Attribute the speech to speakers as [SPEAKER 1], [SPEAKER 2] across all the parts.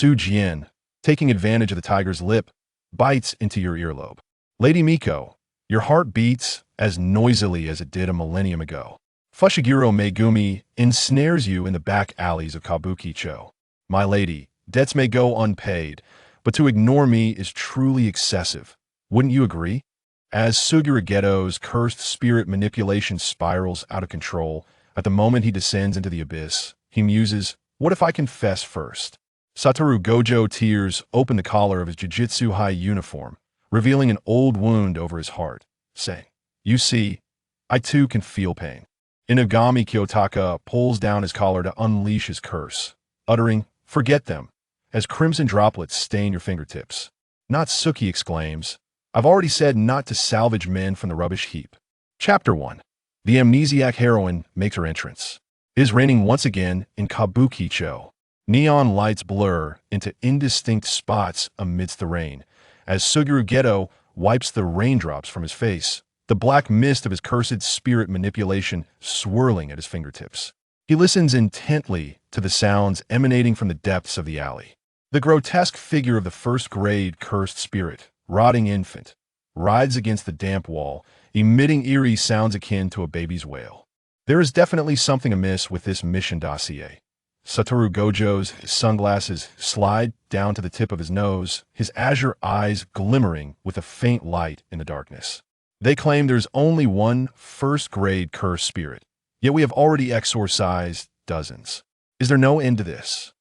[SPEAKER 1] Su Jian, taking advantage of the tiger's lip, bites into your earlobe. Lady Miko, your heart beats as noisily as it did a millennium ago. Fushiguro Megumi ensnares you in the back alleys of Kabukichō. My lady, debts may go unpaid, but to ignore me is truly excessive. Wouldn't you agree? As Suguru Geto's cursed spirit manipulation spirals out of control, at the moment he descends into the abyss, he muses, "What if I confess first?" Satoru Gojo tears open the collar of his Jujutsu High uniform, revealing an old wound over his heart, saying, "You see, I too can feel pain." Inugami Kiyotaka pulls down his collar to unleash his curse, uttering, "Forget them," as crimson droplets stain your fingertips. Natsuki exclaims, "I've already said not to salvage men from the rubbish heap." Chapter 1. The amnesiac heroine makes her entrance. It is raining once again in Kabukichō. Neon lights blur into indistinct spots amidst the rain, as Suguru Geto wipes the raindrops from his face, the black mist of his cursed spirit manipulation swirling at his fingertips. He listens intently to the sounds emanating from the depths of the alley. The grotesque figure of the first-grade cursed spirit, rotting infant, rides against the damp wall, emitting eerie sounds akin to a baby's wail. There is definitely something amiss with this mission dossier. Satoru Gojo's sunglasses slide down to the tip of his nose, his azure eyes glimmering with a faint light in the darkness. They claim there's only one first-grade cursed spirit, yet we have already exorcised dozens. Is there no end to this?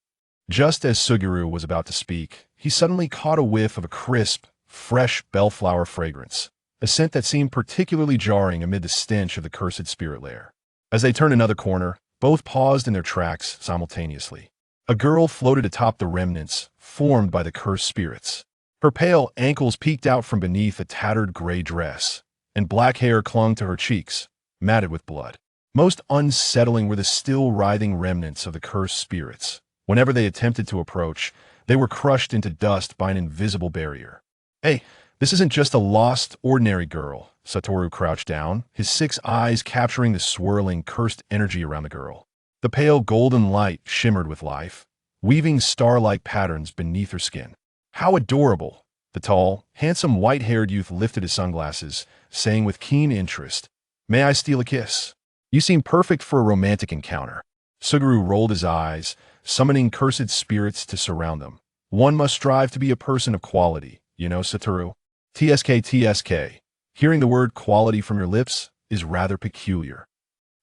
[SPEAKER 1] Just as Suguru was about to speak, he suddenly caught a whiff of a crisp, fresh bellflower fragrance, a scent that seemed particularly jarring amid the stench of the cursed spirit lair. As they turned another corner, both paused in their tracks simultaneously. A girl floated atop the remnants formed by the cursed spirits. Her pale ankles peeked out from beneath a tattered gray dress, and black hair clung to her cheeks, matted with blood. Most unsettling were the still writhing remnants of the cursed spirits. Whenever they attempted to approach, they were crushed into dust by an invisible barrier. "Hey, this isn't just a lost, ordinary girl." Satoru crouched down, his 6 eyes capturing the swirling, cursed energy around the girl. The pale golden light shimmered with life, weaving star-like patterns beneath her skin. "How adorable!" The tall, handsome, white-haired youth lifted his sunglasses, saying with keen interest, "May I steal a kiss? You seem perfect for a romantic encounter." Suguru rolled his eyes, summoning cursed spirits to surround them. "One must strive to be a person of quality, you know, Satoru. TSK. Hearing the word quality from your lips is rather peculiar."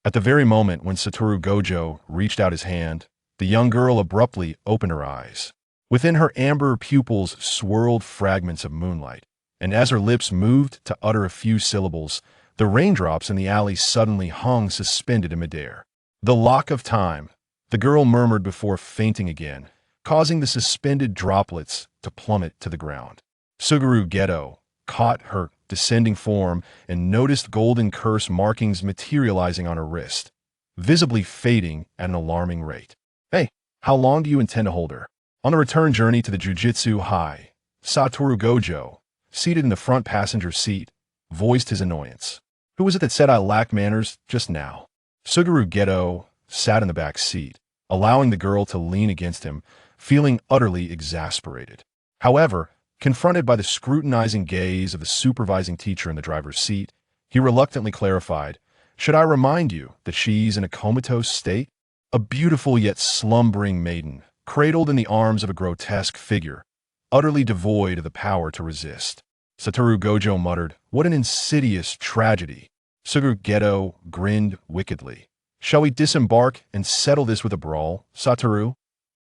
[SPEAKER 1] At the very moment when Satoru Gojo reached out his hand, the young girl abruptly opened her eyes. Within her amber pupils swirled fragments of moonlight, and as her lips moved to utter a few syllables, the raindrops in the alley suddenly hung suspended in midair. "The lock of time," the girl murmured before fainting again, causing the suspended droplets to plummet to the ground. Suguru Geto caught her descending form and noticed golden curse markings materializing on her wrist, visibly fading at an alarming rate. "Hey, how long do you intend to hold her?" On the return journey to the Jujutsu High, Satoru Gojo, seated in the front passenger seat, voiced his annoyance. "Who was it that said I lacked manners just now?" Suguru Geto sat in the back seat, allowing the girl to lean against him, feeling utterly exasperated. However, confronted by the scrutinizing gaze of the supervising teacher in the driver's seat, he reluctantly clarified, "Should I remind you that she's in a comatose state? A beautiful yet slumbering maiden, cradled in the arms of a grotesque figure, utterly devoid of the power to resist." Satoru Gojo muttered, "What an insidious tragedy." Suguru Geto grinned wickedly. "Shall we disembark and settle this with a brawl, Satoru?"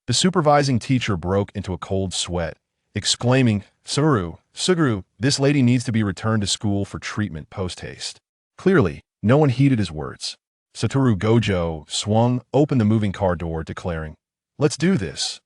[SPEAKER 1] The supervising teacher broke into a cold sweat, exclaiming, Suguru, this lady needs to be returned to school for treatment post-haste." Clearly, no one heeded his words. Satoru Gojo swung open the moving car door, declaring, "Let's do this.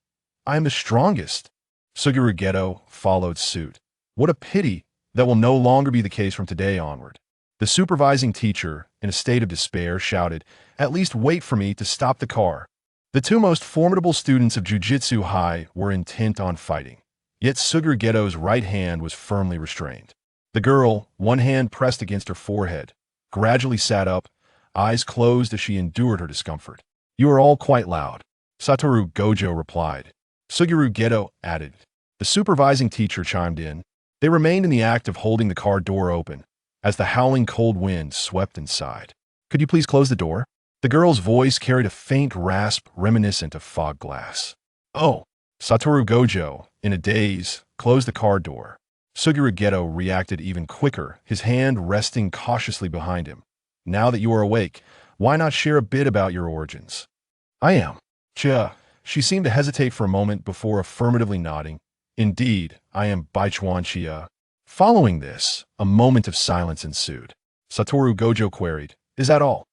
[SPEAKER 1] I am the strongest." Suguru Geto followed suit. "What a pity that will no longer be the case from today onward." The supervising teacher, in a state of despair, shouted, "At least wait for me to stop the car." The 2 most formidable students of Jujutsu High were intent on fighting. Yet Suguru Geto's right hand was firmly restrained. The girl, one hand pressed against her forehead, gradually sat up, eyes closed as she endured her discomfort. "You are all quite loud," Satoru Gojo replied. Suguru Geto added. The supervising teacher chimed in. They remained in the act of holding the car door open as the howling cold wind swept inside. Could you please close the door? The girl's voice carried a faint rasp reminiscent of fog glass. Oh, Satoru Gojo, in a daze, closed the car door. Suguru Geto reacted even quicker, his hand resting cautiously behind him. Now that you are awake, why not share a bit about your origins? I am. She seemed to hesitate for a moment before affirmatively nodding. Indeed, I am Baichuan Chia. Following this, a moment of silence ensued. Satoru Gojo queried, Is that all?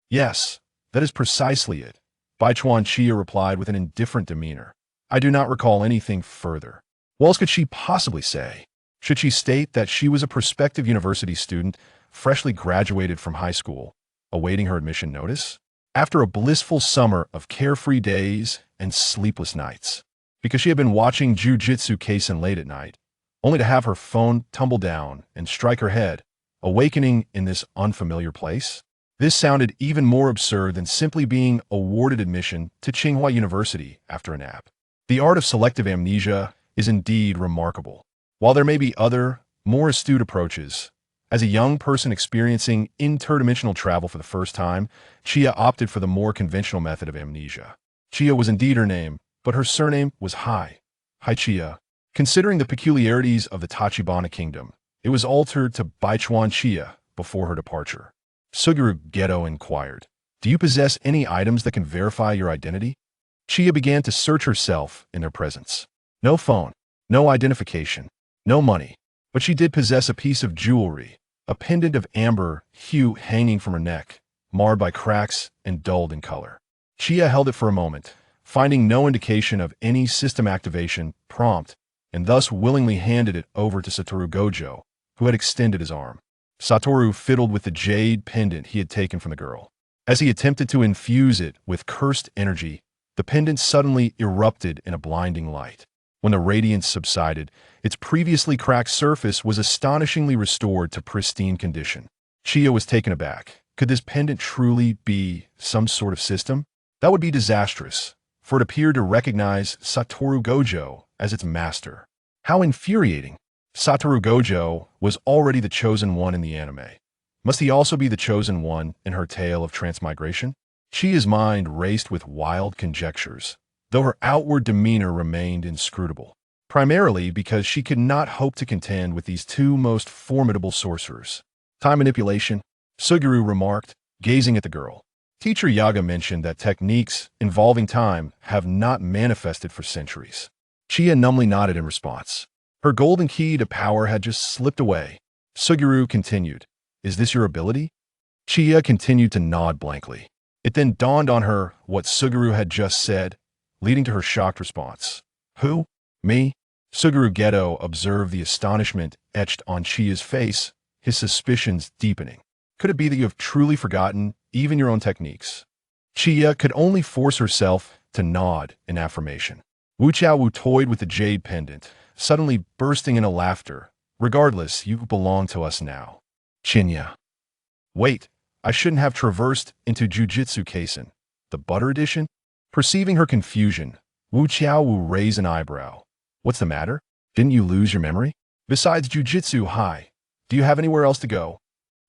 [SPEAKER 1] Yes, that is precisely it. Baichuan Chia replied with an indifferent demeanor. I do not recall anything further. What else could she possibly say? Should she state that she was a prospective university student, freshly graduated from high school, awaiting her admission notice? After a blissful summer of carefree days and sleepless nights, because she had been watching Jujutsu Kaisen late at night, only to have her phone tumble down and strike her head, awakening in this unfamiliar place? This sounded even more absurd than simply being awarded admission to Tsinghua University after a nap. The art of selective amnesia is indeed remarkable. While there may be other, more astute approaches, as a young person experiencing interdimensional travel for the first time, Chia opted for the more conventional method of amnesia. Chia was indeed her name, but her surname was Hai Chia. Considering the peculiarities of the Tachibana kingdom, it was altered to Baichuan Chia before her departure. Suguru Geto inquired, Do you possess any items that can verify your identity? Chia began to search herself in their presence. No phone, no identification, no money, but she did possess a piece of jewelry, a pendant of amber hue hanging from her neck, marred by cracks and dulled in color. Chia held it for a moment, finding no indication of any system activation prompt, and thus willingly handed it over to Satoru Gojo, who had extended his arm. Satoru fiddled with the jade pendant he had taken from the girl. As he attempted to infuse it with cursed energy, the pendant suddenly erupted in a blinding light. When the radiance subsided, its previously cracked surface was astonishingly restored to pristine condition. Chia was taken aback. Could this pendant truly be some sort of system? That would be disastrous, for it appeared to recognize Satoru Gojo as its master. How infuriating! Satoru Gojo was already the chosen one in the anime. Must he also be the chosen one in her tale of transmigration? Chia's mind raced with wild conjectures, though her outward demeanor remained inscrutable, primarily because she could not hope to contend with these two most formidable sorcerers. Time manipulation, Suguru remarked, gazing at the girl. Teacher Yaga mentioned that techniques involving time have not manifested for centuries. Chia numbly nodded in response. Her golden key to power had just slipped away. Suguru continued, Is this your ability? Chia continued to nod blankly. It then dawned on her what Suguru had just said, leading to her shocked response. Who? Me? Suguru Geto observed the astonishment etched on Chia's face, his suspicions deepening. Could it be that you have truly forgotten even your own techniques? Chia could only force herself to nod in affirmation. Wu Wu toyed with the jade pendant, suddenly bursting into laughter. Regardless, you belong to us now. Chinya. Wait, I shouldn't have traversed into Jujutsu Kaisen, the butter edition? Perceiving her confusion, Wu raised an eyebrow. What's the matter? Didn't you lose your memory? Besides Jujutsu High, do you have anywhere else to go?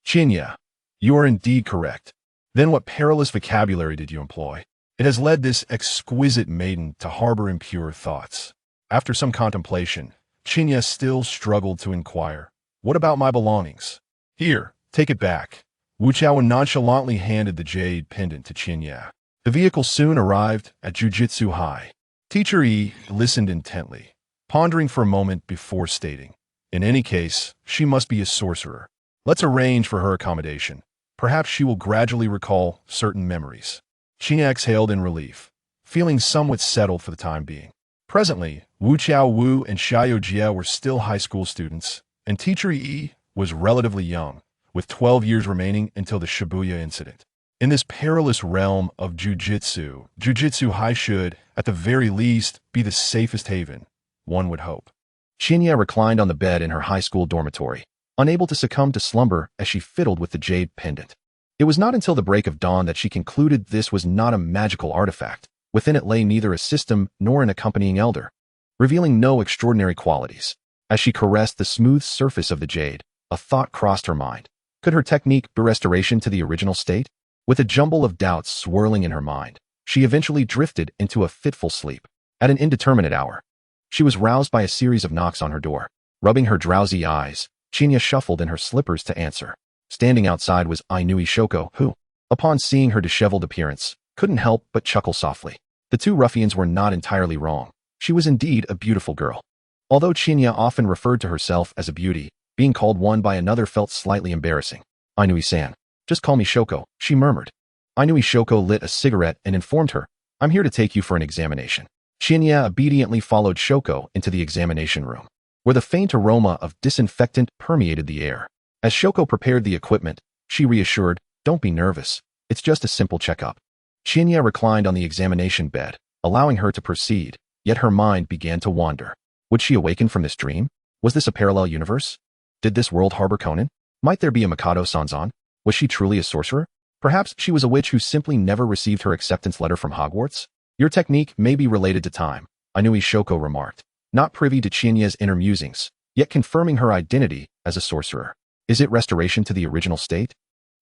[SPEAKER 1] Chinya. You are indeed correct. Then what perilous vocabulary did you employ? It has led this exquisite maiden to harbor impure thoughts. After some contemplation, Chinya still struggled to inquire, What about my belongings? Here, take it back. Wu nonchalantly handed the jade pendant to Chinya. The vehicle soon arrived at Jujutsu High. Teacher E listened intently, pondering for a moment before stating, In any case, she must be a sorcerer. Let's arrange for her accommodation. Perhaps she will gradually recall certain memories. Chinya exhaled in relief, feeling somewhat settled for the time being. Presently, Wu and Xiao Jie were still high school students, and Teacher E was relatively young, with 12 years remaining until the Shibuya incident. In this perilous realm of Jujutsu High should, at the very least, be the safest haven, one would hope. Chinya reclined on the bed in her high school dormitory, unable to succumb to slumber as she fiddled with the jade pendant. It was not until the break of dawn that she concluded this was not a magical artifact, Within it lay neither a system nor an accompanying elder, revealing no extraordinary qualities. As she caressed the smooth surface of the jade, a thought crossed her mind. Could her technique be restoration to the original state? With a jumble of doubts swirling in her mind, she eventually drifted into a fitful sleep. At an indeterminate hour, she was roused by a series of knocks on her door. Rubbing her drowsy eyes, Chinya shuffled in her slippers to answer. Standing outside was Inui Shoko, who, upon seeing her disheveled appearance, couldn't help but chuckle softly. The two ruffians were not entirely wrong. She was indeed a beautiful girl. Although Chinya often referred to herself as a beauty, being called one by another felt slightly embarrassing. Inui-san, just call me Shoko, she murmured. Inui Shoko lit a cigarette and informed her, I'm here to take you for an examination. Chinya obediently followed Shoko into the examination room, where the faint aroma of disinfectant permeated the air. As Shoko prepared the equipment, she reassured, don't be nervous, it's just a simple checkup. Chinya reclined on the examination bed, allowing her to proceed, yet her mind began to wander. Would she awaken from this dream? Was this a parallel universe? Did this world harbor Conan? Might there be a Mikado Sanzan? Was she truly a sorcerer? Perhaps she was a witch who simply never received her acceptance letter from Hogwarts? Your technique may be related to time, Inui Shoko remarked, not privy to Chinya's inner musings, yet confirming her identity as a sorcerer. Is it restoration to the original state?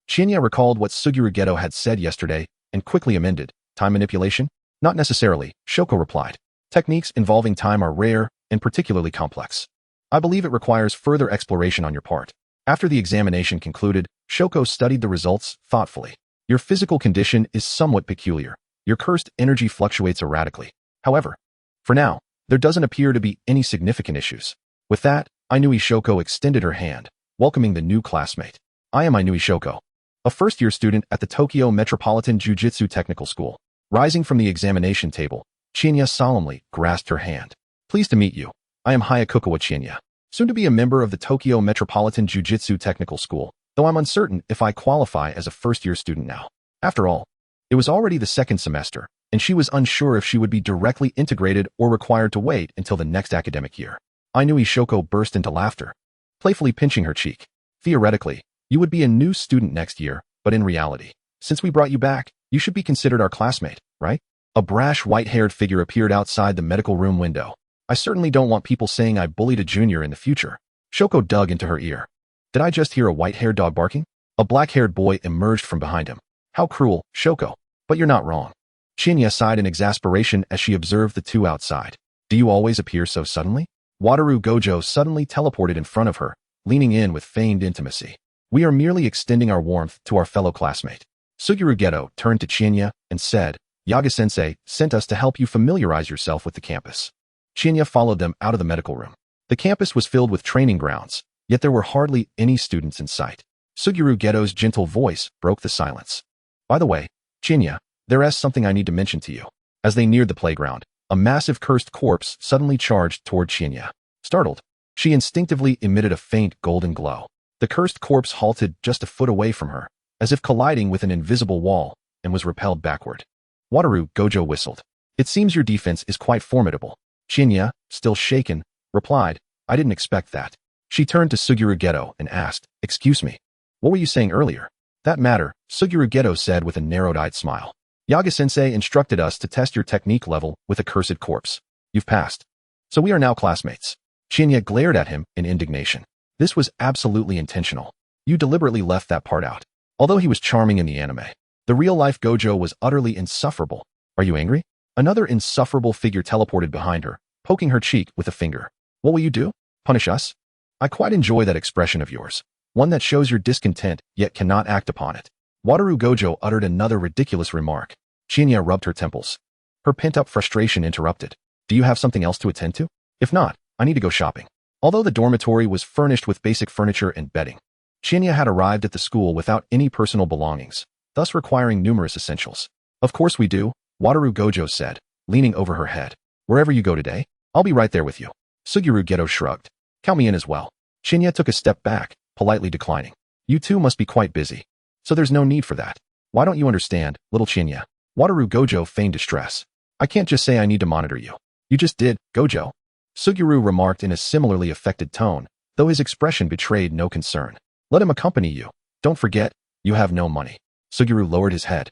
[SPEAKER 1] Chinya recalled what Suguru Geto had said yesterday and quickly amended, time manipulation? Not necessarily, Shoko replied. Techniques involving time are rare and particularly complex. I believe it requires further exploration on your part. After the examination concluded, Shoko studied the results thoughtfully. Your physical condition is somewhat peculiar. Your cursed energy fluctuates erratically. However, for now, there doesn't appear to be any significant issues. With that, Inui Shoko extended her hand, welcoming the new classmate. I am Inui Shoko, a first-year student at the Tokyo Metropolitan Jiu-Jitsu Technical School. Rising from the examination table, Chinya solemnly grasped her hand. Pleased to meet you. I am Hayakukawa Chinya, soon to be a member of the Tokyo Metropolitan Jiu-Jitsu Technical School, though I'm uncertain if I qualify as a first-year student now. After all, it was already the second semester, and she was unsure if she would be directly integrated or required to wait until the next academic year. Inui Shoko burst into laughter, playfully pinching her cheek. Theoretically, you would be a new student next year, but in reality, since we brought you back, you should be considered our classmate, right? A brash white-haired figure appeared outside the medical room window. I certainly don't want people saying I bullied a junior in the future. Shoko dug into her ear. Did I just hear a white-haired dog barking? A black-haired boy emerged from behind him. How cruel, Shoko. But you're not wrong. Chinya sighed in exasperation as she observed the two outside. Do you always appear so suddenly? Wataru Gojo suddenly teleported in front of her, leaning in with feigned intimacy. We are merely extending our warmth to our fellow classmate. Suguru Geto turned to Chinya and said, Yaga-sensei sent us to help you familiarize yourself with the campus. Chinya followed them out of the medical room. The campus was filled with training grounds, yet there were hardly any students in sight. Suguru Geto's gentle voice broke the silence. By the way, Chinya, there is something I need to mention to you. As they neared the playground, a massive cursed corpse suddenly charged toward Chinya. Startled, she instinctively emitted a faint golden glow. The cursed corpse halted just a foot away from her, as if colliding with an invisible wall, and was repelled backward. Wataru Gojo whistled. It seems your defense is quite formidable. Chinya, still shaken, replied, I didn't expect that. She turned to Suguru Geto and asked, Excuse me, what were you saying earlier? That matter, Suguru Geto said with a narrowed-eyed smile. Yaga-sensei instructed us to test your technique level with a cursed corpse. You've passed. So we are now classmates. Chinya glared at him in indignation. This was absolutely intentional. You deliberately left that part out. Although he was charming in the anime, the real-life Gojo was utterly insufferable. Are you angry? Another insufferable figure teleported behind her, poking her cheek with a finger. What will you do? Punish us? I quite enjoy that expression of yours. One that shows your discontent, yet cannot act upon it. Wataru Gojo uttered another ridiculous remark. Chinya rubbed her temples. Her pent-up frustration interrupted. Do you have something else to attend to? If not, I need to go shopping. Although the dormitory was furnished with basic furniture and bedding, Chinya had arrived at the school without any personal belongings, thus requiring numerous essentials. Of course we do, Wataru Gojo said, leaning over her head. Wherever you go today, I'll be right there with you. Suguru Geto shrugged. Count me in as well. Chinya took a step back, politely declining. You two must be quite busy. So there's no need for that. Why don't you understand, little Chinya? Wataru Gojo feigned distress. I can't just say I need to monitor you. You just did, Gojo. Suguru remarked in a similarly affected tone, though his expression betrayed no concern. Let him accompany you. Don't forget, you have no money. Suguru lowered his head.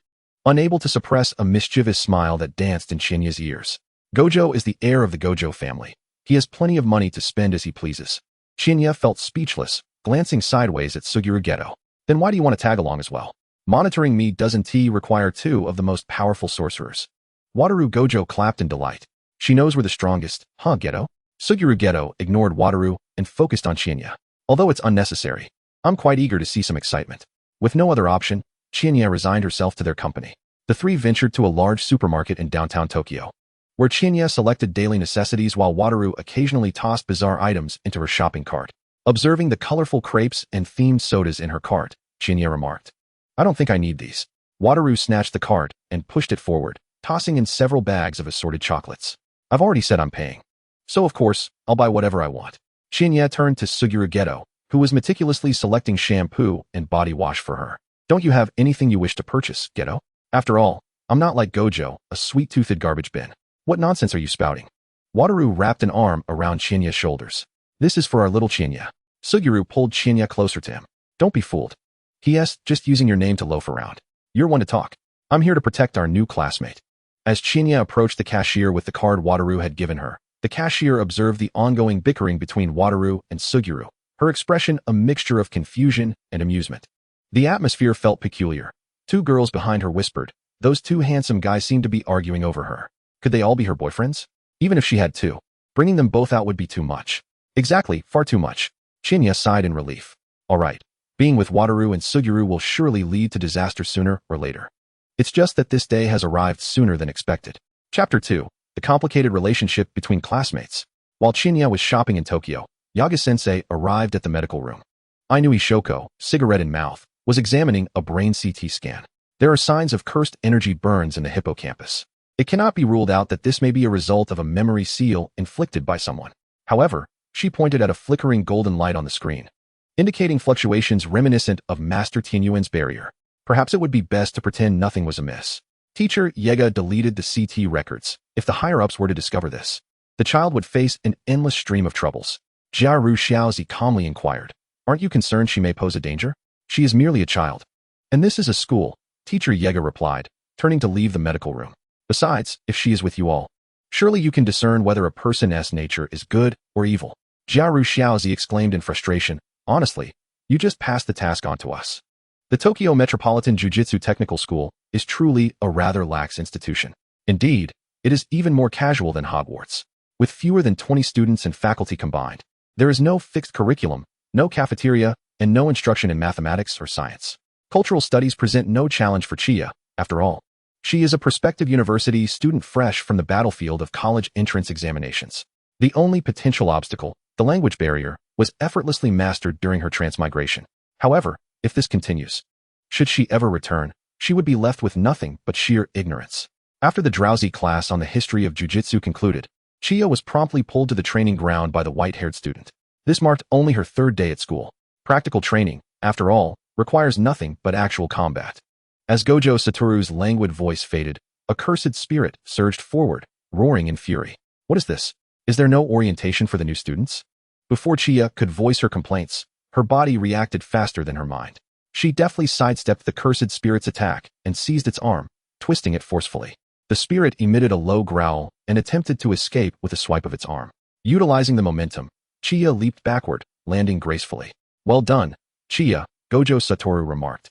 [SPEAKER 1] unable to suppress a mischievous smile that danced in Shinya's ears. Gojo is the heir of the Gojo family. He has plenty of money to spend as he pleases. Shinya felt speechless, glancing sideways at Suguru. Then why do you want to tag along as well? Monitoring me doesn't require two of the most powerful sorcerers. Wataru Gojo clapped in delight. She knows we're the strongest, huh, Geto? Suguru ignored Wataru and focused on Shinya. Although it's unnecessary, I'm quite eager to see some excitement. With no other option, Shinya resigned herself to their company. The three ventured to a large supermarket in downtown Tokyo, where Shinya selected daily necessities while Wataru occasionally tossed bizarre items into her shopping cart. Observing the colorful crepes and themed sodas in her cart, Shinya remarked, I don't think I need these. Wataru snatched the cart and pushed it forward, tossing in several bags of assorted chocolates. I've already said I'm paying. So of course, I'll buy whatever I want. Shinya turned to Suguru, who was meticulously selecting shampoo and body wash for her. Don't you have anything you wish to purchase, Geto? After all, I'm not like Gojo, a sweet-toothed garbage bin. What nonsense are you spouting? Wataru wrapped an arm around Shinya's shoulders. This is for our little Shinya. Suguru pulled Shinya closer to him. Don't be fooled. He asked, just using your name to loaf around. You're one to talk. I'm here to protect our new classmate. As Shinya approached the cashier with the card Wataru had given her, the cashier observed the ongoing bickering between Wataru and Suguru, her expression a mixture of confusion and amusement. The atmosphere felt peculiar. Two girls behind her whispered, those two handsome guys seem to be arguing over her. Could they all be her boyfriends? Even if she had two, bringing them both out would be too much. Exactly, far too much. Shinya sighed in relief. All right, being with Wataru and Suguru will surely lead to disaster sooner or later. It's just that this day has arrived sooner than expected. Chapter 2. The complicated relationship between classmates. While Shinya was shopping in Tokyo, Yaga-sensei arrived at the medical room. Inui Shoko, cigarette in mouth, was examining a brain CT scan. There are signs of cursed energy burns in the hippocampus. It cannot be ruled out that this may be a result of a memory seal inflicted by someone. However, she pointed at a flickering golden light on the screen, indicating fluctuations reminiscent of Master Tianyuan's barrier. Perhaps it would be best to pretend nothing was amiss. Teacher Yega deleted the CT records. If the higher-ups were to discover this, the child would face an endless stream of troubles. Jiaru Xiaozi calmly inquired, aren't you concerned she may pose a danger? She is merely a child. And this is a school, Teacher Yega replied, turning to leave the medical room. Besides, if she is with you all, surely you can discern whether a person's nature is good or evil. Jiaru Xiaozi exclaimed in frustration, honestly, you just passed the task on to us. The Tokyo Metropolitan Jiu-Jitsu Technical School is truly a rather lax institution. Indeed, it is even more casual than Hogwarts. With fewer than 20 students and faculty combined, there is no fixed curriculum, no cafeteria, and no instruction in mathematics or science. Cultural studies present no challenge for Chiya, after all. She is a prospective university student fresh from the battlefield of college entrance examinations. The only potential obstacle, the language barrier, was effortlessly mastered during her transmigration. However, if this continues, should she ever return, she would be left with nothing but sheer ignorance. After the drowsy class on the history of jiu-jitsu concluded, Chiya was promptly pulled to the training ground by the white-haired student. This marked only her third day at school. Practical training, after all, requires nothing but actual combat. As Gojo Satoru's languid voice faded, a cursed spirit surged forward, roaring in fury. What is this? Is there no orientation for the new students? Before Chiya could voice her complaints, her body reacted faster than her mind. She deftly sidestepped the cursed spirit's attack and seized its arm, twisting it forcefully. The spirit emitted a low growl and attempted to escape with a swipe of its arm. Utilizing the momentum, Chiya leaped backward, landing gracefully. Well done, Chiya, Gojo Satoru remarked.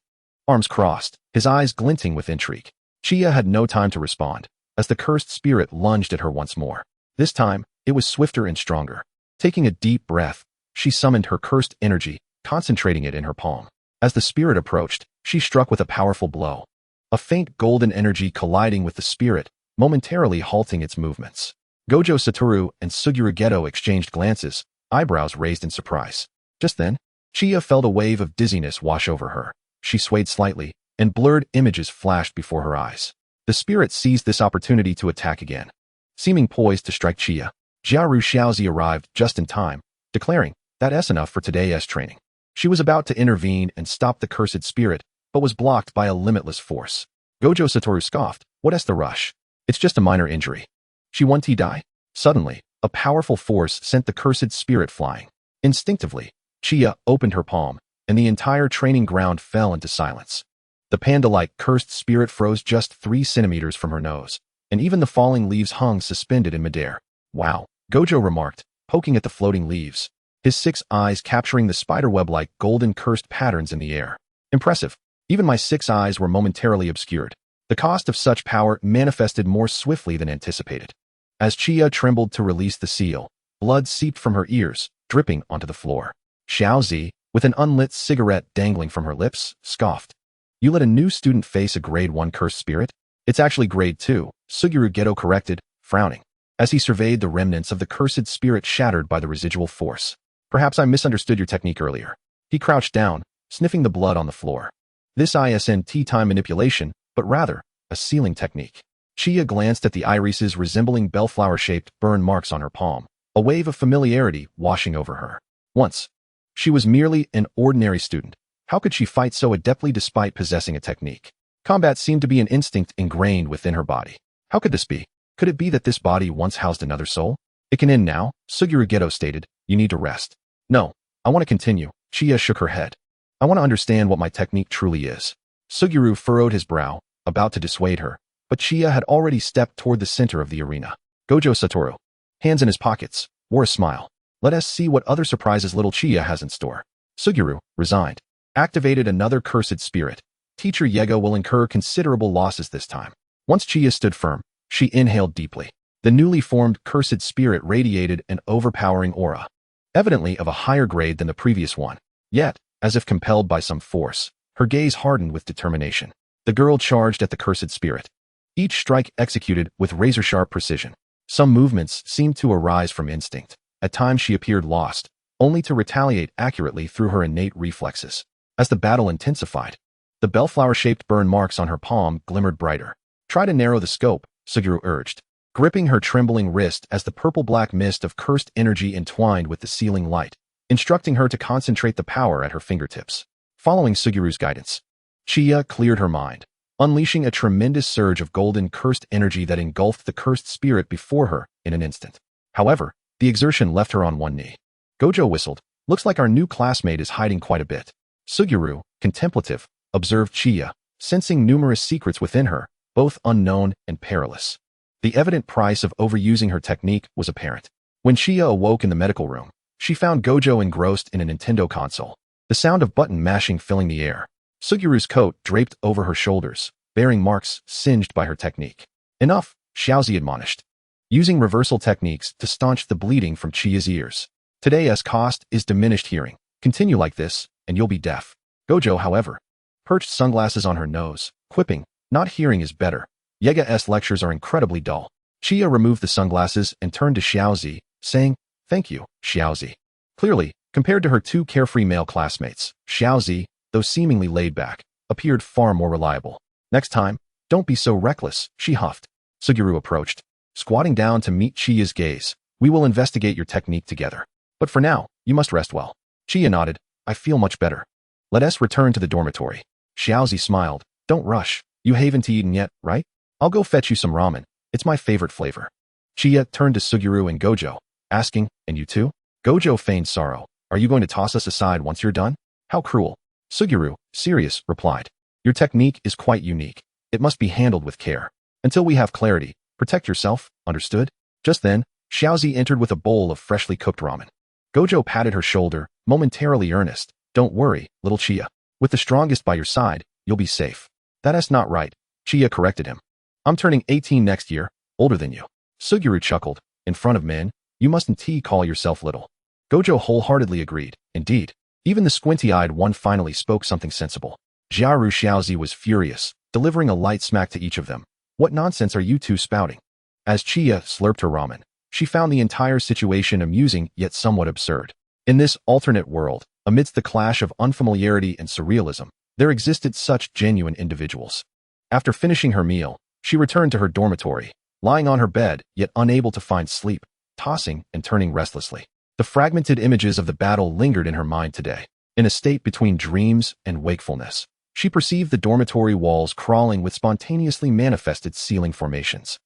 [SPEAKER 1] Arms crossed, his eyes glinting with intrigue. Chiya had no time to respond, as the cursed spirit lunged at her once more. This time, it was swifter and stronger. Taking a deep breath, she summoned her cursed energy, concentrating it in her palm. As the spirit approached, she struck with a powerful blow. A faint golden energy colliding with the spirit, momentarily halting its movements. Gojo Satoru and Suguru exchanged glances, eyebrows raised in surprise. Just then, Chiya felt a wave of dizziness wash over her. She swayed slightly, and blurred images flashed before her eyes. The spirit seized this opportunity to attack again. Seeming poised to strike Chiya, Jiaru Xiaozi arrived just in time, declaring, that's enough for today's training. She was about to intervene and stop the cursed spirit, but was blocked by a limitless force. Gojo Satoru scoffed, what's the rush? It's just a minor injury. She won't die? Suddenly, a powerful force sent the cursed spirit flying. Instinctively, Chiya opened her palm, and the entire training ground fell into silence. The The panda-like cursed spirit froze just 3 centimeters from her nose, and even the falling leaves hung suspended in midair. Wow, Gojo remarked, poking at the floating leaves, his 6 eyes capturing the spiderweb-like golden cursed patterns in the air. Impressive. Even my 6 eyes were momentarily obscured. The cost of such power manifested more swiftly than anticipated. As Chia trembled to release the seal, blood seeped from her ears, dripping onto the floor. Xiaozi, with an unlit cigarette dangling from her lips, scoffed. You let a new student face a grade 1 cursed spirit? It's actually grade 2, Suguru Geto corrected, frowning, as he surveyed the remnants of the cursed spirit shattered by the residual force. Perhaps I misunderstood your technique earlier. He crouched down, sniffing the blood on the floor. This isn't time manipulation, but rather, a sealing technique. Chia glanced at the irises resembling bellflower-shaped burn marks on her palm, a wave of familiarity washing over her. Once, she was merely an ordinary student. How could she fight so adeptly despite possessing a technique? Combat seemed to be an instinct ingrained within her body. How could this be? Could it be that this body once housed another soul? It can end now, Suguru Geto stated. You need to rest. No, I want to continue. Chia shook her head. I want to understand what my technique truly is. Suguru furrowed his brow, about to dissuade her, but Chia had already stepped toward the center of the arena. Gojo Satoru, hands in his pockets, wore a smile. Let us see what other surprises little Chia has in store. Suguru, resigned, activated another cursed spirit. Teacher Yego will incur considerable losses this time. Once Chia stood firm, she inhaled deeply. The newly formed cursed spirit radiated an overpowering aura, evidently of a higher grade than the previous one. Yet, as if compelled by some force, her gaze hardened with determination. The girl charged at the cursed spirit. Each strike executed with razor-sharp precision. Some movements seemed to arise from instinct. At times she appeared lost, only to retaliate accurately through her innate reflexes. As the battle intensified, the bellflower-shaped burn marks on her palm glimmered brighter. Try to narrow the scope, Suguru urged, gripping her trembling wrist as the purple-black mist of cursed energy entwined with the sealing light, instructing her to concentrate the power at her fingertips. Following Suguru's guidance, Chia cleared her mind, unleashing a tremendous surge of golden cursed energy that engulfed the cursed spirit before her in an instant. However, the exertion left her on one knee. Gojo whistled. Looks like our new classmate is hiding quite a bit. Suguru, contemplative, observed Chia, sensing numerous secrets within her, both unknown and perilous. The evident price of overusing her technique was apparent. When Chia awoke in the medical room, she found Gojo engrossed in a Nintendo console, the sound of button mashing filling the air. Suguru's coat draped over her shoulders, bearing marks singed by her technique. Enough, Xiaozi admonished, using reversal techniques to staunch the bleeding from Chia's ears. Today's cost is diminished hearing. Continue like this, and you'll be deaf. Gojo, however, perched sunglasses on her nose, quipping, not hearing is better. Yega's lectures are incredibly dull. Chia removed the sunglasses and turned to Xiaozi, saying, Thank you, Xiaozi. Clearly, compared to her 2 carefree male classmates, Xiaozi, though seemingly laid back, appeared far more reliable. Next time, don't be so reckless, she huffed. Suguru approached, squatting down to meet Chia's gaze. We will investigate your technique together. But for now, you must rest well. Chia nodded. I feel much better. Let us return to the dormitory. Xiaozi smiled. Don't rush. You haven't eaten yet, right? I'll go fetch you some ramen. It's my favorite flavor. Chia turned to Suguru and Gojo, asking, And you too? Gojo feigned sorrow. Are you going to toss us aside once you're done? How cruel. Suguru, serious, replied. Your technique is quite unique. It must be handled with care. Until we have clarity, protect yourself, understood? Just then, Xiaozi entered with a bowl of freshly cooked ramen. Gojo patted her shoulder, momentarily earnest. Don't worry, little Chia. With the strongest by your side, you'll be safe. That's not right, Chia corrected him. I'm turning 18 next year, older than you. Suguru chuckled. In front of men, you mustn't call yourself little. Gojo wholeheartedly agreed. Indeed, even the squinty-eyed one finally spoke something sensible. Xiaoru Xiaozi was furious, delivering a light smack to each of them. What nonsense are you two spouting? As Chia slurped her ramen, she found the entire situation amusing yet somewhat absurd. In this alternate world, amidst the clash of unfamiliarity and surrealism, there existed such genuine individuals. After finishing her meal, she returned to her dormitory, lying on her bed yet unable to find sleep, tossing and turning restlessly. The fragmented images of the battle lingered in her mind today. In a state between dreams and wakefulness, she perceived the dormitory walls crawling with spontaneously manifested ceiling formations.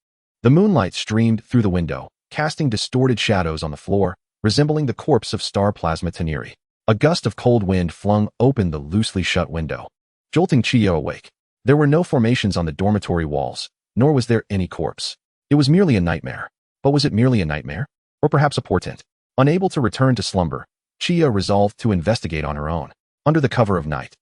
[SPEAKER 1] The moonlight streamed through the window, casting distorted shadows on the floor, resembling the corpse of Star Plasma Teniri. A gust of cold wind flung open the loosely shut window, jolting Chia awake. There were no formations on the dormitory walls, nor was there any corpse. It was merely a nightmare. But was it merely a nightmare? Or perhaps a portent? Unable to return to slumber, Chia resolved to investigate on her own. Under the cover of night,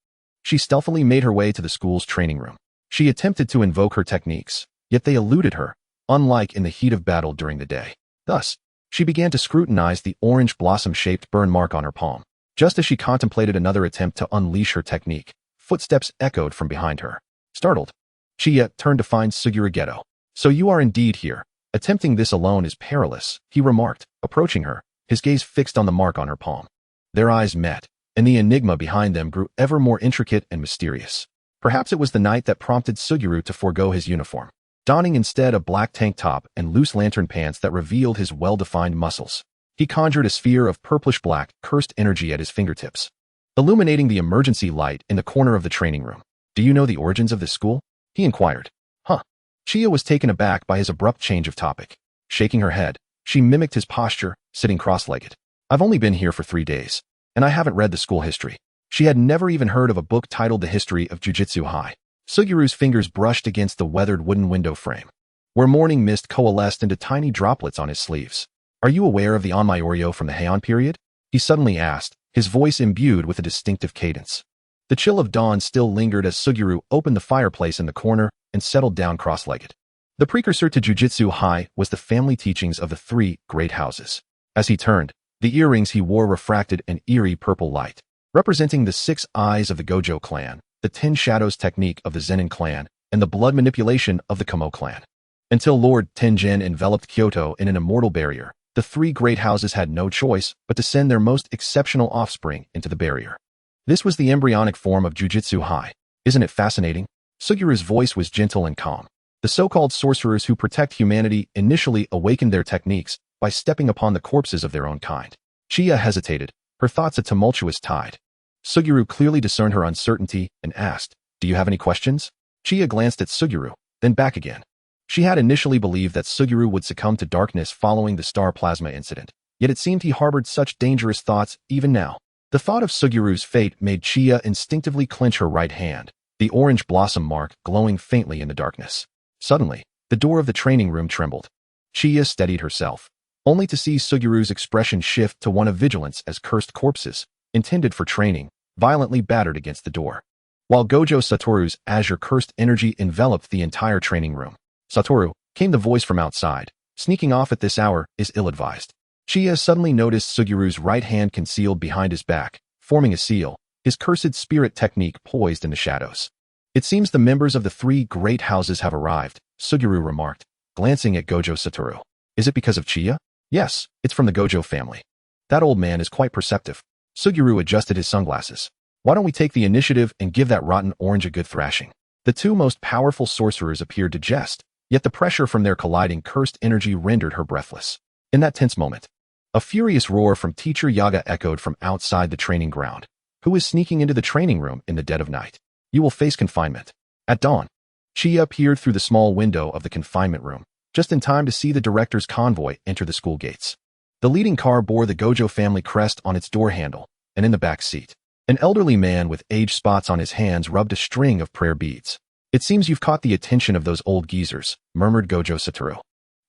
[SPEAKER 1] she stealthily made her way to the school's training room. She attempted to invoke her techniques, yet they eluded her, unlike in the heat of battle during the day. Thus, she began to scrutinize the orange blossom-shaped burn mark on her palm. Just as she contemplated another attempt to unleash her technique, footsteps echoed from behind her. Startled, Chia turned to find Suguru Geto. "So you are indeed here. Attempting this alone is perilous," he remarked, approaching her, his gaze fixed on the mark on her palm. Their eyes met, and the enigma behind them grew ever more intricate and mysterious. Perhaps it was the night that prompted Suguru to forego his uniform, donning instead a black tank top and loose lantern pants that revealed his well-defined muscles. He conjured a sphere of purplish-black, cursed energy at his fingertips, illuminating the emergency light in the corner of the training room. "Do you know the origins of this school?" he inquired. "Huh." Chia was taken aback by his abrupt change of topic. Shaking her head, she mimicked his posture, sitting cross-legged. "I've only been here for 3 days, and I haven't read the school history." She had never even heard of a book titled The History of Jujutsu High. Suguru's fingers brushed against the weathered wooden window frame, where morning mist coalesced into tiny droplets on his sleeves. "Are you aware of the Onmyoryo from the Heian period?" he suddenly asked, his voice imbued with a distinctive cadence. The chill of dawn still lingered as Suguru opened the fireplace in the corner and settled down cross-legged. The precursor to Jujutsu High was the family teachings of the 3 great houses. As he turned, the earrings he wore refracted an eerie purple light, representing the 6 eyes of the Gojo clan, the 10 shadows technique of the Zenin clan, and the blood manipulation of the Kamo clan. Until Lord Tenjin enveloped Kyoto in an immortal barrier, the 3 great houses had no choice but to send their most exceptional offspring into the barrier. This was the embryonic form of Jujutsu High. "Isn't it fascinating?" Suguru's voice was gentle and calm. "The so-called sorcerers who protect humanity initially awakened their techniques by stepping upon the corpses of their own kind." Chia hesitated, her thoughts a tumultuous tide. Suguru clearly discerned her uncertainty and asked, "Do you have any questions?" Chia glanced at Suguru, then back again. She had initially believed that Suguru would succumb to darkness following the star plasma incident, yet it seemed he harbored such dangerous thoughts even now. The thought of Suguru's fate made Chia instinctively clench her right hand, the orange blossom mark glowing faintly in the darkness. Suddenly, the door of the training room trembled. Chia steadied herself, only to see Suguru's expression shift to one of vigilance as cursed corpses, intended for training, violently battered against the door. While Gojo Satoru's azure cursed energy enveloped the entire training room. "Satoru," came the voice from outside, "sneaking off at this hour is ill-advised." Chia suddenly noticed Suguru's right hand concealed behind his back, forming a seal, his cursed spirit technique poised in the shadows. "It seems the members of the 3 great houses have arrived," Suguru remarked, glancing at Gojo Satoru. "Is it because of Chia?" "Yes, it's from the Gojo family. That old man is quite perceptive." Suguru adjusted his sunglasses. "Why don't we take the initiative and give that rotten orange a good thrashing?" The 2 most powerful sorcerers appeared to jest, yet the pressure from their colliding cursed energy rendered her breathless. In that tense moment, a furious roar from Teacher Yaga echoed from outside the training ground. "Who is sneaking into the training room in the dead of night? You will face confinement." At dawn, Chia peered through the small window of the confinement room, just in time to see the director's convoy enter the school gates. The leading car bore the Gojo family crest on its door handle, and in the back seat, an elderly man with age spots on his hands rubbed a string of prayer beads. "It seems you've caught the attention of those old geezers," murmured Gojo Satoru,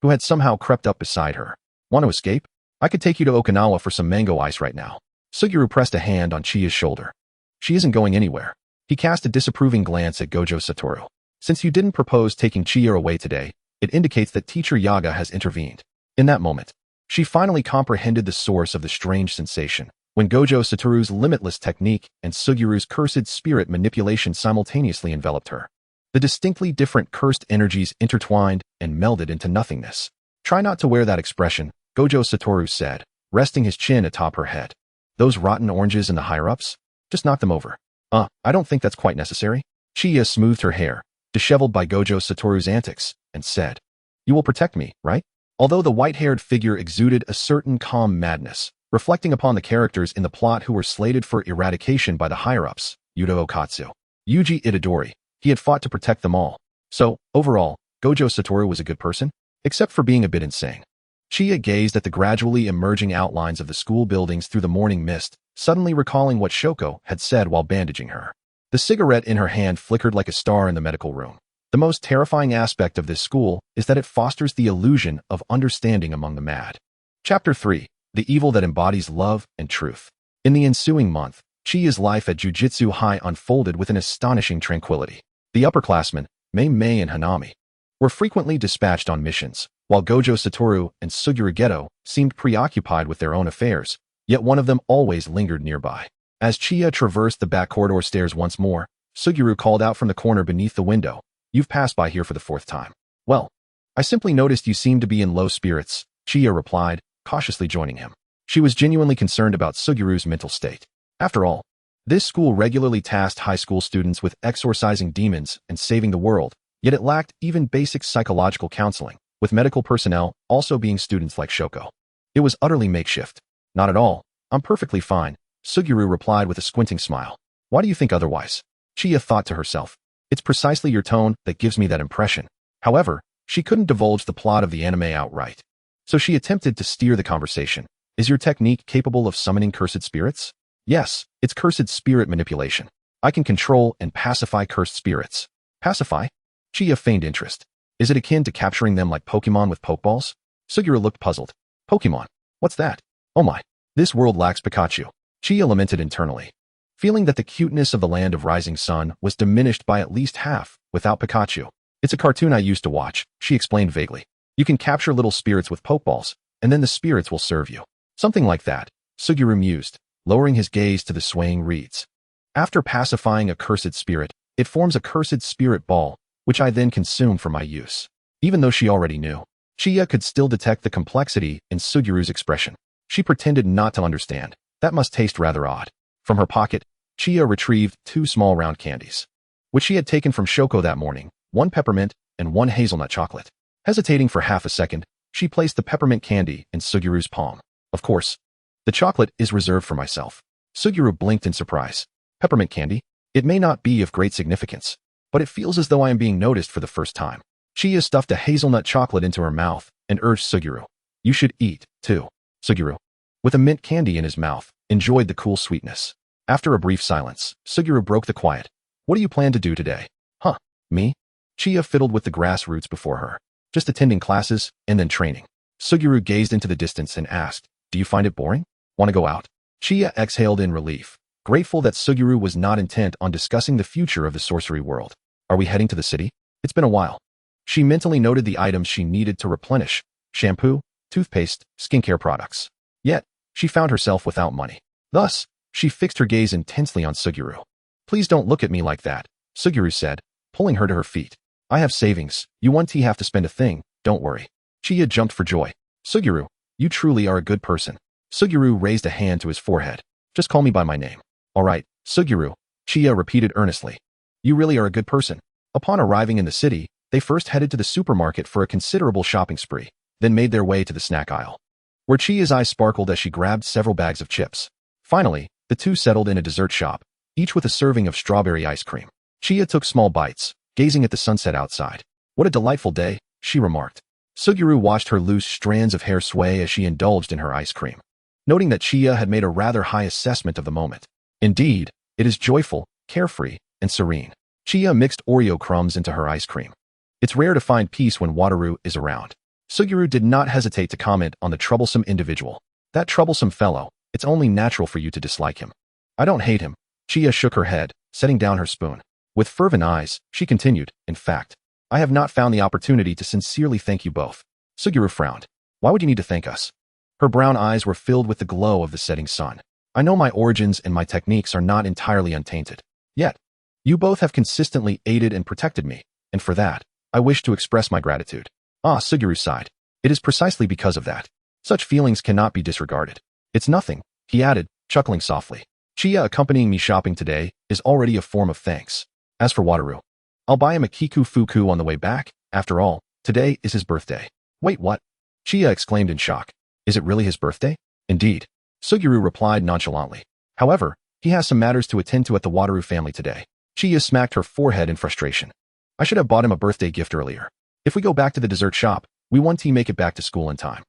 [SPEAKER 1] who had somehow crept up beside her. "Want to escape? I could take you to Okinawa for some mango ice right now." Suguru pressed a hand on Chia's shoulder. "She isn't going anywhere." He cast a disapproving glance at Gojo Satoru. "Since you didn't propose taking Chia away today, it indicates that Teacher Yaga has intervened." In that moment, she finally comprehended the source of the strange sensation, when Gojo Satoru's limitless technique and Suguru's cursed spirit manipulation simultaneously enveloped her. The distinctly different cursed energies intertwined and melded into nothingness. "Try not to wear that expression," Gojo Satoru said, resting his chin atop her head. "Those rotten oranges in the higher-ups? Just knock them over." I don't think that's quite necessary." Chia smoothed her hair, disheveled by Gojo Satoru's antics, and said, "You will protect me, right?" Although the white-haired figure exuded a certain calm madness, reflecting upon the characters in the plot who were slated for eradication by the higher-ups, Yudo Okatsu, Yuji Itadori, he had fought to protect them all. So, overall, Gojo Satoru was a good person, except for being a bit insane. Chia gazed at the gradually emerging outlines of the school buildings through the morning mist, suddenly recalling what Shoko had said while bandaging her. The cigarette in her hand flickered like a star in the medical room. The most terrifying aspect of this school is that it fosters the illusion of understanding among the mad. Chapter 3. The Evil That Embodies Love and Truth. In the ensuing month, Chiya's life at Jujutsu High unfolded with an astonishing tranquility. The upperclassmen, Mei and Hanami, were frequently dispatched on missions, while Gojo Satoru and Suguru Geto seemed preoccupied with their own affairs, yet one of them always lingered nearby. As Chiya traversed the back corridor stairs once more, Suguru called out from the corner beneath the window, "You've passed by here for the 4th time." "Well, I simply noticed you seemed to be in low spirits," Chiya replied, cautiously joining him. She was genuinely concerned about Suguru's mental state. After all, this school regularly tasked high school students with exorcising demons and saving the world, yet it lacked even basic psychological counseling, with medical personnel also being students like Shoko. It was utterly makeshift. "Not at all. I'm perfectly fine," Suguru replied with a squinting smile. "Why do you think otherwise?" Chiya thought to herself. It's precisely your tone that gives me that impression. However, she couldn't divulge the plot of the anime outright. So she attempted to steer the conversation. "Is your technique capable of summoning cursed spirits?" "Yes, it's cursed spirit manipulation. I can control and pacify cursed spirits." "Pacify?" Chiya feigned interest. "Is it akin to capturing them like Pokemon with Pokeballs?" Suguru looked puzzled. "Pokemon? What's that? Oh my, this world lacks Pikachu." Chiya lamented internally, feeling that the cuteness of the Land of Rising Sun was diminished by at least half without Pikachu. "It's a cartoon I used to watch," she explained vaguely. "You can capture little spirits with Pokeballs, and then the spirits will serve you." "Something like that," Suguru mused, lowering his gaze to the swaying reeds. "After pacifying a cursed spirit, it forms a cursed spirit ball, which I then consume for my use." Even though she already knew, Chiya could still detect the complexity in Suguru's expression. She pretended not to understand. That must taste rather odd. From her pocket, Chiya retrieved 2 small round candies, which she had taken from Shoko that morning, 1 peppermint and 1 hazelnut chocolate. Hesitating for half a second, she placed the peppermint candy in Suguru's palm. "Of course, the chocolate is reserved for myself." Suguru blinked in surprise. "Peppermint candy? It may not be of great significance, but it feels as though I am being noticed for the first time." Chiya stuffed a hazelnut chocolate into her mouth and urged Suguru. "You should eat, too." Suguru, with a mint candy in his mouth, enjoyed the cool sweetness. After a brief silence, Suguru broke the quiet. "What do you plan to do today?" "Huh, me?" Chiya fiddled with the grass roots before her. "Just attending classes and then training." Suguru gazed into the distance and asked, "Do you find it boring? Want to go out?" Chiya exhaled in relief, grateful that Suguru was not intent on discussing the future of the sorcery world. "Are we heading to the city?" "It's been a while." She mentally noted the items she needed to replenish: shampoo, toothpaste, skincare products. Yet, she found herself without money. Thus, she fixed her gaze intensely on Suguru. "Please don't look at me like that," Suguru said, pulling her to her feet. "I have savings. You won't have to spend a thing, don't worry." Chiya jumped for joy. "Suguru, you truly are a good person." Suguru raised a hand to his forehead. "Just call me by my name." "All right, Suguru," Chiya repeated earnestly. "You really are a good person." Upon arriving in the city, they first headed to the supermarket for a considerable shopping spree, then made their way to the snack aisle, where Chiya's eyes sparkled as she grabbed several bags of chips. Finally, the two settled in a dessert shop, each with a serving of strawberry ice cream. Chiya took small bites, gazing at the sunset outside. "What a delightful day," she remarked. Suguru watched her loose strands of hair sway as she indulged in her ice cream, noting that Chiya had made a rather high assessment of the moment. Indeed, it is joyful, carefree, and serene. Chiya mixed Oreo crumbs into her ice cream. It's rare to find peace when Wataru is around. Suguru did not hesitate to comment on the troublesome individual. "That troublesome fellow, it's only natural for you to dislike him." "I don't hate him." Chiya shook her head, setting down her spoon. With fervent eyes, she continued, "In fact, I have not found the opportunity to sincerely thank you both." Suguru frowned. "Why would you need to thank us?" Her brown eyes were filled with the glow of the setting sun. "I know my origins and my techniques are not entirely untainted. Yet, you both have consistently aided and protected me, and for that, I wish to express my gratitude." "Ah," Suguru sighed. "It is precisely because of that. Such feelings cannot be disregarded." "It's nothing," he added, chuckling softly. "Chiya accompanying me shopping today is already a form of thanks. As for Wataru, I'll buy him a kiku fuku on the way back. After all, today is his birthday." "Wait, what?" Chiya exclaimed in shock. "Is it really his birthday?" "Indeed," Suguru replied nonchalantly. "However, he has some matters to attend to at the Wataru family today." Chiya smacked her forehead in frustration. "I should have bought him a birthday gift earlier. If we go back to the dessert shop, we won't make it back to school in time."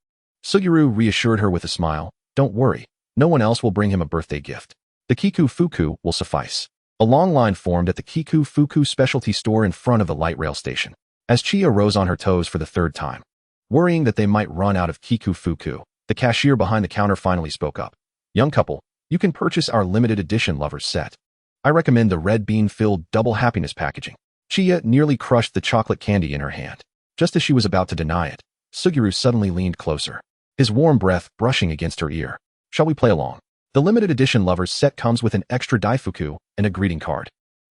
[SPEAKER 1] Suguru reassured her with a smile. "Don't worry, no one else will bring him a birthday gift. The kiku fuku will suffice." A long line formed at the Fuku specialty store in front of the light rail station. As Chiya rose on her toes for the third time, worrying that they might run out of Fuku, the cashier behind the counter finally spoke up. Young couple, you can purchase our limited edition Lovers set. I recommend the red bean-filled double happiness packaging. Chiya nearly crushed the chocolate candy in her hand. Just as she was about to deny it, Suguru suddenly leaned closer, his warm breath brushing against her ear. Shall we play along? The limited edition Lovers set comes with an extra daifuku and a greeting card.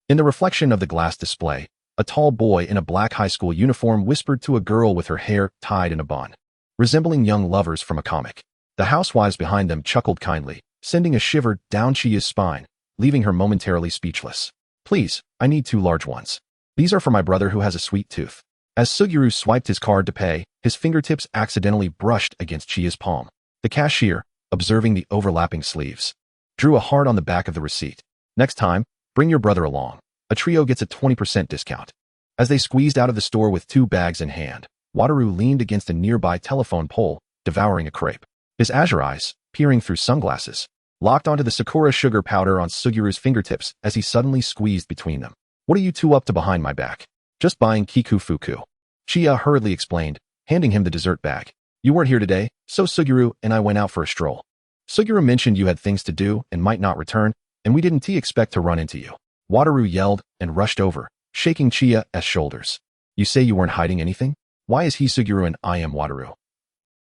[SPEAKER 1] In the reflection of the glass display, a tall boy in a black high school uniform whispered to a girl with her hair tied in a bun, resembling young lovers from a comic. The housewives behind them chuckled kindly, sending a shiver down Chiya's spine, leaving her momentarily speechless. Please, I need 2 large ones. These are for my brother who has a sweet tooth. As Suguru swiped his card to pay, his fingertips accidentally brushed against Chiya's palm. The cashier, observing the overlapping sleeves, drew a heart on the back of the receipt. Next time, bring your brother along. A trio gets a 20% discount. As they squeezed out of the store with 2 bags in hand, Wataru leaned against a nearby telephone pole, devouring a crepe. His azure eyes, peering through sunglasses, locked onto the Sakura sugar powder on Suguru's fingertips as he suddenly squeezed between them. What are you 2 up to behind my back? Just buying Fuku. Chiya hurriedly explained, handing him the dessert bag. You weren't here today, so Suguru and I went out for a stroll. Suguru mentioned you had things to do and might not return, and we didn't expect to run into you. Wataru yelled and rushed over, shaking Chiya's shoulders. You say you weren't hiding anything? Why is he Suguru and I am Wataru?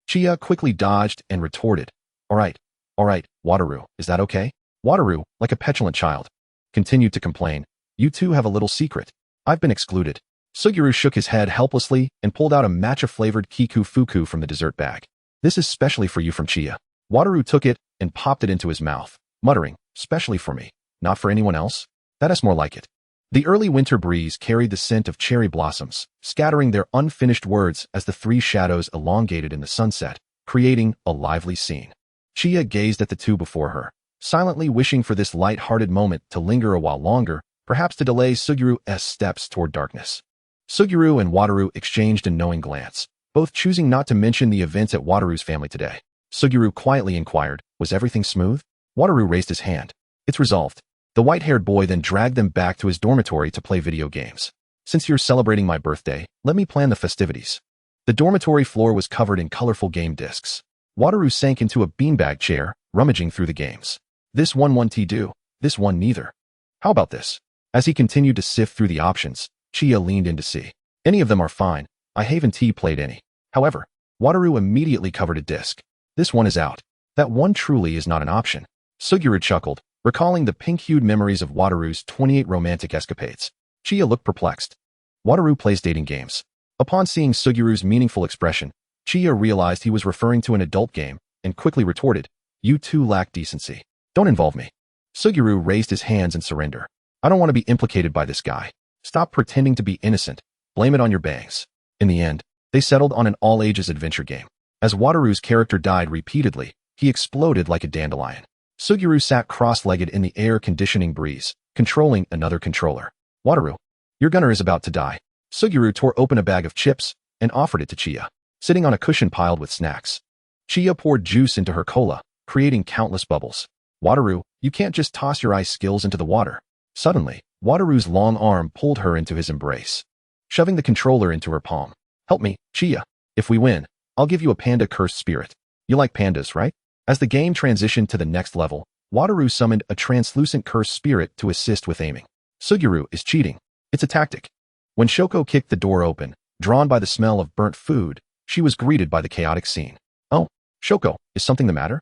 [SPEAKER 1] Chiya quickly dodged and retorted. All right, Wataru, is that okay? Wataru, like a petulant child, continued to complain. You 2 have a little secret. I've been excluded. Suguru shook his head helplessly and pulled out a matcha-flavored Fuku from the dessert bag. This is specially for you from Chiya. Wataru took it and popped it into his mouth, muttering, specially for me, not for anyone else? That is more like it. The early winter breeze carried the scent of cherry blossoms, scattering their unfinished words as the 3 shadows elongated in the sunset, creating a lively scene. Chiya gazed at the 2 before her, silently wishing for this light-hearted moment to linger a while longer, perhaps to delay Suguru's steps toward darkness. Suguru and Wataru exchanged a knowing glance, both choosing not to mention the events at Wataru's family today. Suguru quietly inquired, was everything smooth? Wataru raised his hand. It's resolved. The white-haired boy then dragged them back to his dormitory to play video games. Since you're celebrating my birthday, let me plan the festivities. The dormitory floor was covered in colorful game discs. Wataru sank into a beanbag chair, rummaging through the games. This one do, this one neither. How about this? As he continued to sift through the options, Chiya leaned in to see. Any of them are fine. I haven't played any. However, Wataru immediately covered a disc. This one is out. That one truly is not an option. Suguru chuckled, recalling the pink-hued memories of Wataru's 28 romantic escapades. Chiya looked perplexed. Wataru plays dating games. Upon seeing Suguru's meaningful expression, Chiya realized he was referring to an adult game and quickly retorted, You 2 lack decency. Don't involve me. Suguru raised his hands in surrender. I don't want to be implicated by this guy. Stop pretending to be innocent. Blame it on your bangs. In the end, they settled on an all-ages adventure game. As Wataru's character died repeatedly, he exploded like a dandelion. Suguru sat cross-legged in the air-conditioning breeze, controlling another controller. Wataru, your gunner is about to die. Suguru tore open a bag of chips and offered it to Chiya, sitting on a cushion piled with snacks. Chiya poured juice into her cola, creating countless bubbles. Wataru, you can't just toss your ice skills into the water. Suddenly, Wataru's long arm pulled her into his embrace, shoving the controller into her palm. Help me, Chiya. If we win, I'll give you a panda cursed spirit. You like pandas, right? As the game transitioned to the next level, Wataru summoned a translucent cursed spirit to assist with aiming. Suguru is cheating. It's a tactic. When Shoko kicked the door open, drawn by the smell of burnt food, she was greeted by the chaotic scene. Oh, Shoko, is something the matter?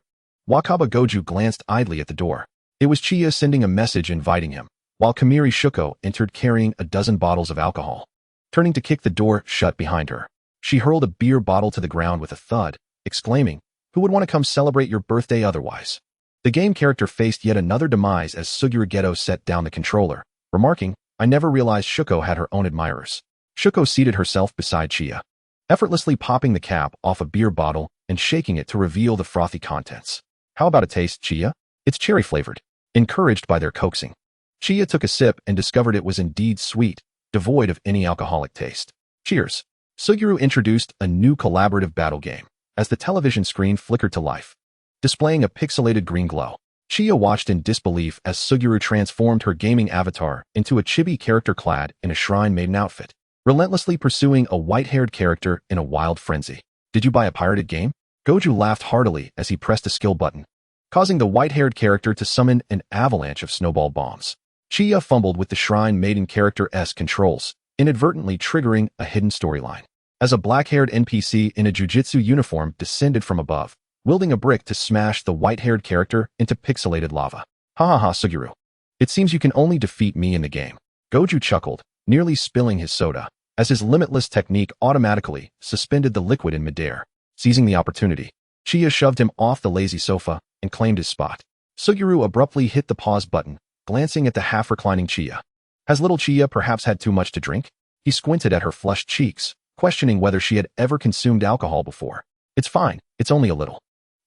[SPEAKER 1] Wakaba Gojo glanced idly at the door. It was Chiya sending a message inviting him, while Kamiri Shoko entered carrying a dozen bottles of alcohol. Turning to kick the door shut behind her, she hurled a beer bottle to the ground with a thud, exclaiming, Who would want to come celebrate your birthday otherwise? The game character faced yet another demise as Suguru set down the controller, remarking, I never realized Shoko had her own admirers. Shoko seated herself beside Chiya, effortlessly popping the cap off a beer bottle and shaking it to reveal the frothy contents. How about a taste, Chiya? It's cherry-flavored. Encouraged by their coaxing, Chiya took a sip and discovered it was indeed sweet, devoid of any alcoholic taste. Cheers. Suguru introduced a new collaborative battle game, as the television screen flickered to life, displaying a pixelated green glow. Chia watched in disbelief as Suguru transformed her gaming avatar into a chibi character clad in a shrine maiden outfit, relentlessly pursuing a white-haired character in a wild frenzy. Did you buy a pirated game? Gojo laughed heartily as he pressed a skill button, causing the white-haired character to summon an avalanche of snowball bombs. Chia fumbled with the shrine maiden character's controls, inadvertently triggering a hidden storyline. As a black-haired NPC in a jujitsu uniform descended from above, wielding a brick to smash the white-haired character into pixelated lava. Ha ha ha, Suguru. It seems you can only defeat me in the game. Gojo chuckled, nearly spilling his soda, as his limitless technique automatically suspended the liquid in midair. Seizing the opportunity, Chia shoved him off the lazy sofa and claimed his spot. Suguru abruptly hit the pause button, glancing at the half-reclining Chia. Has little Chia perhaps had too much to drink? He squinted at her flushed cheeks, questioning whether she had ever consumed alcohol before. It's fine, it's only a little.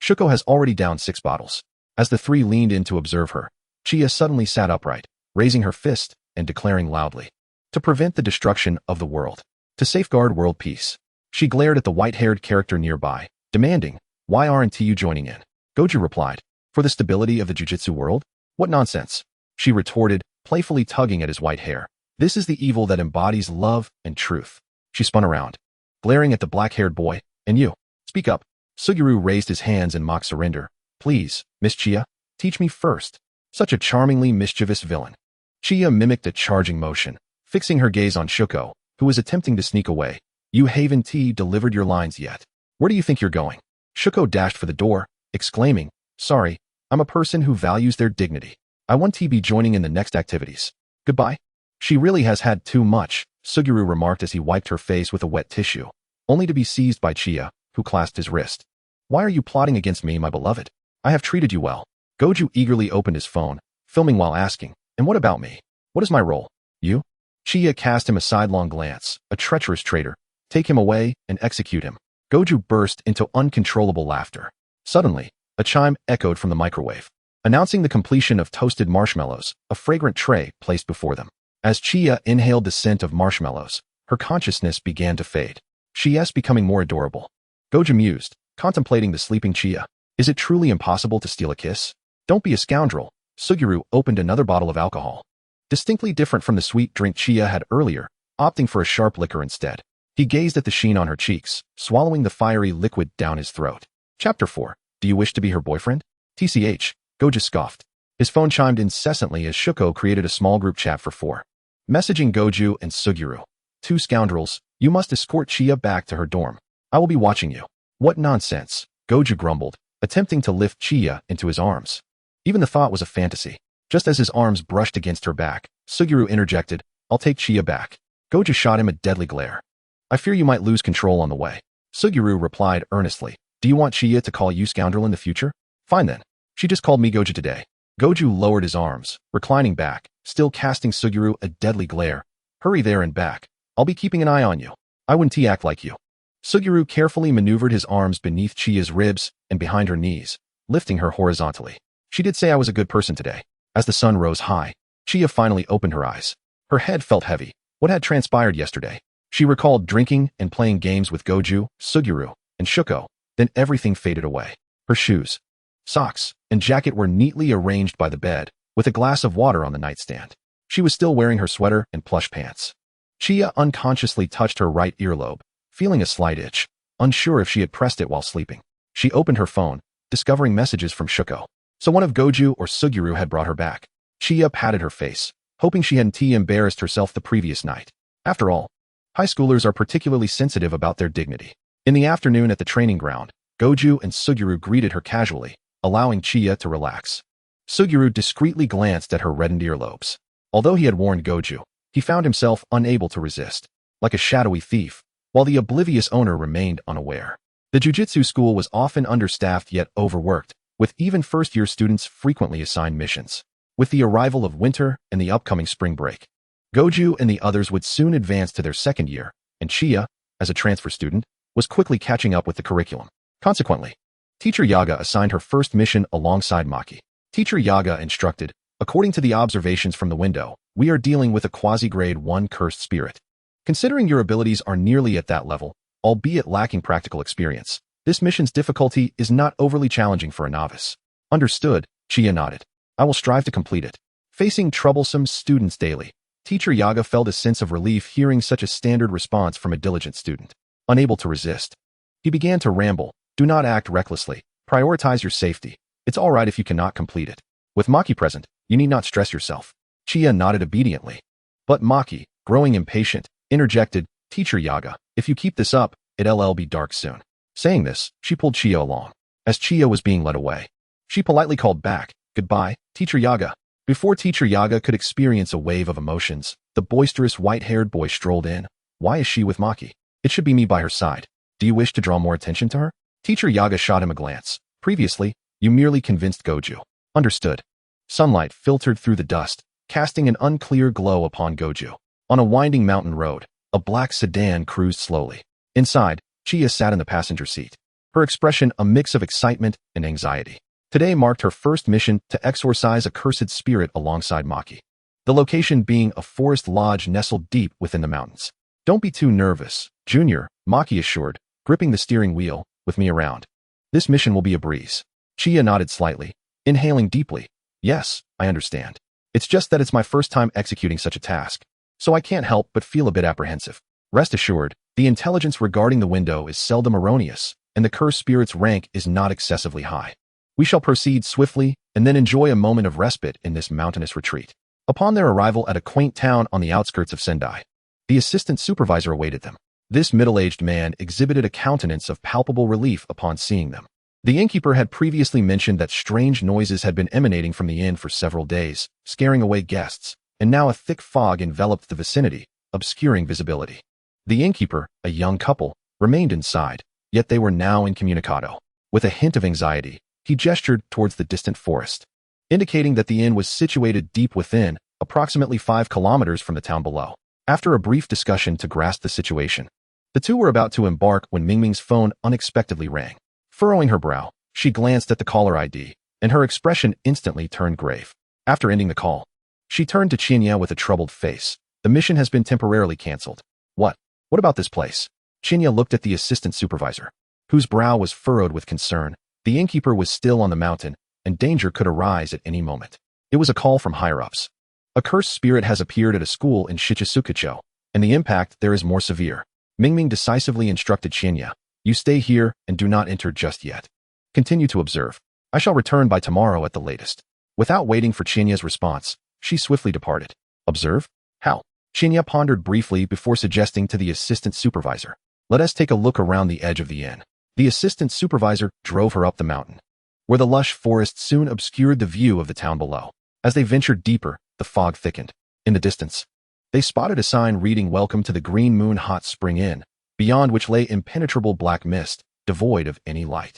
[SPEAKER 1] Shoko has already downed 6 bottles. As the three leaned in to observe her, Chia suddenly sat upright, raising her fist and declaring loudly, "To prevent the destruction of the world. To safeguard world peace." She glared at the white-haired character nearby, demanding, "Why aren't you joining in?" Gojo replied, "For the stability of the jujitsu world? What nonsense." She retorted, playfully tugging at his white hair. "This is the evil that embodies love and truth." She spun around, glaring at the black-haired boy. "And you? Speak up." Suguru raised his hands in mock surrender. "Please, Miss Chia, teach me first." Such a charmingly mischievous villain. Chia mimicked a charging motion, fixing her gaze on Shoko, who was attempting to sneak away. "You haven't delivered your lines yet. Where do you think you're going?" Shoko dashed for the door, exclaiming, "Sorry, I'm a person who values their dignity. I won't be joining in the next activities. Goodbye." "She really has had too much," Suguru remarked as he wiped her face with a wet tissue, only to be seized by Chia, who clasped his wrist. "Why are you plotting against me, my beloved? I have treated you well." Gojo eagerly opened his phone, filming while asking, "And what about me? What is my role?" "You?" Chia cast him a sidelong glance. "A treacherous traitor. Take him away and execute him." Gojo burst into uncontrollable laughter. Suddenly, a chime echoed from the microwave, announcing the completion of toasted marshmallows, a fragrant tray placed before them. As Chia inhaled the scent of marshmallows, her consciousness began to fade. She's becoming more adorable. Gojo mused, contemplating the sleeping Chia. Is it truly impossible to steal a kiss? Don't be a scoundrel. Suguru opened another bottle of alcohol, distinctly different from the sweet drink Chia had earlier, opting for a sharp liquor instead. He gazed at the sheen on her cheeks, swallowing the fiery liquid down his throat. Chapter 4. Do you wish to be her boyfriend? TCH, Gojo scoffed. His phone chimed incessantly as Shoko created a small group chat for 4. Messaging Gojo and Suguru. "Two scoundrels, you must escort Chia back to her dorm. I will be watching you." "What nonsense," Gojo grumbled, attempting to lift Chia into his arms. Even the thought was a fantasy. Just as his arms brushed against her back, Suguru interjected, "I'll take Chia back." Gojo shot him a deadly glare. "I fear you might lose control on the way." Suguru replied earnestly, "Do you want Chia to call you scoundrel in the future? Fine then. She just called me Gojo today." Gojo lowered his arms, reclining back, still casting Suguru a deadly glare. "Hurry there and back. I'll be keeping an eye on you. I wouldn't act like you." Suguru carefully maneuvered his arms beneath Chia's ribs and behind her knees, lifting her horizontally. "She did say I was a good person today." As the sun rose high, Chia finally opened her eyes. Her head felt heavy. What had transpired yesterday? She recalled drinking and playing games with Gojo, Suguru, and Shoko. Then everything faded away. Her shoes, socks, and jacket were neatly arranged by the bed, with a glass of water on the nightstand. She was still wearing her sweater and plush pants. Chia unconsciously touched her right earlobe, feeling a slight itch, unsure if she had pressed it while sleeping. She opened her phone, discovering messages from Shoko. So one of Gojo or Suguru had brought her back. Chia patted her face, hoping she hadn't embarrassed herself the previous night. After all, high schoolers are particularly sensitive about their dignity. In the afternoon at the training ground, Gojo and Suguru greeted her casually, allowing Chia to relax. Suguru discreetly glanced at her reddened earlobes. Although he had warned Gojo, he found himself unable to resist, like a shadowy thief, while the oblivious owner remained unaware. The jujitsu school was often understaffed yet overworked, with even first-year students frequently assigned missions. With the arrival of winter and the upcoming spring break, Gojo and the others would soon advance to their second year, and Chia, as a transfer student, was quickly catching up with the curriculum. Consequently, Teacher Yaga assigned her first mission alongside Maki. Teacher Yaga instructed, "According to the observations from the window, we are dealing with a quasi-grade 1 cursed spirit. Considering your abilities are nearly at that level, albeit lacking practical experience, this mission's difficulty is not overly challenging for a novice." "Understood," Chia nodded. I will strive to complete it. Facing troublesome students daily, Teacher Yaga felt a sense of relief hearing such a standard response from a diligent student. Unable to resist, he began to ramble. Do not act recklessly. Prioritize your safety. It's all right if you cannot complete it. With Maki present, you need not stress yourself. Chia nodded obediently. But Maki, growing impatient, interjected, Teacher Yaga, if you keep this up, it'll be dark soon. Saying this, she pulled Chia along. As Chia was being led away, she politely called back, Goodbye, Teacher Yaga. Before Teacher Yaga could experience a wave of emotions, the boisterous white-haired boy strolled in. Why is she with Maki? It should be me by her side. Do you wish to draw more attention to her? Teacher Yaga shot him a glance. Previously, you merely convinced Gojo. Understood. Sunlight filtered through the dust, casting an unclear glow upon Gojo. On a winding mountain road, a black sedan cruised slowly. Inside, Chia sat in the passenger seat. Her expression a mix of excitement and anxiety. Today marked her first mission to exorcise a cursed spirit alongside Maki. The location being a forest lodge nestled deep within the mountains. Don't be too nervous, Junior, Maki assured, gripping the steering wheel, with me around. This mission will be a breeze. Chia nodded slightly, inhaling deeply. Yes, I understand. It's just that it's my first time executing such a task, so I can't help but feel a bit apprehensive. Rest assured, the intelligence regarding the window is seldom erroneous, and the cursed spirit's rank is not excessively high. We shall proceed swiftly and then enjoy a moment of respite in this mountainous retreat. Upon their arrival at a quaint town on the outskirts of Sendai, the assistant supervisor awaited them. This middle-aged man exhibited a countenance of palpable relief upon seeing them. The innkeeper had previously mentioned that strange noises had been emanating from the inn for several days, scaring away guests, and now a thick fog enveloped the vicinity, obscuring visibility. The innkeeper, a young couple, remained inside, yet they were now incommunicado. With a hint of anxiety, he gestured towards the distant forest, indicating that the inn was situated deep within, approximately 5 kilometers from the town below. After a brief discussion to grasp the situation, the two were about to embark when Mingming's phone unexpectedly rang. Furrowing her brow, she glanced at the caller ID, and her expression instantly turned grave. After ending the call, she turned to Chinya with a troubled face. The mission has been temporarily cancelled. What? What about this place? Chinya looked at the assistant supervisor, whose brow was furrowed with concern. The innkeeper was still on the mountain, and danger could arise at any moment. It was a call from higher-ups. A cursed spirit has appeared at a school in Shichizukucho, and the impact there is more severe. Mingming decisively instructed Chinya, you stay here and do not enter just yet. Continue to observe. I shall return by tomorrow at the latest. Without waiting for Chinya's response, she swiftly departed. Observe? How? Chinya pondered briefly before suggesting to the assistant supervisor, let us take a look around the edge of the inn. The assistant supervisor drove her up the mountain, where the lush forest soon obscured the view of the town below. As they ventured deeper, the fog thickened. In the distance, they spotted a sign reading Welcome to the Green Moon Hot Spring Inn, beyond which lay impenetrable black mist, devoid of any light.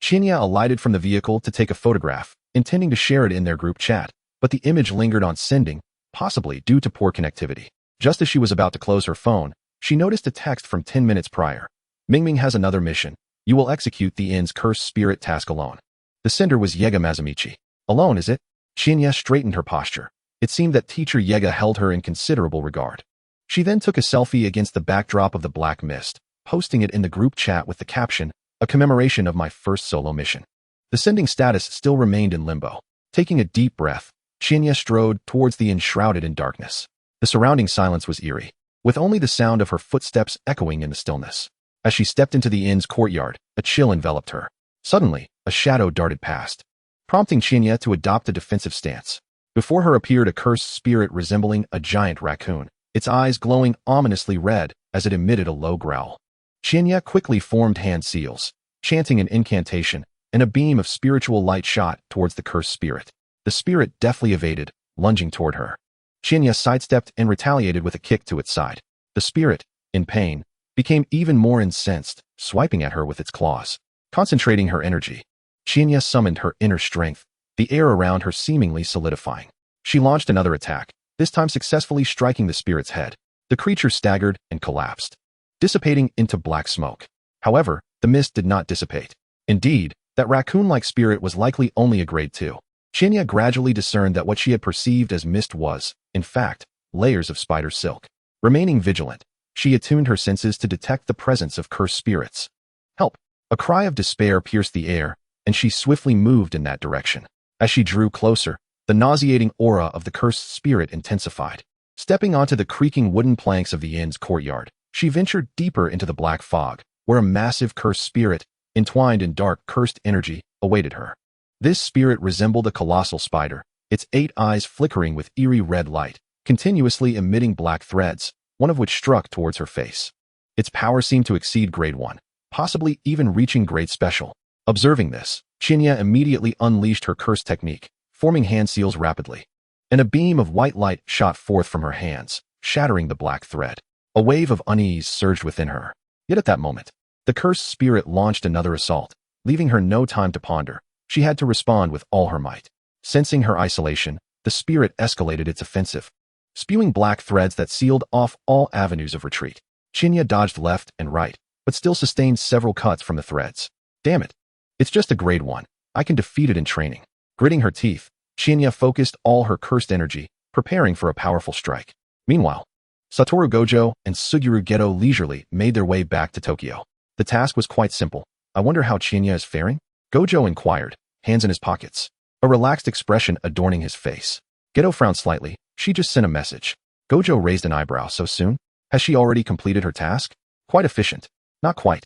[SPEAKER 1] Chinya alighted from the vehicle to take a photograph, intending to share it in their group chat, but the image lingered on sending, possibly due to poor connectivity. Just as she was about to close her phone, she noticed a text from 10 minutes prior. Mingming has another mission. You will execute the inn's cursed spirit task alone. The sender was Yega Mazumichi. Alone, is it? Chinya straightened her posture. It seemed that teacher Yega held her in considerable regard. She then took a selfie against the backdrop of the black mist, posting it in the group chat with the caption, a commemoration of my first solo mission. The sending status still remained in limbo. Taking a deep breath, Chinya strode towards the inn shrouded in darkness. The surrounding silence was eerie, with only the sound of her footsteps echoing in the stillness. As she stepped into the inn's courtyard, a chill enveloped her. Suddenly, a shadow darted past, prompting Chinya to adopt a defensive stance. Before her appeared a cursed spirit resembling a giant raccoon, its eyes glowing ominously red as it emitted a low growl. Chinya quickly formed hand seals, chanting an incantation, and a beam of spiritual light shot towards the cursed spirit. The spirit deftly evaded, lunging toward her. Chinya sidestepped and retaliated with a kick to its side. The spirit, in pain, became even more incensed, swiping at her with its claws. Concentrating her energy, Chinya summoned her inner strength, the air around her seemingly solidifying. She launched another attack, this time successfully striking the spirit's head. The creature staggered and collapsed, dissipating into black smoke. However, the mist did not dissipate. Indeed, that raccoon-like spirit was likely only a grade 2. Chinya gradually discerned that what she had perceived as mist was, in fact, layers of spider silk. Remaining vigilant, she attuned her senses to detect the presence of cursed spirits. Help! A cry of despair pierced the air, and she swiftly moved in that direction. As she drew closer, the nauseating aura of the cursed spirit intensified. Stepping onto the creaking wooden planks of the inn's courtyard, she ventured deeper into the black fog, where a massive cursed spirit, entwined in dark cursed energy, awaited her. This spirit resembled a colossal spider, its 8 eyes flickering with eerie red light, continuously emitting black threads, one of which struck towards her face. Its power seemed to exceed Grade 1, possibly even reaching Grade Special. Observing this, Chinya immediately unleashed her curse technique, forming hand seals rapidly. And a beam of white light shot forth from her hands, shattering the black thread. A wave of unease surged within her. Yet at that moment, the cursed spirit launched another assault, leaving her no time to ponder. She had to respond with all her might. Sensing her isolation, the spirit escalated its offensive, spewing black threads that sealed off all avenues of retreat. Chinya dodged left and right, but still sustained several cuts from the threads. Damn it. It's just a Grade 1. I can defeat it in training. Gritting her teeth, Chinya focused all her cursed energy, preparing for a powerful strike. Meanwhile, Satoru Gojo and Suguru Geto leisurely made their way back to Tokyo. The task was quite simple. I wonder how Chinya is faring? Gojo inquired, hands in his pockets, a relaxed expression adorning his face. Geto frowned slightly. She just sent a message. Gojo raised an eyebrow. So soon? Has she already completed her task? Quite efficient. Not quite.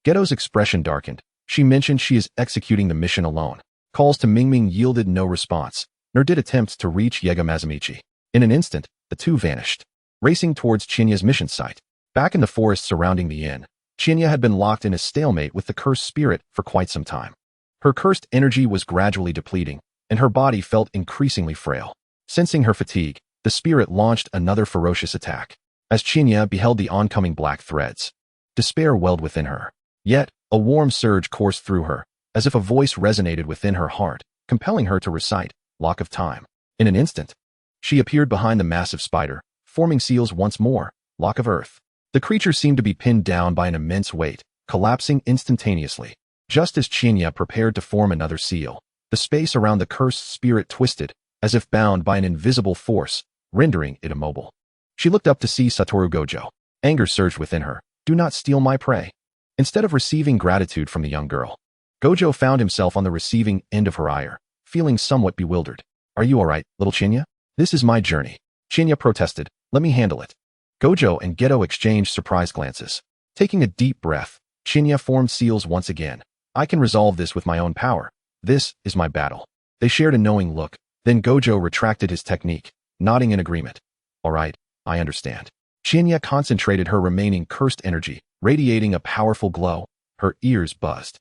[SPEAKER 1] Geto's expression darkened. She mentioned she is executing the mission alone. Calls to Mingming yielded no response, nor did attempts to reach Yega Mazamichi. In an instant, the two vanished, racing towards Chinya's mission site. Back in the forest surrounding the inn, Chinya had been locked in a stalemate with the cursed spirit for quite some time. Her cursed energy was gradually depleting, and her body felt increasingly frail. Sensing her fatigue, the spirit launched another ferocious attack. As Chinya beheld the oncoming black threads, despair welled within her. Yet, a warm surge coursed through her, as if a voice resonated within her heart, compelling her to recite, Lock of Time. In an instant, she appeared behind the massive spider, forming seals once more, Lock of Earth. The creature seemed to be pinned down by an immense weight, collapsing instantaneously. Just as Chinya prepared to form another seal, the space around the cursed spirit twisted, as if bound by an invisible force, rendering it immobile. She looked up to see Satoru Gojo. Anger surged within her. Do not steal my prey. Instead of receiving gratitude from the young girl, Gojo found himself on the receiving end of her ire, feeling somewhat bewildered. Are you all right, little Chinya? This is my journey. Chinya protested. Let me handle it. Gojo and Geto exchanged surprised glances. Taking a deep breath, Chinya formed seals once again. I can resolve this with my own power. This is my battle. They shared a knowing look. Then Gojo retracted his technique, nodding in agreement. All right, I understand. Chinya concentrated her remaining cursed energy, radiating a powerful glow. Her ears buzzed,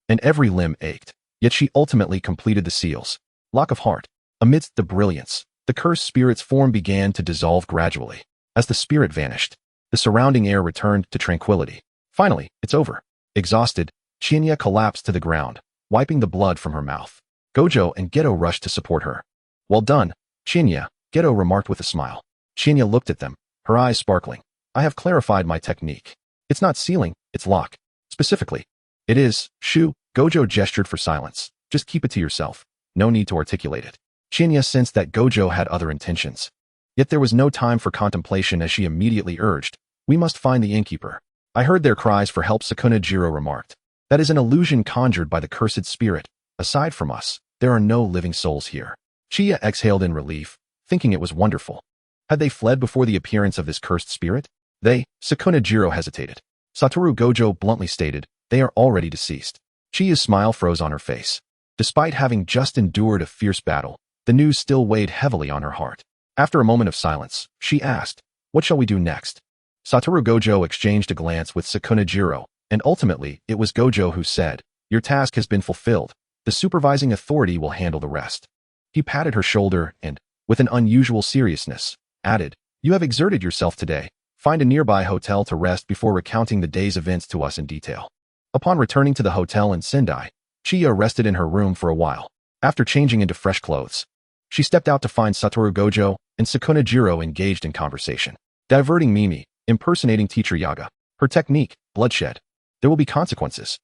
[SPEAKER 1] and every limb ached. Yet she ultimately completed the seals. Lock of Heart. Amidst the brilliance, the cursed spirit's form began to dissolve gradually. As the spirit vanished, the surrounding air returned to tranquility. Finally, it's over. Exhausted, Chinya collapsed to the ground, wiping the blood from her mouth. Gojo and Geto rushed to support her. Well done, Chinya, Geto remarked with a smile. Chinya looked at them, her eyes sparkling. I have clarified my technique. It's not sealing, it's lock. Specifically, it is, shoo. Gojo gestured for silence. Just keep it to yourself. No need to articulate it. Chinya sensed that Gojo had other intentions. Yet there was no time for contemplation as she immediately urged, we must find the innkeeper. I heard their cries for help, Sukuna Jiro remarked. That is an illusion conjured by the cursed spirit. Aside from us, there are no living souls here. Chinya exhaled in relief, thinking it was wonderful. Had they fled before the appearance of this cursed spirit? Sukuna Jiro hesitated. Satoru Gojo bluntly stated, they are already deceased. Chiya's smile froze on her face. Despite having just endured a fierce battle, the news still weighed heavily on her heart. After a moment of silence, she asked, what shall we do next? Satoru Gojo exchanged a glance with Sukuna Jiro, and ultimately, it was Gojo who said, your task has been fulfilled. The supervising authority will handle the rest. He patted her shoulder and, with an unusual seriousness, added, you have exerted yourself today. Find a nearby hotel to rest before recounting the day's events to us in detail. Upon returning to the hotel in Sendai, Chiya rested in her room for a while. After changing into fresh clothes, she stepped out to find Satoru Gojo and Sukuna Jiro engaged in conversation. Diverting Mimi, impersonating teacher Yaga. Her technique, bloodshed. There will be consequences.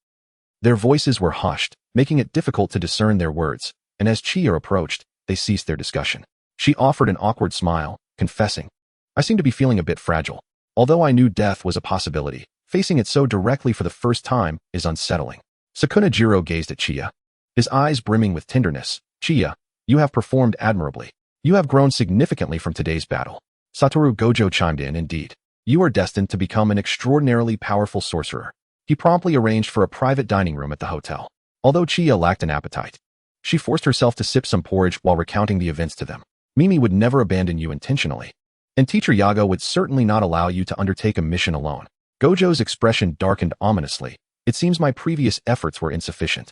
[SPEAKER 1] Their voices were hushed, making it difficult to discern their words, and as Chiya approached, they ceased their discussion. She offered an awkward smile, confessing, I seem to be feeling a bit fragile. Although I knew death was a possibility, facing it so directly for the first time is unsettling. Sukuna Jiro gazed at Chiya, his eyes brimming with tenderness. Chiya, you have performed admirably. You have grown significantly from today's battle. Satoru Gojo chimed in, indeed. You are destined to become an extraordinarily powerful sorcerer. He promptly arranged for a private dining room at the hotel. Although Chiya lacked an appetite, she forced herself to sip some porridge while recounting the events to them. Mimi would never abandon you intentionally. And Teacher Yago would certainly not allow you to undertake a mission alone. Gojo's expression darkened ominously. It seems my previous efforts were insufficient.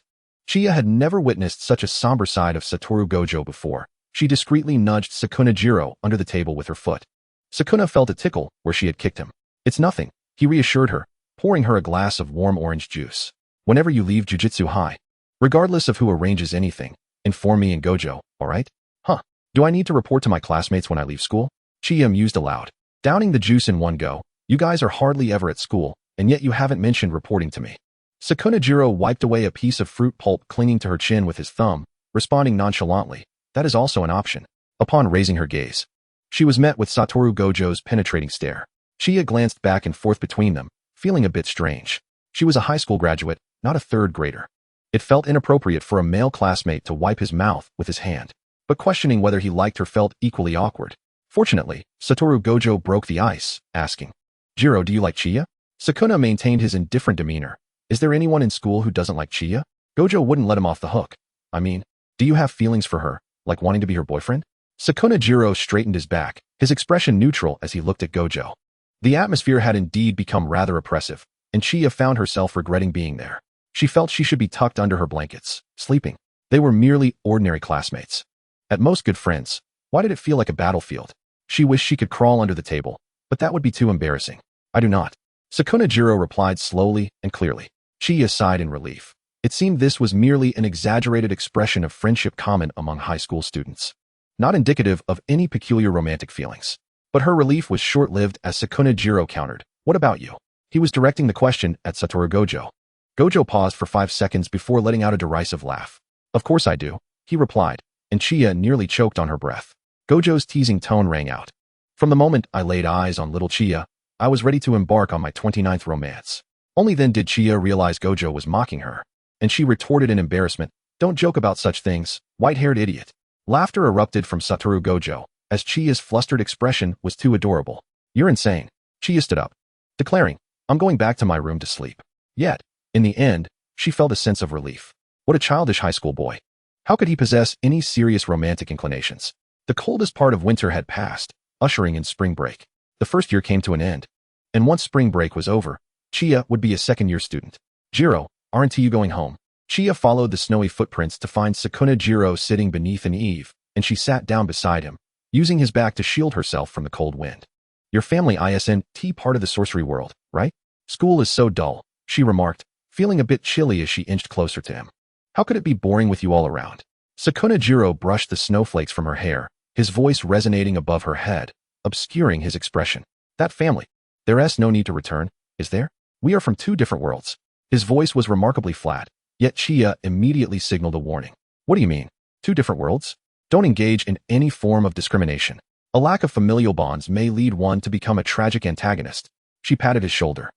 [SPEAKER 1] Chiya had never witnessed such a somber side of Satoru Gojo before. She discreetly nudged Sukuna Jiro under the table with her foot. Sukuna felt a tickle where she had kicked him. It's nothing, he reassured her, pouring her a glass of warm orange juice. Whenever you leave Jujutsu High, regardless of who arranges anything, inform me and Gojo, alright? Huh. Do I need to report to my classmates when I leave school? Chiya mused aloud. Downing the juice in one go, you guys are hardly ever at school, and yet you haven't mentioned reporting to me. Sukuna Jiro wiped away a piece of fruit pulp clinging to her chin with his thumb, responding nonchalantly, that is also an option. Upon raising her gaze, she was met with Satoru Gojo's penetrating stare. Chiya glanced back and forth between them, feeling a bit strange. She was a high school graduate, not a third grader. It felt inappropriate for a male classmate to wipe his mouth with his hand, but questioning whether he liked her felt equally awkward. Fortunately, Satoru Gojo broke the ice, asking, Jiro, do you like Chiya? Sukuna maintained his indifferent demeanor. Is there anyone in school who doesn't like Chiya? Gojo wouldn't let him off the hook. I mean, do you have feelings for her, like wanting to be her boyfriend? Sukuna Jiro straightened his back, his expression neutral as he looked at Gojo. The atmosphere had indeed become rather oppressive, and Chiya found herself regretting being there. She felt she should be tucked under her blankets, sleeping. They were merely ordinary classmates. At most good friends. Why did it feel like a battlefield? She wished she could crawl under the table, but that would be too embarrassing. I do not. Sukuna Jiro replied slowly and clearly. Chiya sighed in relief. It seemed this was merely an exaggerated expression of friendship common among high school students, not indicative of any peculiar romantic feelings. But her relief was short-lived as Sukuna Jiro countered. What about you? He was directing the question at Satoru Gojo. Gojo paused for 5 seconds before letting out a derisive laugh. Of course I do, he replied, and Chiya nearly choked on her breath. Gojo's teasing tone rang out. From the moment I laid eyes on little Chiya, I was ready to embark on my 29th romance. Only then did Chiya realize Gojo was mocking her, and she retorted in embarrassment, don't joke about such things, white-haired idiot. Laughter erupted from Satoru Gojo, as Chiya's flustered expression was too adorable. You're insane. Chiya stood up, declaring, I'm going back to my room to sleep. Yet, in the end, she felt a sense of relief. What a childish high school boy. How could he possess any serious romantic inclinations? The coldest part of winter had passed, ushering in spring break. The first year came to an end, and once spring break was over, Chiya would be a second-year student. Jiro, aren't you going home? Chiya followed the snowy footprints to find Sukuna Jiro sitting beneath an eave, and she sat down beside him, using his back to shield herself from the cold wind. Your family isn't part of the sorcery world, right? School is so dull, she remarked, feeling a bit chilly as she inched closer to him. How could it be boring with you all around? Sukuna Jiro brushed the snowflakes from her hair, his voice resonating above her head, obscuring his expression. That family. There's no need to return, is there? We are from 2 different worlds. His voice was remarkably flat, yet Chiya immediately signaled a warning. What do you mean? 2 different worlds? Don't engage in any form of discrimination. A lack of familial bonds may lead one to become a tragic antagonist. She patted his shoulder.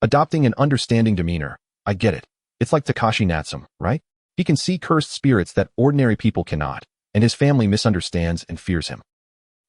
[SPEAKER 1] Adopting an understanding demeanor. I get it. It's like Takashi Natsume, right? He can see cursed spirits that ordinary people cannot, and his family misunderstands and fears him.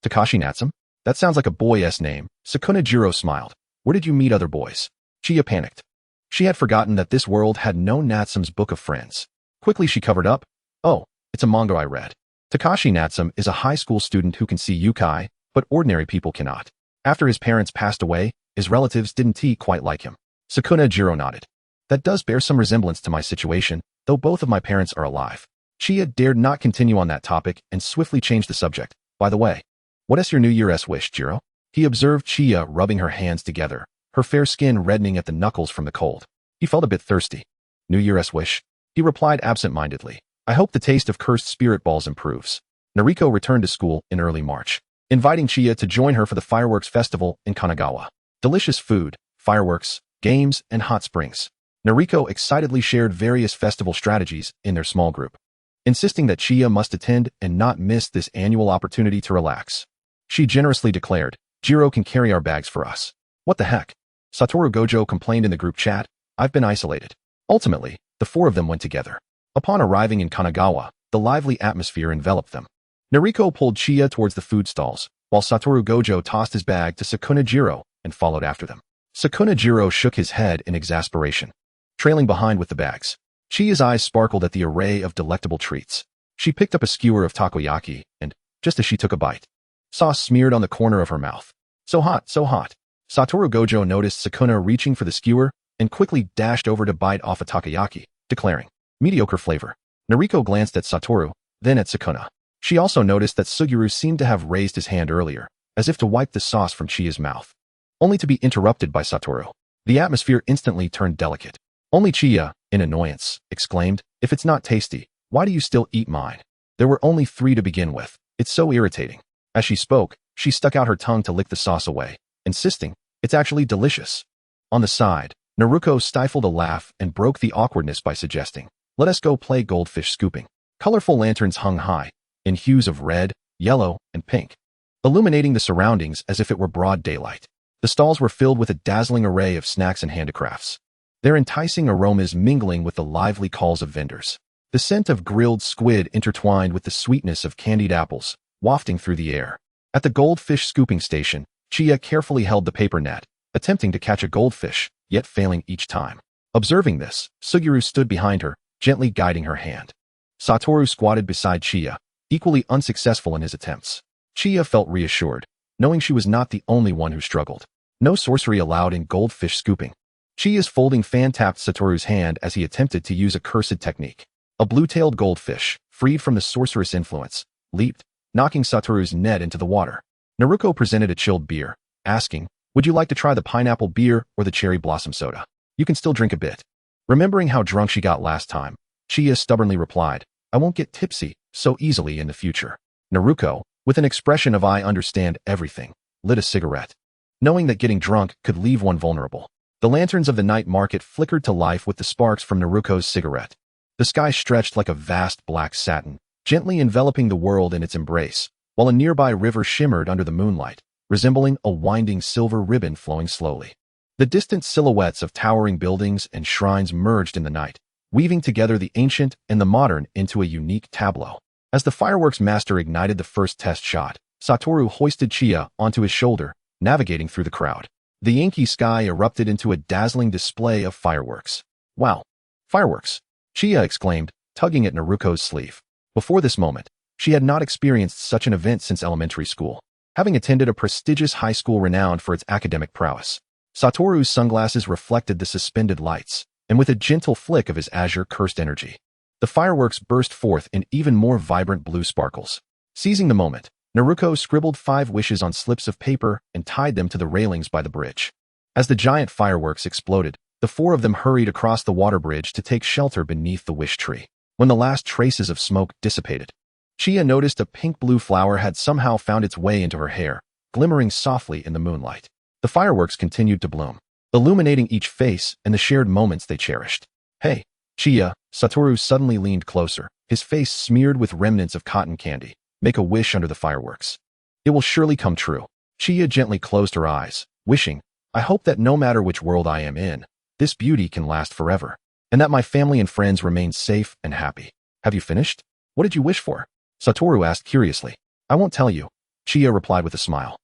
[SPEAKER 1] Takashi Natsume? That sounds like a boy-s name. Sukuna Jiro smiled. Where did you meet other boys? Chiya panicked. She had forgotten that this world had no Natsume's book of friends. Quickly she covered up. Oh, it's a manga I read. Takashi Natsume is a high school student who can see yokai, but ordinary people cannot. After his parents passed away, his relatives didn't quite like him. Sukuna Jiro nodded. That does bear some resemblance to my situation, though both of my parents are alive. Chiya dared not continue on that topic and swiftly changed the subject. By the way, what is your New Year's wish, Jiro? He observed Chiya rubbing her hands together, her fair skin reddening at the knuckles from the cold. He felt a bit thirsty. New Year's wish? He replied absent-mindedly. I hope the taste of cursed spirit balls improves. Nariko returned to school in early March, inviting Chiya to join her for the fireworks festival in Kanagawa. Delicious food, fireworks, games, and hot springs. Nariko excitedly shared various festival strategies in their small group, insisting that Chiya must attend and not miss this annual opportunity to relax. She generously declared, Jiro can carry our bags for us. What the heck? Satoru Gojo complained in the group chat, I've been isolated. Ultimately, the 4 of them went together. Upon arriving in Kanagawa, the lively atmosphere enveloped them. Nariko pulled Chiya towards the food stalls, while Satoru Gojo tossed his bag to Sukuna Jiro and followed after them. Sukuna Jiro shook his head in exasperation, trailing behind with the bags. Chiya's eyes sparkled at the array of delectable treats. She picked up a skewer of takoyaki, and, just as she took a bite, sauce smeared on the corner of her mouth. So hot, so hot. Satoru Gojo noticed Sukuna reaching for the skewer and quickly dashed over to bite off a takoyaki, declaring, mediocre flavor. Nariko glanced at Satoru, then at Sukuna. She also noticed that Suguru seemed to have raised his hand earlier, as if to wipe the sauce from Chiya's mouth, only to be interrupted by Satoru. The atmosphere instantly turned delicate. Only Chiya, in annoyance, exclaimed, if it's not tasty, why do you still eat mine? There were only 3 to begin with. It's so irritating. As she spoke, she stuck out her tongue to lick the sauce away, insisting, it's actually delicious. On the side, Naruko stifled a laugh and broke the awkwardness by suggesting, let us go play goldfish scooping. Colorful lanterns hung high, in hues of red, yellow, and pink, illuminating the surroundings as if it were broad daylight. The stalls were filled with a dazzling array of snacks and handicrafts, their enticing aromas mingling with the lively calls of vendors. The scent of grilled squid intertwined with the sweetness of candied apples, wafting through the air. At the goldfish scooping station, Chiya carefully held the paper net, attempting to catch a goldfish, yet failing each time. Observing this, Suguru stood behind her, gently guiding her hand. Satoru squatted beside Chiya, equally unsuccessful in his attempts. Chiya felt reassured, knowing she was not the only one who struggled. No sorcery allowed in goldfish scooping. Chiya's folding fan tapped Satoru's hand as he attempted to use a cursed technique. A blue-tailed goldfish, freed from the sorceress influence, leaped, knocking Satoru's net into the water. Naruko presented a chilled beer, asking, would you like to try the pineapple beer or the cherry blossom soda? You can still drink a bit. Remembering how drunk she got last time, Chiya stubbornly replied, I won't get tipsy so easily in the future. Naruko, with an expression of I understand everything, lit a cigarette, knowing that getting drunk could leave one vulnerable. The lanterns of the night market flickered to life with the sparks from Naruko's cigarette. The sky stretched like a vast black satin, gently enveloping the world in its embrace, while a nearby river shimmered under the moonlight, resembling a winding silver ribbon flowing slowly. The distant silhouettes of towering buildings and shrines merged in the night, weaving together the ancient and the modern into a unique tableau. As the fireworks master ignited the first test shot, Satoru hoisted Chiya onto his shoulder, navigating through the crowd. The inky sky erupted into a dazzling display of fireworks. Wow! Fireworks! Chiya exclaimed, tugging at Naruko's sleeve. Before this moment, she had not experienced such an event since elementary school, having attended a prestigious high school renowned for its academic prowess. Satoru's sunglasses reflected the suspended lights, and with a gentle flick of his azure-cursed energy, the fireworks burst forth in even more vibrant blue sparkles. Seizing the moment, Naruko scribbled 5 wishes on slips of paper and tied them to the railings by the bridge. As the giant fireworks exploded, the 4 of them hurried across the water bridge to take shelter beneath the wish tree. When the last traces of smoke dissipated, Chiya noticed a pink-blue flower had somehow found its way into her hair, glimmering softly in the moonlight. The fireworks continued to bloom, illuminating each face and the shared moments they cherished. Hey, Chiya, Satoru suddenly leaned closer, his face smeared with remnants of cotton candy. Make a wish under the fireworks. It will surely come true. Chiya gently closed her eyes, wishing, I hope that no matter which world I am in, this beauty can last forever, and that my family and friends remain safe and happy. Have you finished? What did you wish for? Satoru asked curiously. I won't tell you, Chiya replied with a smile.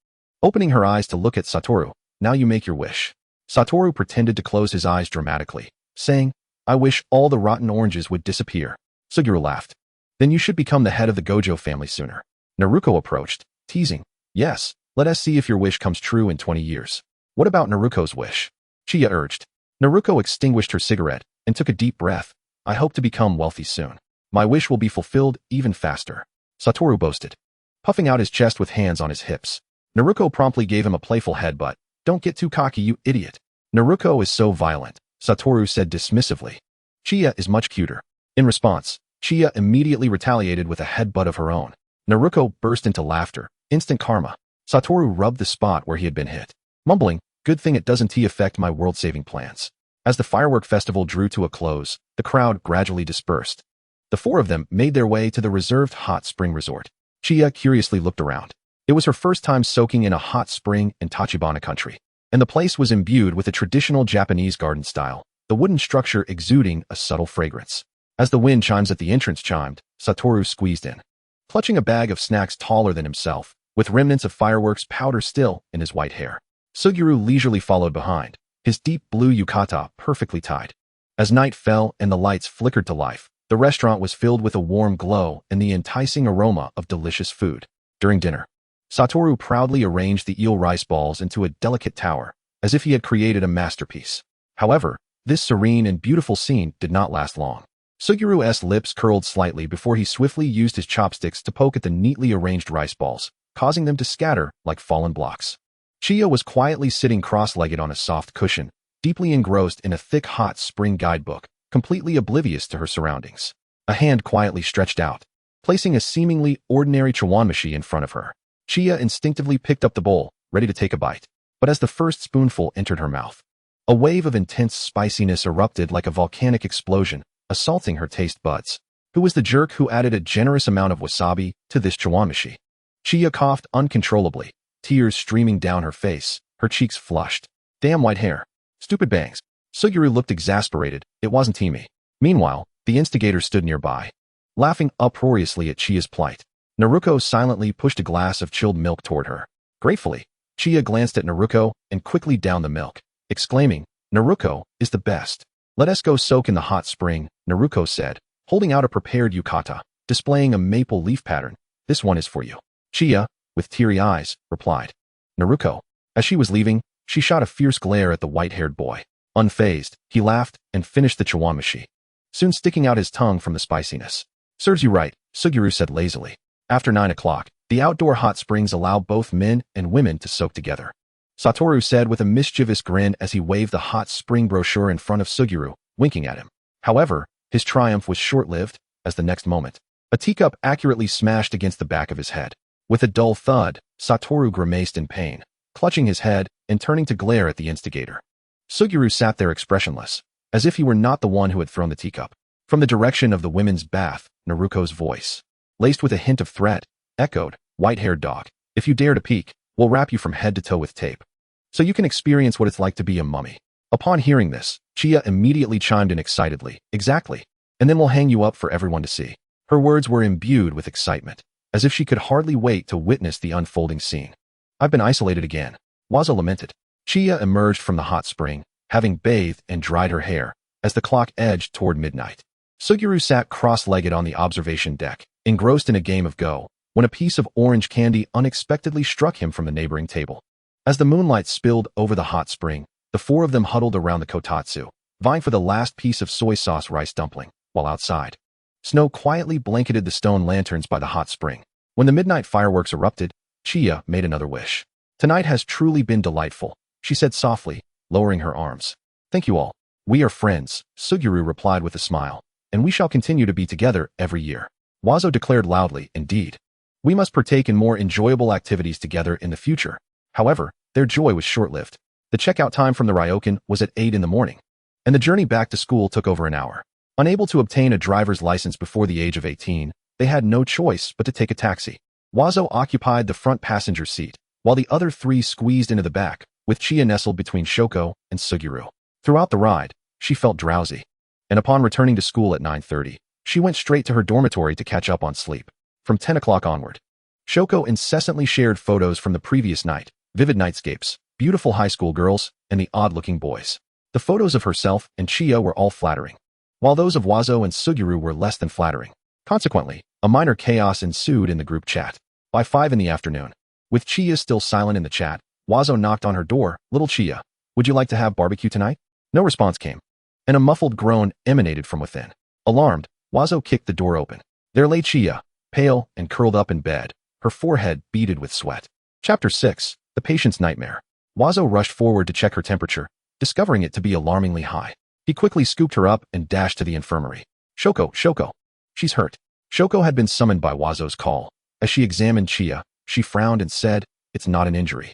[SPEAKER 1] Opening her eyes to look at Satoru, now you make your wish. Satoru pretended to close his eyes dramatically, saying, I wish all the rotten oranges would disappear. Suguru laughed. Then you should become the head of the Gojo family sooner. Naruko approached, teasing, yes, let us see if your wish comes true in 20 years. What about Naruko's wish? Chiya urged. Naruko extinguished her cigarette and took a deep breath. I hope to become wealthy soon. My wish will be fulfilled even faster. Satoru boasted, puffing out his chest with hands on his hips. Naruko promptly gave him a playful headbutt. Don't get too cocky, you idiot. Naruko is so violent, Satoru said dismissively. Chiya is much cuter. In response, Chiya immediately retaliated with a headbutt of her own. Naruko burst into laughter. Instant karma. Satoru rubbed the spot where he had been hit, mumbling, good thing it doesn't affect my world-saving plans. As the firework festival drew to a close, the crowd gradually dispersed. The 4 of them made their way to the reserved hot spring resort. Chiya curiously looked around. It was her first time soaking in a hot spring in Tachibana country, and the place was imbued with a traditional Japanese garden style, the wooden structure exuding a subtle fragrance. As the wind chimes at the entrance chimed, Satoru squeezed in, clutching a bag of snacks taller than himself, with remnants of fireworks powder still in his white hair. Suguru leisurely followed behind, his deep blue yukata perfectly tied. As night fell and the lights flickered to life, the restaurant was filled with a warm glow and the enticing aroma of delicious food. During dinner, Satoru proudly arranged the eel rice balls into a delicate tower, as if he had created a masterpiece. However, this serene and beautiful scene did not last long. Suguru's lips curled slightly before he swiftly used his chopsticks to poke at the neatly arranged rice balls, causing them to scatter like fallen blocks. Chiya was quietly sitting cross-legged on a soft cushion, deeply engrossed in a thick hot spring guidebook, completely oblivious to her surroundings. A hand quietly stretched out, placing a seemingly ordinary chawanmushi in front of her. Chiya instinctively picked up the bowl, ready to take a bite. But as the first spoonful entered her mouth, a wave of intense spiciness erupted like a volcanic explosion, assaulting her taste buds. Who was the jerk who added a generous amount of wasabi to this chawanmushi? Chiya coughed uncontrollably, tears streaming down her face, her cheeks flushed. Damn white hair. Stupid bangs. Suguru looked exasperated. It wasn't Timi. Meanwhile, the instigator stood nearby, laughing uproariously at Chiya's plight. Naruko silently pushed a glass of chilled milk toward her. Gratefully, Chiya glanced at Naruko and quickly downed the milk, exclaiming, "Naruko is the best. Let us go soak in the hot spring," Naruko said, holding out a prepared yukata, displaying a maple leaf pattern. "This one is for you." Chiya, with teary eyes, replied. Naruko. As she was leaving, she shot a fierce glare at the white-haired boy. Unfazed, he laughed and finished the chawanmushi, soon sticking out his tongue from the spiciness. "Serves you right," Suguru said lazily. After 9 o'clock, the outdoor hot springs allow both men and women to soak together, Satoru said with a mischievous grin as he waved the hot spring brochure in front of Suguru, winking at him. However, his triumph was short-lived, as the next moment, a teacup accurately smashed against the back of his head. With a dull thud, Satoru grimaced in pain, clutching his head and turning to glare at the instigator. Suguru sat there expressionless, as if he were not the one who had thrown the teacup. From the direction of the women's bath, Naruko's voice, laced with a hint of threat, echoed, "White-haired dog, if you dare to peek, we'll wrap you from head to toe with tape, so you can experience what it's like to be a mummy." Upon hearing this, Chiya immediately chimed in excitedly, "Exactly, and then we'll hang you up for everyone to see." Her words were imbued with excitement, as if she could hardly wait to witness the unfolding scene. "I've been isolated again," Wazo lamented. Chiya emerged from the hot spring, having bathed and dried her hair, as the clock edged toward midnight. Suguru sat cross-legged on the observation deck, engrossed in a game of Go, when a piece of orange candy unexpectedly struck him from the neighboring table. As the moonlight spilled over the hot spring, the four of them huddled around the kotatsu, vying for the last piece of soy sauce rice dumpling, while outside, snow quietly blanketed the stone lanterns by the hot spring. When the midnight fireworks erupted, Chiya made another wish. "Tonight has truly been delightful," she said softly, lowering her arms. "Thank you all. We are friends," Suguru replied with a smile, "and we shall continue to be together every year." Wazo declared loudly, "Indeed. We must partake in more enjoyable activities together in the future." However, their joy was short-lived. The checkout time from the Ryokan was at 8 in the morning, and the journey back to school took over an hour. Unable to obtain a driver's license before the age of 18, they had no choice but to take a taxi. Wazo occupied the front passenger seat, while the other three squeezed into the back, with Chiya nestled between Shoko and Suguru. Throughout the ride, she felt drowsy, and upon returning to school at 9:30, she went straight to her dormitory to catch up on sleep. From 10 o'clock onward, Shoko incessantly shared photos from the previous night, vivid nightscapes, beautiful high school girls, and the odd-looking boys. The photos of herself and Chiya were all flattering, while those of Wazo and Suguru were less than flattering. Consequently, a minor chaos ensued in the group chat. By 5 in the afternoon, with Chiya still silent in the chat, Wazo knocked on her door. "Little Chiya, would you like to have barbecue tonight?" No response came, and a muffled groan emanated from within. Alarmed, Wazo kicked the door open. There lay Chiya, pale and curled up in bed, her forehead beaded with sweat. Chapter 6, The Patient's Nightmare. Wazo rushed forward to check her temperature, discovering it to be alarmingly high. He quickly scooped her up and dashed to the infirmary. "Shoko, Shoko. She's hurt." Shoko had been summoned by Wazo's call. As she examined Chiya, she frowned and said, "It's not an injury.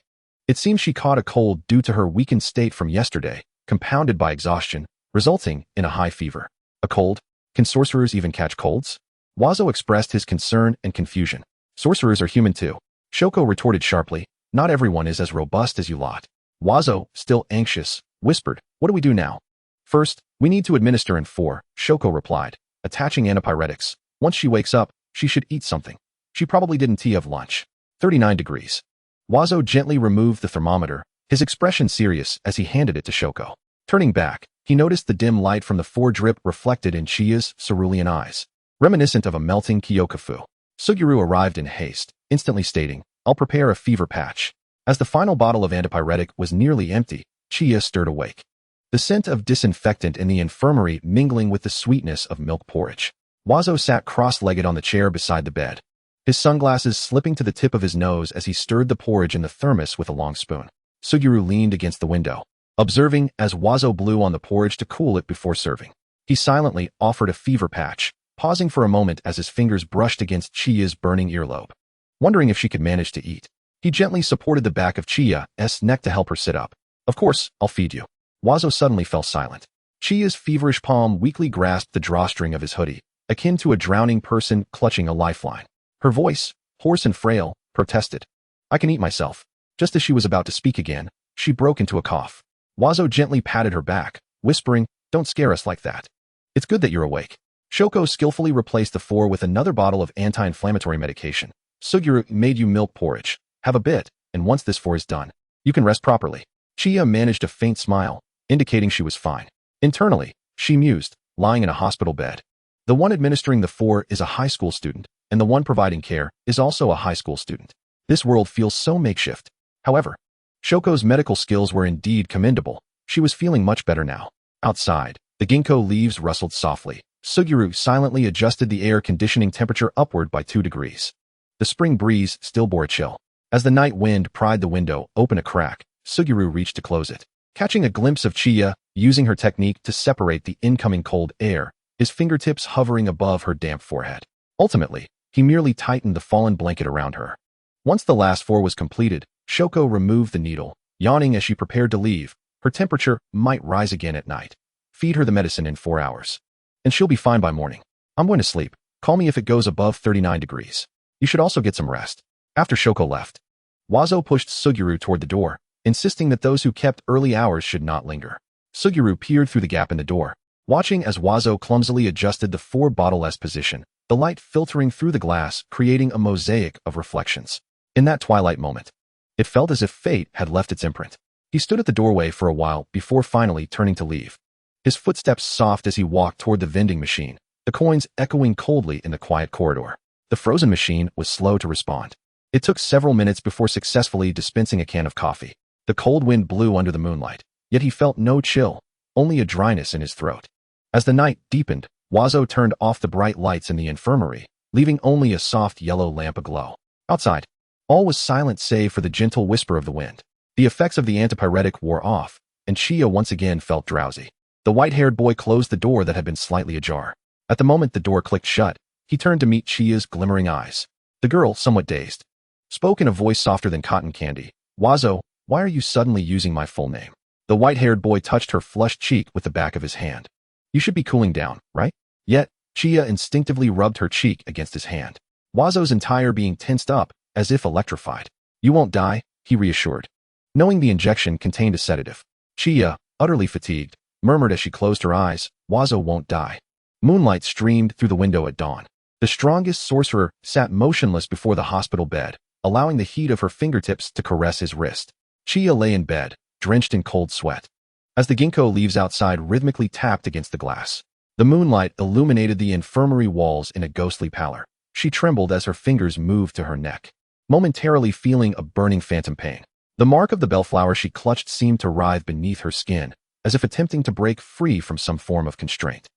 [SPEAKER 1] It seems she caught a cold due to her weakened state from yesterday, compounded by exhaustion, resulting in a high fever." "A cold? Can sorcerers even catch colds?" Wazo expressed his concern and confusion. "Sorcerers are human too," Shoko retorted sharply. "Not everyone is as robust as you lot." Wazo, still anxious, whispered, "What do we do now?" "First, we need to administer in 4, Shoko replied, attaching antipyretics, Once she wakes up, she should eat something. She probably didn't have lunch. 39 degrees. Wazo gently removed the thermometer, his expression serious as he handed it to Shoko. Turning back, he noticed the dim light from the foredrip reflected in Chia's cerulean eyes, reminiscent of a melting Kyokafu. Suguru arrived in haste, instantly stating, "I'll prepare a fever patch." As the final bottle of antipyretic was nearly empty, Chia stirred awake. The scent of disinfectant in the infirmary mingling with the sweetness of milk porridge. Wazo sat cross-legged on the chair beside the bed, his sunglasses slipping to the tip of his nose as he stirred the porridge in the thermos with a long spoon. Suguru leaned against the window, observing as Wazo blew on the porridge to cool it before serving. He silently offered a fever patch, pausing for a moment as his fingers brushed against Chia's burning earlobe. Wondering if she could manage to eat, he gently supported the back of Chia's neck to help her sit up. "Of course, I'll feed you." Wazo suddenly fell silent. Chia's feverish palm weakly grasped the drawstring of his hoodie, akin to a drowning person clutching a lifeline. Her voice, hoarse and frail, protested, "I can eat myself." Just as she was about to speak again, she broke into a cough. Wazo gently patted her back, whispering, "Don't scare us like that. It's good that you're awake." Shoko skillfully replaced the four with another bottle of anti-inflammatory medication. "Suguru made you milk porridge. Have a bit, and once this four is done, you can rest properly." Chia managed a faint smile, indicating she was fine. Internally, she mused, lying in a hospital bed. The one administering the four is a high school student, and the one providing care is also a high school student. This world feels so makeshift. However, Shoko's medical skills were indeed commendable. She was feeling much better now. Outside, the ginkgo leaves rustled softly. Suguru silently adjusted the air conditioning temperature upward by 2 degrees. The spring breeze still bore a chill. As the night wind pried the window open a crack, Suguru reached to close it. Catching a glimpse of Chia, using her technique to separate the incoming cold air, his fingertips hovering above her damp forehead. Ultimately, he merely tightened the fallen blanket around her. Once the last four was completed, Shoko removed the needle, yawning as she prepared to leave. Her temperature might rise again at night. Feed her the medicine in 4 hours, and she'll be fine by morning. I'm going to sleep. Call me if it goes above 39 degrees. You should also get some rest. After Shoko left, Wazo pushed Suguru toward the door, insisting that those who kept early hours should not linger. Suguru peered through the gap in the door, watching as Wazo clumsily adjusted the four-bottle-S position, the light filtering through the glass, creating a mosaic of reflections. In that twilight moment, it felt as if fate had left its imprint. He stood at the doorway for a while before finally turning to leave. His footsteps soft as he walked toward the vending machine, the coins echoing coldly in the quiet corridor. The frozen machine was slow to respond. It took several minutes before successfully dispensing a can of coffee. The cold wind blew under the moonlight, yet he felt no chill, only a dryness in his throat. As the night deepened, Wazo turned off the bright lights in the infirmary, leaving only a soft yellow lamp aglow. Outside, all was silent save for the gentle whisper of the wind. The effects of the antipyretic wore off, and Chia once again felt drowsy. The white-haired boy closed the door that had been slightly ajar. At the moment the door clicked shut, he turned to meet Chia's glimmering eyes. The girl, somewhat dazed, spoke in a voice softer than cotton candy. "Wazo, why are you suddenly using my full name?" The white-haired boy touched her flushed cheek with the back of his hand. "You should be cooling down, right?" Yet, Chia instinctively rubbed her cheek against his hand. Wazo's entire being tensed up, as if electrified. "You won't die," he reassured, knowing the injection contained a sedative. Chia, utterly fatigued, murmured as she closed her eyes, "Wazo won't die." Moonlight streamed through the window at dawn. The strongest sorcerer sat motionless before the hospital bed, allowing the heat of her fingertips to caress his wrist. Chia lay in bed, drenched in cold sweat. As the ginkgo leaves outside rhythmically tapped against the glass, the moonlight illuminated the infirmary walls in a ghostly pallor. She trembled as her fingers moved to her neck, momentarily feeling a burning phantom pain. The mark of the bellflower she clutched seemed to writhe beneath her skin, as if attempting to break free from some form of constraint.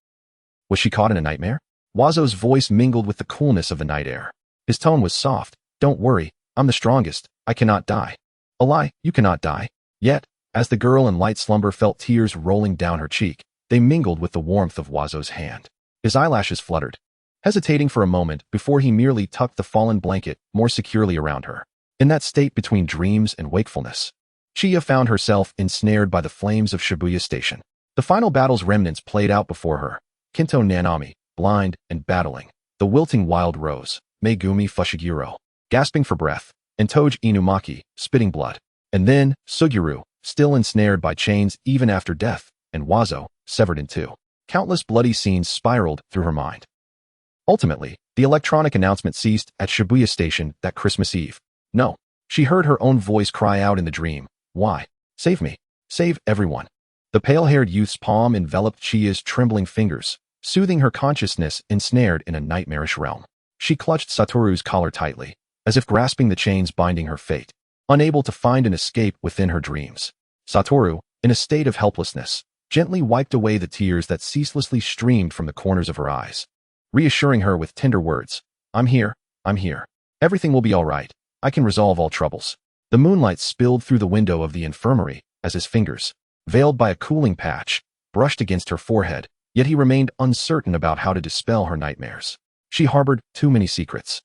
[SPEAKER 1] Was she caught in a nightmare? Wazo's voice mingled with the coolness of the night air. His tone was soft. "Don't worry, I'm the strongest. I cannot die." "A lie, you cannot die." Yet, as the girl in light slumber felt tears rolling down her cheek, they mingled with the warmth of Wazo's hand. His eyelashes fluttered, hesitating for a moment before he merely tucked the fallen blanket more securely around her. In that state between dreams and wakefulness, Chia found herself ensnared by the flames of Shibuya Station. The final battle's remnants played out before her. Kinto Nanami, blind and battling, the wilting wild rose, Megumi Fushiguro, gasping for breath, and Toji Inumaki, spitting blood. And then, Suguru, still ensnared by chains even after death, and Wazo, severed in two. Countless bloody scenes spiraled through her mind. Ultimately, the electronic announcement ceased at Shibuya Station that Christmas Eve. No. She heard her own voice cry out in the dream. Why? Save me. Save everyone. The pale-haired youth's palm enveloped Chia's trembling fingers, soothing her consciousness ensnared in a nightmarish realm. She clutched Satoru's collar tightly, as if grasping the chains binding her fate, unable to find an escape within her dreams. Satoru, in a state of helplessness, gently wiped away the tears that ceaselessly streamed from the corners of her eyes, reassuring her with tender words. I'm here. Everything will be all right. I can resolve all troubles. The moonlight spilled through the window of the infirmary as his fingers, veiled by a cooling patch, brushed against her forehead, yet he remained uncertain about how to dispel her nightmares. She harbored too many secrets,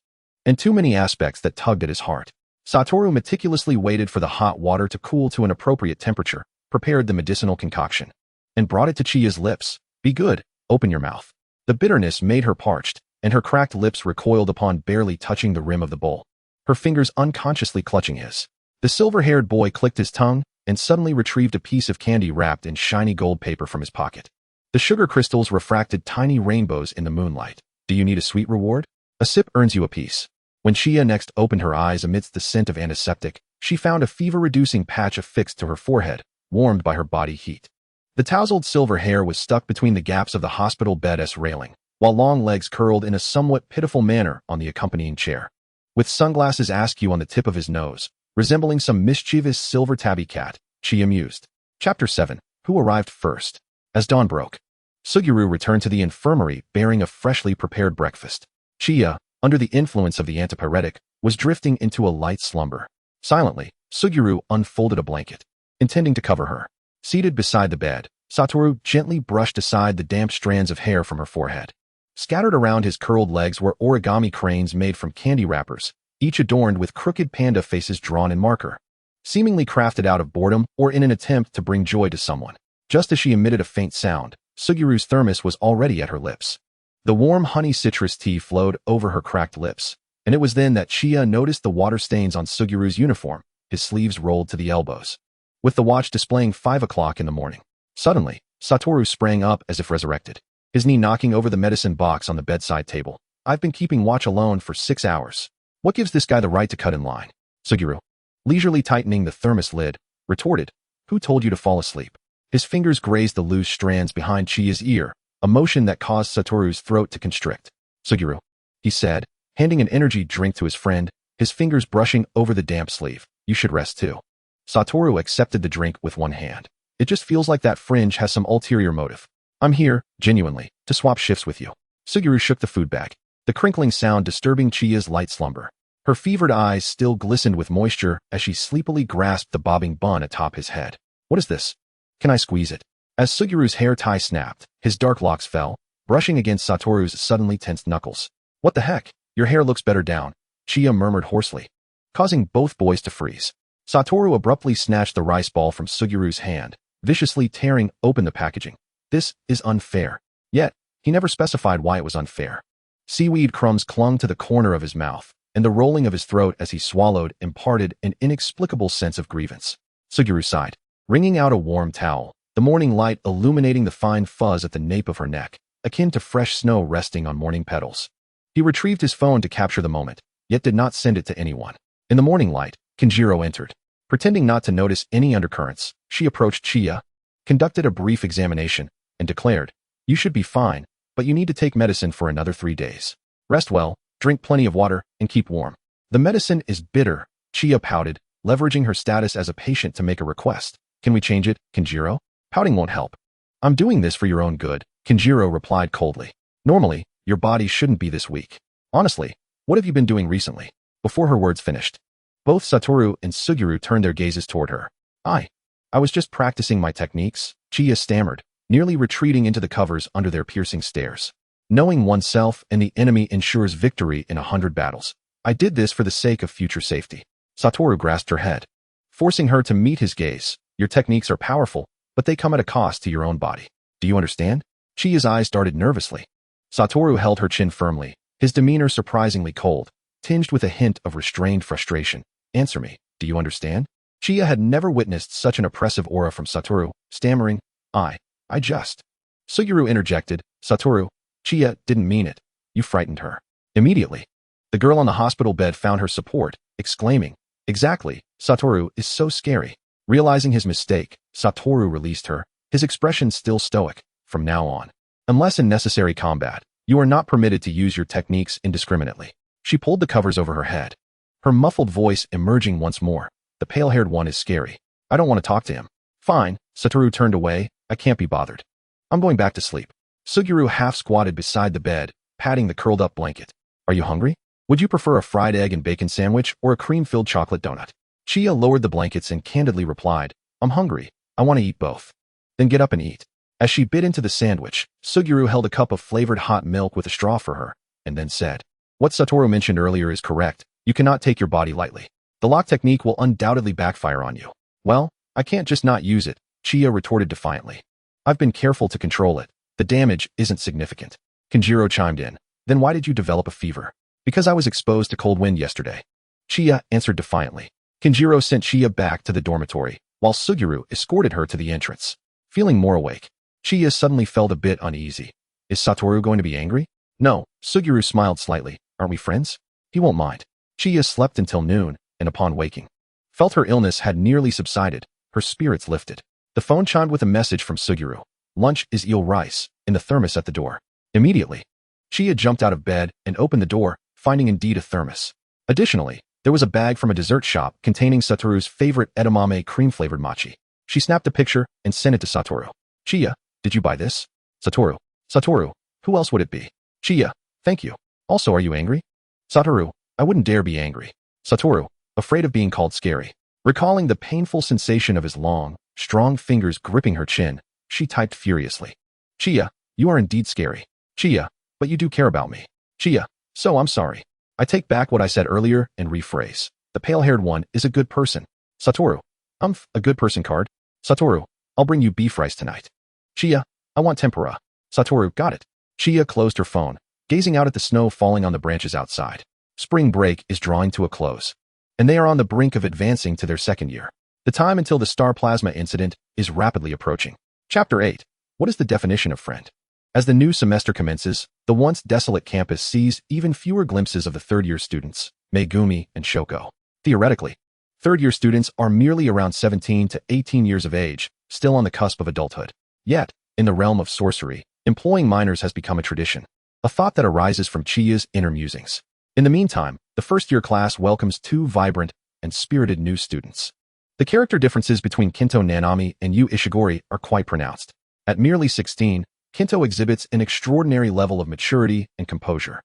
[SPEAKER 1] and too many aspects that tugged at his heart. Satoru meticulously waited for the hot water to cool to an appropriate temperature, prepared the medicinal concoction, and brought it to Chia's lips. Be good, open your mouth. The bitterness made her parched, and her cracked lips recoiled upon barely touching the rim of the bowl, her fingers unconsciously clutching his. The silver-haired boy clicked his tongue and suddenly retrieved a piece of candy wrapped in shiny gold paper from his pocket. The sugar crystals refracted tiny rainbows in the moonlight. Do you need a sweet reward? A sip earns you a piece. When Chia next opened her eyes amidst the scent of antiseptic, she found a fever-reducing patch affixed to her forehead, warmed by her body heat. The tousled silver hair was stuck between the gaps of the hospital bed's railing, while long legs curled in a somewhat pitiful manner on the accompanying chair. With sunglasses askew on the tip of his nose, resembling some mischievous silver tabby cat, Chia mused. Chapter 7. Who arrived first? As dawn broke, Suguru returned to the infirmary bearing a freshly prepared breakfast. Chia, under the influence of the antipyretic, was drifting into a light slumber. Silently, Suguru unfolded a blanket, intending to cover her. Seated beside the bed, Satoru gently brushed aside the damp strands of hair from her forehead. Scattered around his curled legs were origami cranes made from candy wrappers, each adorned with crooked panda faces drawn in marker, seemingly crafted out of boredom or in an attempt to bring joy to someone. Just as she emitted a faint sound, Suguru's thermos was already at her lips. The warm honey citrus tea flowed over her cracked lips, and it was then that Chia noticed the water stains on Suguru's uniform, his sleeves rolled to the elbows. With the watch displaying 5 o'clock in the morning. Suddenly, Satoru sprang up as if resurrected, his knee knocking over the medicine box on the bedside table. I've been keeping watch alone for 6 hours. What gives this guy the right to cut in line? Suguru, leisurely tightening the thermos lid, retorted. Who told you to fall asleep? His fingers grazed the loose strands behind Chia's ear, a motion that caused Satoru's throat to constrict. Suguru, he said, handing an energy drink to his friend, his fingers brushing over the damp sleeve. You should rest too. Satoru accepted the drink with one hand. It just feels like that fringe has some ulterior motive. I'm here, genuinely, to swap shifts with you. Suguru shook the food bag, the crinkling sound disturbing Chia's light slumber. Her fevered eyes still glistened with moisture as she sleepily grasped the bobbing bun atop his head. What is this? Can I squeeze it? As Suguru's hair tie snapped, his dark locks fell, brushing against Satoru's suddenly tensed knuckles. What the heck? Your hair looks better down, Chia murmured hoarsely, causing both boys to freeze. Satoru abruptly snatched the rice ball from Suguru's hand, viciously tearing open the packaging. This is unfair. Yet, he never specified why it was unfair. Seaweed crumbs clung to the corner of his mouth, and the rolling of his throat as he swallowed imparted an inexplicable sense of grievance. Suguru sighed, wringing out a warm towel, the morning light illuminating the fine fuzz at the nape of her neck, akin to fresh snow resting on morning petals. He retrieved his phone to capture the moment, yet did not send it to anyone. In the morning light, Kinjiro entered. Pretending not to notice any undercurrents, she approached Chia, conducted a brief examination, and declared, You should be fine, but you need to take medicine for another 3 days. Rest well, drink plenty of water, and keep warm. The medicine is bitter, Chia pouted, leveraging her status as a patient to make a request. Can we change it, Kinjiro? Pouting won't help. I'm doing this for your own good, Kinjiro replied coldly. Normally, your body shouldn't be this weak. Honestly, what have you been doing recently? Before her words finished, both Satoru and Suguru turned their gazes toward her. I was just practicing my techniques, Chia stammered, nearly retreating into the covers under their piercing stares. Knowing oneself and the enemy ensures victory in 100 battles. I did this for the sake of future safety. Satoru grasped her head, forcing her to meet his gaze. Your techniques are powerful, but they come at a cost to your own body. Do you understand? Chia's eyes darted nervously. Satoru held her chin firmly, his demeanor surprisingly cold, tinged with a hint of restrained frustration. Answer me, do you understand? Chia had never witnessed such an oppressive aura from Satoru, stammering, I just. Suguru interjected, Satoru, Chia didn't mean it. You frightened her. Immediately, the girl on the hospital bed found her support, exclaiming, "Exactly, Satoru is so scary." Realizing his mistake, Satoru released her, his expression still stoic. "From now on, unless in necessary combat, you are not permitted to use your techniques indiscriminately." She pulled the covers over her head, her muffled voice emerging once more. "The pale-haired one is scary. I don't want to talk to him." "Fine." Satoru turned away. "I can't be bothered. I'm going back to sleep." Suguru half squatted beside the bed, patting the curled-up blanket. "Are you hungry? Would you prefer a fried egg and bacon sandwich or a cream-filled chocolate donut?" Chia lowered the blankets and candidly replied, "I'm hungry. I want to eat both." "Then get up and eat." As she bit into the sandwich, Suguru held a cup of flavored hot milk with a straw for her, and then said, "What Satoru mentioned earlier is correct. You cannot take your body lightly. The lock technique will undoubtedly backfire on you." "Well, I can't just not use it," Chia retorted defiantly. "I've been careful to control it. The damage isn't significant." Kenjiro chimed in. "Then why did you develop a fever?" "Because I was exposed to cold wind yesterday," Chia answered defiantly. Kenjiro sent Chia back to the dormitory, while Suguru escorted her to the entrance. Feeling more awake, Chia suddenly felt a bit uneasy. Is Satoru going to be angry? No, Suguru smiled slightly. Aren't we friends? He won't mind. Chia slept until noon, and upon waking, felt her illness had nearly subsided. Her spirits lifted. The phone chimed with a message from Suguru. Lunch is eel rice, in the thermos at the door. Immediately, Chia jumped out of bed and opened the door, finding indeed a thermos. Additionally, there was a bag from a dessert shop containing Satoru's favorite edamame cream-flavored mochi. She snapped a picture and sent it to Satoru. "Chia, did you buy this?" Satoru. "Satoru, who else would it be?" "Chia, thank you. Also, are you angry?" Satoru. "I wouldn't dare be angry." Satoru, afraid of being called scary. Recalling the painful sensation of his long, strong fingers gripping her chin, she typed furiously. "Chia, you are indeed scary. Chia, but you do care about me. Chia, so I'm sorry. I take back what I said earlier and rephrase. The pale-haired one is a good person." Satoru. A good person card?" Satoru. "I'll bring you beef rice tonight." Chia. "I want tempura." Satoru. "Got it." Chia closed her phone, gazing out at the snow falling on the branches outside. Spring break is drawing to a close, and they are on the brink of advancing to their second year. The time until the star plasma incident is rapidly approaching. Chapter 8. What is the definition of friend? As the new semester commences, the once desolate campus sees even fewer glimpses of the third-year students, Megumi and Shoko. Theoretically, third-year students are merely around 17 to 18 years of age, still on the cusp of adulthood. Yet, in the realm of sorcery, employing minors has become a tradition, a thought that arises from Chia's inner musings. In the meantime, the first-year class welcomes two vibrant and spirited new students. The character differences between Kinto Nanami and Yu Ishigori are quite pronounced. At merely 16, Kinto exhibits an extraordinary level of maturity and composure,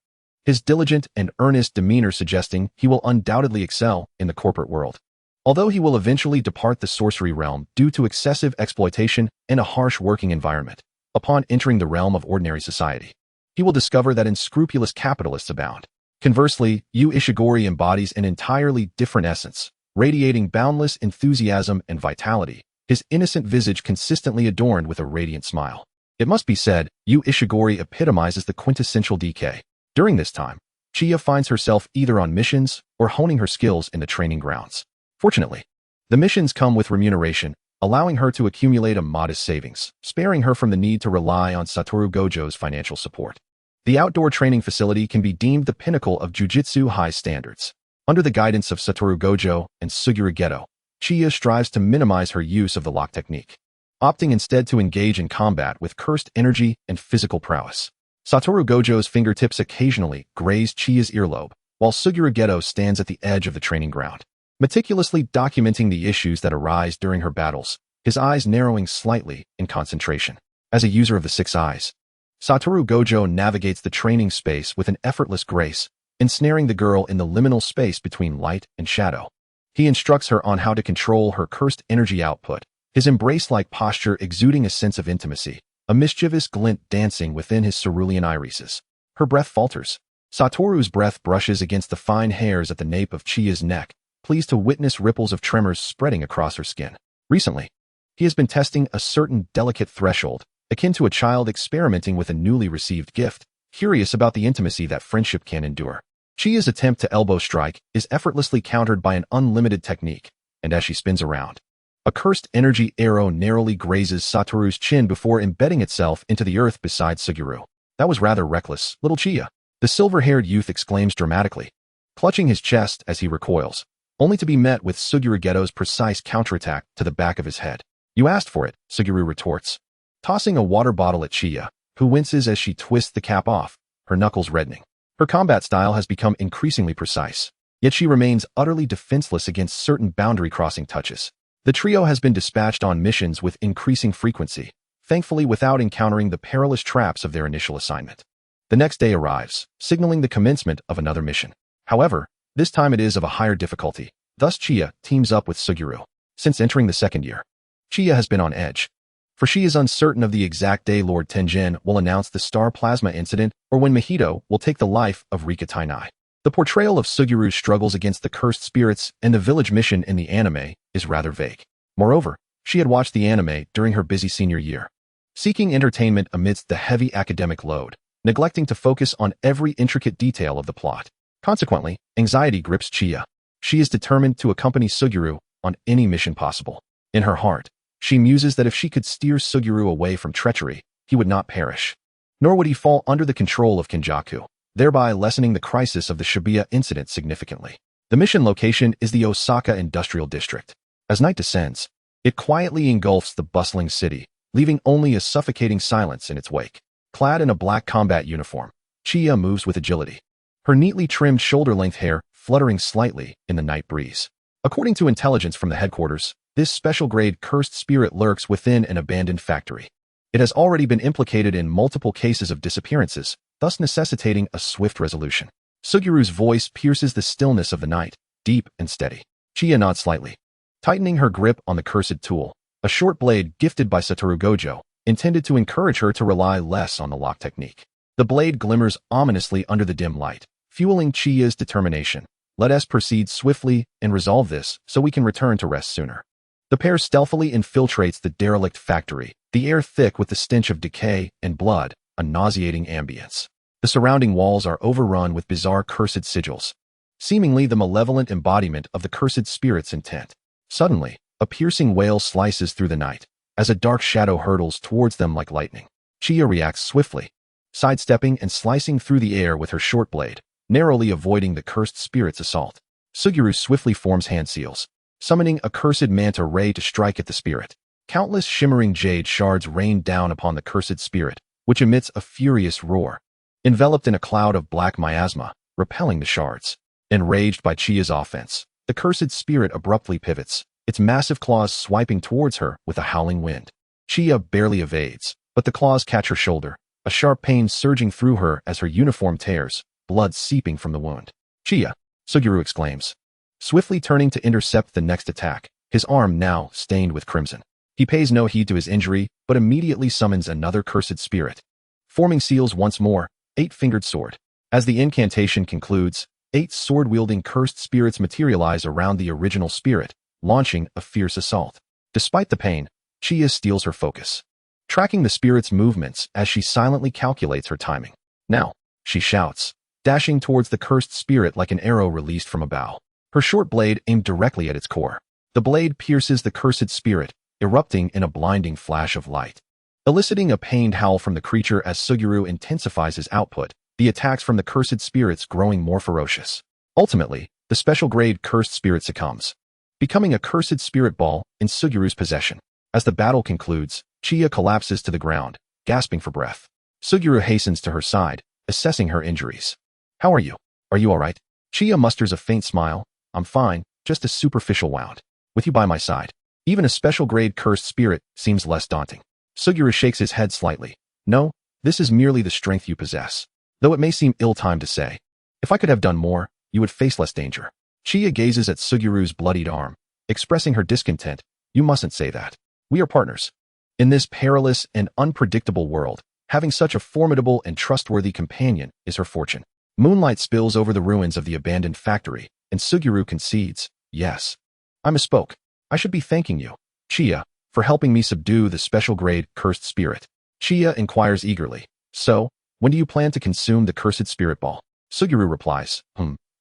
[SPEAKER 1] his diligent and earnest demeanor suggesting he will undoubtedly excel in the corporate world. Although he will eventually depart the sorcery realm due to excessive exploitation and a harsh working environment, upon entering the realm of ordinary society, he will discover that unscrupulous capitalists abound. Conversely, Yu Ishigori embodies an entirely different essence, radiating boundless enthusiasm and vitality, his innocent visage consistently adorned with a radiant smile. It must be said, Yu Ishigori epitomizes the quintessential DK. During this time, Chia finds herself either on missions or honing her skills in the training grounds. Fortunately, the missions come with remuneration, allowing her to accumulate a modest savings, sparing her from the need to rely on Satoru Gojo's financial support. The outdoor training facility can be deemed the pinnacle of jujitsu high standards. Under the guidance of Satoru Gojo and Suguru Geto, Chia strives to minimize her use of the lock technique, opting instead to engage in combat with cursed energy and physical prowess. Satoru Gojo's fingertips occasionally graze Chia's earlobe, while Suguru Geto stands at the edge of the training ground, meticulously documenting the issues that arise during her battles, his eyes narrowing slightly in concentration. As a user of the six eyes, Satoru Gojo navigates the training space with an effortless grace, ensnaring the girl in the liminal space between light and shadow. He instructs her on how to control her cursed energy output, his embrace-like posture exuding a sense of intimacy, a mischievous glint dancing within his cerulean irises. Her breath falters. Satoru's breath brushes against the fine hairs at the nape of Chia's neck, pleased to witness ripples of tremors spreading across her skin. Recently, he has been testing a certain delicate threshold, akin to a child experimenting with a newly received gift, curious about the intimacy that friendship can endure. Chia's attempt to elbow strike is effortlessly countered by an unlimited technique, and as she spins around, a cursed energy arrow narrowly grazes Satoru's chin before embedding itself into the earth beside Suguru. That was rather reckless, little Chia. The silver-haired youth exclaims dramatically, clutching his chest as he recoils, only to be met with Suguru Geto's precise counterattack to the back of his head. You asked for it, Suguru retorts, tossing a water bottle at Chiya, who winces as she twists the cap off, her knuckles reddening. Her combat style has become increasingly precise, yet she remains utterly defenseless against certain boundary-crossing touches. The trio has been dispatched on missions with increasing frequency, thankfully without encountering the perilous traps of their initial assignment. The next day arrives, signaling the commencement of another mission. However, this time it is of a higher difficulty, thus Chiya teams up with Suguru. Since entering the second year, Chiya has been on edge, for she is uncertain of the exact day Lord Tenjin will announce the star plasma incident or when Mahito will take the life of Rika Tainai. The portrayal of Suguru's struggles against the cursed spirits and the village mission in the anime is rather vague. Moreover, she had watched the anime during her busy senior year, seeking entertainment amidst the heavy academic load, neglecting to focus on every intricate detail of the plot. Consequently, anxiety grips Chiya. She is determined to accompany Suguru on any mission possible. In her heart, she muses that if she could steer Suguru away from treachery, he would not perish, nor would he fall under the control of Kenjaku, thereby lessening the crisis of the Shibuya incident significantly. The mission location is the Osaka Industrial District. As night descends, it quietly engulfs the bustling city, leaving only a suffocating silence in its wake. Clad in a black combat uniform, Chiya moves with agility, her neatly trimmed shoulder-length hair fluttering slightly in the night breeze. According to intelligence from the headquarters, this special-grade cursed spirit lurks within an abandoned factory. It has already been implicated in multiple cases of disappearances, thus necessitating a swift resolution. Suguru's voice pierces the stillness of the night, deep and steady. Chiya nods slightly, tightening her grip on the cursed tool, a short blade gifted by Satoru Gojo, intended to encourage her to rely less on the lock technique. The blade glimmers ominously under the dim light, fueling Chiya's determination. Let us proceed swiftly and resolve this so we can return to rest sooner. The pair stealthily infiltrates the derelict factory, the air thick with the stench of decay and blood, a nauseating ambience. The surrounding walls are overrun with bizarre cursed sigils, seemingly the malevolent embodiment of the cursed spirit's intent. Suddenly, a piercing wail slices through the night, as a dark shadow hurtles towards them like lightning. Chiya reacts swiftly, sidestepping and slicing through the air with her short blade, narrowly avoiding the cursed spirit's assault. Suguru swiftly forms hand seals, summoning a cursed manta ray to strike at the spirit. Countless shimmering jade shards rain down upon the cursed spirit, which emits a furious roar, enveloped in a cloud of black miasma, repelling the shards. Enraged by Chiya's offense, the cursed spirit abruptly pivots, its massive claws swiping towards her with a howling wind. Chiya barely evades, but the claws catch her shoulder, a sharp pain surging through her as her uniform tears, blood seeping from the wound. Chiya, Suguru exclaims, swiftly turning to intercept the next attack, his arm now stained with crimson. He pays no heed to his injury, but immediately summons another cursed spirit, forming seals once more, 8-fingered sword. As the incantation concludes, 8 sword-wielding cursed spirits materialize around the original spirit, launching a fierce assault. Despite the pain, Chiya steals her focus, tracking the spirit's movements as she silently calculates her timing. Now, she shouts, dashing towards the cursed spirit like an arrow released from a bow, her short blade aimed directly at its core. The blade pierces the cursed spirit, erupting in a blinding flash of light, eliciting a pained howl from the creature as Suguru intensifies his output, the attacks from the cursed spirits growing more ferocious. Ultimately, the special-grade cursed spirit succumbs, becoming a cursed spirit ball in Suguru's possession. As the battle concludes, Chiya collapses to the ground, gasping for breath. Suguru hastens to her side, assessing her injuries. How are you? Are you all right? Chiya musters a faint smile. I'm fine, just a superficial wound. With you by my side, even a special-grade cursed spirit seems less daunting. Suguru shakes his head slightly. No, this is merely the strength you possess, though it may seem ill-timed to say. If I could have done more, you would face less danger. Chiya gazes at Suguru's bloodied arm, expressing her discontent. You mustn't say that. We are partners. In this perilous and unpredictable world, having such a formidable and trustworthy companion is her fortune. Moonlight spills over the ruins of the abandoned factory, and Suguru concedes, yes. I misspoke. I should be thanking you, Chiya, for helping me subdue the special-grade cursed spirit. Chiya inquires eagerly. So, when do you plan to consume the cursed spirit ball? Suguru replies,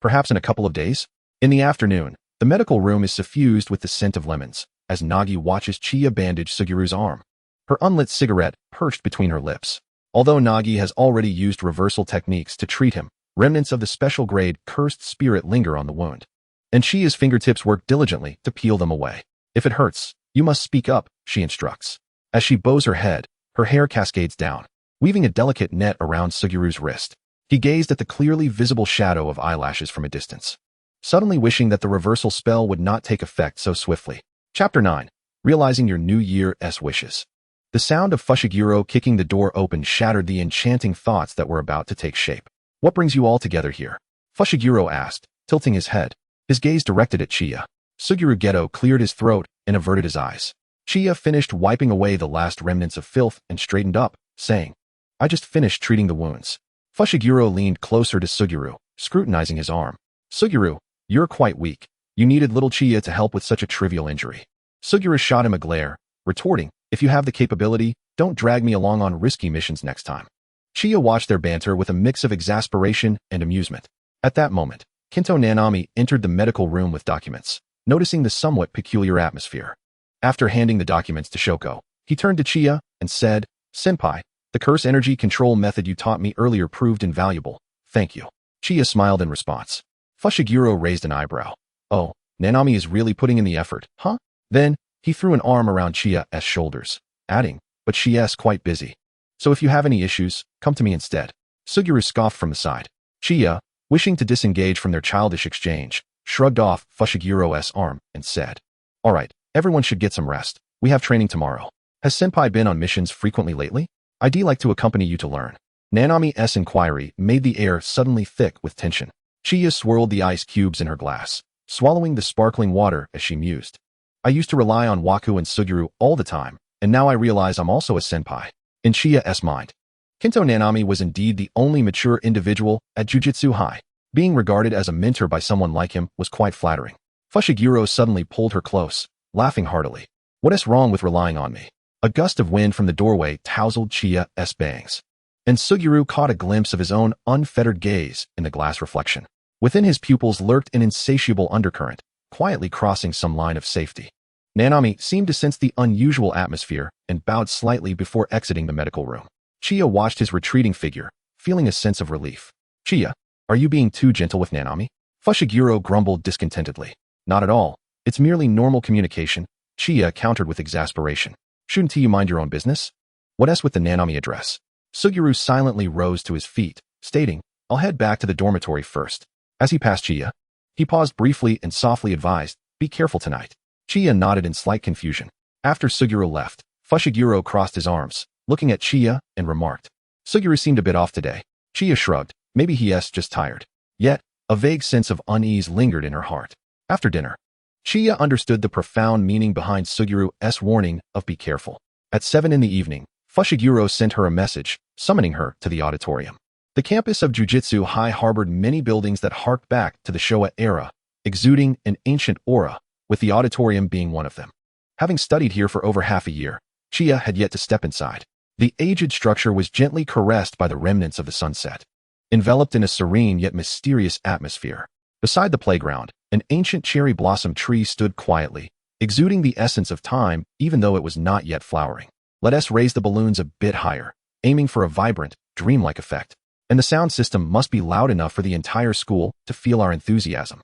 [SPEAKER 1] perhaps in a couple of days? In the afternoon, the medical room is suffused with the scent of lemons, as Nagi watches Chiya bandage Suguru's arm, her unlit cigarette perched between her lips. Although Nagi has already used reversal techniques to treat him, remnants of the special grade cursed spirit linger on the wound. And Chia's fingertips work diligently to peel them away. If it hurts, you must speak up, she instructs. As she bows her head, her hair cascades down, weaving a delicate net around Suguru's wrist. He gazed at the clearly visible shadow of eyelashes from a distance, suddenly wishing that the reversal spell would not take effect so swiftly. Chapter 9. Realizing your New Year's wishes. The sound of Fushiguro kicking the door open shattered the enchanting thoughts that were about to take shape. What brings you all together here? Fushiguro asked, tilting his head, his gaze directed at Chia. Suguru Geto cleared his throat and averted his eyes. Chia finished wiping away the last remnants of filth and straightened up, saying, I just finished treating the wounds. Fushiguro leaned closer to Suguru, scrutinizing his arm. Suguru, you're quite weak. You needed little Chia to help with such a trivial injury. Suguru shot him a glare, retorting, if you have the capability, don't drag me along on risky missions next time. Chia watched their banter with a mix of exasperation and amusement. At that moment, Kinto Nanami entered the medical room with documents, noticing the somewhat peculiar atmosphere. After handing the documents to Shoko, he turned to Chia and said, Senpai, the curse energy control method you taught me earlier proved invaluable. Thank you. Chia smiled in response. Fushiguro raised an eyebrow. Oh, Nanami is really putting in the effort, huh? Then, he threw an arm around Chia's shoulders, adding, but she's quite busy. So if you have any issues, come to me instead. Suguru scoffed from the side. Chia, wishing to disengage from their childish exchange, shrugged off Fushigiro's arm and said, All right, everyone should get some rest. We have training tomorrow. Has Senpai been on missions frequently lately? I'd like to accompany you to learn. Nanami's inquiry made the air suddenly thick with tension. Chia swirled the ice cubes in her glass, swallowing the sparkling water as she mused. I used to rely on Waku and Suguru all the time, and now I realize I'm also a senpai. In Chia's mind, Kinto Nanami was indeed the only mature individual at Jujutsu High. Being regarded as a mentor by someone like him was quite flattering. Fushiguro suddenly pulled her close, laughing heartily. What is wrong with relying on me? A gust of wind from the doorway tousled Chia's bangs, and Suguru caught a glimpse of his own unfettered gaze in the glass reflection. Within his pupils lurked an insatiable undercurrent, quietly crossing some line of safety. Nanami seemed to sense the unusual atmosphere and bowed slightly before exiting the medical room. Chia watched his retreating figure, feeling a sense of relief. Chia, are you being too gentle with Nanami? Fushiguro grumbled discontentedly. Not at all. It's merely normal communication, Chia countered with exasperation. Shouldn't you mind your own business? What else with the Nanami address? Suguru silently rose to his feet, stating, I'll head back to the dormitory first. As he passed Chia, he paused briefly and softly advised, be careful tonight. Chia nodded in slight confusion. After Suguru left, Fushiguro crossed his arms, looking at Chia, and remarked, Suguru seemed a bit off today. Chia shrugged, maybe he's just tired. Yet, a vague sense of unease lingered in her heart. After dinner, Chia understood the profound meaning behind Suguru's warning of be careful. At 7 in the evening, Fushiguro sent her a message, summoning her to the auditorium. The campus of Jujutsu High harbored many buildings that harked back to the Showa era, exuding an ancient aura, with the auditorium being one of them. Having studied here for over half a year, Chia had yet to step inside. The aged structure was gently caressed by the remnants of the sunset, enveloped in a serene yet mysterious atmosphere. Beside the playground, an ancient cherry blossom tree stood quietly, exuding the essence of time even though it was not yet flowering. Let us raise the balloons a bit higher, aiming for a vibrant, dreamlike effect. And the sound system must be loud enough for the entire school to feel our enthusiasm.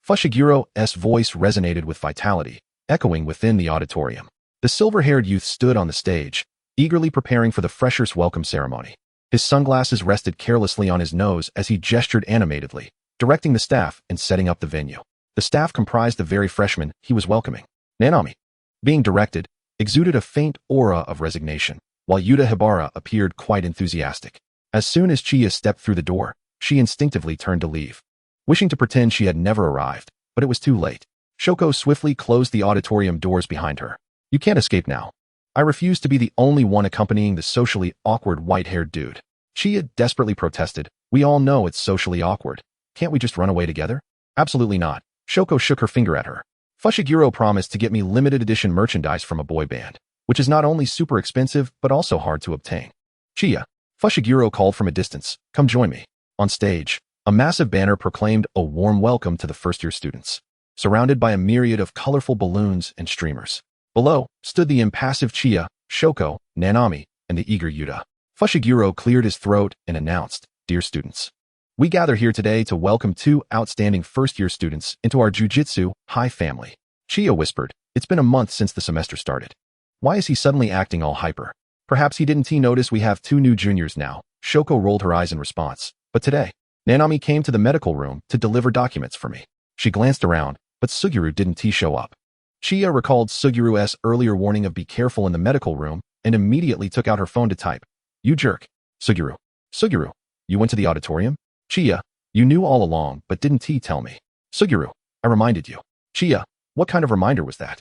[SPEAKER 1] Fushiguro's voice resonated with vitality, echoing within the auditorium. The silver-haired youth stood on the stage, eagerly preparing for the freshers' welcome ceremony. His sunglasses rested carelessly on his nose as he gestured animatedly, directing the staff and setting up the venue. The staff comprised the very freshmen he was welcoming. Nanami, being directed, exuded a faint aura of resignation, while Yuta Hibara appeared quite enthusiastic. As soon as Chia stepped through the door, she instinctively turned to leave, wishing to pretend she had never arrived, but it was too late. Shoko swiftly closed the auditorium doors behind her. You can't escape now. I refuse to be the only one accompanying the socially awkward white-haired dude. Chia desperately protested. We all know it's socially awkward. Can't we just run away together? Absolutely not. Shoko shook her finger at her. Fushiguro promised to get me limited edition merchandise from a boy band, which is not only super expensive but also hard to obtain. Chia, Fushiguro called from a distance, come join me. On stage, a massive banner proclaimed a warm welcome to the first-year students, surrounded by a myriad of colorful balloons and streamers. Below stood the impassive Chia, Shoko, Nanami, and the eager Yuta. Fushiguro cleared his throat and announced, "Dear students, we gather here today to welcome 2 outstanding first-year students into our Jujutsu High family." Chia whispered, "It's been a month since the semester started. Why is he suddenly acting all hyper? Perhaps he didn't notice we have 2 new juniors now." Shoko rolled her eyes in response. "But today, Nanami came to the medical room to deliver documents for me." She glanced around, but Suguru didn't show up. Chia recalled Suguru's earlier warning of be careful in the medical room and immediately took out her phone to type. "You jerk. Suguru. Suguru, you went to the auditorium?" "Chia, you knew all along but didn't tell me." "Suguru, I reminded you." "Chia, what kind of reminder was that?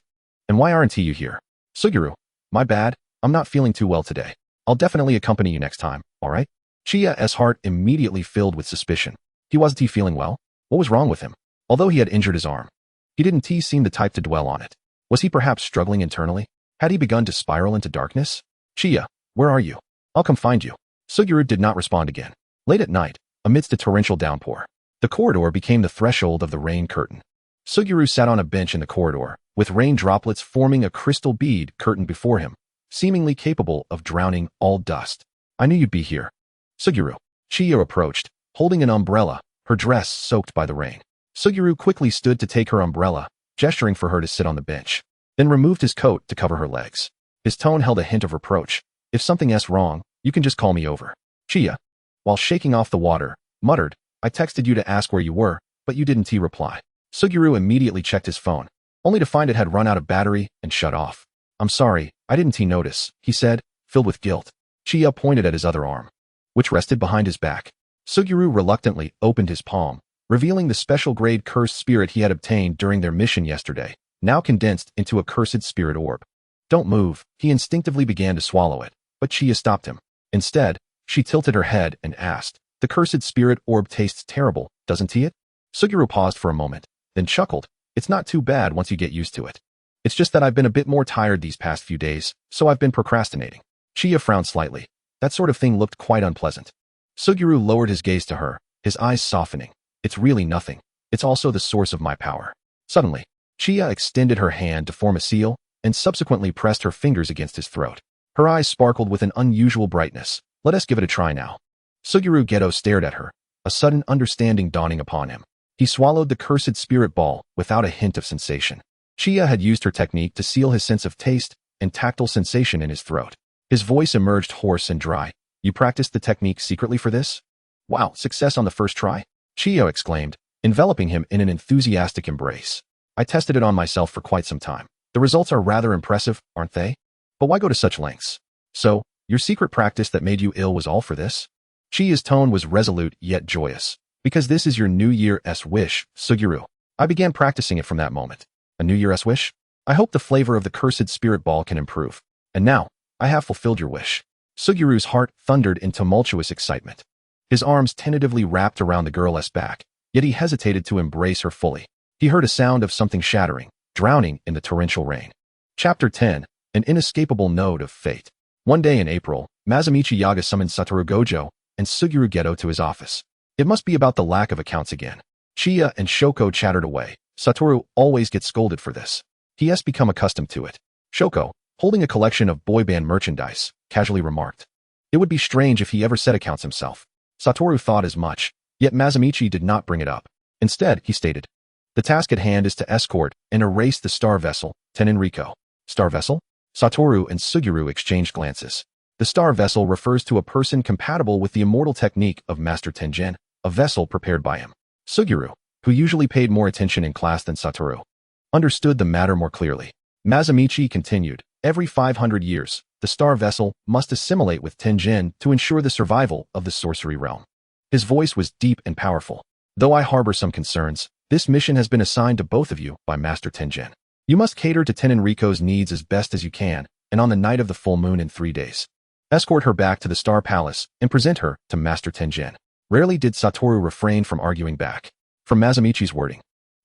[SPEAKER 1] And why aren't you here?" "Suguru, my bad, I'm not feeling too well today. I'll definitely accompany you next time, alright?" Chia's heart immediately filled with suspicion. He wasn't feeling well? What was wrong with him? Although he had injured his arm, he didn't seem the type to dwell on it. Was he perhaps struggling internally? Had he begun to spiral into darkness? "Chia, where are you? I'll come find you." Suguru did not respond again. Late at night, amidst a torrential downpour, the corridor became the threshold of the rain curtain. Suguru sat on a bench in the corridor, with rain droplets forming a crystal bead curtain before him, seemingly capable of drowning all dust. "I knew you'd be here." "Suguru." Chia approached, holding an umbrella, her dress soaked by the rain. Suguru quickly stood to take her umbrella, gesturing for her to sit on the bench, then removed his coat to cover her legs. His tone held a hint of reproach. "If something's wrong, you can just call me over." Chia, while shaking off the water, muttered, "I texted you to ask where you were, but you didn't reply." Suguru immediately checked his phone, only to find it had run out of battery and shut off. "I'm sorry, I didn't notice," he said, filled with guilt. Chia pointed at his other arm, which rested behind his back. Suguru reluctantly opened his palm, revealing the special-grade cursed spirit he had obtained during their mission yesterday, now condensed into a cursed spirit orb. "Don't move." He instinctively began to swallow it, but Chia stopped him. Instead, she tilted her head and asked, "The cursed spirit orb tastes terrible, doesn't it?" Suguru paused for a moment, then chuckled. "It's not too bad once you get used to it. It's just that I've been a bit more tired these past few days, so I've been procrastinating." Chia frowned slightly. That sort of thing looked quite unpleasant. Suguru lowered his gaze to her, his eyes softening. "It's really nothing. It's also the source of my power." Suddenly, Chia extended her hand to form a seal, and subsequently pressed her fingers against his throat. Her eyes sparkled with an unusual brightness. "Let us give it a try now." Suguru Geto stared at her, a sudden understanding dawning upon him. He swallowed the cursed spirit ball without a hint of sensation. Chia had used her technique to seal his sense of taste and tactile sensation in his throat. His voice emerged hoarse and dry. "You practiced the technique secretly for this?" "Wow, success on the first try?" Chia exclaimed, enveloping him in an enthusiastic embrace. "I tested it on myself for quite some time. The results are rather impressive, aren't they? But why go to such lengths? So, your secret practice that made you ill was all for this?" Chia's tone was resolute yet joyous. "Because this is your New Year's wish, Suguru. I began practicing it from that moment." "A New Year's wish? I hope the flavor of the cursed spirit ball can improve. And now, I have fulfilled your wish." Suguru's heart thundered in tumultuous excitement. His arms tentatively wrapped around the girl's back, yet he hesitated to embrace her fully. He heard a sound of something shattering, drowning in the torrential rain. Chapter 10, An Inescapable Node of Fate. One day in April, Masamichi Yaga summoned Satoru Gojo and Suguru Geto to his office. It must be about the lack of accounts again. Chia and Shoko chattered away. Satoru always gets scolded for this. He has become accustomed to it. Shoko, holding a collection of boy band merchandise, casually remarked, "It would be strange if he ever set accounts himself." Satoru thought as much, yet Masamichi did not bring it up. Instead, he stated, "The task at hand is to escort and erase the star vessel, Tenenriko." "Star vessel?" Satoru and Suguru exchanged glances. The star vessel refers to a person compatible with the immortal technique of Master Tenjin, a vessel prepared by him. Suguru, who usually paid more attention in class than Satoru, understood the matter more clearly. Masamichi continued, "Every 500 years, the star vessel must assimilate with Tenjin to ensure the survival of the sorcery realm." His voice was deep and powerful. "Though I harbor some concerns, this mission has been assigned to both of you by Master Tenjin. You must cater to Tenenriko's needs as best as you can, and on the night of the full moon in 3 days, escort her back to the Star Palace and present her to Master Tenjin." Rarely did Satoru refrain from arguing back. From Masamichi's wording,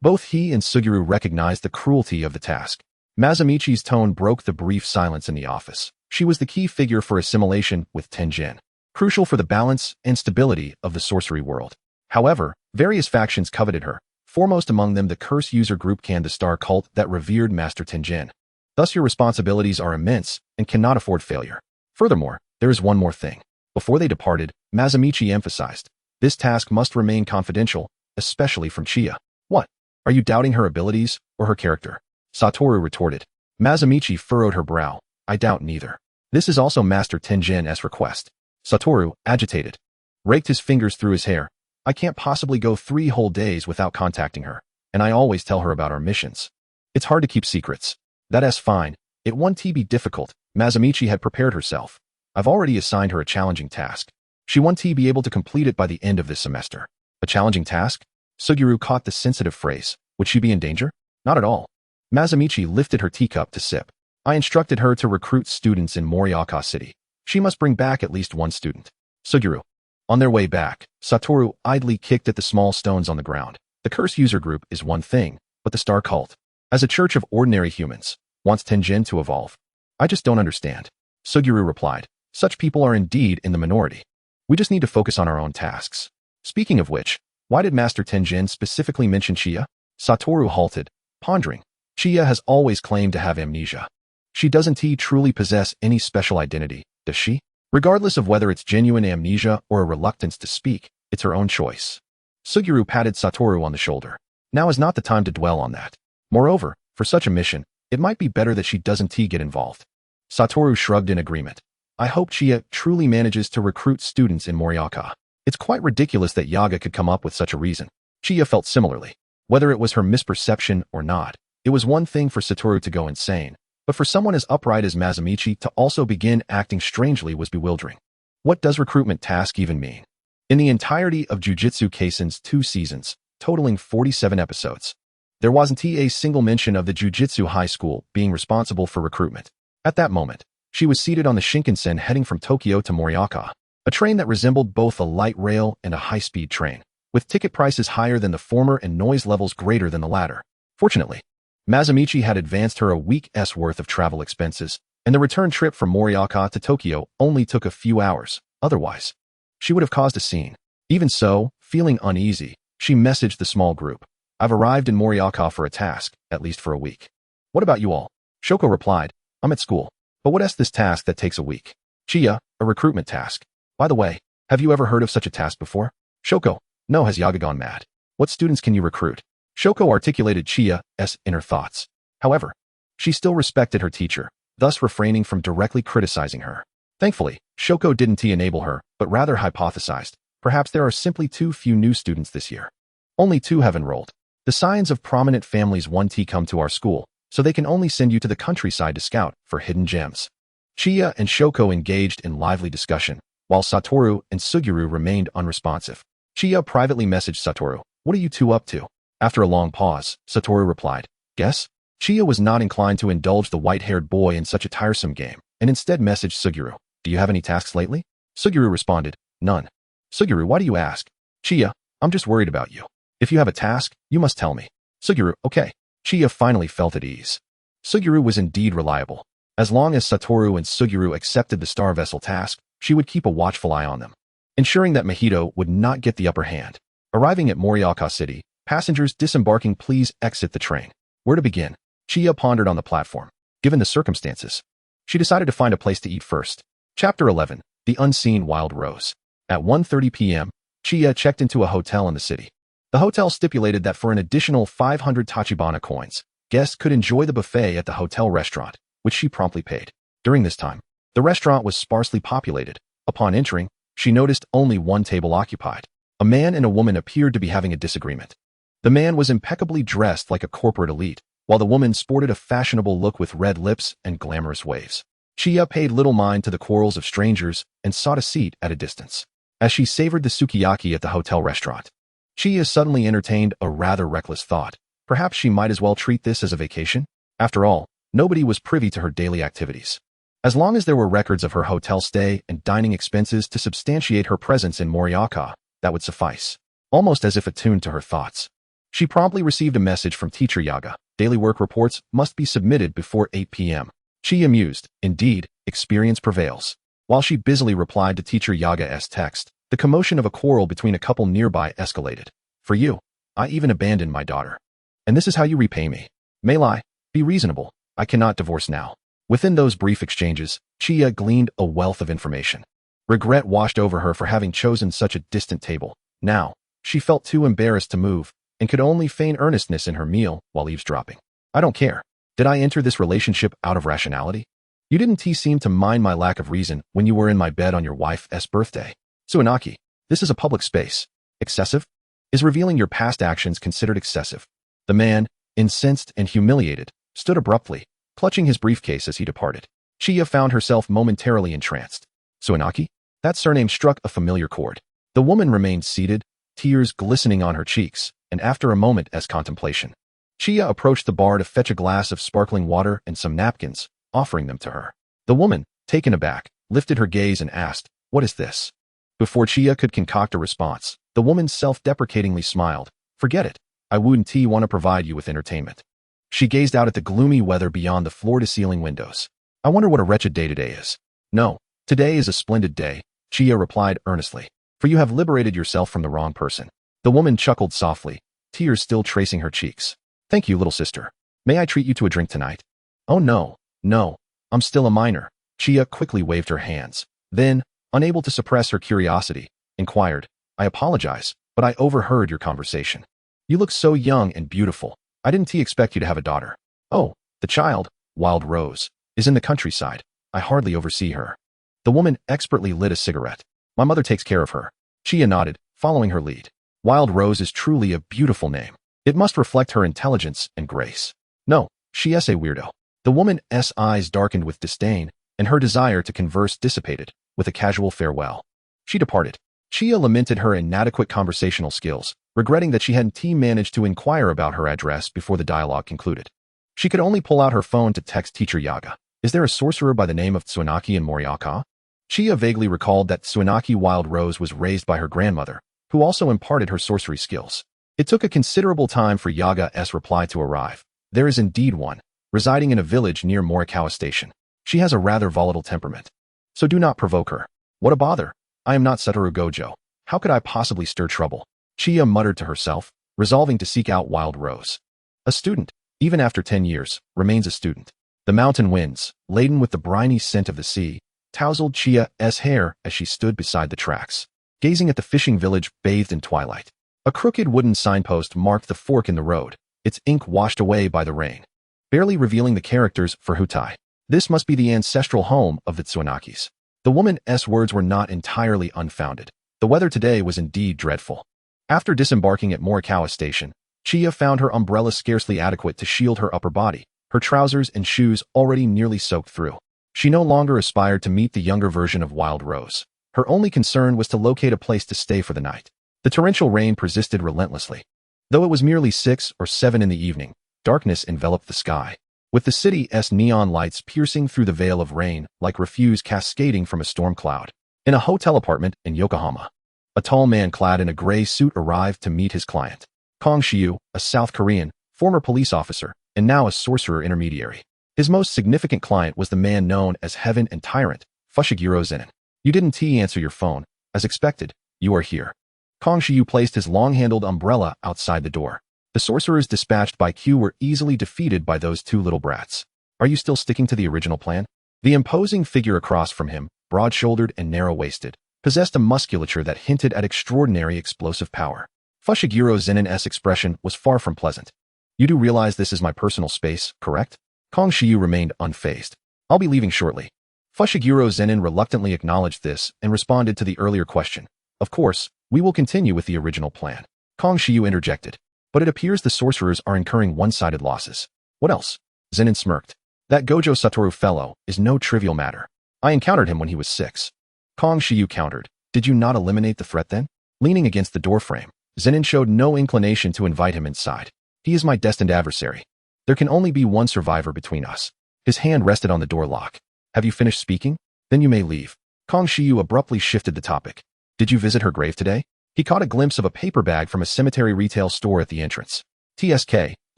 [SPEAKER 1] both he and Suguru recognized the cruelty of the task. Masamichi's tone broke the brief silence in the office. She was the key figure for assimilation with Tenjin, crucial for the balance and stability of the sorcery world. However, various factions coveted her, foremost among them the curse user group Can the Star cult that revered Master Tenjin. Thus your responsibilities are immense and cannot afford failure. Furthermore, there is one more thing. Before they departed, Masamichi emphasized, "This task must remain confidential, especially from Chiya." "What? Are you doubting her abilities or her character?" Satoru retorted. Masamichi furrowed her brow. "I doubt neither. This is also Master Tenjin's request." Satoru, agitated, raked his fingers through his hair. "I can't possibly go 3 whole days without contacting her, and I always tell her about our missions. It's hard to keep secrets." "That's fine. It won't be difficult." Masamichi had prepared herself. "I've already assigned her a challenging task. She won't be able to complete it by the end of this semester." "A challenging task?" Suguru caught the sensitive phrase. "Would she be in danger?" "Not at all." Masamichi lifted her teacup to sip. "I instructed her to recruit students in Morioka City. She must bring back at least 1 student." Suguru. On their way back, Satoru idly kicked at the small stones on the ground. The curse user group is one thing, but the star cult, as a church of ordinary humans, wants Tenjin to evolve. "I just don't understand." Suguru replied. "Such people are indeed in the minority. We just need to focus on our own tasks." Speaking of which, why did Master Tenjin specifically mention Chiya? Satoru halted, pondering. Chiya has always claimed to have amnesia. She doesn't truly possess any special identity, does she? Regardless of whether it's genuine amnesia or a reluctance to speak, it's her own choice. Suguru patted Satoru on the shoulder. Now is not the time to dwell on that. Moreover, for such a mission, it might be better that she doesn't get involved. Satoru shrugged in agreement. "I hope Chiya truly manages to recruit students in Morioka. It's quite ridiculous that Yaga could come up with such a reason." Chiya felt similarly. Whether it was her misperception or not, it was one thing for Satoru to go insane, but for someone as upright as Masamichi to also begin acting strangely was bewildering. What does recruitment task even mean? In the entirety of Jujutsu Kaisen's 2 seasons, totaling 47 episodes, there wasn't a single mention of the Jujutsu High School being responsible for recruitment. At that moment, she was seated on the Shinkansen heading from Tokyo to Morioka, a train that resembled both a light rail and a high-speed train, with ticket prices higher than the former and noise levels greater than the latter. Fortunately, Masamichi had advanced her a week's worth of travel expenses, and the return trip from Morioka to Tokyo only took a few hours. Otherwise, she would have caused a scene. Even so, feeling uneasy, she messaged the small group. "I've arrived in Morioka for a task, at least for a week. What about you all?" Shoko replied, "I'm at school. But what's this task that takes a week?" Chiya, "A recruitment task. By the way, have you ever heard of such a task before?" Shoko, "No, has Yaga gone mad? What students can you recruit?" Shoko articulated Chiya's inner thoughts. However, she still respected her teacher, thus refraining from directly criticizing her. Thankfully, Shoko didn't enable her, but rather hypothesized, perhaps there are simply too few new students this year. Only 2 have enrolled. The scions of prominent families won't come to our school, so they can only send you to the countryside to scout for hidden gems. Chiya and Shoko engaged in lively discussion, while Satoru and Suguru remained unresponsive. Chiya privately messaged Satoru, "What are you 2 up to?" After a long pause, Satoru replied, "Guess?" Chiya was not inclined to indulge the white-haired boy in such a tiresome game, and instead messaged Suguru, "Do you have any tasks lately?" Suguru responded, "None." "Suguru, why do you ask?" "Chiya, I'm just worried about you. If you have a task, you must tell me." Suguru, "Okay." Chiya finally felt at ease. Suguru was indeed reliable. As long as Satoru and Suguru accepted the star vessel task, she would keep a watchful eye on them, ensuring that Mahito would not get the upper hand. Arriving at Morioka City, passengers disembarking please exit the train. Where to begin? Chiya pondered on the platform. Given the circumstances, she decided to find a place to eat first. Chapter 11, The Unseen Wild Rose. At 1:30 p.m., Chiya checked into a hotel in the city. The hotel stipulated that for an additional 500 Tachibana coins, guests could enjoy the buffet at the hotel restaurant, which she promptly paid. During this time, the restaurant was sparsely populated. Upon entering, she noticed only 1 table occupied. A man and a woman appeared to be having a disagreement. The man was impeccably dressed like a corporate elite, while the woman sported a fashionable look with red lips and glamorous waves. Chiya paid little mind to the quarrels of strangers and sought a seat at a distance. As she savored the sukiyaki at the hotel restaurant, Chiya suddenly entertained a rather reckless thought. Perhaps she might as well treat this as a vacation? After all, nobody was privy to her daily activities. As long as there were records of her hotel stay and dining expenses to substantiate her presence in Morioka, that would suffice. Almost as if attuned to her thoughts, she promptly received a message from teacher Yaga. Daily work reports must be submitted before 8 p.m. Chiya mused. Indeed, experience prevails. While she busily replied to teacher Yaga's text, the commotion of a quarrel between a couple nearby escalated. "For you, I even abandoned my daughter. And this is how you repay me? Meilai, be reasonable. I cannot divorce now." Within those brief exchanges, Chiya gleaned a wealth of information. Regret washed over her for having chosen such a distant table. Now, she felt too embarrassed to move and could only feign earnestness in her meal while eavesdropping. I don't care. Did I enter this relationship out of rationality? You didn't seem to mind my lack of reason when you were in my bed on your wife's birthday. Inumaki, this is a public space. Excessive? Is revealing your past actions considered excessive? The man, incensed and humiliated, stood abruptly, clutching his briefcase as he departed. Chiya found herself momentarily entranced. Inumaki? That surname struck a familiar chord. The woman remained seated, tears glistening on her cheeks, and after a moment's contemplation, Chiya approached the bar to fetch a glass of sparkling water and some napkins, offering them to her. The woman, taken aback, lifted her gaze and asked, "What is this?" Before Chiya could concoct a response, the woman self-deprecatingly smiled. "Forget it. I wouldn't want to provide you with entertainment." She gazed out at the gloomy weather beyond the floor-to-ceiling windows. "I wonder what a wretched day today is." "No, today is a splendid day," Chiya replied earnestly, "for you have liberated yourself from the wrong person." The woman chuckled softly, tears still tracing her cheeks. "Thank you, little sister. May I treat you to a drink tonight?" "Oh no, no, I'm still a minor." Chiya quickly waved her hands. Then, unable to suppress her curiosity, inquired, "I apologize, but I overheard your conversation. You look so young and beautiful. I didn't expect you to have a daughter." "Oh, the child, Wild Rose, is in the countryside. I hardly oversee her." The woman expertly lit a cigarette. "My mother takes care of her." Chiya nodded, following her lead. Wild Rose is truly a beautiful name. It must reflect her intelligence and grace. "No, she is a weirdo." The woman's eyes darkened with disdain, and her desire to converse dissipated, with a casual farewell. She departed. Chiya lamented her inadequate conversational skills, regretting that she hadn't managed to inquire about her address before the dialogue concluded. She could only pull out her phone to text teacher Yaga. "Is there a sorcerer by the name of Tsunaki in Moriyaka?" Chiya vaguely recalled that Tsunaki Wild Rose was raised by her grandmother, who also imparted her sorcery skills. It took a considerable time for Yaga's reply to arrive. "There is indeed one, residing in a village near Morikawa Station. She has a rather volatile temperament. So do not provoke her." "What a bother. I am not Satoru Gojo. How could I possibly stir trouble?" Chiya muttered to herself, resolving to seek out Wild Rose. A student, even after 10 years, remains a student. The mountain winds, laden with the briny scent of the sea, tousled Chiya's hair as she stood beside the tracks, gazing at the fishing village bathed in twilight. A crooked wooden signpost marked the fork in the road, its ink washed away by the rain, barely revealing the characters for Hutai. This must be the ancestral home of the Tsunakis. The woman's words were not entirely unfounded. The weather today was indeed dreadful. After disembarking at Morikawa Station, Chiya found her umbrella scarcely adequate to shield her upper body, her trousers and shoes already nearly soaked through. She no longer aspired to meet the younger version of Wild Rose. Her only concern was to locate a place to stay for the night. The torrential rain persisted relentlessly. Though it was merely 6 or 7 in the evening, darkness enveloped the sky, with the city's neon lights piercing through the veil of rain like refuse cascading from a storm cloud. In a hotel apartment in Yokohama, a tall man clad in a gray suit arrived to meet his client. Kong Shiyu, a South Korean, former police officer, and now a sorcerer intermediary. His most significant client was the man known as Heaven and Tyrant, Fushiguro Zenin. "You didn't answer your phone. As expected, you are here." Kong Shiyu placed his long-handled umbrella outside the door. The sorcerers dispatched by Q were easily defeated by those two little brats. "Are you still sticking to the original plan?" The imposing figure across from him, broad-shouldered and narrow-waisted, possessed a musculature that hinted at extraordinary explosive power. Fushiguro Zenin's expression was far from pleasant. "You do realize this is my personal space, correct?" Kong Shiyu remained unfazed. "I'll be leaving shortly." Fushiguro Zenin reluctantly acknowledged this and responded to the earlier question. "Of course, we will continue with the original plan." Kong Shiyu interjected. "But it appears the sorcerers are incurring one-sided losses." "What else?" Zenin smirked. "That Gojo Satoru fellow is no trivial matter. I encountered him when he was 6. Kong Shiyu countered. "Did you not eliminate the threat then?" Leaning against the doorframe, Zenin showed no inclination to invite him inside. "He is my destined adversary. There can only be one survivor between us." His hand rested on the door lock. "Have you finished speaking? Then you may leave." Kong Shiyu abruptly shifted the topic. "Did you visit her grave today?" He caught a glimpse of a paper bag from a cemetery retail store at the entrance. "TSK,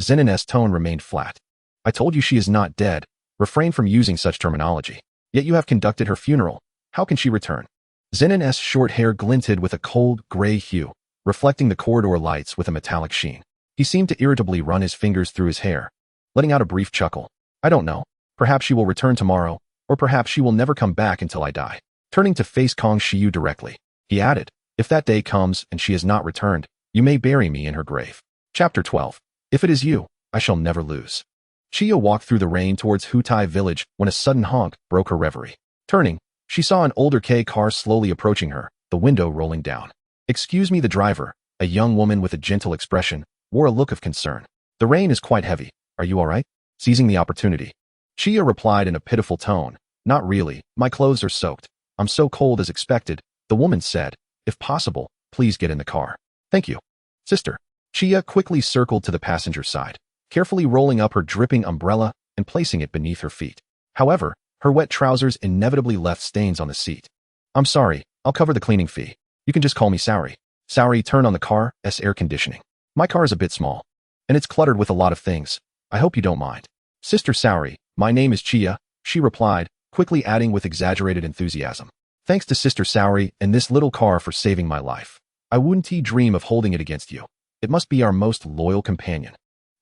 [SPEAKER 1] Zenin's tone remained flat. "I told you she is not dead. Refrain from using such terminology. Yet you have conducted her funeral. How can she return?" Zenin's short hair glinted with a cold, gray hue, reflecting the corridor lights with a metallic sheen. He seemed to irritably run his fingers through his hair, letting out a brief chuckle. "I don't know. Perhaps she will return tomorrow, or perhaps she will never come back until I die." turning to face Kong Shiyu directly. He added, if that day comes and she has not returned, you may bury me in her grave. Chapter 12. If it is you, I shall never lose. Chiya walked through the rain towards Hutai village when a sudden honk broke her reverie. Turning, she saw an older K car slowly approaching her, the window rolling down. Excuse me, the driver, a young woman with a gentle expression, wore a look of concern. The rain is quite heavy. Are you all right? Seizing the opportunity, Chiya replied in a pitiful tone, not really, my clothes are soaked. I'm so cold as expected. The woman said, if possible, please get in the car. Thank you. Sister. Chiya quickly circled to the passenger side, carefully rolling up her dripping umbrella and placing it beneath her feet. However, her wet trousers inevitably left stains on the seat. I'm sorry, I'll cover the cleaning fee. You can just call me Saori. Saori turned on the car's air conditioning. My car is a bit small, and it's cluttered with a lot of things. I hope you don't mind. Sister Saori, my name is Chiya, she replied, quickly adding with exaggerated enthusiasm. Thanks to Sister Saori and this little car for saving my life. I wouldn't dream of holding it against you. It must be our most loyal companion.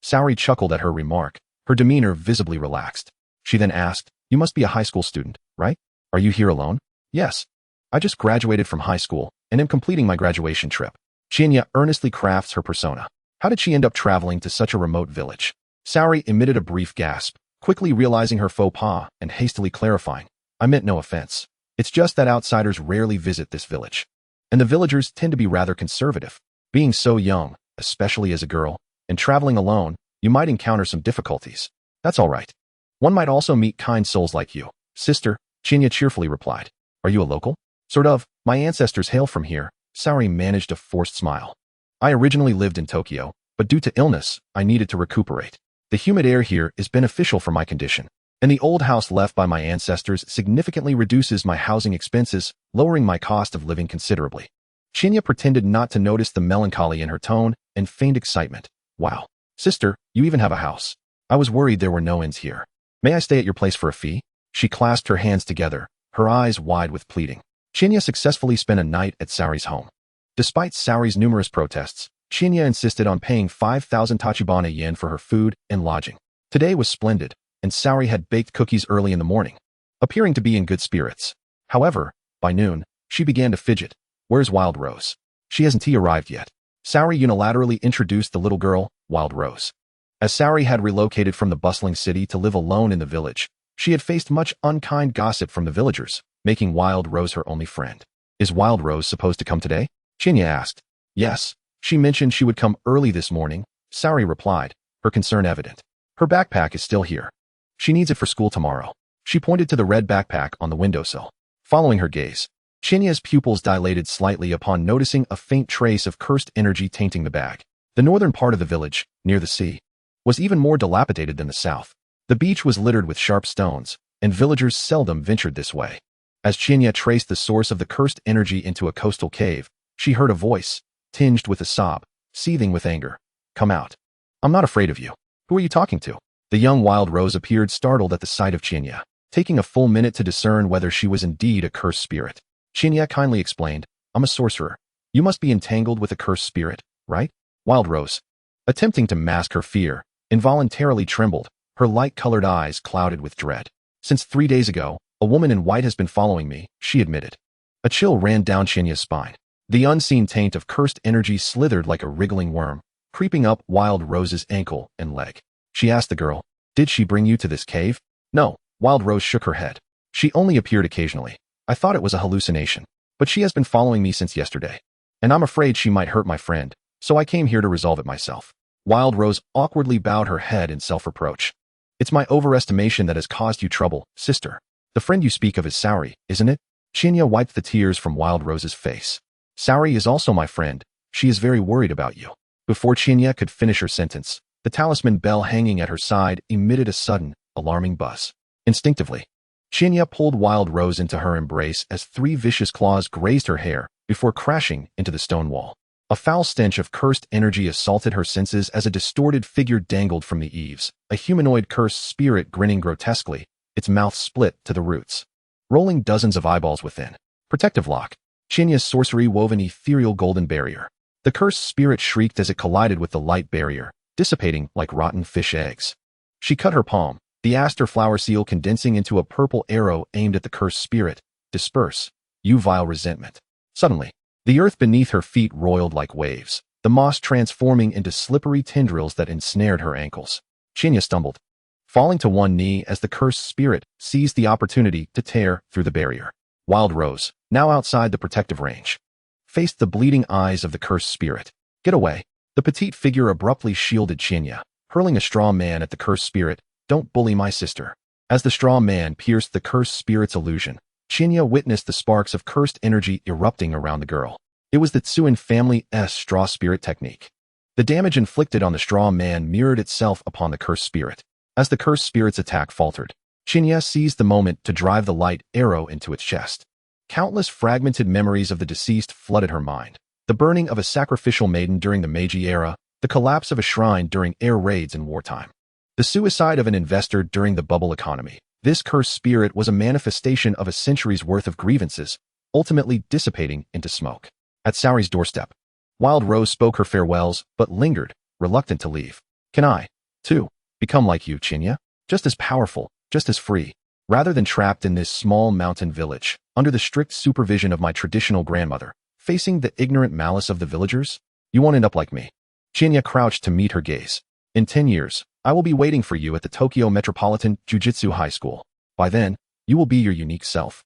[SPEAKER 1] Saori chuckled at her remark, her demeanor visibly relaxed. She then asked, you must be a high school student, right? Are you here alone? Yes. I just graduated from high school and am completing my graduation trip. Chinya earnestly crafts her persona. How did she end up traveling to such a remote village? Saori emitted a brief gasp, quickly realizing her faux pas and hastily clarifying. I meant no offense. It's just that outsiders rarely visit this village. And the villagers tend to be rather conservative. Being so young, especially as a girl, and traveling alone, you might encounter some difficulties. That's all right. One might also meet kind souls like you. Sister, Chinya cheerfully replied. Are you a local? Sort of. My ancestors hail from here. Saori managed a forced smile. I originally lived in Tokyo, but due to illness, I needed to recuperate. The humid air here is beneficial for my condition, and the old house left by my ancestors significantly reduces my housing expenses, lowering my cost of living considerably. Chinya pretended not to notice the melancholy in her tone and feigned excitement. Wow. Sister, you even have a house. I was worried there were no inns here. May I stay at your place for a fee? She clasped her hands together, her eyes wide with pleading. Chinya successfully spent a night at Saori's home. Despite Saori's numerous protests, Chinya insisted on paying 5,000 tachibana yen for her food and lodging. Today was splendid, and Saori had baked cookies early in the morning, appearing to be in good spirits. However, by noon, she began to fidget. Where's Wild Rose? She hasn't arrived yet. Saori unilaterally introduced the little girl, Wild Rose. As Saori had relocated from the bustling city to live alone in the village, she had faced much unkind gossip from the villagers, making Wild Rose her only friend. Is Wild Rose supposed to come today? Chinya asked. Yes. She mentioned she would come early this morning, Saori replied, her concern evident. Her backpack is still here. She needs it for school tomorrow. She pointed to the red backpack on the windowsill. Following her gaze, Chinya's pupils dilated slightly upon noticing a faint trace of cursed energy tainting the bag. The northern part of the village, near the sea, was even more dilapidated than the south. The beach was littered with sharp stones, and villagers seldom ventured this way. As Chinya traced the source of the cursed energy into a coastal cave, she heard a voice, tinged with a sob, seething with anger. Come out. I'm not afraid of you. Who are you talking to? The young Wild Rose appeared startled at the sight of Chinya, taking a full minute to discern whether she was indeed a cursed spirit. Chinya kindly explained, I'm a sorcerer. You must be entangled with a cursed spirit, right? Wild Rose, attempting to mask her fear, involuntarily trembled, her light-colored eyes clouded with dread. Since 3 days ago, a woman in white has been following me, she admitted. A chill ran down Chinya's spine. The unseen taint of cursed energy slithered like a wriggling worm, creeping up Wild Rose's ankle and leg. She asked the girl, did she bring you to this cave? No, Wild Rose shook her head. She only appeared occasionally. I thought it was a hallucination, but she has been following me since yesterday. And I'm afraid she might hurt my friend, so I came here to resolve it myself. Wild Rose awkwardly bowed her head in self-reproach. It's my overestimation that has caused you trouble, sister. The friend you speak of is Saori, isn't it? Chinya wiped the tears from Wild Rose's face. Saori is also my friend. She is very worried about you. Before Chinya could finish her sentence, the talisman bell hanging at her side emitted a sudden, alarming buzz. Instinctively, Chinya pulled Wild Rose into her embrace as 3 vicious claws grazed her hair before crashing into the stone wall. A foul stench of cursed energy assaulted her senses as a distorted figure dangled from the eaves, a humanoid cursed spirit grinning grotesquely, its mouth split to the roots, rolling dozens of eyeballs within. Protective lock. Chinya's sorcery wove an ethereal golden barrier. The cursed spirit shrieked as it collided with the light barrier, dissipating like rotten fish eggs. She cut her palm, the aster flower seal condensing into a purple arrow aimed at the cursed spirit. Disperse. You vile resentment. Suddenly, the earth beneath her feet roiled like waves, the moss transforming into slippery tendrils that ensnared her ankles. Shinya stumbled, falling to one knee as the cursed spirit seized the opportunity to tear through the barrier. Wild Rose, now outside the protective range, faced the bleeding eyes of the cursed spirit. Get away. The petite figure abruptly shielded Shinya, hurling a straw man at the cursed spirit. Don't bully my sister. As the straw man pierced the cursed spirit's illusion, Shinya witnessed the sparks of cursed energy erupting around the girl. It was the Tsuin family's straw spirit technique. The damage inflicted on the straw man mirrored itself upon the cursed spirit. As the cursed spirit's attack faltered, Shinya seized the moment to drive the light arrow into its chest. Countless fragmented memories of the deceased flooded her mind. The burning of a sacrificial maiden during the Meiji era, the collapse of a shrine during air raids in wartime, the suicide of an investor during the bubble economy. This cursed spirit was a manifestation of a century's worth of grievances, ultimately dissipating into smoke. At Saori's doorstep, Wild Rose spoke her farewells, but lingered, reluctant to leave. Can I, too, become like you, Shinya? Just as powerful, just as free, rather than trapped in this small mountain village, under the strict supervision of my traditional grandmother, facing the ignorant malice of the villagers? You won't end up like me. Shinya crouched to meet her gaze. In 10 years, I will be waiting for you at the Tokyo Metropolitan Jiu-Jitsu High School. By then, you will be your unique self.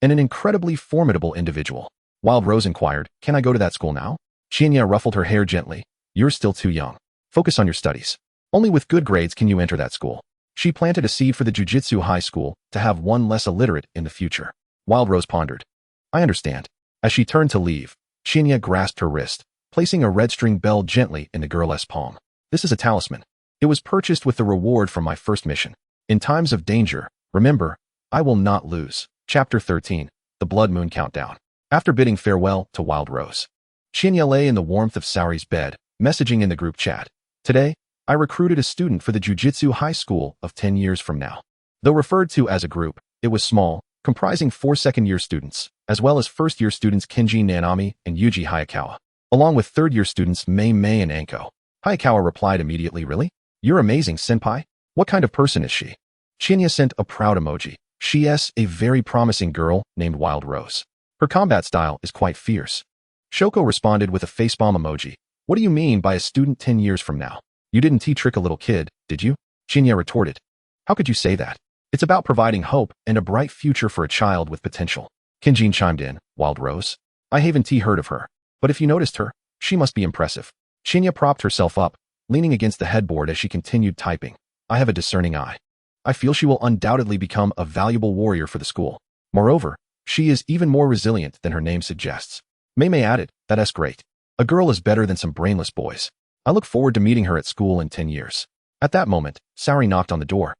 [SPEAKER 1] And an incredibly formidable individual. Wild Rose inquired, can I go to that school now? Shinya ruffled her hair gently. You're still too young. Focus on your studies. Only with good grades can you enter that school. She planted a seed for the Jiu-Jitsu High School to have one less illiterate in the future. Wild Rose pondered. I understand. As she turned to leave, Shinya grasped her wrist, placing a red string bell gently in the girl's palm. This is a talisman. It was purchased with the reward from my first mission. In times of danger, remember, I will not lose. Chapter 13, The Blood Moon Countdown. After bidding farewell to Wild Rose, Shinya lay in the warmth of Saori's bed, messaging in the group chat. Today, I recruited a student for the Jiu-Jitsu High School of 10 years from now. Though referred to as a group, it was small, comprising 4 second-year students, as well as first-year students Kenji Nanami and Yuji Hayakawa, along with third-year students Mei Mei and Anko. Hayakawa replied immediately, Really? You're amazing, senpai. What kind of person is she? Shinya sent a proud emoji. She's a very promising girl named Wild Rose. Her combat style is quite fierce. Shoko responded with a facepalm emoji. What do you mean by a student 10 years from now? You didn't trick a little kid, did you? Shinya retorted. How could you say that? It's about providing hope and a bright future for a child with potential. Kenjin chimed in, Wild Rose. I haven't heard of her, but if you noticed her, she must be impressive. Shinya propped herself up, leaning against the headboard as she continued typing. I have a discerning eye. I feel she will undoubtedly become a valuable warrior for the school. Moreover, she is even more resilient than her name suggests. Mei Mei added, That's great. A girl is better than some brainless boys. I look forward to meeting her at school in 10 years. At that moment, Saori knocked on the door,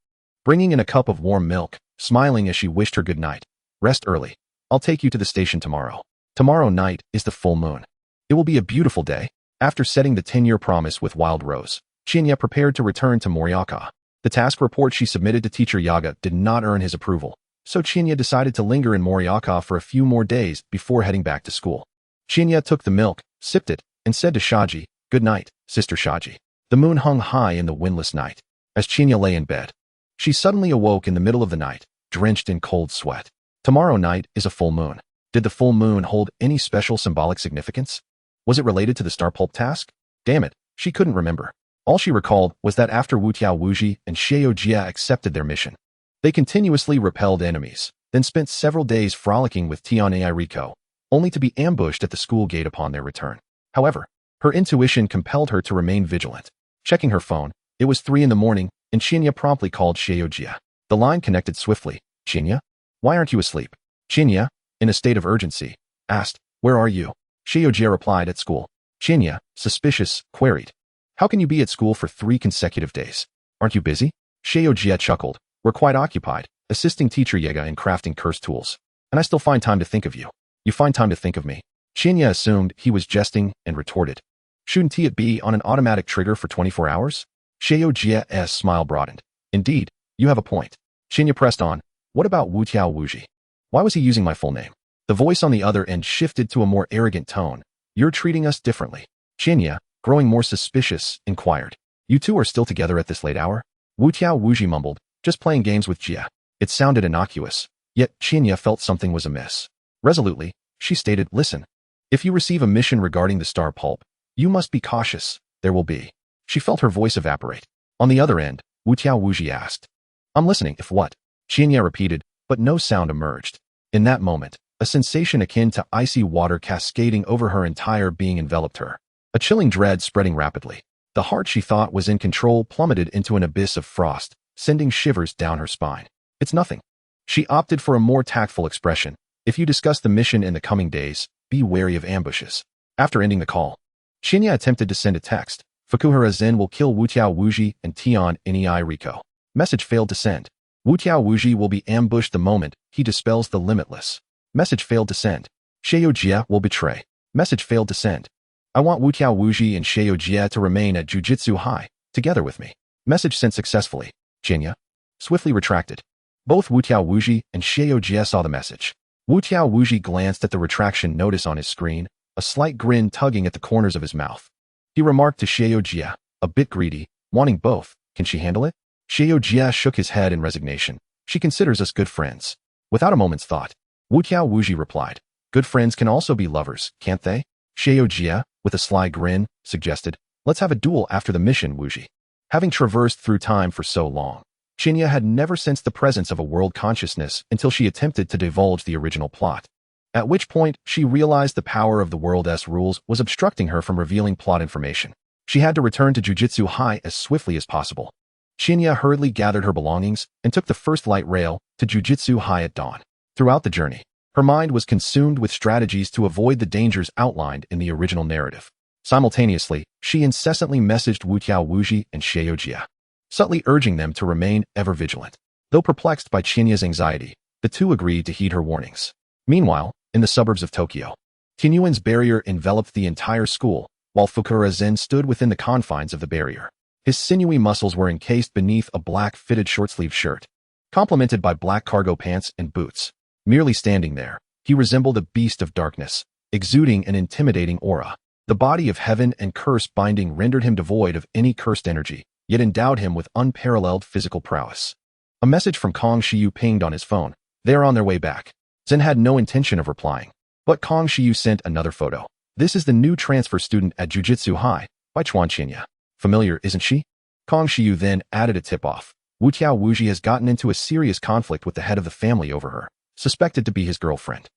[SPEAKER 1] bringing in a cup of warm milk, smiling as she wished her good night. Rest early. I'll take you to the station tomorrow. Tomorrow night is the full moon. It will be a beautiful day. After setting the 10-year promise with Wild Rose, Shinya prepared to return to Morioka. The task report she submitted to teacher Yaga did not earn his approval, so Shinya decided to linger in Morioka for a few more days before heading back to school. Shinya took the milk, sipped it, and said to Shaji, Good night, Sister Shaji. The moon hung high in the windless night. As Shinya lay in bed, she suddenly awoke in the middle of the night, drenched in cold sweat. Tomorrow night is a full moon. Did the full moon hold any special symbolic significance? Was it related to the star pulp task? Damn it, she couldn't remember. All she recalled was that after Wu Tiao Wuji and Xiao Jia accepted their mission, they continuously repelled enemies, then spent several days frolicking with Tianei Riko, only to be ambushed at the school gate upon their return. However, her intuition compelled her to remain vigilant. Checking her phone, it was 3 a.m, and Shinya promptly called Xiao Jia. The line connected swiftly. Shinya? Why aren't you asleep? Shinya, in a state of urgency, asked, Where are you? Xiao Jia replied, At school. Shinya, suspicious, queried, How can you be at school for 3 consecutive days? Aren't you busy? Xiao Jia chuckled. We're quite occupied, assisting teacher Yega in crafting curse tools. And I still find time to think of you. You find time to think of me. Shinya assumed he was jesting and retorted. Shouldn't it be on an automatic trigger for 24 hours? Xiao Jia's smile broadened. Indeed, you have a point. Shinya pressed on. What about Wu Tiao Wuji? Why was he using my full name? The voice on the other end shifted to a more arrogant tone. You're treating us differently. Shinya, growing more suspicious, inquired. You two are still together at this late hour? Wu Tiao Wuji mumbled, Just playing games with Jia. It sounded innocuous, yet Shinya felt something was amiss. Resolutely, she stated, listen. If you receive a mission regarding the star pulp, you must be cautious. There will be. She felt her voice evaporate. On the other end, Wu Wuji asked. I'm listening, if what? Qianya repeated, but no sound emerged. In that moment, a sensation akin to icy water cascading over her entire being enveloped her. A chilling dread spreading rapidly. The heart she thought was in control plummeted into an abyss of frost, sending shivers down her spine. It's nothing. She opted for a more tactful expression. If you discuss the mission in the coming days, be wary of ambushes. After ending the call, Qianya attempted to send a text. Fukuhara Zen will kill Wu Wuji and Tion Inui Riko. Message failed to send. Wu Wuji will be ambushed the moment he dispels the limitless. Message failed to send. Sheiyojia will betray. Message failed to send. I want Wu Wuji and Sheiyojia to remain at Jujutsu High, together with me. Message sent successfully. Qianya swiftly retracted. Both Wu Wuji and Sheiyojia saw the message. Wu Wuji glanced at the retraction notice on his screen, a slight grin tugging at the corners of his mouth. He remarked to Sheiyojia, a bit greedy, wanting both. Can she handle it? Sheiyojia shook his head in resignation. She considers us good friends. Without a moment's thought, Wu Wuji replied, good friends can also be lovers, can't they? Sheiyojia, with a sly grin, suggested, let's have a duel after the mission, Wuji. Having traversed through time for so long, Qianya had never sensed the presence of a world consciousness until she attempted to divulge the original plot. At which point, she realized the power of the world's rules was obstructing her from revealing plot information. She had to return to Jujutsu High as swiftly as possible. Qianya hurriedly gathered her belongings and took the first light rail to Jujutsu High at dawn. Throughout the journey, her mind was consumed with strategies to avoid the dangers outlined in the original narrative. Simultaneously, she incessantly messaged Wu Wuji and Sheiyojia, subtly urging them to remain ever vigilant. Though perplexed by Qianya's anxiety, the two agreed to heed her warnings. Meanwhile, in the suburbs of Tokyo, Kinyuan's barrier enveloped the entire school, while Fukuhara Zen stood within the confines of the barrier. His sinewy muscles were encased beneath a black fitted short-sleeved shirt, complemented by black cargo pants and boots. Merely standing there, he resembled a beast of darkness, exuding an intimidating aura. The body of heaven and curse binding rendered him devoid of any cursed energy, yet endowed him with unparalleled physical prowess. A message from Kong Shiyu pinged on his phone. They are on their way back. Zen had no intention of replying, but Kong Shiyu sent another photo. This is the new transfer student at Jujutsu High, by Chuan Qianya. Familiar, isn't she? Kong Shiyu then added a tip-off. Wu Wuji has gotten into a serious conflict with the head of the family over her, suspected to be his girlfriend.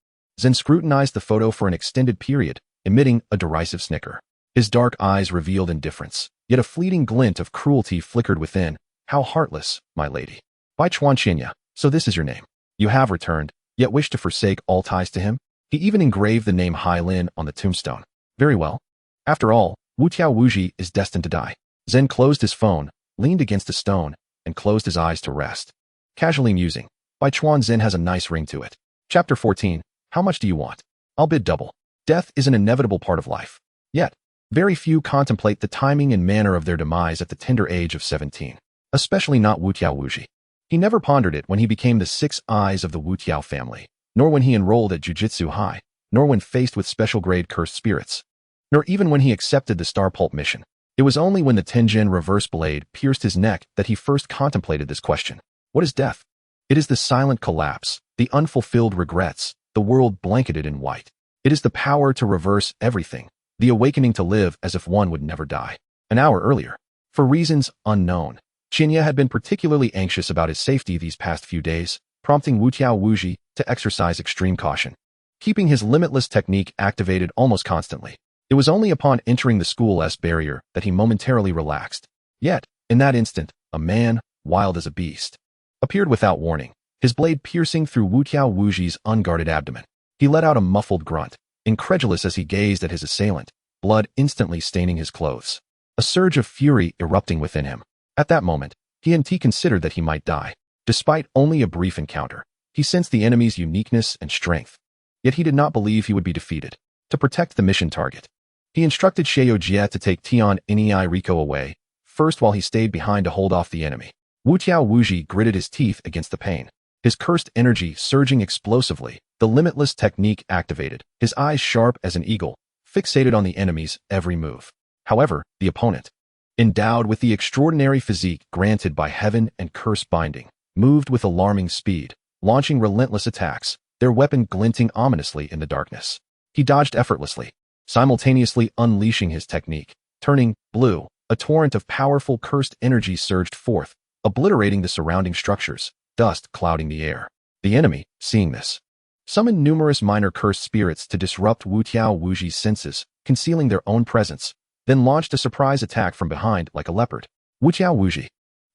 [SPEAKER 1] Zen scrutinized the photo for an extended period, emitting a derisive snicker. His dark eyes revealed indifference, yet a fleeting glint of cruelty flickered within. How heartless, my lady. By Chuan Qianya, so this is your name. You have returned, yet wish to forsake all ties to him? He even engraved the name Hai Lin on the tombstone. Very well. After all, Wu Wuji is destined to die. Zen closed his phone, leaned against a stone, and closed his eyes to rest. Casually musing, by Chuan Zen has a nice ring to it. Chapter 14, How much do you want? I'll bid double. Death is an inevitable part of life. Yet, very few contemplate the timing and manner of their demise at the tender age of 17. Especially not Wu Wuji. He never pondered it when he became the 6 eyes of the Wu Tiao family, nor when he enrolled at Jujutsu High, nor when faced with special grade cursed spirits, nor even when he accepted the Star Pulp mission. It was only when the Tenjin reverse blade pierced his neck that he first contemplated this question. What is death? It is the silent collapse, the unfulfilled regrets, the world blanketed in white. It is the power to reverse everything, the awakening to live as if one would never die. An hour earlier, for reasons unknown, Qianya had been particularly anxious about his safety these past few days, prompting Wu Wuji to exercise extreme caution, keeping his limitless technique activated almost constantly. It was only upon entering the school's barrier that he momentarily relaxed. Yet, in that instant, a man, wild as a beast, appeared without warning, his blade piercing through Wu Wuji's unguarded abdomen. He let out a muffled grunt, incredulous as he gazed at his assailant, blood instantly staining his clothes. A surge of fury erupting within him. At that moment, he considered that he might die. Despite only a brief encounter, he sensed the enemy's uniqueness and strength. Yet he did not believe he would be defeated. To protect the mission target, he instructed Sheiyojia to take Tion Inui Riko away, first while he stayed behind to hold off the enemy. Wu Wuji gritted his teeth against the pain. His cursed energy surging explosively, the limitless technique activated, his eyes sharp as an eagle, fixated on the enemy's every move. However, the opponent, endowed with the extraordinary physique granted by heaven and curse binding, moved with alarming speed, launching relentless attacks. their weapon glinting ominously in the darkness. He dodged effortlessly, simultaneously unleashing his technique. Turning blue, a torrent of powerful cursed energy surged forth, obliterating the surrounding structures, dust clouding the air. The enemy, seeing this, summoned numerous minor cursed spirits to disrupt Wu Tiao Wuji's senses, concealing their own presence, then launched a surprise attack from behind like a leopard. Wu Tiao Wuji.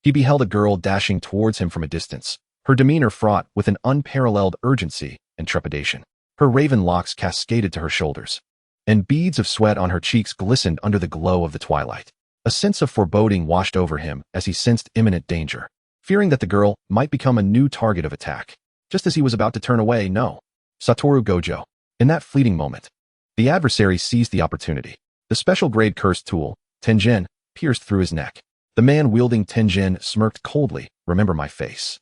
[SPEAKER 1] He beheld a girl dashing towards him from a distance, her demeanor fraught with an unparalleled urgency and trepidation. Her raven locks cascaded to her shoulders, and beads of sweat on her cheeks glistened under the glow of the twilight. A sense of foreboding washed over him as he sensed imminent danger, fearing that the girl might become a new target of attack. Just as he was about to turn away, no. Satoru Gojo. In that fleeting moment, the adversary seized the opportunity. The special grade cursed tool, Tenjin, pierced through his neck. The man wielding Tenjin smirked coldly. Remember my face.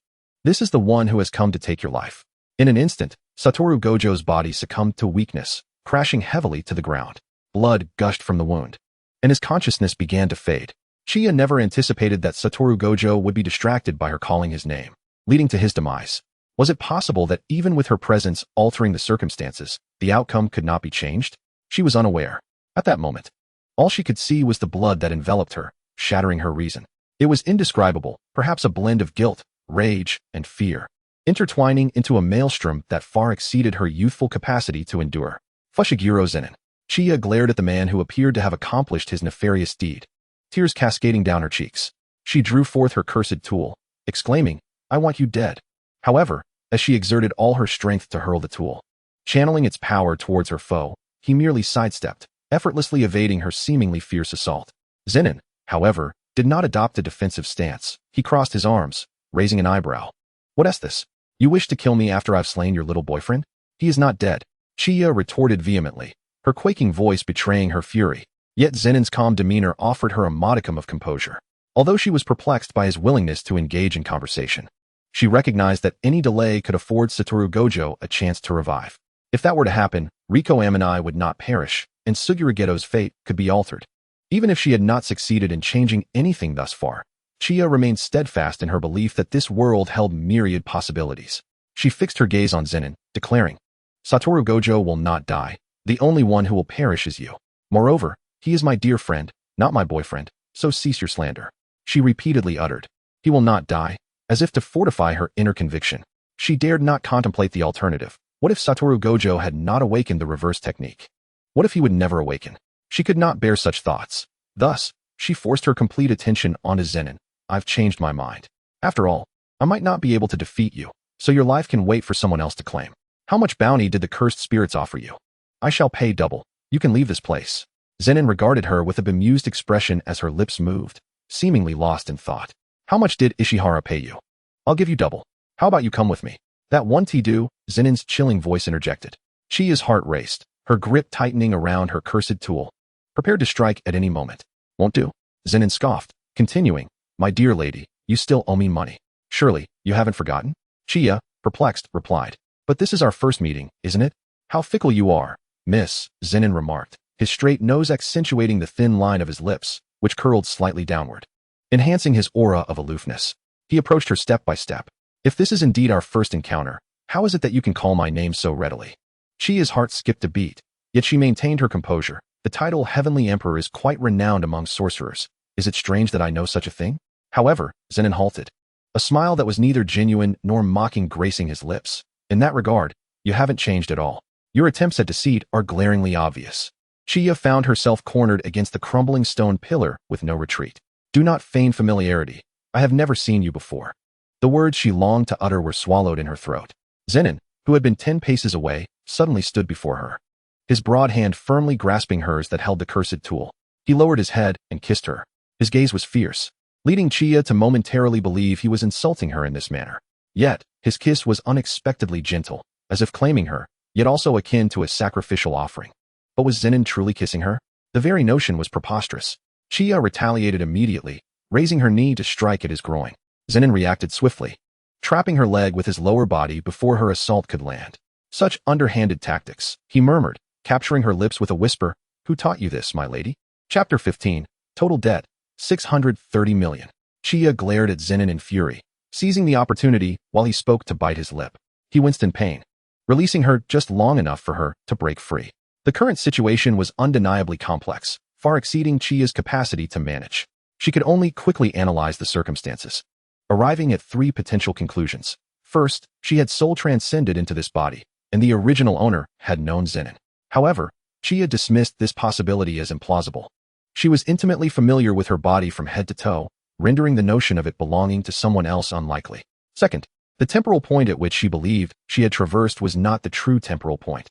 [SPEAKER 1] This is the one who has come to take your life. In an instant, Satoru Gojo's body succumbed to weakness, crashing heavily to the ground. Blood gushed from the wound, and his consciousness began to fade. Chiya never anticipated that Satoru Gojo would be distracted by her calling his name, leading to his demise. Was it possible that even with her presence altering the circumstances, the outcome could not be changed? She was unaware. At that moment, all she could see was the blood that enveloped her, shattering her reason. It was indescribable, perhaps a blend of guilt, rage, and fear, intertwining into a maelstrom that far exceeded her youthful capacity to endure. Fushiguro Zenin. Chiya glared at the man who appeared to have accomplished his nefarious deed, tears cascading down her cheeks. She drew forth her cursed tool, exclaiming, I want you dead. However, as she exerted all her strength to hurl the tool, channeling its power towards her foe, he merely sidestepped, effortlessly evading her seemingly fierce assault. Zenin, however, did not adopt a defensive stance. He crossed his arms, raising an eyebrow. What is this? You wish to kill me after I've slain your little boyfriend? He is not dead, Chiya retorted vehemently, her quaking voice betraying her fury. Yet Zenin's calm demeanor offered her a modicum of composure. Although she was perplexed by his willingness to engage in conversation, she recognized that any delay could afford Satoru Gojo a chance to revive. If that were to happen, Riko Aminai would not perish, and Suguru Geto's fate could be altered. Even if she had not succeeded in changing anything thus far, Chiya remained steadfast in her belief that this world held myriad possibilities. She fixed her gaze on Zenin, declaring, Satoru Gojo will not die. The only one who will perish is you. Moreover, he is my dear friend, not my boyfriend, so cease your slander. She repeatedly uttered, he will not die, as if to fortify her inner conviction. She dared not contemplate the alternative. What if Satoru Gojo had not awakened the reverse technique? What if he would never awaken? She could not bear such thoughts. Thus, she forced her complete attention onto Zenin. I've changed my mind. After all, I might not be able to defeat you, so your life can wait for someone else to claim. How much bounty did the cursed spirits offer you? I shall pay double. You can leave this place. Zenin regarded her with a bemused expression as her lips moved, seemingly lost in thought. How much did Ishihara pay you? I'll give you double. How about you come with me? That won't do, Zenin's chilling voice interjected. Chiya's heart raced, her grip tightening around her cursed tool, prepared to strike at any moment. Won't do. Zenin scoffed, continuing, my dear lady, you still owe me money. Surely, you haven't forgotten? Chiya, perplexed, replied. But this is our first meeting, isn't it? How fickle you are, miss, Zenin remarked, his straight nose accentuating the thin line of his lips, which curled slightly downward, enhancing his aura of aloofness. He approached her step by step. If this is indeed our first encounter, how is it that you can call my name so readily? Chiya's heart skipped a beat, yet she maintained her composure. The title Heavenly Emperor is quite renowned among sorcerers. Is it strange that I know such a thing? However, Zenin halted, a smile that was neither genuine nor mocking gracing his lips. In that regard, you haven't changed at all. Your attempts at deceit are glaringly obvious. Chiya found herself cornered against the crumbling stone pillar with no retreat. Do not feign familiarity. I have never seen you before. The words she longed to utter were swallowed in her throat. Zenin, who had been 10 paces away, suddenly stood before her, his broad hand firmly grasping hers that held the cursed tool. He lowered his head and kissed her. His gaze was fierce, leading Chiya to momentarily believe he was insulting her in this manner. Yet, his kiss was unexpectedly gentle, as if claiming her, yet also akin to a sacrificial offering. But was Zenin truly kissing her? The very notion was preposterous. Chiya retaliated immediately, raising her knee to strike at his groin. Zenin reacted swiftly, trapping her leg with his lower body before her assault could land. Such underhanded tactics, he murmured, capturing her lips with a whisper, who taught you this, my lady? Chapter 15, Total Debt, 630 million. Chiya glared at Zenin in fury, seizing the opportunity while he spoke to bite his lip. He winced in pain, releasing her just long enough for her to break free. The current situation was undeniably complex, far exceeding Chia's capacity to manage. She could only quickly analyze the circumstances, arriving at 3 potential conclusions. First, she had soul transcended into this body, and the original owner had known Zenin. However, Chia dismissed this possibility as implausible. She was intimately familiar with her body from head to toe, rendering the notion of it belonging to someone else unlikely. Second, the temporal point at which she believed she had traversed was not the true temporal point.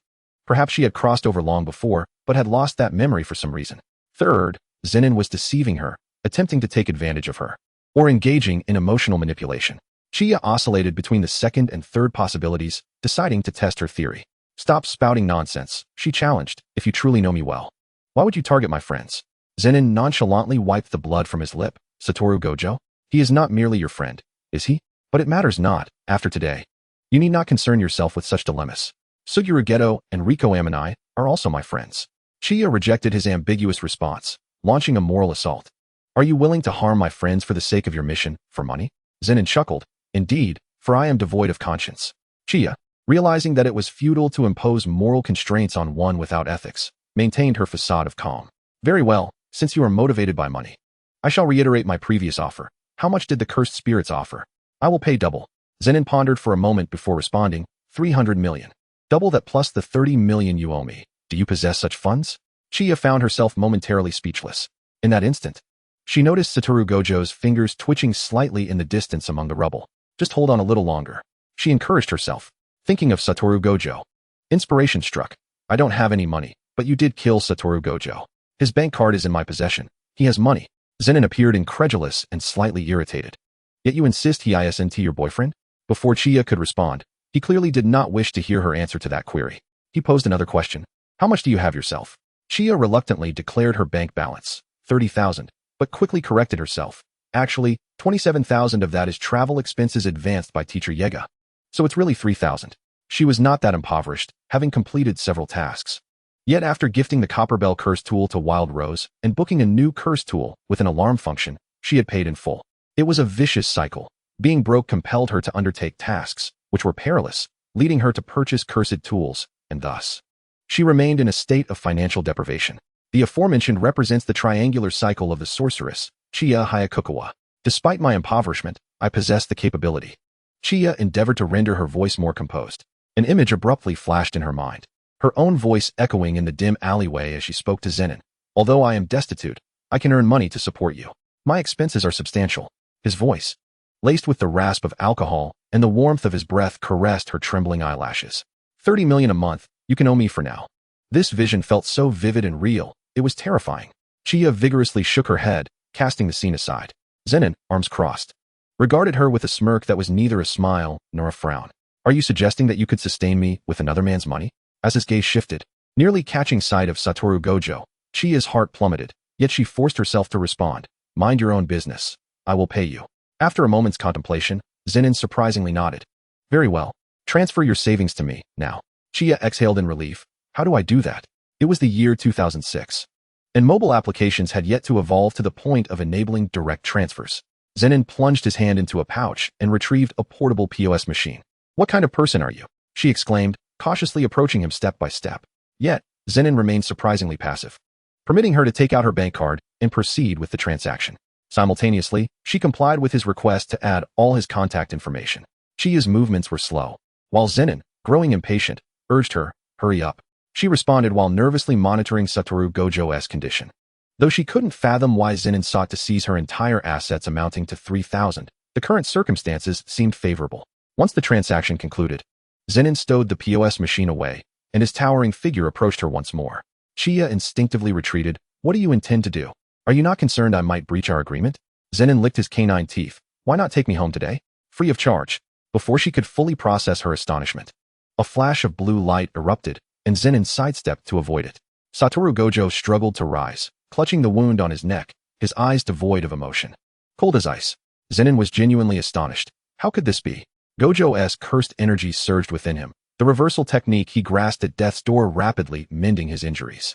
[SPEAKER 1] Perhaps she had crossed over long before, but had lost that memory for some reason. Third, Zenin was deceiving her, attempting to take advantage of her, or engaging in emotional manipulation. Chia oscillated between the second and third possibilities, deciding to test her theory. Stop spouting nonsense, she challenged, if you truly know me well. Why would you target my friends? Zenin nonchalantly wiped the blood from his lip. Satoru Gojo? He is not merely your friend, is he? But it matters not, after today. You need not concern yourself with such dilemmas. Suguru Geto and Riko Amanai are also my friends. Chia rejected his ambiguous response, launching a moral assault. Are you willing to harm my friends for the sake of your mission, for money? Zenin chuckled. Indeed, for I am devoid of conscience. Chia, realizing that it was futile to impose moral constraints on one without ethics, maintained her facade of calm. Very well, since you are motivated by money. I shall reiterate my previous offer. How much did the cursed spirits offer? I will pay double. Zenin pondered for a moment before responding, 300 million. Double that plus the 30 million you owe me. Do you possess such funds? Chia found herself momentarily speechless. In that instant, she noticed Satoru Gojo's fingers twitching slightly in the distance among the rubble. Just hold on a little longer. She encouraged herself, thinking of Satoru Gojo. Inspiration struck. I don't have any money, but you did kill Satoru Gojo. His bank card is in my possession. He has money. Zenin appeared incredulous and slightly irritated. Yet you insist he isn't your boyfriend? Before Chia could respond, he clearly did not wish to hear her answer to that query. He posed another question. How much do you have yourself? Chia reluctantly declared her bank balance, 30,000, but quickly corrected herself. Actually, 27,000 of that is travel expenses advanced by teacher Yega. So it's really 3,000. She was not that impoverished, having completed several tasks. Yet after gifting the Copper Bell curse tool to Wild Rose and booking a new curse tool with an alarm function, she had paid in full. It was a vicious cycle. Being broke compelled her to undertake tasks, which were perilous, leading her to purchase cursed tools, and thus, she remained in a state of financial deprivation. The aforementioned represents the triangular cycle of the sorceress, Chia Hayakukawa. Despite my impoverishment, I possess the capability. Chia endeavored to render her voice more composed. An image abruptly flashed in her mind, her own voice echoing in the dim alleyway as she spoke to Zenin. Although I am destitute, I can earn money to support you. My expenses are substantial. His voice, laced with the rasp of alcohol and the warmth of his breath, caressed her trembling eyelashes. 30 million a month, you can owe me for now. This vision felt so vivid and real, it was terrifying. Chia vigorously shook her head, casting the scene aside. Zenin, arms crossed, regarded her with a smirk that was neither a smile nor a frown. Are you suggesting that you could sustain me with another man's money? As his gaze shifted, nearly catching sight of Satoru Gojo, Chia's heart plummeted, yet she forced herself to respond. Mind your own business. I will pay you. After a moment's contemplation, Zenin surprisingly nodded. Very well. Transfer your savings to me, now. Chia exhaled in relief. How do I do that? It was the year 2006. And mobile applications had yet to evolve to the point of enabling direct transfers. Zenin plunged his hand into a pouch and retrieved a portable POS machine. What kind of person are you? She exclaimed, cautiously approaching him step by step. Yet, Zenin remained surprisingly passive, permitting her to take out her bank card and proceed with the transaction. Simultaneously, she complied with his request to add all his contact information. Chia's movements were slow, while Zenin, growing impatient, urged her, hurry up. She responded while nervously monitoring Satoru Gojo's condition. Though she couldn't fathom why Zenin sought to seize her entire assets amounting to 3,000, the current circumstances seemed favorable. Once the transaction concluded, Zenin stowed the POS machine away, and his towering figure approached her once more. Chia instinctively retreated. What do you intend to do? Are you not concerned I might breach our agreement? Zenin licked his canine teeth. Why not take me home today? Free of charge. Before she could fully process her astonishment, a flash of blue light erupted, and Zenin sidestepped to avoid it. Satoru Gojo struggled to rise, clutching the wound on his neck, his eyes devoid of emotion. Cold as ice. Zenin was genuinely astonished. How could this be? Gojo's cursed energy surged within him. The reversal technique he grasped at death's door, rapidly mending his injuries.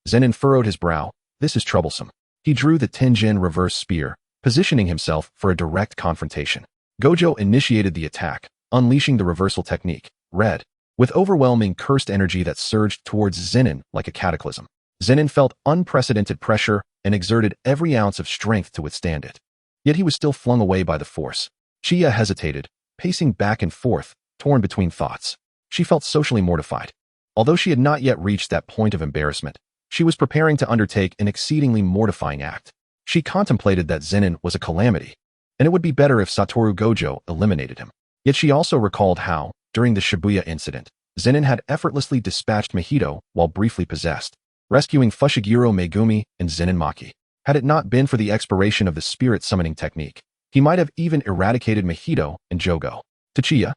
[SPEAKER 1] Zenin furrowed his brow. This is troublesome. He drew the Tenjin reverse spear, positioning himself for a direct confrontation. Gojo initiated the attack, unleashing the reversal technique. Red. with overwhelming cursed energy that surged towards Zenin like a cataclysm. Zenin felt unprecedented pressure and exerted every ounce of strength to withstand it. Yet he was still flung away by the force. Chia hesitated, pacing back and forth, torn between thoughts. She felt socially mortified. Although she had not yet reached that point of embarrassment, she was preparing to undertake an exceedingly mortifying act. She contemplated that Zenin was a calamity, and it would be better if Satoru Gojo eliminated him. Yet she also recalled how, during the Shibuya incident, Zenin had effortlessly dispatched Mahito while briefly possessed, rescuing Fushiguro Megumi and Inumaki. Had it not been for the expiration of the spirit summoning technique, he might have even eradicated Mahito and Jogo. To Chia,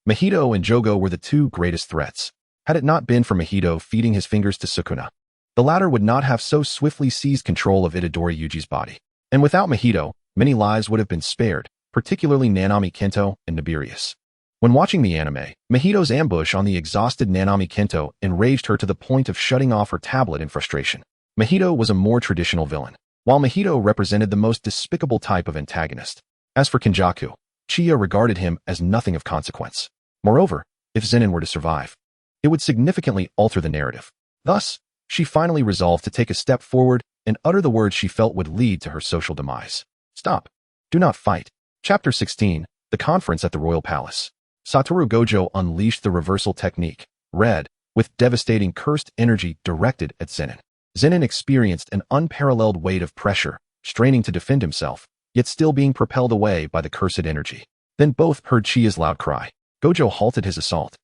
[SPEAKER 1] Mahito and Jogo were the two greatest threats. Had it not been for Mahito feeding his fingers to Sukuna, the latter would not have so swiftly seized control of Itadori Yuji's body. And without Mahito, many lives would have been spared, particularly Nanami Kento and Nibirius. When watching the anime, Mahito's ambush on the exhausted Nanami Kento enraged her to the point of shutting off her tablet in frustration. Mahito was a more traditional villain, while Mahito represented the most despicable type of antagonist. As for Kenjaku, Chia regarded him as nothing of consequence. Moreover, if Zenin were to survive, it would significantly alter the narrative. Thus, she finally resolved to take a step forward and utter the words she felt would lead to her social demise. Stop. Do not fight. Chapter 16, The Conference at the Royal Palace. Satoru Gojo unleashed the reversal technique, red, with devastating cursed energy directed at Zenin. Zenin experienced an unparalleled weight of pressure, straining to defend himself, yet still being propelled away by the cursed energy. Then both heard Chia's loud cry. Gojo halted his assault,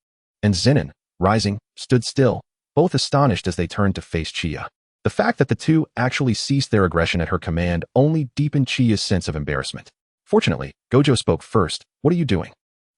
[SPEAKER 1] and Zenin, rising, stood still, both astonished as they turned to face Chia. The fact that the two actually ceased their aggression at her command only deepened Chia's sense of embarrassment. Fortunately, Gojo spoke first. What are you doing?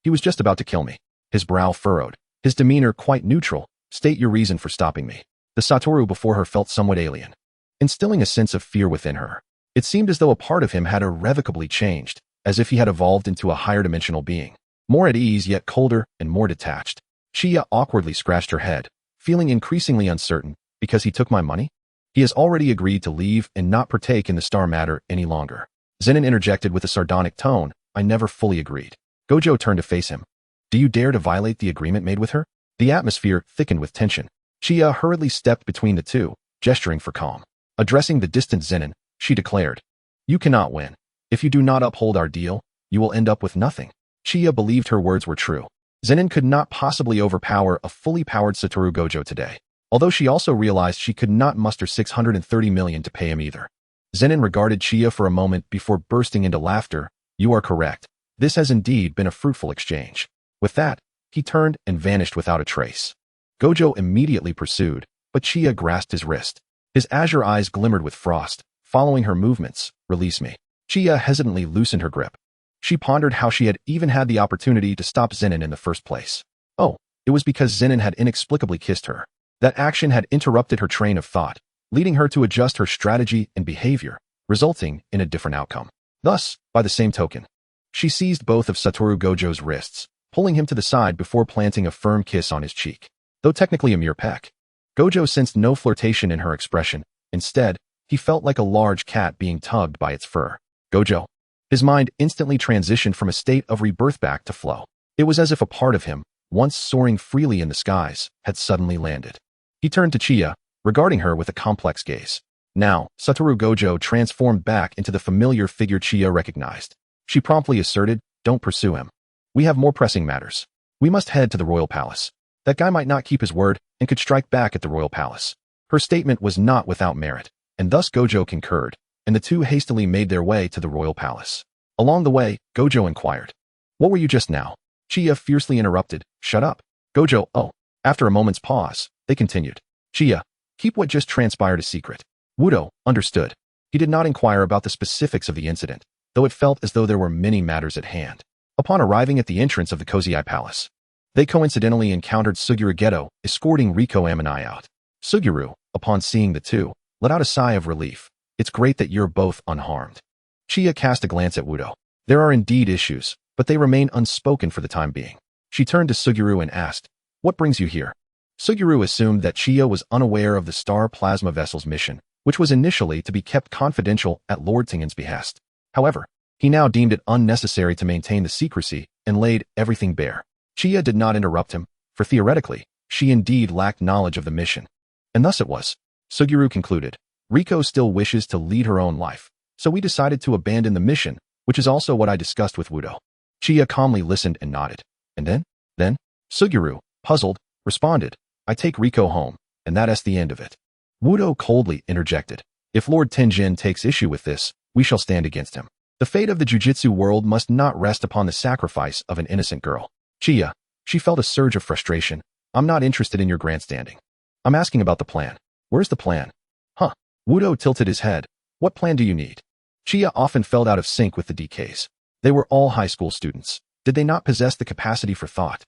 [SPEAKER 1] He was just about to kill me. His brow furrowed, his demeanor quite neutral. State your reason for stopping me. The Satoru before her felt somewhat alien, instilling a sense of fear within her. It seemed as though a part of him had irrevocably changed, as if he had evolved into a higher dimensional being, more at ease yet colder and more detached. Chia awkwardly scratched her head, feeling increasingly uncertain. Because he took my money? He has already agreed to leave and not partake in the star matter any longer. Zenin interjected with a sardonic tone. I never fully agreed. Gojo turned to face him. Do you dare to violate the agreement made with her? The atmosphere thickened with tension. Chia hurriedly stepped between the two, gesturing for calm. Addressing the distant Zenin, she declared, You cannot win. If you do not uphold our deal, you will end up with nothing. Chia believed her words were true. Zenin could not possibly overpower a fully powered Satoru Gojo today, although she also realized she could not muster 630 million to pay him either. Zenin regarded Chia for a moment before bursting into laughter. You are correct. This has indeed been a fruitful exchange. With that, he turned and vanished without a trace. Gojo immediately pursued, but Chia grasped his wrist. His azure eyes glimmered with frost. Following her movements, release me. Chia hesitantly loosened her grip. She pondered how she had even had the opportunity to stop Zenin in the first place. Oh, it was because Zenin had inexplicably kissed her. That action had interrupted her train of thought, leading her to adjust her strategy and behavior, resulting in a different outcome. Thus, by the same token, she seized both of Satoru Gojo's wrists, pulling him to the side before planting a firm kiss on his cheek. Though technically a mere peck, Gojo sensed no flirtation in her expression. Instead, he felt like a large cat being tugged by its fur. Gojo. His mind instantly transitioned from a state of rebirth back to flow. It was as if a part of him, once soaring freely in the skies, had suddenly landed. He turned to Chia, regarding her with a complex gaze. Now, Satoru Gojo transformed back into the familiar figure Chia recognized. She promptly asserted, Don't pursue him. We have more pressing matters. We must head to the royal palace. That guy might not keep his word and could strike back at the royal palace. Her statement was not without merit, and thus Gojo concurred, and the two hastily made their way to the royal palace. Along the way, Gojo inquired, What were you just now? Chia fiercely interrupted, Shut up. Gojo, oh. After a moment's pause, they continued. Chia, keep what just transpired a secret. Wudo understood. He did not inquire about the specifics of the incident, though it felt as though there were many matters at hand. Upon arriving at the entrance of the Kozai Palace, they coincidentally encountered Suguru Geto escorting Riko Amanai out. Suguru, upon seeing the two, let out a sigh of relief. It's great that you're both unharmed. Chia cast a glance at Wudo. There are indeed issues, but they remain unspoken for the time being. She turned to Suguru and asked, What brings you here? Suguru assumed that Chia was unaware of the Star Plasma Vessel's mission, which was initially to be kept confidential at Lord Tingen's behest. However, he now deemed it unnecessary to maintain the secrecy and laid everything bare. Chia did not interrupt him, for theoretically, she indeed lacked knowledge of the mission. And thus it was. Suguru concluded. Riko still wishes to lead her own life, so we decided to abandon the mission, which is also what I discussed with Wudo. Chia calmly listened and nodded. And then? Suguru, puzzled, responded, I take Riko home, and that's the end of it. Wudo coldly interjected. If Lord Tenjin takes issue with this, we shall stand against him. The fate of the jujitsu world must not rest upon the sacrifice of an innocent girl. Chia, she felt a surge of frustration. I'm not interested in your grandstanding. I'm asking about the plan. Where's the plan? Huh. Wudo tilted his head. What plan do you need? Chia often felt out of sync with the DKs. They were all high school students. Did they not possess the capacity for thought?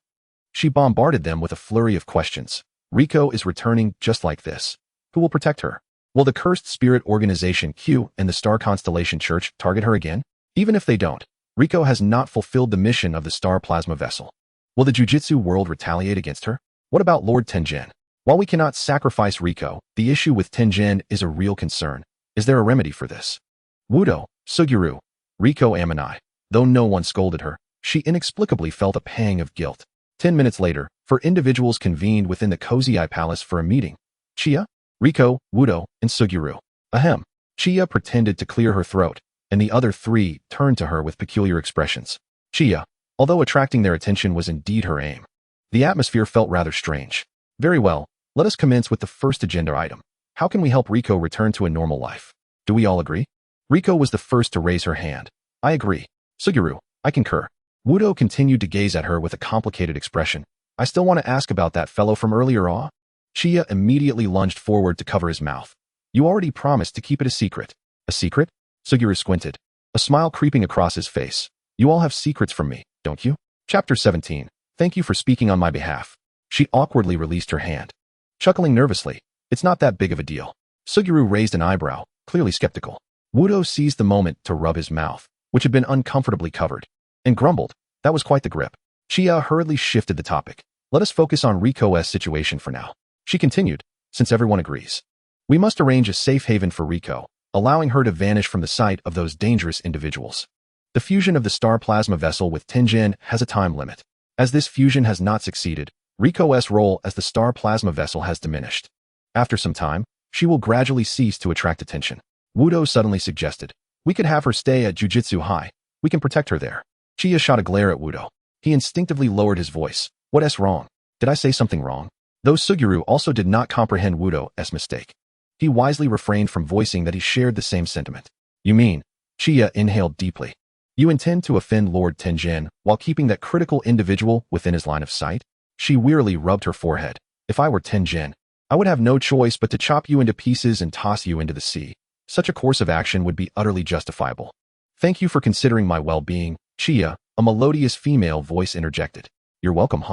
[SPEAKER 1] She bombarded them with a flurry of questions. Riko is returning just like this. Who will protect her? Will the Cursed Spirit Organization Q and the Star Constellation Church target her again? Even if they don't, Riko has not fulfilled the mission of the Star Plasma Vessel. Will the Jujutsu world retaliate against her? What about Lord Tenjin? While we cannot sacrifice Riko, the issue with Tenjin is a real concern. Is there a remedy for this? Wudo, Suguru, Riko Amanai. Though no one scolded her, she inexplicably felt a pang of guilt. 10 minutes later, 4 individuals convened within the Cozy Eye Palace for a meeting. Chia, Riko, Wudo, and Suguru. Ahem. Chia pretended to clear her throat, and the other 3 turned to her with peculiar expressions. Chia, although attracting their attention was indeed her aim. The atmosphere felt rather strange. Very well, let us commence with the first agenda item. How can we help Riko return to a normal life? Do we all agree? Riko was the first to raise her hand. I agree. Suguru, I concur. Wudo continued to gaze at her with a complicated expression. I still want to ask about that fellow from earlier, Chia immediately lunged forward to cover his mouth. You already promised to keep it a secret. A secret? Suguru squinted, a smile creeping across his face. You all have secrets from me, don't you? Chapter 17. Thank you for speaking on my behalf. She awkwardly released her hand. Chuckling nervously, it's not that big of a deal. Suguru raised an eyebrow, clearly skeptical. Wudo seized the moment to rub his mouth, which had been uncomfortably covered, and grumbled. That was quite the grip. Chia hurriedly shifted the topic. Let us focus on Riko's situation for now. She continued, since everyone agrees. We must arrange a safe haven for Riko, allowing her to vanish from the sight of those dangerous individuals. The fusion of the Star Plasma Vessel with Tenjin has a time limit. As this fusion has not succeeded, Riko's role as the Star Plasma Vessel has diminished. After some time, she will gradually cease to attract attention. Wudo suddenly suggested, we could have her stay at Jujutsu High. We can protect her there. Chia shot a glare at Wudo. He instinctively lowered his voice. What's wrong? Did I say something wrong? Though Suguru also did not comprehend Wudo's mistake. He wisely refrained from voicing that he shared the same sentiment. You mean? Chia inhaled deeply. You intend to offend Lord Tenjin while keeping that critical individual within his line of sight? She wearily rubbed her forehead. If I were Tenjin, I would have no choice but to chop you into pieces and toss you into the sea. Such a course of action would be utterly justifiable. Thank you for considering my well-being, Chia, a melodious female voice interjected. You're welcome,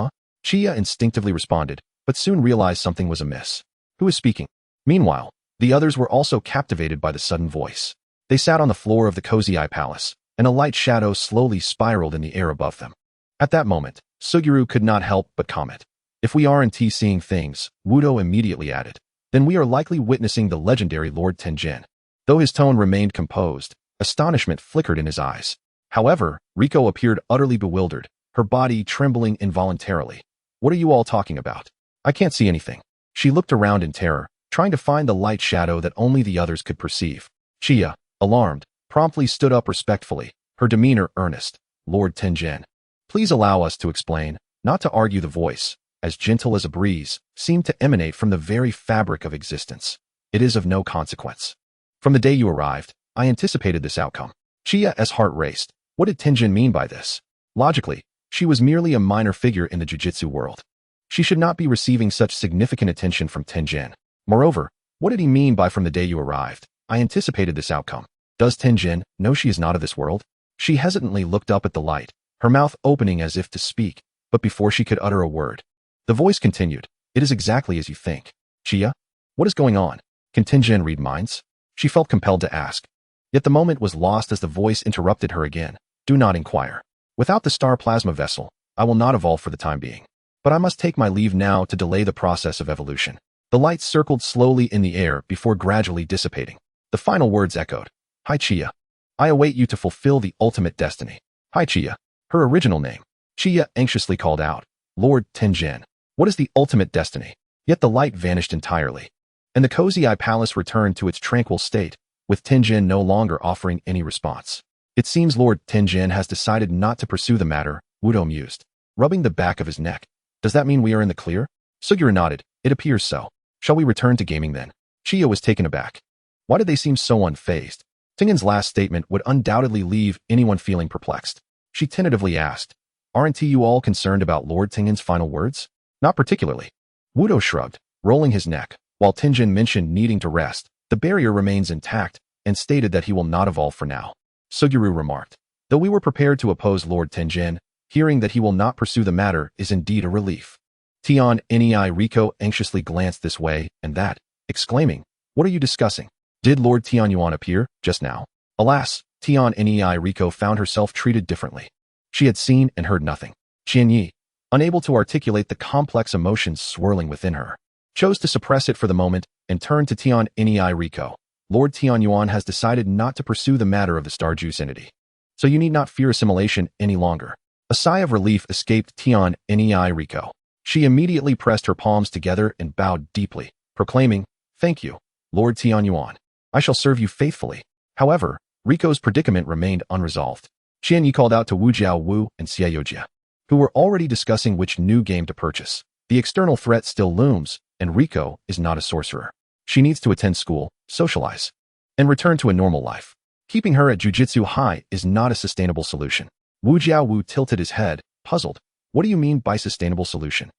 [SPEAKER 1] Chia instinctively responded, but soon realized something was amiss. Who is speaking? Meanwhile, the others were also captivated by the sudden voice. They sat on the floor of the Cozy Eye Palace, and a light shadow slowly spiraled in the air above them. At that moment, Suguru could not help but comment. If we aren't seeing things, Wudo immediately added, then we are likely witnessing the legendary Lord Tenjin. Though his tone remained composed, astonishment flickered in his eyes. However, Riko appeared utterly bewildered, her body trembling involuntarily. What are you all talking about? I can't see anything. She looked around in terror, trying to find the light shadow that only the others could perceive. Chia, alarmed, promptly stood up respectfully, her demeanor earnest. Lord Tenjin, please allow us to explain, not to argue. The voice, as gentle as a breeze, seemed to emanate from the very fabric of existence. It is of no consequence. From the day you arrived, I anticipated this outcome. Chia's heart raced. What did Tenjin mean by this? Logically, she was merely a minor figure in the jujitsu world. She should not be receiving such significant attention from Tenjin. Moreover, what did he mean by from the day you arrived? I anticipated this outcome. Does Tenjin know she is not of this world? She hesitantly looked up at the light, her mouth opening as if to speak, but before she could utter a word, the voice continued. It is exactly as you think. Chia, what is going on? Can Tenjin read minds? She felt compelled to ask. Yet the moment was lost as the voice interrupted her again. Do not inquire. Without the Star Plasma Vessel, I will not evolve for the time being. But I must take my leave now to delay the process of evolution. The light circled slowly in the air before gradually dissipating. The final words echoed. Hi Chia. I await you to fulfill the ultimate destiny. Hi Chia. Her original name. Chia anxiously called out. Lord Tenjin. What is the ultimate destiny? Yet the light vanished entirely, and the cozy eye palace returned to its tranquil state, with Tenjin no longer offering any response. It seems Lord Tenjin has decided not to pursue the matter, Wudo mused, rubbing the back of his neck. Does that mean we are in the clear? Suguru nodded. It appears so. Shall we return to gaming then? Chiyo was taken aback. Why did they seem so unfazed? Tengin's last statement would undoubtedly leave anyone feeling perplexed. She tentatively asked, Aren't you all concerned about Lord Tengin's final words? Not particularly. Wudo shrugged, rolling his neck. While Tenjin mentioned needing to rest, the barrier remains intact and stated that he will not evolve for now. Suguru remarked, though we were prepared to oppose Lord Tenjin, hearing that he will not pursue the matter is indeed a relief. Tion Nei Riko anxiously glanced this way and that, exclaiming, What are you discussing? Did Lord Tianyuan appear just now? Alas, Tion Nei Riko found herself treated differently. She had seen and heard nothing. Qianyi, unable to articulate the complex emotions swirling within her, chose to suppress it for the moment and turned to Tion Nei Riko. Lord Tianyuan has decided not to pursue the matter of the Star Juice entity. So you need not fear assimilation any longer. A sigh of relief escaped Tion Nei Riko. She immediately pressed her palms together and bowed deeply, proclaiming, Thank you, Lord Tianyuan. I shall serve you faithfully. However, Riko's predicament remained unresolved. Qianyi called out to Wu Jiao Wu and Xiaojia, who were already discussing which new game to purchase. The external threat still looms, and Riko is not a sorcerer. She needs to attend school, socialize, and return to a normal life. Keeping her at Jujutsu High is not a sustainable solution. Wu Jiao Wu tilted his head, puzzled. What do you mean by sustainable solution?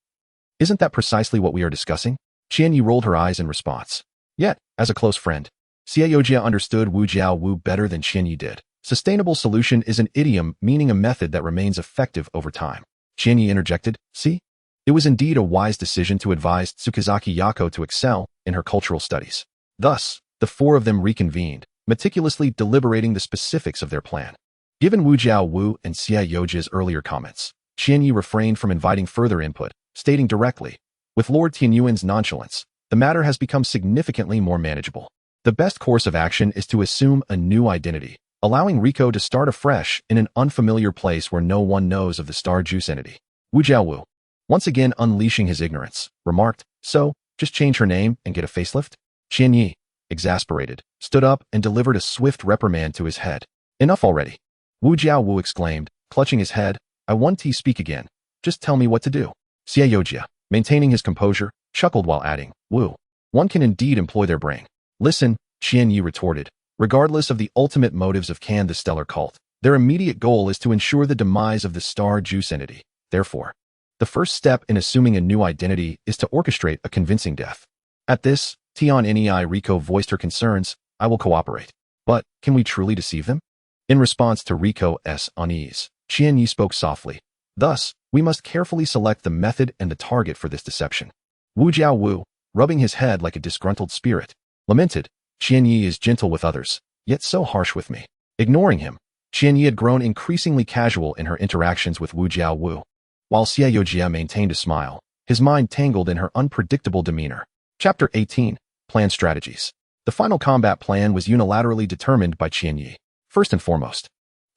[SPEAKER 1] Isn't that precisely what we are discussing? Qianyi rolled her eyes in response. Yet, as a close friend, Xiaojia understood Wu Jiao Wu better than Qianyi did. Sustainable solution is an idiom meaning a method that remains effective over time. Qianyi interjected, See? It was indeed a wise decision to advise Tsukizaki Yako to excel in her cultural studies. Thus, the four of them reconvened, meticulously deliberating the specifics of their plan. Given Wu Jiao Wu and Xiaojia's earlier comments, Qianyi refrained from inviting further input, stating directly, With Lord Tianyuan's nonchalance, the matter has become significantly more manageable. The best course of action is to assume a new identity, allowing Riko to start afresh in an unfamiliar place where no one knows of the Star Juice entity. Wu Jiao Wu, once again unleashing his ignorance, remarked, So, just change her name and get a facelift? Qianyi, exasperated, stood up and delivered a swift reprimand to his head. Enough already. Wu Jiao Wu exclaimed, clutching his head, I want to speak again. Just tell me what to do. Xiaojia, maintaining his composure, chuckled while adding, Wu, one can indeed employ their brain. Listen, Qianyi retorted. Regardless of the ultimate motives of Can the Stellar Cult, their immediate goal is to ensure the demise of the Star Juice entity. Therefore, the first step in assuming a new identity is to orchestrate a convincing death. At this, Tion Nei Riko voiced her concerns. I will cooperate. But, can we truly deceive them? In response to Riko's unease, Qianyi spoke softly. Thus, we must carefully select the method and the target for this deception. Wu Jiao Wu, rubbing his head like a disgruntled spirit, lamented, Qianyi is gentle with others, yet so harsh with me. Ignoring him, Qianyi had grown increasingly casual in her interactions with Wu Jiao Wu. While Xiaojia maintained a smile, his mind tangled in her unpredictable demeanor. Chapter 18, Plan Strategies. The final combat plan was unilaterally determined by Qianyi. First and foremost,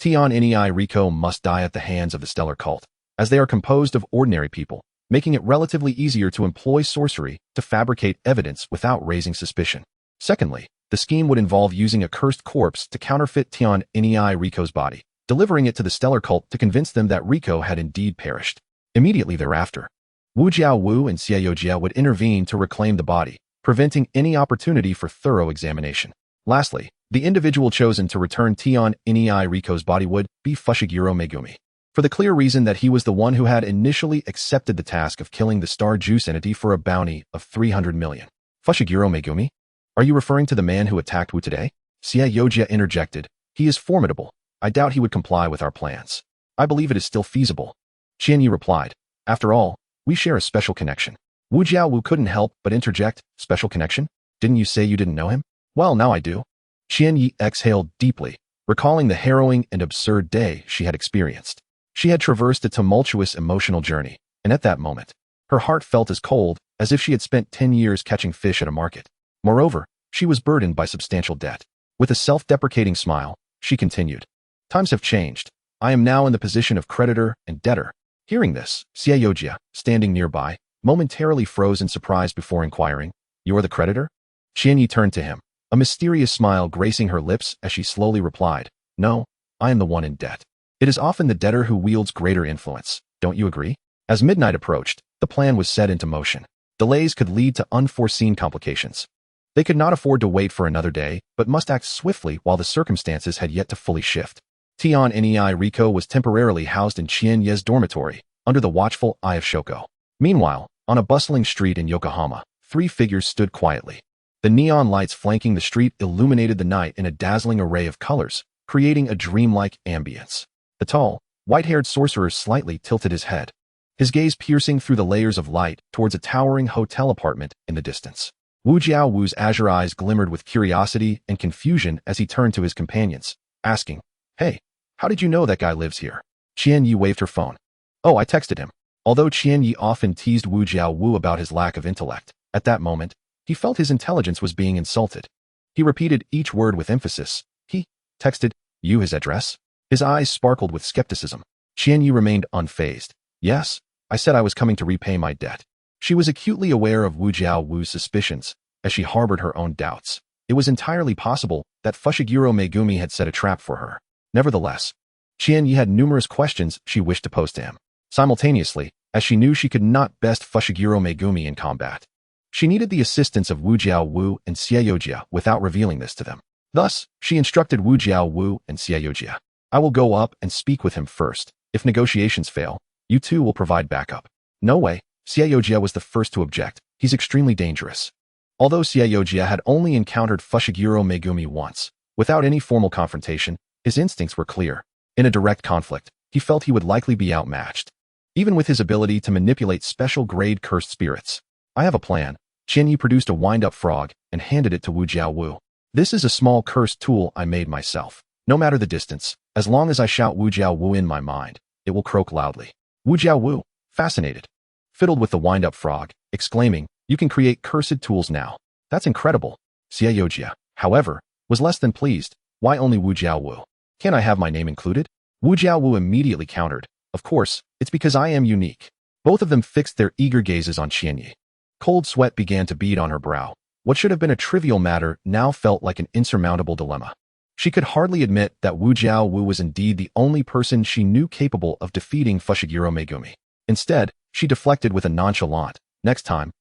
[SPEAKER 1] Tion Nei Riko must die at the hands of the Stellar Cult, as they are composed of ordinary people, making it relatively easier to employ sorcery to fabricate evidence without raising suspicion. Secondly, the scheme would involve using a cursed corpse to counterfeit Tion Nei Riko's body, delivering it to the Stellar Cult to convince them that Riko had indeed perished. Immediately thereafter, Wu Jiao Wu and Xiaojia would intervene to reclaim the body, preventing any opportunity for thorough examination. Lastly, the individual chosen to return Tion Nei Riko's body would be Fushiguro Megumi, for the clear reason that he was the one who had initially accepted the task of killing the Star Juice entity for a bounty of 300 million. Fushiguro Megumi? Are you referring to the man who attacked Wu today? Xiaojia interjected. He is formidable. I doubt he would comply with our plans. I believe it is still feasible. Qianyi replied. After all, we share a special connection. Wu Jiao Wu couldn't help but interject. Special connection? Didn't you say you didn't know him? Well, now I do. Qianyi exhaled deeply, recalling the harrowing and absurd day she had experienced. She had traversed a tumultuous emotional journey, and at that moment, her heart felt as cold as if she had spent 10 years catching fish at a market. Moreover, she was burdened by substantial debt. With a self-deprecating smile, she continued. Times have changed. I am now in the position of creditor and debtor. Hearing this, Xiaojia, standing nearby, momentarily froze in surprise before inquiring, "You're the creditor?" Qianyi turned to him, a mysterious smile gracing her lips as she slowly replied, "No, I am the one in debt. It is often the debtor who wields greater influence, don't you agree?" As midnight approached, the plan was set into motion. Delays could lead to unforeseen complications. They could not afford to wait for another day, but must act swiftly while the circumstances had yet to fully shift. Tion Nei Riko was temporarily housed in Qianye's dormitory, under the watchful eye of Shoko. Meanwhile, on a bustling street in Yokohama, 3 figures stood quietly. The neon lights flanking the street illuminated the night in a dazzling array of colors, creating a dreamlike ambience. The tall, white-haired sorcerer slightly tilted his head, his gaze piercing through the layers of light towards a towering hotel apartment in the distance. Wu Jiaowu's azure eyes glimmered with curiosity and confusion as he turned to his companions, asking, "Hey, how did you know that guy lives here?" Qianyi waved her phone. "Oh, I texted him." Although Qianyi often teased Wu Jiaowu about his lack of intellect, at that moment, he felt his intelligence was being insulted. He repeated each word with emphasis. "He texted you his address?" His eyes sparkled with skepticism. Qianyi remained unfazed. "Yes, I said I was coming to repay my debt." She was acutely aware of Wu Jiaowu's suspicions, as she harbored her own doubts. It was entirely possible that Fushiguro Megumi had set a trap for her. Nevertheless, Qianyi had numerous questions she wished to pose to him. Simultaneously, as she knew she could not best Fushiguro Megumi in combat, she needed the assistance of Wu Jiaowu and Xiaojia without revealing this to them. Thus, she instructed Wu Jiaowu and Xiaojia, "I will go up and speak with him first. If negotiations fail, you two will provide backup." "No way," Xiaojia was the first to object. "He's extremely dangerous." Although Xiaojia had only encountered Fushiguro Megumi once, without any formal confrontation, his instincts were clear. In a direct conflict, he felt he would likely be outmatched, even with his ability to manipulate special-grade cursed spirits. "I have a plan." Qianyi produced a wind-up frog and handed it to Wu Jiaowu. "This is a small cursed tool I made myself. No matter the distance, as long as I shout Wu Jiaowu in my mind, it will croak loudly." Wu Jiaowu, fascinated, fiddled with the wind-up frog, exclaiming, "You can create cursed tools now. That's incredible." Xiaojia, however, was less than pleased. "Why only Wu Jiaowu? Can't I have my name included?" Wu Jiaowu immediately countered, "Of course, it's because I am unique." Both of them fixed their eager gazes on Qianyi. Cold sweat began to bead on her brow. What should have been a trivial matter now felt like an insurmountable dilemma. She could hardly admit that Wu Jiaowu was indeed the only person she knew capable of defeating Fushiguro Megumi. Instead, she deflected with a nonchalant, next time.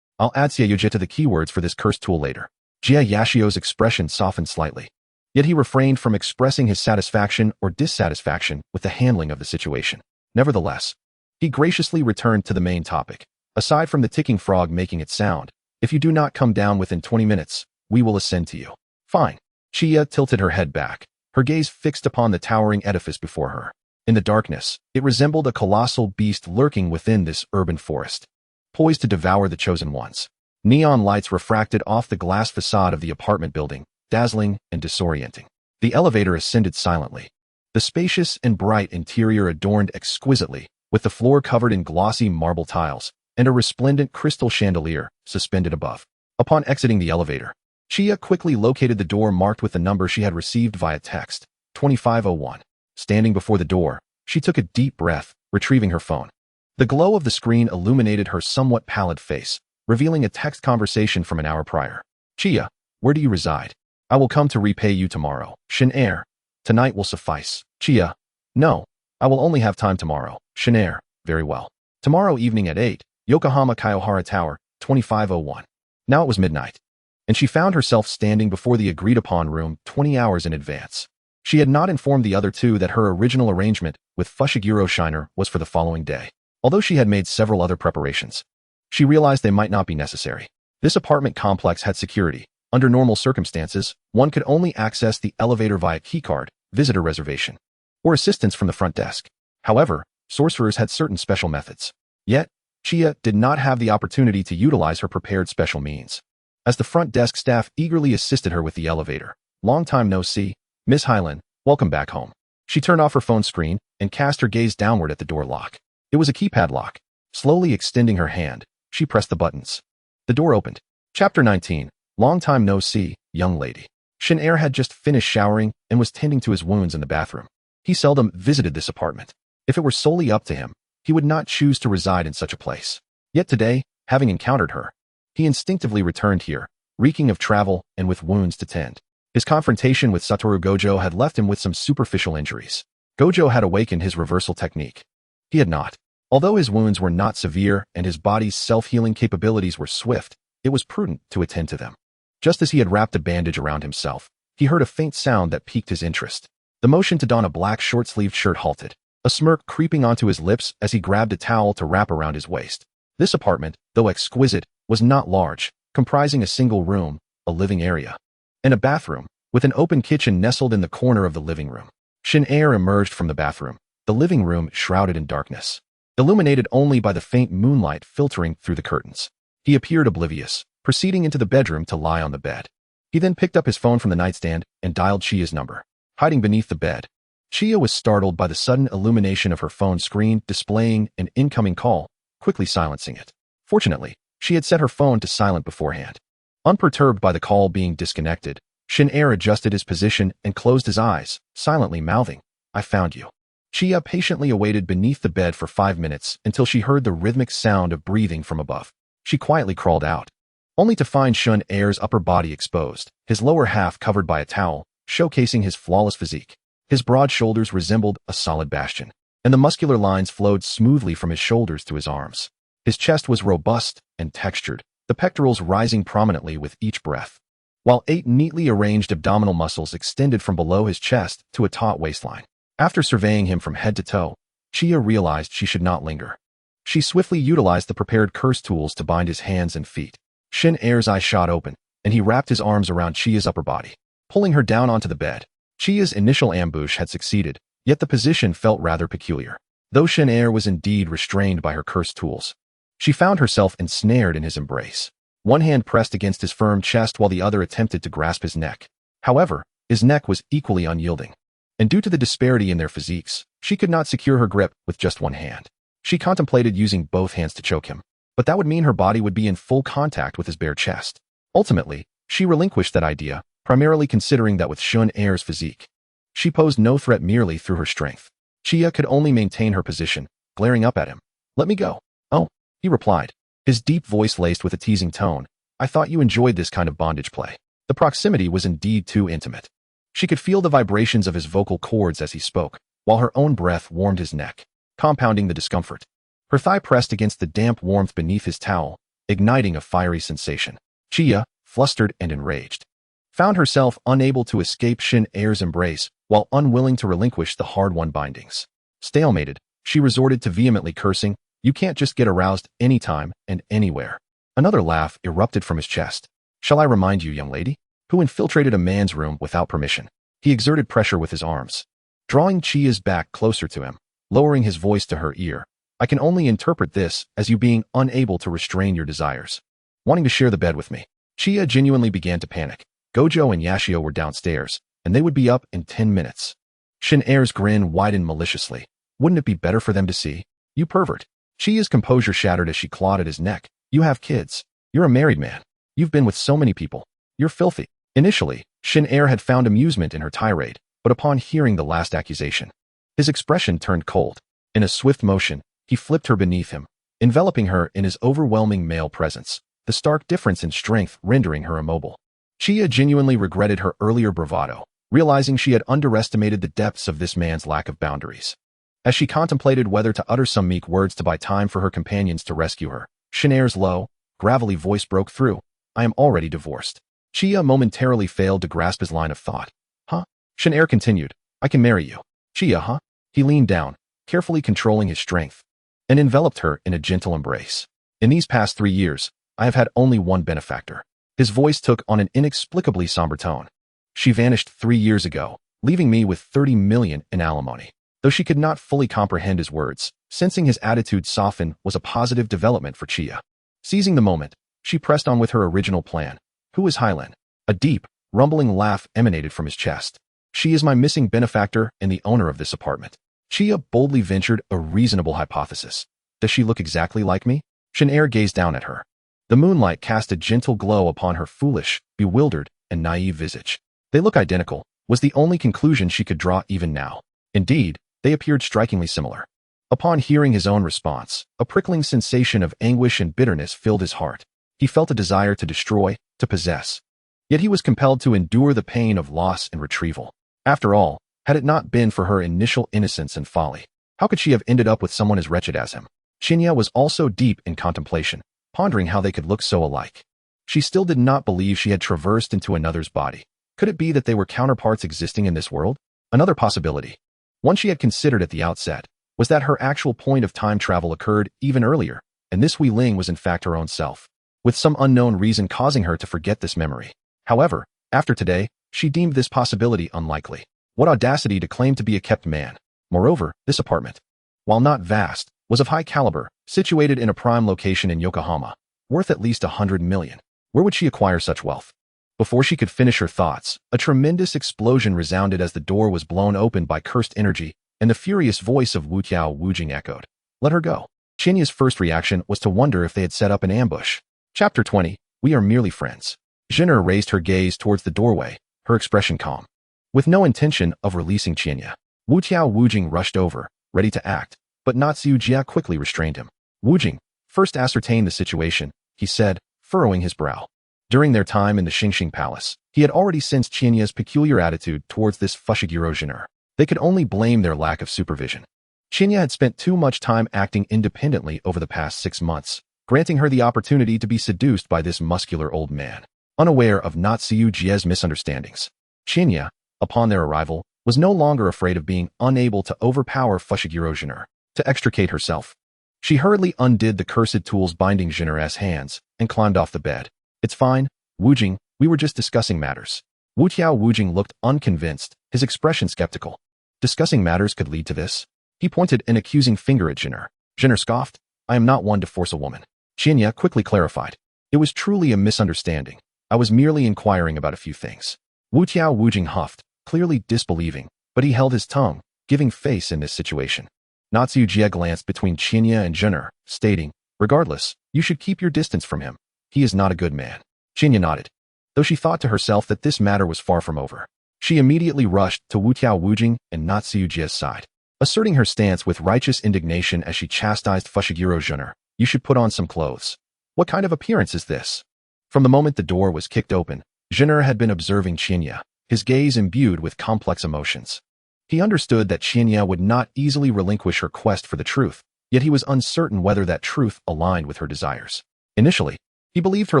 [SPEAKER 1] I'll add Xiaojia to the keywords for this cursed tool later." Jia Yashio's expression softened slightly. Yet he refrained from expressing his satisfaction or dissatisfaction with the handling of the situation. Nevertheless, he graciously returned to the main topic. "Aside from the ticking frog making its sound, if you do not come down within 20 minutes, we will ascend to you." "Fine." Chia tilted her head back, her gaze fixed upon the towering edifice before her. In the darkness, it resembled a colossal beast lurking within this urban forest, poised to devour the chosen ones. Neon lights refracted off the glass facade of the apartment building, dazzling and disorienting. The elevator ascended silently, the spacious and bright interior adorned exquisitely, with the floor covered in glossy marble tiles, and a resplendent crystal chandelier suspended above. Upon exiting the elevator, Chia quickly located the door marked with the number she had received via text, 2501. Standing before the door, she took a deep breath, retrieving her phone. The glow of the screen illuminated her somewhat pallid face, revealing a text conversation from an hour prior. "Chia, where do you reside? I will come to repay you tomorrow. Shinair, tonight will suffice." Chia, "No, I will only have time tomorrow." Shinair, "Very well. Tomorrow evening at 8, Yokohama Kiyohara Tower, 2501. Now it was midnight, and she found herself standing before the agreed-upon room 20 hours in advance. She had not informed the other two that her original arrangement with Fushiguro Shiner was for the following day. Although she had made several other preparations, she realized they might not be necessary. This apartment complex had security. Under normal circumstances, one could only access the elevator via keycard, visitor reservation, or assistance from the front desk. However, sorcerers had certain special methods. Yet, Chia did not have the opportunity to utilize her prepared special means. As the front desk staff eagerly assisted her with the elevator, "Long time no see, Miss Hyland, welcome back home." She turned off her phone screen and cast her gaze downward at the door lock. It was a keypad lock. Slowly extending her hand, she pressed the buttons. The door opened. Chapter 19. Long time no see, young lady. Shinair had just finished showering and was tending to his wounds in the bathroom. He seldom visited this apartment. If it were solely up to him, he would not choose to reside in such a place. Yet today, having encountered her, he instinctively returned here, reeking of travel and with wounds to tend. His confrontation with Satoru Gojo had left him with some superficial injuries. Gojo had awakened his reversal technique. He had not. Although his wounds were not severe and his body's self-healing capabilities were swift, it was prudent to attend to them. Just as he had wrapped a bandage around himself, he heard a faint sound that piqued his interest. The motion to don a black short-sleeved shirt halted, a smirk creeping onto his lips as he grabbed a towel to wrap around his waist. This apartment, though exquisite, was not large, comprising a single room, a living area, and a bathroom, with an open kitchen nestled in the corner of the living room. Shin air emerged from the bathroom, the living room shrouded in darkness, illuminated only by the faint moonlight filtering through the curtains. He appeared oblivious, proceeding into the bedroom to lie on the bed. He then picked up his phone from the nightstand and dialed Chia's number, hiding beneath the bed. Chia was startled by the sudden illumination of her phone screen displaying an incoming call, quickly silencing it. Fortunately, she had set her phone to silent beforehand. Unperturbed by the call being disconnected, Shin air adjusted his position and closed his eyes, silently mouthing, "I found you." Chia patiently awaited beneath the bed for 5 minutes until she heard the rhythmic sound of breathing from above. She quietly crawled out, only to find Shin air's upper body exposed, his lower half covered by a towel, showcasing his flawless physique. His broad shoulders resembled a solid bastion, and the muscular lines flowed smoothly from his shoulders to his arms. His chest was robust and textured, the pectorals rising prominently with each breath, while 8 neatly arranged abdominal muscles extended from below his chest to a taut waistline. After surveying him from head to toe, Chia realized she should not linger. She swiftly utilized the prepared curse tools to bind his hands and feet. Shin air's eyes shot open, and he wrapped his arms around Chia's upper body, pulling her down onto the bed. Chia's initial ambush had succeeded, yet the position felt rather peculiar. Though Shin air was indeed restrained by her curse tools, she found herself ensnared in his embrace. One hand pressed against his firm chest while the other attempted to grasp his neck. However, his neck was equally unyielding, and due to the disparity in their physiques, she could not secure her grip with just one hand. She contemplated using both hands to choke him, but that would mean her body would be in full contact with his bare chest. Ultimately, she relinquished that idea, primarily considering that with Shin air's physique, she posed no threat merely through her strength. Chia could only maintain her position, glaring up at him. "Let me go." "Oh," he replied, his deep voice laced with a teasing tone. "I thought you enjoyed this kind of bondage play." The proximity was indeed too intimate. She could feel the vibrations of his vocal cords as he spoke, while her own breath warmed his neck, compounding the discomfort. Her thigh pressed against the damp warmth beneath his towel, igniting a fiery sensation. Chia, flustered and enraged, found herself unable to escape Shin air's embrace while unwilling to relinquish the hard-won bindings. Stalemated, she resorted to vehemently cursing, "You can't just get aroused anytime and anywhere." Another laugh erupted from his chest. "Shall I remind you, young lady, who infiltrated a man's room without permission?" He exerted pressure with his arms, drawing Chia's back closer to him, lowering his voice to her ear. "I can only interpret this as you being unable to restrain your desires, wanting to share the bed with me." Chia genuinely began to panic. Gojo and Yashio were downstairs, and they would be up in 10 minutes. Shin air's grin widened maliciously. "Wouldn't it be better for them to see? You pervert." Chia's composure shattered as she clawed at his neck. "You have kids. You're a married man. You've been with so many people. You're filthy." Initially, Shin air had found amusement in her tirade, but upon hearing the last accusation, his expression turned cold. In a swift motion, he flipped her beneath him, enveloping her in his overwhelming male presence, the stark difference in strength rendering her immobile. Chia genuinely regretted her earlier bravado, realizing she had underestimated the depths of this man's lack of boundaries. As she contemplated whether to utter some meek words to buy time for her companions to rescue her, Shin air's low, gravelly voice broke through. "I am already divorced." Chia momentarily failed to grasp his line of thought. "Huh?" Shin air continued. "I can marry you." "Chia, huh?" He leaned down, carefully controlling his strength, and enveloped her in a gentle embrace. "In these past 3 years, I have had only one benefactor." His voice took on an inexplicably somber tone. "She vanished 3 years ago, leaving me with 30 million in alimony." Though she could not fully comprehend his words, sensing his attitude soften was a positive development for Chia. Seizing the moment, she pressed on with her original plan. "Who is Hylan?" A deep, rumbling laugh emanated from his chest. "She is my missing benefactor and the owner of this apartment." Chia boldly ventured a reasonable hypothesis. "Does she look exactly like me?" Shin air gazed down at her. The moonlight cast a gentle glow upon her foolish, bewildered, and naive visage. "They look identical," was the only conclusion she could draw even now. Indeed, they appeared strikingly similar. Upon hearing his own response, a prickling sensation of anguish and bitterness filled his heart. He felt a desire to destroy, to possess. Yet he was compelled to endure the pain of loss and retrieval. After all, had it not been for her initial innocence and folly, how could she have ended up with someone as wretched as him? Shinya was also deep in contemplation, pondering how they could look so alike. She still did not believe she had traversed into another's body. Could it be that they were counterparts existing in this world? Another possibility, one she had considered at the outset, was that her actual point of time travel occurred even earlier, and this Wei Ling was in fact her own self, with some unknown reason causing her to forget this memory. However, after today, she deemed this possibility unlikely. What audacity to claim to be a kept man. Moreover, this apartment, while not vast, was of high caliber, situated in a prime location in Yokohama, worth at least 100 million. Where would she acquire such wealth? Before she could finish her thoughts, a tremendous explosion resounded as the door was blown open by cursed energy, and the furious voice of Wu Jing echoed. Let her go. Shinya's first reaction was to wonder if they had set up an ambush. Chapter 20. We are merely friends. Jin'er raised her gaze towards the doorway, her expression calm. With no intention of releasing Shinya, Wu Jing rushed over, ready to act, but Natsuya quickly restrained him. Wu Jing, first ascertain the situation, he said, furrowing his brow. During their time in the Xingxing Palace, he had already sensed Shinya's peculiar attitude towards this Fushiguro Jin'er. They could only blame their lack of supervision. Shinya had spent too much time acting independently over the past 6 months, granting her the opportunity to be seduced by this muscular old man. Unaware of Natsuya's misunderstandings, Shinya, upon their arrival, was no longer afraid of being unable to overpower Fushiguro Jin'er. To extricate herself, she hurriedly undid the cursed tools binding Jin'er's hands and climbed off the bed. It's fine, Wu Jing, we were just discussing matters. Wu Jing looked unconvinced, his expression skeptical. Discussing matters could lead to this? He pointed an accusing finger at Jin'er. Jin'er scoffed, I am not one to force a woman. Shinya quickly clarified. It was truly a misunderstanding. I was merely inquiring about a few things. Wu Jing huffed, clearly disbelieving, but he held his tongue, giving face in this situation. Natsuya glanced between Shinya and Jin'er, stating, regardless, you should keep your distance from him. He is not a good man. Shinya nodded. Though she thought to herself that this matter was far from over, she immediately rushed to Wu Jing and Natsuya's side, asserting her stance with righteous indignation as she chastised Fushiguro Jin'er. You should put on some clothes. What kind of appearance is this? From the moment the door was kicked open, Jin'er had been observing Shinya, his gaze imbued with complex emotions. He understood that Shinya would not easily relinquish her quest for the truth, yet he was uncertain whether that truth aligned with her desires. Initially, he believed her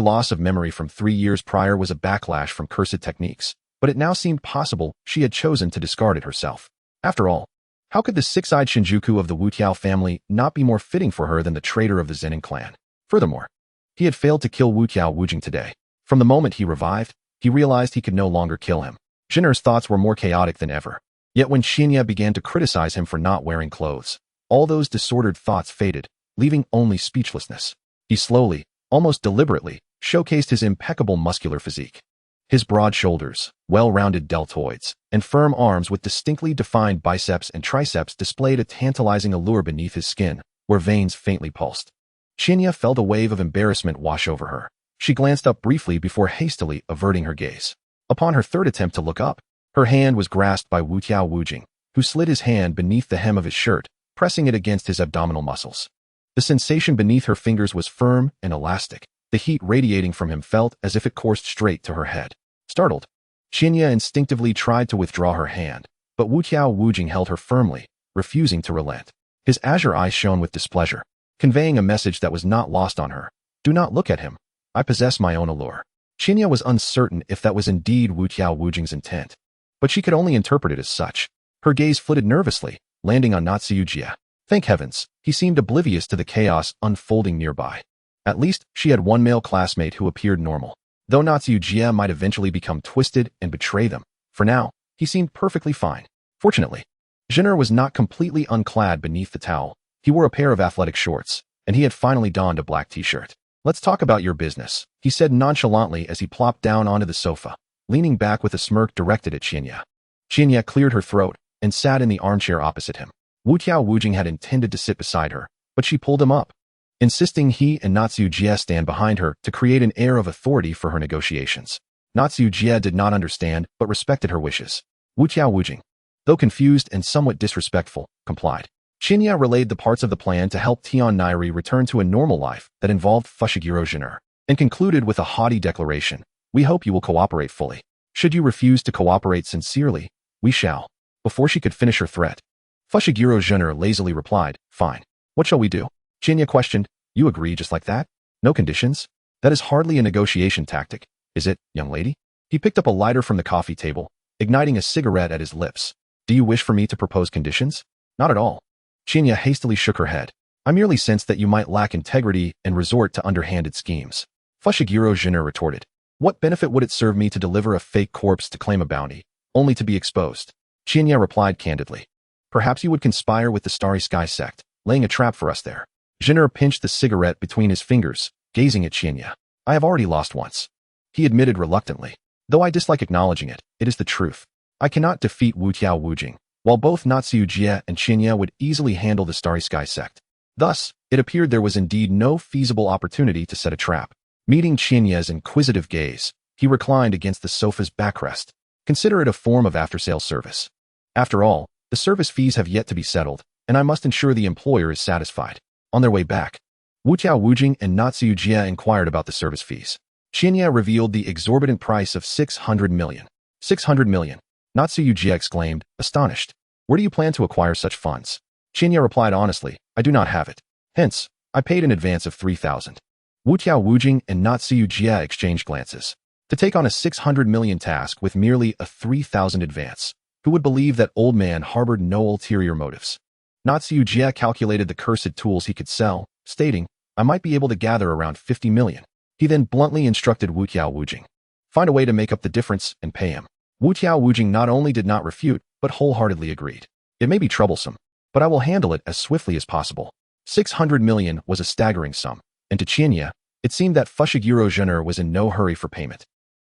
[SPEAKER 1] loss of memory from 3 years prior was a backlash from cursed techniques, but it now seemed possible she had chosen to discard it herself. After all, how could the six-eyed Shinjuku of the Wu family not be more fitting for her than the traitor of the Zenin clan? Furthermore, he had failed to kill Wu Jing today. From the moment he revived, he realized he could no longer kill him. Jin'er's thoughts were more chaotic than ever. Yet when Shinya began to criticize him for not wearing clothes, all those disordered thoughts faded, leaving only speechlessness. He slowly, almost deliberately, showcased his impeccable muscular physique. His broad shoulders, well-rounded deltoids, and firm arms with distinctly defined biceps and triceps displayed a tantalizing allure beneath his skin, where veins faintly pulsed. Shinya felt a wave of embarrassment wash over her. She glanced up briefly before hastily averting her gaze. Upon her third attempt to look up, her hand was grasped by Wu Jing, who slid his hand beneath the hem of his shirt, pressing it against his abdominal muscles. The sensation beneath her fingers was firm and elastic. The heat radiating from him felt as if it coursed straight to her head. Startled, Shinya instinctively tried to withdraw her hand, but Wu Jing held her firmly, refusing to relent. His azure eyes shone with displeasure, conveying a message that was not lost on her. Do not look at him. I possess my own allure. Shinya was uncertain if that was indeed Wu Jing's intent, but she could only interpret it as such. Her gaze flitted nervously, landing on Natsuya. Thank heavens, he seemed oblivious to the chaos unfolding nearby. At least, she had one male classmate who appeared normal. Though Natsuya might eventually become twisted and betray them, for now, he seemed perfectly fine. Fortunately, Jin'er was not completely unclad beneath the towel. He wore a pair of athletic shorts, and he had finally donned a black t-shirt. Let's talk about your business, he said nonchalantly as he plopped down onto the sofa, leaning back with a smirk directed at Shinya. Shinya cleared her throat and sat in the armchair opposite him. Wu Jing had intended to sit beside her, but she pulled him up, insisting he and Natsuya stand behind her to create an air of authority for her negotiations. Natsuya did not understand, but respected her wishes. Wu Jing, though confused and somewhat disrespectful, complied. Shinya relayed the parts of the plan to help Tion Nairi return to a normal life that involved Fushiguro Jinner, and concluded with a haughty declaration. We hope you will cooperate fully. Should you refuse to cooperate sincerely, we shall. Before she could finish her threat, Fushiguro Jinner lazily replied, fine. What shall we do? Shinya questioned, you agree just like that? No conditions? That is hardly a negotiation tactic, is it, young lady? He picked up a lighter from the coffee table, igniting a cigarette at his lips. Do you wish for me to propose conditions? Not at all. Shinya hastily shook her head. I merely sensed that you might lack integrity and resort to underhanded schemes. Fushiguro Jinner retorted. What benefit would it serve me to deliver a fake corpse to claim a bounty, only to be exposed? Shinya replied candidly. Perhaps you would conspire with the Starry Sky sect, laying a trap for us there. Jinner pinched the cigarette between his fingers, gazing at Shinya. I have already lost once. He admitted reluctantly. Though I dislike acknowledging it, it is the truth. I cannot defeat Wu Tiao Wujing, while both Natsuyu Jie and Shinya would easily handle the Starry Sky sect. Thus, it appeared there was indeed no feasible opportunity to set a trap. Meeting Shinya's inquisitive gaze, he reclined against the sofa's backrest. Consider it a form of after-sale service. After all, the service fees have yet to be settled, and I must ensure the employer is satisfied. On their way back, Wu Tiao Wujing and Natsuyu Jie inquired about the service fees. Shinya revealed the exorbitant price of 600 million. 600 million. Natsuyu Jie exclaimed, astonished. Where do you plan to acquire such funds? Shinya replied honestly, I do not have it. Hence, I paid an advance of 3,000. Wu Tiao Wujing and Natsuyu Jie exchanged glances. To take on a 600 million task with merely a 3,000 advance, who would believe that old man harbored no ulterior motives? Natsuyu Jie calculated the cursed tools he could sell, stating, I might be able to gather around 50 million. He then bluntly instructed Wu Tiao Wujing. Find a way to make up the difference and pay him. Wu Tiao Wujing not only did not refute, but wholeheartedly agreed. It may be troublesome, but I will handle it as swiftly as possible. 600 million was a staggering sum, and to Shinya, it seemed that Fushiguro Jinner was in no hurry for payment.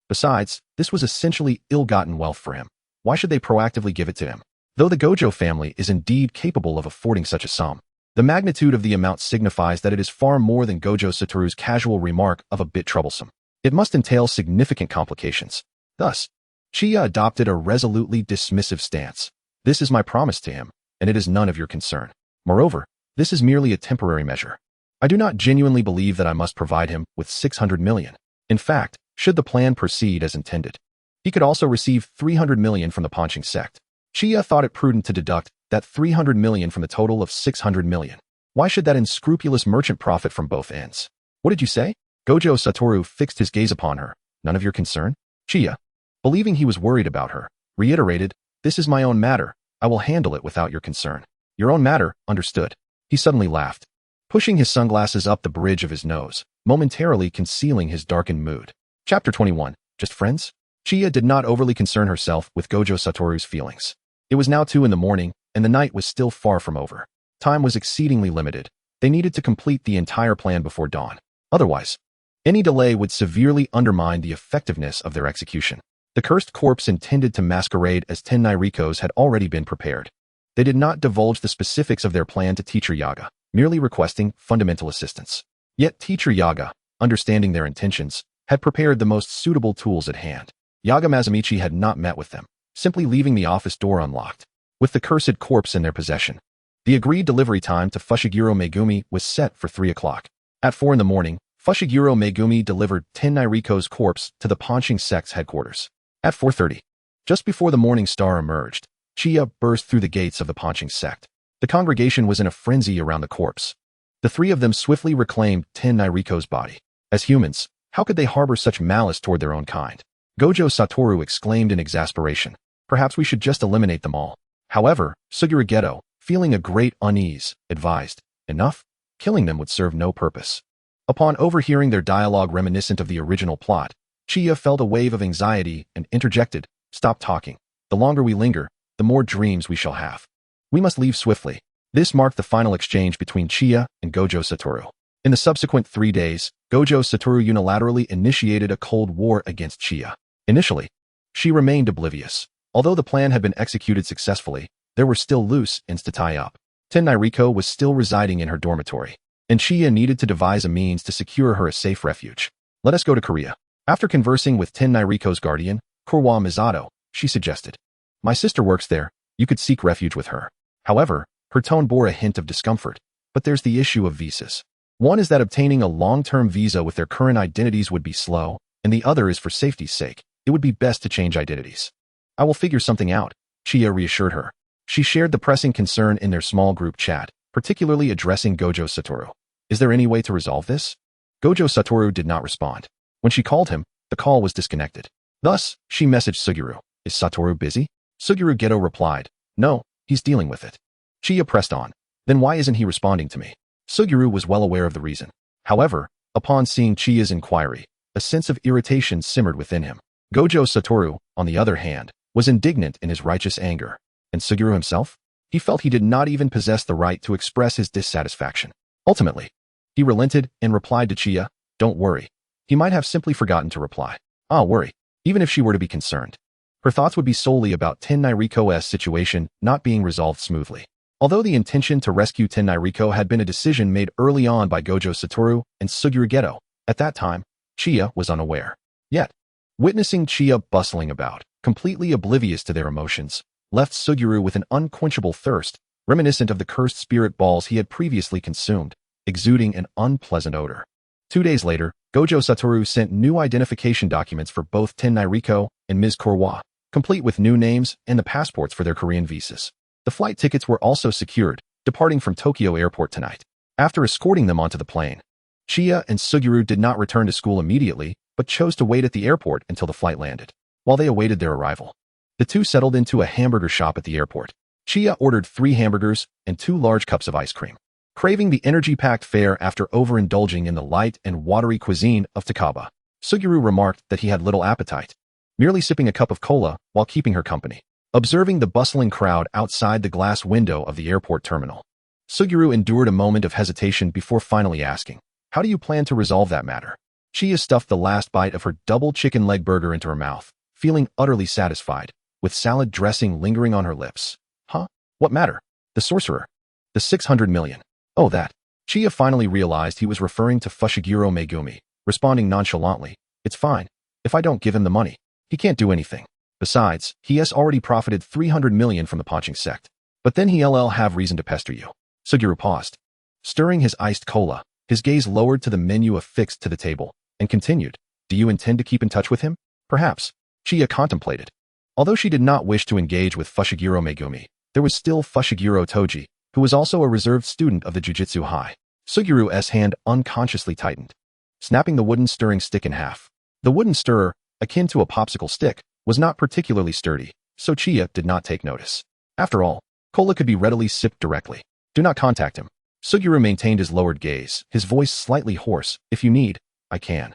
[SPEAKER 1] Besides, this was essentially ill-gotten wealth for him. Why should they proactively give it to him? Though the Gojo family is indeed capable of affording such a sum, the magnitude of the amount signifies that it is far more than Gojo Satoru's casual remark of a bit troublesome. It must entail significant complications. Thus, Chiya adopted a resolutely dismissive stance. This is my promise to him, and it is none of your concern. Moreover, this is merely a temporary measure. I do not genuinely believe that I must provide him with 600 million. In fact, should the plan proceed as intended, he could also receive 300 million from the Ponching sect. Chiya thought it prudent to deduct that 300 million from the total of 600 million. Why should that unscrupulous merchant profit from both ends? What did you say? Gojo Satoru fixed his gaze upon her. None of your concern? Chiya, believing he was worried about her, reiterated, this is my own matter. I will handle it without your concern. Your own matter, understood. He suddenly laughed, pushing his sunglasses up the bridge of his nose, momentarily concealing his darkened mood. Chapter 21. Just friends? Chiya did not overly concern herself with Gojo Satoru's feelings. It was now 2 a.m, and the night was still far from over. Time was exceedingly limited. They needed to complete the entire plan before dawn. Otherwise, any delay would severely undermine the effectiveness of their execution. The cursed corpse intended to masquerade as 10 Nairikos had already been prepared. They did not divulge the specifics of their plan to Teacher Yaga, merely requesting fundamental assistance. Yet Teacher Yaga, understanding their intentions, had prepared the most suitable tools at hand. Yaga Mazamichi had not met with them, simply leaving the office door unlocked. With the cursed corpse in their possession, the agreed delivery time to Fushiguro Megumi was set for 3 o'clock. At 4 a.m, Fushiguro Megumi delivered 10 Nairiko's corpse to the Ponching sect's headquarters. At 4:30, just before the morning star emerged, Chiya burst through the gates of the Ponching sect. The congregation was in a frenzy around the corpse. The 3 of them swiftly reclaimed 10 Nairiko's body. As humans, how could they harbor such malice toward their own kind? Gojo Satoru exclaimed in exasperation. Perhaps we should just eliminate them all. However, Suguru Geto, feeling a great unease, advised, enough? Killing them would serve no purpose. Upon overhearing their dialogue reminiscent of the original plot, Chiya felt a wave of anxiety and interjected, stop talking. The longer we linger, the more dreams we shall have. We must leave swiftly. This marked the final exchange between Chiya and Gojo Satoru. In the subsequent 3 days, Gojo Satoru unilaterally initiated a cold war against Chiya. Initially, she remained oblivious. Although the plan had been executed successfully, there were still loose ends to tie up. 10 Nairiko was still residing in her dormitory, and Chiya needed to devise a means to secure her a safe refuge. Let us go to Korea. After conversing with 10 Nairiko's guardian, Kurwa Misato, she suggested, my sister works there, you could seek refuge with her. However, Her tone bore a hint of discomfort. But there's the issue of visas. One is that obtaining a long-term visa with their current identities would be slow, and the other is for safety's sake. It would be best to change identities. I will figure something out, Chia reassured her. She shared the pressing concern in their small group chat, particularly addressing Gojo Satoru. Is there any way to resolve this? Gojo Satoru did not respond. When she called him, the call was disconnected. Thus, she messaged Suguru. Is Satoru busy? Suguru Geto replied. No, he's dealing with it. Chia pressed on. Then why isn't he responding to me? Suguru was well aware of the reason. However, upon seeing Chia's inquiry, a sense of irritation simmered within him. Gojo Satoru, on the other hand, was indignant in his righteous anger. And Suguru himself? He felt he did not even possess the right to express his dissatisfaction. Ultimately, he relented and replied to Chia, don't worry. He might have simply forgotten to reply. I'll worry, even if she were to be concerned. Her thoughts would be solely about Tennairiko's situation not being resolved smoothly. Although the intention to rescue Tennairiko had been a decision made early on by Gojo Satoru and Suguru Geto, at that time, Chia was unaware. Yet, witnessing Chia bustling about, completely oblivious to their emotions, left Suguru with an unquenchable thirst, reminiscent of the cursed spirit balls he had previously consumed, exuding an unpleasant odor. 2 days later, Gojo Satoru sent new identification documents for both Tennairiko and Ms. Korwa, complete with new names and the passports for their Korean visas. The flight tickets were also secured, departing from Tokyo Airport tonight. After escorting them onto the plane, Chia and Suguru did not return to school immediately, but chose to wait at the airport until the flight landed. While they awaited their arrival, the two settled into a hamburger shop at the airport. Chia ordered 3 hamburgers and 2 large cups of ice cream. Craving the energy-packed fare after overindulging in the light and watery cuisine of Takaba, Suguru remarked that he had little appetite, merely sipping a cup of cola while keeping her company. Observing the bustling crowd outside the glass window of the airport terminal, Suguru endured a moment of hesitation before finally asking, how do you plan to resolve that matter? Chia stuffed the last bite of her double chicken leg burger into her mouth, feeling utterly satisfied, with salad dressing lingering on her lips. Huh? What matter? The sorcerer? The 600 million. Oh, that. Chia finally realized he was referring to Fushiguro Megumi, responding nonchalantly, it's fine. If I don't give him the money, he can't do anything. Besides, he has already profited 300 million from the Ponching sect. But then he'll have reason to pester you. Suguru paused. Stirring his iced cola, his gaze lowered to the menu affixed to the table, and continued, do you intend to keep in touch with him? Perhaps. Chia contemplated. Although she did not wish to engage with Fushiguro Megumi, there was still Fushiguro Toji, who was also a reserved student of the Jujutsu High. Suguru's hand unconsciously tightened, snapping the wooden stirring stick in half. The wooden stirrer, akin to a popsicle stick, was not particularly sturdy, so Chia did not take notice. After all, cola could be readily sipped directly. Do not contact him. Suguru maintained his lowered gaze, his voice slightly hoarse. If you need, I can.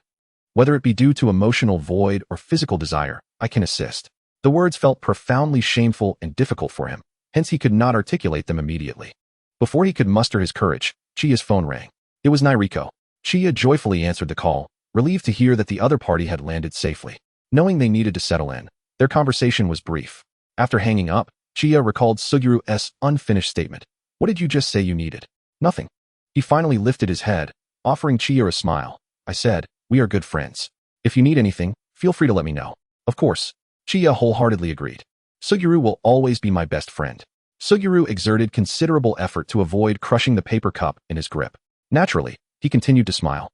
[SPEAKER 1] Whether it be due to emotional void or physical desire, I can assist. The words felt profoundly shameful and difficult for him, hence he could not articulate them immediately. Before he could muster his courage, Chia's phone rang. It was Nairiko. Chia joyfully answered the call, relieved to hear that the other party had landed safely. Knowing they needed to settle in, their conversation was brief. After hanging up, Chia recalled Suguru's unfinished statement. What did you just say you needed? Nothing. He finally lifted his head, offering Chia a smile. I said, we are good friends. If you need anything, feel free to let me know. Of course. Chia wholeheartedly agreed. Suguru will always be my best friend. Suguru exerted considerable effort to avoid crushing the paper cup in his grip. Naturally, he continued to smile.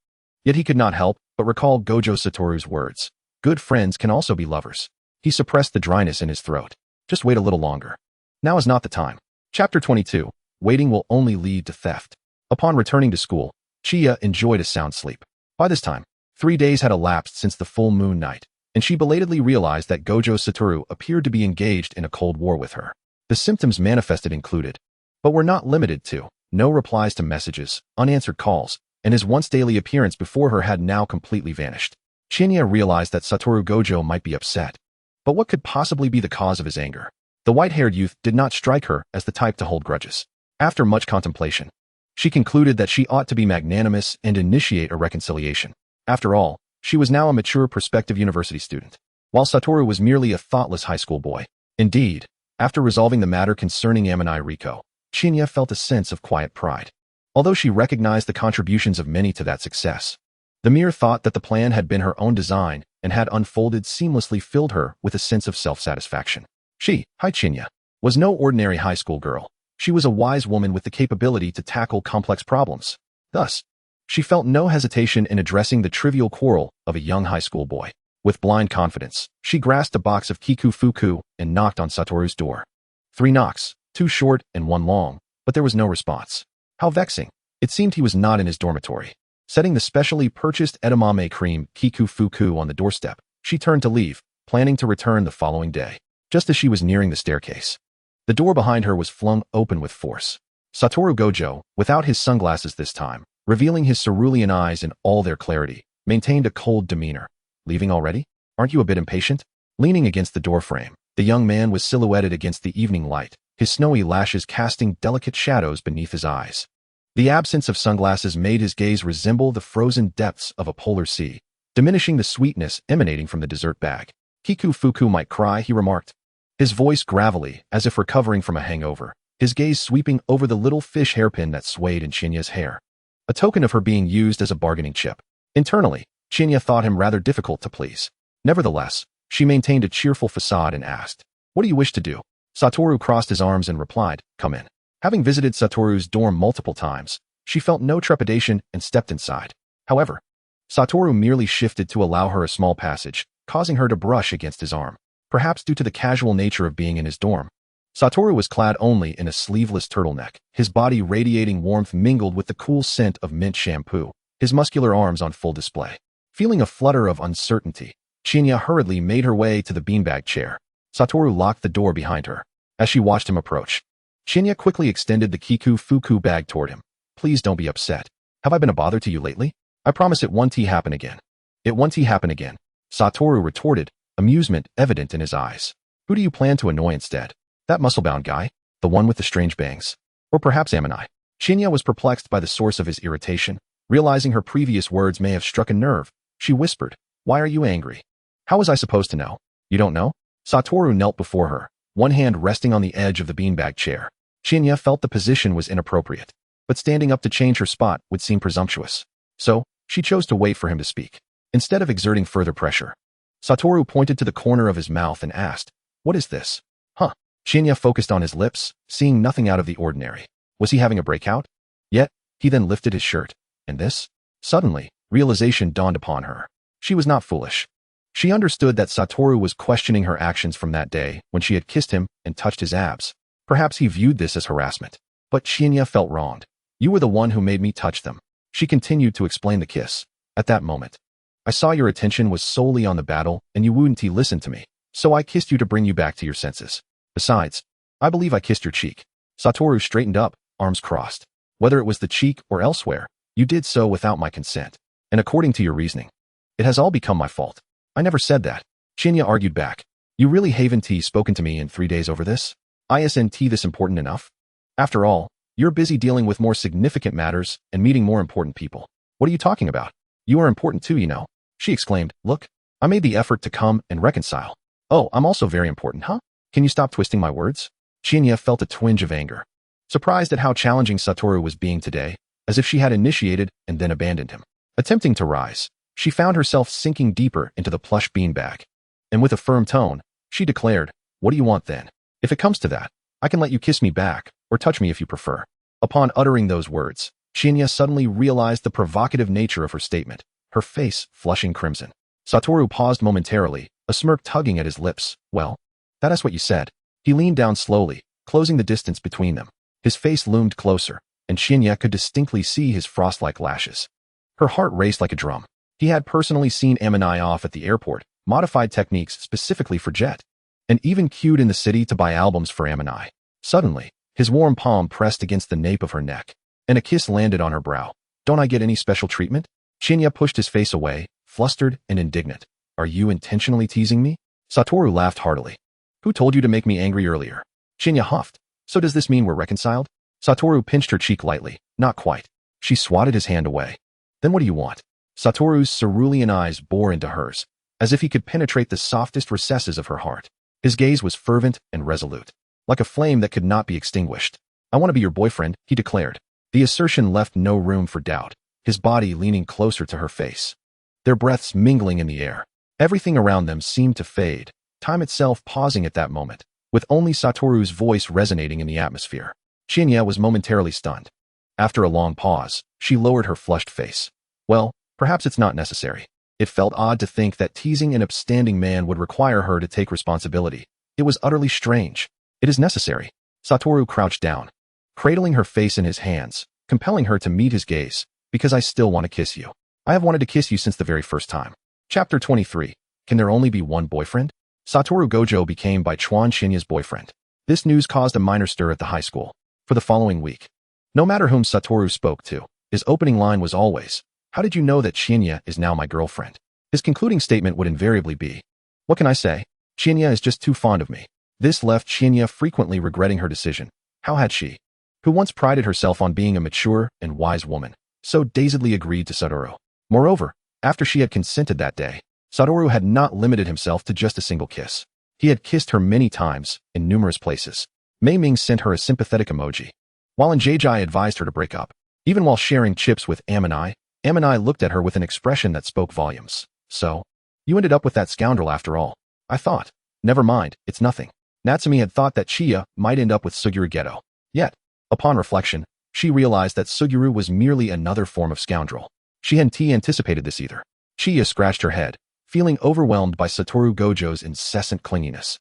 [SPEAKER 1] Yet he could not help but recall Gojo Satoru's words. Good friends can also be lovers. He suppressed the dryness in his throat. Just wait a little longer. Now is not the time. Chapter 22. Waiting will only lead to theft. Upon returning to school, Chia enjoyed a sound sleep. By this time, 3 days had elapsed since the full moon night, and she belatedly realized that Gojo Satoru appeared to be engaged in a cold war with her. The symptoms manifested included, but were not limited to, no replies to messages, unanswered calls, and his once daily appearance before her had now completely vanished. Shinya realized that Satoru Gojo might be upset. But what could possibly be the cause of his anger? The white-haired youth did not strike her as the type to hold grudges. After much contemplation, she concluded that she ought to be magnanimous and initiate a reconciliation. After all, she was now a mature prospective university student, while Satoru was merely a thoughtless high school boy. Indeed, after resolving the matter concerning Amanai Riko, Shinya felt a sense of quiet pride. Although she recognized the contributions of many to that success, the mere thought that the plan had been her own design and had unfolded seamlessly filled her with a sense of self-satisfaction. She, Shinya, was no ordinary high school girl. She was a wise woman with the capability to tackle complex problems. Thus, she felt no hesitation in addressing the trivial quarrel of a young high school boy. With blind confidence, she grasped a box of Kikufuku and knocked on Satoru's door. 3 knocks, 2 short and 1 long, but there was no response. How vexing. It seemed he was not in his dormitory. Setting the specially purchased edamame cream Kikufuku on the doorstep, she turned to leave, planning to return the following day. Just as she was nearing the staircase, the door behind her was flung open with force. Satoru Gojo, without his sunglasses this time, revealing his cerulean eyes in all their clarity, maintained a cold demeanor. Leaving already? Aren't you a bit impatient? Leaning against the doorframe, the young man was silhouetted against the evening light, his snowy lashes casting delicate shadows beneath his eyes. The absence of sunglasses made his gaze resemble the frozen depths of a polar sea, diminishing the sweetness emanating from the dessert bag. Kikufuku might cry, he remarked, his voice gravelly, as if recovering from a hangover, his gaze sweeping over the little fish hairpin that swayed in Shinya's hair. A token of her being used as a bargaining chip. Internally, Shinya thought him rather difficult to please. Nevertheless, she maintained a cheerful facade and asked, what do you wish to do? Satoru crossed his arms and replied, come in. Having visited Satoru's dorm multiple times, she felt no trepidation and stepped inside. However, Satoru merely shifted to allow her a small passage, causing her to brush against his arm, perhaps due to the casual nature of being in his dorm. Satoru was clad only in a sleeveless turtleneck, his body radiating warmth mingled with the cool scent of mint shampoo, his muscular arms on full display. Feeling a flutter of uncertainty, Shinya hurriedly made her way to the beanbag chair. Satoru locked the door behind her. As she watched him approach, Shinya quickly extended the Kikufuku bag toward him. Please don't be upset. Have I been a bother to you lately? I promise it won't happen again. It won't happen again, Satoru retorted, amusement evident in his eyes. Who do you plan to annoy instead? That muscle-bound guy? The one with the strange bangs? Or perhaps Aminai? Shinya was perplexed by the source of his irritation. Realizing her previous words may have struck a nerve, she whispered, why are you angry? How was I supposed to know? You don't know? Satoru knelt before her, one hand resting on the edge of the beanbag chair. Shinya felt the position was inappropriate, but standing up to change her spot would seem presumptuous. So, she chose to wait for him to speak. Instead of exerting further pressure, Satoru pointed to the corner of his mouth and asked, what is this? Huh? Shinya focused on his lips, seeing nothing out of the ordinary. Was he having a breakout? Yet, he then lifted his shirt. And this? Suddenly, realization dawned upon her. She was not foolish. She understood that Satoru was questioning her actions from that day when she had kissed him and touched his abs. Perhaps he viewed this as harassment. But Shinya felt wronged. You were the one who made me touch them. She continued to explain the kiss. At that moment, I saw your attention was solely on the battle and you wouldn't listen to me. So I kissed you to bring you back to your senses. Besides, I believe I kissed your cheek. Satoru straightened up, arms crossed. Whether it was the cheek or elsewhere, you did so without my consent. And according to your reasoning, it has all become my fault. I never said that. Shinya argued back. You really haven't spoken to me in 3 days over this? Isn't this important enough? After all, you're busy dealing with more significant matters and meeting more important people. What are you talking about? You are important too, you know. She exclaimed, look, I made the effort to come and reconcile. Oh, I'm also very important, huh? Can you stop twisting my words? Shinya felt a twinge of anger. Surprised at how challenging Satoru was being today, as if she had initiated and then abandoned him. Attempting to rise, she found herself sinking deeper into the plush beanbag. And with a firm tone, she declared, what do you want then? If it comes to that, I can let you kiss me back, or touch me if you prefer. Upon uttering those words, Shinya suddenly realized the provocative nature of her statement, her face flushing crimson. Satoru paused momentarily, a smirk tugging at his lips. Well, that is what you said. He leaned down slowly, closing the distance between them. His face loomed closer, and Shinya could distinctly see his frost-like lashes. Her heart raced like a drum. He had personally seen Aminai off at the airport, modified techniques specifically for Jet, and even queued in the city to buy albums for Aminai. Suddenly, his warm palm pressed against the nape of her neck, and a kiss landed on her brow. Don't I get any special treatment? Shinya pushed his face away, flustered and indignant. Are you intentionally teasing me? Satoru laughed heartily. Who told you to make me angry earlier? Shinya huffed. So does this mean we're reconciled? Satoru pinched her cheek lightly. Not quite. She swatted his hand away. Then what do you want? Satoru's cerulean eyes bore into hers, as if he could penetrate the softest recesses of her heart. His gaze was fervent and resolute, like a flame that could not be extinguished. I want to be your boyfriend, he declared. The assertion left no room for doubt, his body leaning closer to her face. Their breaths mingling in the air. Everything around them seemed to fade, time itself pausing at that moment, with only Satoru's voice resonating in the atmosphere. Shinya was momentarily stunned. After a long pause, she lowered her flushed face. Well, perhaps it's not necessary. It felt odd to think that teasing an upstanding man would require her to take responsibility. It was utterly strange. It is necessary. Satoru crouched down, cradling her face in his hands, compelling her to meet his gaze, because I still want to kiss you. I have wanted to kiss you since the very first time. Chapter 23. Can there only be one boyfriend? Satoru Gojo became by Chuan Shinya's boyfriend. This news caused a minor stir at the high school. For the following week, no matter whom Satoru spoke to, his opening line was always, "How did you know that Shinya is now my girlfriend?" His concluding statement would invariably be, "What can I say? Shinya is just too fond of me." This left Shinya frequently regretting her decision. How had she, who once prided herself on being a mature and wise woman, so dazedly agreed to Satoru? Moreover, after she had consented that day, Satoru had not limited himself to just a single kiss. He had kissed her many times, in numerous places. Mei Ming sent her a sympathetic emoji, while JJK advised her to break up. Even while sharing chips with Amani looked at her with an expression that spoke volumes. "So, you ended up with that scoundrel after all." I thought. "Never mind, it's nothing." Natsumi had thought that Chiya might end up with Suguru Geto. Yet, upon reflection, she realized that Suguru was merely another form of scoundrel. She hadn't anticipated this either. Chiya scratched her head, feeling overwhelmed by Satoru Gojo's incessant clinginess.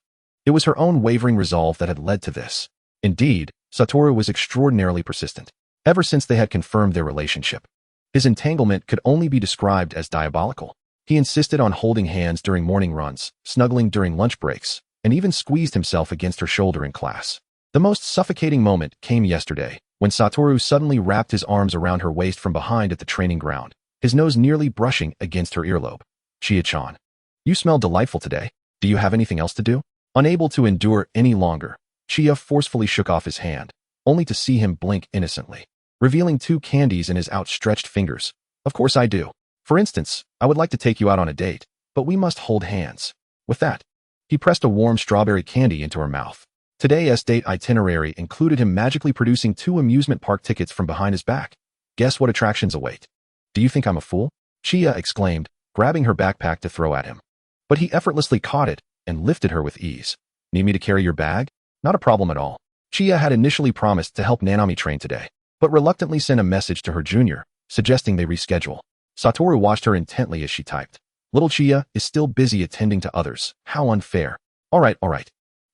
[SPEAKER 1] It was her own wavering resolve that had led to this. Indeed, Satoru was extraordinarily persistent. Ever since they had confirmed their relationship, his entanglement could only be described as diabolical. He insisted on holding hands during morning runs, snuggling during lunch breaks, and even squeezed himself against her shoulder in class. The most suffocating moment came yesterday, when Satoru suddenly wrapped his arms around her waist from behind at the training ground, his nose nearly brushing against her earlobe. "Chiya-chan, you smell delightful today. Do you have anything else to do?" Unable to endure any longer, Chiya forcefully shook off his hand, only to see him blink innocently, revealing 2 candies in his outstretched fingers. "Of course I do. For instance, I would like to take you out on a date, but we must hold hands." With that, he pressed a warm strawberry candy into her mouth. Today's date itinerary included him magically producing 2 amusement park tickets from behind his back. Guess what attractions await? "Do you think I'm a fool?" Chiya exclaimed, grabbing her backpack to throw at him. But he effortlessly caught it and lifted her with ease. "Need me to carry your bag?" "Not a problem at all." Chiya had initially promised to help Nanami train today, but reluctantly sent a message to her junior, suggesting they reschedule. Satoru watched her intently as she typed. Little Chiya is still busy attending to others. How unfair. All right.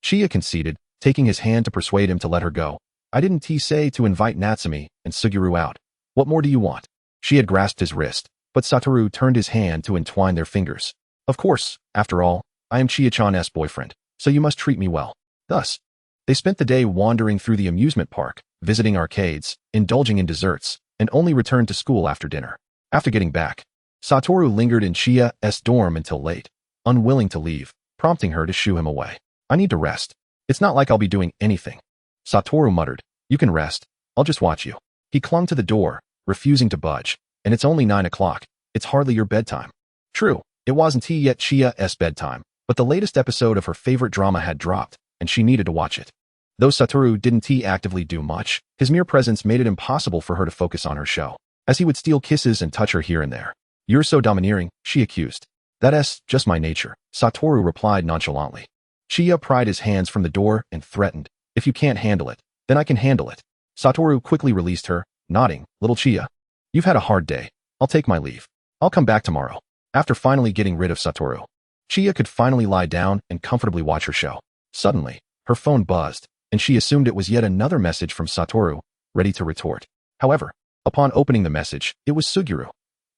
[SPEAKER 1] Chiya conceded, taking his hand to persuade him to let her go. "I didn't say to invite Natsumi and Suguru out. What more do you want?" She had grasped his wrist, but Satoru turned his hand to entwine their fingers. "Of course, after all, I am Chiya-chan's boyfriend, so you must treat me well." Thus, they spent the day wandering through the amusement park, visiting arcades, indulging in desserts, and only returned to school after dinner. After getting back, Satoru lingered in Chiya's dorm until late, unwilling to leave, prompting her to shoo him away. "I need to rest. It's not like I'll be doing anything." Satoru muttered, "You can rest. I'll just watch you." He clung to the door, refusing to budge. "And it's only 9 o'clock. It's hardly your bedtime." True, it wasn't yet Chiya's bedtime, but the latest episode of her favorite drama had dropped, and she needed to watch it. Though Satoru didn't actively do much, his mere presence made it impossible for her to focus on her show, as he would steal kisses and touch her here and there. "You're so domineering," she accused. "That's just my nature," Satoru replied nonchalantly. Chiya pried his hands from the door and threatened, "If you can't handle it, then I can handle it." Satoru quickly released her, nodding, "Little Chiya, you've had a hard day. I'll take my leave. I'll come back tomorrow." After finally getting rid of Satoru, Chiya could finally lie down and comfortably watch her show. Suddenly, her phone buzzed, and she assumed it was yet another message from Satoru, ready to retort. However, upon opening the message, it was Suguru.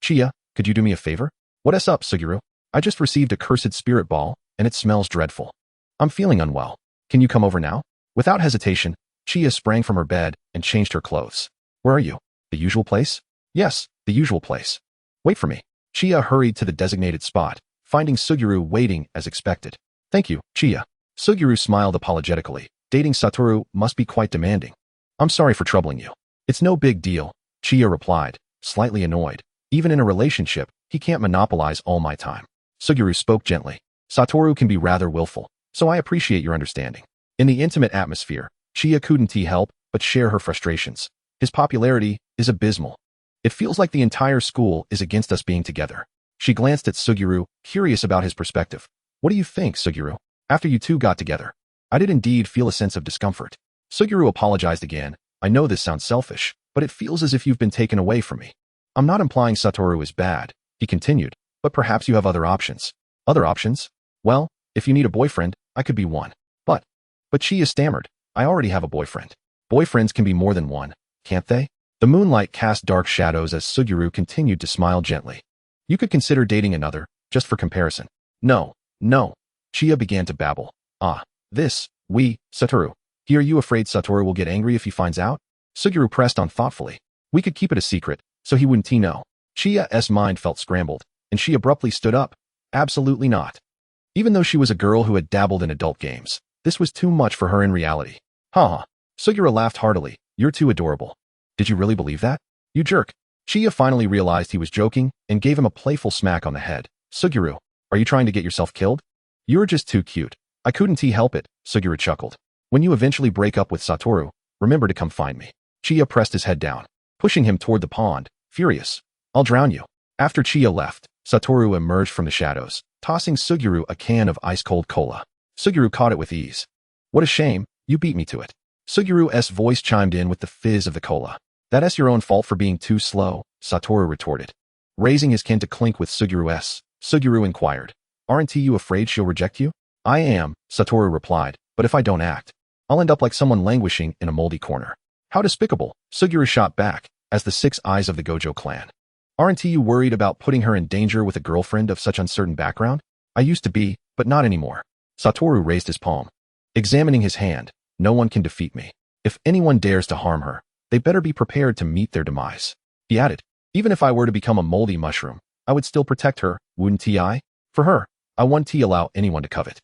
[SPEAKER 1] "Chiya, could you do me a favor?" "What's up, Suguru? I just received a cursed spirit ball, and it smells dreadful. I'm feeling unwell. Can you come over now?" Without hesitation, Chiya sprang from her bed and changed her clothes. "Where are you? The usual place?" "Yes, the usual place." "Wait for me." Chiya hurried to the designated spot, finding Suguru waiting as expected. "Thank you, Chiya." Suguru smiled apologetically. Dating Satoru must be quite demanding. "I'm sorry for troubling you." "It's no big deal," Chiya replied, slightly annoyed. "Even in a relationship, he can't monopolize all my time." Suguru spoke gently. "Satoru can be rather willful, so I appreciate your understanding." In the intimate atmosphere, Chiya couldn't help but share her frustrations. His popularity is abysmal. "It feels like the entire school is against us being together." She glanced at Suguru, curious about his perspective. "What do you think, Suguru? After you two got together?" "I did indeed feel a sense of discomfort." Suguru apologized again, I know this sounds selfish, but it feels as if you've been taken away from me. I'm not implying Satoru is bad, he continued, but perhaps you have other options. Other options? Well, if you need a boyfriend, I could be one. But Chiya stammered, I already have a boyfriend. Boyfriends can be more than one, can't they? The moonlight cast dark shadows as Suguru continued to smile gently. You could consider dating another, just for comparison. No. Chiya began to babble. Satoru. Are you afraid Satoru will get angry if he finds out? Suguru pressed on thoughtfully. We could keep it a secret, so he wouldn't know. Chiya's mind felt scrambled, and she abruptly stood up. Absolutely not. Even though she was a girl who had dabbled in adult games, this was too much for her in reality. Haha. Suguru laughed heartily. You're too adorable. Did you really believe that? You jerk. Chiya finally realized he was joking and gave him a playful smack on the head. Suguru, are you trying to get yourself killed? You're just too cute. I couldn't help it, Suguru chuckled. When you eventually break up with Satoru, remember to come find me. Chiya pressed his head down, pushing him toward the pond, furious. I'll drown you. After Chiya left, Satoru emerged from the shadows, tossing Suguru a can of ice-cold cola. Suguru caught it with ease. What a shame, you beat me to it. Suguru's voice chimed in with the fizz of the cola. That's your own fault for being too slow, Satoru retorted. Raising his kin to clink with Suguru inquired. Aren't you afraid she'll reject you? I am, Satoru replied, but if I don't act, I'll end up like someone languishing in a moldy corner. How despicable, Suguru shot back, as the 6 eyes of the Gojo clan. Aren't you worried about putting her in danger with a girlfriend of such uncertain background? I used to be, but not anymore. Satoru raised his palm, examining his hand. No one can defeat me. If anyone dares to harm her, they better be prepared to meet their demise. He added, even if I were to become a moldy mushroom, I would still protect her, wouldn't I? For her, I wouldn't allow anyone to covet.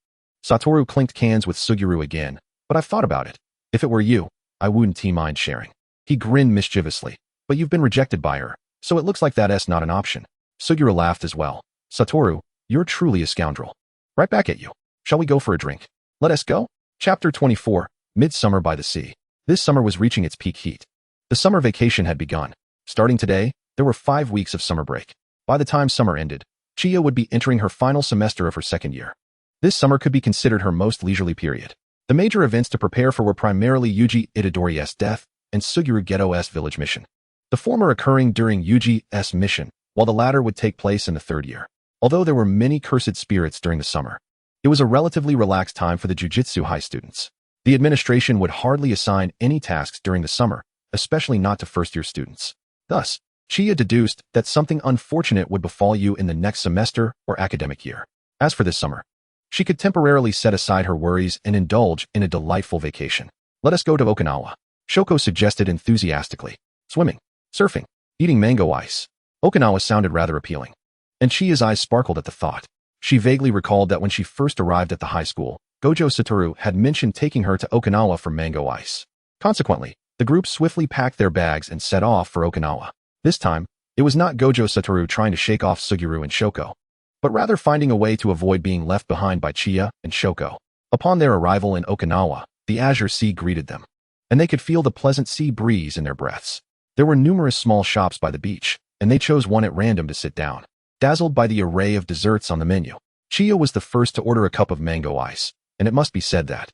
[SPEAKER 1] Satoru clinked cans with Suguru again, but I've thought about it. If it were you, I wouldn't mind sharing. He grinned mischievously, but you've been rejected by her, so it looks like that's not an option. Suguru laughed as well. Satoru, you're truly a scoundrel. Right back at you. Shall we go for a drink? Let us go? Chapter 24, Midsummer by the Sea. This summer was reaching its peak heat. The summer vacation had begun. Starting today, there were 5 weeks of summer break. By the time summer ended, Chiya would be entering her final semester of her second year. This summer could be considered her most leisurely period. The major events to prepare for were primarily Yuji Itadori's death and Suguru Geto's village mission. The former occurring during Yuji's mission, while the latter would take place in the 3rd year. Although there were many cursed spirits during the summer, it was a relatively relaxed time for the Jujutsu High students. The administration would hardly assign any tasks during the summer, especially not to first-year students. Thus, Chiya deduced that something unfortunate would befall you in the next semester or academic year. As for this summer, she could temporarily set aside her worries and indulge in a delightful vacation. Let us go to Okinawa, Shoko suggested enthusiastically. Swimming, surfing, eating mango ice. Okinawa sounded rather appealing, and Chiya's eyes sparkled at the thought. She vaguely recalled that when she first arrived at the high school, Gojo Satoru had mentioned taking her to Okinawa for mango ice. Consequently, the group swiftly packed their bags and set off for Okinawa. This time, it was not Gojo Satoru trying to shake off Suguru and Shoko, but rather finding a way to avoid being left behind by Chiya and Shoko. Upon their arrival in Okinawa, the azure sea greeted them, and they could feel the pleasant sea breeze in their breaths. There were numerous small shops by the beach, and they chose one at random to sit down. Dazzled by the array of desserts on the menu, Chiya was the first to order a cup of mango ice, and it must be said that,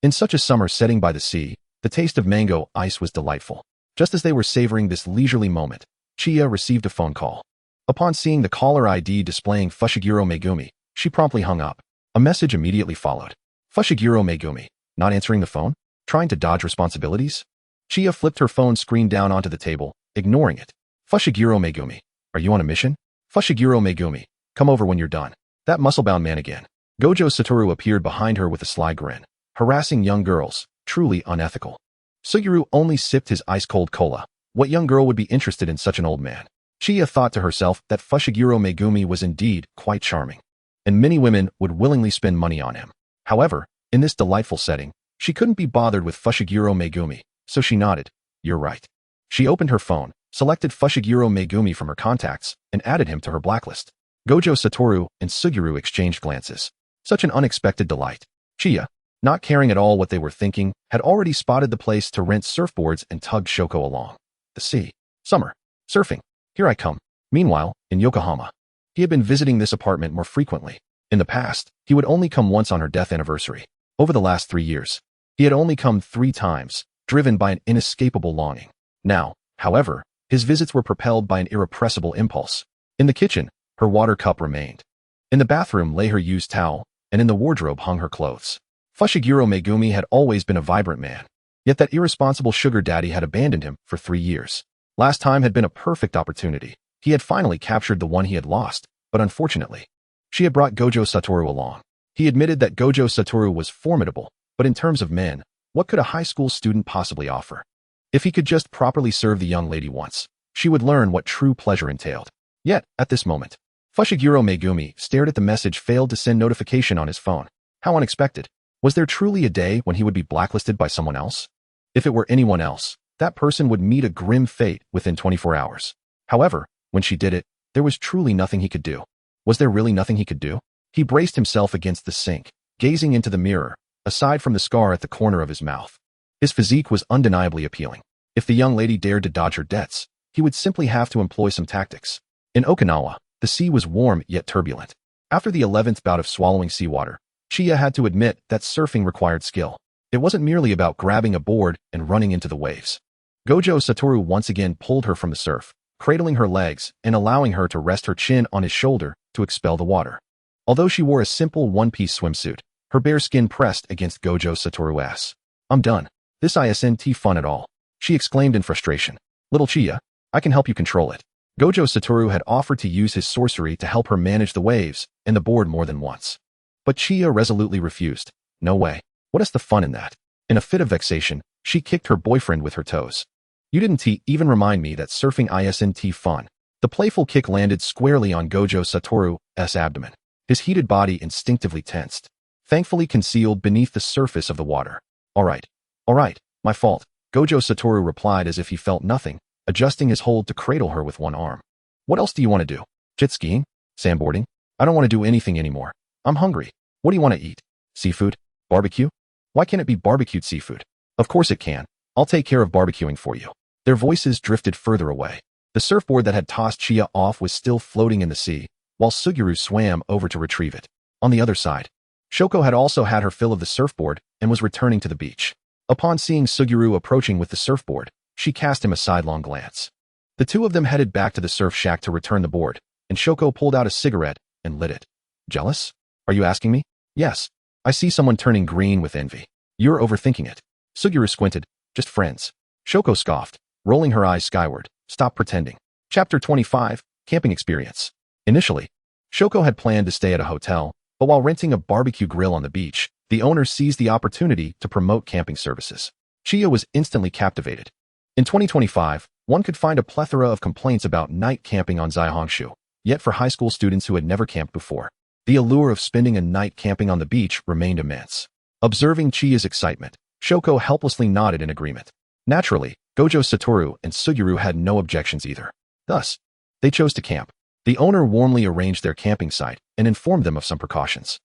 [SPEAKER 1] in such a summer setting by the sea, the taste of mango ice was delightful. Just as they were savoring this leisurely moment, Chiya received a phone call. Upon seeing the caller ID displaying Fushiguro Megumi, she promptly hung up. A message immediately followed. Fushiguro Megumi, not answering the phone? Trying to dodge responsibilities? Chiya flipped her phone screen down onto the table, ignoring it. Fushiguro Megumi, are you on a mission? Fushiguro Megumi, come over when you're done. That muscle-bound man again. Gojo Satoru appeared behind her with a sly grin. Harassing young girls, truly unethical. Suguru only sipped his ice-cold cola. What young girl would be interested in such an old man? Chiya thought to herself that Fushiguro Megumi was indeed quite charming, and many women would willingly spend money on him. However, in this delightful setting, she couldn't be bothered with Fushiguro Megumi, so she nodded. You're right. She opened her phone, selected Fushiguro Megumi from her contacts, and added him to her blacklist. Gojo Satoru and Suguru exchanged glances. Such an unexpected delight. Chiya, not caring at all what they were thinking, had already spotted the place to rent surfboards and tugged Shoko along. The sea. Summer. Surfing. Here I come. Meanwhile, in Yokohama, he had been visiting this apartment more frequently. In the past, he would only come once on her death anniversary. Over the last 3 years, he had only come 3 times, driven by an inescapable longing. Now, however, his visits were propelled by an irrepressible impulse. In the kitchen, her water cup remained. In the bathroom lay her used towel, and in the wardrobe hung her clothes. Fushiguro Megumi had always been a vibrant man. Yet that irresponsible sugar daddy had abandoned him for 3 years. Last time had been a perfect opportunity. He had finally captured the one he had lost, but unfortunately, she had brought Gojo Satoru along. He admitted that Gojo Satoru was formidable, but in terms of men, what could a high school student possibly offer? If he could just properly serve the young lady once, she would learn what true pleasure entailed. Yet, at this moment, Fushiguro Megumi stared at the message failed to send notification on his phone. How unexpected. Was there truly a day when he would be blacklisted by someone else? If it were anyone else, that person would meet a grim fate within 24 hours. However, when she did it, there was truly nothing he could do. Was there really nothing he could do? He braced himself against the sink, gazing into the mirror, aside from the scar at the corner of his mouth. His physique was undeniably appealing. If the young lady dared to dodge her debts, he would simply have to employ some tactics. In Okinawa, the sea was warm yet turbulent. After the 11th bout of swallowing seawater, Chiya had to admit that surfing required skill. It wasn't merely about grabbing a board and running into the waves. Gojo Satoru once again pulled her from the surf, cradling her legs and allowing her to rest her chin on his shoulder to expel the water. Although she wore a simple one-piece swimsuit, her bare skin pressed against Gojo Satoru's ass. I'm done. This isn't fun at all, she exclaimed in frustration. Little Chiya, I can help you control it. Gojo Satoru had offered to use his sorcery to help her manage the waves and the board more than once. But Chiya resolutely refused. No way. What is the fun in that? In a fit of vexation, she kicked her boyfriend with her toes. You didn't even remind me that surfing isn't fun. The playful kick landed squarely on Gojo Satoru's abdomen. His heated body instinctively tensed, thankfully concealed beneath the surface of the water. All right, my fault, Gojo Satoru replied as if he felt nothing, adjusting his hold to cradle her with one arm. What else do you want to do? Jet skiing? Sandboarding? I don't want to do anything anymore. I'm hungry. What do you want to eat? Seafood? Barbecue? Why can't it be barbecued seafood? Of course it can. I'll take care of barbecuing for you. Their voices drifted further away. The surfboard that had tossed Chiya off was still floating in the sea, while Suguru swam over to retrieve it. On the other side, Shoko had also had her fill of the surfboard and was returning to the beach. Upon seeing Suguru approaching with the surfboard, she cast him a sidelong glance. The two of them headed back to the surf shack to return the board, and Shoko pulled out a cigarette and lit it. Jealous? Are you asking me? Yes. I see someone turning green with envy. You're overthinking it. Suguru squinted. Just friends. Shoko scoffed, rolling her eyes skyward. Stop pretending. Chapter 25, Camping Experience. Initially, Shoko had planned to stay at a hotel, but while renting a barbecue grill on the beach, the owner seized the opportunity to promote camping services. Chiya was instantly captivated. In 2025, one could find a plethora of complaints about night camping on Zaihongshu, yet for high school students who had never camped before, the allure of spending a night camping on the beach remained immense. Observing Chiya's excitement, Shoko helplessly nodded in agreement. Naturally, Gojo Satoru and Suguru had no objections either. Thus, they chose to camp. The owner warmly arranged their camping site and informed them of some precautions.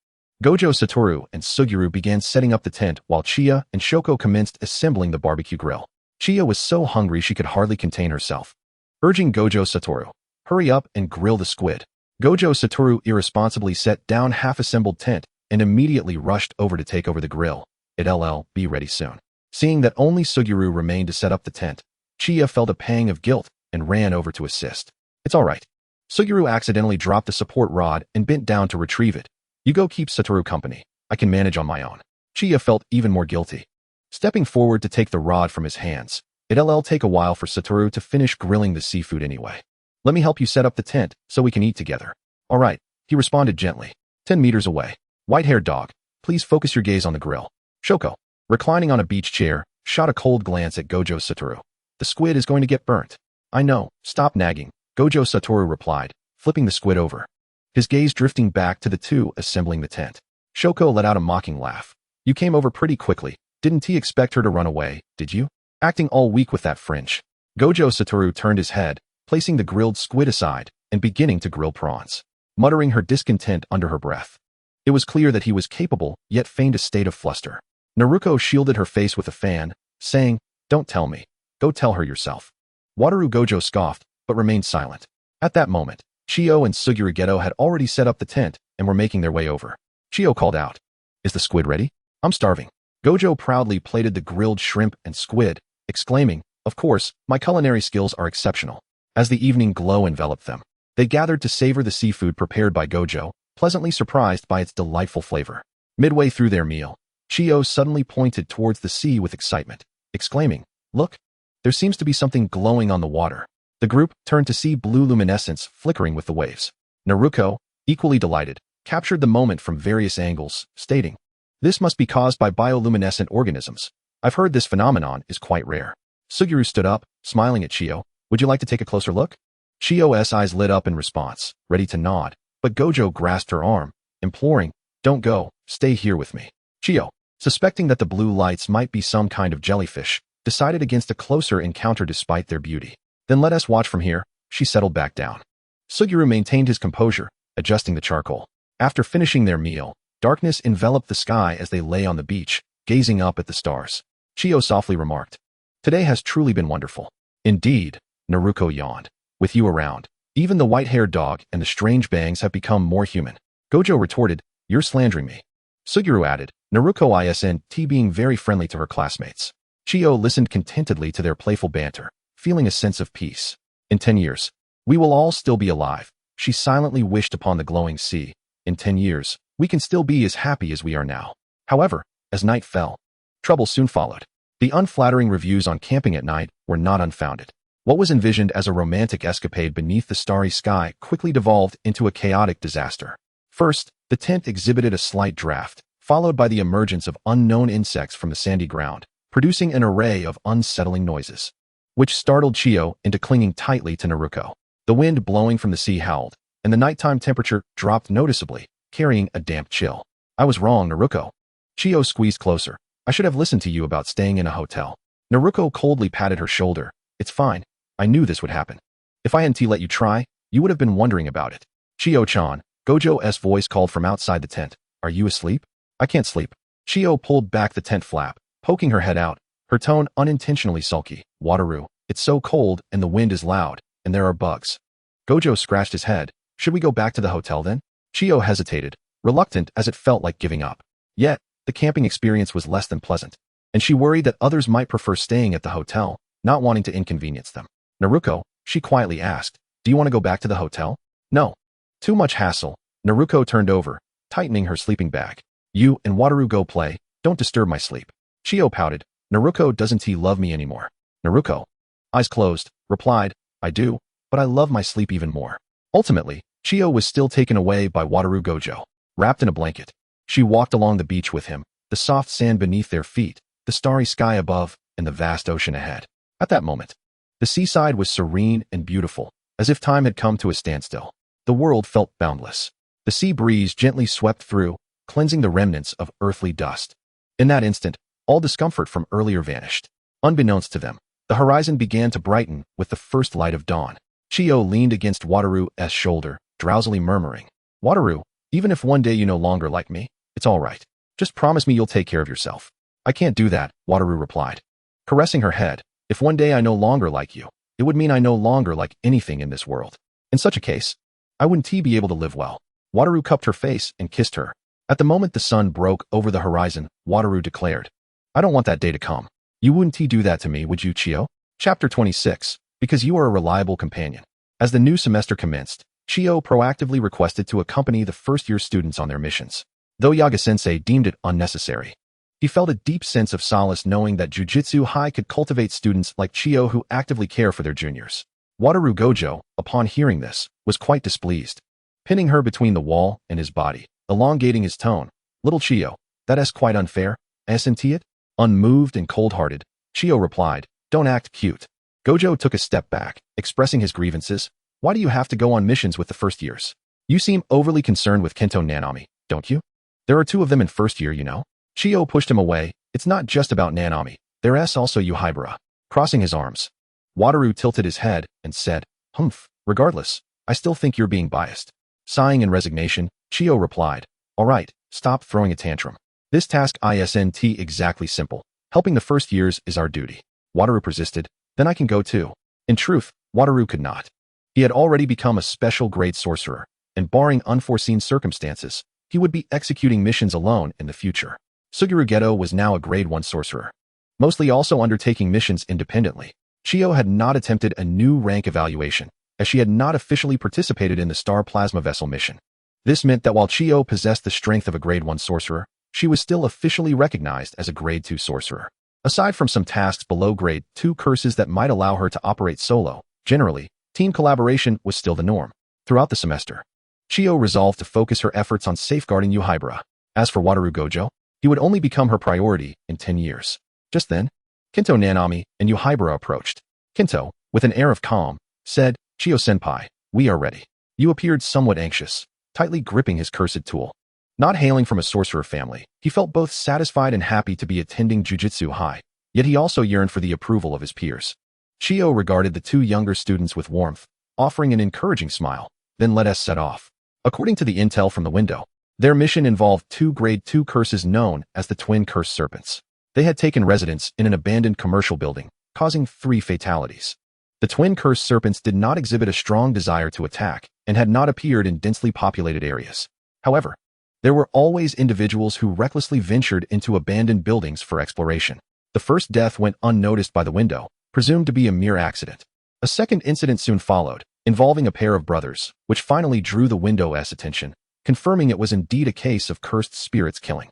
[SPEAKER 1] Gojo Satoru and Suguru began setting up the tent while Chiya and Shoko commenced assembling the barbecue grill. Chiya was so hungry she could hardly contain herself. Urging Gojo Satoru, hurry up and grill the squid. Gojo Satoru irresponsibly set down half-assembled tent and immediately rushed over to take over the grill. It'll be ready soon. Seeing that only Suguru remained to set up the tent, Chiya felt a pang of guilt and ran over to assist. It's all right. Suguru accidentally dropped the support rod and bent down to retrieve it. You go keep Satoru company. I can manage on my own. Chiya felt even more guilty. Stepping forward to take the rod from his hands, it'll take a while for Satoru to finish grilling the seafood anyway. Let me help you set up the tent so we can eat together. All right, he responded gently. 10 meters away. White-haired dog, please focus your gaze on the grill. Shoko, reclining on a beach chair, shot a cold glance at Gojo Satoru. The squid is going to get burnt. I know, stop nagging, Gojo Satoru replied, flipping the squid over. His gaze drifting back to the two assembling the tent. Shoko let out a mocking laugh. You came over pretty quickly. Didn't he expect her to run away, did you? Acting all weak with that fringe. Gojo Satoru turned his head, placing the grilled squid aside and beginning to grill prawns, muttering her discontent under her breath. It was clear that he was capable, yet feigned a state of fluster. Naruko shielded her face with a fan, saying, Don't tell me. Go tell her yourself. Wataru Gojo scoffed, but remained silent. At that moment, Chiyo and Suguru Geto had already set up the tent and were making their way over. Chiyo called out, Is the squid ready? I'm starving. Gojo proudly plated the grilled shrimp and squid, exclaiming, "Of course, my culinary skills are exceptional." As the evening glow enveloped them, they gathered to savor the seafood prepared by Gojo, pleasantly surprised by its delightful flavor. Midway through their meal, Chiyo suddenly pointed towards the sea with excitement, exclaiming, "Look! There seems to be something glowing on the water." The group turned to see blue luminescence flickering with the waves. Naruko, equally delighted, captured the moment from various angles, stating, "This must be caused by bioluminescent organisms. I've heard this phenomenon is quite rare." Suguru stood up, smiling at Chiyo. "Would you like to take a closer look?" Chiyo's eyes lit up in response, ready to nod, but Gojo grasped her arm, imploring, "Don't go, stay here with me." Chiyo, suspecting that the blue lights might be some kind of jellyfish, decided against a closer encounter despite their beauty. "Then let us watch from here," she settled back down. Suguru maintained his composure, adjusting the charcoal. After finishing their meal, darkness enveloped the sky as they lay on the beach, gazing up at the stars. Chiyo softly remarked, "Today has truly been wonderful." "Indeed," Naruko yawned. "With you around, even the white-haired dog and the strange bangs have become more human." Gojo retorted, "You're slandering me." Suguru added, Naruko isn't being very friendly to her classmates. Chiyo listened contentedly to their playful banter, feeling a sense of peace. "In 10 years, we will all still be alive," she silently wished upon the glowing sea. "In 10 years, we can still be as happy as we are now." However, as night fell, trouble soon followed. The unflattering reviews on camping at night were not unfounded. What was envisioned as a romantic escapade beneath the starry sky quickly devolved into a chaotic disaster. First, the tent exhibited a slight draft, followed by the emergence of unknown insects from the sandy ground, producing an array of unsettling noises, which startled Chiyo into clinging tightly to Naruko. The wind blowing from the sea howled, and the nighttime temperature dropped noticeably, carrying a damp chill. "I was wrong, Naruko." Chiyo squeezed closer. "I should have listened to you about staying in a hotel." Naruko coldly patted her shoulder. "It's fine. I knew this would happen. If I hadn't let you try, you would have been wondering about it." "Chiyo-chan," Gojo's voice called from outside the tent. "Are you asleep?" "I can't sleep." Chiyo pulled back the tent flap, poking her head out, her tone unintentionally sulky. "Wataru, it's so cold and the wind is loud, and there are bugs." Gojo scratched his head. "Should we go back to the hotel then?" Chiyo hesitated, reluctant as it felt like giving up. Yet, the camping experience was less than pleasant, and she worried that others might prefer staying at the hotel, not wanting to inconvenience them. "Naruko," she quietly asked, "do you want to go back to the hotel?" "No." Too much hassle. Naruko turned over, tightening her sleeping bag. "You and Wataru go play, don't disturb my sleep." Chiyo pouted. "Naruko, doesn't he love me anymore?" Naruko, eyes closed, replied, "I do, but I love my sleep even more." Ultimately, Chiyo was still taken away by Wataru Gojo. Wrapped in a blanket, she walked along the beach with him, the soft sand beneath their feet, the starry sky above, and the vast ocean ahead. At that moment, the seaside was serene and beautiful, as if time had come to a standstill. The world felt boundless. The sea breeze gently swept through, cleansing the remnants of earthly dust. In that instant, all discomfort from earlier vanished. Unbeknownst to them, the horizon began to brighten with the first light of dawn. Chiyo leaned against Wataru's shoulder, drowsily murmuring, "Wataru, even if one day you no longer like me, it's all right. Just promise me you'll take care of yourself." "I can't do that," Wataru replied, caressing her head. "If one day I no longer like you, it would mean I no longer like anything in this world. In such a case, I wouldn't be able to live well." Wataru cupped her face and kissed her. At the moment the sun broke over the horizon, Wataru declared, "I don't want that day to come. You wouldn't do that to me, would you, Chiyo?" Chapter 26. Because you are a reliable companion. As the new semester commenced, Chiyo proactively requested to accompany the first-year students on their missions. Though Yaga-sensei deemed it unnecessary, he felt a deep sense of solace knowing that Jujutsu High could cultivate students like Chiyo who actively care for their juniors. Wataru Gojo, upon hearing this, was quite displeased, pinning her between the wall and his body, elongating his tone. "Little Chiyo, that's quite unfair, isn't it?" Unmoved and cold-hearted, Chiyo replied, "Don't act cute." Gojo took a step back, expressing his grievances. "Why do you have to go on missions with the first years? You seem overly concerned with Kento Nanami, don't you? There are 2 of them in first year, you know." Chiyo pushed him away. "It's not just about Nanami. There's also Yuhaibara." Crossing his arms, Wataru tilted his head and said, "Humph, regardless, I still think you're being biased." Sighing in resignation, Chiyo replied, "All right, stop throwing a tantrum. This task isn't exactly simple. Helping the first years is our duty." Wataru persisted, "Then I can go too." In truth, Wataru could not. He had already become a special grade sorcerer, and barring unforeseen circumstances, he would be executing missions alone in the future. Suguru Geto was now a grade 1 sorcerer, mostly also undertaking missions independently. Chiyo had not attempted a new rank evaluation, as she had not officially participated in the Star Plasma Vessel mission. This meant that while Chiyo possessed the strength of a grade 1 sorcerer, she was still officially recognized as a grade 2 sorcerer. Aside from some tasks below grade 2 curses that might allow her to operate solo, generally, team collaboration was still the norm. Throughout the semester, Chiyo resolved to focus her efforts on safeguarding Yuhaibara. As for Wataru Gojo, he would only become her priority in 10 years. Just then, Kinto, Nanami, and Yuhaibara approached. Kinto, with an air of calm, said, "Chiyo-senpai, we are ready." Yu appeared somewhat anxious, tightly gripping his cursed tool. Not hailing from a sorcerer family, he felt both satisfied and happy to be attending Jujutsu High, yet he also yearned for the approval of his peers. Chiyo regarded the 2 younger students with warmth, offering an encouraging smile, then let us set off. According to the intel from the window, their mission involved 2 grade 2 curses known as the Twin Curse Serpents. They had taken residence in an abandoned commercial building, causing 3 fatalities. The Twin Curse Serpents did not exhibit a strong desire to attack and had not appeared in densely populated areas. However, there were always individuals who recklessly ventured into abandoned buildings for exploration. The first death went unnoticed by the window, presumed to be a mere accident. A second incident soon followed, involving a pair of brothers, which finally drew the window's attention, confirming it was indeed a case of cursed spirits killing.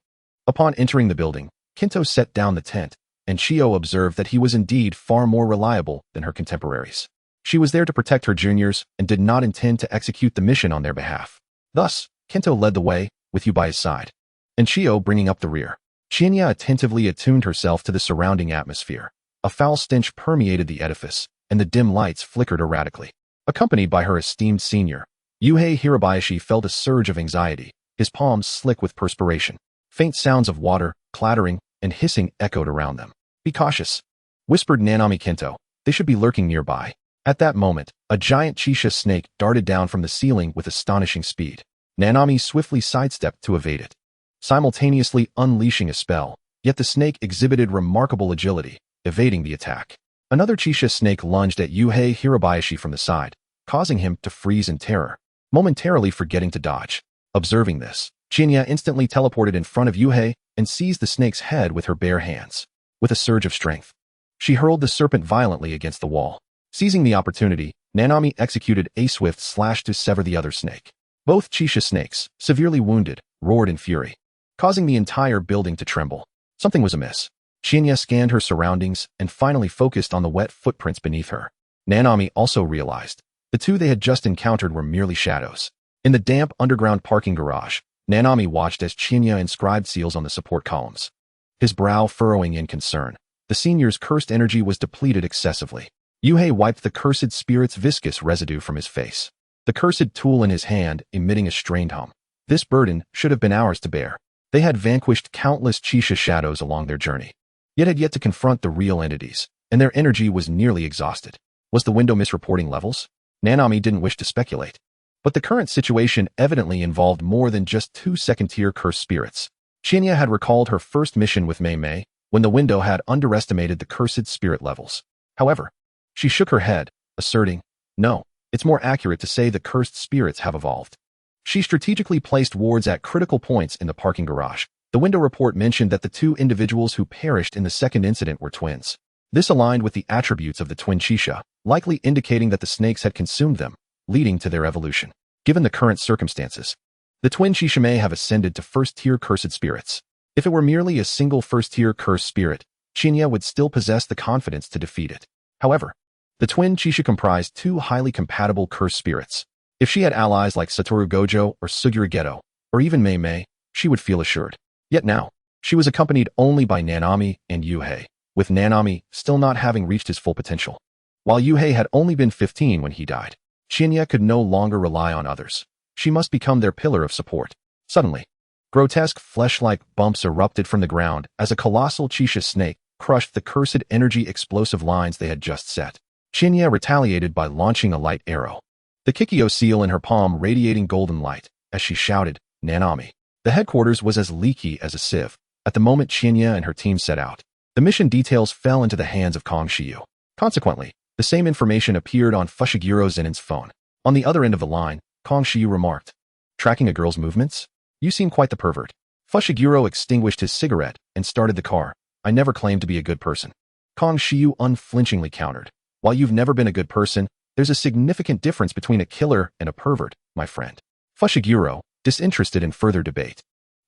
[SPEAKER 1] Upon entering the building, Kinto set down the tent, and Chiyo observed that he was indeed far more reliable than her contemporaries. She was there to protect her juniors and did not intend to execute the mission on their behalf. Thus, Kinto led the way, with Yu by his side, and Chiyo bringing up the rear. Chinya attentively attuned herself to the surrounding atmosphere. A foul stench permeated the edifice, and the dim lights flickered erratically. Accompanied by her esteemed senior, Yuhei Hirabayashi felt a surge of anxiety, his palms slick with perspiration. Faint sounds of water, clattering, and hissing echoed around them. "Be cautious," whispered Nanami Kinto. "They should be lurking nearby." At that moment, a giant Chisha snake darted down from the ceiling with astonishing speed. Nanami swiftly sidestepped to evade it, simultaneously unleashing a spell, yet the snake exhibited remarkable agility, evading the attack. Another Chisha snake lunged at Yuhei Hirabayashi from the side, causing him to freeze in terror, momentarily forgetting to dodge. Observing this, Chinya instantly teleported in front of Yuhei and seized the snake's head with her bare hands. With a surge of strength, she hurled the serpent violently against the wall. Seizing the opportunity, Nanami executed a swift slash to sever the other snake. Both Chisha snakes, severely wounded, roared in fury, causing the entire building to tremble. Something was amiss. Chinya scanned her surroundings and finally focused on the wet footprints beneath her. Nanami also realized the 2 they had just encountered were merely shadows. In the damp underground parking garage, Nanami watched as Chinya inscribed seals on the support columns, his brow furrowing in concern. The senior's cursed energy was depleted excessively. Yuhei wiped the cursed spirit's viscous residue from his face, the cursed tool in his hand emitting a strained hum. This burden should have been ours to bear. They had vanquished countless Chisha shadows along their journey, yet had yet to confront the real entities, and their energy was nearly exhausted. Was the window misreporting levels? Nanami didn't wish to speculate, but the current situation evidently involved more than just 2 second-tier cursed spirits. Chinya had recalled her first mission with Mei Mei, when the window had underestimated the cursed spirit levels. However, she shook her head, asserting, "No, it's more accurate to say the cursed spirits have evolved." She strategically placed wards at critical points in the parking garage. The window report mentioned that the 2 individuals who perished in the second incident were twins. This aligned with the attributes of the twin Chisha, likely indicating that the snakes had consumed them, leading to their evolution. Given the current circumstances, the twin Chisha may have ascended to first-tier cursed spirits. If it were merely a single first-tier cursed spirit, Chinya would still possess the confidence to defeat it. However, the twin Chisha comprised 2 highly compatible cursed spirits. If she had allies like Satoru Gojo or Suguru Geto, or even Mei Mei, she would feel assured. Yet now, she was accompanied only by Nanami and Yuhei, with Nanami still not having reached his full potential. While Yuhei had only been 15 when he died, Chinya could no longer rely on others. She must become their pillar of support. Suddenly, grotesque flesh-like bumps erupted from the ground as a colossal Chisha snake crushed the cursed energy explosive lines they had just set. Chinya retaliated by launching a light arrow, the Kikyo seal in her palm radiating golden light, as she shouted, "Nanami." The headquarters was as leaky as a sieve. At the moment Chinya and her team set out, the mission details fell into the hands of Kong Shiyu. Consequently, the same information appeared on Fushiguro Zenin's phone. On the other end of the line, Kong Shiyu remarked, "Tracking a girl's movements? You seem quite the pervert." Fushiguro extinguished his cigarette and started the car. I never claimed to be a good person. Kong Shiyu unflinchingly countered. While you've never been a good person, there's a significant difference between a killer and a pervert, my friend. Fushiguro, disinterested in further debate,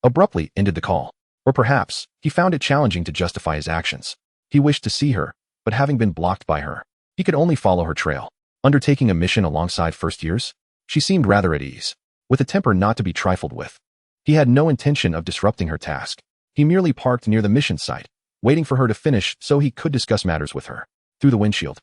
[SPEAKER 1] abruptly ended the call. Or perhaps, he found it challenging to justify his actions. He wished to see her, but having been blocked by her, he could only follow her trail. Undertaking a mission alongside first years? She seemed rather at ease, with a temper not to be trifled with. He had no intention of disrupting her task. He merely parked near the mission site, waiting for her to finish so he could discuss matters with her. Through the windshield,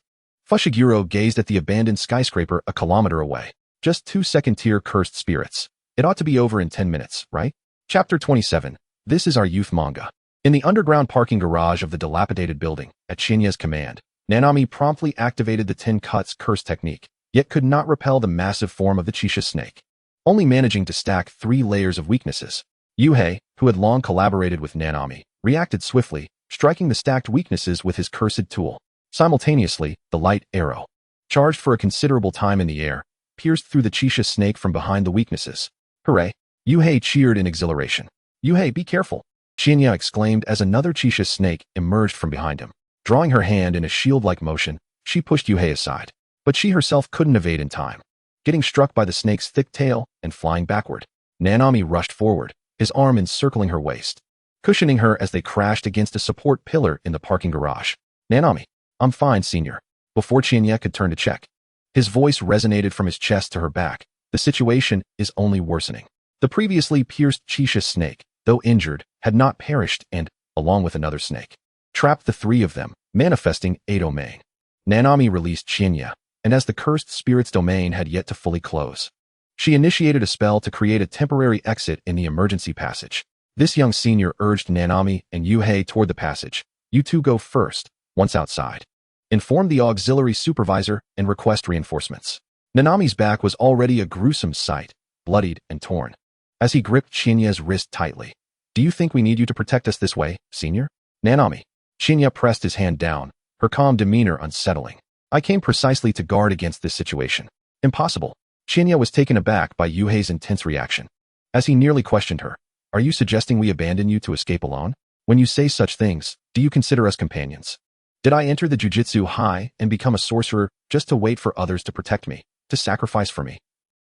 [SPEAKER 1] Fushiguro gazed at the abandoned skyscraper a kilometer away. Just 2 second-tier cursed spirits. It ought to be over in 10 minutes, right? Chapter 27. This is our youth manga. In the underground parking garage of the dilapidated building, at Shinya's command, Nanami promptly activated the 10 cuts curse technique, yet could not repel the massive form of the Chisha snake. Only managing to stack 3 layers of weaknesses. Yuhei, who had long collaborated with Nanami, reacted swiftly, striking the stacked weaknesses with his cursed tool. Simultaneously, the light arrow, charged for a considerable time in the air, pierced through the Chisha snake from behind the weaknesses. Hooray! Yuhei cheered in exhilaration. Yuhei, be careful! Shinya exclaimed as another Chisha snake emerged from behind him. Drawing her hand in a shield-like motion, she pushed Yuhei aside. But she herself couldn't evade in time, getting struck by the snake's thick tail and flying backward. Nanami rushed forward, his arm encircling her waist, cushioning her as they crashed against a support pillar in the parking garage. Nanami, I'm fine, senior. Before Shinya could turn to check, his voice resonated from his chest to her back. The situation is only worsening. The previously pierced Chisha snake, though injured, had not perished and, along with another snake, trapped the 3 of them, manifesting a domain. Nanami released Shinya, and as the cursed spirit's domain had yet to fully close, she initiated a spell to create a temporary exit in the emergency passage. This young senior urged Nanami and Yuhei toward the passage. You two go first, once outside. Inform the auxiliary supervisor and request reinforcements. Nanami's back was already a gruesome sight, bloodied and torn, as he gripped Shinya's wrist tightly. Do you think we need you to protect us this way, senior? Nanami. Shinya pressed his hand down, her calm demeanor unsettling. I came precisely to guard against this situation. Impossible. Shinya was taken aback by Yuhei's intense reaction. As he nearly questioned her, are you suggesting we abandon you to escape alone? When you say such things, do you consider us companions? Did I enter the Jujutsu High and become a sorcerer just to wait for others to protect me, to sacrifice for me?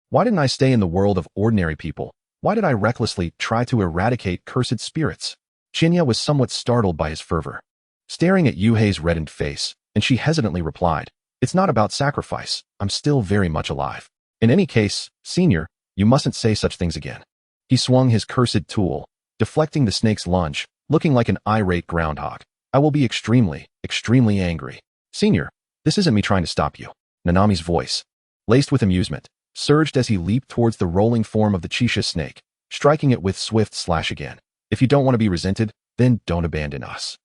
[SPEAKER 1] Why didn't I stay in the world of ordinary people? Why did I recklessly try to eradicate cursed spirits? Shinya was somewhat startled by his fervor, staring at Yuhei's reddened face, and she hesitantly replied, It's not about sacrifice. I'm still very much alive. In any case, senior, you mustn't say such things again. He swung his cursed tool, deflecting the snake's lunge, looking like an irate groundhog. I will be extremely, extremely angry. Senior, this isn't me trying to stop you. Nanami's voice, laced with amusement, surged as he leaped towards the rolling form of the Chisha snake, striking it with swift slash again. If you don't want to be resented, then don't abandon us.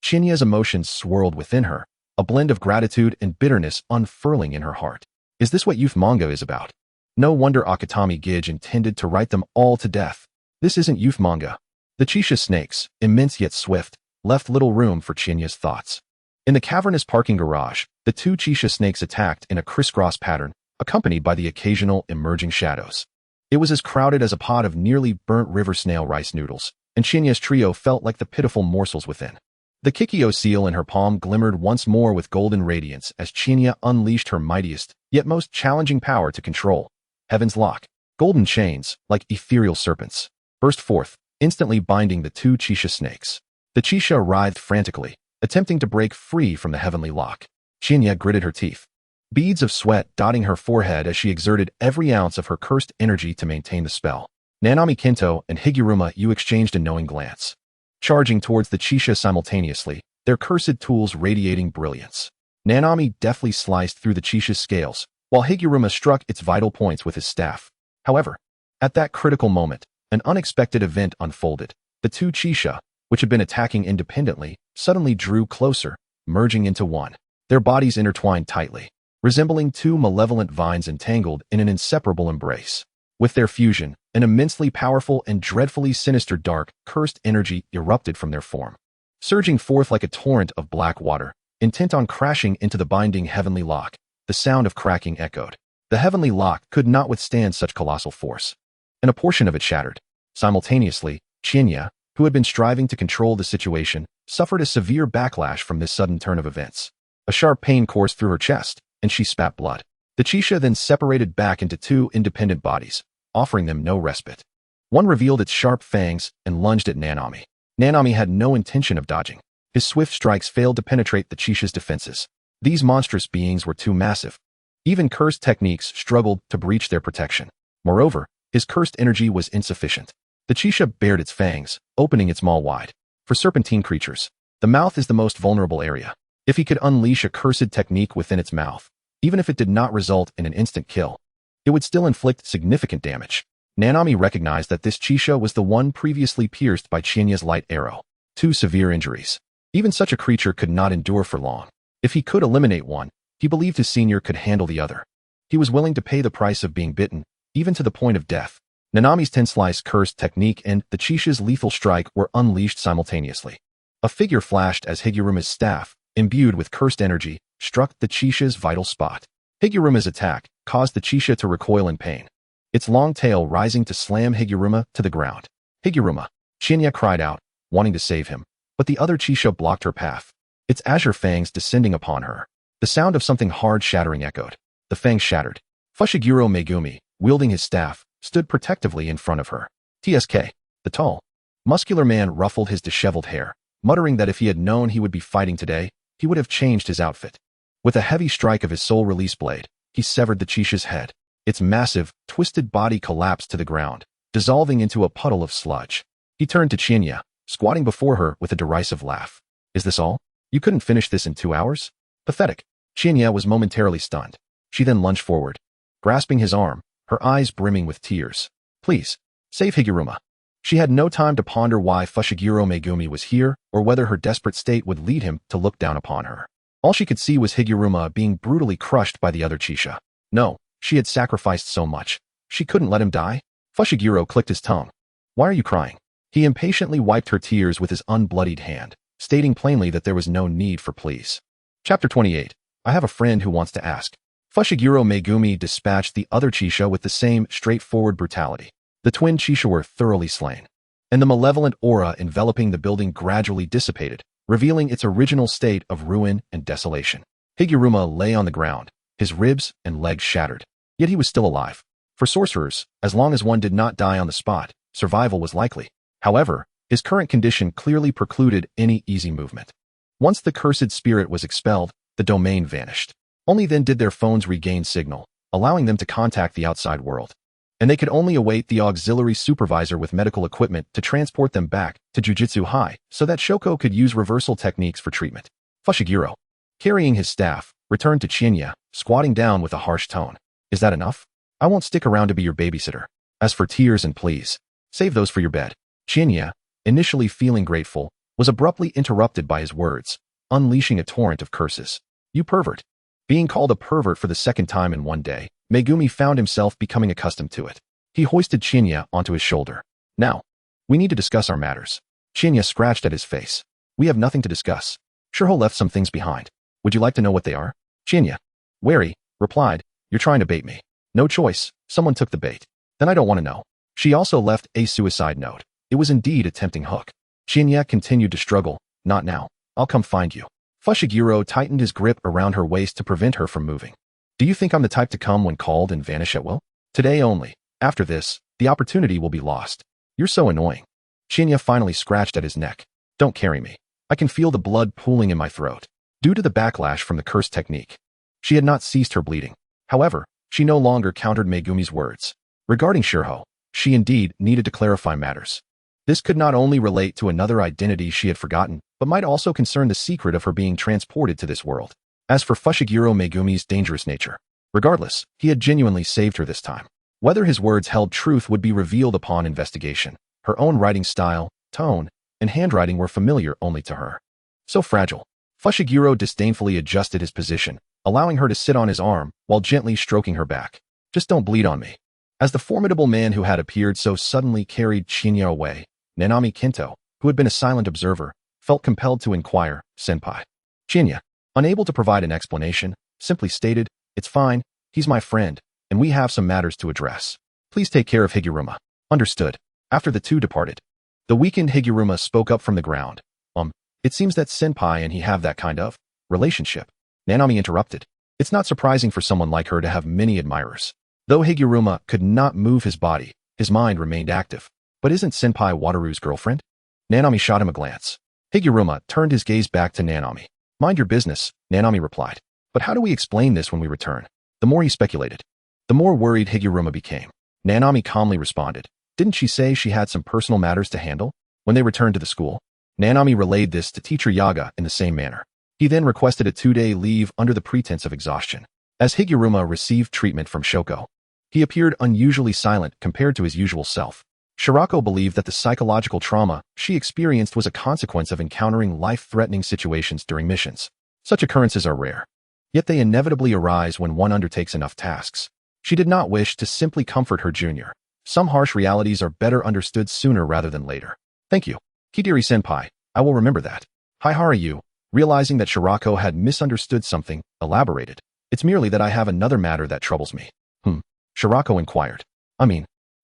[SPEAKER 1] Shinya's emotions swirled within her, a blend of gratitude and bitterness unfurling in her heart. Is this what youth manga is about? No wonder Akutami Gige intended to write them all to death. This isn't youth manga. The Chisha snakes, immense yet swift, left little room for Shinya's thoughts. In the cavernous parking garage, the 2 Chisha snakes attacked in a crisscross pattern, accompanied by the occasional emerging shadows. It was as crowded as a pot of nearly burnt river snail rice noodles, and Shinya's trio felt like the pitiful morsels within. The Kikyo seal in her palm glimmered once more with golden radiance as Shinya unleashed her mightiest, yet most challenging power to control. Heaven's Lock. Golden chains, like ethereal serpents, burst forth, instantly binding the 2 Chisha snakes. The Chisha writhed frantically, attempting to break free from the heavenly lock. Shinya gritted her teeth, beads of sweat dotting her forehead as she exerted every ounce of her cursed energy to maintain the spell. Nanami Kento and Higuruma Yu exchanged a knowing glance, charging towards the Chisha simultaneously, their cursed tools radiating brilliance. Nanami deftly sliced through the Chisha's scales, while Higuruma struck its vital points with his staff. However, at that critical moment, an unexpected event unfolded. The 2 Chisha, which had been attacking independently, suddenly drew closer, merging into one. Their bodies intertwined tightly, resembling 2 malevolent vines entangled in an inseparable embrace. With their fusion, an immensely powerful and dreadfully sinister dark, cursed energy erupted from their form, surging forth like a torrent of black water, intent on crashing into the binding heavenly lock. The sound of cracking echoed. The heavenly lock could not withstand such colossal force, and a portion of it shattered. Simultaneously, Chinya, who had been striving to control the situation, suffered a severe backlash from this sudden turn of events. A sharp pain coursed through her chest, and she spat blood. The Chisha then separated back into two independent bodies, offering them no respite. One revealed its sharp fangs and lunged at Nanami. Nanami had no intention of dodging. His swift strikes failed to penetrate the Chisha's defenses. These monstrous beings were too massive. Even cursed techniques struggled to breach their protection. Moreover, his cursed energy was insufficient. The Chisha bared its fangs, opening its maw wide. For serpentine creatures, the mouth is the most vulnerable area. If he could unleash a cursed technique within its mouth, even if it did not result in an instant kill, it would still inflict significant damage. Nanami recognized that this Chisha was the one previously pierced by Chinya's light arrow. 2 severe injuries. Even such a creature could not endure for long. If he could eliminate one, he believed his senior could handle the other. He was willing to pay the price of being bitten, even to the point of death. Nanami's 10-slice cursed technique and the Chisha's lethal strike were unleashed simultaneously. A figure flashed as Higuruma's staff, imbued with cursed energy, struck the Chisha's vital spot. Higuruma's attack caused the Chisha to recoil in pain, its long tail rising to slam Higuruma to the ground. Higuruma! Chinya cried out, wanting to save him, but the other Chisha blocked her path, its azure fangs descending upon her. The sound of something hard shattering echoed. The fangs shattered. Fushiguro Megumi, wielding his staff, stood protectively in front of her. TSK, the tall, muscular man ruffled his disheveled hair, muttering that if he had known he would be fighting today, he would have changed his outfit. With a heavy strike of his soul-release blade, he severed the Chisha's head. Its massive, twisted body collapsed to the ground, dissolving into a puddle of sludge. He turned to Chinya, squatting before her with a derisive laugh. Is this all? You couldn't finish this in 2 hours? Pathetic. Chinya was momentarily stunned. She then lunged forward, grasping his arm, her eyes brimming with tears. Please, save Higuruma. She had no time to ponder why Fushiguro Megumi was here or whether her desperate state would lead him to look down upon her. All she could see was Higuruma being brutally crushed by the other Chisha. No, she had sacrificed so much. She couldn't let him die. Fushiguro clicked his tongue. Why are you crying? He impatiently wiped her tears with his unbloodied hand, stating plainly that there was no need for pleas. Chapter 28. I have a friend who wants to ask. Fushiguro Megumi dispatched the other Chisha with the same straightforward brutality. The twin Chisha were thoroughly slain, and the malevolent aura enveloping the building gradually dissipated, revealing its original state of ruin and desolation. Higuruma lay on the ground, his ribs and legs shattered. Yet he was still alive. For sorcerers, as long as one did not die on the spot, survival was likely. However, his current condition clearly precluded any easy movement. Once the cursed spirit was expelled, the domain vanished. Only then did their phones regain signal, allowing them to contact the outside world. And they could only await the auxiliary supervisor with medical equipment to transport them back to Jujutsu High so that Shoko could use reversal techniques for treatment. Fushiguro, carrying his staff, returned to Chinya, squatting down with a harsh tone. Is that enough? I won't stick around to be your babysitter. As for tears and pleas, save those for your bed. Chinya, initially feeling grateful, was abruptly interrupted by his words, unleashing a torrent of curses. You pervert. Being called a pervert for the second time in one day, Megumi found himself becoming accustomed to it. He hoisted Chinya onto his shoulder. Now, we need to discuss our matters. Chinya scratched at his face. We have nothing to discuss. Shirho left some things behind. Would you like to know what they are? Chinya, wary, replied, You're trying to bait me. No choice, someone took the bait. Then I don't want to know. She also left a suicide note. It was indeed a tempting hook. Chinya continued to struggle. Not now. I'll come find you. Fushiguro tightened his grip around her waist to prevent her from moving. Do you think I'm the type to come when called and vanish at will? Today only. After this, the opportunity will be lost. You're so annoying. Chinya finally scratched at his neck. Don't carry me. I can feel the blood pooling in my throat, due to the backlash from the curse technique. She had not ceased her bleeding. However, she no longer countered Megumi's words. Regarding Shirho, she indeed needed to clarify matters. This could not only relate to another identity she had forgotten, but might also concern the secret of her being transported to this world. As for Fushiguro Megumi's dangerous nature, regardless, he had genuinely saved her this time. Whether his words held truth would be revealed upon investigation. Her own writing style, tone, and handwriting were familiar only to her. So fragile. Fushiguro disdainfully adjusted his position, allowing her to sit on his arm while gently stroking her back. Just don't bleed on me. As the formidable man who had appeared so suddenly carried Chinya away, Nanami Kinto, who had been a silent observer, felt compelled to inquire, Senpai. Chinya, unable to provide an explanation, simply stated, It's fine, he's my friend, and we have some matters to address. Please take care of Higuruma. Understood. After the two departed, The weakened Higuruma spoke up from the ground. It seems that senpai and he have that kind of relationship. Nanami interrupted. It's not surprising for someone like her to have many admirers. Though Higuruma could not move his body, his mind remained active. But isn't senpai Wataru's girlfriend? Nanami shot him a glance. Higuruma turned his gaze back to Nanami. Mind your business, Nanami replied. But how do we explain this when we return? The more he speculated, the more worried Higuruma became. Nanami calmly responded. Didn't she say she had some personal matters to handle? When they returned to the school, Nanami relayed this to teacher Yaga in the same manner. He then requested a 2-day leave under the pretense of exhaustion. As Higuruma received treatment from Shoko, he appeared unusually silent compared to his usual self. Shirako believed that the psychological trauma she experienced was a consequence of encountering life-threatening situations during missions. Such occurrences are rare. Yet they inevitably arise when one undertakes enough tasks. She did not wish to simply comfort her junior. Some harsh realities are better understood sooner rather than later. Thank you, Kidiri-senpai. I will remember that. Haihara, realizing that Shirako had misunderstood something, elaborated. It's merely that I have another matter that troubles me. Shirako inquired.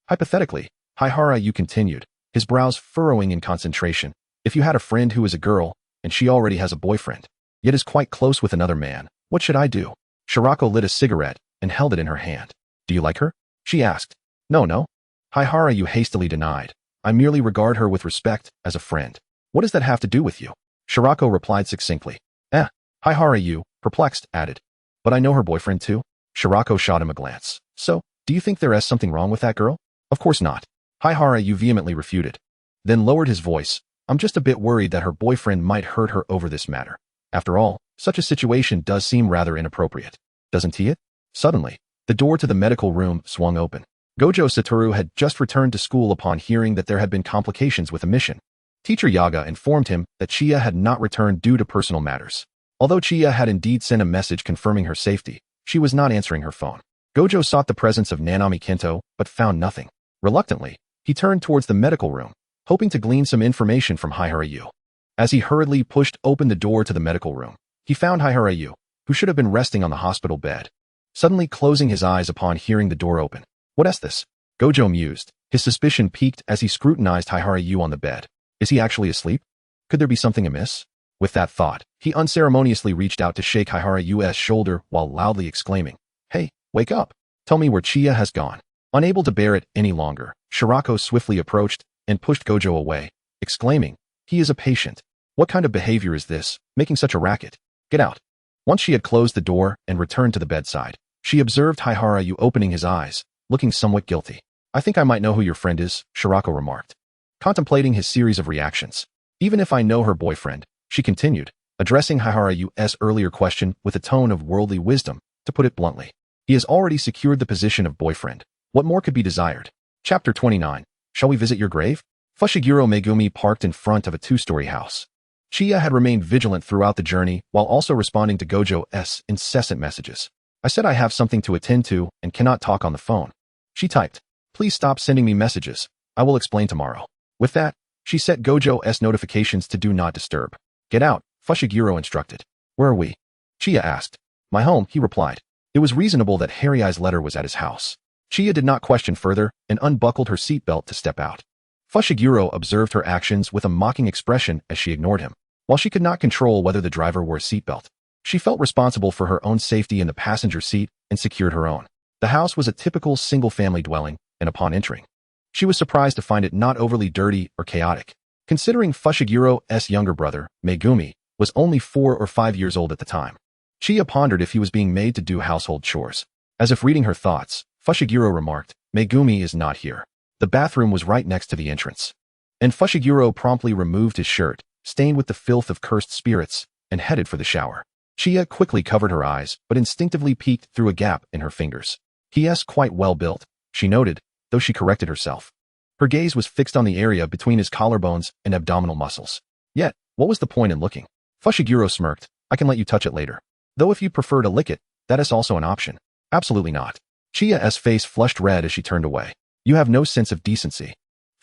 [SPEAKER 1] Hypothetically, Haihara continued, his brows furrowing in concentration. If you had a friend who is a girl, and she already has a boyfriend, yet is quite close with another man, what should I do? Shirako lit a cigarette and held it in her hand. Do you like her? She asked. No. Haihara hastily denied. I merely regard her with respect, as a friend. What does that have to do with you? Shirako replied succinctly. Haihara, perplexed, added. But I know her boyfriend too? Shirako shot him a glance. So, do you think there is something wrong with that girl? Of course not. Haihara vehemently refuted. Then lowered his voice. I'm just a bit worried that her boyfriend might hurt her over this matter. After all, such a situation does seem rather inappropriate. Doesn't it? Suddenly, the door to the medical room swung open. Gojo Satoru had just returned to school upon hearing that there had been complications with a mission. Teacher Yaga informed him that Chiya had not returned due to personal matters. Although Chiya had indeed sent a message confirming her safety, she was not answering her phone. Gojo sought the presence of Nanami Kento, but found nothing. Reluctantly, he turned towards the medical room, hoping to glean some information from Haihara. As he hurriedly pushed open the door to the medical room, he found Haihara, who should have been resting on the hospital bed, suddenly closing his eyes upon hearing the door open. What is this? Gojo mused. His suspicion piqued as he scrutinized Haihara on the bed. Is he actually asleep? Could there be something amiss? With that thought, he unceremoniously reached out to shake Haihara's shoulder while loudly exclaiming, Hey, wake up! Tell me where Chiya has gone. Unable to bear it any longer, Shirako swiftly approached and pushed Gojo away, exclaiming, He is a patient. What kind of behavior is this, making such a racket? Get out. Once she had closed the door and returned to the bedside, she observed Haihara opening his eyes, looking somewhat guilty. I think I might know who your friend is, Shirako remarked, contemplating his series of reactions. Even if I know her boyfriend, she continued, addressing Haihara's earlier question with a tone of worldly wisdom, to put it bluntly. He has already secured the position of boyfriend. What more could be desired? Chapter 29. Shall we visit your grave? Fushiguro Megumi parked in front of a 2-story house. Chiya had remained vigilant throughout the journey while also responding to Gojo's incessant messages. I said I have something to attend to and cannot talk on the phone. She typed, Please stop sending me messages. I will explain tomorrow. With that, she set Gojo's notifications to do not disturb. Get out, Fushiguro instructed. Where are we? Chiya asked. My home, he replied. It was reasonable that Harry's letter was at his house. Chiya did not question further and unbuckled her seatbelt to step out. Fushiguro observed her actions with a mocking expression as she ignored him. While she could not control whether the driver wore a seatbelt, she felt responsible for her own safety in the passenger seat and secured her own. The house was a typical single-family dwelling, and upon entering, she was surprised to find it not overly dirty or chaotic. Considering Fushiguro's younger brother, Megumi, was only 4 or 5 years old at the time, Chiya pondered if he was being made to do household chores. As if reading her thoughts, Fushiguro remarked, Megumi is not here. The bathroom was right next to the entrance. And Fushiguro promptly removed his shirt, stained with the filth of cursed spirits, and headed for the shower. Chiya quickly covered her eyes, but instinctively peeked through a gap in her fingers. He is quite well built, she noted, though she corrected herself. Her gaze was fixed on the area between his collarbones and abdominal muscles. Yet, what was the point in looking? Fushiguro smirked, I can let you touch it later. Though if you prefer to lick it, that is also an option. Absolutely not. Chiya's face flushed red as she turned away. You have no sense of decency.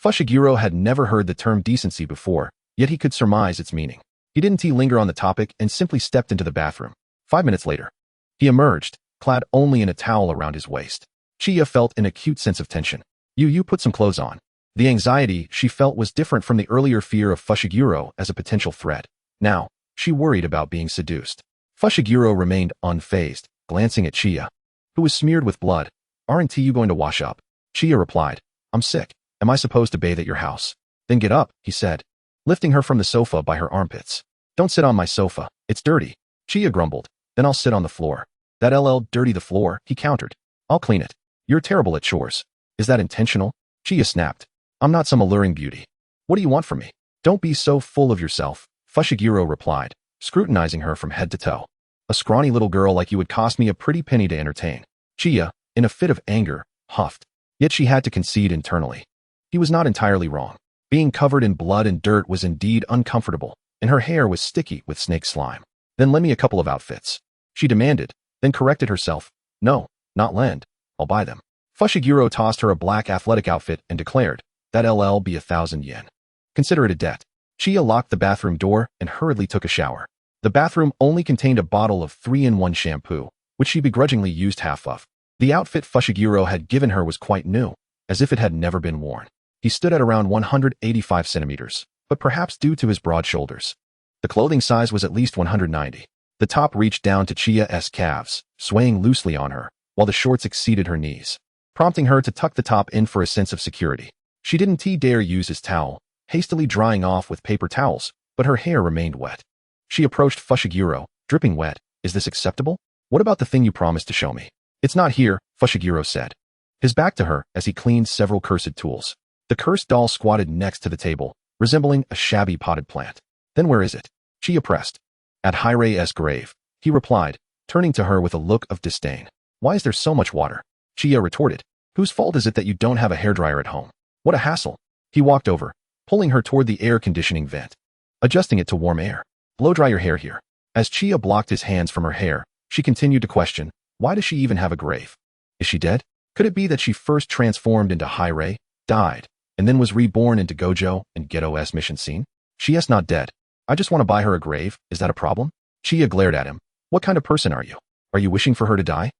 [SPEAKER 1] Fushiguro had never heard the term decency before, yet he could surmise its meaning. He didn't linger on the topic and simply stepped into the bathroom. 5 minutes later, he emerged, clad only in a towel around his waist. Chiya felt an acute sense of tension. You put some clothes on. The anxiety she felt was different from the earlier fear of Fushiguro as a potential threat. Now, she worried about being seduced. Fushiguro remained unfazed, glancing at Chiya, who was smeared with blood. Aren't you going to wash up? Chiya replied, I'm sick. Am I supposed to bathe at your house? Then get up, he said, lifting her from the sofa by her armpits. Don't sit on my sofa. It's dirty. Chiya grumbled. Then I'll sit on the floor. That dirty the floor, he countered. I'll clean it. You're terrible at chores. Is that intentional? Chiya snapped. I'm not some alluring beauty. What do you want from me? Don't be so full of yourself, Fushiguro replied, scrutinizing her from head to toe. A scrawny little girl like you would cost me a pretty penny to entertain. Chiya, in a fit of anger, huffed. Yet she had to concede internally. He was not entirely wrong. Being covered in blood and dirt was indeed uncomfortable, and her hair was sticky with snake slime. Then lend me a couple of outfits, she demanded, then corrected herself. No, not lend. I'll buy them. Fushiguro tossed her a black athletic outfit and declared, that'll be 1,000 yen. Consider it a debt. Chiya locked the bathroom door and hurriedly took a shower. The bathroom only contained a bottle of 3-in-1 shampoo, which she begrudgingly used half of. The outfit Fushiguro had given her was quite new, as if it had never been worn. He stood at around 185 centimeters, but perhaps due to his broad shoulders. The clothing size was at least 190. The top reached down to Chiya's calves, swaying loosely on her, while the shorts exceeded her knees, prompting her to tuck the top in for a sense of security. She didn't dare use his towel, hastily drying off with paper towels, but her hair remained wet. She approached Fushiguro, dripping wet. Is this acceptable? What about the thing you promised to show me? It's not here, Fushiguro said, his back to her as he cleaned several cursed tools. The cursed doll squatted next to the table, resembling a shabby potted plant. Then where is it? Chiya pressed. At Hirai's grave, he replied, turning to her with a look of disdain. Why is there so much water? Chiya retorted. Whose fault is it that you don't have a hairdryer at home? What a hassle. He walked over, pulling her toward the air conditioning vent, adjusting it to warm air. Blow dry your hair here. As Chiya blocked his hands from her hair, she continued to question, why does she even have a grave? Is she dead? Could it be that she first transformed into Hirai, died, and then was reborn into Gojo and Geto's mission scene? She's not dead. I just want to buy her a grave. Is that a problem? Chiya glared at him. What kind of person are you? Are you wishing for her to die?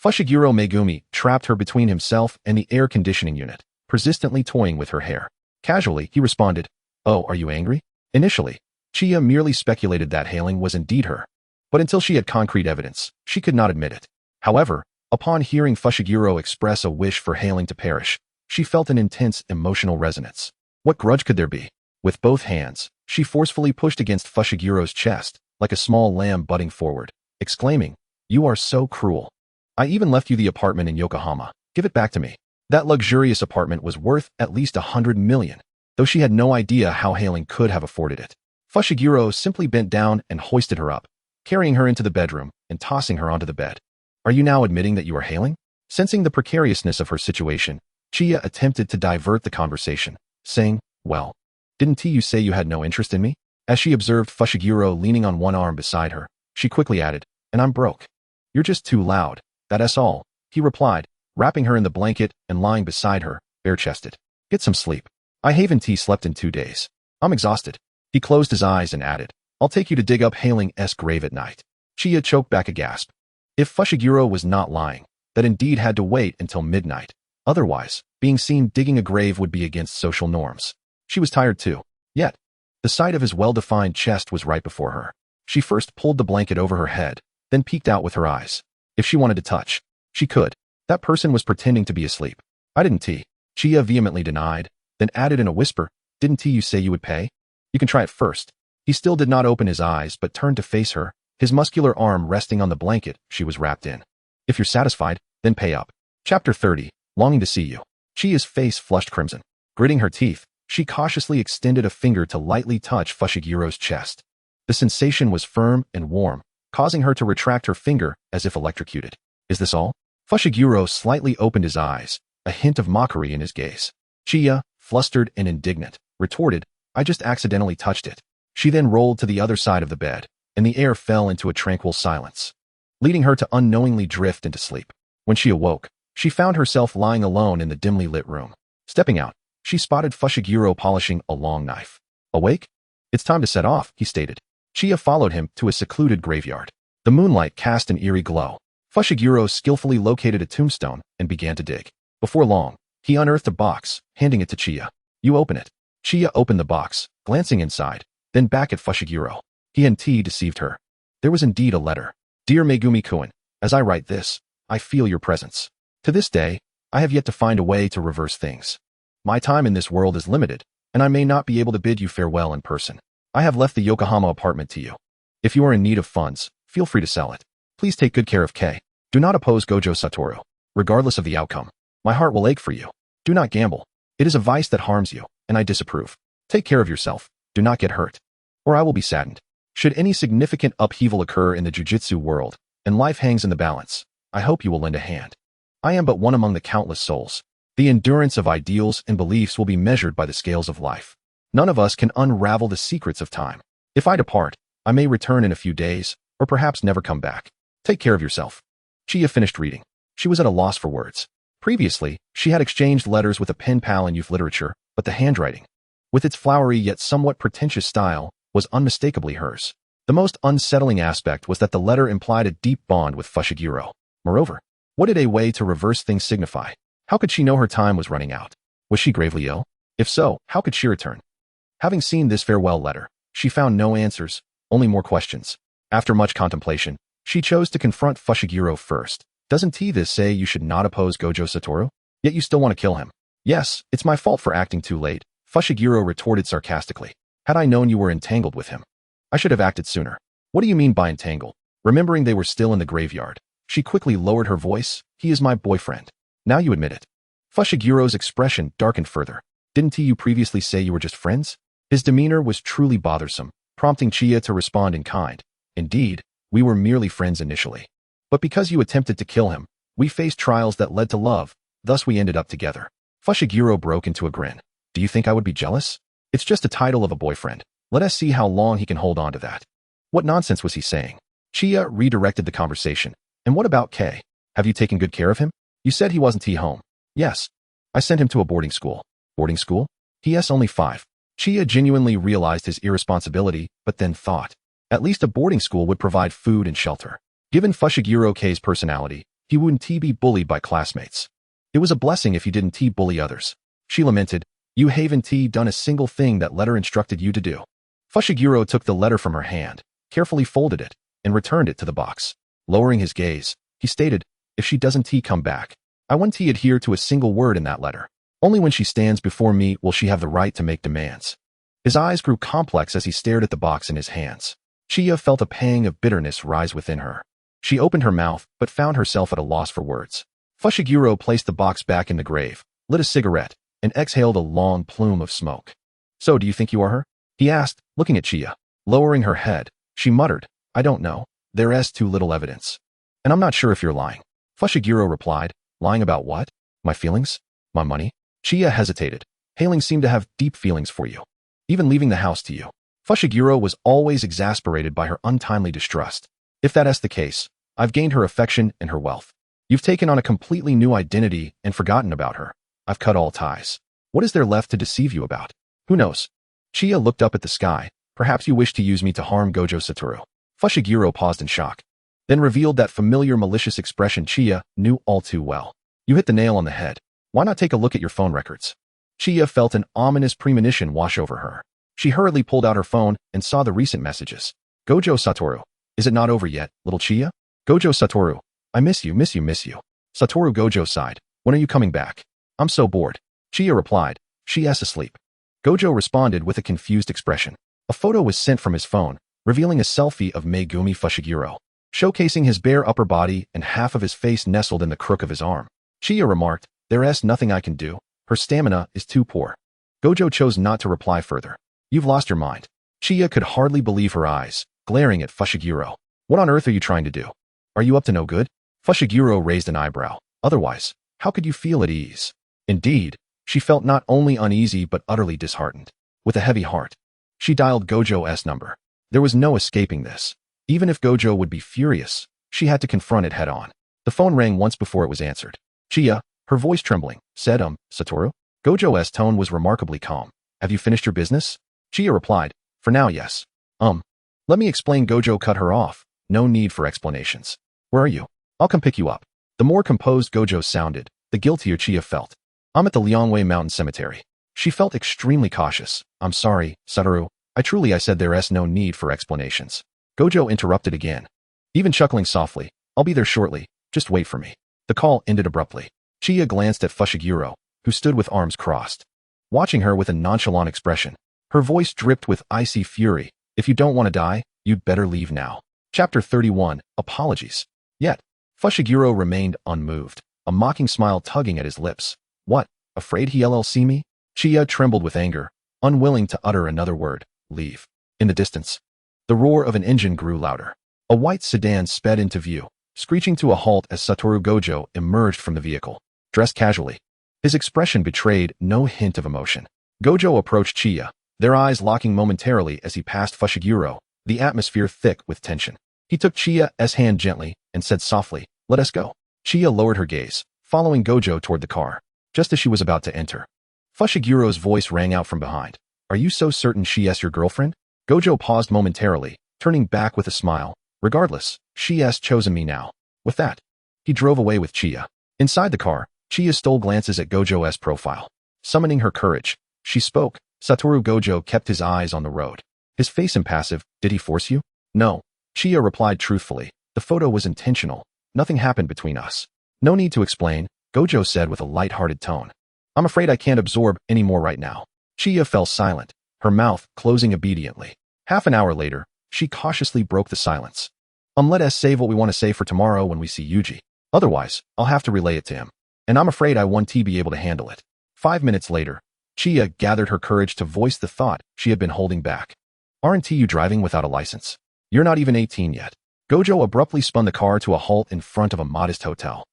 [SPEAKER 1] Fushiguro Megumi trapped her between himself and the air conditioning unit, persistently toying with her hair. Casually, he responded, Oh, are you angry? Initially, Chiya merely speculated that hailing was indeed her. But until she had concrete evidence, she could not admit it. However, upon hearing Fushiguro express a wish for hailing to perish, she felt an intense emotional resonance. What grudge could there be? With both hands, she forcefully pushed against Fushiguro's chest, like a small lamb butting forward, exclaiming, You are so cruel. I even left you the apartment in Yokohama. Give it back to me. That luxurious apartment was worth at least 100 million, though she had no idea how hailing could have afforded it. Fushiguro simply bent down and hoisted her up, carrying her into the bedroom and tossing her onto the bed. Are you now admitting that you are hailing? Sensing the precariousness of her situation, Chiya attempted to divert the conversation, saying, Well, didn't you say you had no interest in me? As she observed Fushiguro leaning on one arm beside her, she quickly added, And I'm broke. You're just too loud. That's all, he replied, wrapping her in the blanket and lying beside her, bare-chested. Get some sleep. I haven't slept in 2 days. I'm exhausted. He closed his eyes and added, I'll take you to dig up Hailing's grave at night. Chiya choked back a gasp. If Fushiguro was not lying, that indeed had to wait until midnight. Otherwise, being seen digging a grave would be against social norms. She was tired too. Yet, the sight of his well-defined chest was right before her. She first pulled the blanket over her head, then peeked out with her eyes. If she wanted to touch, she could. That person was pretending to be asleep. I didn't. Chiya vehemently denied, then added in a whisper, Didn't you say you would pay? You can try it first. He still did not open his eyes but turned to face her, his muscular arm resting on the blanket she was wrapped in. If you're satisfied, then pay up. Chapter 30, Longing to See You. Chiya's face flushed crimson. Gritting her teeth, she cautiously extended a finger to lightly touch Fushiguro's chest. The sensation was firm and warm, causing her to retract her finger as if electrocuted. Is this all? Fushiguro slightly opened his eyes, a hint of mockery in his gaze. Chiya, flustered and indignant, retorted, I just accidentally touched it. She then rolled to the other side of the bed, and the air fell into a tranquil silence, leading her to unknowingly drift into sleep. When she awoke, she found herself lying alone in the dimly lit room. Stepping out, she spotted Fushiguro polishing a long knife. Awake? It's time to set off, he stated. Chiya followed him to a secluded graveyard. The moonlight cast an eerie glow. Fushiguro skillfully located a tombstone and began to dig. Before long, he unearthed a box, handing it to Chiya. You open it. Chiya opened the box, glancing inside, then back at Fushiguro. He and T deceived her. There was indeed a letter. Dear Megumi-kun, as I write this, I feel your presence. To this day, I have yet to find a way to reverse things. My time in this world is limited, and I may not be able to bid you farewell in person. I have left the Yokohama apartment to you. If you are in need of funds, feel free to sell it. Please take good care of Kei. Do not oppose Gojo Satoru. Regardless of the outcome, my heart will ache for you. Do not gamble. It is a vice that harms you, and I disapprove. Take care of yourself. Do not get hurt, or I will be saddened. Should any significant upheaval occur in the jujitsu world, and life hangs in the balance, I hope you will lend a hand. I am but one among the countless souls. The endurance of ideals and beliefs will be measured by the scales of life. None of us can unravel the secrets of time. If I depart, I may return in a few days, or perhaps never come back. Take care of yourself. Chiya finished reading. She was at a loss for words. Previously, she had exchanged letters with a pen pal in youth literature, but the handwriting, with its flowery yet somewhat pretentious style, was unmistakably hers. The most unsettling aspect was that the letter implied a deep bond with Fushiguro. Moreover, what did a way to reverse things signify? How could she know her time was running out? Was she gravely ill? If so, how could she return? Having seen this farewell letter, she found no answers, only more questions. After much contemplation, she chose to confront Fushiguro first. Doesn't this say you should not oppose Gojo Satoru? Yet you still want to kill him. Yes, it's my fault for acting too late, Fushiguro retorted sarcastically. Had I known you were entangled with him, I should have acted sooner. What do you mean by entangled? Remembering they were still in the graveyard, she quickly lowered her voice. He is my boyfriend. Now you admit it. Fushiguro's expression darkened further. Didn't you previously say you were just friends? His demeanor was truly bothersome, prompting Chiya to respond in kind. Indeed, we were merely friends initially. But because you attempted to kill him, we faced trials that led to love, thus we ended up together. Fushiguro broke into a grin. Do you think I would be jealous? It's just a title of a boyfriend. Let us see how long he can hold on to that. What nonsense was he saying? Chiya redirected the conversation. And what about Kei? Have you taken good care of him? You said he wasn't home. Yes. I sent him to a boarding school. Boarding school? He.S. only 5. Chiya genuinely realized his irresponsibility, but then thought, at least a boarding school would provide food and shelter. Given Fushiguro Kei's personality, he wouldn't be bullied by classmates. It was a blessing if he didn't bully others. She lamented, you haven't done a single thing that letter instructed you to do. Fushiguro took the letter from her hand, carefully folded it, and returned it to the box. Lowering his gaze, he stated, if she doesn't come back, I won't adhere to a single word in that letter. Only when she stands before me will she have the right to make demands. His eyes grew complex as he stared at the box in his hands. Chiya felt a pang of bitterness rise within her. She opened her mouth, but found herself at a loss for words. Fushiguro placed the box back in the grave, lit a cigarette, and exhaled a long plume of smoke. So do you think you are her? He asked, looking at Chiya. Lowering her head, she muttered, I don't know. There's too little evidence. And I'm not sure if you're lying. Fushiguro replied, lying about what? My feelings? My money? Chiya hesitated. Hailing seemed to have deep feelings for you. Even leaving the house to you. Fushiguro was always exasperated by her untimely distrust. If that's the case, I've gained her affection and her wealth. You've taken on a completely new identity and forgotten about her. I've cut all ties. What is there left to deceive you about? Who knows? Chiya looked up at the sky. Perhaps you wish to use me to harm Gojo Satoru. Fushiguro paused in shock, then revealed that familiar malicious expression Chiya knew all too well. You hit the nail on the head. Why not take a look at your phone records? Chiya felt an ominous premonition wash over her. She hurriedly pulled out her phone and saw the recent messages. Gojo Satoru. Is it not over yet, little Chiya? Gojo Satoru. I miss you. Satoru Gojo sighed. When are you coming back? I'm so bored. Chiya replied. She's asleep. Gojo responded with a confused expression. A photo was sent from his phone, revealing a selfie of Megumi Fushiguro, showcasing his bare upper body and half of his face nestled in the crook of his arm. Chiya remarked, there's nothing I can do. Her stamina is too poor. Gojo chose not to reply further. You've lost your mind. Chiya could hardly believe her eyes, glaring at Fushiguro. What on earth are you trying to do? Are you up to no good? Fushiguro raised an eyebrow. Otherwise, how could you feel at ease? Indeed, she felt not only uneasy but utterly disheartened. With a heavy heart, she dialed Gojo's number. There was no escaping this. Even if Gojo would be furious, she had to confront it head-on. The phone rang once before it was answered. Chiya, her voice trembling, said, Satoru? Gojo's tone was remarkably calm. Have you finished your business? Chiya replied, for now, yes. Let me explain. Gojo cut her off. No need for explanations. Where are you? I'll come pick you up. The more composed Gojo sounded, the guiltier Chiya felt. I'm at the Liangwei Mountain Cemetery. She felt extremely cautious. I'm sorry, Suguru. I said there's no need for explanations. Gojo interrupted again. Even chuckling softly, I'll be there shortly, just wait for me. The call ended abruptly. Chiya glanced at Fushiguro, who stood with arms crossed, watching her with a nonchalant expression. Her voice dripped with icy fury. If you don't want to die, you'd better leave now. Chapter 31, Apologies. Yet, Fushiguro remained unmoved, a mocking smile tugging at his lips. What, afraid he'll see me? Chiya trembled with anger, unwilling to utter another word. Leave. In the distance, the roar of an engine grew louder. A white sedan sped into view, screeching to a halt as Satoru Gojo emerged from the vehicle, dressed casually. His expression betrayed no hint of emotion. Gojo approached Chiya, their eyes locking momentarily as he passed Fushiguro, the atmosphere thick with tension. He took Chiya's hand gently and said softly, let us go. Chiya lowered her gaze, following Gojo toward the car. Just as she was about to enter, Fushiguro's voice rang out from behind. Are you so certain she's your girlfriend? Gojo paused momentarily, turning back with a smile. Regardless, she's chosen me now. With that, he drove away with Chiya. Inside the car, Chiya stole glances at Gojo's profile. Summoning her courage, she spoke. Satoru Gojo kept his eyes on the road, his face impassive. Did he force you? No. Chiya replied truthfully. The photo was intentional. Nothing happened between us. No need to explain, Gojo said with a light-hearted tone. I'm afraid I can't absorb any more right now. Chiya fell silent, her mouth closing obediently. Half an hour later, she cautiously broke the silence. Let us save what we want to say for tomorrow when we see Yuji. Otherwise, I'll have to relay it to him. And I'm afraid I won't be able to handle it. 5 minutes later, Chiya gathered her courage to voice the thought she had been holding back. Aren't you driving without a license? You're not even 18 yet. Gojo abruptly spun the car to a halt in front of a modest hotel.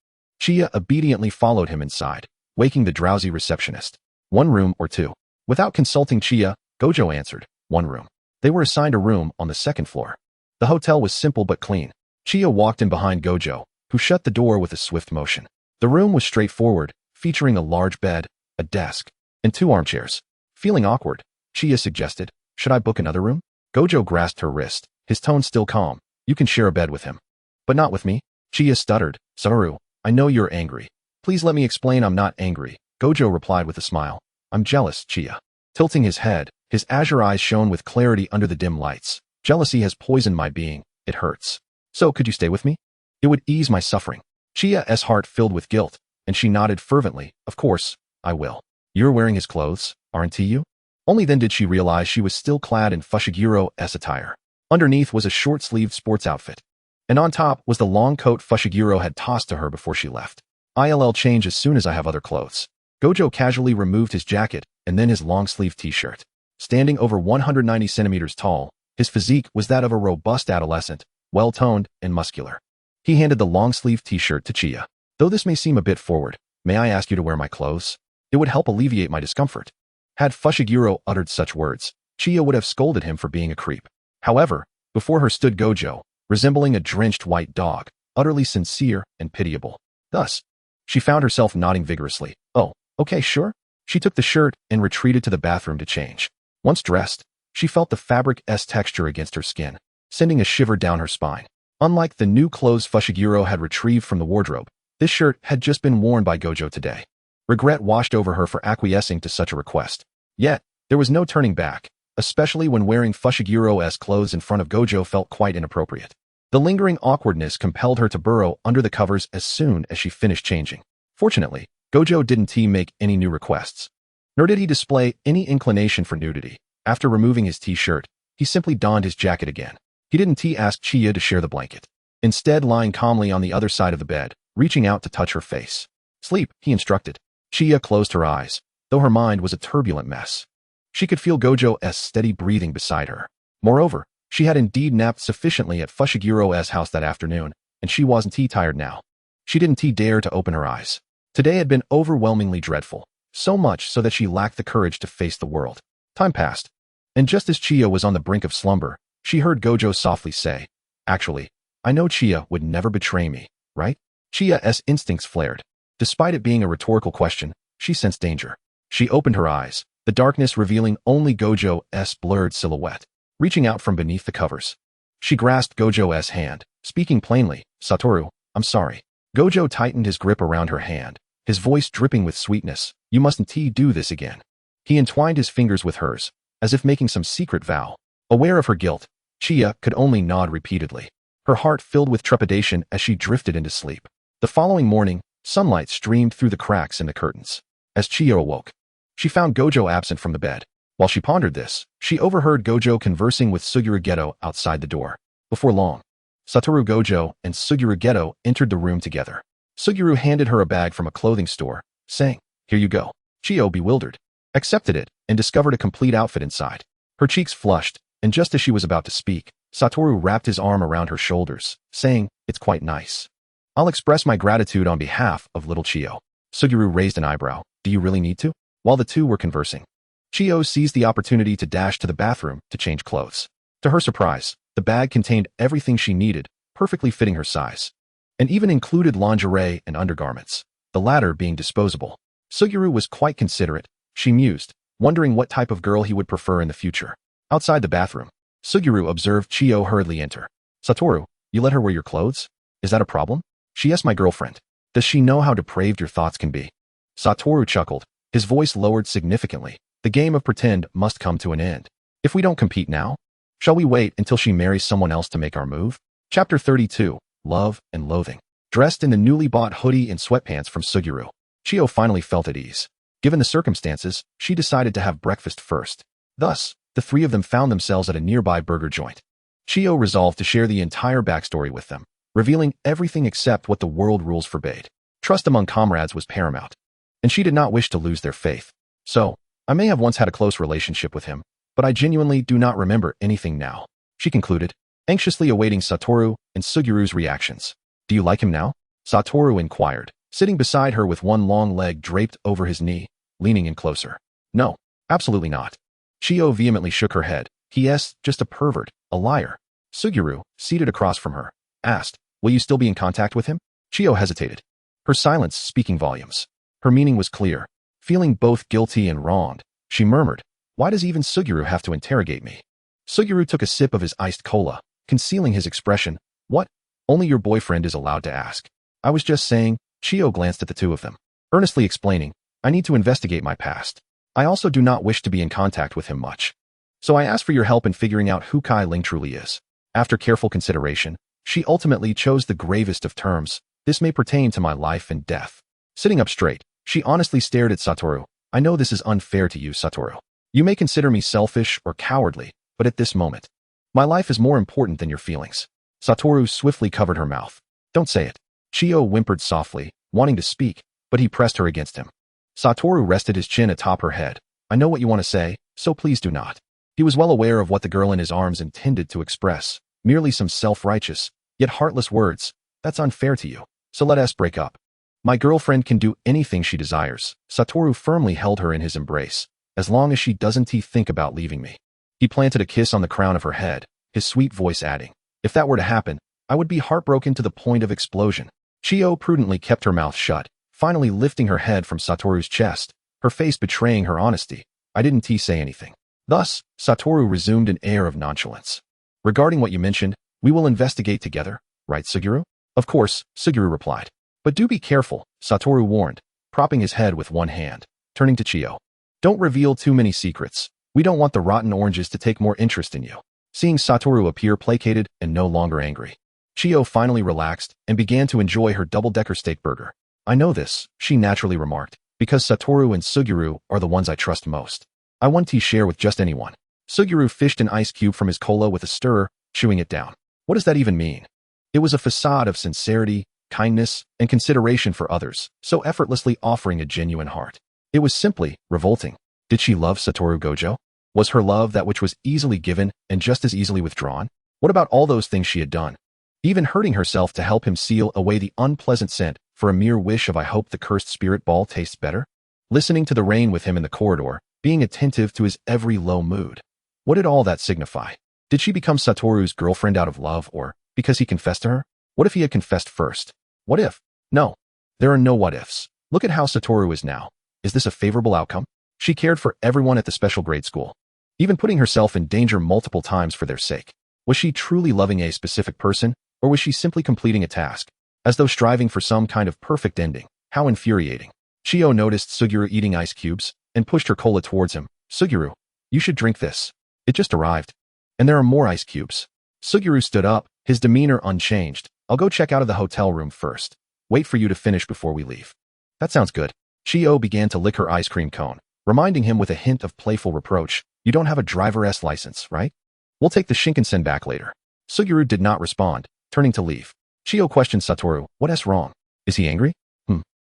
[SPEAKER 1] Chiya obediently followed him inside, waking the drowsy receptionist. 1 room or 2? Without consulting Chiya, Gojo answered, 1 room. They were assigned a room on the 2nd floor. The hotel was simple but clean. Chiya walked in behind Gojo, who shut the door with a swift motion. The room was straightforward, featuring a large bed, a desk, and 2 armchairs. Feeling awkward, Chiya suggested, should I book another room? Gojo grasped her wrist, his tone still calm. You can share a bed with him. But not with me. Chiya stuttered. Suguru, I know you're angry. Please let me explain. I'm not angry. Gojo replied with a smile. I'm jealous, Chiya. Tilting his head, his azure eyes shone with clarity under the dim lights. Jealousy has poisoned my being. It hurts. So could you stay with me? It would ease my suffering. Chiya's heart filled with guilt, and she nodded fervently. Of course, I will. You're wearing his clothes, aren't you? Only then did she realize she was still clad in Fushiguro's attire. Underneath was a short-sleeved sports outfit, and on top was the long coat Fushiguro had tossed to her before she left. I'll change as soon as I have other clothes. Gojo casually removed his jacket and then his long-sleeved t-shirt. Standing over 190 centimeters tall, his physique was that of a robust adolescent, well-toned and muscular. He handed the long-sleeved t-shirt to Chiya. Though this may seem a bit forward, may I ask you to wear my clothes? It would help alleviate my discomfort. Had Fushiguro uttered such words, Chiya would have scolded him for being a creep. However, before her stood Gojo, resembling a drenched white dog, utterly sincere and pitiable. Thus, she found herself nodding vigorously. Oh, okay, sure. She took the shirt and retreated to the bathroom to change. Once dressed, she felt the fabric's texture against her skin, sending a shiver down her spine. Unlike the new clothes Fushiguro had retrieved from the wardrobe, this shirt had just been worn by Gojo today. Regret washed over her for acquiescing to such a request. Yet, there was no turning back, especially when wearing Fushiguro's clothes in front of Gojo felt quite inappropriate. The lingering awkwardness compelled her to burrow under the covers as soon as she finished changing. Fortunately, Gojo didn't make any new requests, nor did he display any inclination for nudity. After removing his t-shirt, he simply donned his jacket again. He didn't ask Chiya to share the blanket. Instead, lying calmly on the other side of the bed, reaching out to touch her face. Sleep, he instructed. Chiya closed her eyes, though her mind was a turbulent mess. She could feel Gojo's steady breathing beside her. Moreover, she had indeed napped sufficiently at Fushiguro's house that afternoon, and she wasn't tired now. She didn't dare to open her eyes. Today had been overwhelmingly dreadful, so much so that she lacked the courage to face the world. Time passed, and just as Chiya was on the brink of slumber, she heard Gojo softly say, Actually, I know Chiya would never betray me, right? Chiya's instincts flared. Despite it being a rhetorical question, she sensed danger. She opened her eyes, the darkness revealing only Gojo's blurred silhouette, reaching out from beneath the covers. She grasped Gojo's hand, speaking plainly, Satoru, I'm sorry. Gojo tightened his grip around her hand, his voice dripping with sweetness. You mustn't do this again. He entwined his fingers with hers, as if making some secret vow. Aware of her guilt, Chia could only nod repeatedly. Her heart filled with trepidation as she drifted into sleep. The following morning, sunlight streamed through the cracks in the curtains. As Chia awoke, she found Gojo absent from the bed. While she pondered this, she overheard Gojo conversing with Suguru Geto outside the door. Before long, Satoru Gojo and Suguru Geto entered the room together. Suguru handed her a bag from a clothing store, saying, "Here you go." Chio, bewildered, accepted it and discovered a complete outfit inside. Her cheeks flushed, and just as she was about to speak, Satoru wrapped his arm around her shoulders, saying, "It's quite nice. I'll express my gratitude on behalf of little Chio." Suguru raised an eyebrow. "Do you really need to?" While the two were conversing, Chio seized the opportunity to dash to the bathroom to change clothes. To her surprise, the bag contained everything she needed, perfectly fitting her size, and even included lingerie and undergarments, the latter being disposable. Suguru was quite considerate, she mused, wondering what type of girl he would prefer in the future. Outside the bathroom, Suguru observed Chio hurriedly enter. "Satoru, you let her wear your clothes? Is that a problem?" "She asked my girlfriend. Does she know how depraved your thoughts can be?" Satoru chuckled, his voice lowered significantly. "The game of pretend must come to an end. If we don't compete now, shall we wait until she marries someone else to make our move?" Chapter 32, Love and Loathing. Dressed in the newly bought hoodie and sweatpants from Suguru, Chio finally felt at ease. Given the circumstances, she decided to have breakfast first. Thus, the three of them found themselves at a nearby burger joint. Chio resolved to share the entire backstory with them, revealing everything except what the world rules forbade. Trust among comrades was paramount, and she did not wish to lose their faith. "So, I may have once had a close relationship with him, but I genuinely do not remember anything now," she concluded, anxiously awaiting Satoru and Suguru's reactions. "Do you like him now?" Satoru inquired, sitting beside her with one long leg draped over his knee, leaning in closer. "No, absolutely not." Chio vehemently shook her head. "He is just a pervert, a liar." Suguru, seated across from her, asked, "Will you still be in contact with him?" Chio hesitated, her silence speaking volumes. Her meaning was clear. Feeling both guilty and wronged, she murmured, "Why does even Suguru have to interrogate me?" Suguru took a sip of his iced cola, concealing his expression. "What? Only your boyfriend is allowed to ask." "I was just saying." Chio glanced at the two of them, earnestly explaining, "I need to investigate my past. I also do not wish to be in contact with him much. So I ask for your help in figuring out who Kai Ling truly is." After careful consideration, she ultimately chose the gravest of terms. "This may pertain to my life and death." Sitting up straight, she honestly stared at Satoru. "I know this is unfair to you, Satoru. You may consider me selfish or cowardly, but at this moment, my life is more important than your feelings." Satoru swiftly covered her mouth. "Don't say it." Chio whimpered softly, wanting to speak, but he pressed her against him. Satoru rested his chin atop her head. "I know what you want to say, so please do not." He was well aware of what the girl in his arms intended to express, merely some self-righteous, yet heartless words. "That's unfair to you, so let us break up. My girlfriend can do anything she desires." Satoru firmly held her in his embrace. "As long as she doesn't think about leaving me." He planted a kiss on the crown of her head, his sweet voice adding, "If that were to happen, I would be heartbroken to the point of explosion." Chio prudently kept her mouth shut, finally lifting her head from Satoru's chest, her face betraying her honesty. "I didn't say anything." Thus, Satoru resumed an air of nonchalance. "Regarding what you mentioned, we will investigate together, right, Suguru?" "Of course," Suguru replied. "But do be careful," Satoru warned, propping his head with one hand. Turning to Chio, "Don't reveal too many secrets. We don't want the rotten oranges to take more interest in you." Seeing Satoru appear placated and no longer angry, Chio finally relaxed and began to enjoy her double-decker steak burger. "I know this," she naturally remarked, "because Satoru and Suguru are the ones I trust most. I won't share with just anyone." Suguru fished an ice cube from his cola with a stir, chewing it down. What does that even mean? It was a facade of sincerity, kindness, and consideration for others, so effortlessly offering a genuine heart. It was simply revolting. Did she love Satoru Gojo? Was her love that which was easily given and just as easily withdrawn? What about all those things she had done? Even hurting herself to help him seal away the unpleasant scent for a mere wish of "I hope the cursed spirit ball tastes better." Listening to the rain with him in the corridor, being attentive to his every low mood. What did all that signify? Did she become Satoru's girlfriend out of love or because he confessed to her? What if he had confessed first? What if? No. There are no what ifs. Look at how Satoru is now. Is this a favorable outcome? She cared for everyone at the special grade school, even putting herself in danger multiple times for their sake. Was she truly loving a specific person, or was she simply completing a task, as though striving for some kind of perfect ending? How infuriating. Chio noticed Suguru eating ice cubes, and pushed her cola towards him. Suguru, you should drink this. It just arrived. And there are more ice cubes. Suguru stood up, his demeanor unchanged. I'll go check out of the hotel room first. Wait for you to finish before we leave. That sounds good. Chiyo began to lick her ice cream cone, reminding him with a hint of playful reproach, you don't have a driver's license, right? We'll take the Shinkansen back later. Suguru did not respond, turning to leave. Chiyo questioned Satoru, what's wrong? Is he angry?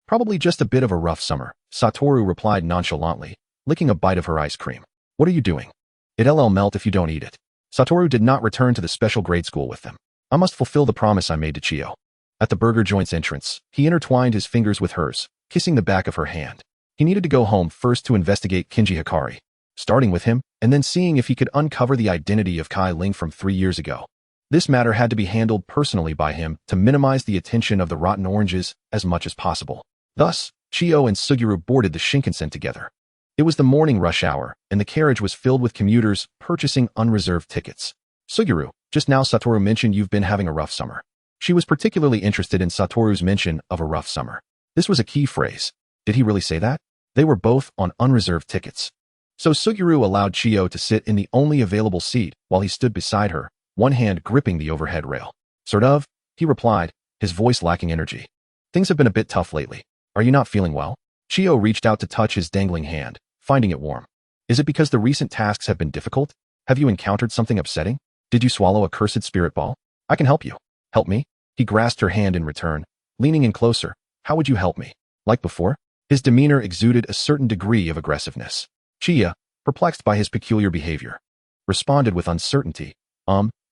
[SPEAKER 1] Probably just a bit of a rough summer. Satoru replied nonchalantly, licking a bite of her ice cream. What are you doing? It'll melt if you don't eat it. Satoru did not return to the special grade school with them. I must fulfill the promise I made to Chiyo. At the burger joint's entrance, he intertwined his fingers with hers, kissing the back of her hand. He needed to go home first to investigate Kinji Hikari, starting with him, and then seeing if he could uncover the identity of Kai Ling from 3 years ago. This matter had to be handled personally by him to minimize the attention of the rotten oranges as much as possible. Thus, Chiyo and Suguru boarded the Shinkansen together. It was the morning rush hour, and the carriage was filled with commuters purchasing unreserved tickets. Suguru, just now Satoru mentioned you've been having a rough summer. She was particularly interested in Satoru's mention of a rough summer. This was a key phrase. Did he really say that? They were both on unreserved tickets. So Suguru allowed Chiyo to sit in the only available seat while he stood beside her, one hand gripping the overhead rail. Sort of, he replied, his voice lacking energy. Things have been a bit tough lately. Are you not feeling well? Chiyo reached out to touch his dangling hand, finding it warm. Is it because the recent tasks have been difficult? Have you encountered something upsetting? Did you swallow a cursed spirit ball? I can help you. Help me? He grasped her hand in return, leaning in closer. How would you help me? Like before? His demeanor exuded a certain degree of aggressiveness. Chiyo, perplexed by his peculiar behavior, responded with uncertainty.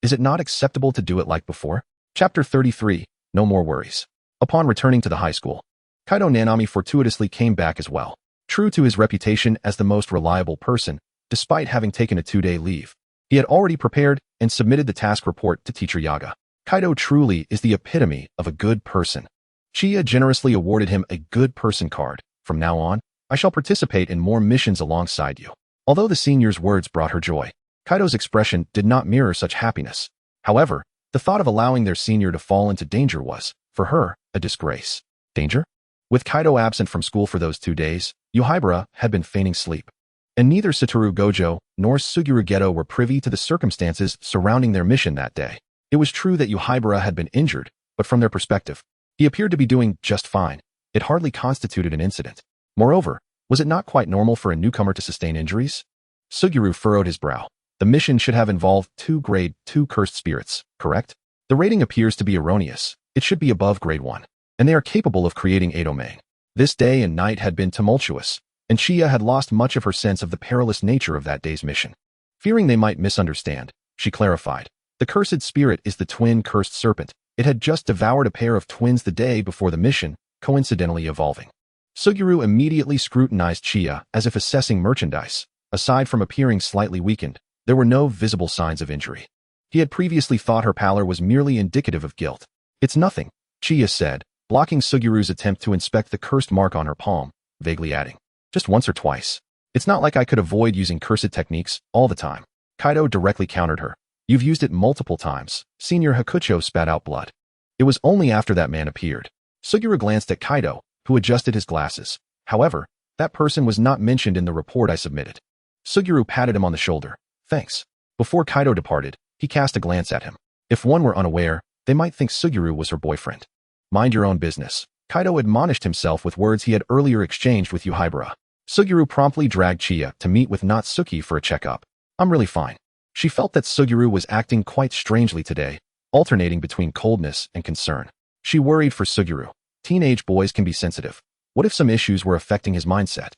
[SPEAKER 1] Is it not acceptable to do it like before? Chapter 33, No More Worries. Upon returning to the high school, Kaido Nanami fortuitously came back as well. True to his reputation as the most reliable person, despite having taken a 2-day leave, he had already prepared and submitted the task report to Teacher Yaga. Kaido truly is the epitome of a good person. Chiyo generously awarded him a good person card. From now on, I shall participate in more missions alongside you. Although the senior's words brought her joy, Kaido's expression did not mirror such happiness. However, the thought of allowing their senior to fall into danger was, for her, a disgrace. Danger? With Kaido absent from school for those 2 days, Yujibara had been feigning sleep. And neither Satoru Gojo nor Suguru Geto were privy to the circumstances surrounding their mission that day. It was true that Yujibara had been injured, but from their perspective, he appeared to be doing just fine. It hardly constituted an incident. Moreover, was it not quite normal for a newcomer to sustain injuries? Suguru furrowed his brow. The mission should have involved 2 grade 2 cursed spirits, correct? The rating appears to be erroneous. It should be above grade 1. And they are capable of creating a domain. This day and night had been tumultuous, and Chiyo had lost much of her sense of the perilous nature of that day's mission. Fearing they might misunderstand, she clarified. The cursed spirit is the twin cursed serpent. It had just devoured a pair of twins the day before the mission, coincidentally evolving. Suguru immediately scrutinized Chiyo as if assessing merchandise. Aside from appearing slightly weakened, there were no visible signs of injury. He had previously thought her pallor was merely indicative of guilt. It's nothing, Chiyo said, blocking Suguru's attempt to inspect the cursed mark on her palm, vaguely adding, just once or twice. It's not like I could avoid using cursed techniques all the time. Kaido directly countered her. You've used it multiple times. Senior Hakucho spat out blood. It was only after that man appeared. Suguru glanced at Kaido, who adjusted his glasses. However, that person was not mentioned in the report I submitted. Suguru patted him on the shoulder. Thanks. Before Kaido departed, he cast a glance at him. If one were unaware, they might think Suguru was her boyfriend. Mind your own business. Kaido admonished himself with words he had earlier exchanged with Yujibara. Suguru promptly dragged Chiyo to meet with Natsuki for a checkup. I'm really fine. She felt that Suguru was acting quite strangely today, alternating between coldness and concern. She worried for Suguru. Teenage boys can be sensitive. What if some issues were affecting his mindset?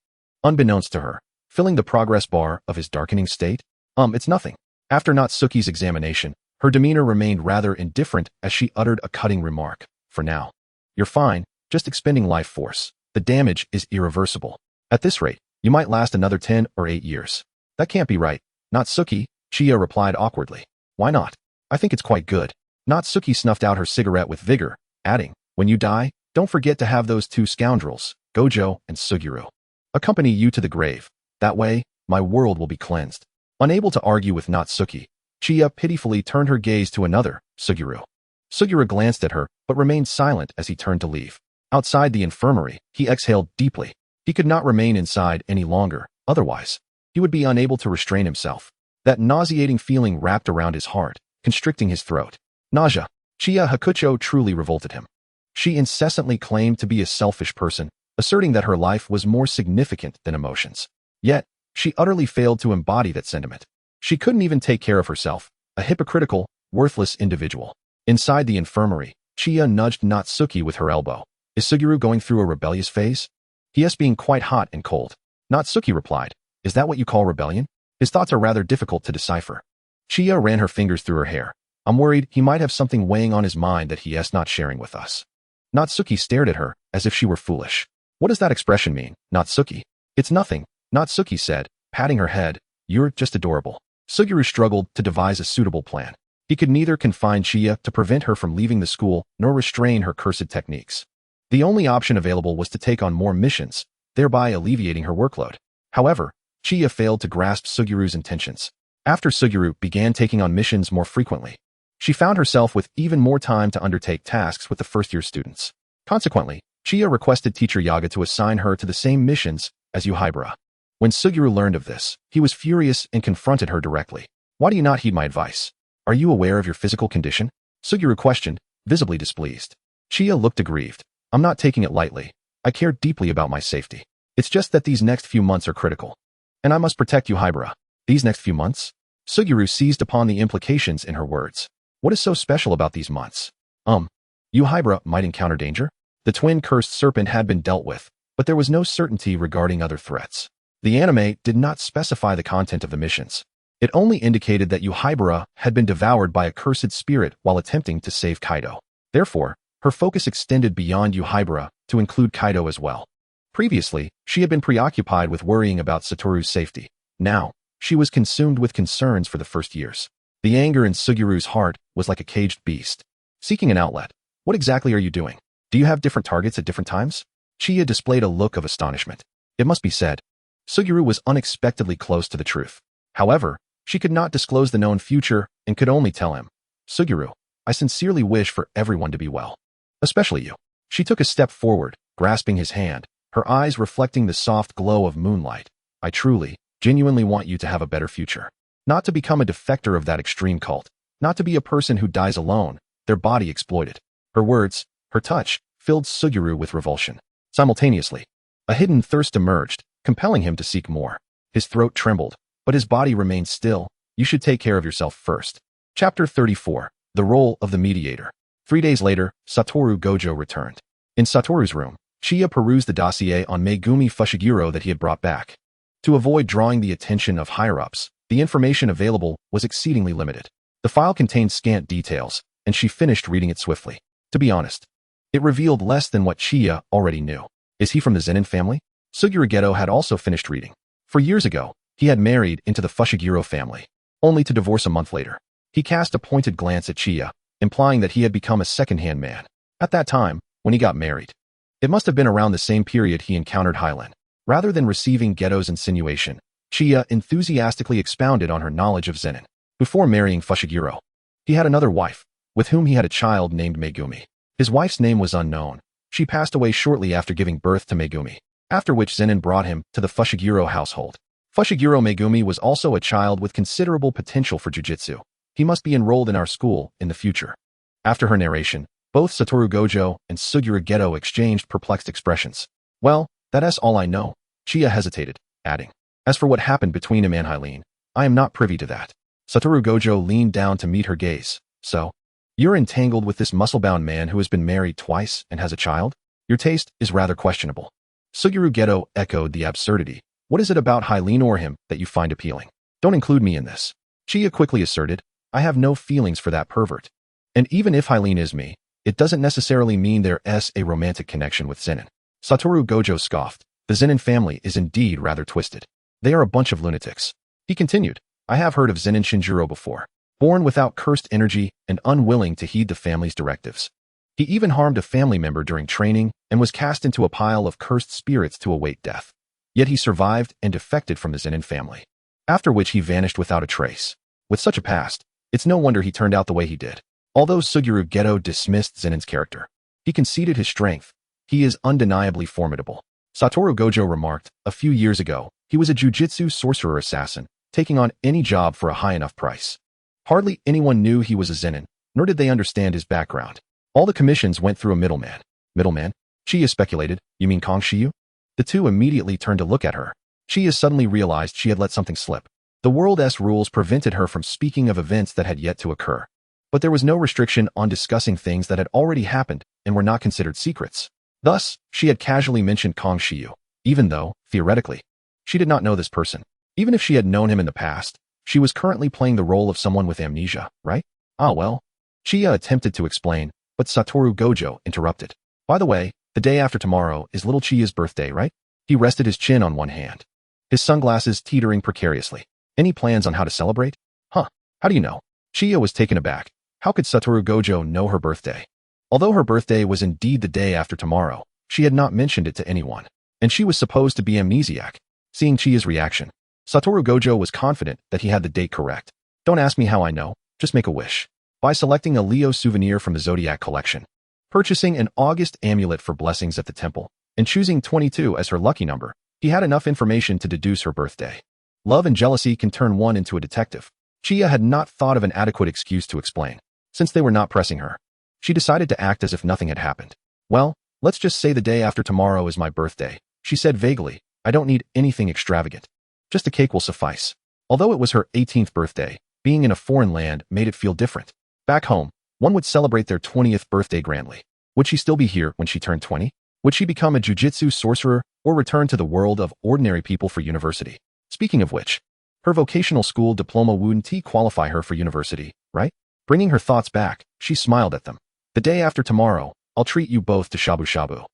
[SPEAKER 1] Unbeknownst to her, filling the progress bar of his darkening state? It's nothing. After Natsuki's examination, her demeanor remained rather indifferent as she uttered a cutting remark. For now. You're fine, just expending life force. The damage is irreversible. At this rate, you might last another 10 or 8 years. That can't be right. Natsuki, Chiyo replied awkwardly. Why not? I think it's quite good. Natsuki snuffed out her cigarette with vigor, adding, when you die, don't forget to have those 2 scoundrels, Gojo and Suguru, accompany you to the grave. That way, my world will be cleansed. Unable to argue with Natsuki, Chiyo pitifully turned her gaze to another, Suguru. Suguru glanced at her, but remained silent as he turned to leave. Outside the infirmary, he exhaled deeply. He could not remain inside any longer, otherwise, he would be unable to restrain himself. That nauseating feeling wrapped around his heart, constricting his throat. Nausea. Chiya Hakucho truly revolted him. She incessantly claimed to be a selfish person, asserting that her life was more significant than emotions. Yet, she utterly failed to embody that sentiment. She couldn't even take care of herself, a hypocritical, worthless individual. Inside the infirmary, Chiya nudged Natsuki with her elbow. Is Suguru going through a rebellious phase? He is being quite hot and cold. Natsuki replied, is that what you call rebellion? His thoughts are rather difficult to decipher. Chiya ran her fingers through her hair. I'm worried he might have something weighing on his mind that he is not sharing with us. Natsuki stared at her, as if she were foolish. What does that expression mean, Natsuki? It's nothing, Natsuki said, patting her head. You're just adorable. Suguru struggled to devise a suitable plan. He could neither confine Chiya to prevent her from leaving the school, nor restrain her cursed techniques. The only option available was to take on more missions, thereby alleviating her workload. However, Chiya failed to grasp Suguru's intentions. After Suguru began taking on missions more frequently, she found herself with even more time to undertake tasks with the first-year students. Consequently, Chiya requested teacher Yaga to assign her to the same missions as Yuhibara. When Suguru learned of this, he was furious and confronted her directly. Why do you not heed my advice? Are you aware of your physical condition? Suguru questioned, visibly displeased. Chiya looked aggrieved. I'm not taking it lightly. I care deeply about my safety. It's just that these next few months are critical. And I must protect Yuhibara. These next few months? Suguru seized upon the implications in her words. What is so special about these months? Yuhibara might encounter danger? The twin cursed serpent had been dealt with, but there was no certainty regarding other threats. The anime did not specify the content of the missions. It only indicated that Yuhibara had been devoured by a cursed spirit while attempting to save Kaido. Therefore, her focus extended beyond Yuhibara to include Kaido as well. Previously, she had been preoccupied with worrying about Satoru's safety. Now, she was consumed with concerns for the first years. The anger in Suguru's heart was like a caged beast, seeking an outlet. What exactly are you doing? Do you have different targets at different times? Chiya displayed a look of astonishment. It must be said, Suguru was unexpectedly close to the truth. However, she could not disclose the known future and could only tell him, Suguru, I sincerely wish for everyone to be well. Especially you. She took a step forward, grasping his hand, her eyes reflecting the soft glow of moonlight. I truly, genuinely want you to have a better future. Not to become a defector of that extreme cult. Not to be a person who dies alone, their body exploited. Her words, her touch, filled Suguru with revulsion. Simultaneously, a hidden thirst emerged, compelling him to seek more. His throat trembled, but his body remained still. You should take care of yourself first. Chapter 34. The Role of the Mediator. 3 days later, Satoru Gojo returned. In Satoru's room, Chiya perused the dossier on Megumi Fushiguro that he had brought back. To avoid drawing the attention of higher-ups, the information available was exceedingly limited. The file contained scant details, and she finished reading it swiftly. To be honest, it revealed less than what Chiya already knew. Is he from the Zenin family? Suguru Geto had also finished reading. For years ago, he had married into the Fushiguro family, only to divorce a month later. He cast a pointed glance at Chiya, implying that he had become a second-hand man. At that time, when he got married, it must have been around the same period he encountered Hylan. Rather than receiving Geto's insinuation, Chiya enthusiastically expounded on her knowledge of Zenin. Before marrying Fushiguro, he had another wife, with whom he had a child named Megumi. His wife's name was unknown. She passed away shortly after giving birth to Megumi, after which Zenin brought him to the Fushiguro household. Fushiguro Megumi was also a child with considerable potential for jujitsu. He must be enrolled in our school in the future. After her narration, both Satoru Gojo and Suguru Geto exchanged perplexed expressions. Well, that's all I know. Chiya hesitated, adding, as for what happened between him and Hyline, I am not privy to that. Satoru Gojo leaned down to meet her gaze. So, you're entangled with this muscle-bound man who has been married twice and has a child? Your taste is rather questionable. Suguru Geto echoed the absurdity. What is it about Hyline or him that you find appealing? Don't include me in this. Chiya quickly asserted, I have no feelings for that pervert. And even if Hyline is me, it doesn't necessarily mean there's a romantic connection with Zenin. Satoru Gojo scoffed. The Zenin family is indeed rather twisted. They are a bunch of lunatics. He continued, I have heard of Zenin Shinjiro before. Born without cursed energy and unwilling to heed the family's directives. He even harmed a family member during training and was cast into a pile of cursed spirits to await death. Yet he survived and defected from the Zenin family. After which he vanished without a trace. With such a past, it's no wonder he turned out the way he did. Although Suguru Geto dismissed Zenin's character, he conceded his strength. He is undeniably formidable. Satoru Gojo remarked, a few years ago, he was a jujitsu sorcerer assassin, taking on any job for a high enough price. Hardly anyone knew he was a Zenin, nor did they understand his background. All the commissions went through a middleman. Middleman? Chiya speculated, you mean Kong Shiyu? The two immediately turned to look at her. Chiya suddenly realized she had let something slip. The world's rules prevented her from speaking of events that had yet to occur. But there was no restriction on discussing things that had already happened and were not considered secrets. Thus, she had casually mentioned Kong Shiyu, even though, theoretically, she did not know this person. Even if she had known him in the past, she was currently playing the role of someone with amnesia, right? Ah well. Chiya attempted to explain, but Satoru Gojo interrupted. By the way, the day after tomorrow is little Chiya's birthday, right? He rested his chin on one hand, his sunglasses teetering precariously. Any plans on how to celebrate? Huh, how do you know? Chiya was taken aback. How could Satoru Gojo know her birthday? Although her birthday was indeed the day after tomorrow, she had not mentioned it to anyone, and she was supposed to be amnesiac. Seeing Chiya's reaction, Satoru Gojo was confident that he had the date correct. Don't ask me how I know, just make a wish. By selecting a Leo souvenir from the Zodiac collection, purchasing an August amulet for blessings at the temple, and choosing 22 as her lucky number, he had enough information to deduce her birthday. Love and jealousy can turn one into a detective. Chiya had not thought of an adequate excuse to explain, since they were not pressing her. She decided to act as if nothing had happened. Well, let's just say the day after tomorrow is my birthday, she said vaguely. I don't need anything extravagant. Just a cake will suffice. Although it was her 18th birthday, being in a foreign land made it feel different. Back home, one would celebrate their 20th birthday grandly. Would she still be here when she turned 20? Would she become a jujitsu sorcerer or return to the world of ordinary people for university? Speaking of which, her vocational school diploma wouldn't qualify her for university, right? Bringing her thoughts back, she smiled at them. The day after tomorrow, I'll treat you both to shabu shabu.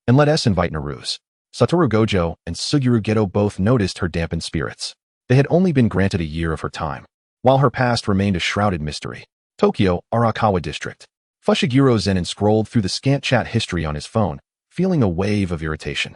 [SPEAKER 1] And let us invite Naruse. Satoru Gojo and Suguru Geto both noticed her dampened spirits. They had only been granted a year of her time, while her past remained a shrouded mystery. Tokyo, Arakawa District. Fushiguro Zenin scrolled through the scant chat history on his phone, feeling a wave of irritation.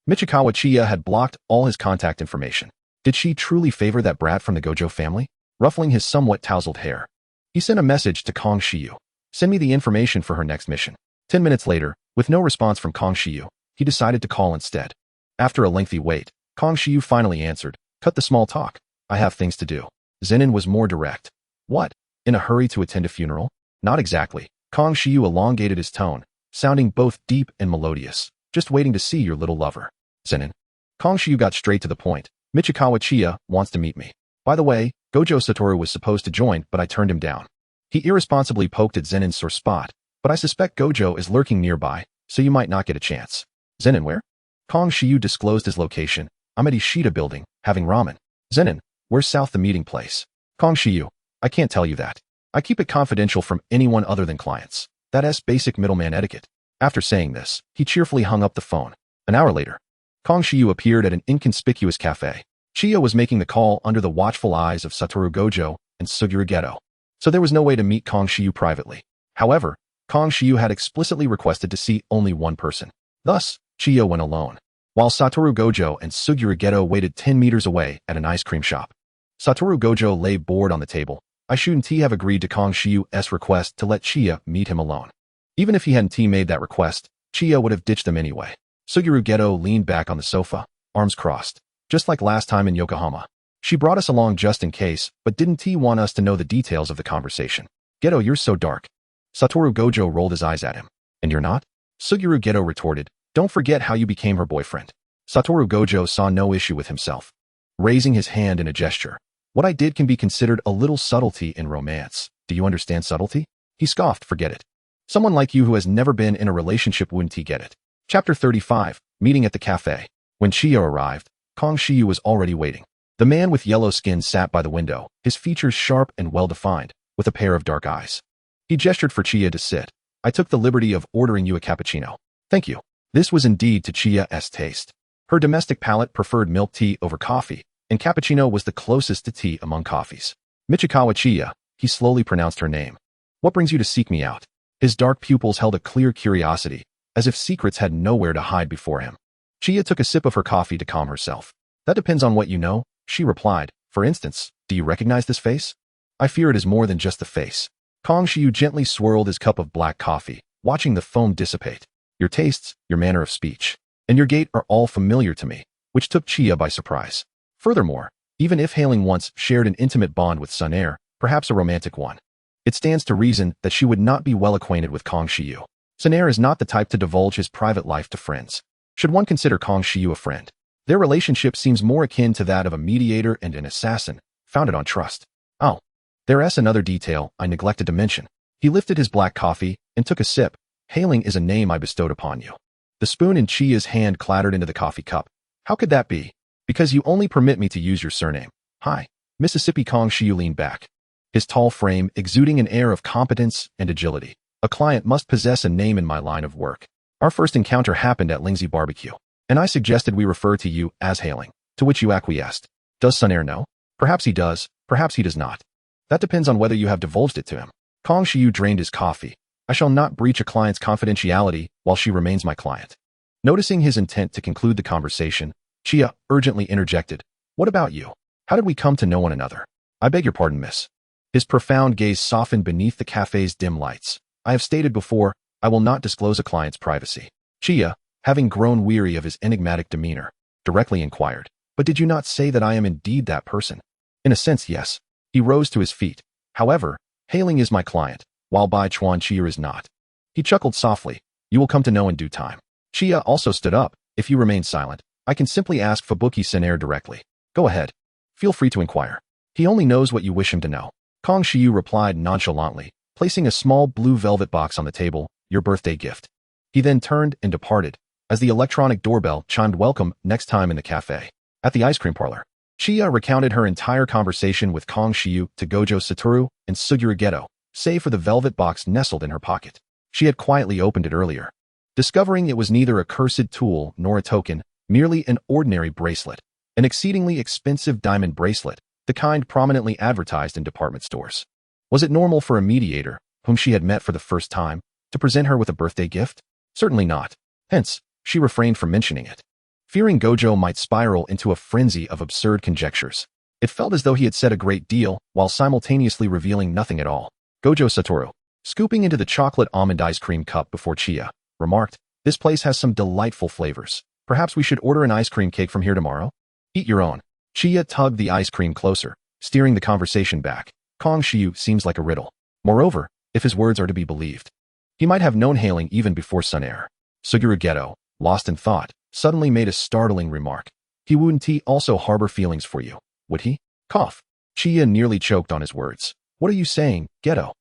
[SPEAKER 1] Michikawa Chiya had blocked all his contact information. Did she truly favor that brat from the Gojo family? Ruffling his somewhat tousled hair, he sent a message to Kong Shiyu. Send me the information for her next mission. 10 minutes later, with no response from Kong Shiyu, he decided to call instead. After a lengthy wait, Kong Shiyu finally answered, cut the small talk. I have things to do. Zenin was more direct. What? In a hurry to attend a funeral? Not exactly. Kong Shiyu elongated his tone, sounding both deep and melodious. Just waiting to see your little lover. Zenin. Kong Shiyu got straight to the point. Michikawa Chiya wants to meet me. By the way, Gojo Satoru was supposed to join, but I turned him down. He irresponsibly poked at Zenin's sore spot, but I suspect Gojo is lurking nearby, so you might not get a chance. Zenin where? Kong Shiyu disclosed his location. I'm at Ishida building, having ramen. Zenin, where's south the meeting place? Kong Shiyu, I can't tell you that. I keep it confidential from anyone other than clients. That's basic middleman etiquette. After saying this, he cheerfully hung up the phone. An hour later, Kong Shiyu appeared at an inconspicuous cafe. Chiya was making the call under the watchful eyes of Satoru Gojo and Suguru Geto, so there was no way to meet Kong Shiyu privately. However, Kong Shiyu had explicitly requested to see only one person. Thus, Chiya went alone, while Satoru Gojo and Suguru Geto waited 10 meters away at an ice cream shop. Satoru Gojo lay bored on the table. I shouldn't have agreed to Kong Shiyu's request to let Chiya meet him alone. Even if he hadn't made that request, Chiya would have ditched them anyway. Suguru Geto leaned back on the sofa, arms crossed. Just like last time in Yokohama. She brought us along just in case, but didn't want us to know the details of the conversation. Geto, you're so dark. Satoru Gojo rolled his eyes at him. And you're not? Suguru Geto retorted. Don't forget how you became her boyfriend. Satoru Gojo saw no issue with himself, raising his hand in a gesture. What I did can be considered a little subtlety in romance. Do you understand subtlety? He scoffed, forget it. Someone like you who has never been in a relationship wouldn't get it. Chapter 35, Meeting at the Cafe. When Chiya arrived, Kong Shiyu was already waiting. The man with yellow skin sat by the window, his features sharp and well-defined, with a pair of dark eyes. He gestured for Chiya to sit. I took the liberty of ordering you a cappuccino. Thank you. This was indeed to Chiya's taste. Her domestic palate preferred milk tea over coffee, and cappuccino was the closest to tea among coffees. Michikawa Chiya, he slowly pronounced her name. What brings you to seek me out? His dark pupils held a clear curiosity, as if secrets had nowhere to hide before him. Chiya took a sip of her coffee to calm herself. That depends on what you know, she replied. For instance, do you recognize this face? I fear it is more than just the face. Kong Shiyu gently swirled his cup of black coffee, watching the foam dissipate. Your tastes, your manner of speech. and your gait are all familiar to me, which took Chia by surprise. Furthermore, even if Hailing once shared an intimate bond with Sun Air, perhaps a romantic one, it stands to reason that she would not be well acquainted with Kong Shiyu. Sun Air is not the type to divulge his private life to friends. Should one consider Kong Shiyu a friend? Their relationship seems more akin to that of a mediator and an assassin, founded on trust. Oh, there's another detail I neglected to mention. He lifted his black coffee and took a sip. Hailing is a name I bestowed upon you. The spoon in Chia's hand clattered into the coffee cup. How could that be? Because you only permit me to use your surname. Hi, Mississippi. Kong Shiyu leaned back, his tall frame exuding an air of competence and agility. A client must possess a name in my line of work. Our first encounter happened at Lingzi Barbecue, and I suggested we refer to you as Hailing, to which you acquiesced. Does Sun Air know? Perhaps he does, perhaps he does not. That depends on whether you have divulged it to him. Kong Shiyu drained his coffee. I shall not breach a client's confidentiality while she remains my client. Noticing his intent to conclude the conversation, Chia urgently interjected. What about you? How did we come to know one another? I beg your pardon, miss. His profound gaze softened beneath the cafe's dim lights. I have stated before, I will not disclose a client's privacy. Chia, having grown weary of his enigmatic demeanor, directly inquired, but did you not say that I am indeed that person? In a sense, yes. He rose to his feet. However, Hailing is my client, while Bai Chuan Chia is not. He chuckled softly. You will come to know in due time. Chia also stood up. If you remain silent, I can simply ask Fubuki Sun Air directly. Go ahead. Feel free to inquire. He only knows what you wish him to know. Kong Shiyu replied nonchalantly, placing a small blue velvet box on the table. Your birthday gift. He then turned and departed, as the electronic doorbell chimed welcome next time in the cafe. At the ice cream parlor, Chia recounted her entire conversation with Kong Shiyu to Gojo Satoru and Suguru Geto, save for the velvet box nestled in her pocket. She had quietly opened it earlier, discovering it was neither a cursed tool nor a token, merely an ordinary bracelet, an exceedingly expensive diamond bracelet, the kind prominently advertised in department stores. Was it normal for a mediator, whom she had met for the first time, to present her with a birthday gift? Certainly not. Hence, she refrained from mentioning it, fearing Gojo might spiral into a frenzy of absurd conjectures. It felt as though he had said a great deal, while simultaneously revealing nothing at all. Gojo Satoru, scooping into the chocolate almond ice cream cup before Chia, remarked, this place has some delightful flavors. Perhaps we should order an ice cream cake from here tomorrow? Eat your own. Chia tugged the ice cream closer, steering the conversation back. Kong Shiyu seems like a riddle. Moreover, if his words are to be believed, he might have known Hailing even before Sun Air. Suguru Geto, lost in thought, suddenly made a startling remark. He wouldn't he also harbor feelings for you, would he? Cough. Chia nearly choked on his words. What are you saying, Geto?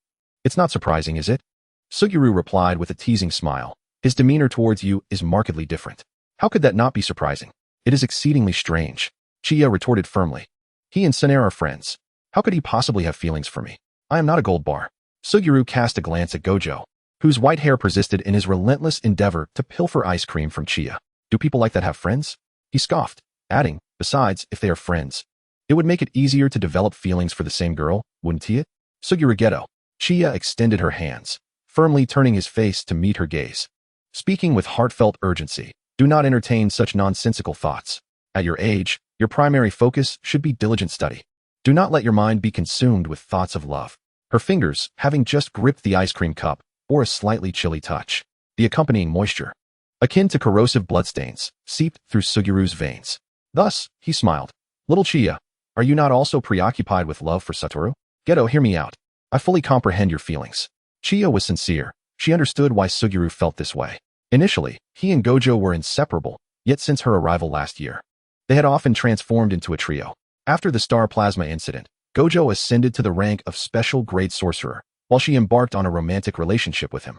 [SPEAKER 1] It's not surprising, is it? Suguru replied with a teasing smile. His demeanor towards you is markedly different. How could that not be surprising? It is exceedingly strange. Chia retorted firmly. He and Sun Air are friends. How could he possibly have feelings for me? I am not a gold bar. Suguru cast a glance at Gojo, whose white hair persisted in his relentless endeavor to pilfer ice cream from Chia. Do people like that have friends? He scoffed, adding, besides, if they are friends, it would make it easier to develop feelings for the same girl, wouldn't it? Suguru Geto. Chia extended her hands, firmly turning his face to meet her gaze. Speaking with heartfelt urgency, do not entertain such nonsensical thoughts. At your age, your primary focus should be diligent study. Do not let your mind be consumed with thoughts of love. Her fingers, having just gripped the ice cream cup, bore a slightly chilly touch. The accompanying moisture, akin to corrosive bloodstains, seeped through Suguru's veins. Thus, he smiled. Little Chia, are you not also preoccupied with love for Satoru? Geto, hear me out. I fully comprehend your feelings. Chia was sincere. She understood why Suguru felt this way. Initially, he and Gojo were inseparable, yet since her arrival last year, they had often transformed into a trio. After the Star Plasma incident, Gojo ascended to the rank of special grade sorcerer, while she embarked on a romantic relationship with him.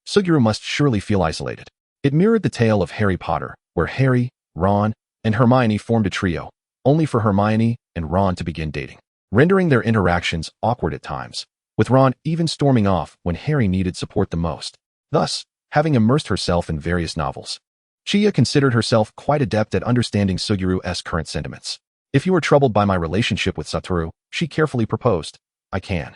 [SPEAKER 1] Suguru must surely feel isolated. It mirrored the tale of Harry Potter, where Harry, Ron, and Hermione formed a trio, only for Hermione and Ron to begin dating, rendering their interactions awkward at times, with Ron even storming off when Harry needed support the most. Thus, having immersed herself in various novels, Chia considered herself quite adept at understanding Suguru's current sentiments. If you are troubled by my relationship with Satoru, she carefully proposed, I can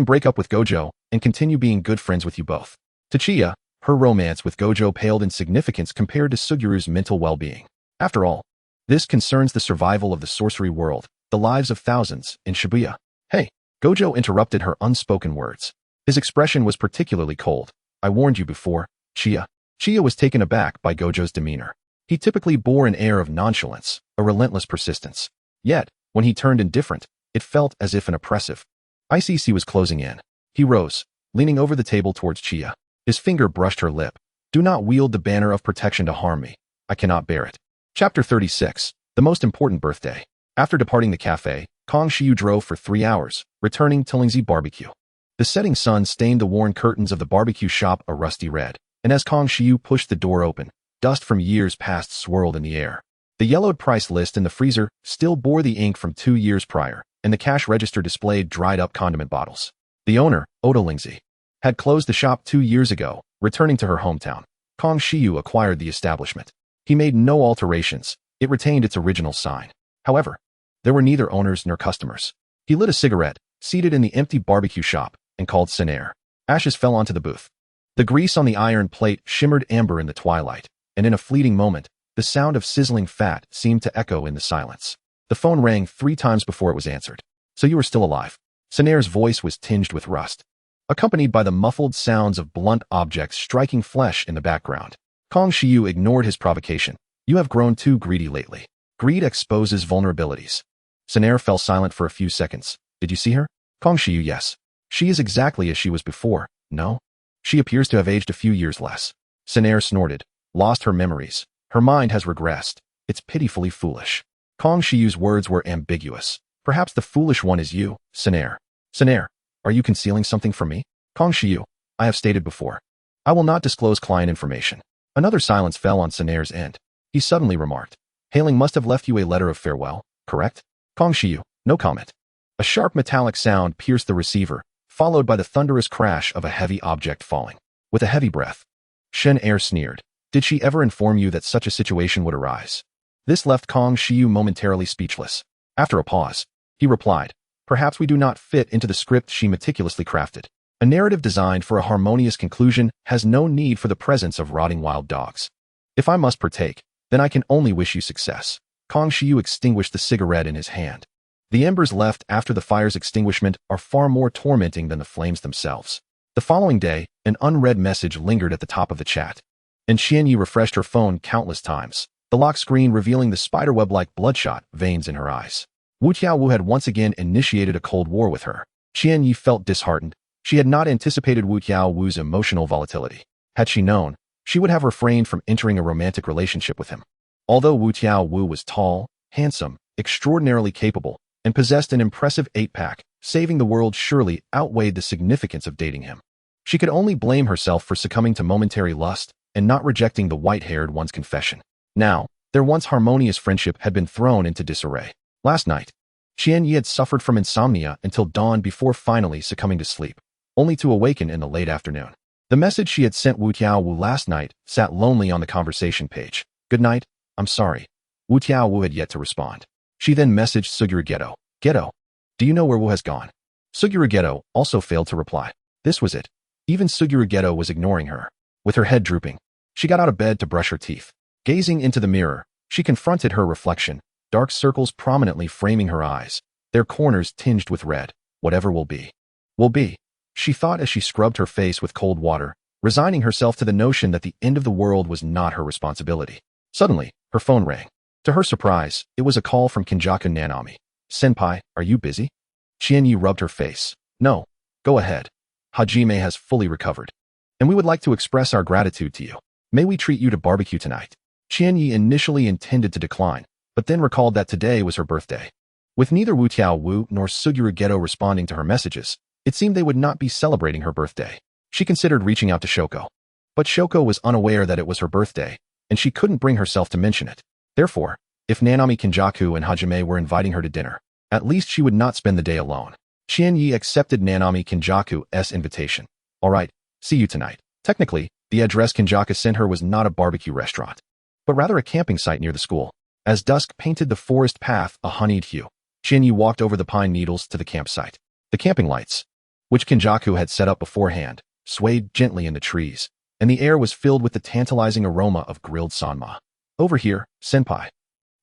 [SPEAKER 1] break up with Gojo and continue being good friends with you both. To Chia, her romance with Gojo paled in significance compared to Suguru's mental well-being. After all, this concerns the survival of the sorcery world, the lives of thousands in Shibuya. Hey, Gojo interrupted her unspoken words. His expression was particularly cold. I warned you before, Chia. Chia was taken aback by Gojo's demeanor. He typically bore an air of nonchalance, a relentless persistence. Yet, when he turned indifferent, it felt as if an oppressive ICC was closing in. He rose, leaning over the table towards Chia. His finger brushed her lip. Do not wield the banner of protection to harm me. I cannot bear it. Chapter 36. The most important birthday. After departing the cafe, Kong Shiyu drove for 3 hours, returning to Lingzi barbecue. The setting sun stained the worn curtains of the barbecue shop a rusty red, and as Kong Shiyu pushed the door open, dust from years past swirled in the air. The yellowed price list in the freezer still bore the ink from 2 years prior, and the cash register displayed dried-up condiment bottles. The owner, Oda Lingzi, had closed the shop 2 years ago, returning to her hometown. Kong Shiyu acquired the establishment. He made no alterations. It retained its original sign. However, there were neither owners nor customers. He lit a cigarette, seated in the empty barbecue shop, and called Senaire. Ashes fell onto the booth. The grease on the iron plate shimmered amber in the twilight, and in a fleeting moment, the sound of sizzling fat seemed to echo in the silence. The phone rang 3 times before it was answered. So you were still alive. Senaire's voice was tinged with rust, accompanied by the muffled sounds of blunt objects striking flesh in the background. Kong Shiyu ignored his provocation. You have grown too greedy lately. Greed exposes vulnerabilities. Senaire fell silent for a few seconds. Did you see her? Kong Shiyu, yes. She is exactly as she was before, no? She appears to have aged a few years less. Senaire snorted. Lost her memories. Her mind has regressed. It's pitifully foolish. Kong Shiyu's words were ambiguous. Perhaps the foolish one is you, Senaire. Senaire, are you concealing something from me? Kong Shiyu, I have stated before. I will not disclose client information. Another silence fell on Senaire's end. He suddenly remarked. Hailing must have left you a letter of farewell, correct? Kong Shiyu, no comment. A sharp metallic sound pierced the receiver, followed by the thunderous crash of a heavy object falling. With a heavy breath, Senaire sneered. Did she ever inform you that such a situation would arise? This left Kong Shiyu momentarily speechless. After a pause, he replied, perhaps we do not fit into the script she meticulously crafted. A narrative designed for a harmonious conclusion has no need for the presence of rotting wild dogs. If I must partake, then I can only wish you success. Kong Shiyu extinguished the cigarette in his hand. The embers left after the fire's extinguishment are far more tormenting than the flames themselves. The following day, an unread message lingered at the top of the chat. And Qianyi refreshed her phone countless times, the lock screen revealing the spiderweb-like bloodshot veins in her eyes. Wu Tiaowu had once again initiated a cold war with her. Qianyi felt disheartened. She had not anticipated Wu Tiaowu's emotional volatility. Had she known, she would have refrained from entering a romantic relationship with him. Although Wu Tiaowu was tall, handsome, extraordinarily capable, and possessed an impressive 8-pack, saving the world surely outweighed the significance of dating him. She could only blame herself for succumbing to momentary lust and not rejecting the white-haired one's confession. Now, their once harmonious friendship had been thrown into disarray. Last night, Qianyi had suffered from insomnia until dawn before finally succumbing to sleep, only to awaken in the late afternoon. The message she had sent Wu Tiaowu last night sat lonely on the conversation page. Good night, I'm sorry. Wu Tiaowu had yet to respond. She then messaged Suguru Geto. Geto, do you know where Wu has gone? Suguru Geto also failed to reply. This was it. Even Suguru Geto was ignoring her. With her head drooping, she got out of bed to brush her teeth. Gazing into the mirror, she confronted her reflection, dark circles prominently framing her eyes, their corners tinged with red. Whatever will be, will be, she thought as she scrubbed her face with cold water, resigning herself to the notion that the end of the world was not her responsibility. Suddenly, her phone rang. To her surprise, it was a call from Kinjaku Nanami. Senpai, are you busy? Qianyi rubbed her face. No, go ahead. Hajime has fully recovered. And we would like to express our gratitude to you. May we treat you to barbecue tonight? Qianyi initially intended to decline, but then recalled that today was her birthday. With neither Wu Tiaowu nor Suguru Geto responding to her messages, it seemed they would not be celebrating her birthday. She considered reaching out to Shoko. But Shoko was unaware that it was her birthday, and she couldn't bring herself to mention it. Therefore, if Nanami Kinjaku and Hajime were inviting her to dinner, at least she would not spend the day alone. Qianyi accepted Nanami Kinjaku's invitation. All right, see you tonight. Technically, the address Kinjaku sent her was not a barbecue restaurant, but rather a camping site near the school. As dusk painted the forest path a honeyed hue, Qianyi walked over the pine needles to the campsite. The camping lights, which Kinjaku had set up beforehand, swayed gently in the trees, and the air was filled with the tantalizing aroma of grilled sanma. Over here, senpai.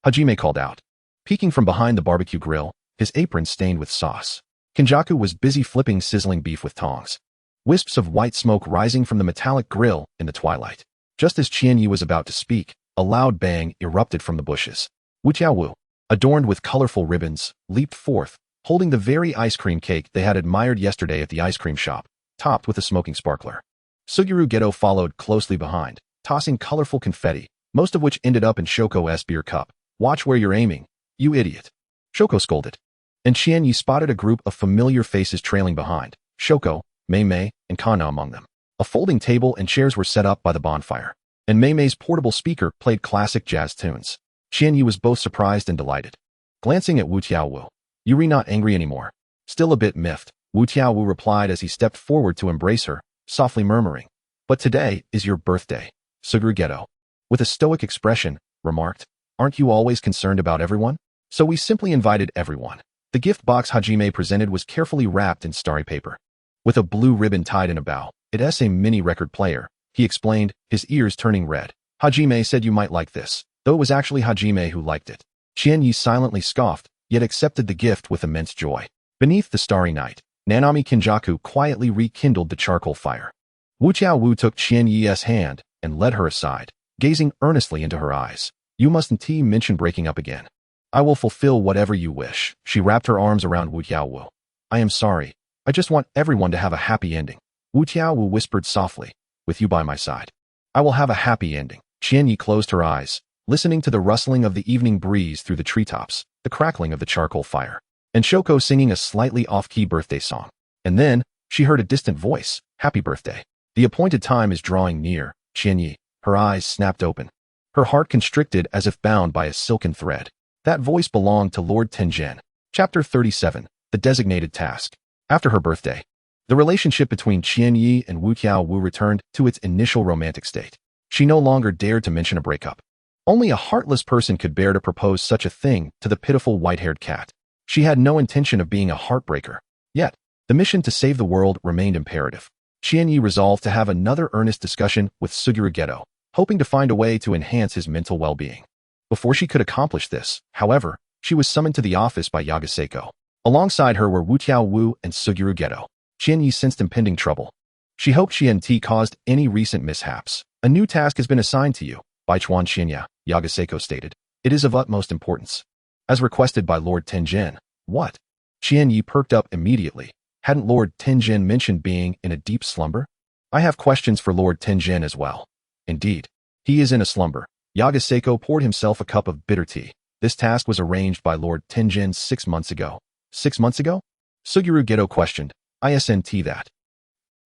[SPEAKER 1] Hajime called out. Peeking from behind the barbecue grill, his apron stained with sauce, Kinjaku was busy flipping sizzling beef with tongs. Wisps of white smoke rising from the metallic grill in the twilight. Just as Qianyi was about to speak, A loud bang erupted from the bushes. Wu Tiaowu, adorned with colorful ribbons, leaped forth, holding the very ice cream cake they had admired yesterday at the ice cream shop, topped with a smoking sparkler. Suguru Geto followed closely behind, tossing colorful confetti, most of which ended up in Shoko's beer cup. Watch where you're aiming, you idiot. Shoko scolded. And Qianyi spotted a group of familiar faces trailing behind, Shoko, Mei, and Kana among them. A folding table and chairs were set up by the bonfire, and Mei's portable speaker played classic jazz tunes. Qianyi was both surprised and delighted. Glancing at Wu Tiaowu, "You're not angry anymore?" Still a bit miffed, Wu Tiaowu replied as he stepped forward to embrace her, softly murmuring, "But today is your birthday." Suguru Geto, with a stoic expression, remarked, "Aren't you always concerned about everyone? So we simply invited everyone." The gift box Hajime presented was carefully wrapped in starry paper. With a blue ribbon tied in a bow, it's a mini record player, he explained, his ears turning red. "Hajime said you might like this," though it was actually Hajime who liked it. Qianyi silently scoffed, yet accepted the gift with immense joy. Beneath the starry night, Nanami Kinjaku quietly rekindled the charcoal fire. Wu Tiaowu took Qianyi's hand and led her aside, gazing earnestly into her eyes. "You mustn't mention breaking up again. I will fulfill whatever you wish." She wrapped her arms around Wu Tiaowu. "I am sorry. I just want everyone to have a happy ending." Wu Tiaowu whispered softly, "With you by my side, I will have a happy ending." Qianyi closed her eyes, listening to the rustling of the evening breeze through the treetops, the crackling of the charcoal fire, and Shoko singing a slightly off-key birthday song. And then, she heard a distant voice, "Happy birthday. The appointed time is drawing near." Qianyi, her eyes snapped open. Her heart constricted as if bound by a silken thread. That voice belonged to Lord Tenjin. Chapter 37, The Designated Task. After her birthday, the relationship between Qianyi and Wu Tiaowu returned to its initial romantic state. She no longer dared to mention a breakup. Only a heartless person could bear to propose such a thing to the pitiful white-haired cat. She had no intention of being a heartbreaker. Yet, the mission to save the world remained imperative. Qianyi resolved to have another earnest discussion with Suguru Geto, hoping to find a way to enhance his mental well-being. Before she could accomplish this, however, she was summoned to the office by Yagaseko. Alongside her were Wu Tiaowu and Suguru Geto. Qianyi sensed impending trouble. She hoped she hadn't caused any recent mishaps. "A new task has been assigned to you, by Chuan Qianya," Yagaseko stated. "It is of utmost importance. As requested by Lord Tenjin." "What?" Qianyi perked up immediately. Hadn't Lord Tenjin mentioned being in a deep slumber? "I have questions for Lord Tenjin as well." "Indeed. He is in a slumber." Yagaseko poured himself a cup of bitter tea. "This task was arranged by Lord Tenjin 6 months ago." 6 months ago? Suguru Geto questioned. "Isn't that?"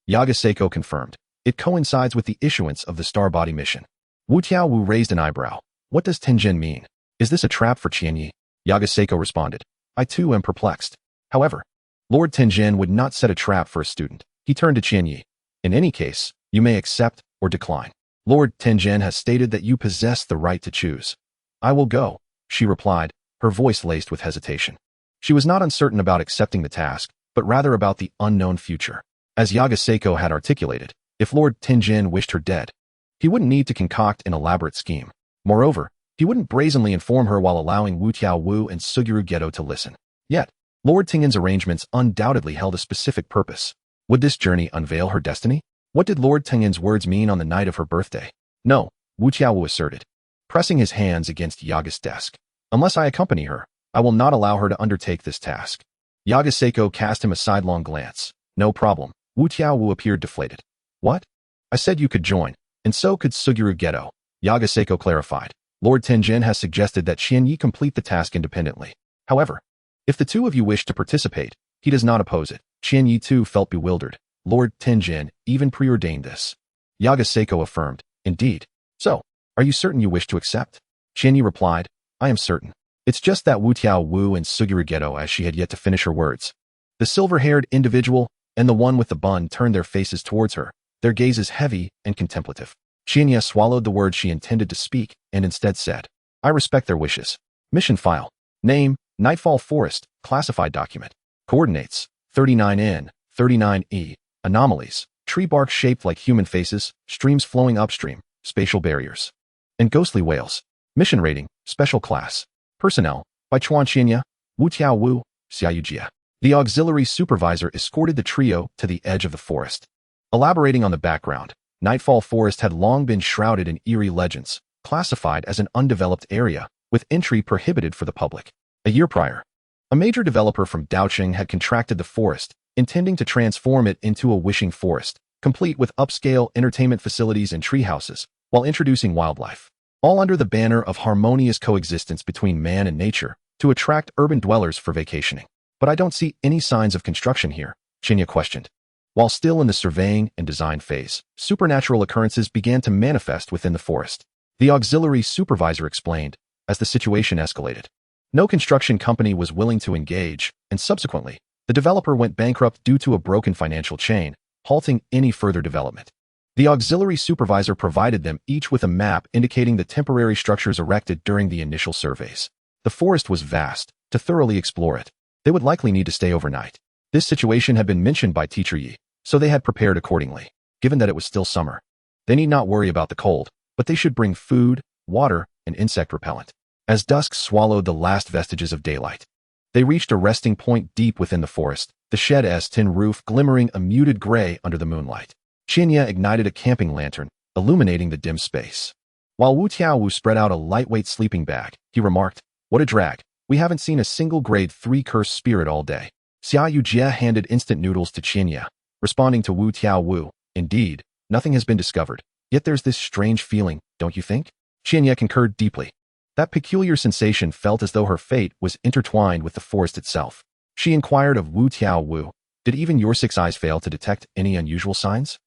[SPEAKER 1] Yagaseko confirmed. "It coincides with the issuance of the Star Body mission." Wu Tiaowu raised an eyebrow. "What does Tenjin mean? Is this a trap for Qianyi?" Yagaseko responded. "I too am perplexed." However, Lord Tenjin would not set a trap for a student. He turned to Qianyi. "In any case, you may accept or decline. Lord Tenjin has stated that you possess the right to choose." "I will go," she replied, her voice laced with hesitation. She was not uncertain about accepting the task, but rather about the unknown future. As Yagaseko had articulated, if Lord Tenjin wished her dead, he wouldn't need to concoct an elaborate scheme. Moreover, he wouldn't brazenly inform her while allowing Wu Tiaowu and Suguru Geto to listen. Yet, Lord Tenjin's arrangements undoubtedly held a specific purpose. Would this journey unveil her destiny? What did Lord Tenjin's words mean on the night of her birthday? "No," Wu Tiaowu asserted, pressing his hands against Yaga's desk. "Unless I accompany her, I will not allow her to undertake this task." Yagaseko cast him a sidelong glance. "No problem." Wu Tiaowu appeared deflated. "What?" "I said you could join, and so could Suguru Geto," Yagaseko clarified. "Lord Tenjin has suggested that Qianyi complete the task independently. However, if the two of you wish to participate, he does not oppose it." Qianyi too felt bewildered. Lord Tenjin even preordained this. Yagaseko affirmed. "Indeed. So, are you certain you wish to accept?" Qianyi replied. "I am certain. It's just that Wu Tiaowu and Suguru Geto," as she had yet to finish her words. The silver-haired individual and the one with the bun turned their faces towards her, their gazes heavy and contemplative. Qianyi swallowed the words she intended to speak and instead said, "I respect their wishes." Mission file. Name, Nightfall Forest, classified document. Coordinates, 39N, 39E. Anomalies, tree bark shaped like human faces, streams flowing upstream, spatial barriers. And ghostly whales. Mission rating, special class. Personnel, by Chuan Qianya, Wu Tiaowu, Xiaoyujia. The auxiliary supervisor escorted the trio to the edge of the forest. Elaborating on the background, Nightfall Forest had long been shrouded in eerie legends, classified as an undeveloped area, with entry prohibited for the public. A year prior, a major developer from Daocheng had contracted the forest, intending to transform it into a wishing forest, complete with upscale entertainment facilities and treehouses, while introducing wildlife, all under the banner of harmonious coexistence between man and nature, to attract urban dwellers for vacationing. But I don't see any signs of construction here, Shinya questioned. While still in the surveying and design phase, supernatural occurrences began to manifest within the forest. The auxiliary supervisor explained, as the situation escalated. No construction company was willing to engage, and subsequently, the developer went bankrupt due to a broken financial chain, halting any further development. The auxiliary supervisor provided them each with a map indicating the temporary structures erected during the initial surveys. The forest was vast. To thoroughly explore it, they would likely need to stay overnight. This situation had been mentioned by Teacher Yi, so they had prepared accordingly. Given that it was still summer, they need not worry about the cold, but they should bring food, water, and insect repellent. As dusk swallowed the last vestiges of daylight, they reached a resting point deep within the forest, the shed's tin roof glimmering a muted gray under the moonlight. Shinya ignited a camping lantern, illuminating the dim space. While Wu Tiaowu spread out a lightweight sleeping bag, he remarked, "What a drag. We haven't seen a single grade 3 cursed spirit all day." Xiaoyu Jie handed instant noodles to Shinya, responding to Wu Tiaowu, "Indeed, nothing has been discovered. Yet there's this strange feeling, don't you think?" Shinya concurred deeply. That peculiar sensation felt as though her fate was intertwined with the forest itself. She inquired of Wu Tiaowu, "Did even your 6 eyes fail to detect any unusual signs?"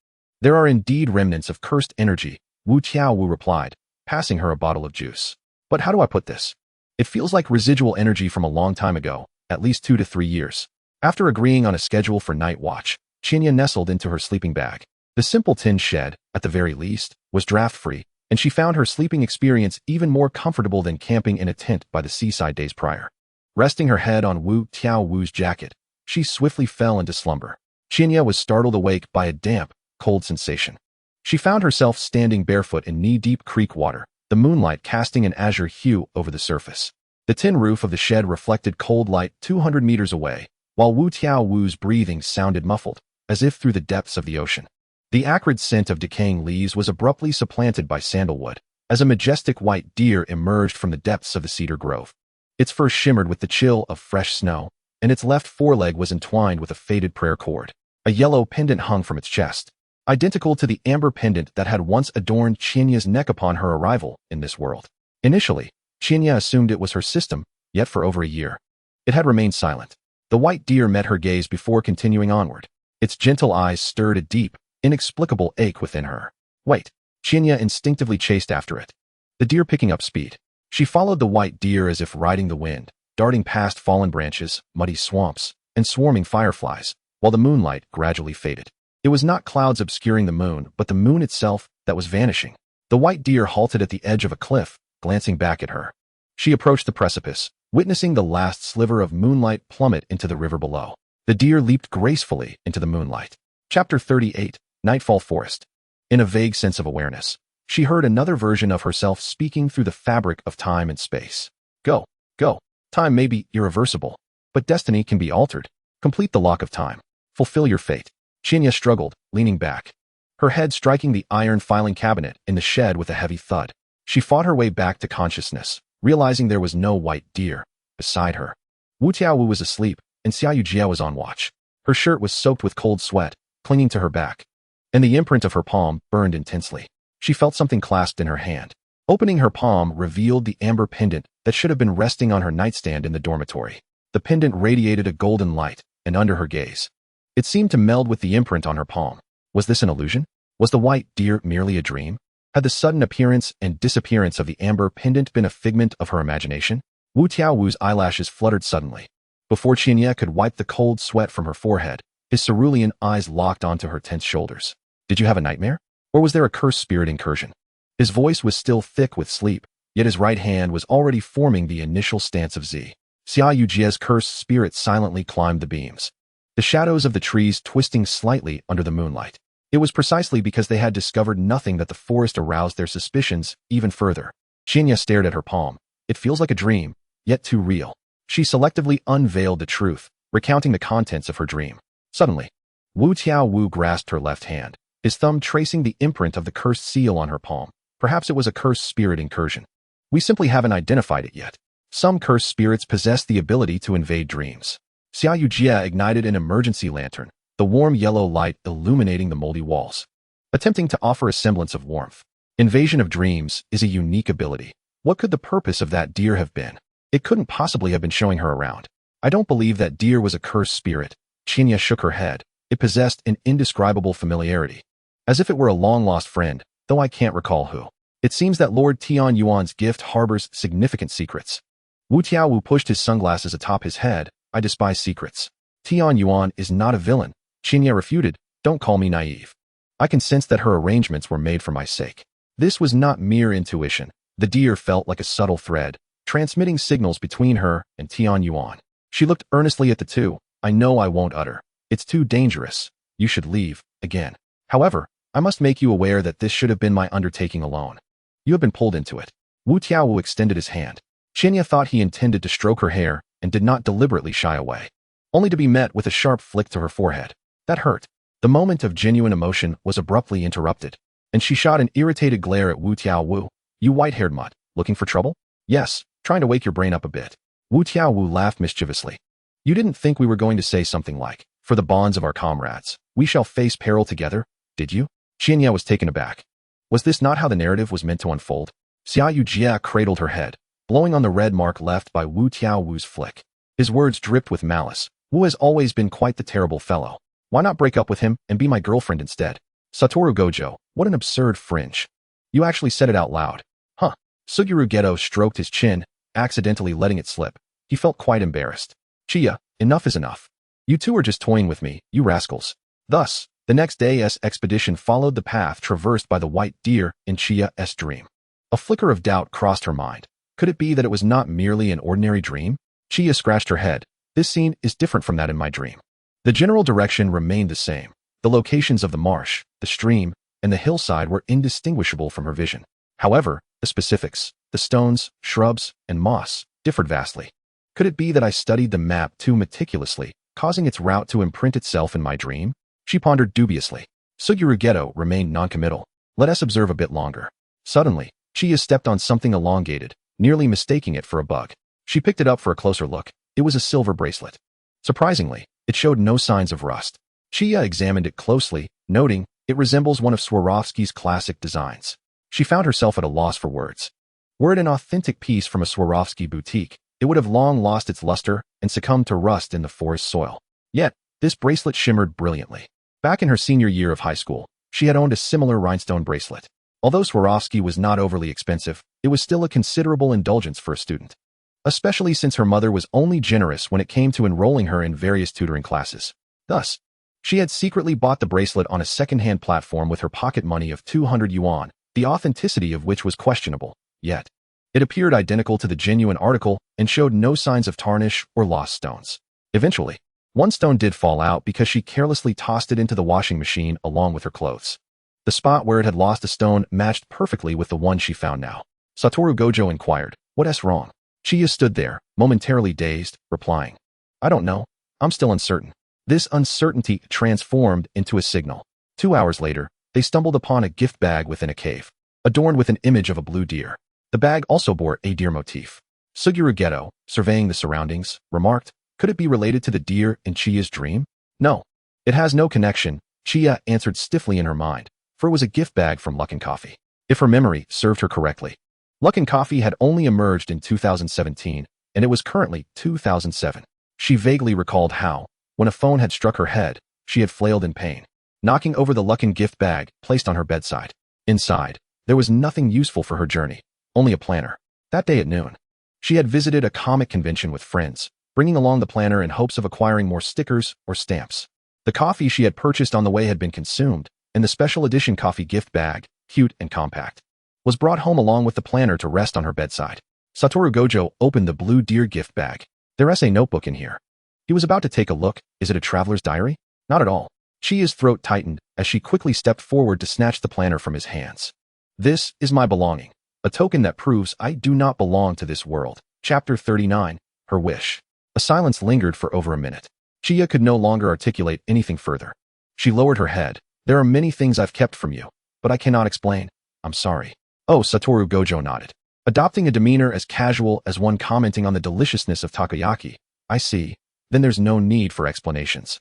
[SPEAKER 1] "There are indeed remnants of cursed energy," Wu Tiaowu replied, passing her a bottle of juice. "But how do I put this? It feels like residual energy from a long time ago, at least 2 to 3 years." After agreeing on a schedule for night watch, Shinya nestled into her sleeping bag. The simple tin shed, at the very least, was draft-free, and she found her sleeping experience even more comfortable than camping in a tent by the seaside days prior. Resting her head on Wu Tiaowu's jacket, she swiftly fell into slumber. Shinya was startled awake by a damp, cold sensation. She found herself standing barefoot in knee-deep creek water, the moonlight casting an azure hue over the surface. The tin roof of the shed reflected cold light 200 meters away, while Wu Tiaowu's breathing sounded muffled, as if through the depths of the ocean. The acrid scent of decaying leaves was abruptly supplanted by sandalwood, as a majestic white deer emerged from the depths of the cedar grove. Its fur shimmered with the chill of fresh snow, and its left foreleg was entwined with a faded prayer cord. A yellow pendant hung from its chest, identical to the amber pendant that had once adorned Chinya's neck upon her arrival in this world. Initially, Chinya assumed it was her system, yet for over a year, it had remained silent. The white deer met her gaze before continuing onward. Its gentle eyes stirred a deep, inexplicable ache within her. "Wait." Shinya instinctively chased after it, the deer picking up speed. She followed the white deer as if riding the wind, darting past fallen branches, muddy swamps, and swarming fireflies, while the moonlight gradually faded. It was not clouds obscuring the moon, but the moon itself that was vanishing. The white deer halted at the edge of a cliff, glancing back at her. She approached the precipice, witnessing the last sliver of moonlight plummet into the river below. The deer leaped gracefully into the moonlight. Chapter 38, Nightfall Forest. In a vague sense of awareness, she heard another version of herself speaking through the fabric of time and space. "Go, go. Time may be irreversible, but destiny can be altered. Complete the lock of time. Fulfill your fate." Shinya struggled, leaning back, her head striking the iron filing cabinet in the shed with a heavy thud. She fought her way back to consciousness, realizing there was no white deer beside her. Wu Tiaowu was asleep, and Xiaoyu Jie was on watch. Her shirt was soaked with cold sweat, clinging to her back, and the imprint of her palm burned intensely. She felt something clasped in her hand. Opening her palm revealed the amber pendant that should have been resting on her nightstand in the dormitory. The pendant radiated a golden light, and under her gaze, it seemed to meld with the imprint on her palm. Was this an illusion? Was the white deer merely a dream? Had the sudden appearance and disappearance of the amber pendant been a figment of her imagination? Wu Tiaowu's eyelashes fluttered suddenly. Before Chinya could wipe the cold sweat from her forehead, his cerulean eyes locked onto her tense shoulders. "Did you have a nightmare? Or was there a cursed spirit incursion?" His voice was still thick with sleep, yet his right hand was already forming the initial stance of Z. Xiaoyu Jie's cursed spirit silently climbed the beams, the shadows of the trees twisting slightly under the moonlight. It was precisely because they had discovered nothing that the forest aroused their suspicions even further. Shinya stared at her palm. "It feels like a dream, yet too real." She selectively unveiled the truth, recounting the contents of her dream. Suddenly, Wu Tiaowu grasped her left hand, his thumb tracing the imprint of the cursed seal on her palm. Perhaps it was a cursed spirit incursion. We simply haven't identified it yet. Some cursed spirits possess the ability to invade dreams. Xiaoyu Jia ignited an emergency lantern, the warm yellow light illuminating the moldy walls, attempting to offer a semblance of warmth. Invasion of dreams is a unique ability. What could the purpose of that deer have been? It couldn't possibly have been showing her around. I don't believe that deer was a cursed spirit. Qinya shook her head. It possessed an indescribable familiarity, as if it were a long-lost friend, though I can't recall who. It seems that Lord Tian Yuan's gift harbors significant secrets. Wu Tiaowu pushed his sunglasses atop his head. I despise secrets. Tian Yuan is not a villain. Qinya refuted. Don't call me naive. I can sense that her arrangements were made for my sake. This was not mere intuition. The deer felt like a subtle thread, transmitting signals between her and Tian Yuan. She looked earnestly at the two. I know I won't utter. It's too dangerous. You should leave, again. However, I must make you aware that this should have been my undertaking alone. You have been pulled into it. Wu Tiaowu extended his hand. Qinya thought he intended to stroke her hair and did not deliberately shy away, only to be met with a sharp flick to her forehead. That hurt. The moment of genuine emotion was abruptly interrupted, and she shot an irritated glare at Wu Tiaowu. You white-haired mutt, looking for trouble? Yes, trying to wake your brain up a bit. Wu Tiaowu laughed mischievously. You didn't think we were going to say something like, for the bonds of our comrades, we shall face peril together, did you? Qinya was taken aback. Was this not how the narrative was meant to unfold? Xiaoyu Jia cradled her head, blowing on the red mark left by Wu Tiaowu's flick. His words dripped with malice. Wu has always been quite the terrible fellow. Why not break up with him and be my girlfriend instead? Satoru Gojo, what an absurd fringe. You actually said it out loud. Huh. Suguru Geto stroked his chin, accidentally letting it slip. He felt quite embarrassed. Chia, enough is enough. You two are just toying with me, you rascals. Thus, the next day's expedition followed the path traversed by the white deer in Chia's dream. A flicker of doubt crossed her mind. Could it be that it was not merely an ordinary dream? Chia scratched her head. This scene is different from that in my dream. The general direction remained the same. The locations of the marsh, the stream, and the hillside were indistinguishable from her vision. However, the specifics, the stones, shrubs, and moss, differed vastly. Could it be that I studied the map too meticulously, causing its route to imprint itself in my dream? She pondered dubiously. Suguru Geto remained noncommittal. Let us observe a bit longer. Suddenly, Chia stepped on something elongated, nearly mistaking it for a bug. She picked it up for a closer look. It was a silver bracelet. Surprisingly, it showed no signs of rust. Chia examined it closely, noting, it resembles one of Swarovski's classic designs. She found herself at a loss for words. Were it an authentic piece from a Swarovski boutique, it would have long lost its luster and succumbed to rust in the forest soil. Yet, this bracelet shimmered brilliantly. Back in her senior year of high school, she had owned a similar rhinestone bracelet. Although Swarovski was not overly expensive, it was still a considerable indulgence for a student, especially since her mother was only generous when it came to enrolling her in various tutoring classes. Thus, she had secretly bought the bracelet on a second-hand platform with her pocket money of 200 yuan, the authenticity of which was questionable, yet it appeared identical to the genuine article and showed no signs of tarnish or lost stones. Eventually, one stone did fall out because she carelessly tossed it into the washing machine along with her clothes. The spot where it had lost a stone matched perfectly with the one she found now. Satoru Gojo inquired, "What's wrong?" Chia stood there, momentarily dazed, replying, "I don't know. I'm still uncertain." This uncertainty transformed into a signal. 2 hours later, they stumbled upon a gift bag within a cave, adorned with an image of a blue deer. The bag also bore a deer motif. Suguru Geto, surveying the surroundings, remarked, "Could it be related to the deer in Chia's dream?" "No. It has no connection," Chia answered stiffly in her mind, for it was a gift bag from Luckin Coffee. If her memory served her correctly, Luckin Coffee had only emerged in 2017, and it was currently 2007. She vaguely recalled how, when a phone had struck her head, she had flailed in pain, knocking over the Luckin gift bag placed on her bedside. Inside, there was nothing useful for her journey, only a planner. That day at noon, she had visited a comic convention with friends, bringing along the planner in hopes of acquiring more stickers or stamps. The coffee she had purchased on the way had been consumed, and the special edition coffee gift bag, cute and compact, was brought home along with the planner to rest on her bedside. Satoru Gojo opened the blue deer gift bag. There's a notebook in here. He was about to take a look. Is it a traveler's diary? Not at all. Chia's throat tightened as she quickly stepped forward to snatch the planner from his hands. This is my belonging, a token that proves I do not belong to this world. Chapter 39, Her Wish. A silence lingered for over a minute. Chia could no longer articulate anything further. She lowered her head. There are many things I've kept from you, but I cannot explain. I'm sorry. Oh, Satoru Gojo nodded, adopting a demeanor as casual as one commenting on the deliciousness of takoyaki. I see. Then there's no need for explanations.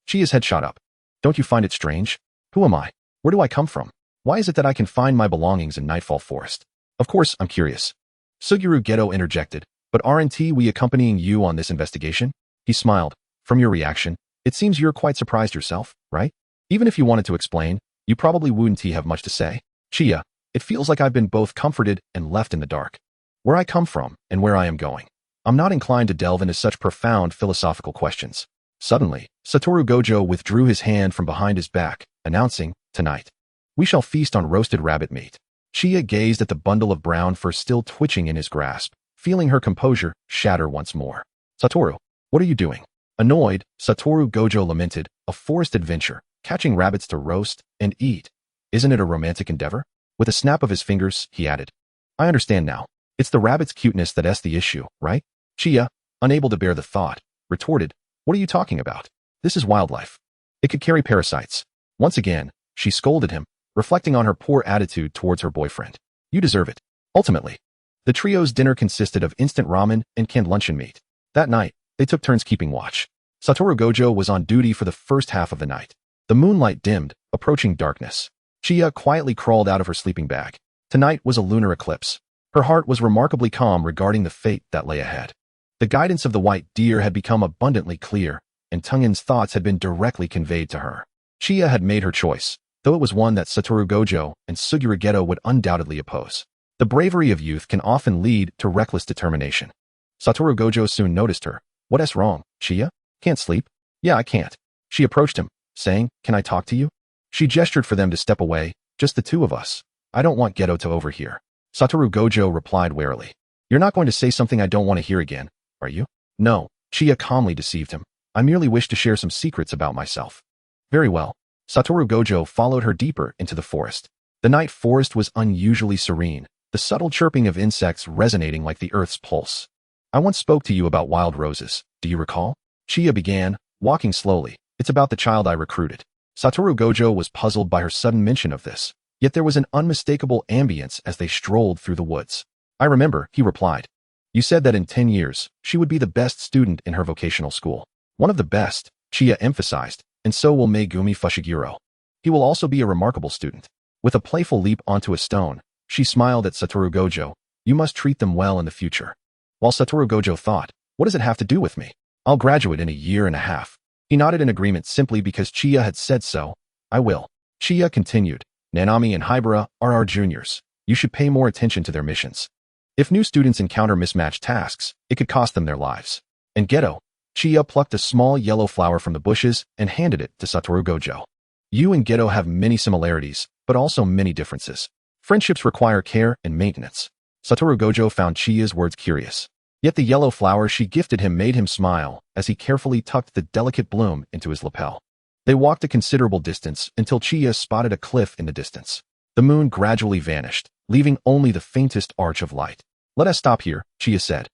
[SPEAKER 1] Chia's head shot up. Don't you find it strange? Who am I? Where do I come from? Why is it that I can find my belongings in Nightfall Forest? Of course, I'm curious. Suguru Geto interjected, but aren't we accompanying you on this investigation? He smiled. From your reaction, it seems you're quite surprised yourself, right? Even if you wanted to explain, you probably wouldn't have much to say. Chia, it feels like I've been both comforted and left in the dark. Where I come from and where I am going. I'm not inclined to delve into such profound philosophical questions. Suddenly, Satoru Gojo withdrew his hand from behind his back, announcing, tonight, we shall feast on roasted rabbit meat. Chia gazed at the bundle of brown fur still twitching in his grasp, feeling her composure shatter once more. Satoru, what are you doing? Annoyed, Satoru Gojo lamented, a forest adventure, catching rabbits to roast and eat. Isn't it a romantic endeavor? With a snap of his fingers, he added. I understand now. It's the rabbit's cuteness that's the issue, right? Chia, unable to bear the thought, retorted, what are you talking about? This is wildlife. It could carry parasites. Once again, she scolded him, reflecting on her poor attitude towards her boyfriend. You deserve it. Ultimately, the trio's dinner consisted of instant ramen and canned luncheon meat. That night, they took turns keeping watch. Satoru Gojo was on duty for the first half of the night. The moonlight dimmed, approaching darkness. Chia quietly crawled out of her sleeping bag. Tonight was a lunar eclipse. Her heart was remarkably calm regarding the fate that lay ahead. The guidance of the white deer had become abundantly clear, and Tungin's thoughts had been directly conveyed to her. Chia had made her choice, though it was one that Satoru Gojo and Suguru Geto would undoubtedly oppose. The bravery of youth can often lead to reckless determination. Satoru Gojo soon noticed her. What's wrong, Chia? Can't sleep? Yeah, I can't. She approached him, saying, can I talk to you? She gestured for them to step away, just the two of us. I don't want Geto to overhear. Satoru Gojo replied warily. You're not going to say something I don't want to hear again, are you? No, Chia calmly deceived him. I merely wish to share some secrets about myself. Very well. Satoru Gojo followed her deeper into the forest. The night forest was unusually serene, the subtle chirping of insects resonating like the earth's pulse. I once spoke to you about wild roses, do you recall? Chia began, walking slowly. It's about the child I recruited. Satoru Gojo was puzzled by her sudden mention of this, yet there was an unmistakable ambience as they strolled through the woods. I remember, he replied. You said that in 10 years, she would be the best student in her vocational school. One of the best, Chia emphasized, and so will Megumi Fushiguro. He will also be a remarkable student. With a playful leap onto a stone, she smiled at Satoru Gojo. You must treat them well in the future. While Satoru Gojo thought, what does it have to do with me? I'll graduate in a year and a half. He nodded in agreement simply because Chia had said so. I will. Chia continued. Nanami and Hibara are our juniors. You should pay more attention to their missions. If new students encounter mismatched tasks, it could cost them their lives. And Geto, Chia plucked a small yellow flower from the bushes and handed it to Satoru Gojo. You and Geto have many similarities, but also many differences. Friendships require care and maintenance. Satoru Gojo found Chia's words curious. Yet the yellow flower she gifted him made him smile as he carefully tucked the delicate bloom into his lapel. They walked a considerable distance until Chia spotted a cliff in the distance. The moon gradually vanished, leaving only the faintest arch of light. Let us stop here, Chia said.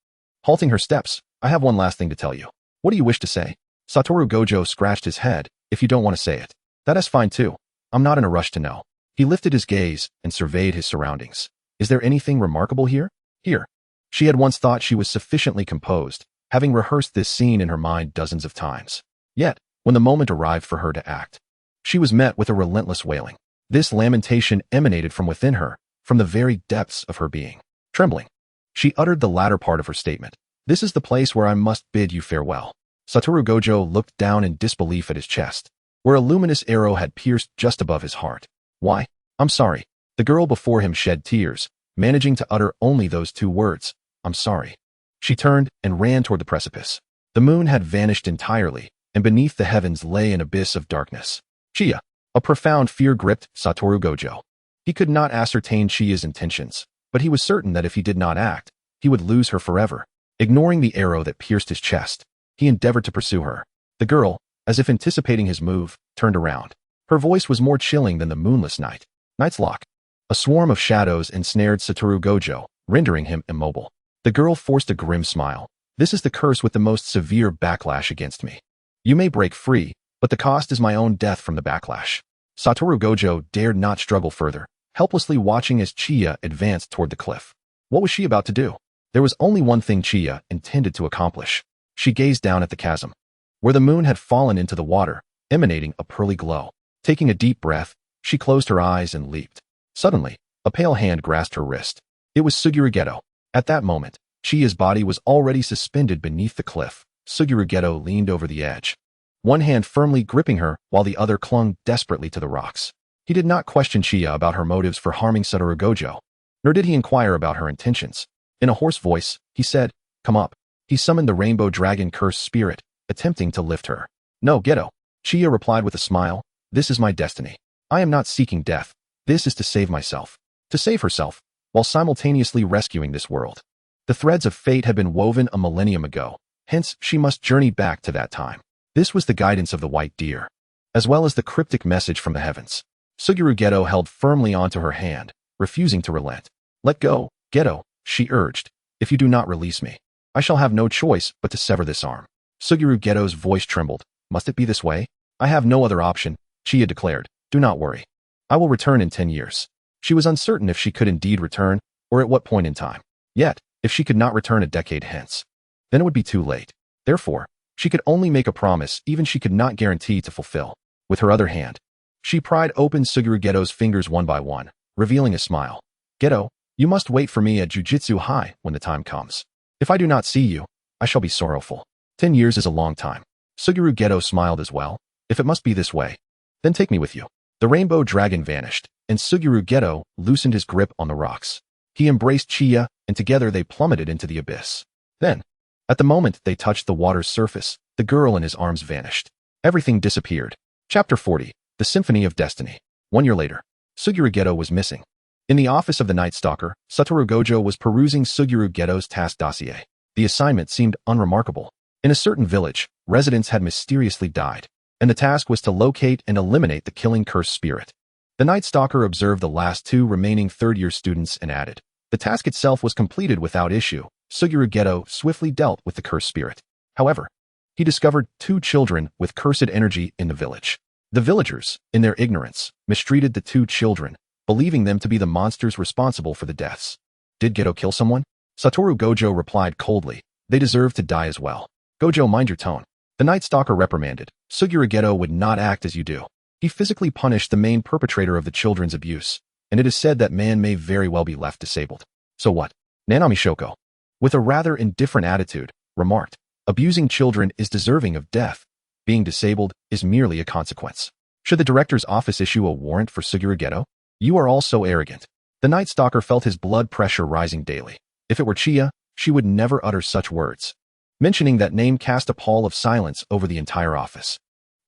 [SPEAKER 1] Halting her steps, I have one last thing to tell you. What do you wish to say? Satoru Gojo scratched his head. If you don't want to say it, that is fine too. I'm not in a rush to know. He lifted his gaze and surveyed his surroundings. Is there anything remarkable here? Here. She had once thought she was sufficiently composed, having rehearsed this scene in her mind dozens of times. Yet, when the moment arrived for her to act, she was met with a relentless wailing. This lamentation emanated from within her, from the very depths of her being. Trembling, she uttered the latter part of her statement. This is the place where I must bid you farewell. Satoru Gojo looked down in disbelief at his chest, where a luminous arrow had pierced just above his heart. Why? I'm sorry. The girl before him shed tears, managing to utter only those two words. I'm sorry. She turned and ran toward the precipice. The moon had vanished entirely, and beneath the heavens lay an abyss of darkness. Chia. A profound fear gripped Satoru Gojo. He could not ascertain Chia's intentions, but he was certain that if he did not act, he would lose her forever. Ignoring the arrow that pierced his chest, he endeavored to pursue her. The girl, as if anticipating his move, turned around. Her voice was more chilling than the moonless night. Night's lock. A swarm of shadows ensnared Satoru Gojo, rendering him immobile. The girl forced a grim smile. This is the curse with the most severe backlash against me. You may break free, but the cost is my own death from the backlash. Satoru Gojo dared not struggle further, helplessly watching as Chia advanced toward the cliff. What was she about to do? There was only one thing Chia intended to accomplish. She gazed down at the chasm, where the moon had fallen into the water, emanating a pearly glow. Taking a deep breath, she closed her eyes and leaped. Suddenly, a pale hand grasped her wrist. It was Suguru. At that moment, Chia's body was already suspended beneath the cliff. Suguru leaned over the edge, one hand firmly gripping her while the other clung desperately to the rocks. He did not question Chia about her motives for harming Satoru Gojo, nor did he inquire about her intentions. In a hoarse voice, he said, "Come up." He summoned the rainbow dragon cursed spirit, attempting to lift her. "No, Geto." Chia replied with a smile, "This is my destiny. I am not seeking death. This is to save myself." To save herself, while simultaneously rescuing this world. The threads of fate had been woven a millennium ago, hence she must journey back to that time. This was the guidance of the white deer, as well as the cryptic message from the heavens. Suguru held firmly onto her hand, refusing to relent. "Let go, Geto," she urged. "If you do not release me, I shall have no choice but to sever this arm." Suguru voice trembled. "Must it be this way? I have no other option," Chia declared. "Do not worry. I will return in 10 years. She was uncertain if she could indeed return, or at what point in time. Yet, if she could not return a decade hence, then it would be too late. Therefore, she could only make a promise even she could not guarantee to fulfill. With her other hand, she pried open Suguru fingers one by one, revealing a smile. "Geto, you must wait for me at Jujutsu High when the time comes. If I do not see you, I shall be sorrowful. 10 years is a long time." Suguru smiled as well. "If it must be this way, then take me with you." The rainbow dragon vanished, and Suguru loosened his grip on the rocks. He embraced Chia, and together they plummeted into the abyss. Then, at the moment they touched the water's surface, the girl in his arms vanished. Everything disappeared. Chapter 40, The Symphony of Destiny. 1 year later, Suguru was missing. In the office of the Night Stalker, Satoru Gojo was perusing Suguru's task dossier. The assignment seemed unremarkable. In a certain village, residents had mysteriously died, and the task was to locate and eliminate the killing cursed spirit. The Night Stalker observed the last 2 remaining third-year students and added, "The task itself was completed without issue." Suguru swiftly dealt with the cursed spirit. However, he discovered 2 children with cursed energy in the village. The villagers, in their ignorance, mistreated the 2 children, believing them to be the monsters responsible for the deaths. "Did Geto kill someone?" Satoru Gojo replied coldly, "They deserve to die as well." "Gojo, mind your tone." The Night Stalker reprimanded. "Suguru would not act as you do. He physically punished the main perpetrator of the children's abuse, and it is said that man may very well be left disabled." "So what?" Nanami Shoko, with a rather indifferent attitude, remarked, "Abusing children is deserving of death. Being disabled is merely a consequence. Should the director's office issue a warrant for Suguru? You are all so arrogant." The Night Stalker felt his blood pressure rising daily. If it were Chia, she would never utter such words. Mentioning that name cast a pall of silence over the entire office.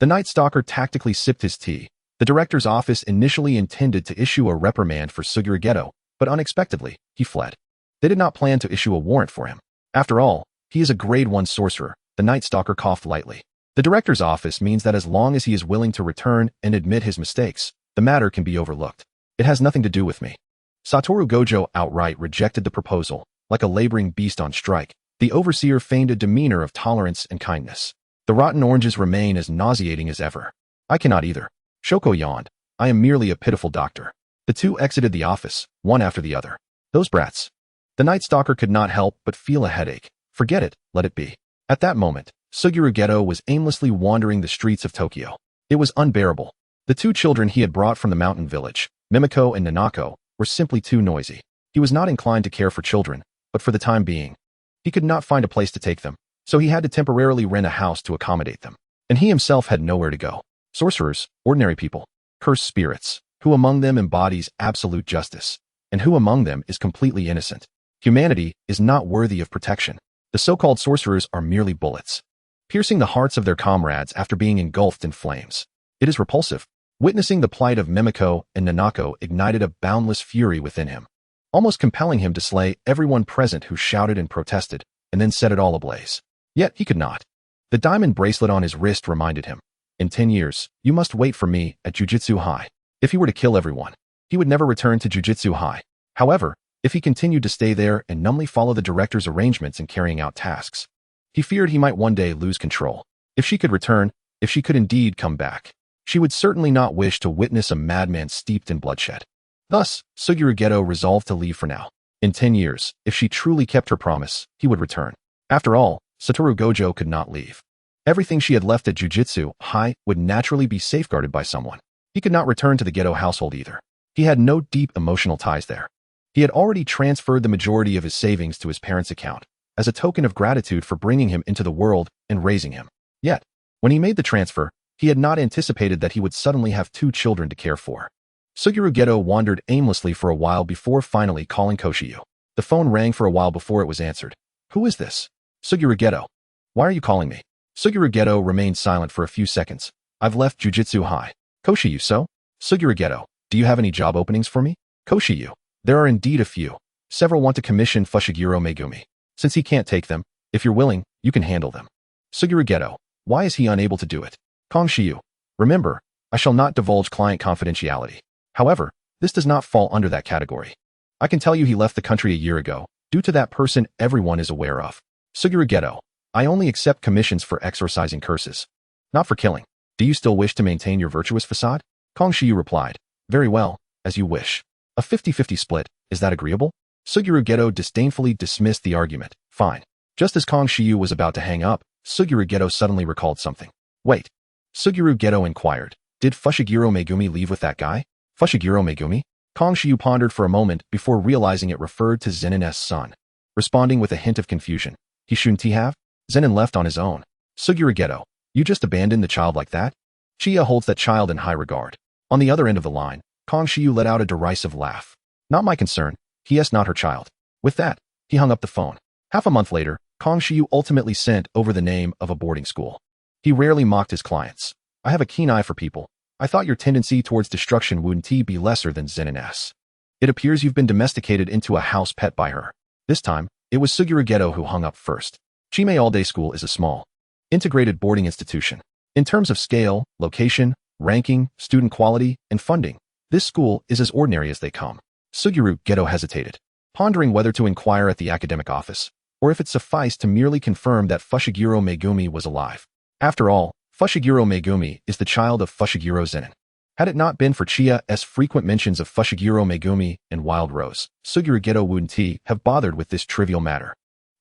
[SPEAKER 1] The Night Stalker tactically sipped his tea. The director's office initially intended to issue a reprimand for Suguru, but unexpectedly, he fled. They did not plan to issue a warrant for him. After all, he is a grade 1 sorcerer. The Night Stalker coughed lightly. The director's office means that as long as he is willing to return and admit his mistakes, the matter can be overlooked. It has nothing to do with me. Satoru Gojo outright rejected the proposal. Like a laboring beast on strike, the overseer feigned a demeanor of tolerance and kindness. "The rotten oranges remain as nauseating as ever." "I cannot either." Shoko yawned. "I am merely a pitiful doctor." The 2 exited the office, one after the other. Those brats. The Night Stalker could not help but feel a headache. Forget it, let it be. At that moment, Suguru was aimlessly wandering the streets of Tokyo. It was unbearable. The 2 children he had brought from the mountain village, Mimiko and Nanako, were simply too noisy. He was not inclined to care for children, but for the time being, he could not find a place to take them, so he had to temporarily rent a house to accommodate them. And he himself had nowhere to go. Sorcerers, ordinary people, cursed spirits, who among them embodies absolute justice, and who among them is completely innocent. Humanity is not worthy of protection. The so-called sorcerers are merely bullets, piercing the hearts of their comrades after being engulfed in flames. It is repulsive. Witnessing the plight of Mimiko and Nanako ignited a boundless fury within him, almost compelling him to slay everyone present who shouted and protested, and then set it all ablaze. Yet he could not. The diamond bracelet on his wrist reminded him, "In 10 years, you must wait for me at Jujutsu High." If he were to kill everyone, he would never return to Jujutsu High. However, if he continued to stay there and numbly follow the director's arrangements in carrying out tasks, he feared he might one day lose control. If she could return, if she could indeed come back, she would certainly not wish to witness a madman steeped in bloodshed. Thus, Suguru Geto resolved to leave for now. In 10 years, if she truly kept her promise, he would return. After all, Satoru Gojo could not leave. Everything she had left at Jujutsu High would naturally be safeguarded by someone. He could not return to the Geto household either. He had no deep emotional ties there. He had already transferred the majority of his savings to his parents' account, as a token of gratitude for bringing him into the world and raising him. Yet, when he made the transfer, he had not anticipated that he would suddenly have 2 children to care for. Suguru Geto wandered aimlessly for a while before finally calling Koshiyu. The phone rang for a while before it was answered. Who is this? Suguru Geto. Why are you calling me? Suguru Geto remained silent for a few seconds. I've left Jujutsu High. Koshiyu, so? Suguru Geto, do you have any job openings for me? Koshiyu, there are indeed a few. Several want to commission Fushiguro Megumi. Since he can't take them, if you're willing, you can handle them. Suguru Geto, why is he unable to do it? Kongshiyu, remember, I shall not divulge client confidentiality. However, this does not fall under that category. I can tell you he left the country a year ago, due to that person everyone is aware of. Suguru Geto, I only accept commissions for exorcising curses. Not for killing. Do you still wish to maintain your virtuous facade? Kongshiyu replied, very well, as you wish. A 50-50 split, is that agreeable? Suguru Geto disdainfully dismissed the argument. Fine. Just as Kongshiyu was about to hang up, Suguru Geto suddenly recalled something. Wait. Suguru Geto inquired, did Fushiguro Megumi leave with that guy? Fushiguro Megumi? Kongshiyu pondered for a moment before realizing it referred to Zenin's son. Responding with a hint of confusion. He shouldn't he have? Zenin left on his own. Suguru Geto, you just abandoned the child like that? Chia holds that child in high regard. On the other end of the line, Kongshiyu let out a derisive laugh. Not my concern. He is not her child. With that, he hung up the phone. Half a month later, Kongshiyu ultimately sent over the name of a boarding school. He rarely mocked his clients. I have a keen eye for people. I thought your tendency towards destruction wouldn't be lesser than Zenin's. It appears you've been domesticated into a house pet by her. This time, it was Suguru Geto who hung up first. Chime All-Day School is a small, integrated boarding institution. In terms of scale, location, ranking, student quality, and funding, this school is as ordinary as they come. Suguru Geto hesitated, pondering whether to inquire at the academic office, or if it sufficed to merely confirm that Fushiguro Megumi was alive. After all, Fushiguro Megumi is the child of Fushiguro Zenin. Had it not been for Chia's frequent mentions of Fushiguro Megumi and Wild Rose, Suguru Geto wouldn't have bothered with this trivial matter.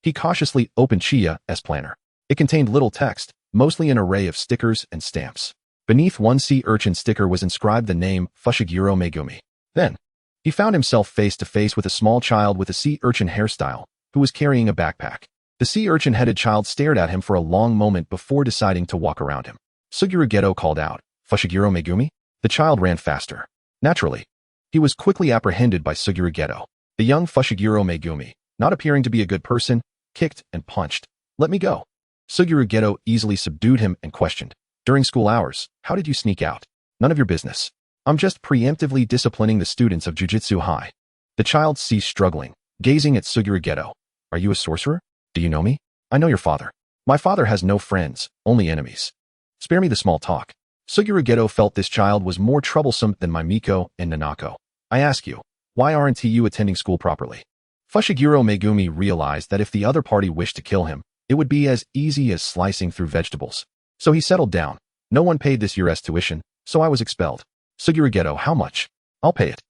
[SPEAKER 1] He cautiously opened Chia's planner. It contained little text, mostly an array of stickers and stamps. Beneath one sea urchin sticker was inscribed the name Fushiguro Megumi. Then, he found himself face to face with a small child with a sea urchin hairstyle, who was carrying a backpack. The sea urchin-headed child stared at him for a long moment before deciding to walk around him. Suguru Geto called out, Fushiguro Megumi? The child ran faster. Naturally, he was quickly apprehended by Suguru Geto. The young Fushiguro Megumi, not appearing to be a good person, kicked and punched. Let me go. Suguru Geto easily subdued him and questioned. During school hours, how did you sneak out? None of your business. I'm just preemptively disciplining the students of Jujutsu High. The child ceased struggling, gazing at Suguru Geto. Are you a sorcerer? Do you know me? I know your father. My father has no friends, only enemies. Spare me the small talk. Suguru Geto felt this child was more troublesome than Mimiko and Nanako. I ask you, why aren't you attending school properly? Fushiguro Megumi realized that if the other party wished to kill him, it would be as easy as slicing through vegetables. So he settled down. No one paid this year's tuition, so I was expelled. Suguru Geto, how much? I'll pay it.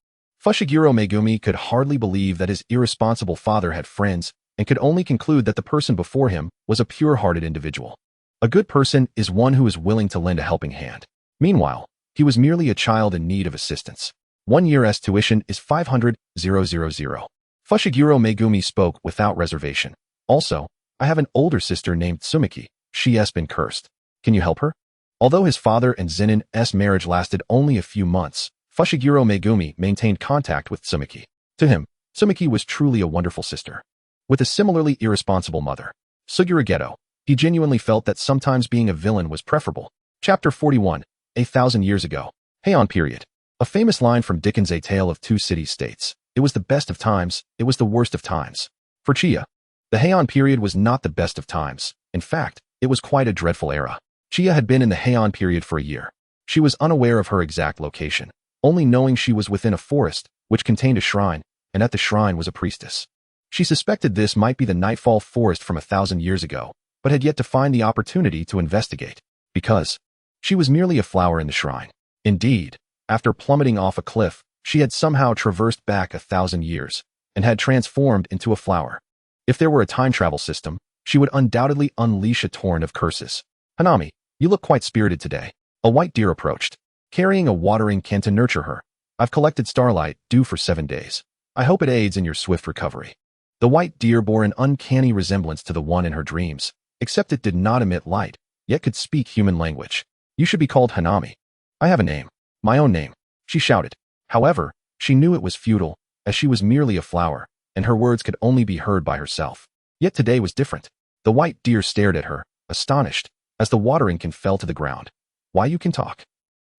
[SPEAKER 1] Fushiguro Megumi could hardly believe that his irresponsible father had friends and could only conclude that the person before him was a pure-hearted individual. A good person is one who is willing to lend a helping hand. Meanwhile, he was merely a child in need of assistance. 1 year's tuition is 500,000. Fushiguro Megumi spoke without reservation. Also, I have an older sister named Tsumiki. She has been cursed. Can you help her? Although his father and Zenin's marriage lasted only a few months, Fushiguro Megumi maintained contact with Tsumiki. To him, Tsumiki was truly a wonderful sister. With a similarly irresponsible mother, Suguru Geto, he genuinely felt that sometimes being a villain was preferable. Chapter 41, 1,000 years ago. Heian period. A famous line from Dickens' A Tale of Two Cities states, it was the best of times, it was the worst of times. For Chia, the Heian period was not the best of times. In fact, it was quite a dreadful era. Chia had been in the Heian period for a year. She was unaware of her exact location, only knowing she was within a forest, which contained a shrine, and at the shrine was a priestess. She suspected this might be the Nightfall Forest from 1,000 years ago, but had yet to find the opportunity to investigate, because she was merely a flower in the shrine. Indeed, after plummeting off a cliff, She had somehow traversed back 1,000 years and had transformed into a flower. If there were a time travel system, she would undoubtedly unleash a torrent of curses. Hanami, you look quite spirited today. A white deer approached, carrying a watering can to nurture her. I've collected starlight, due for 7 days. I hope it aids in your swift recovery. The white deer bore an uncanny resemblance to the one in her dreams, except it did not emit light, yet could speak human language. You should be called Hanami. I have a name. My own name, she shouted. However, she knew it was futile, as she was merely a flower, and her words could only be heard by herself. Yet today was different. The white deer stared at her, astonished, as the watering can fell to the ground. Why you can talk?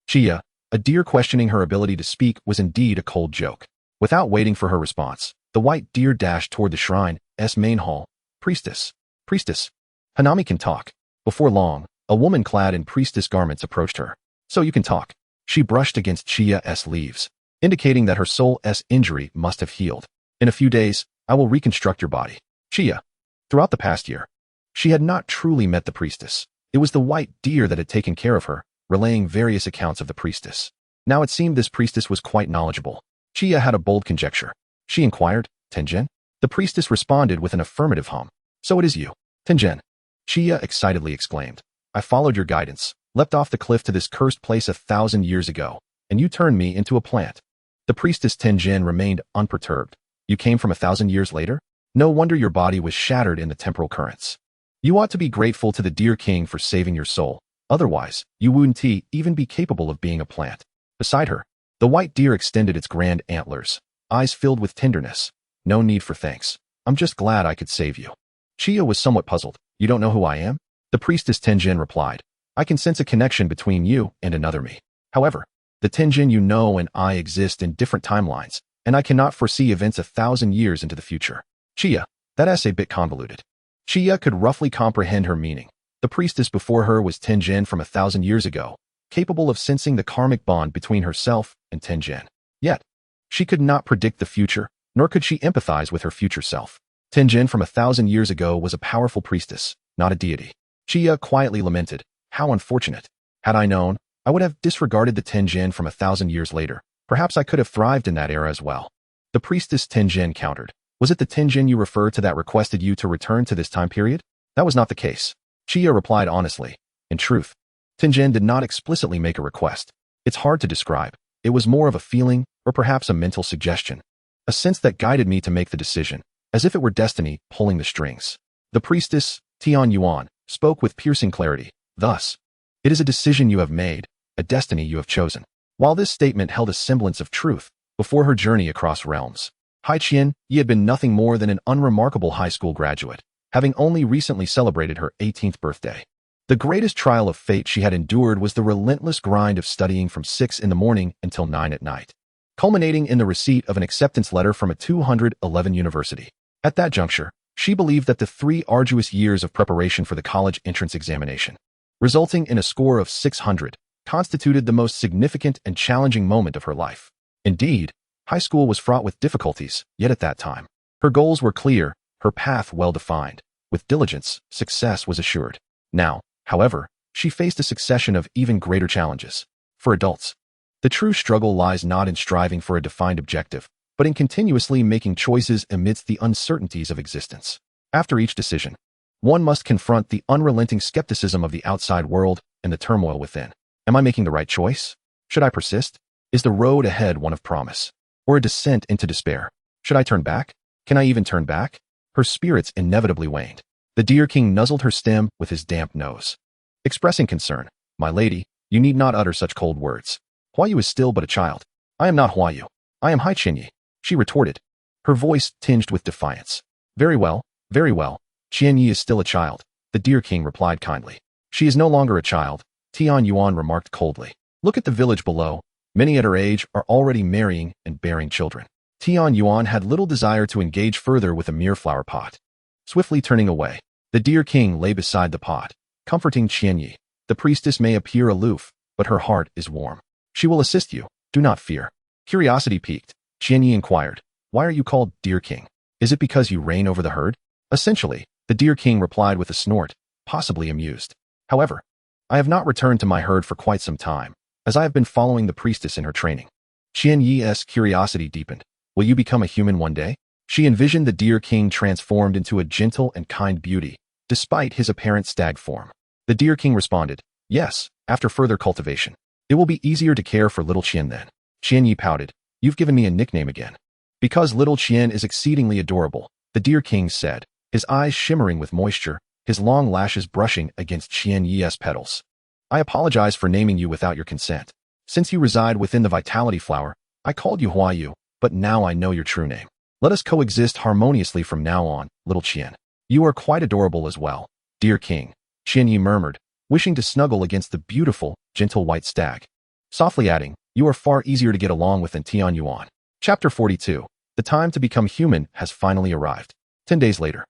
[SPEAKER 1] Chia, a deer questioning her ability to speak, was indeed a cold joke. Without waiting for her response, the white deer dashed toward the shrine's main hall. Priestess. Priestess. Hanami can talk. Before long, a woman clad in priestess garments approached her. So you can talk. She brushed against Chia's leaves, indicating that her soul's injury must have healed. In a few days, I will reconstruct your body. Chia. Throughout the past year, she had not truly met the priestess. It was the white deer that had taken care of her, relaying various accounts of the priestess. Now it seemed this priestess was quite knowledgeable. Chia had a bold conjecture. She inquired, Tenjin? The priestess responded with an affirmative hum. So it is you, Tenjin. Chia excitedly exclaimed. I followed your guidance, leapt off the cliff to this cursed place 1,000 years ago, and you turned me into a plant. The priestess Tenjin remained unperturbed. You came from 1,000 years later? No wonder your body was shattered in the temporal currents. You ought to be grateful to the deer king for saving your soul. Otherwise, you wouldn't even be capable of being a plant. Beside her, the white deer extended its grand antlers, eyes filled with tenderness. No need for thanks. I'm just glad I could save you. Chia was somewhat puzzled. You don't know who I am? The priestess Tenjin replied. I can sense a connection between you and another me. However, the Tenjin you know and I exist in different timelines, and I cannot foresee events 1,000 years into the future. Chia, that's a bit convoluted. Chia could roughly comprehend her meaning. The priestess before her was Tenjin from 1,000 years ago, capable of sensing the karmic bond between herself and Tenjin. Yet, she could not predict the future, nor could she empathize with her future self. Tenjin from 1,000 years ago was a powerful priestess, not a deity. Chia quietly lamented. How unfortunate. Had I known, I would have disregarded the Tenjin from 1,000 years later. Perhaps I could have thrived in that era as well. The priestess Tenjin countered. Was it the Tenjin you refer to that requested you to return to this time period? That was not the case. Chia replied honestly. In truth, Tenjin did not explicitly make a request. It's hard to describe. It was more of a feeling, or perhaps a mental suggestion. A sense that guided me to make the decision, as if it were destiny pulling the strings. The priestess, Tian Yuan, spoke with piercing clarity. Thus, it is a decision you have made, a destiny you have chosen. While this statement held a semblance of truth, before her journey across realms, Hai Qian Yi had been nothing more than an unremarkable high school graduate, having only recently celebrated her 18th birthday. The greatest trial of fate she had endured was the relentless grind of studying from 6 in the morning until 9 at night, culminating in the receipt of an acceptance letter from a 211 university. At that juncture, she believed that the 3 arduous years of preparation for the college entrance examination, resulting in a score of 600, constituted the most significant and challenging moment of her life. Indeed, high school was fraught with difficulties, yet at that time, her goals were clear, her path well-defined. With diligence, success was assured. Now, however, she faced a succession of even greater challenges. For adults, the true struggle lies not in striving for a defined objective, but in continuously making choices amidst the uncertainties of existence. After each decision, one must confront the unrelenting skepticism of the outside world and the turmoil within. Am I making the right choice? Should I persist? Is the road ahead one of promise, or a descent into despair? Should I turn back? Can I even turn back? Her spirits inevitably waned. The deer king nuzzled her stem with his damp nose, expressing concern. My lady, you need not utter such cold words. Huayu is still but a child. I am not Huayu. I am Hai Qianyi, she retorted, her voice tinged with defiance. Very well, Qianyi is still a child, the deer king replied kindly. She is no longer a child, Tian Yuan remarked coldly. Look at the village below. Many at her age are already marrying and bearing children. Tian Yuan had little desire to engage further with a mere flower pot. Swiftly turning away, the deer king lay beside the pot, comforting Qianyi. The priestess may appear aloof, but her heart is warm. She will assist you, do not fear. Curiosity piqued, Qianyi inquired, why are you called Deer King? Is it because you reign over the herd? Essentially, the Deer King replied with a snort, possibly amused. However, I have not returned to my herd for quite some time, as I have been following the priestess in her training. Qian Yi's curiosity deepened. Will you become a human one day? She envisioned the deer king transformed into a gentle and kind beauty, despite his apparent stag form. The deer king responded, yes, after further cultivation. It will be easier to care for little Qian then. Qian Yi pouted, you've given me a nickname again. Because little Qian is exceedingly adorable, the deer king said, his eyes shimmering with moisture, his long lashes brushing against Qian Yi's petals. I apologize for naming you without your consent. Since you reside within the vitality flower, I called you Huayu, but now I know your true name. Let us coexist harmoniously from now on, little Qian. You are quite adorable as well, dear king, Qian Yi murmured, wishing to snuggle against the beautiful, gentle white stag. Softly adding, you are far easier to get along with than Tian Yuan. Chapter 42. The time to become human has finally arrived. 10 days later.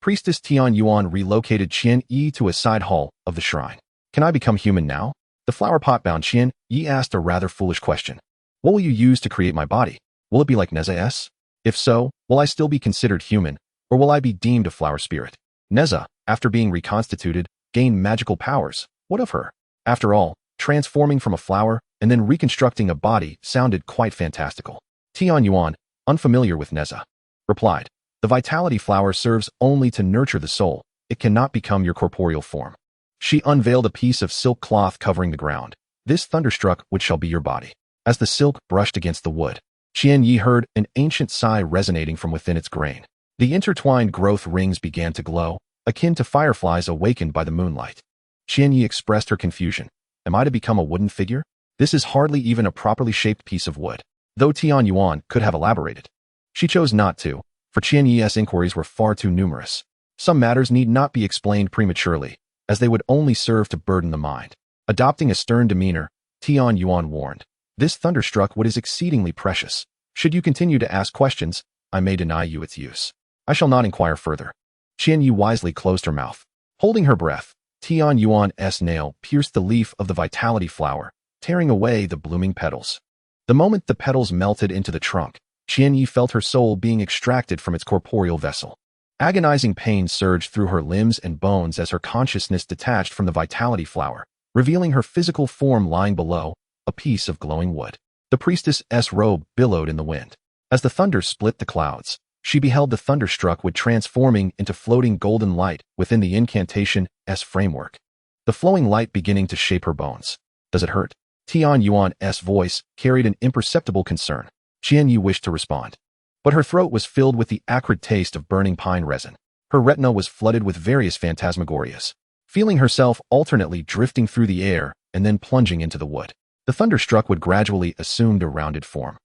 [SPEAKER 1] Priestess Tian Yuan relocated Qian Yi to a side hall of the shrine. Can I become human now? The flower pot-bound Qian Yi asked a rather foolish question. What will you use to create my body? Will it be like Neza's? If so, will I still be considered human, or will I be deemed a flower spirit? Neza, after being reconstituted, gained magical powers. What of her? After all, transforming from a flower and then reconstructing a body sounded quite fantastical. Tian Yuan, unfamiliar with Neza, replied, the vitality flower serves only to nurture the soul. It cannot become your corporeal form. She unveiled a piece of silk cloth covering the ground. This thunderstruck which shall be your body. As the silk brushed against the wood, Qian Yi heard an ancient sigh resonating from within its grain. The intertwined growth rings began to glow, akin to fireflies awakened by the moonlight. Qian Yi expressed her confusion. Am I to become a wooden figure? This is hardly even a properly shaped piece of wood. Though Tian Yuan could have elaborated, she chose not to, for Qian Yi's inquiries were far too numerous. Some matters need not be explained prematurely, as they would only serve to burden the mind. Adopting a stern demeanor, Tian Yuan warned, this thunderstruck wood is exceedingly precious. Should you continue to ask questions, I may deny you its use. I shall not inquire further. Qian Yi wisely closed her mouth. Holding her breath, Tian Yuan's nail pierced the leaf of the vitality flower, tearing away the blooming petals. The moment the petals melted into the trunk, Qian Yi felt her soul being extracted from its corporeal vessel. Agonizing pain surged through her limbs and bones as her consciousness detached from the vitality flower, revealing her physical form lying below, a piece of glowing wood. The priestess's robe billowed in the wind. As the thunder split the clouds, she beheld the thunderstruck wood transforming into floating golden light within the incantation's framework. The flowing light beginning to shape her bones. Does it hurt? Tian Yuan's voice carried an imperceptible concern. Qian Yi wished to respond, but her throat was filled with the acrid taste of burning pine resin. Her retina was flooded with various phantasmagorias. Feeling herself alternately drifting through the air and then plunging into the wood, the thunderstruck wood gradually assumed a rounded form,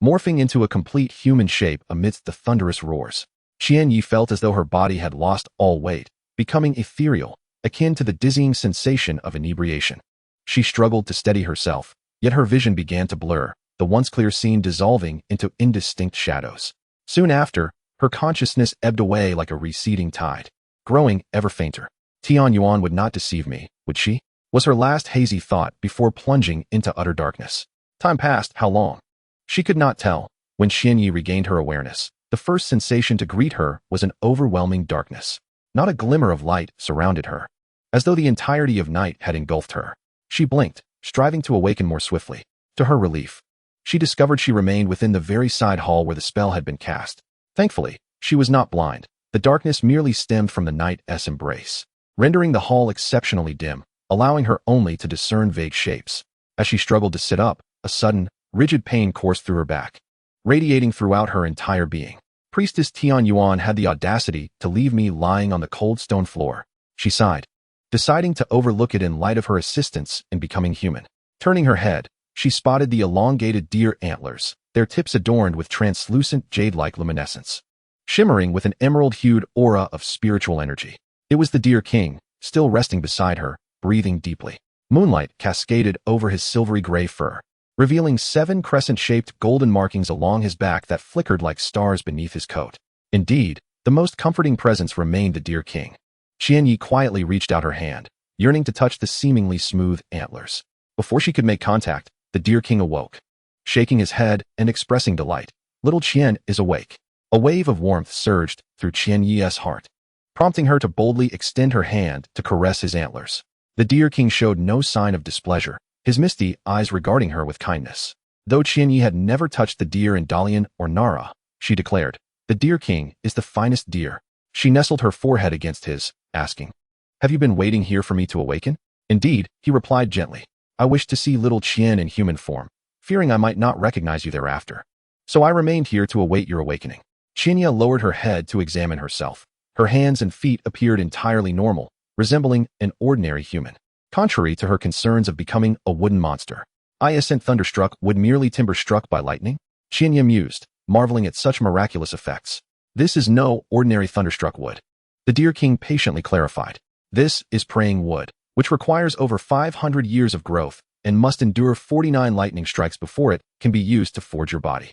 [SPEAKER 1] morphing into a complete human shape amidst the thunderous roars. Qian Yi felt as though her body had lost all weight, becoming ethereal, akin to the dizzying sensation of inebriation. She struggled to steady herself, yet her vision began to blur, the once clear scene dissolving into indistinct shadows. Soon after, her consciousness ebbed away like a receding tide, growing ever fainter. Tian Yuan would not deceive me, would she? Was her last hazy thought before plunging into utter darkness. Time passed, how long? She could not tell. When Qian Yi regained her awareness, the first sensation to greet her was an overwhelming darkness. Not a glimmer of light surrounded her, as though the entirety of night had engulfed her. She blinked, striving to awaken more swiftly. To her relief, she discovered she remained within the very side hall where the spell had been cast. Thankfully, she was not blind. The darkness merely stemmed from the night's embrace, rendering the hall exceptionally dim, allowing her only to discern vague shapes. As she struggled to sit up, a sudden, rigid pain coursed through her back, radiating throughout her entire being. Priestess Tian Yuan had the audacity to leave me lying on the cold stone floor. She sighed, deciding to overlook it in light of her assistance in becoming human. Turning her head, she spotted the elongated deer antlers, their tips adorned with translucent jade-like luminescence, shimmering with an emerald-hued aura of spiritual energy. It was the deer king, still resting beside her, breathing deeply. Moonlight cascaded over his silvery gray fur, revealing 7 crescent-shaped golden markings along his back that flickered like stars beneath his coat. Indeed, the most comforting presence remained the deer king. Qian Yi quietly reached out her hand, yearning to touch the seemingly smooth antlers. Before she could make contact, the deer king awoke, shaking his head and expressing delight. Little Qian is awake. A wave of warmth surged through Qian Yi's heart, prompting her to boldly extend her hand to caress his antlers. The deer king showed no sign of displeasure, his misty eyes regarding her with kindness. Though Qianyi had never touched the deer in Dalian or Nara, she declared, "The Deer King is the finest deer." She nestled her forehead against his, asking, "Have you been waiting here for me to awaken?" "Indeed," he replied gently. "I wished to see little Qian in human form, fearing I might not recognize you thereafter. So I remained here to await your awakening." Qianya lowered her head to examine herself. Her hands and feet appeared entirely normal, resembling an ordinary human. Contrary to her concerns of becoming a wooden monster, isn't thunderstruck would merely timber struck by lightning? Qianya mused, marveling at such miraculous effects. "This is no ordinary thunderstruck wood." The Deer King patiently clarified. "This is praying wood, which requires over 500 years of growth and must endure 49 lightning strikes before it can be used to forge your body."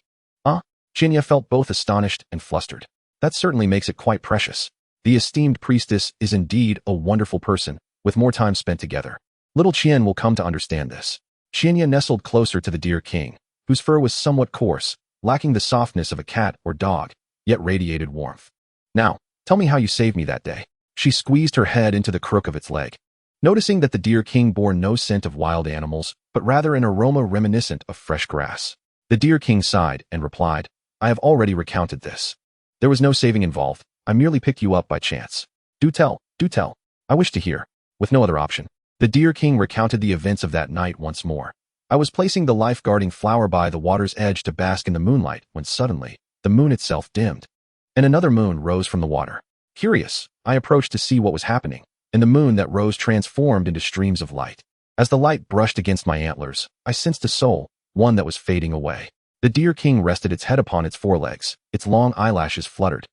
[SPEAKER 1] Qianya felt both astonished and flustered. That certainly makes it quite precious. The esteemed priestess is indeed a wonderful person, with more time spent together. Little Qian will come to understand this. Qianya nestled closer to the Deer King, whose fur was somewhat coarse, lacking the softness of a cat or dog, yet radiated warmth. "Now, tell me how you saved me that day." She squeezed her head into the crook of its leg. Noticing that the Deer King bore no scent of wild animals, but rather an aroma reminiscent of fresh grass. The Deer King sighed and replied, "I have already recounted this. There was no saving involved. I merely picked you up by chance." Do tell. I wish to hear." With no other option, the Deer King recounted the events of that night once more. "I was placing the life-guarding flower by the water's edge to bask in the moonlight when suddenly, the moon itself dimmed, and another moon rose from the water. Curious, I approached to see what was happening, and the moon that rose transformed into streams of light. As the light brushed against my antlers, I sensed a soul, one that was fading away." The Deer King rested its head upon its forelegs, its long eyelashes fluttered.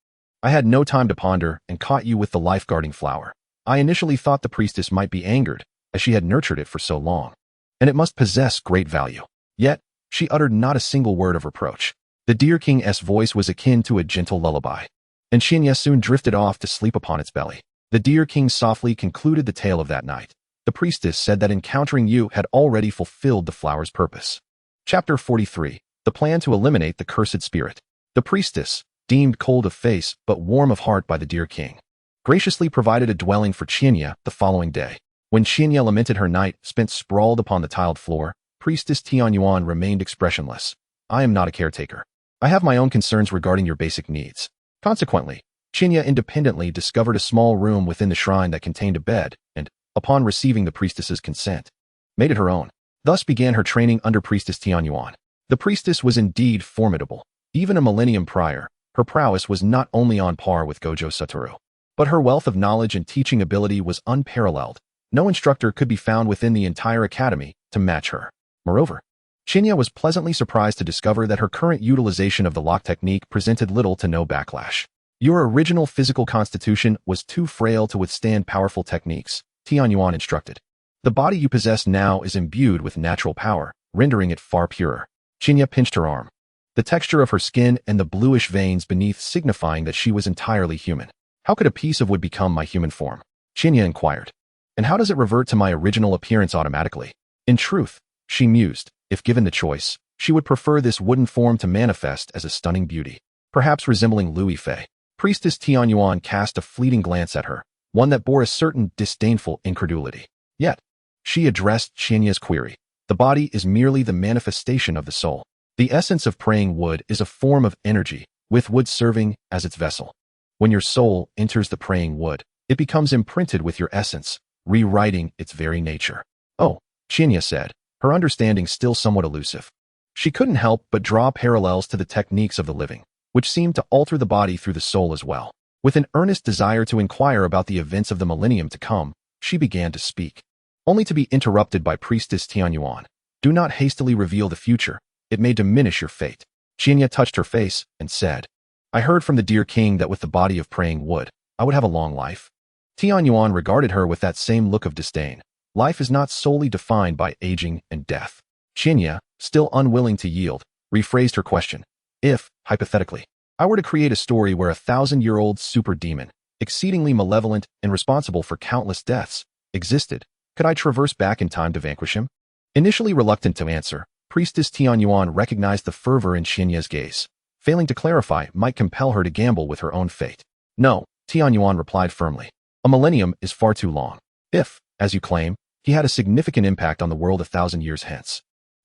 [SPEAKER 1] "I had no time to ponder and caught you with the life-guarding flower. I initially thought the priestess might be angered, as she had nurtured it for so long, and it must possess great value. Yet, she uttered not a single word of reproach." The Deer King's voice was akin to a gentle lullaby, and Qianya soon drifted off to sleep upon its belly. The Deer King softly concluded the tale of that night. "The priestess said that encountering you had already fulfilled the flower's purpose." Chapter 43. The plan to eliminate the cursed spirit. The priestess, deemed cold of face but warm of heart by the Deer King, graciously provided a dwelling for Qianya the following day. When Qianya lamented her night spent sprawled upon the tiled floor, Priestess Tianyuan remained expressionless. "I am not a caretaker. I have my own concerns regarding your basic needs." Consequently, Qianya independently discovered a small room within the shrine that contained a bed and, upon receiving the priestess's consent, made it her own. Thus began her training under Priestess Tianyuan. The priestess was indeed formidable. Even a millennium prior, her prowess was not only on par with Gojo Satoru, but her wealth of knowledge and teaching ability was unparalleled. No instructor could be found within the entire academy to match her. Moreover, Qianya was pleasantly surprised to discover that her current utilization of the lock technique presented little to no backlash. "Your original physical constitution was too frail to withstand powerful techniques," Tianyuan instructed. "The body you possess now is imbued with natural power, rendering it far purer." Qianya pinched her arm, the texture of her skin and the bluish veins beneath signifying that she was entirely human. "How could a piece of wood become my human form?" Qianya inquired. "And how does it revert to my original appearance automatically?" In truth, she mused, if given the choice, she would prefer this wooden form to manifest as a stunning beauty, perhaps resembling Louis Fei. Priestess Tianyuan cast a fleeting glance at her, one that bore a certain disdainful incredulity. Yet, she addressed Qianya's query. "The body is merely the manifestation of the soul. The essence of praying wood is a form of energy, with wood serving as its vessel. When your soul enters the praying wood, it becomes imprinted with your essence, rewriting its very nature." "Oh," Qianya said, her understanding still somewhat elusive. She couldn't help but draw parallels to the techniques of the living, which seemed to alter the body through the soul as well. With an earnest desire to inquire about the events of the millennium to come, she began to speak, only to be interrupted by Priestess Tianyuan. "Do not hastily reveal the future. It may diminish your fate." Qianya touched her face and said, "I heard from the Deer King that with the body of praying wood, I would have a long life." Tianyuan regarded her with that same look of disdain. Life is not solely defined by aging and death. Qianya, still unwilling to yield, rephrased her question. "If, hypothetically, I were to create a story where a 1,000-year-old super demon, exceedingly malevolent and responsible for countless deaths, existed, could I traverse back in time to vanquish him?" Initially reluctant to answer, Priestess Tianyuan recognized the fervor in Qianya's gaze. Failing to clarify might compel her to gamble with her own fate. "No," Tianyuan replied firmly. "A millennium is far too long. If, as you claim, he had a significant impact on the world 1,000 years hence,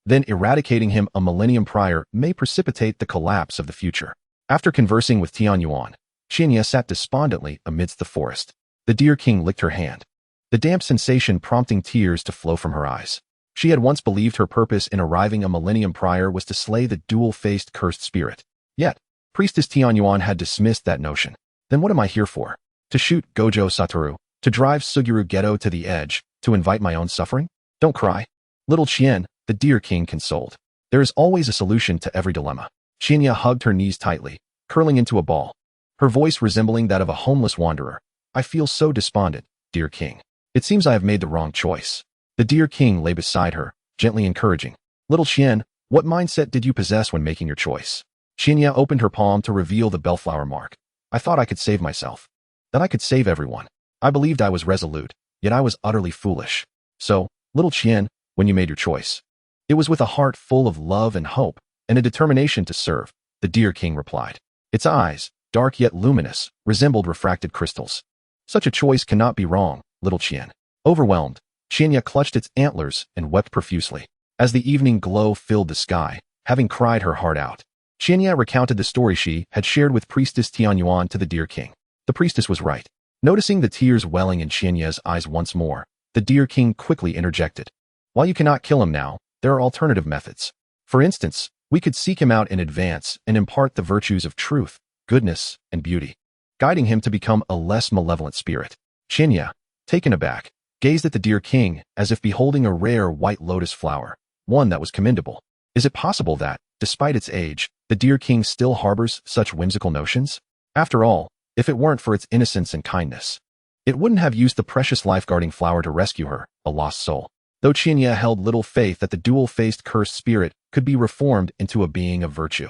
[SPEAKER 1] then eradicating him a millennium prior may precipitate the collapse of the future. After conversing with Tianyuan, Xianya sat despondently amidst the forest. The Deer King licked her hand, the damp sensation prompting tears to flow from her eyes. She had once believed her purpose in arriving a millennium prior was to slay the dual-faced cursed spirit. Yet, Priestess Tianyuan had dismissed that notion. Then what am I here for? To shoot Gojo Satoru? To drive Suguru Geto to the edge? To invite my own suffering? Don't cry. Little Chien, the Deer King consoled. There is always a solution to every dilemma. Xianya hugged her knees tightly, curling into a ball, her voice resembling that of a homeless wanderer. I feel so despondent, Deer King. It seems I have made the wrong choice. The Deer King lay beside her, gently encouraging. Little Chien, what mindset did you possess when making your choice? Xianya opened her palm to reveal the bellflower mark. I thought I could save myself. That I could save everyone. I believed I was resolute, yet I was utterly foolish. So, Little Chien, when you made your choice, it was with a heart full of love and hope, and a determination to serve, the Deer King replied. Its eyes, dark yet luminous, resembled refracted crystals. Such a choice cannot be wrong, Little Chien. Overwhelmed, Xianya clutched its antlers and wept profusely. As the evening glow filled the sky, having cried her heart out, Xianya recounted the story she had shared with Priestess Tianyuan to the Deer King. The priestess was right. Noticing the tears welling in Xianya's eyes once more, the Deer King quickly interjected. While you cannot kill him now, there are alternative methods. For instance, we could seek him out in advance and impart the virtues of truth, goodness, and beauty, guiding him to become a less malevolent spirit. Xianya, taken aback, gazed at the Deer King as if beholding a rare white lotus flower, one that was commendable. Is it possible that, despite its age, the Deer King still harbors such whimsical notions? After all, if it weren't for its innocence and kindness, it wouldn't have used the precious life-guarding flower to rescue her, a lost soul. Though Xianya held little faith that the dual-faced cursed spirit could be reformed into a being of virtue,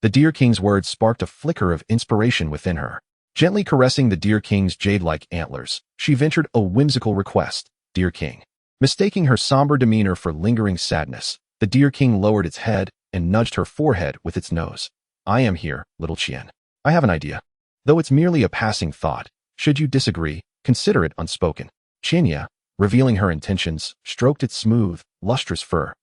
[SPEAKER 1] the Deer King's words sparked a flicker of inspiration within her. Gently caressing the Deer King's jade-like antlers, she ventured a whimsical request. Deer King. Mistaking her somber demeanor for lingering sadness, the Deer King lowered its head and nudged her forehead with its nose. I am here, Little Chien. I have an idea. Though it's merely a passing thought, should you disagree, consider it unspoken. Xianya, revealing her intentions, stroked its smooth, lustrous fur.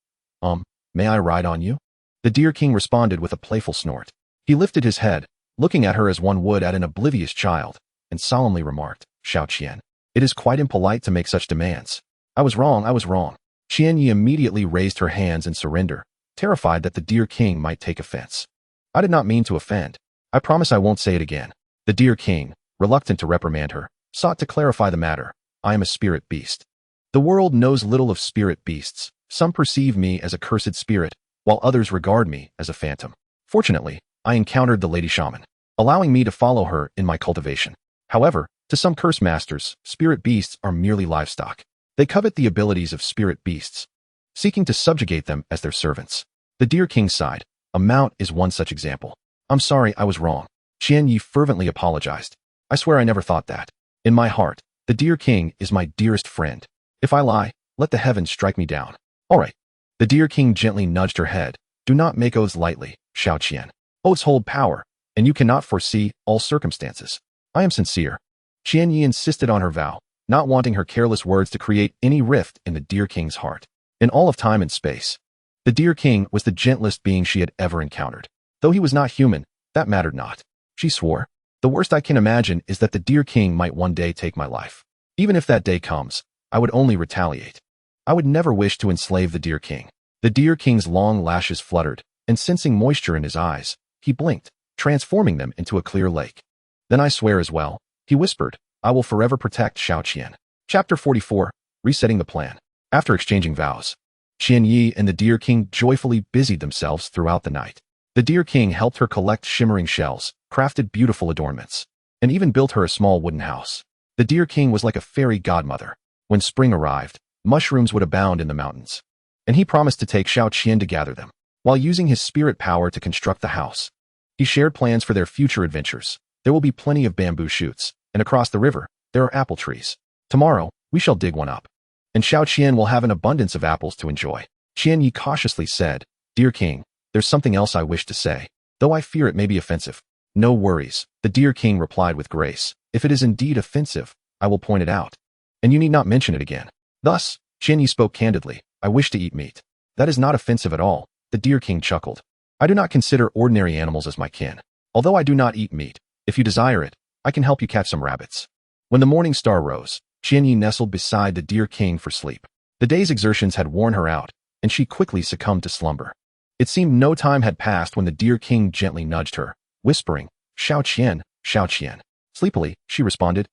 [SPEAKER 1] May I ride on you? The Deer King responded with a playful snort. He lifted his head, looking at her as one would at an oblivious child, and solemnly remarked, Xiao Qian, it is quite impolite to make such demands. I was wrong. Xianya immediately raised her hands in surrender, terrified that the Deer King might take offense. I did not mean to offend. I promise I won't say it again. The Deer King, reluctant to reprimand her, sought to clarify the matter. I am a spirit beast. The world knows little of spirit beasts. Some perceive me as a cursed spirit, while others regard me as a phantom. Fortunately, I encountered the Lady Shaman, allowing me to follow her in my cultivation. However, to some curse masters, spirit beasts are merely livestock. They covet the abilities of spirit beasts, seeking to subjugate them as their servants. The Deer King sighed. A mount is one such example. I'm sorry, I was wrong. Xianyi fervently apologized. I swear I never thought that. In my heart, the Deer King is my dearest friend. If I lie, let the heavens strike me down. All right. The Deer King gently nudged her head. Do not make oaths lightly, Xiao Qian. Oaths hold power, and you cannot foresee all circumstances. I am sincere. Xianyi insisted on her vow, not wanting her careless words to create any rift in the Deer King's heart. In all of time and space, the Deer King was the gentlest being she had ever encountered. Though he was not human, that mattered not. She swore, the worst I can imagine is that the Deer King might one day take my life. Even if that day comes, I would only retaliate. I would never wish to enslave the Deer King. The Deer King's long lashes fluttered, and sensing moisture in his eyes, he blinked, transforming them into a clear lake. Then I swear as well, he whispered, I will forever protect Xiao Qian. Chapter 44, Resetting the Plan. After exchanging vows, Qian Yi and the Deer King joyfully busied themselves throughout the night. The Deer King helped her collect shimmering shells, crafted beautiful adornments, and even built her a small wooden house. The Deer King was like a fairy godmother. When spring arrived, mushrooms would abound in the mountains, and he promised to take Xiao Qian to gather them. While using his spirit power to construct the house, he shared plans for their future adventures. There will be plenty of bamboo shoots, and across the river, there are apple trees. Tomorrow, we shall dig one up, and Xiao Qian will have an abundance of apples to enjoy. Qian Yi cautiously said, Dear King, there's something else I wish to say, though I fear it may be offensive. No worries, the Deer King replied with grace. If it is indeed offensive, I will point it out, and you need not mention it again. Thus, Qian Yi spoke candidly, I wish to eat meat. That is not offensive at all, the Deer King chuckled. I do not consider ordinary animals as my kin. Although I do not eat meat, if you desire it, I can help you catch some rabbits. When the morning star rose, Qianyi nestled beside the Deer King for sleep. The day's exertions had worn her out, and she quickly succumbed to slumber. It seemed no time had passed when the Deer King gently nudged her, whispering, Xiao Qian, Xiao Qian. Sleepily, she responded,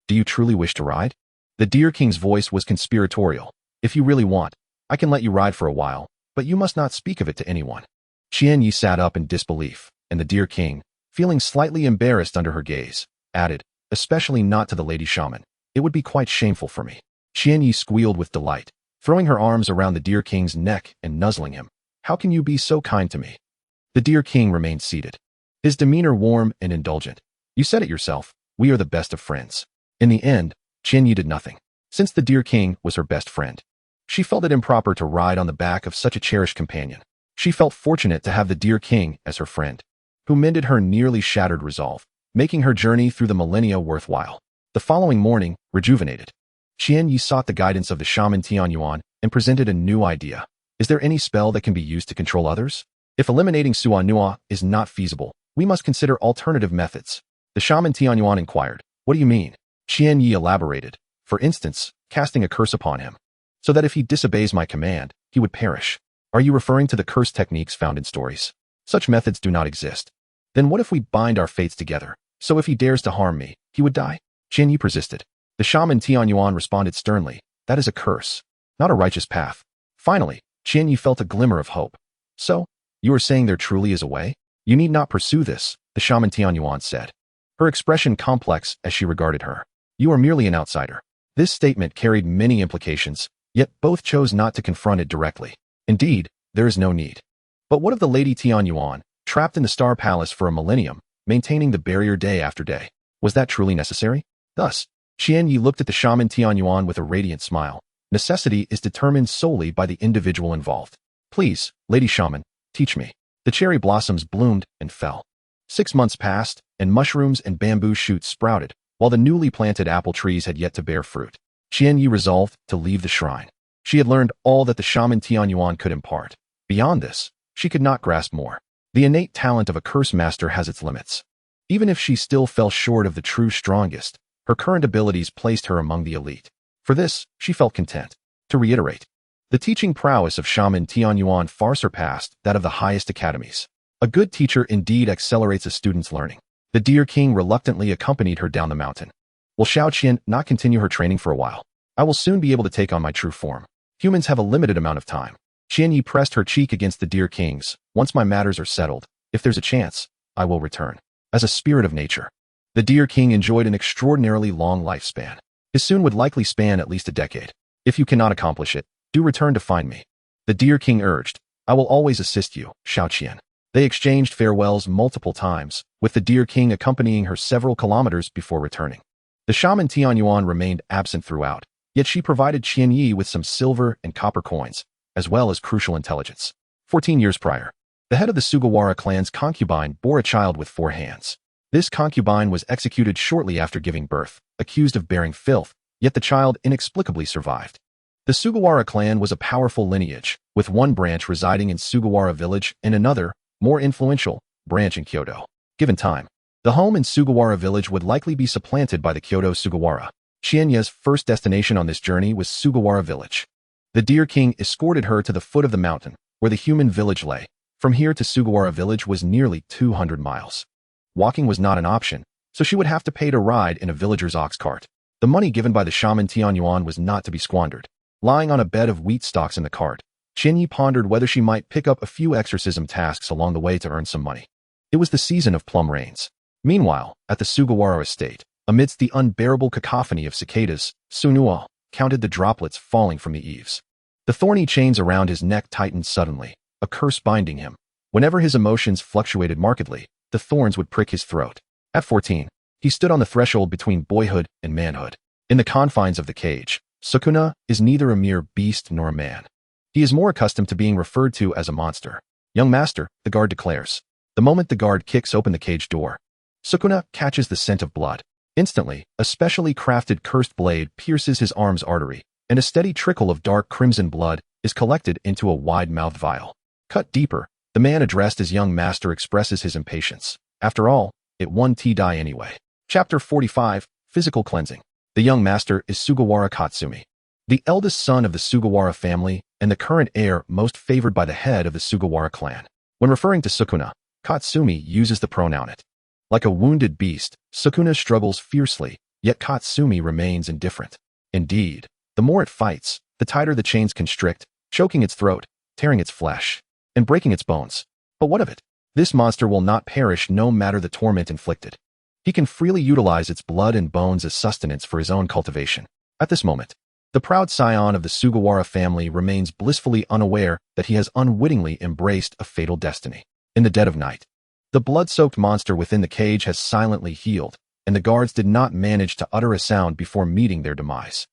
[SPEAKER 1] Do you truly wish to ride? The Deer King's voice was conspiratorial. If you really want, I can let you ride for a while, but you must not speak of it to anyone. Qianyi sat up in disbelief, and the Deer King, feeling slightly embarrassed under her gaze, added, especially not to the lady shaman. It would be quite shameful for me. Qianyi squealed with delight, throwing her arms around the Deer King's neck and nuzzling him. How can you be so kind to me? The Deer King remained seated, his demeanor warm and indulgent. You said it yourself, we are the best of friends. In the end, Qianyi did nothing. Since the Deer King was her best friend, she felt it improper to ride on the back of such a cherished companion. She felt fortunate to have the Deer King as her friend, who mended her nearly shattered resolve, making her journey through the millennia worthwhile. The following morning, rejuvenated, Qianyi sought the guidance of the shaman Tianyuan and presented a new idea. Is there any spell that can be used to control others? If eliminating Suanua is not feasible, we must consider alternative methods. The shaman Tianyuan inquired, What do you mean? Qianyi elaborated, for instance, casting a curse upon him, so that if he disobeys my command, he would perish. Are you referring to the curse techniques found in stories? Such methods do not exist. Then what if we bind our fates together, so if he dares to harm me, he would die? Qianyi persisted. The shaman Tianyuan responded sternly, That is a curse, not a righteous path. Finally, Qianyi felt a glimmer of hope. So, you are saying there truly is a way? You need not pursue this, the shaman Tianyuan said, her expression complex as she regarded her. You are merely an outsider. This statement carried many implications, yet both chose not to confront it directly. Indeed, there is no need. But what of the Lady Tianyuan, trapped in the Star Palace for a millennium, maintaining the barrier day after day? Was that truly necessary? Thus, Qianyi looked at the shaman Tianyuan with a radiant smile. Necessity is determined solely by the individual involved. Please, Lady Shaman, teach me. The cherry blossoms bloomed and fell. 6 months passed, and mushrooms and bamboo shoots sprouted, while the newly planted apple trees had yet to bear fruit. Qianyi resolved to leave the shrine. She had learned all that the shaman Tianyuan could impart. Beyond this, she could not grasp more. The innate talent of a curse master has its limits. Even if she still fell short of the true strongest, her current abilities placed her among the elite. For this, she felt content. To reiterate, the teaching prowess of shaman Tianyuan far surpassed that of the highest academies. A good teacher indeed accelerates a student's learning. The Deer King reluctantly accompanied her down the mountain. Will Xiao Qian not continue her training for a while? I will soon be able to take on my true form. Humans have a limited amount of time. Qianyi pressed her cheek against the Deer King's. Once my matters are settled, if there's a chance, I will return. As a spirit of nature, the Deer King enjoyed an extraordinarily long lifespan. His soon would likely span at least a decade. If you cannot accomplish it, do return to find me. The Deer King urged, I will always assist you, Xiao Qian. They exchanged farewells multiple times, with the Deer King accompanying her several kilometers before returning. The shaman Tianyuan remained absent throughout, yet she provided Qianyi with some silver and copper coins, as well as crucial intelligence. 14 years prior, the head of the Sugawara clan's concubine bore a child with 4 hands. This concubine was executed shortly after giving birth, accused of bearing filth, yet the child inexplicably survived. The Sugawara clan was a powerful lineage, with one branch residing in Sugawara village and another, more influential, branch in Kyoto. Given time, the home in Sugawara village would likely be supplanted by the Kyoto Sugawara. Qianyi's first destination on this journey was Sugawara village. The Deer King escorted her to the foot of the mountain, where the human village lay. From here to Sugawara village was nearly 200 miles. Walking was not an option, so she would have to pay to ride in a villager's ox cart. The money given by the shaman Tianyuan was not to be squandered. Lying on a bed of wheat stalks in the cart, Qianyi pondered whether she might pick up a few exorcism tasks along the way to earn some money. It was the season of plum rains. Meanwhile, at the Sugawara estate, amidst the unbearable cacophony of cicadas, Sunua counted the droplets falling from the eaves. The thorny chains around his neck tightened suddenly, a curse binding him. Whenever his emotions fluctuated markedly, the thorns would prick his throat. At 14, he stood on the threshold between boyhood and manhood. In the confines of the cage, Sukuna is neither a mere beast nor a man. He is more accustomed to being referred to as a monster. Young master, the guard declares. The moment the guard kicks open the cage door, Sukuna catches the scent of blood. Instantly, a specially crafted cursed blade pierces his arm's artery, and a steady trickle of dark crimson blood is collected into a wide-mouthed vial. Cut deeper, the man addressed as young master expresses his impatience. After all, it won die anyway. Chapter 45, Physical Cleansing. The young master is Sugawara Katsumi, the eldest son of the Sugawara family and the current heir most favored by the head of the Sugawara clan. When referring to Sukuna, Katsumi uses the pronoun it. Like a wounded beast, Sukuna struggles fiercely, yet Katsumi remains indifferent. Indeed, the more it fights, the tighter the chains constrict, choking its throat, tearing its flesh, and breaking its bones. But what of it? This monster will not perish no matter the torment inflicted. He can freely utilize its blood and bones as sustenance for his own cultivation. At this moment, the proud scion of the Sugawara family remains blissfully unaware that he has unwittingly embraced a fatal destiny. In the dead of night, the blood-soaked monster within the cage has silently healed, and the guards did not manage to utter a sound before meeting their demise.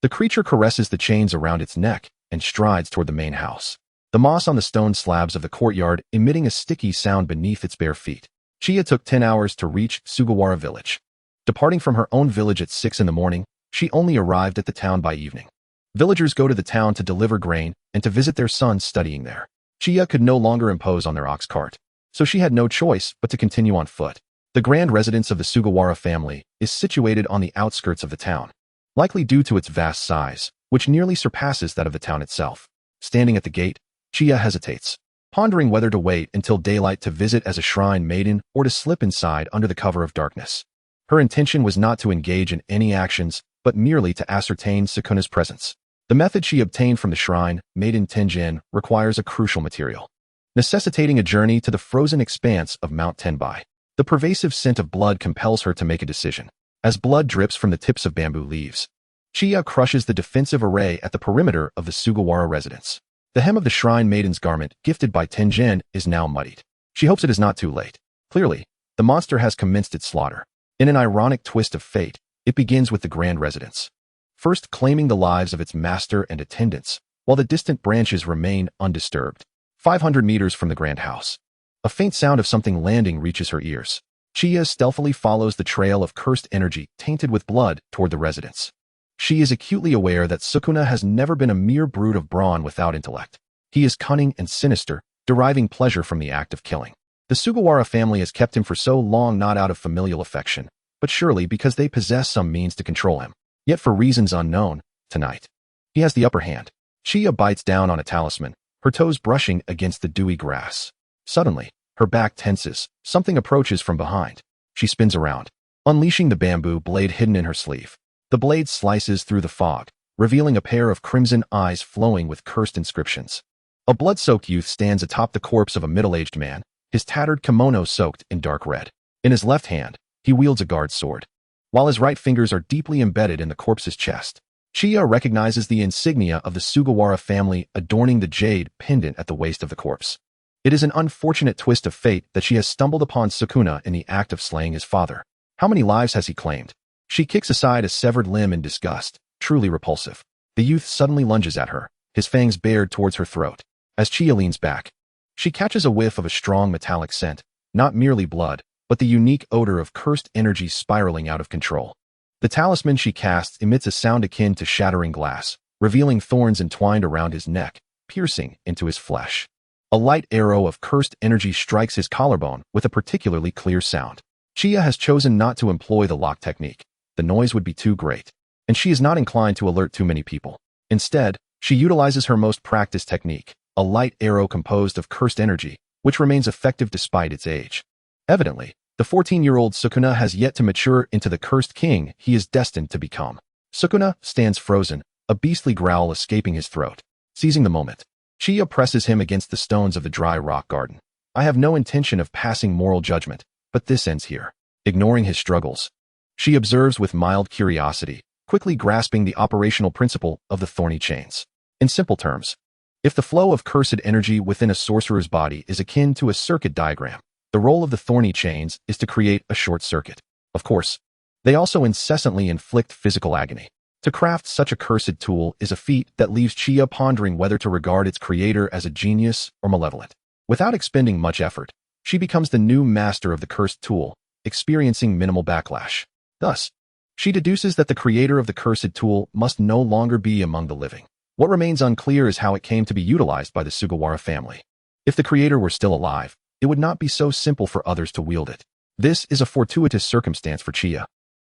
[SPEAKER 1] The creature caresses the chains around its neck and strides toward the main house, the moss on the stone slabs of the courtyard emitting a sticky sound beneath its bare feet. Chiya took 10 hours to reach Sugawara village. Departing from her own village at 6 in the morning, she only arrived at the town by evening. Villagers go to the town to deliver grain and to visit their sons studying there. Chiya could no longer impose on their ox cart, so she had no choice but to continue on foot. The grand residence of the Sugawara family is situated on the outskirts of the town, likely due to its vast size, which nearly surpasses that of the town itself. Standing at the gate, Chiya hesitates, pondering whether to wait until daylight to visit as a shrine maiden or to slip inside under the cover of darkness. Her intention was not to engage in any actions, but merely to ascertain Sukuna's presence. The method she obtained from the shrine maiden Tenjin requires a crucial material, necessitating a journey to the frozen expanse of Mount Tenbai. The pervasive scent of blood compels her to make a decision. As blood drips from the tips of bamboo leaves, Chiya crushes the defensive array at the perimeter of the Sugawara residence. The hem of the shrine maiden's garment, gifted by Tenjin, is now muddied. She hopes it is not too late. Clearly, the monster has commenced its slaughter. In an ironic twist of fate, it begins with the grand residence, first claiming the lives of its master and attendants, while the distant branches remain undisturbed. 500 meters from the grand house, a faint sound of something landing reaches her ears. Chiya stealthily follows the trail of cursed energy tainted with blood toward the residence. She is acutely aware that Sukuna has never been a mere brute of brawn without intellect. He is cunning and sinister, deriving pleasure from the act of killing. The Sugawara family has kept him for so long not out of familial affection, but surely because they possess some means to control him. Yet for reasons unknown, tonight, he has the upper hand. Chiya bites down on a talisman, her toes brushing against the dewy grass. Suddenly, her back tenses, something approaches from behind. She spins around, unleashing the bamboo blade hidden in her sleeve. The blade slices through the fog, revealing a pair of crimson eyes flowing with cursed inscriptions. A blood-soaked youth stands atop the corpse of a middle-aged man, his tattered kimono soaked in dark red. In his left hand, he wields a guard sword, while his right fingers are deeply embedded in the corpse's chest. Chiya recognizes the insignia of the Sugawara family adorning the jade pendant at the waist of the corpse. It is an unfortunate twist of fate that she has stumbled upon Sukuna in the act of slaying his father. How many lives has he claimed? She kicks aside a severed limb in disgust, truly repulsive. The youth suddenly lunges at her, his fangs bared towards her throat. As Chiya leans back, she catches a whiff of a strong metallic scent, not merely blood, but the unique odor of cursed energy spiraling out of control. The talisman she casts emits a sound akin to shattering glass, revealing thorns entwined around his neck, piercing into his flesh. A light arrow of cursed energy strikes his collarbone with a particularly clear sound. Chiya has chosen not to employ the lock technique. The noise would be too great, and she is not inclined to alert too many people. Instead, she utilizes her most practiced technique, a light arrow composed of cursed energy, which remains effective despite its age. Evidently, the 14-year-old Sukuna has yet to mature into the cursed king he is destined to become. Sukuna stands frozen, a beastly growl escaping his throat. Seizing the moment, Chiya presses him against the stones of the dry rock garden. I have no intention of passing moral judgment, but this ends here. Ignoring his struggles, she observes with mild curiosity, quickly grasping the operational principle of the thorny chains. In simple terms, if the flow of cursed energy within a sorcerer's body is akin to a circuit diagram, the role of the thorny chains is to create a short circuit. Of course, they also incessantly inflict physical agony. To craft such a cursed tool is a feat that leaves Chiya pondering whether to regard its creator as a genius or malevolent. Without expending much effort, she becomes the new master of the cursed tool, experiencing minimal backlash. Thus, She deduces that the creator of the cursed tool must no longer be among the living. What remains unclear is how it came to be utilized by the Sugawara family. If the creator were still alive, it would not be so simple for others to wield it. This is a fortuitous circumstance for Chie,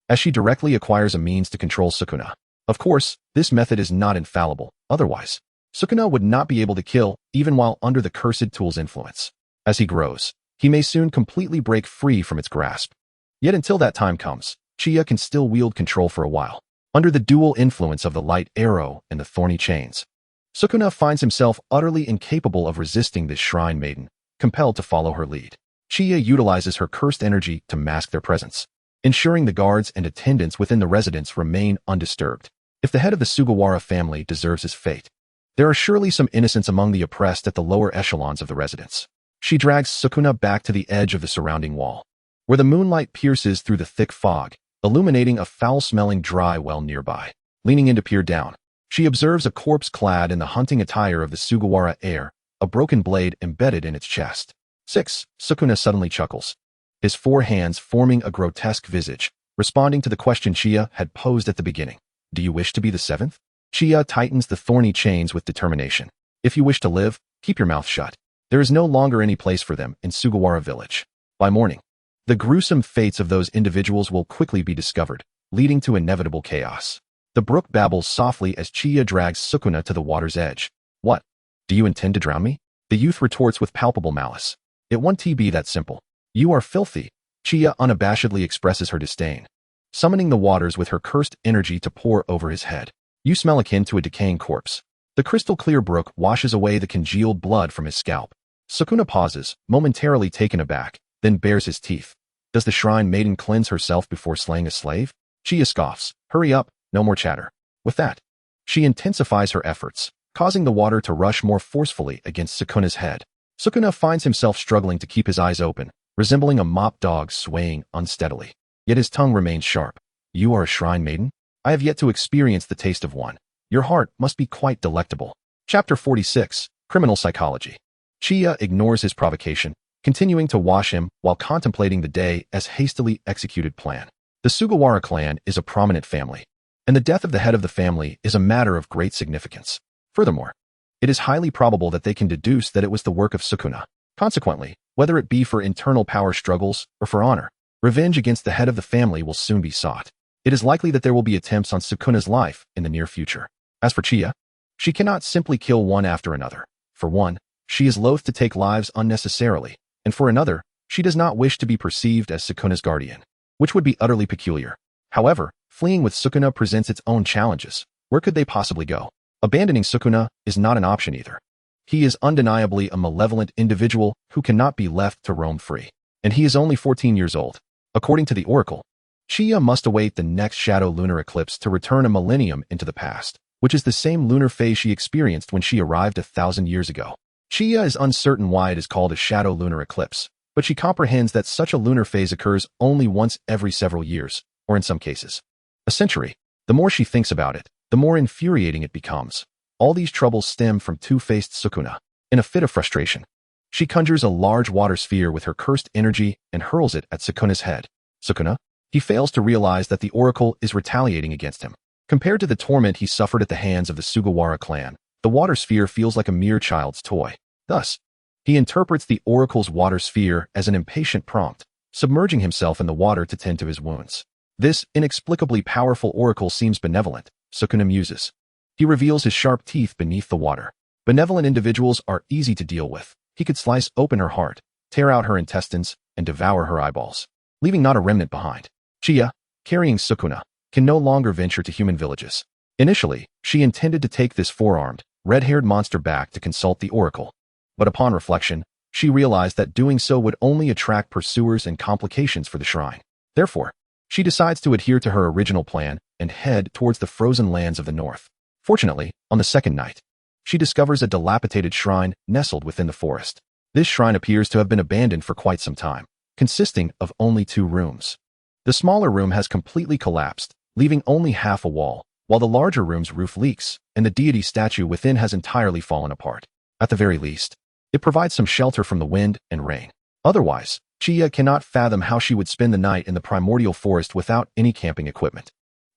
[SPEAKER 1] as she directly acquires a means to control Sukuna. Of course, this method is not infallible, otherwise, Sukuna would not be able to kill even while under the cursed tool's influence. As he grows, he may soon completely break free from its grasp. Yet until that time comes, Chie can still wield control for a while, under the dual influence of the light arrow and the thorny chains. Sukuna finds himself utterly incapable of resisting this shrine maiden, compelled to follow her lead. Chie utilizes her cursed energy to mask their presence, ensuring the guards and attendants within the residence remain undisturbed. If the head of the Sugawara family deserves his fate, there are surely some innocents among the oppressed at the lower echelons of the residence. She drags Sukuna back to the edge of the surrounding wall, where the moonlight pierces through the thick fog, illuminating a foul-smelling dry well nearby. Leaning in to peer down, she observes a corpse clad in the hunting attire of the Sugawara heir, a broken blade embedded in its chest. 6. Sukuna suddenly chuckles, his four hands forming a grotesque visage, responding to the question Chie had posed at the beginning. Do you wish to be the seventh? Chie tightens the thorny chains with determination. If you wish to live, keep your mouth shut. There is no longer any place for them in Sugawara village. By morning, the gruesome fates of those individuals will quickly be discovered, leading to inevitable chaos. The brook babbles softly as Chie drags Sukuna to the water's edge. What? Do you intend to drown me? The youth retorts with palpable malice. It won't be that simple. You are filthy. Chie unabashedly expresses her disdain, summoning the waters with her cursed energy to pour over his head. You smell akin to a decaying corpse. The crystal-clear brook washes away the congealed blood from his scalp. Sukuna pauses, momentarily taken aback, then bares his teeth. Does the shrine maiden cleanse herself before slaying a slave? Chie scoffs. Hurry up, no more chatter. With that, she intensifies her efforts, causing the water to rush more forcefully against Sukuna's head. Sukuna finds himself struggling to keep his eyes open, resembling a mop dog swaying unsteadily. Yet his tongue remains sharp. You are a shrine maiden? I have yet to experience the taste of one. Your heart must be quite delectable. Chapter 46. Criminal Psychology. Chie ignores his provocation, continuing to wash him while contemplating the day as hastily executed plan. The Sugawara clan is a prominent family, and the death of the head of the family is a matter of great significance. Furthermore, it is highly probable that they can deduce that it was the work of Sukuna. Consequently, whether it be for internal power struggles or for honor, revenge against the head of the family will soon be sought. It is likely that there will be attempts on Sukuna's life in the near future. As for Chie, she cannot simply kill one after another. For one, she is loath to take lives unnecessarily, and for another, she does not wish to be perceived as Sukuna's guardian, which would be utterly peculiar. However, fleeing with Sukuna presents its own challenges. Where could they possibly go? Abandoning Sukuna is not an option either. He is undeniably a malevolent individual who cannot be left to roam free, and he is only 14 years old. According to the Oracle, Chie must await the next shadow lunar eclipse to return a millennium into the past, which is the same lunar phase she experienced when she arrived 1,000 years ago. Chie is uncertain why it is called a shadow lunar eclipse, but she comprehends that such a lunar phase occurs only once every several years, or in some cases, a century. The more she thinks about it, the more infuriating it becomes. All these troubles stem from two-faced Sukuna. In a fit of frustration, she conjures a large water sphere with her cursed energy and hurls it at Sukuna's head. Sukuna? He fails to realize that the Oracle is retaliating against him. Compared to the torment he suffered at the hands of the Sugawara clan, the water sphere feels like a mere child's toy. Thus, he interprets the Oracle's water sphere as an impatient prompt, submerging himself in the water to tend to his wounds. This inexplicably powerful Oracle seems benevolent, Sukuna muses. He reveals his sharp teeth beneath the water. Benevolent individuals are easy to deal with. He could slice open her heart, tear out her intestines, and devour her eyeballs, leaving not a remnant behind. Chie, carrying Sukuna, can no longer venture to human villages. Initially, she intended to take this four-armed, red-haired monster back to consult the Oracle. But upon reflection, she realized that doing so would only attract pursuers and complications for the shrine. Therefore, she decides to adhere to her original plan and head towards the frozen lands of the north. Fortunately, on the second night, she discovers a dilapidated shrine nestled within the forest. This shrine appears to have been abandoned for quite some time, consisting of only 2 rooms. The smaller room has completely collapsed, leaving only half a wall, while the larger room's roof leaks, and the deity statue within has entirely fallen apart. At the very least, it provides some shelter from the wind and rain. Otherwise, Chie cannot fathom how she would spend the night in the primordial forest without any camping equipment.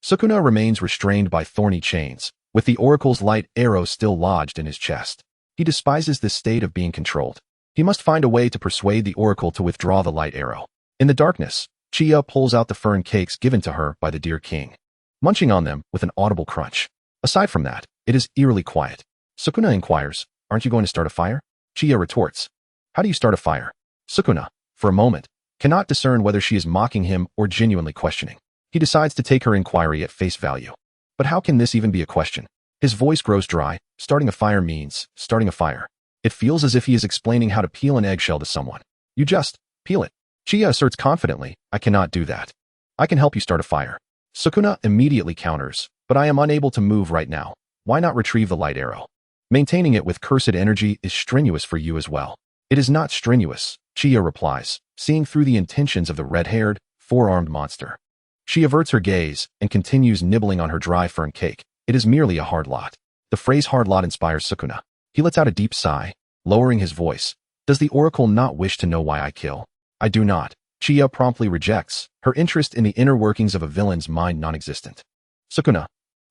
[SPEAKER 1] Sukuna remains restrained by thorny chains, with the oracle's light arrow still lodged in his chest. He despises this state of being controlled. He must find a way to persuade the oracle to withdraw the light arrow. In the darkness, Chia pulls out the fern cakes given to her by the deer king, munching on them with an audible crunch. Aside from that, it is eerily quiet. Sukuna inquires, "Aren't you going to start a fire?" Chia retorts, "How do you start a fire?" Sukuna, for a moment, cannot discern whether she is mocking him or genuinely questioning. He decides to take her inquiry at face value. But how can this even be a question? His voice grows dry. Starting a fire means starting a fire. It feels as if he is explaining how to peel an eggshell to someone. You just peel it. Chia asserts confidently, "I cannot do that. I can help you start a fire." Sukuna immediately counters, "But I am unable to move right now. Why not retrieve the light arrow? Maintaining it with cursed energy is strenuous for you as well." "It is not strenuous," Chia replies, seeing through the intentions of the red-haired, four-armed monster. She averts her gaze and continues nibbling on her dry fern cake. It is merely a hard lot. The phrase hard lot inspires Sukuna. He lets out a deep sigh, lowering his voice. "Does the oracle not wish to know why I kill?" "I do not." Chia promptly rejects, her interest in the inner workings of a villain's mind non-existent. "Sukuna."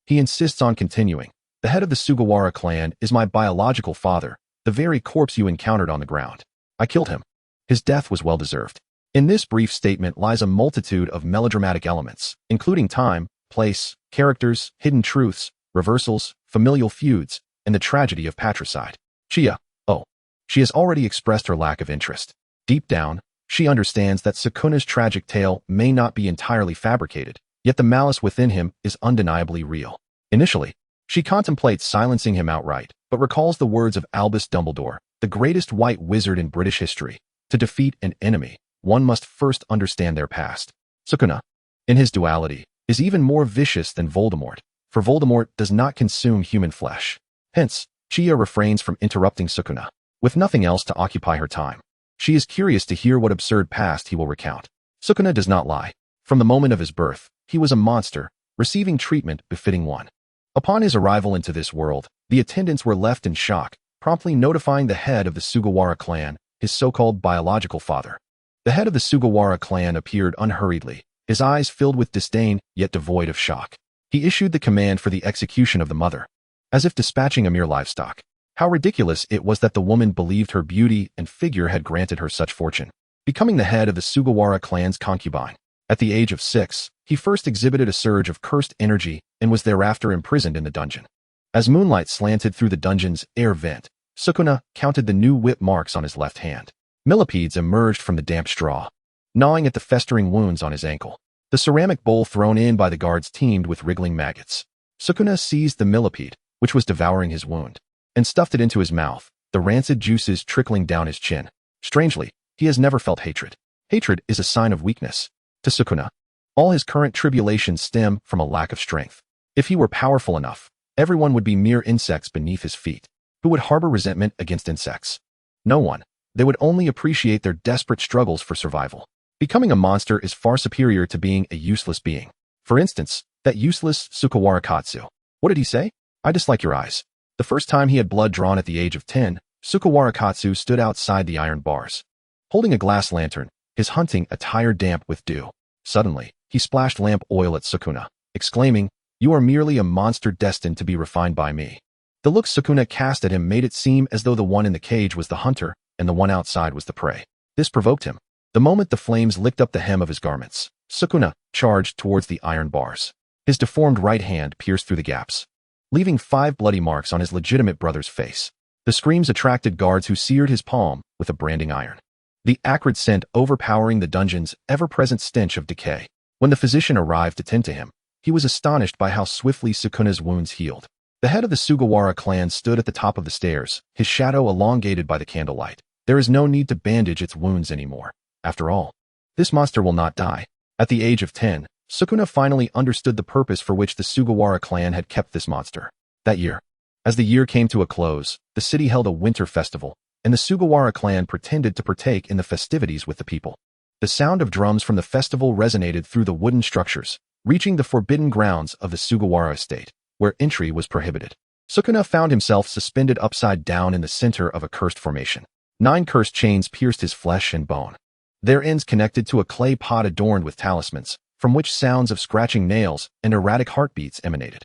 [SPEAKER 1] He insists on continuing. "The head of the Sugawara clan is my biological father, the very corpse you encountered on the ground. I killed him. His death was well-deserved." In this brief statement lies a multitude of melodramatic elements, including time, place, characters, hidden truths, reversals, familial feuds, and the tragedy of patricide. Chia, oh. She has already expressed her lack of interest. Deep down, she understands that Sukuna's tragic tale may not be entirely fabricated, yet the malice within him is undeniably real. Initially, she contemplates silencing him outright, but recalls the words of Albus Dumbledore, the greatest white wizard in British history. To defeat an enemy, one must first understand their past. Sukuna, in his duality, is even more vicious than Voldemort, for Voldemort does not consume human flesh. Hence, Chia refrains from interrupting Sukuna. With nothing else to occupy her time, she is curious to hear what absurd past he will recount. Sukuna does not lie. From the moment of his birth, he was a monster, receiving treatment befitting one. Upon his arrival into this world, the attendants were left in shock, promptly notifying the head of the Sugawara clan, his so-called biological father. The head of the Sugawara clan appeared unhurriedly, his eyes filled with disdain yet devoid of shock. He issued the command for the execution of the mother, as if dispatching a mere livestock. How ridiculous it was that the woman believed her beauty and figure had granted her such fortune. Becoming the head of the Sugawara clan's concubine, at the age of 6, he first exhibited a surge of cursed energy and was thereafter imprisoned in the dungeon. As moonlight slanted through the dungeon's air vent, Sukuna counted the new whip marks on his left hand. Millipedes emerged from the damp straw, gnawing at the festering wounds on his ankle. The ceramic bowl thrown in by the guards teemed with wriggling maggots. Sukuna seized the millipede, which was devouring his wound, and stuffed it into his mouth, the rancid juices trickling down his chin. Strangely, he has never felt hatred. Hatred is a sign of weakness. To Sukuna, all his current tribulations stem from a lack of strength. If he were powerful enough, everyone would be mere insects beneath his feet. Who would harbor resentment against insects? No one. They would only appreciate their desperate struggles for survival. Becoming a monster is far superior to being a useless being. For instance, that useless Sugawara Katsu. What did he say? "I dislike your eyes." The first time he had blood drawn at the age of 10, Sugawara Katsu stood outside the iron bars, holding a glass lantern, his hunting attire damp with dew. Suddenly, he splashed lamp oil at Sukuna, exclaiming, "You are merely a monster destined to be refined by me." The look Sukuna cast at him made it seem as though the one in the cage was the hunter and the one outside was the prey. This provoked him. The moment the flames licked up the hem of his garments, Sukuna charged towards the iron bars. His deformed right hand pierced through the gaps, leaving 5 bloody marks on his legitimate brother's face. The screams attracted guards who seared his palm with a branding iron, the acrid scent overpowering the dungeon's ever-present stench of decay. When the physician arrived to tend to him, he was astonished by how swiftly Sukuna's wounds healed. The head of the Sugawara clan stood at the top of the stairs, his shadow elongated by the candlelight. There is no need to bandage its wounds anymore. After all, this monster will not die. At the age of 10, Sukuna finally understood the purpose for which the Sugawara clan had kept this monster. That year, as the year came to a close, the city held a winter festival, and the Sugawara clan pretended to partake in the festivities with the people. The sound of drums from the festival resonated through the wooden structures, reaching the forbidden grounds of the Sugawara estate, where entry was prohibited. Sukuna found himself suspended upside down in the center of a cursed formation. 9 cursed chains pierced his flesh and bone, their ends connected to a clay pot adorned with talismans, from which sounds of scratching nails and erratic heartbeats emanated.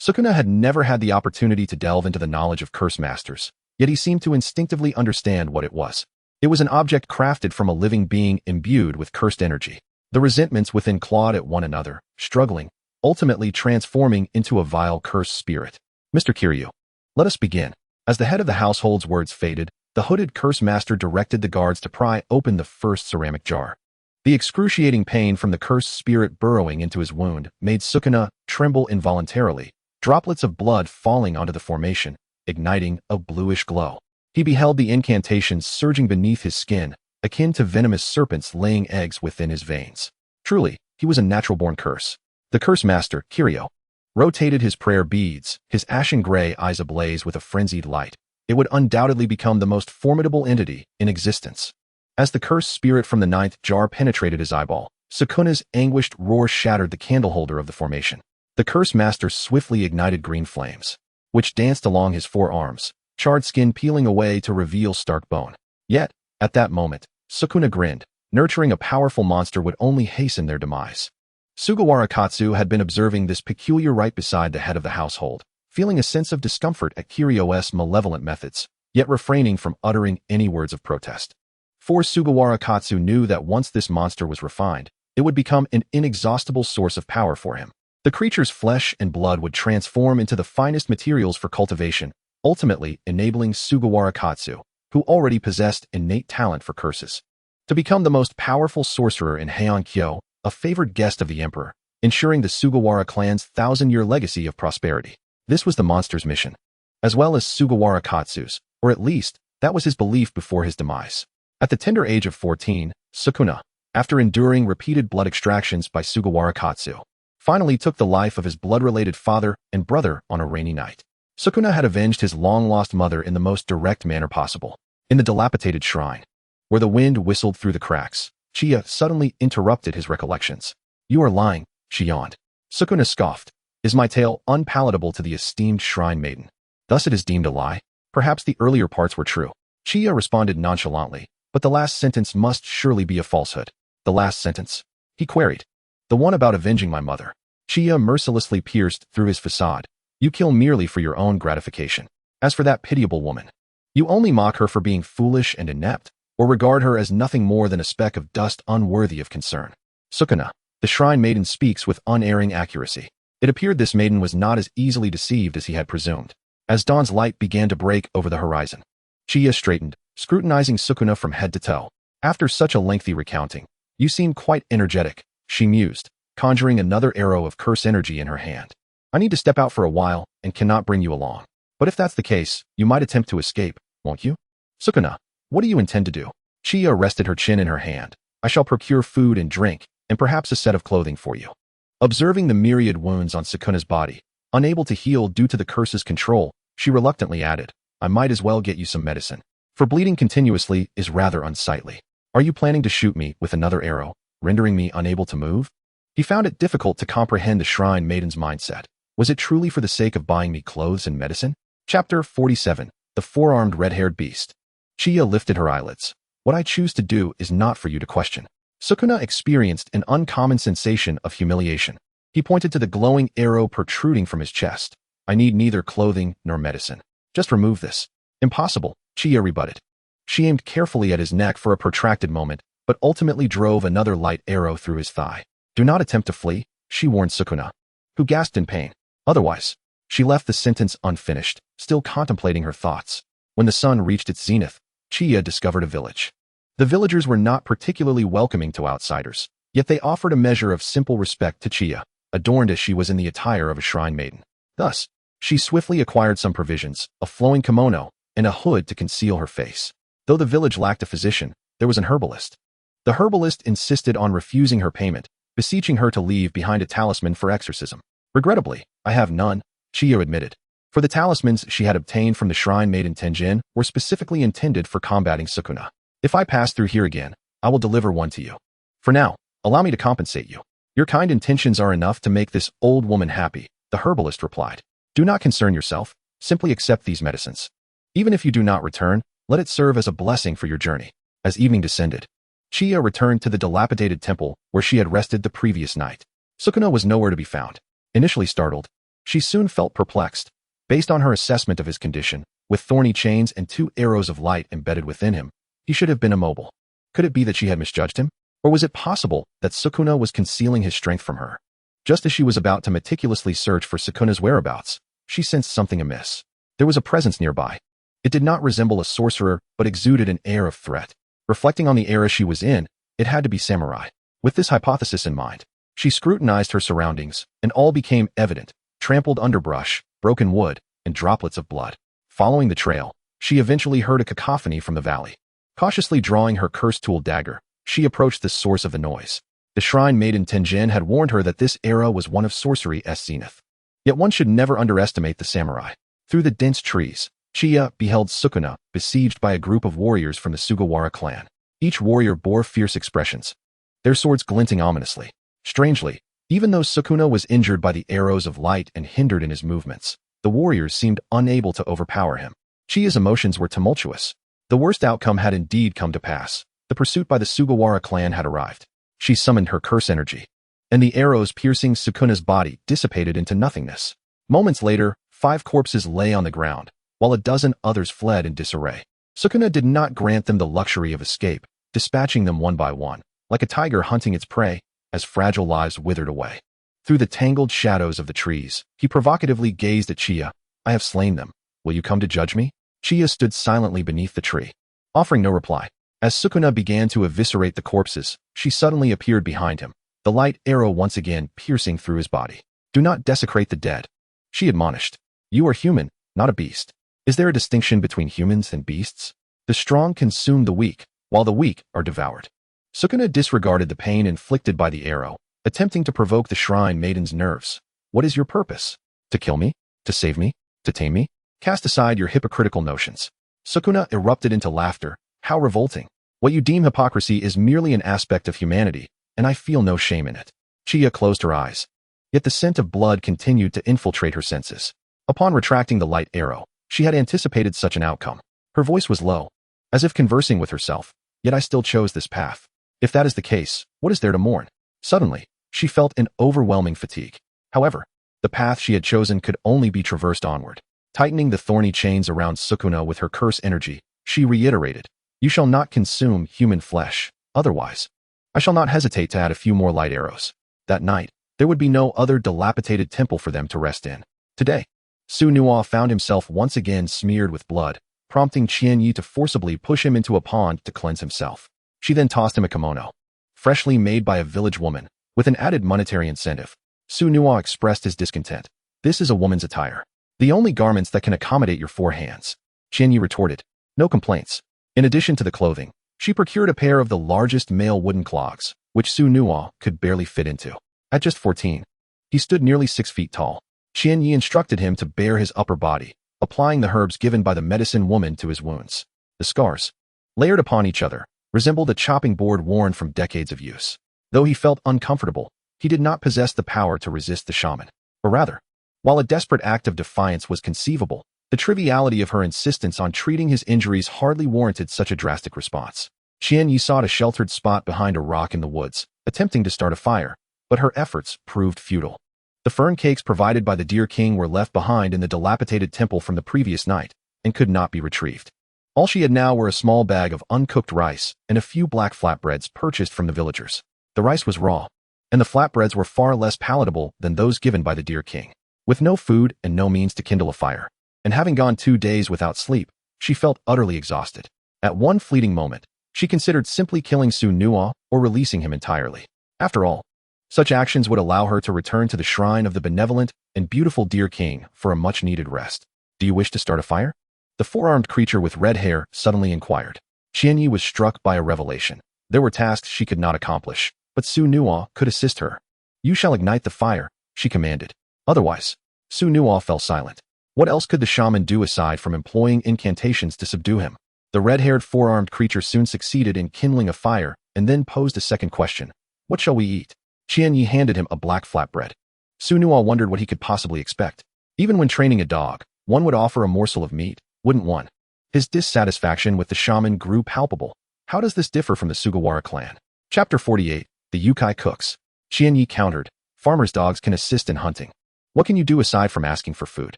[SPEAKER 1] Sukuna had never had the opportunity to delve into the knowledge of curse masters, yet he seemed to instinctively understand what it was. It was an object crafted from a living being imbued with cursed energy. The resentments within clawed at one another, struggling, ultimately transforming into a vile cursed spirit. Mr. Kiryu, let us begin. As the head of the household's words faded, the hooded curse master directed the guards to pry open the first ceramic jar. The excruciating pain from the cursed spirit burrowing into his wound made Sukuna tremble involuntarily, droplets of blood falling onto the formation, igniting a bluish glow. He beheld the incantations surging beneath his skin, akin to venomous serpents laying eggs within his veins. Truly, he was a natural-born curse. The curse master, Kiryu, rotated his prayer beads, his ashen gray eyes ablaze with a frenzied light. It would undoubtedly become the most formidable entity in existence. As the cursed spirit from the ninth jar penetrated his eyeball, Sukuna's anguished roar shattered the candleholder of the formation. The curse master swiftly ignited green flames, which danced along his forearms, charred skin peeling away to reveal stark bone. Yet, at that moment, Sukuna grinned. Nurturing a powerful monster would only hasten their demise. Sugawara Katsu had been observing this peculiar right beside the head of the household, feeling a sense of discomfort at Kiryu's malevolent methods, yet refraining from uttering any words of protest. For Sugawara Katsu knew that once this monster was refined, it would become an inexhaustible source of power for him. The creature's flesh and blood would transform into the finest materials for cultivation, ultimately enabling Sugawara Katsu, who already possessed innate talent for curses, to become the most powerful sorcerer in Heian-kyo, a favored guest of the emperor, ensuring the Sugawara clan's 1,000-year legacy of prosperity. This was the monster's mission, as well as Sugawara Katsu's, or at least, that was his belief before his demise. At the tender age of 14, Sukuna, after enduring repeated blood extractions by Sugawara Katsu, finally took the life of his blood-related father and brother on a rainy night. Sukuna had avenged his long-lost mother in the most direct manner possible. In the dilapidated shrine, where the wind whistled through the cracks, Chiya suddenly interrupted his recollections. "You are lying," she yawned. Sukuna scoffed. "Is my tale unpalatable to the esteemed shrine maiden? Thus it is deemed a lie? Perhaps the earlier parts were true." Chiya responded nonchalantly, "But the last sentence must surely be a falsehood." "The last sentence?" he queried. "The one about avenging my mother." Chiya mercilessly pierced through his facade. "You kill merely for your own gratification. As for that pitiable woman, you only mock her for being foolish and inept, or regard her as nothing more than a speck of dust unworthy of concern." Sukuna, the shrine maiden, speaks with unerring accuracy. It appeared this maiden was not as easily deceived as he had presumed. As dawn's light began to break over the horizon, Chiya straightened, scrutinizing Sukuna from head to toe. "After such a lengthy recounting, you seem quite energetic," she mused, conjuring another arrow of curse energy in her hand. "I need to step out for a while and cannot bring you along. But if that's the case, you might attempt to escape, won't you?" "Sukuna, what do you intend to do?" Chiya rested her chin in her hand. "I shall procure food and drink, and perhaps a set of clothing for you." Observing the myriad wounds on Sukuna's body, unable to heal due to the curse's control, she reluctantly added, "I might as well get you some medicine. For bleeding continuously is rather unsightly. Are you planning to shoot me with another arrow, rendering me unable to move?" He found it difficult to comprehend the shrine maiden's mindset. Was it truly for the sake of buying me clothes and medicine? Chapter 47. The Four-Armed Red-Haired Beast. Chiya lifted her eyelids. "What I choose to do is not for you to question." Sukuna experienced an uncommon sensation of humiliation. He pointed to the glowing arrow protruding from his chest. "I need neither clothing nor medicine. Just remove this." "Impossible," Chiya rebutted. She aimed carefully at his neck for a protracted moment, but ultimately drove another light arrow through his thigh. "Do not attempt to flee," she warned Sukuna, who gasped in pain. "Otherwise." She left the sentence unfinished, still contemplating her thoughts. When the sun reached its zenith, Chiya discovered a village. The villagers were not particularly welcoming to outsiders, yet they offered a measure of simple respect to Chiya, adorned as she was in the attire of a shrine maiden. Thus, she swiftly acquired some provisions, a flowing kimono, and a hood to conceal her face. Though the village lacked a physician, there was an herbalist. The herbalist insisted on refusing her payment, beseeching her to leave behind a talisman for exorcism. "Regrettably, I have none," Chiya admitted. For the talismans she had obtained from the shrine maiden Tenjin were specifically intended for combating Sukuna. "If I pass through here again, I will deliver one to you. For now, allow me to compensate you." "Your kind intentions are enough to make this old woman happy," the herbalist replied. "Do not concern yourself, simply accept these medicines. Even if you do not return, let it serve as a blessing for your journey." As evening descended, Chiya returned to the dilapidated temple where she had rested the previous night. Sukuna was nowhere to be found. Initially startled, she soon felt perplexed. Based on her assessment of his condition, with thorny chains and 2 arrows of light embedded within him, he should have been immobile. Could it be that she had misjudged him? Or was it possible that Sukuna was concealing his strength from her? Just as she was about to meticulously search for Sukuna's whereabouts, she sensed something amiss. There was a presence nearby. It did not resemble a sorcerer, but exuded an air of threat. Reflecting on the era she was in, it had to be samurai. With this hypothesis in mind, she scrutinized her surroundings, and all became evident: trampled underbrush, broken wood, and droplets of blood. Following the trail, she eventually heard a cacophony from the valley. Cautiously drawing her curse tool dagger, she approached the source of the noise. The shrine maiden Tenjin had warned her that this era was one of sorcery's zenith. Yet one should never underestimate the samurai. Through the dense trees, Chiya beheld Sukuna besieged by a group of warriors from the Sugawara clan. Each warrior bore fierce expressions, their swords glinting ominously. Strangely, even though Sukuna was injured by the arrows of light and hindered in his movements, the warriors seemed unable to overpower him. Chiya's emotions were tumultuous. The worst outcome had indeed come to pass. The pursuit by the Sugawara clan had arrived. She summoned her curse energy, and the arrows piercing Sukuna's body dissipated into nothingness. Moments later, 5 corpses lay on the ground, while a dozen others fled in disarray. Sukuna did not grant them the luxury of escape, dispatching them one by one, like a tiger hunting its prey, as fragile lives withered away. Through the tangled shadows of the trees, he provocatively gazed at Chiya. "I have slain them. Will you come to judge me?" Chiya stood silently beneath the tree, offering no reply. As Sukuna began to eviscerate the corpses, she suddenly appeared behind him, the light arrow once again piercing through his body. "Do not desecrate the dead," she admonished. "You are human, not a beast. Is there a distinction between humans and beasts? The strong consume the weak, while the weak are devoured." Sukuna disregarded the pain inflicted by the arrow, attempting to provoke the shrine maiden's nerves. "What is your purpose? To kill me? To save me? To tame me? Cast aside your hypocritical notions." Sukuna erupted into laughter. "How revolting. What you deem hypocrisy is merely an aspect of humanity, and I feel no shame in it." Chiya closed her eyes. Yet the scent of blood continued to infiltrate her senses. Upon retracting the light arrow, she had anticipated such an outcome. Her voice was low, as if conversing with herself. "Yet I still chose this path. If that is the case, what is there to mourn?" Suddenly, she felt an overwhelming fatigue. However, the path she had chosen could only be traversed onward. Tightening the thorny chains around Sukuna with her curse energy, she reiterated, "You shall not consume human flesh, otherwise I shall not hesitate to add a few more light arrows." That night, there would be no other dilapidated temple for them to rest in. Today, Sunua found himself once again smeared with blood, prompting Qianyi to forcibly push him into a pond to cleanse himself. She then tossed him a kimono, freshly made by a village woman, with an added monetary incentive. Sunua expressed his discontent. "This is a woman's attire. The only garments that can accommodate your 4 hands." Qianyi retorted, "No complaints." In addition to the clothing, she procured a pair of the largest male wooden clogs, which Sunua could barely fit into. At just 14, he stood nearly 6 feet tall. Qianyi instructed him to bare his upper body, applying the herbs given by the medicine woman to his wounds. The scars, layered upon each other, resembled a chopping board worn from decades of use. Though he felt uncomfortable, he did not possess the power to resist the shaman. Or rather, while a desperate act of defiance was conceivable, the triviality of her insistence on treating his injuries hardly warranted such a drastic response. Qianyi sought a sheltered spot behind a rock in the woods, attempting to start a fire, but her efforts proved futile. The fern cakes provided by the Deer King were left behind in the dilapidated temple from the previous night, and could not be retrieved. All she had now were a small bag of uncooked rice and a few black flatbreads purchased from the villagers. The rice was raw, and the flatbreads were far less palatable than those given by the Deer King. With no food and no means to kindle a fire, and having gone 2 days without sleep, she felt utterly exhausted. At one fleeting moment, she considered simply killing Sunua or releasing him entirely. After all, such actions would allow her to return to the shrine of the benevolent and beautiful Deer King for a much-needed rest. "Do you wish to start a fire?" the 4-armed creature with red hair suddenly inquired. Qianyi was struck by a revelation. There were tasks she could not accomplish, but Sunua could assist her. "You shall ignite the fire," she commanded. Otherwise, Sunua fell silent. What else could the shaman do aside from employing incantations to subdue him? The red-haired 4-armed creature soon succeeded in kindling a fire and then posed a second question. "What shall we eat?" Qianyi handed him a black flatbread. Sunua wondered what he could possibly expect. Even when training a dog, one would offer a morsel of meat, wouldn't one? His dissatisfaction with the shaman grew palpable. How does this differ from the Sugawara clan? Chapter 48. The Yukai Cooks. Qianyi countered. Farmers' dogs can assist in hunting. What can you do aside from asking for food?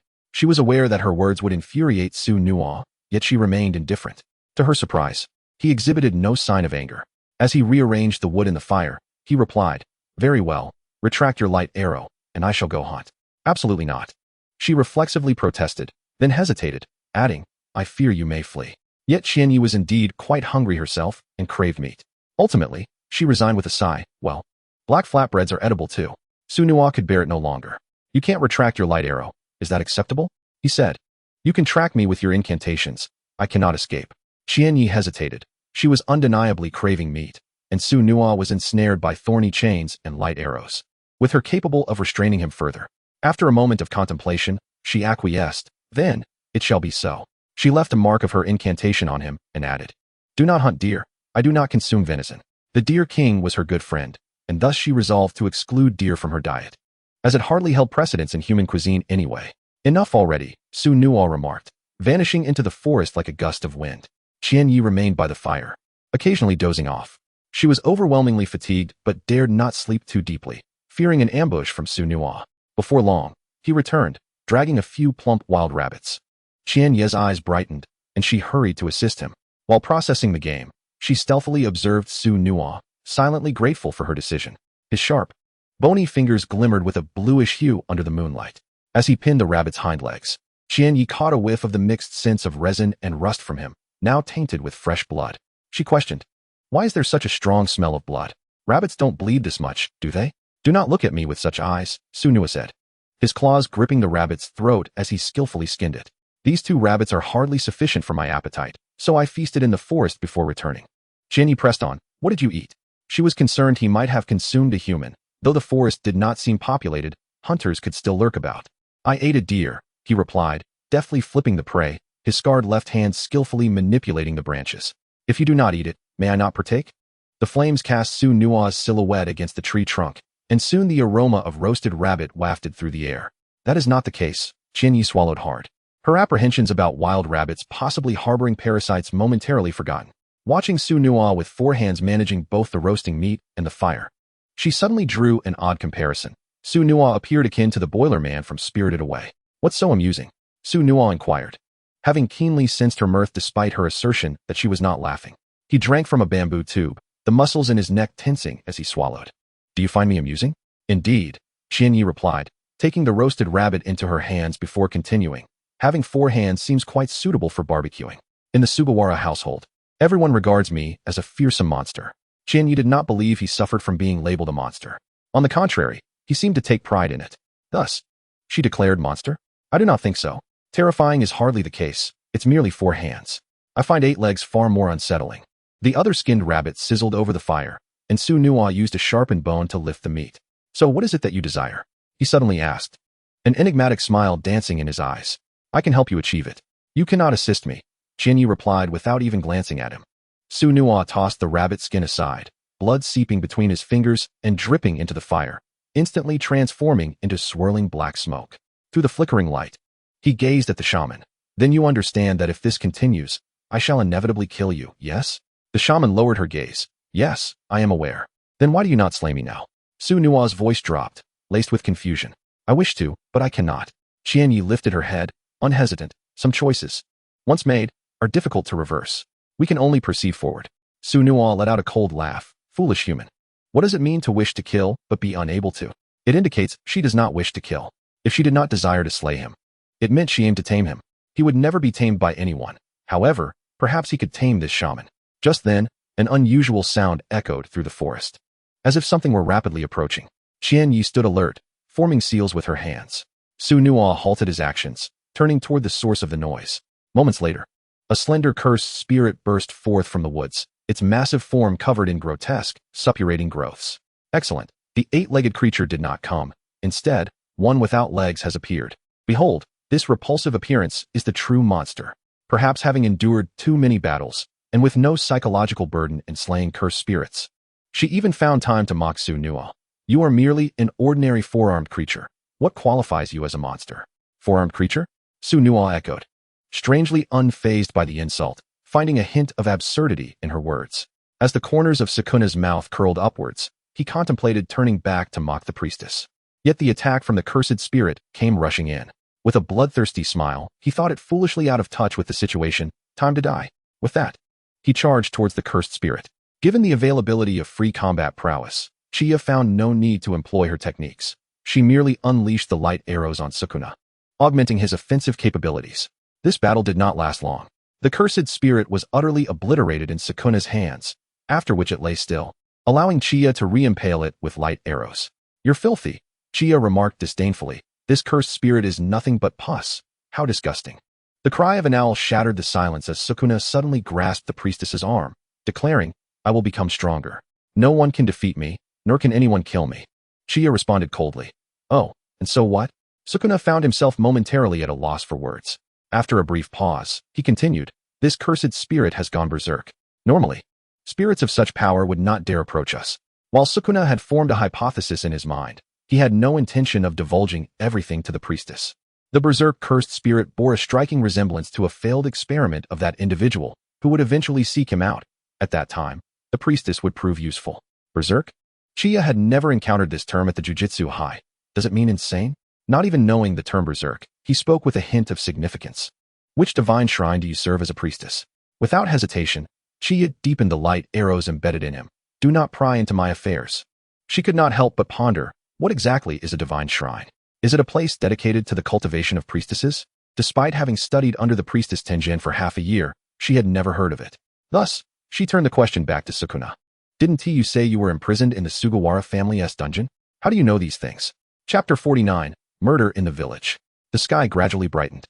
[SPEAKER 1] She was aware that her words would infuriate Su Nuo, yet she remained indifferent. To her surprise, he exhibited no sign of anger. As he rearranged the wood in the fire, he replied, "Very well, retract your light arrow, and I shall go hunt." "Absolutely not." She reflexively protested, then hesitated, adding, "I fear you may flee." Yet Qianyi was indeed quite hungry herself and craved meat. Ultimately, she resigned with a sigh. Well, black flatbreads are edible too. Su Nuo could bear it no longer. "You can't retract your light arrow. Is that acceptable?" he said. "You can track me with your incantations. I cannot escape." Qianyi hesitated. She was undeniably craving meat, and Su Nuo was ensnared by thorny chains and light arrows, with her capable of restraining him further. After a moment of contemplation, she acquiesced. "Then, it shall be so." She left a mark of her incantation on him and added, "Do not hunt deer. I do not consume venison." The Deer King was her good friend, and thus she resolved to exclude deer from her diet, as it hardly held precedence in human cuisine anyway. "Enough already," Su Nuo remarked, vanishing into the forest like a gust of wind. Qianyi remained by the fire, occasionally dozing off. She was overwhelmingly fatigued but dared not sleep too deeply, fearing an ambush from Su Nuo. Before long, he returned, dragging a few plump wild rabbits. Qianyi's eyes brightened, and she hurried to assist him. While processing the game, she stealthily observed Su Nuo, silently grateful for her decision. His sharp, bony fingers glimmered with a bluish hue under the moonlight. As he pinned the rabbit's hind legs, Qianyi caught a whiff of the mixed scents of resin and rust from him, now tainted with fresh blood. She questioned, "Why is there such a strong smell of blood? Rabbits don't bleed this much, do they?" "Do not look at me with such eyes," Su Nuo said, his claws gripping the rabbit's throat as he skillfully skinned it. "These 2 rabbits are hardly sufficient for my appetite, so I feasted in the forest before returning." Qianyi pressed on, "What did you eat?" She was concerned he might have consumed a human. Though the forest did not seem populated, hunters could still lurk about. "I ate a deer," he replied, deftly flipping the prey, his scarred left hand skillfully manipulating the branches. "If you do not eat it, may I not partake?" The flames cast Su Nuo's silhouette against the tree trunk, and soon the aroma of roasted rabbit wafted through the air. "That is not the case." Qianyi swallowed hard, her apprehensions about wild rabbits possibly harboring parasites momentarily forgotten. Watching Su Nuo with 4 hands managing both the roasting meat and the fire, she suddenly drew an odd comparison. Su Nuo appeared akin to the Boiler Man from Spirited Away. "What's so amusing?" Su Nuo inquired, having keenly sensed her mirth despite her assertion that she was not laughing. He drank from a bamboo tube, the muscles in his neck tensing as he swallowed. "Do you find me amusing?" "Indeed," Qianyi replied, taking the roasted rabbit into her hands before continuing. "Having 4 hands seems quite suitable for barbecuing. In the Sugawara household, everyone regards me as a fearsome monster." Qianyi did not believe he suffered from being labeled a monster. On the contrary, he seemed to take pride in it. "Thus," she declared, "monster? I do not think so. Terrifying is hardly the case. It's merely 4 hands. I find 8 legs far more unsettling." The other skinned rabbit sizzled over the fire, and Su Nuo used a sharpened bone to lift the meat. "So what is it that you desire?" he suddenly asked, an enigmatic smile dancing in his eyes. "I can help you achieve it." "You cannot assist me," Qianyi replied without even glancing at him. Su Nuo tossed the rabbit skin aside, blood seeping between his fingers and dripping into the fire, instantly transforming into swirling black smoke. Through the flickering light, he gazed at the shaman. "Then you understand that if this continues, I shall inevitably kill you, yes?" The shaman lowered her gaze. "Yes, I am aware." "Then why do you not slay me now?" Su Nuo's voice dropped, laced with confusion. "I wish to, but I cannot." Qianyi lifted her head, unhesitant. "Some choices, once made, are difficult to reverse. We can only proceed forward." Su Nuo let out a cold laugh. "Foolish human. What does it mean to wish to kill but be unable to?" "It indicates she does not wish to kill. If she did not desire to slay him, it meant she aimed to tame him. He would never be tamed by anyone. However, perhaps he could tame this shaman." Just then, an unusual sound echoed through the forest, as if something were rapidly approaching. Qianyi stood alert, forming seals with her hands. Su Nuo halted his actions, turning toward the source of the noise. Moments later, a slender cursed spirit burst forth from the woods, its massive form covered in grotesque, suppurating growths. "Excellent." The 8-legged creature did not come. Instead, one without legs has appeared. "Behold, this repulsive appearance is the true monster." Perhaps having endured too many battles, and with no psychological burden in slaying cursed spirits, she even found time to mock Su Nuo. "You are merely an ordinary 4-armed creature. What qualifies you as a monster?" "4-armed creature?" Su Nuo echoed, strangely unfazed by the insult. finding a hint of absurdity in her words. As the corners of Sukuna's mouth curled upwards, he contemplated turning back to mock the priestess. Yet the attack from the cursed spirit came rushing in. With a bloodthirsty smile, he thought it foolishly out of touch with the situation, time to die. With that, he charged towards the cursed spirit. Given the availability of free combat prowess, Chie found no need to employ her techniques. She merely unleashed the light arrows on Sukuna, augmenting his offensive capabilities. This battle did not last long. The cursed spirit was utterly obliterated in Sukuna's hands, after which it lay still, allowing Chie to re-impale it with light arrows. "You're filthy," Chie remarked disdainfully. "This cursed spirit is nothing but pus. How disgusting." The cry of an owl shattered the silence as Sukuna suddenly grasped the priestess's arm, declaring, "I will become stronger. No one can defeat me, nor can anyone kill me." Chie responded coldly. "Oh, and so what?" Sukuna found himself momentarily at a loss for words. After a brief pause, he continued, "This cursed spirit has gone berserk. Normally, spirits of such power would not dare approach us." While Sukuna had formed a hypothesis in his mind, he had no intention of divulging everything to the priestess. The berserk cursed spirit bore a striking resemblance to a failed experiment of that individual who would eventually seek him out. At that time, the priestess would prove useful. Berserk? Chie had never encountered this term at the Jujutsu High. Does it mean insane? Not even knowing the term berserk, he spoke with a hint of significance. "Which divine shrine do you serve as a priestess?" Without hesitation, Chie deepened the light arrows embedded in him. "Do not pry into my affairs." She could not help but ponder, what exactly is a divine shrine? Is it a place dedicated to the cultivation of priestesses? Despite having studied under the priestess Tenjin for half a year, she had never heard of it. Thus, she turned the question back to Sukuna. "Didn't you say you were imprisoned in the Sugawara family's dungeon? How do you know these things?" Chapter 49, Murder in the Village. The sky gradually brightened.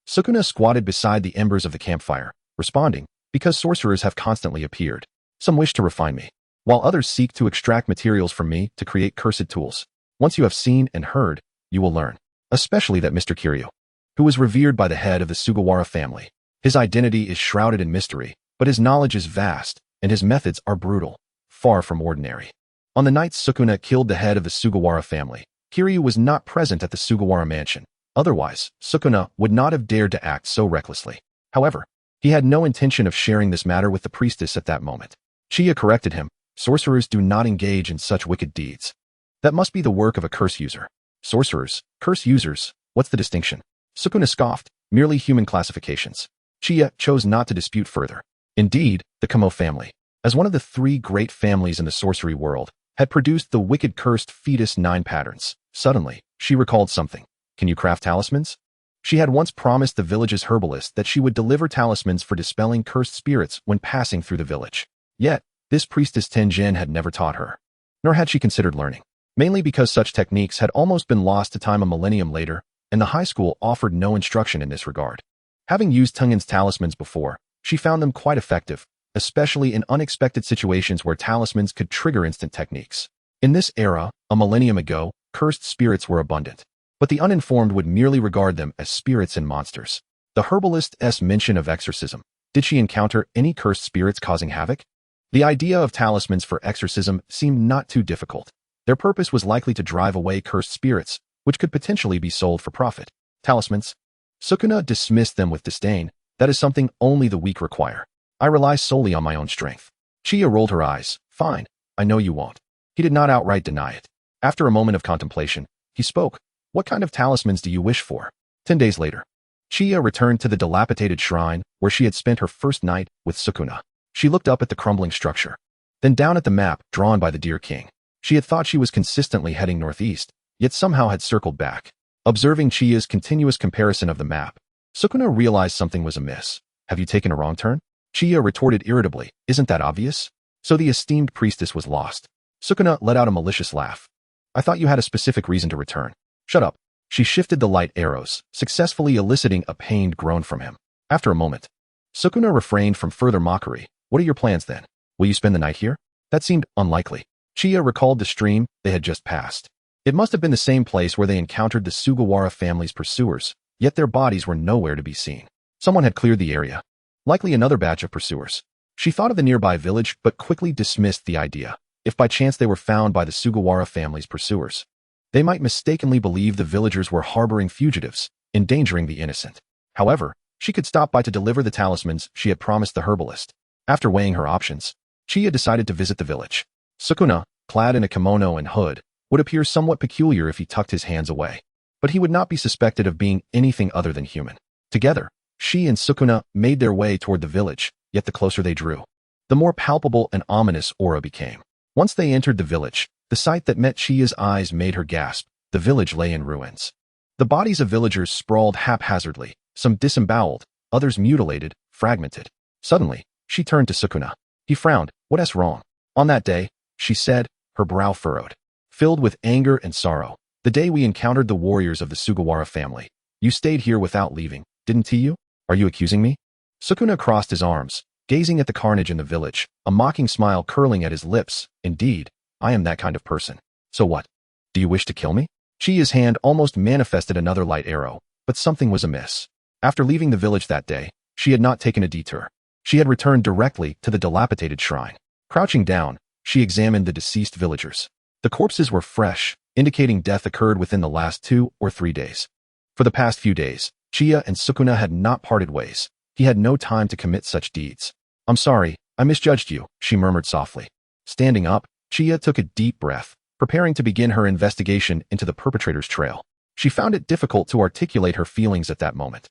[SPEAKER 1] Sukuna squatted beside the embers of the campfire, responding, "Because sorcerers have constantly appeared. Some wish to refine me, while others seek to extract materials from me to create cursed tools. Once you have seen and heard, you will learn. Especially that Mr. Kiryu, who was revered by the head of the Sugawara family. His identity is shrouded in mystery, but his knowledge is vast, and his methods are brutal, far from ordinary." On the night Sukuna killed the head of the Sugawara family, Kiryu was not present at the Sugawara mansion. Otherwise, Sukuna would not have dared to act so recklessly. However, he had no intention of sharing this matter with the priestess at that moment. Chie corrected him, "Sorcerers do not engage in such wicked deeds. That must be the work of a curse user." "Sorcerers, curse users, what's the distinction?" Sukuna scoffed, "Merely human classifications." Chie chose not to dispute further. Indeed, the Kamo family, as one of the three great families in the sorcery world, had produced the wicked cursed fetus 9 patterns. Suddenly, she recalled something. "Can you craft talismans?" She had once promised the village's herbalist that she would deliver talismans for dispelling cursed spirits when passing through the village. Yet, this priestess Tenjin had never taught her. Nor had she considered learning. Mainly because such techniques had almost been lost to time a millennium later, and the high school offered no instruction in this regard. Having used Tengin's talismans before, she found them quite effective, especially in unexpected situations where talismans could trigger instant techniques. In this era, a millennium ago, cursed spirits were abundant, but the uninformed would merely regard them as spirits and monsters. The herbalist's mention of exorcism. Did she encounter any cursed spirits causing havoc? The idea of talismans for exorcism seemed not too difficult. Their purpose was likely to drive away cursed spirits, which could potentially be sold for profit. Talismans? Sukuna dismissed them with disdain. "That is something only the weak require. I rely solely on my own strength." Chie rolled her eyes. "Fine, I know you won't." He did not outright deny it. After a moment of contemplation, he spoke. "What kind of talismans do you wish for?" 10 days later, Chie returned to the dilapidated shrine where she had spent her first night with Sukuna. She looked up at the crumbling structure, then down at the map drawn by the Deer King. She had thought she was consistently heading northeast, yet somehow had circled back. Observing Chie's continuous comparison of the map, Sukuna realized something was amiss. "Have you taken a wrong turn?" Chie retorted irritably. "Isn't that obvious?" So the esteemed priestess was lost. Sukuna let out a malicious laugh. "I thought you had a specific reason to return." "Shut up." She shifted the light arrows, successfully eliciting a pained groan from him. After a moment, Sukuna refrained from further mockery. "What are your plans then? Will you spend the night here?" That seemed unlikely. Chie recalled the stream they had just passed. It must have been the same place where they encountered the Sugawara family's pursuers, yet their bodies were nowhere to be seen. Someone had cleared the area. Likely another batch of pursuers. She thought of the nearby village but quickly dismissed the idea. If by chance they were found by the Sugawara family's pursuers, they might mistakenly believe the villagers were harboring fugitives, endangering the innocent. However, She could stop by to deliver the talismans she had promised the herbalist. After weighing her options, Chie decided to visit the village. Sukuna, clad in a kimono and hood, would appear somewhat peculiar if he tucked his hands away. But he would not be suspected of being anything other than human. Together, she and Sukuna made their way toward the village, yet the closer they drew, the more palpable and ominous aura became. Once they entered the village, the sight that met Chie's eyes made her gasp. The village lay in ruins. The bodies of villagers sprawled haphazardly, some disemboweled, others mutilated, fragmented. Suddenly, she turned to Sukuna. He frowned. What's wrong? On that day, she said, her brow furrowed, filled with anger and sorrow. The day we encountered the warriors of the Sugawara family. You stayed here without leaving, didn't you? Are you accusing me? Sukuna crossed his arms, gazing at the carnage in the village, a mocking smile curling at his lips. Indeed, I am that kind of person. So what? Do you wish to kill me? Chie's hand almost manifested another light arrow, but something was amiss. After leaving the village that day, she had not taken a detour. She had returned directly to the dilapidated shrine. Crouching down, she examined the deceased villagers. The corpses were fresh, indicating death occurred within the last 2 or 3 days. For the past few days, Chie and Sukuna had not parted ways. He had no time to commit such deeds. I'm sorry, I misjudged you, she murmured softly. Standing up, Chie took a deep breath, preparing to begin her investigation into the perpetrator's trail. She found it difficult to articulate her feelings at that moment.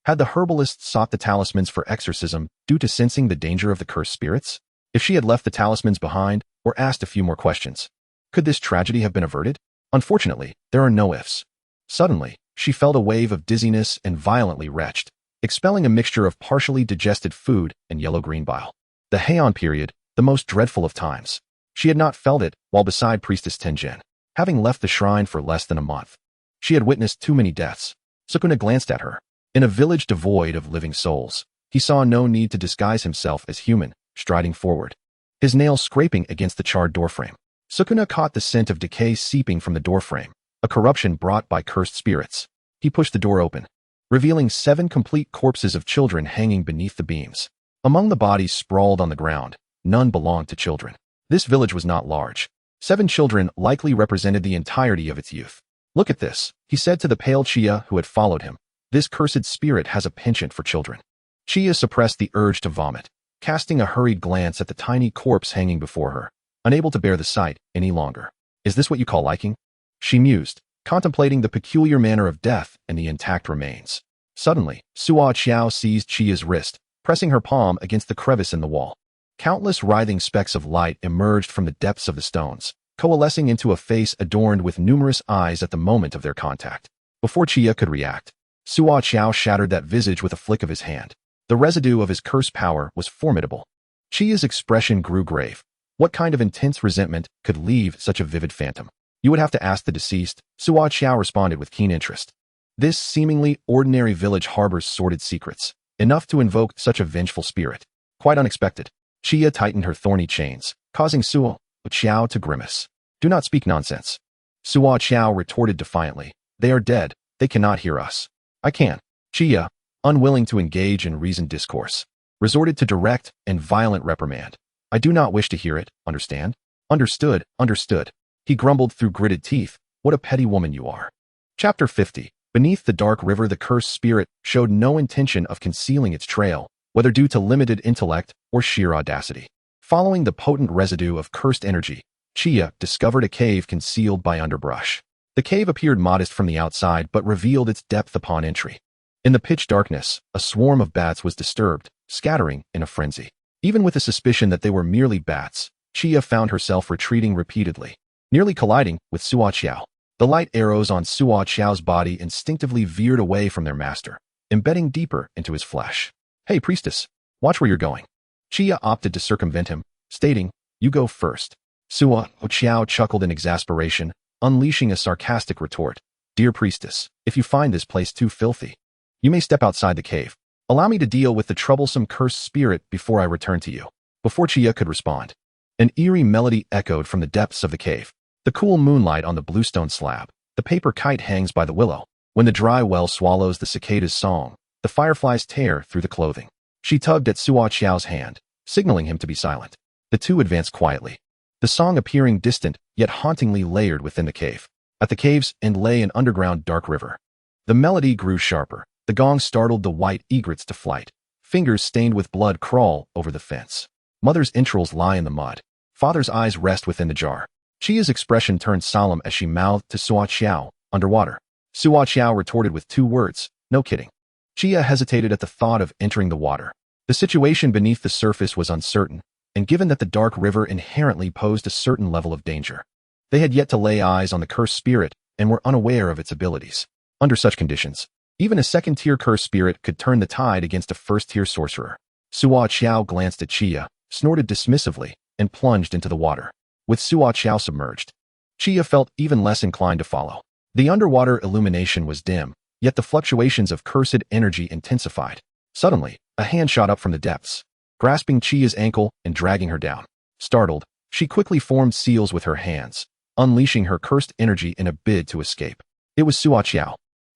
[SPEAKER 1] Had the herbalist sought the talismans for exorcism due to sensing the danger of the cursed spirits? If she had left the talismans behind or asked a few more questions, could this tragedy have been averted? Unfortunately, there are no ifs. Suddenly, she felt a wave of dizziness and violently retched, expelling a mixture of partially digested food and yellow-green bile. The Heian period, the most dreadful of times. She had not felt it while beside Priestess Tenjin, having left the shrine for less than a month. She had witnessed too many deaths. Sukuna glanced at her. In a village devoid of living souls, he saw no need to disguise himself as human, striding forward, his nails scraping against the charred doorframe. Sukuna caught the scent of decay seeping from the doorframe, a corruption brought by cursed spirits. He pushed the door open, revealing 7 complete corpses of children hanging beneath the beams. Among the bodies sprawled on the ground, none belonged to children. This village was not large. 7 children likely represented the entirety of its youth. Look at this, he said to the pale Chie who had followed him. This cursed spirit has a penchant for children. Chie suppressed the urge to vomit, casting a hurried glance at the tiny corpse hanging before her, unable to bear the sight any longer. Is this what you call liking? She mused, contemplating the peculiar manner of death and the intact remains. Suddenly, Suo Qiao seized Chie's wrist, pressing her palm against the crevice in the wall. Countless writhing specks of light emerged from the depths of the stones, coalescing into a face adorned with numerous eyes at the moment of their contact. Before Chie could react, Suo Qiao shattered that visage with a flick of his hand. The residue of his curse power was formidable. Chie's expression grew grave. What kind of intense resentment could leave such a vivid phantom? You would have to ask the deceased, Suo Qiao responded with keen interest. This seemingly ordinary village harbors sordid secrets, enough to invoke such a vengeful spirit. Quite unexpected. Chie tightened her thorny chains, causing Suo Qiao to grimace. Do not speak nonsense. Suo Qiao retorted defiantly. They are dead. They cannot hear us. I can. Chie, unwilling to engage in reasoned discourse, resorted to direct and violent reprimand. I do not wish to hear it, understand? Understood, understood. He grumbled through gritted teeth. What a petty woman you are. Chapter 50. Beneath the dark river, the cursed spirit showed no intention of concealing its trail, whether due to limited intellect or sheer audacity. Following the potent residue of cursed energy, Chie discovered a cave concealed by underbrush. The cave appeared modest from the outside but revealed its depth upon entry. In the pitch darkness, a swarm of bats was disturbed, scattering in a frenzy. Even with the suspicion that they were merely bats, Chie found herself retreating repeatedly, nearly colliding with Suo Qiao. The light arrows on Suo Qiao's body instinctively veered away from their master, embedding deeper into his flesh. Hey, priestess, watch where you're going. Chie opted to circumvent him, stating, you go first. Suo Qiao chuckled in exasperation, unleashing a sarcastic retort. Dear priestess, if you find this place too filthy, you may step outside the cave. Allow me to deal with the troublesome cursed spirit before I return to you. Before Chie could respond, an eerie melody echoed from the depths of the cave. The cool moonlight on the bluestone slab, the paper kite hangs by the willow. When the dry well swallows the cicada's song, the fireflies tear through the clothing. She tugged at Suo Qiao's hand, signaling him to be silent. The two advanced quietly, the song appearing distant yet hauntingly layered within the cave. At the cave's end lay an underground dark river. The melody grew sharper, The gong startled the white egrets to flight. Fingers stained with blood crawl over the fence. Mother's entrails lie in the mud. Father's eyes rest within the jar. Chia's expression turned solemn as she mouthed to Sua Qiao, underwater. Sua Qiao retorted with 2 words, no kidding. Chia hesitated at the thought of entering the water. The situation beneath the surface was uncertain, and given that the dark river inherently posed a certain level of danger, they had yet to lay eyes on the cursed spirit and were unaware of its abilities. Under such conditions, even a second-tier cursed spirit could turn the tide against a first-tier sorcerer. Sua Qiao glanced at Chia, snorted dismissively, and plunged into the water. With Sua Qiao submerged, Chia felt even less inclined to follow. The underwater illumination was dim, yet the fluctuations of cursed energy intensified. Suddenly, a hand shot up from the depths, grasping Chia's ankle and dragging her down. Startled, she quickly formed seals with her hands, unleashing her cursed energy in a bid to escape. It was Sua Qiao.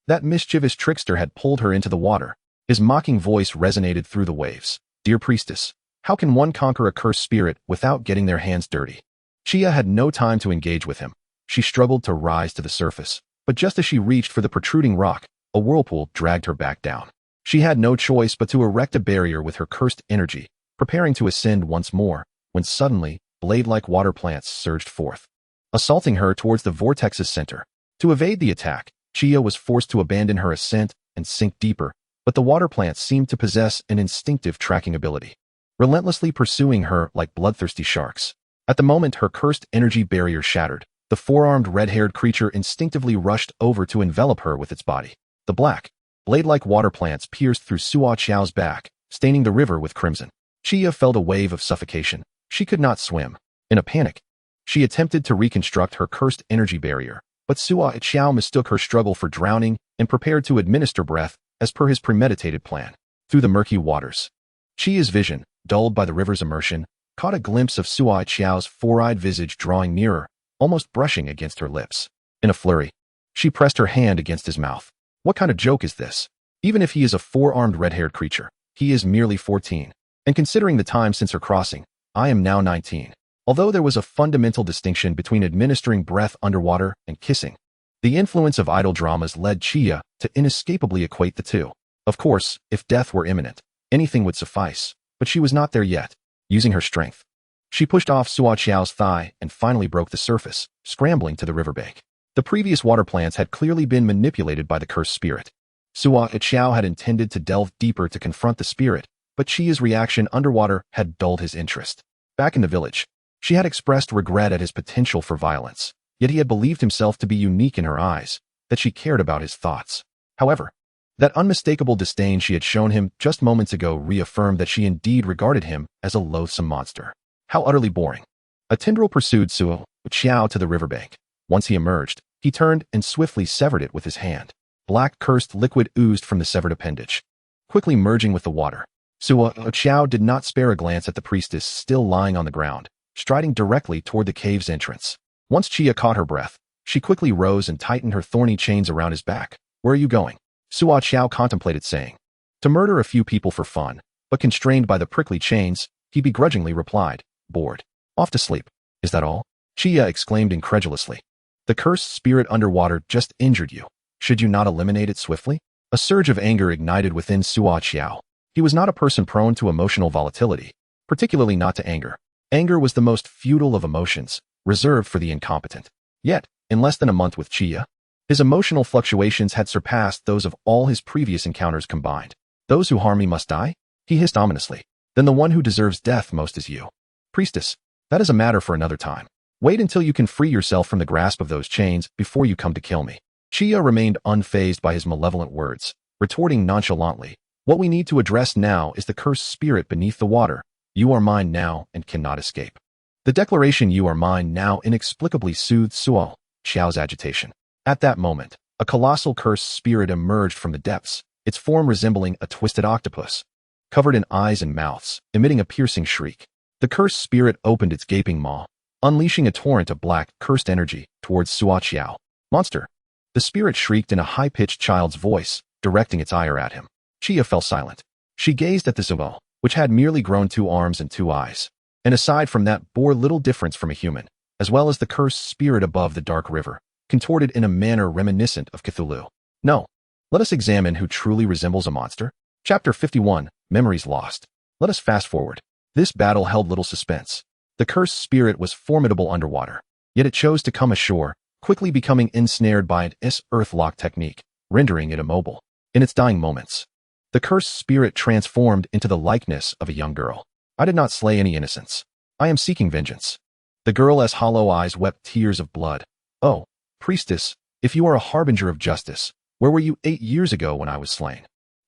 [SPEAKER 1] That mischievous trickster had pulled her into the water. His mocking voice resonated through the waves. Dear priestess, how can one conquer a cursed spirit without getting their hands dirty? Chia had no time to engage with him. She struggled to rise to the surface, but just as she reached for the protruding rock, a whirlpool dragged her back down. She had no choice but to erect a barrier with her cursed energy, preparing to ascend once more, when suddenly, blade-like water plants surged forth, assaulting her towards the vortex's center. To evade the attack, Chia was forced to abandon her ascent and sink deeper, but the water plants seemed to possess an instinctive tracking ability, relentlessly pursuing her like bloodthirsty sharks. At the moment her cursed energy barrier shattered, the 4-armed red-haired creature instinctively rushed over to envelop her with its body. The black, blade-like water plants pierced through Sua Qiao's back, staining the river with crimson. Chia felt a wave of suffocation. She could not swim. In a panic, she attempted to reconstruct her cursed energy barrier, but Sua Qiao mistook her struggle for drowning and prepared to administer breath as per his premeditated plan. Through the murky waters, Chia's vision, dulled by the river's immersion, caught a glimpse of Sua Qiao's 4-eyed visage drawing nearer, almost brushing against her lips. In a flurry, she pressed her hand against his mouth. What kind of joke is this? Even if he is a 4-armed red-haired creature, he is merely 14. And considering the time since her crossing, I am now 19. Although there was a fundamental distinction between administering breath underwater and kissing, the influence of idle dramas led Chia to inescapably equate the two. Of course, if death were imminent, anything would suffice, but she was not there yet. Using her strength, she pushed off Sua Qiao's thigh and finally broke the surface, scrambling to the riverbank. The previous water plants had clearly been manipulated by the cursed spirit. Sua Qiao had intended to delve deeper to confront the spirit, but Chia's reaction underwater had dulled his interest. Back in the village, she had expressed regret at his potential for violence, yet he had believed himself to be unique in her eyes, that she cared about his thoughts. However, that unmistakable disdain she had shown him just moments ago reaffirmed that she indeed regarded him as a loathsome monster. How utterly boring. A tendril pursued Sua Qiao to the riverbank. Once he emerged, he turned and swiftly severed it with his hand. Black cursed liquid oozed from the severed appendage, quickly merging with the water. Sua Qiao did not spare a glance at the priestess still lying on the ground, striding directly toward the cave's entrance. Once Chia caught her breath, she quickly rose and tightened her thorny chains around his back. Where are you going? Sua Qiao contemplated saying. To murder a few people for fun, but constrained by the prickly chains, he begrudgingly replied, bored. Off to sleep. Is that all? Chia exclaimed incredulously. The cursed spirit underwater just injured you. Should you not eliminate it swiftly? A surge of anger ignited within Sua Qiao. He was not a person prone to emotional volatility, particularly not to anger. Anger was the most futile of emotions, reserved for the incompetent. Yet, in less than a month with Chia, his emotional fluctuations had surpassed those of all his previous encounters combined. Those who harm me must die? He hissed ominously. Then the one who deserves death most is you. Priestess, that is a matter for another time. Wait until you can free yourself from the grasp of those chains before you come to kill me. Chia remained unfazed by his malevolent words, retorting nonchalantly. What we need to address now is the cursed spirit beneath the water. You are mine now and cannot escape. The declaration you are mine now inexplicably soothed Sua Qiao's agitation. At that moment, a colossal cursed spirit emerged from the depths, its form resembling a twisted octopus, covered in eyes and mouths, emitting a piercing shriek. The cursed spirit opened its gaping maw, unleashing a torrent of black, cursed energy towards Sua Qiao. Monster! The spirit shrieked in a high-pitched child's voice, directing its ire at him. Chia fell silent. She gazed at the Zubal, which had merely grown 2 arms and 2 eyes, and aside from that bore little difference from a human, as well as the cursed spirit above the dark river, contorted in a manner reminiscent of Cthulhu. No, Let us examine who truly resembles a monster. Chapter 51, Memories Lost. Let us fast forward. This battle held little suspense. The cursed spirit was formidable underwater, yet it chose to come ashore, quickly becoming ensnared by its earthlock technique, rendering it immobile. In its dying moments, the cursed spirit transformed into the likeness of a young girl. I did not slay any innocents. I am seeking vengeance. The girl's hollow eyes wept tears of blood. Oh, priestess, if you are a harbinger of justice, where were you 8 years ago when I was slain?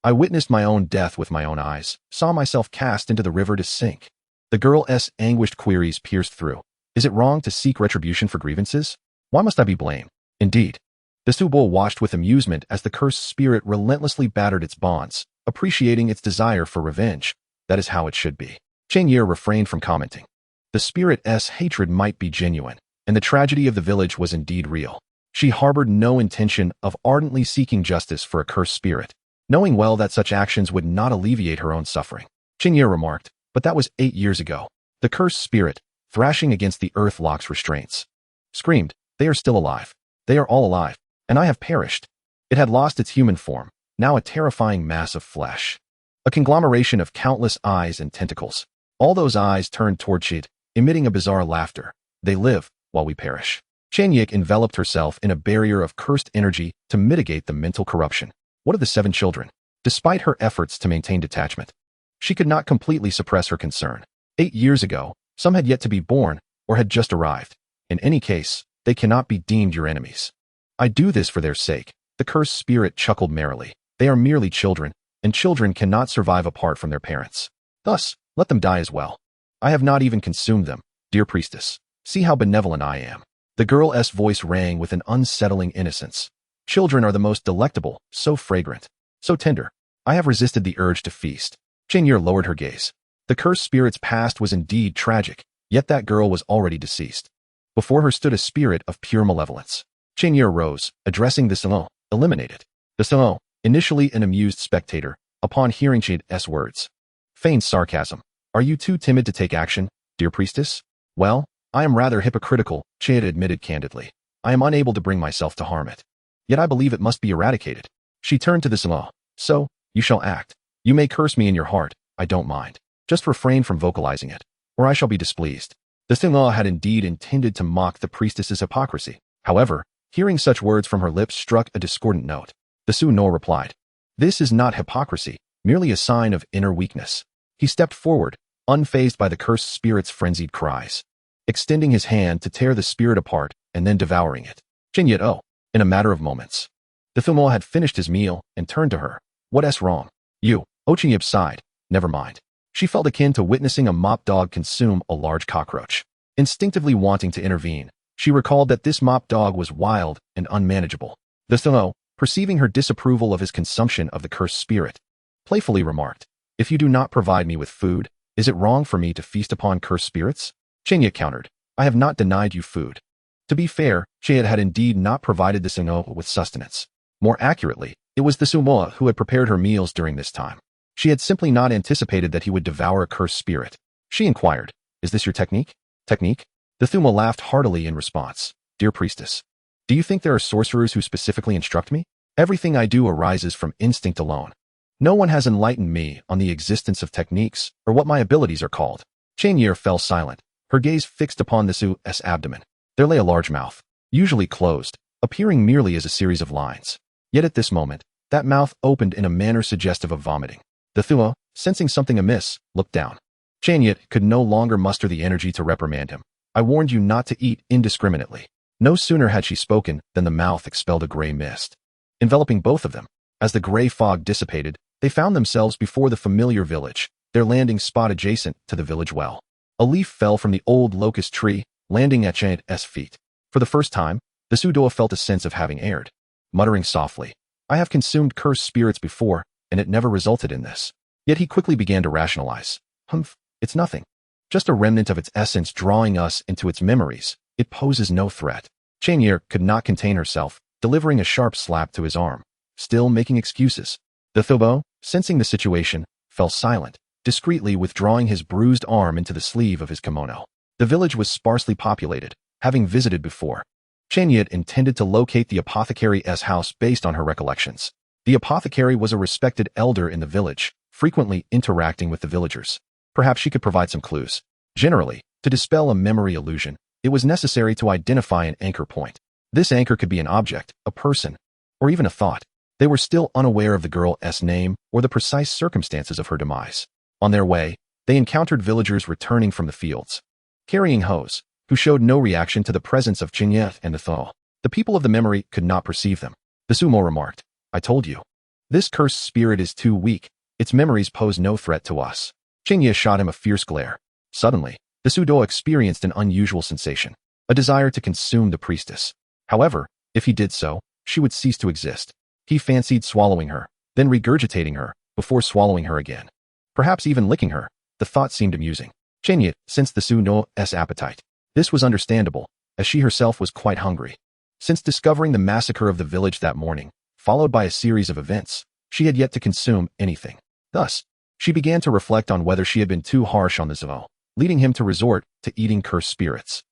[SPEAKER 1] I witnessed my own death with my own eyes, saw myself cast into the river to sink. The girl's anguished queries pierced through. Is it wrong to seek retribution for grievances? Why must I be blamed? Indeed. The Subo watched with amusement as the cursed spirit relentlessly battered its bonds, appreciating its desire for revenge. That is how it should be. Chenier refrained from commenting. The spirit's hatred might be genuine, and the tragedy of the village was indeed real. She harbored no intention of ardently seeking justice for a cursed spirit, knowing well that such actions would not alleviate her own suffering. Chenier remarked, but that was 8 years ago. The cursed spirit, thrashing against the earthlock's restraints, screamed, they are still alive. They are all alive, and I have perished. It had lost its human form, now a terrifying mass of flesh. A conglomeration of countless eyes and tentacles. All those eyes turned toward Chid, emitting a bizarre laughter. They live, while we perish. Chanyik enveloped herself in a barrier of cursed energy to mitigate the mental corruption. What of the 7 children? Despite her efforts to maintain detachment, she could not completely suppress her concern. 8 years ago, some had yet to be born or had just arrived. In any case, they cannot be deemed your enemies. I do this for their sake. The cursed spirit chuckled merrily. They are merely children, and children cannot survive apart from their parents. Thus, let them die as well. I have not even consumed them, dear priestess. See how benevolent I am. The girl's voice rang with an unsettling innocence. Children are the most delectable, so fragrant, so tender. I have resisted the urge to feast. Chenier lowered her gaze. The cursed spirit's past was indeed tragic, yet that girl was already deceased. Before her stood a spirit of pure malevolence. Chenier rose, addressing the salon. Eliminate it. The salon, initially an amused spectator, upon hearing Chid's words, feigned sarcasm. Are you too timid to take action, dear priestess? Well, I am rather hypocritical, Chid admitted candidly. I am unable to bring myself to harm it. Yet I believe it must be eradicated. She turned to the salon. So, you shall act. You may curse me in your heart, I don't mind. Just refrain from vocalizing it, or I shall be displeased. The salon had indeed intended to mock the priestess's hypocrisy. However, hearing such words from her lips struck a discordant note. The Suno replied, this is not hypocrisy, merely a sign of inner weakness. He stepped forward, unfazed by the cursed spirit's frenzied cries, extending his hand to tear the spirit apart and then devouring it. Chinyet in a matter of moments. The Suno had finished his meal and turned to her. What's wrong? You, Chinyep sighed. Never mind. She felt akin to witnessing a mop dog consume a large cockroach. Instinctively wanting to intervene, she recalled that this mop dog was wild and unmanageable. The Suno, perceiving her disapproval of his consumption of the cursed spirit, playfully remarked, if you do not provide me with food, is it wrong for me to feast upon cursed spirits? Chinya countered, I have not denied you food. To be fair, Chayad had indeed not provided the Suno with sustenance. More accurately, it was the Sumoa who had prepared her meals during this time. She had simply not anticipated that he would devour a cursed spirit. She inquired, is this your technique? Technique? The Thuma laughed heartily in response. Dear priestess, do you think there are sorcerers who specifically instruct me? Everything I do arises from instinct alone. No one has enlightened me on the existence of techniques or what my abilities are called. Chanier fell silent, her gaze fixed upon the Su's abdomen. There lay a large mouth, usually closed, appearing merely as a series of lines. Yet at this moment, that mouth opened in a manner suggestive of vomiting. The Thua, sensing something amiss, looked down. Chanyet could no longer muster the energy to reprimand him. I warned you not to eat indiscriminately. No sooner had she spoken than the mouth expelled a gray mist, enveloping both of them. As the gray fog dissipated, they found themselves before the familiar village, their landing spot adjacent to the village well. A leaf fell from the old locust tree, landing at Chanyet's feet. For the first time, the Sudoa felt a sense of having erred. Muttering softly, I have consumed cursed spirits before, and it never resulted in this. Yet he quickly began to rationalize. Humph, it's nothing. Just a remnant of its essence drawing us into its memories. It poses no threat. Chanier could not contain herself, delivering a sharp slap to his arm, still making excuses. The Thubo, sensing the situation, fell silent, discreetly withdrawing his bruised arm into the sleeve of his kimono. The village was sparsely populated, having visited before. Chanyet intended to locate the apothecary's house based on her recollections. The apothecary was a respected elder in the village, frequently interacting with the villagers. Perhaps she could provide some clues. Generally, to dispel a memory illusion, it was necessary to identify an anchor point. This anchor could be an object, a person, or even a thought. They were still unaware of the girl's name or the precise circumstances of her demise. On their way, they encountered villagers returning from the fields, carrying hoes, who showed no reaction to the presence of Chinya and the thaw. The people of the memory could not perceive them. The sumo remarked, "I told you. This cursed spirit is too weak. Its memories pose no threat to us." Chinya shot him a fierce glare. Suddenly, the Sudo experienced an unusual sensation, a desire to consume the priestess. However, if he did so, she would cease to exist. He fancied swallowing her, then regurgitating her, before swallowing her again. Perhaps even licking her. The thought seemed amusing. Chinya sensed the Suno's appetite. This was understandable, as she herself was quite hungry. Since discovering the massacre of the village that morning, followed by a series of events, she had yet to consume anything. Thus, she began to reflect on whether she had been too harsh on the Zuo, leading him to resort to eating cursed spirits.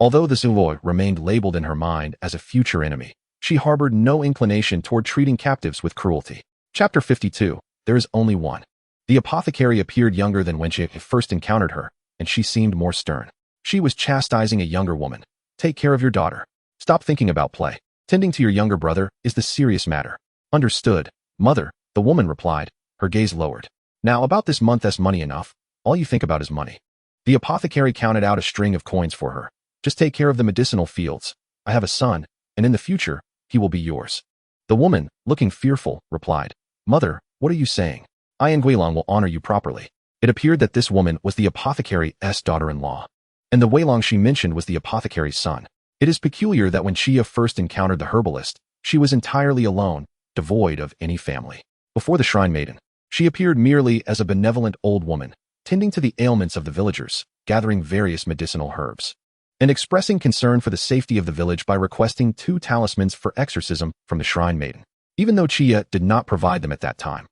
[SPEAKER 1] Although the Zuo remained labeled in her mind as a future enemy, she harbored no inclination toward treating captives with cruelty. Chapter 52. There is only one. The apothecary appeared younger than when she first encountered her, and she seemed more stern. She was chastising a younger woman. "Take care of your daughter. Stop thinking about play. Tending to your younger brother is the serious matter." "Understood, mother," the woman replied, her gaze lowered. "Now about this month's money enough. All you think about is money." The apothecary counted out a string of coins for her. "Just take care of the medicinal fields. I have a son, and in the future, he will be yours." The woman, looking fearful, replied, "Mother, what are you saying? I and Guilong will honor you properly." It appeared that this woman was the apothecary's daughter-in-law, and the Weilong she mentioned was the apothecary's son. It is peculiar that when Chia first encountered the herbalist, she was entirely alone, devoid of any family. Before the shrine maiden, she appeared merely as a benevolent old woman, tending to the ailments of the villagers, gathering various medicinal herbs, and expressing concern for the safety of the village by requesting 2 talismans for exorcism from the shrine maiden. Even though Chia did not provide them at that time,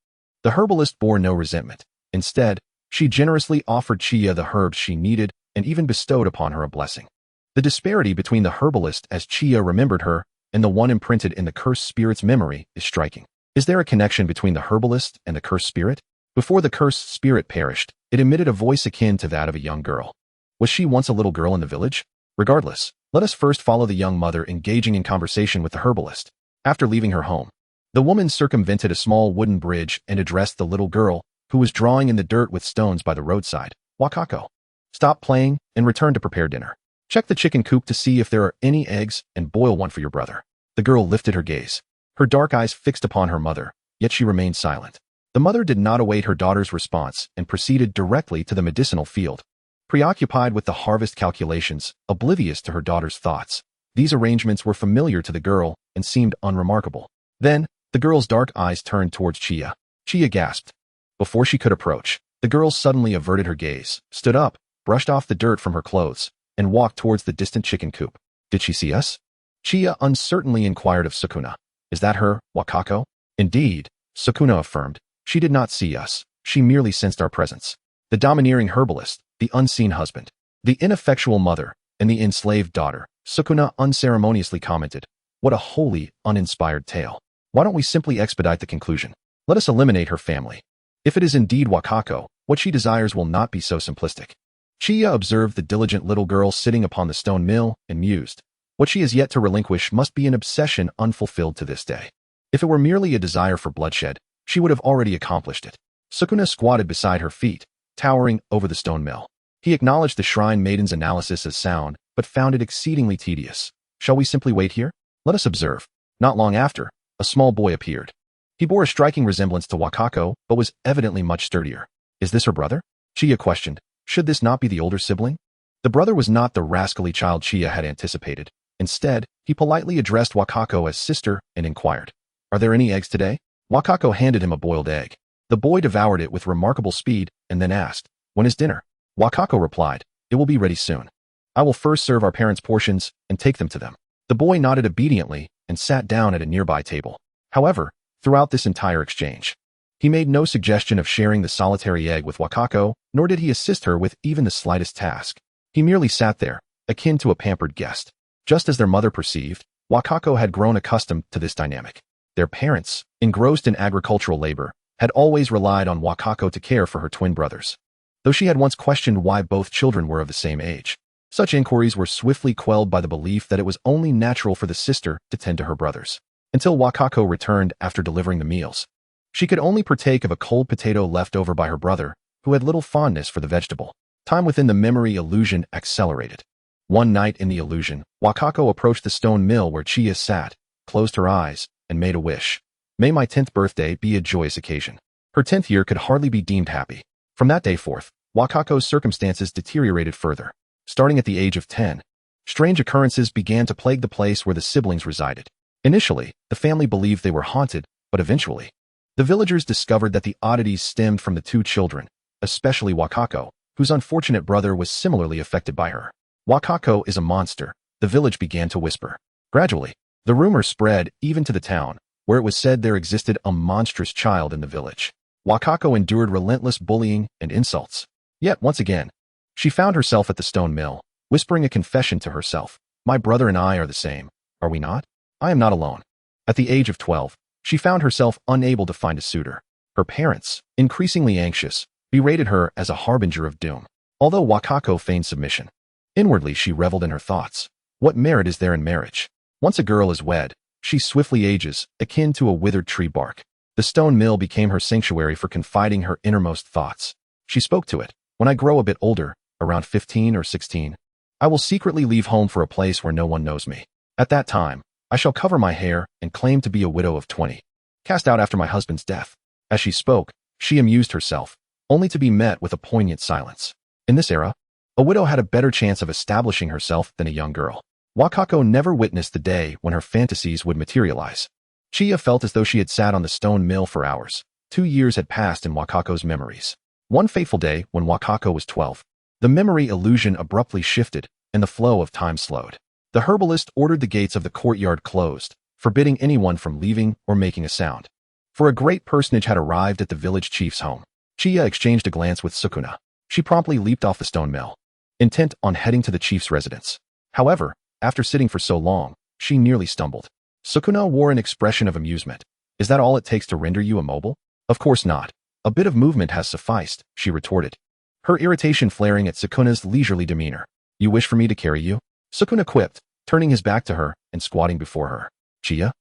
[SPEAKER 1] the herbalist bore no resentment. Instead, she generously offered Chia the herbs she needed and even bestowed upon her a blessing. The disparity between the herbalist as Chia remembered her and the one imprinted in the cursed spirit's memory is striking. Is there a connection between the herbalist and the cursed spirit? Before the cursed spirit perished, it emitted a voice akin to that of a young girl. Was she once a little girl in the village? Regardless, let us first follow the young mother engaging in conversation with the herbalist. After leaving her home, the woman circumvented a small wooden bridge and addressed the little girl, who was drawing in the dirt with stones by the roadside. "Wakako, stop playing and return to prepare dinner. Check the chicken coop to see if there are any eggs and boil one for your brother." The girl lifted her gaze, her dark eyes fixed upon her mother, yet she remained silent. The mother did not await her daughter's response and proceeded directly to the medicinal field, preoccupied with the harvest calculations, oblivious to her daughter's thoughts. These arrangements were familiar to the girl and seemed unremarkable. Then, the girl's dark eyes turned towards Chia. Chia gasped. Before she could approach, the girl suddenly averted her gaze, stood up, brushed off the dirt from her clothes, and walked towards the distant chicken coop. "Did she see us?" Chia uncertainly inquired of Sukuna. "Is that her, Wakako?" "Indeed," Sukuna affirmed. "She did not see us. She merely sensed our presence." The domineering herbalist, the unseen husband, the ineffectual mother, and the enslaved daughter, Sukuna unceremoniously commented. What a wholly uninspired tale. Why don't we simply expedite the conclusion? Let us eliminate her family. If it is indeed Wakako, what she desires will not be so simplistic. Chia observed the diligent little girl sitting upon the stone mill and mused. What she has yet to relinquish must be an obsession unfulfilled to this day. If it were merely a desire for bloodshed, she would have already accomplished it. Sukuna squatted beside her feet, towering over the stone mill. He acknowledged the shrine maiden's analysis as sound, but found it exceedingly tedious. Shall we simply wait here? Let us observe. Not long after, a small boy appeared. He bore a striking resemblance to Wakako, but was evidently much sturdier. Is this her brother? Chia questioned. Should this not be the older sibling? The brother was not the rascally child Chia had anticipated. Instead, he politely addressed Wakako as sister and inquired, Are there any eggs today? Wakako handed him a boiled egg. The boy devoured it with remarkable speed and then asked, When is dinner? Wakako replied, It will be ready soon. I will first serve our parents' portions and take them to them. The boy nodded obediently and sat down at a nearby table. However, throughout this entire exchange, he made no suggestion of sharing the solitary egg with Wakako, nor did he assist her with even the slightest task. He merely sat there, akin to a pampered guest. Just as their mother perceived, Wakako had grown accustomed to this dynamic. Their parents, engrossed in agricultural labor, had always relied on Wakako to care for her twin brothers. Though she had once questioned why both children were of the same age, such inquiries were swiftly quelled by the belief that it was only natural for the sister to tend to her brothers. Until Wakako returned after delivering the meals, she could only partake of a cold potato left over by her brother, who had little fondness for the vegetable. Time within the memory illusion accelerated. One night in the illusion, Wakako approached the stone mill where Chiya sat, closed her eyes, and made a wish. May my 10th birthday be a joyous occasion. Her 10th year could hardly be deemed happy. From that day forth, Wakako's circumstances deteriorated further. Starting at the age of 10, strange occurrences began to plague the place where the siblings resided. Initially, the family believed they were haunted, but eventually, the villagers discovered that the oddities stemmed from the two children, especially Wakako, whose unfortunate brother was similarly affected by her. Wakako is a monster, the village began to whisper. Gradually, the rumor spread even to the town, where it was said there existed a monstrous child in the village. Wakako endured relentless bullying and insults. Yet, once again, she found herself at the stone mill, whispering a confession to herself. My brother and I are the same, are we not? I am not alone. At the age of 12, she found herself unable to find a suitor. Her parents, increasingly anxious, berated her as a harbinger of doom. Although Wakako feigned submission, inwardly she reveled in her thoughts. What merit is there in marriage? Once a girl is wed, she swiftly ages, akin to a withered tree bark. The stone mill became her sanctuary for confiding her innermost thoughts. She spoke to it. When I grow a bit older, around 15 or 16, I will secretly leave home for a place where no one knows me. At that time, I shall cover my hair and claim to be a widow of 20, cast out after my husband's death. As she spoke, she amused herself, only to be met with a poignant silence. In this era, a widow had a better chance of establishing herself than a young girl. Wakako never witnessed the day when her fantasies would materialize. Chiya felt as though she had sat on the stone mill for hours. 2 years had passed in Wakako's memories. One fateful day, when Wakako was 12, the memory illusion abruptly shifted, and the flow of time slowed. The herbalist ordered the gates of the courtyard closed, forbidding anyone from leaving or making a sound. For a great personage had arrived at the village chief's home. Chiya exchanged a glance with Sukuna. She promptly leaped off the stone mill, intent on heading to the chief's residence. However, after sitting for so long, she nearly stumbled. Sukuna wore an expression of amusement. Is that all it takes to render you immobile? Of course not. A bit of movement has sufficed, she retorted, her irritation flaring at Sukuna's leisurely demeanor. You wish for me to carry you? Sukuna quipped, turning his back to her and squatting before her. Chiya?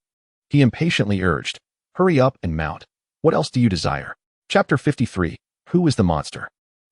[SPEAKER 1] He impatiently urged. Hurry up and mount. What else do you desire? Chapter 53. Who is the monster?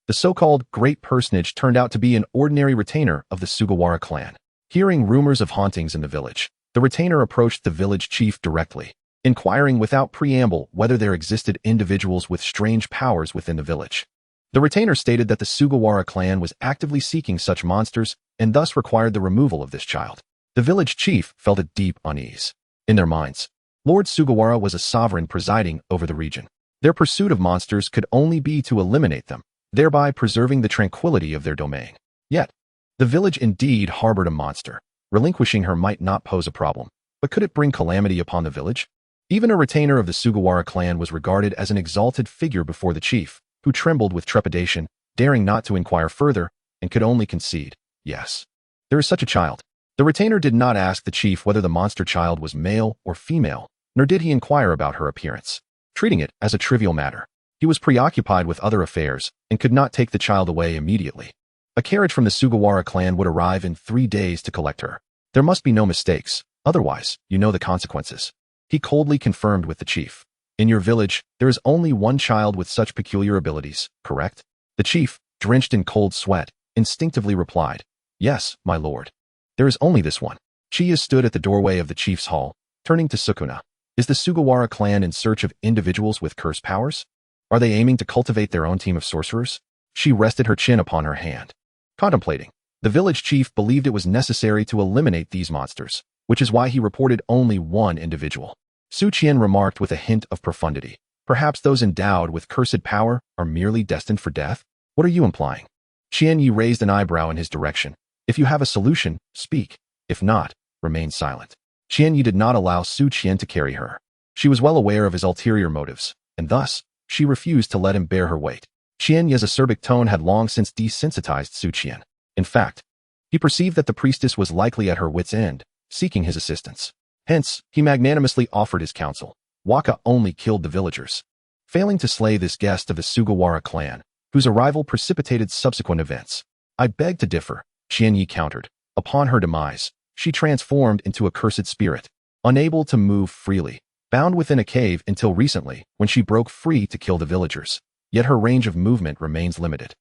[SPEAKER 1] The so-called great personage turned out to be an ordinary retainer of the Sugawara clan. Hearing rumors of hauntings in the village, the retainer approached the village chief directly, inquiring without preamble whether there existed individuals with strange powers within the village. The retainer stated that the Sugawara clan was actively seeking such monsters and thus required the removal of this child. The village chief felt a deep unease. In their minds, Lord Sugawara was a sovereign presiding over the region. Their pursuit of monsters could only be to eliminate them, thereby preserving the tranquility of their domain. Yet, the village indeed harbored a monster. Relinquishing her might not pose a problem, but could it bring calamity upon the village? Even a retainer of the Sugawara clan was regarded as an exalted figure before the chief, who trembled with trepidation, daring not to inquire further, and could only concede, yes, there is such a child. The retainer did not ask the chief whether the monster child was male or female, nor did he inquire about her appearance, treating it as a trivial matter. He was preoccupied with other affairs and could not take the child away immediately. A carriage from the Sugawara clan would arrive in 3 days to collect her. There must be no mistakes, otherwise, you know the consequences. He coldly confirmed with the chief. In your village, there is only one child with such peculiar abilities, correct? The chief, drenched in cold sweat, instinctively replied, yes, my lord. There is only this one. Chiya stood at the doorway of the chief's hall, turning to Sukuna. Is the Sugawara clan in search of individuals with curse powers? Are they aiming to cultivate their own team of sorcerers? She rested her chin upon her hand. Contemplating, the village chief believed it was necessary to eliminate these monsters, which is why he reported only one individual. Su Qian remarked with a hint of profundity. Perhaps those endowed with cursed power are merely destined for death? What are you implying? Qian Yi raised an eyebrow in his direction. If you have a solution, speak. If not, remain silent. Qian Yi did not allow Su Qian to carry her. She was well aware of his ulterior motives, and thus, she refused to let him bear her weight. Qian Yi's acerbic tone had long since desensitized Su Qian. In fact, he perceived that the priestess was likely at her wit's end, seeking his assistance. Hence, he magnanimously offered his counsel. Waka only killed the villagers, failing to slay this guest of the Sugawara clan, whose arrival precipitated subsequent events. I beg to differ, Qianyi countered. Upon her demise, she transformed into a cursed spirit, unable to move freely, bound within a cave until recently when she broke free to kill the villagers. Yet her range of movement remains limited.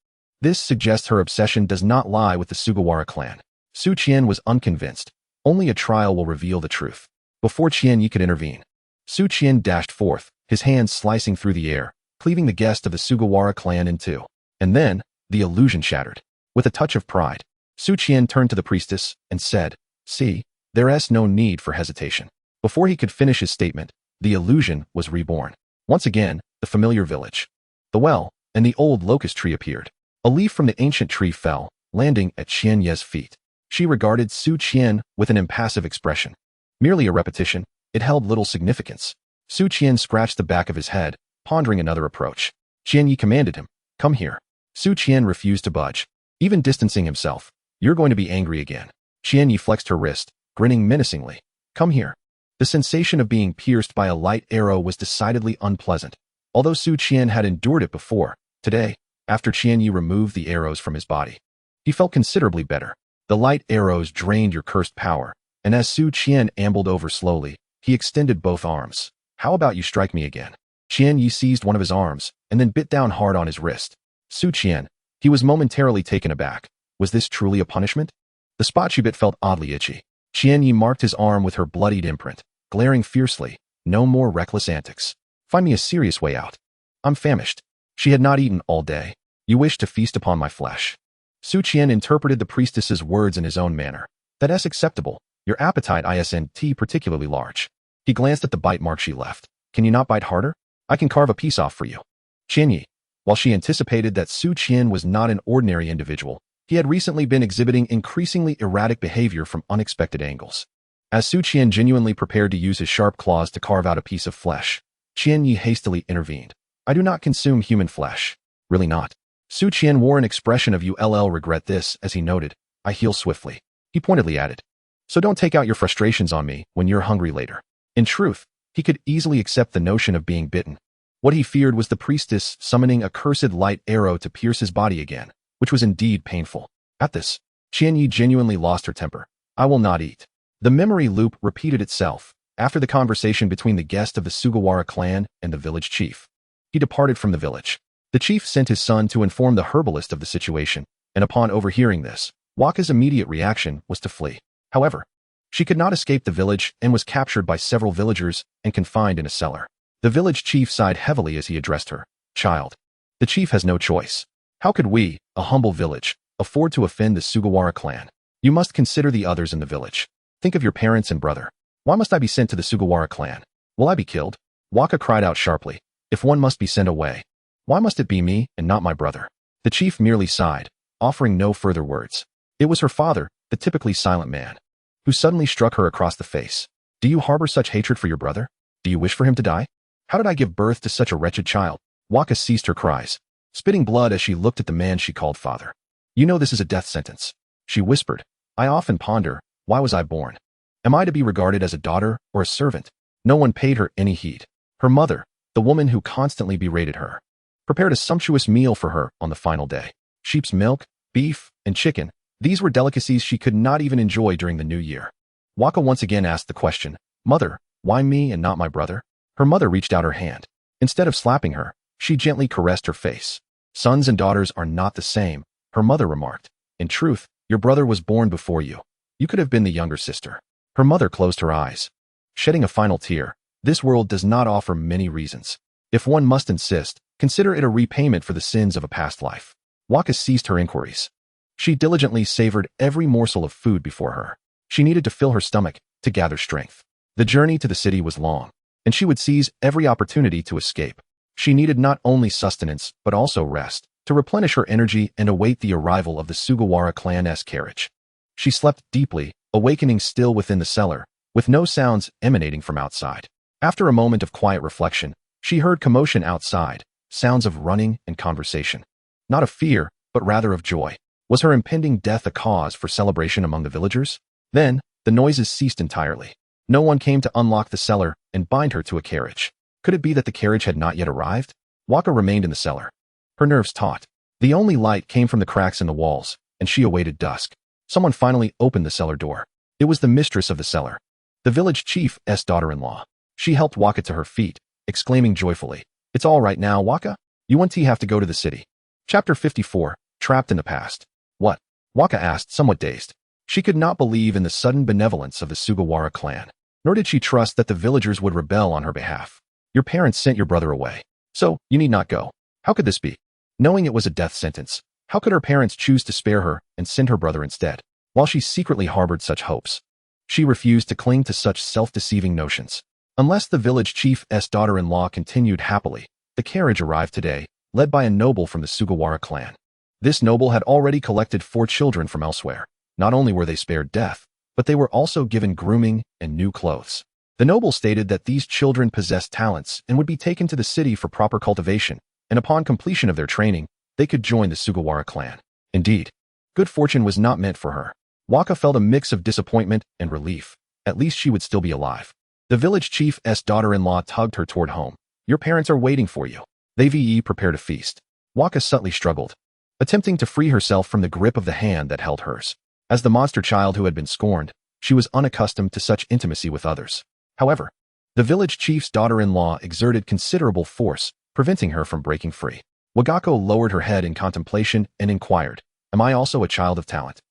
[SPEAKER 1] This suggests her obsession does not lie with the Sugawara clan. Su Qian was unconvinced. Only a trial will reveal the truth. Before Qianyi could intervene, Su Qian dashed forth, his hands slicing through the air, cleaving the guest of the Sugawara clan in two. And then, the illusion shattered. With a touch of pride, Su Qian turned to the priestess and said, "See, there is no need for hesitation." Before he could finish his statement, the illusion was reborn. Once again, the familiar village, the well, and the old locust tree appeared. A leaf from the ancient tree fell, landing at Qianye's feet. She regarded Su Qian with an impassive expression. Merely a repetition, it held little significance. Su Qian scratched the back of his head, pondering another approach. Qianyi commanded him, "Come here." Su Qian refused to budge, even distancing himself. "You're going to be angry again." Qianyi flexed her wrist, grinning menacingly. "Come here." The sensation of being pierced by a light arrow was decidedly unpleasant. Although Su Qian had endured it before, today, after Qianyi removed the arrows from his body, he felt considerably better. The light arrows drained your cursed power, and as Su Qian ambled over slowly, he extended both arms. "How about you strike me again?" Qianyi seized one of his arms, and then bit down hard on his wrist. Su Qian, he was momentarily taken aback. Was this truly a punishment? The spot she bit felt oddly itchy. Qianyi marked his arm with her bloodied imprint, glaring fiercely. "No more reckless antics. Find me a serious way out. I'm famished." She had not eaten all day. "You wish to feast upon my flesh." Su Qian interpreted the priestess's words in his own manner. "That is acceptable. Your appetite isn't particularly large." He glanced at the bite mark she left. "Can you not bite harder? I can carve a piece off for you." Qianyi, while she anticipated that Su Qian was not an ordinary individual, he had recently been exhibiting increasingly erratic behavior from unexpected angles. As Su Qian genuinely prepared to use his sharp claws to carve out a piece of flesh, Qianyi hastily intervened. "I do not consume human flesh." "Really not?" Su Qian wore an expression of "You'll regret this," as he noted. "I heal swiftly." He pointedly added, "So don't take out your frustrations on me when you're hungry later." In truth, he could easily accept the notion of being bitten. What he feared was the priestess summoning a cursed light arrow to pierce his body again, which was indeed painful. At this, Qianyi genuinely lost her temper. "I will not eat." The memory loop repeated itself after the conversation between the guest of the Sugawara clan and the village chief. He departed from the village. The chief sent his son to inform the herbalist of the situation, and upon overhearing this, Waka's immediate reaction was to flee. However, she could not escape the village and was captured by several villagers and confined in a cellar. The village chief sighed heavily as he addressed her. "Child, the chief has no choice. How could we, a humble village, afford to offend the Sugawara clan? You must consider the others in the village. Think of your parents and brother. Why must I be sent to the Sugawara clan? Will I be killed?" Waka cried out sharply. "If one must be sent away, why must it be me and not my brother?" The chief merely sighed, offering no further words. It was her father, the typically silent man, who suddenly struck her across the face. "Do you harbor such hatred for your brother? Do you wish for him to die? How did I give birth to such a wretched child?" Waka ceased her cries, spitting blood as she looked at the man she called father. "You know this is a death sentence," she whispered. "I often ponder, why was I born? Am I to be regarded as a daughter or a servant?" No one paid her any heed. Her mother, the woman who constantly berated her, prepared a sumptuous meal for her on the final day. Sheep's milk, beef, and chicken, these were delicacies she could not even enjoy during the new year. Waka once again asked the question, "Mother, why me and not my brother?" Her mother reached out her hand. Instead of slapping her, she gently caressed her face. "Sons and daughters are not the same," her mother remarked. "In truth, your brother was born before you. You could have been the younger sister." Her mother closed her eyes, shedding a final tear. This world does not offer many reasons. If one must insist, consider it a repayment for the sins of a past life. Waka ceased her inquiries. She diligently savored every morsel of food before her. She needed to fill her stomach to gather strength. The journey to the city was long, and she would seize every opportunity to escape. She needed not only sustenance, but also rest, to replenish her energy and await the arrival of the Sugawara clan's carriage. She slept deeply, awakening still within the cellar, with no sounds emanating from outside. After a moment of quiet reflection, she heard commotion outside, sounds of running and conversation. Not of fear, but rather of joy. Was her impending death a cause for celebration among the villagers? Then, the noises ceased entirely. No one came to unlock the cellar and bind her to a carriage. Could it be that the carriage had not yet arrived? Waka remained in the cellar, her nerves taut. The only light came from the cracks in the walls, and she awaited dusk. Someone finally opened the cellar door. It was the mistress of the cellar, the village chief's daughter-in-law. She helped Waka to her feet, exclaiming joyfully, "It's all right now, Waka. You and T have to go to the city." Chapter 54, Trapped in the Past. What? Waka asked, somewhat dazed. She could not believe in the sudden benevolence of the Sugawara clan, nor did she trust that the villagers would rebel on her behalf. Your parents sent your brother away, so you need not go. How could this be? Knowing it was a death sentence, how could her parents choose to spare her and send her brother instead? While she secretly harbored such hopes, she refused to cling to such self-deceiving notions. Unless the village chief's daughter-in-law continued happily, the carriage arrived today, led by a noble from the Sugawara clan. This noble had already collected 4 children from elsewhere. Not only were they spared death, but they were also given grooming and new clothes. The noble stated that these children possessed talents and would be taken to the city for proper cultivation, and upon completion of their training, they could join the Sugawara clan. Indeed, good fortune was not meant for her. Waka felt a mix of disappointment and relief. At least she would still be alive. The village chief's daughter-in-law tugged her toward home. Your parents are waiting for you. They prepared a feast. Waka subtly struggled, attempting to free herself from the grip of the hand that held hers. As the monster child who had been scorned, she was unaccustomed to such intimacy with others. However, the village chief's daughter-in-law exerted considerable force, preventing her from breaking free. Wagako lowered her head in contemplation and inquired, "Am I also a child of talent?"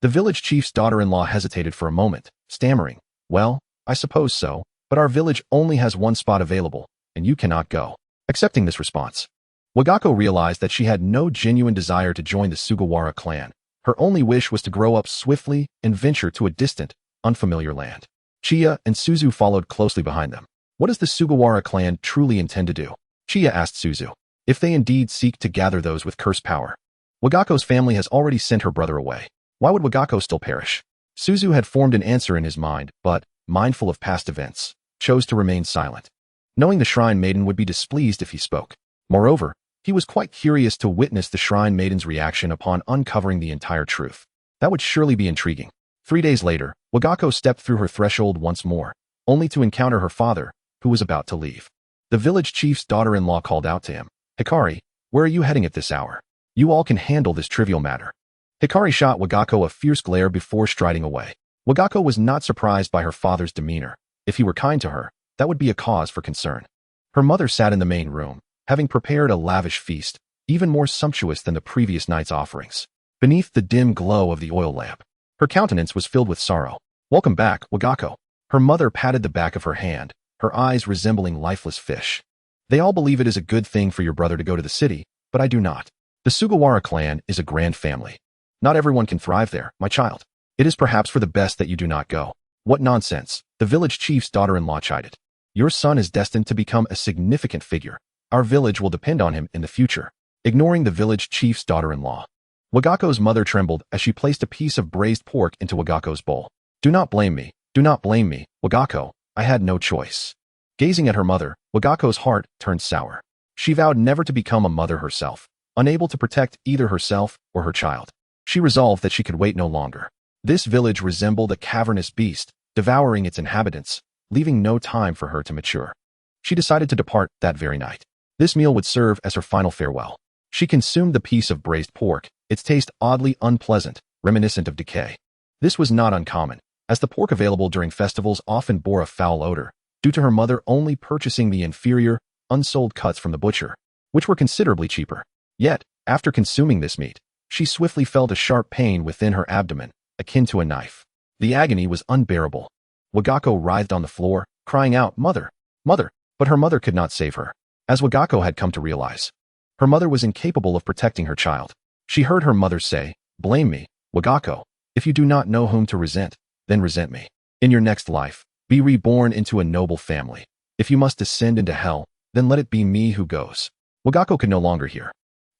[SPEAKER 1] The village chief's daughter-in-law hesitated for a moment, stammering, "Well, I suppose so, but our village only has 1 spot available, and you cannot go." Accepting this response, Wagako realized that she had no genuine desire to join the Sugawara clan. Her only wish was to grow up swiftly and venture to a distant, unfamiliar land. Chiya and Suzu followed closely behind them. What does the Sugawara clan truly intend to do? Chiya asked Suzu. If they indeed seek to gather those with cursed power, Wagako's family has already sent her brother away. Why would Wagako still perish? Suzu had formed an answer in his mind, but, mindful of past events, chose to remain silent, knowing the Shrine Maiden would be displeased if he spoke. Moreover, he was quite curious to witness the Shrine Maiden's reaction upon uncovering the entire truth. That would surely be intriguing. 3 days later, Wagako stepped through her threshold once more, only to encounter her father, who was about to leave. The village chief's daughter-in-law called out to him, "Hikari, where are you heading at this hour? You all can handle this trivial matter." Hikari shot Wagako a fierce glare before striding away. Wagako was not surprised by her father's demeanor. If he were kind to her, that would be a cause for concern. Her mother sat in the main room, having prepared a lavish feast, even more sumptuous than the previous night's offerings. Beneath the dim glow of the oil lamp, her countenance was filled with sorrow. "Welcome back, Wagako." Her mother patted the back of her hand, her eyes resembling lifeless fish. "They all believe it is a good thing for your brother to go to the city, but I do not. The Sugawara clan is a grand family. Not everyone can thrive there, my child. It is perhaps for the best that you do not go." "What nonsense," the village chief's daughter-in-law chided. "Your son is destined to become a significant figure. Our village will depend on him in the future." Ignoring the village chief's daughter-in-law, Wagako's mother trembled as she placed a piece of braised pork into Wagako's bowl. Do not blame me, Wagako. I had no choice." Gazing at her mother, Wagako's heart turned sour. She vowed never to become a mother herself, unable to protect either herself or her child. She resolved that she could wait no longer. This village resembled a cavernous beast, devouring its inhabitants, leaving no time for her to mature. She decided to depart that very night. This meal would serve as her final farewell. She consumed the piece of braised pork, its taste oddly unpleasant, reminiscent of decay. This was not uncommon, as the pork available during festivals often bore a foul odor, due to her mother only purchasing the inferior, unsold cuts from the butcher, which were considerably cheaper. Yet, after consuming this meat, she swiftly felt a sharp pain within her abdomen, akin to a knife. The agony was unbearable. Wagako writhed on the floor, crying out, "Mother! Mother!" But her mother could not save her. As Wagako had come to realize, her mother was incapable of protecting her child. She heard her mother say, "Blame me, Wagako. If you do not know whom to resent, then resent me. In your next life, be reborn into a noble family. If you must descend into hell, then let it be me who goes." Wagako could no longer hear.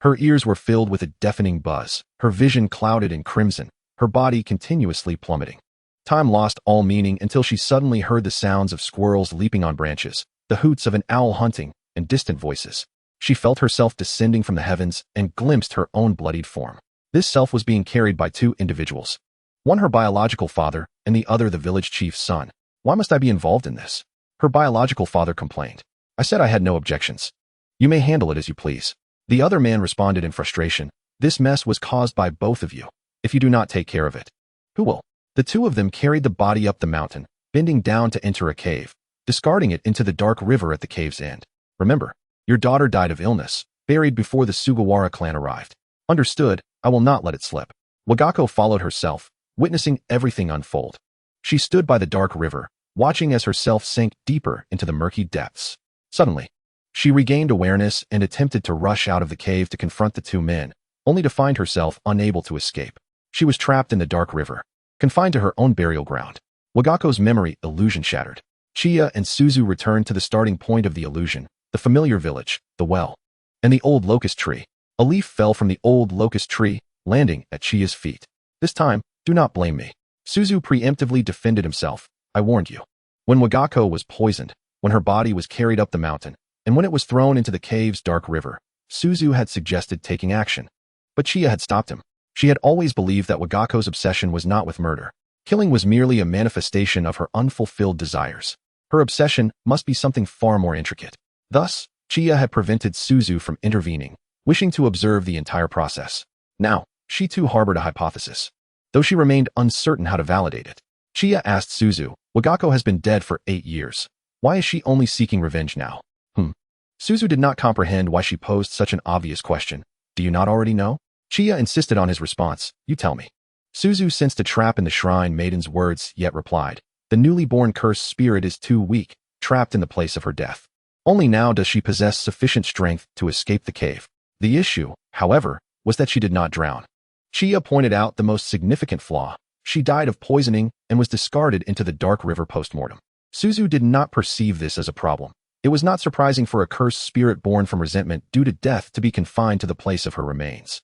[SPEAKER 1] Her ears were filled with a deafening buzz, her vision clouded in crimson, her body continuously plummeting. Time lost all meaning until she suddenly heard the sounds of squirrels leaping on branches, the hoots of an owl hunting, and distant voices. She felt herself descending from the heavens and glimpsed her own bloodied form. This self was being carried by 2 individuals. One her biological father, and the other the village chief's son. Why must I be involved in this? Her biological father complained. I said I had no objections. You may handle it as you please. The other man responded in frustration. This mess was caused by both of you. If you do not take care of it, who will? The two of them carried the body up the mountain, bending down to enter a cave, discarding it into the dark river at the cave's end. Remember, your daughter died of illness, buried before the Sugawara clan arrived. Understood, I will not let it slip. Wagako followed herself, witnessing everything unfold. She stood by the dark river, watching as herself sank deeper into the murky depths. Suddenly, she regained awareness and attempted to rush out of the cave to confront the two men, only to find herself unable to escape. She was trapped in the dark river, confined to her own burial ground. Wagako's memory illusion shattered. Chiya and Suzu returned to the starting point of the illusion, the familiar village, the well, and the old locust tree. A leaf fell from the old locust tree, landing at Chiya's feet. This time, do not blame me. Suzu preemptively defended himself. I warned you. When Wagako was poisoned, when her body was carried up the mountain, and when it was thrown into the cave's dark river, Suzu had suggested taking action. But Chiya had stopped him. She had always believed that Wagako's obsession was not with murder. Killing was merely a manifestation of her unfulfilled desires. Her obsession must be something far more intricate. Thus, Chiya had prevented Suzu from intervening, wishing to observe the entire process. Now, she too harbored a hypothesis. Though she remained uncertain how to validate it, Chiya asked Suzu, Wagako has been dead for 8 years. Why is she only seeking revenge now? Suzu did not comprehend why she posed such an obvious question. Do you not already know? Chiya insisted on his response. You tell me. Suzu sensed a trap in the shrine maiden's words, yet replied. The newly born cursed spirit is too weak, trapped in the place of her death. Only now does she possess sufficient strength to escape the cave. The issue, however, was that she did not drown. Chiya pointed out the most significant flaw. She died of poisoning and was discarded into the dark river post-mortem. Suzu did not perceive this as a problem. It was not surprising for a cursed spirit born from resentment due to death to be confined to the place of her remains.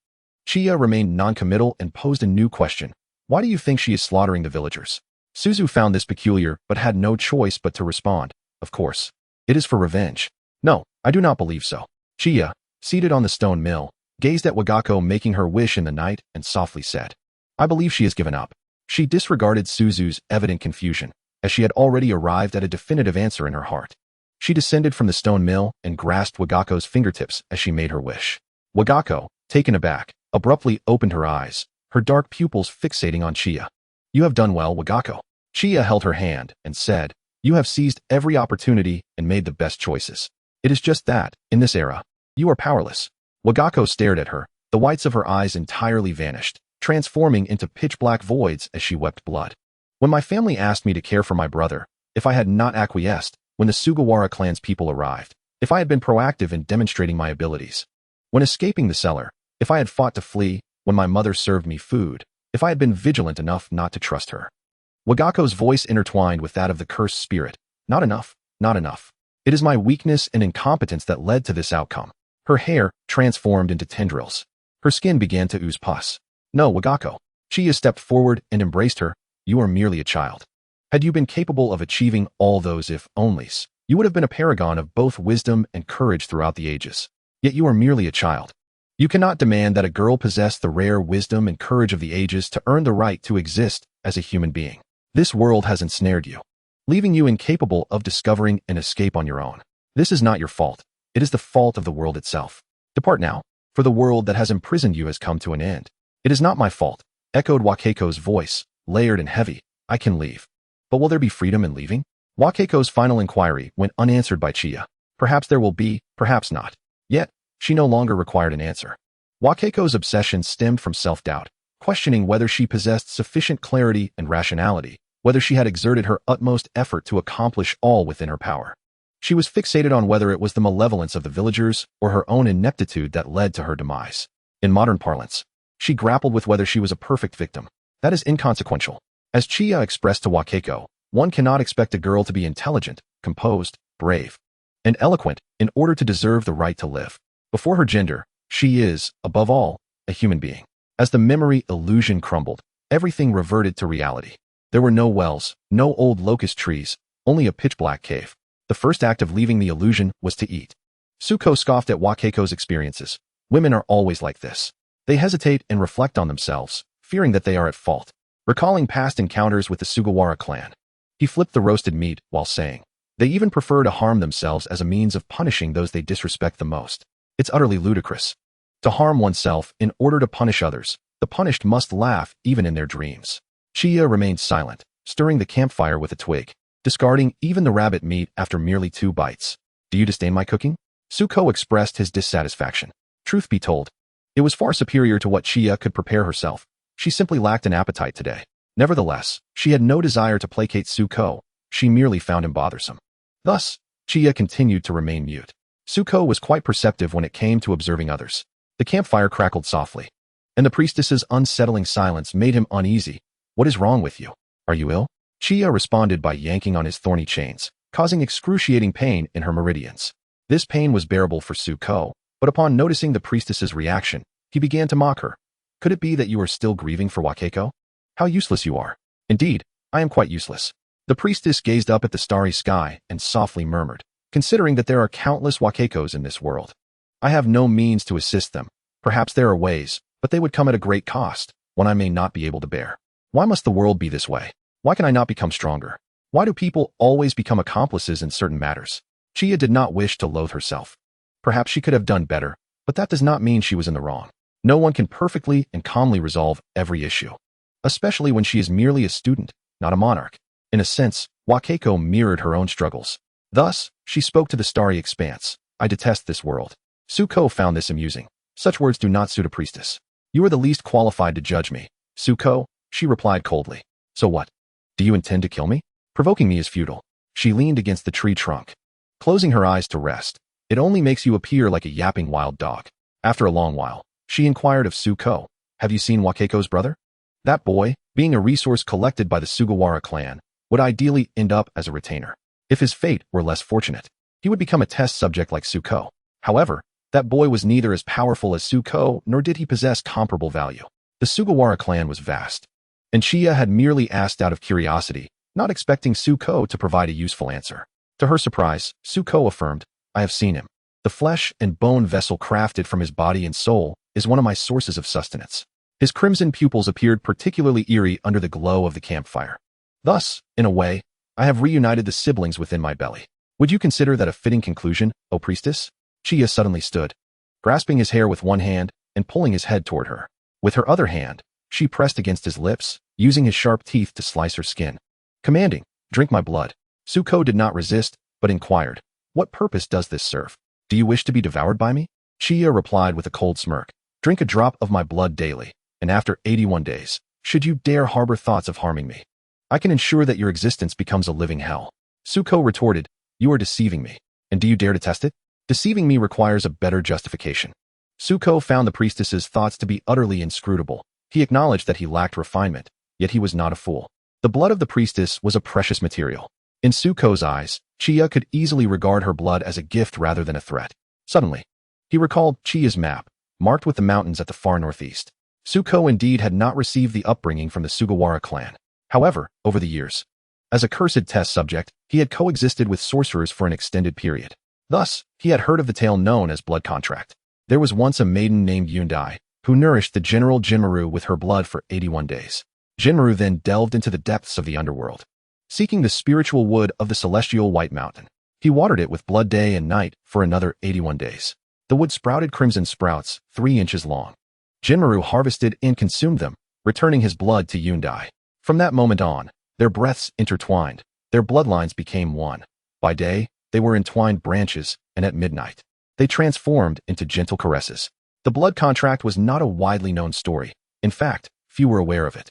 [SPEAKER 1] Chiya remained non-committal and posed a new question. Why do you think she is slaughtering the villagers? Suzu found this peculiar but had no choice but to respond. Of course. It is for revenge. No, I do not believe so. Chiya, seated on the stone mill, gazed at Wagako making her wish in the night and softly said, I believe she has given up. She disregarded Suzu's evident confusion, as she had already arrived at a definitive answer in her heart. She descended from the stone mill and grasped Wagako's fingertips as she made her wish. Wagako, taken aback, abruptly opened her eyes, her dark pupils fixating on Chiya. You have done well, Wagako. Chiya held her hand and said, You have seized every opportunity and made the best choices. It is just that, in this era, you are powerless. Wagako stared at her, the whites of her eyes entirely vanished, transforming into pitch-black voids as she wept blood. When my family asked me to care for my brother, if I had not acquiesced, when the Sugawara clan's people arrived, if I had been proactive in demonstrating my abilities, when escaping the cellar, if I had fought to flee, when my mother served me food, if I had been vigilant enough not to trust her. Wagako's voice intertwined with that of the cursed spirit. Not enough, not enough. It is my weakness and incompetence that led to this outcome. Her hair transformed into tendrils. Her skin began to ooze pus. No, Wagako. Chiya stepped forward and embraced her. You are merely a child. Had you been capable of achieving all those if-onlys, you would have been a paragon of both wisdom and courage throughout the ages. Yet you are merely a child. You cannot demand that a girl possess the rare wisdom and courage of the ages to earn the right to exist as a human being. This world has ensnared you, leaving you incapable of discovering an escape on your own. This is not your fault. It is the fault of the world itself. Depart now, for the world that has imprisoned you has come to an end. It is not my fault, echoed Wakeiko's voice, layered and heavy. I can leave. But will there be freedom in leaving? Wakeiko's final inquiry went unanswered by Chiya. Perhaps there will be, perhaps not. Yet, she no longer required an answer. Wakeiko's obsession stemmed from self-doubt, questioning whether she possessed sufficient clarity and rationality, whether she had exerted her utmost effort to accomplish all within her power. She was fixated on whether it was the malevolence of the villagers or her own ineptitude that led to her demise. In modern parlance, she grappled with whether she was a perfect victim. That is inconsequential. As Chiya expressed to Wakeiko, one cannot expect a girl to be intelligent, composed, brave, and eloquent in order to deserve the right to live. Before her gender, she is, above all, a human being. As the memory illusion crumbled, everything reverted to reality. There were no wells, no old locust trees, only a pitch-black cave. The first act of leaving the illusion was to eat. Suko scoffed at Wakeiko's experiences. Women are always like this. They hesitate and reflect on themselves, fearing that they are at fault. Recalling past encounters with the Sugawara clan, He flipped the roasted meat while saying, "They even prefer to harm themselves as a means of punishing those they disrespect the most. It's utterly ludicrous. To harm oneself in order to punish others, the punished must laugh even in their dreams." Chia remained silent, stirring the campfire with a twig, discarding even the rabbit meat after merely 2 bites. "Do you disdain my cooking?" Suko expressed his dissatisfaction. Truth be told, it was far superior to what Chia could prepare herself. She simply lacked an appetite today. Nevertheless, she had no desire to placate Suko. She merely found him bothersome. Thus, Chia continued to remain mute. Suko was quite perceptive when it came to observing others. The campfire crackled softly, and the priestess's unsettling silence made him uneasy. "What is wrong with you? Are you ill?" Chia responded by yanking on his thorny chains, causing excruciating pain in her meridians. This pain was bearable for Suko, but upon noticing the priestess's reaction, he began to mock her. "Could it be that you are still grieving for Wakeko? How useless you are." "Indeed, I am quite useless." The priestess gazed up at the starry sky and softly murmured, "Considering that there are countless Wakekos in this world, I have no means to assist them. Perhaps there are ways, but they would come at a great cost, one I may not be able to bear. Why must the world be this way? Why can I not become stronger? Why do people always become accomplices in certain matters?" Chia did not wish to loathe herself. Perhaps she could have done better, but that does not mean she was in the wrong. No one can perfectly and calmly resolve every issue, especially when she is merely a student, not a monarch. In a sense, Wakeko mirrored her own struggles. Thus, she spoke to the starry expanse. "I detest this world." Suko found this amusing. Such words do not suit a priestess. "You are the least qualified to judge me, Suko," she replied coldly. "So what? Do you intend to kill me? Provoking me is futile." She leaned against the tree trunk, closing her eyes to rest. "It only makes you appear like a yapping wild dog." After a long while, she inquired of Suko, "Have you seen Wakeko's brother?" That boy, being a resource collected by the Sugawara clan, would ideally end up as a retainer. If his fate were less fortunate, he would become a test subject like Suko. However, that boy was neither as powerful as Suko, nor did he possess comparable value. The Sugawara clan was vast, and Chia had merely asked out of curiosity, not expecting Suko to provide a useful answer. To her surprise, Suko affirmed, "I have seen him. The flesh and bone vessel crafted from his body and soul is one of my sources of sustenance." His crimson pupils appeared particularly eerie under the glow of the campfire. "Thus, in a way, I have reunited the siblings within my belly. Would you consider that a fitting conclusion, O priestess?" Chia suddenly stood, grasping his hair with one hand and pulling his head toward her. With her other hand, she pressed against his lips, using his sharp teeth to slice her skin, commanding, "Drink my blood." Suko did not resist, but inquired, "What purpose does this serve? Do you wish to be devoured by me?" Chia replied with a cold smirk, "Drink a drop of my blood daily, and after 81 days, should you dare harbor thoughts of harming me, I can ensure that your existence becomes a living hell." Suko retorted, "You are deceiving me, and do you dare to test it?" "Deceiving me requires a better justification." Suko found the priestess's thoughts to be utterly inscrutable. He acknowledged that he lacked refinement, yet he was not a fool. The blood of the priestess was a precious material. In Suko's eyes, Chia could easily regard her blood as a gift rather than a threat. Suddenly, he recalled Chia's map, marked with the mountains at the far northeast. Suko indeed had not received the upbringing from the Sugawara clan. However, over the years, as a cursed test subject, he had coexisted with sorcerers for an extended period. Thus, he had heard of the tale known as blood contract. There was once a maiden named Yundai, who nourished the general Jinmaru with her blood for 81 days. Jinmaru then delved into the depths of the underworld, seeking the spiritual wood of the celestial White Mountain. He watered it with blood day and night for another 81 days. The wood sprouted crimson sprouts, 3 inches long. Jinmaru harvested and consumed them, returning his blood to Yundai. From that moment on, their breaths intertwined, their bloodlines became one. By day, they were entwined branches, and at midnight, they transformed into gentle caresses. The blood contract was not a widely known story. In fact, few were aware of it.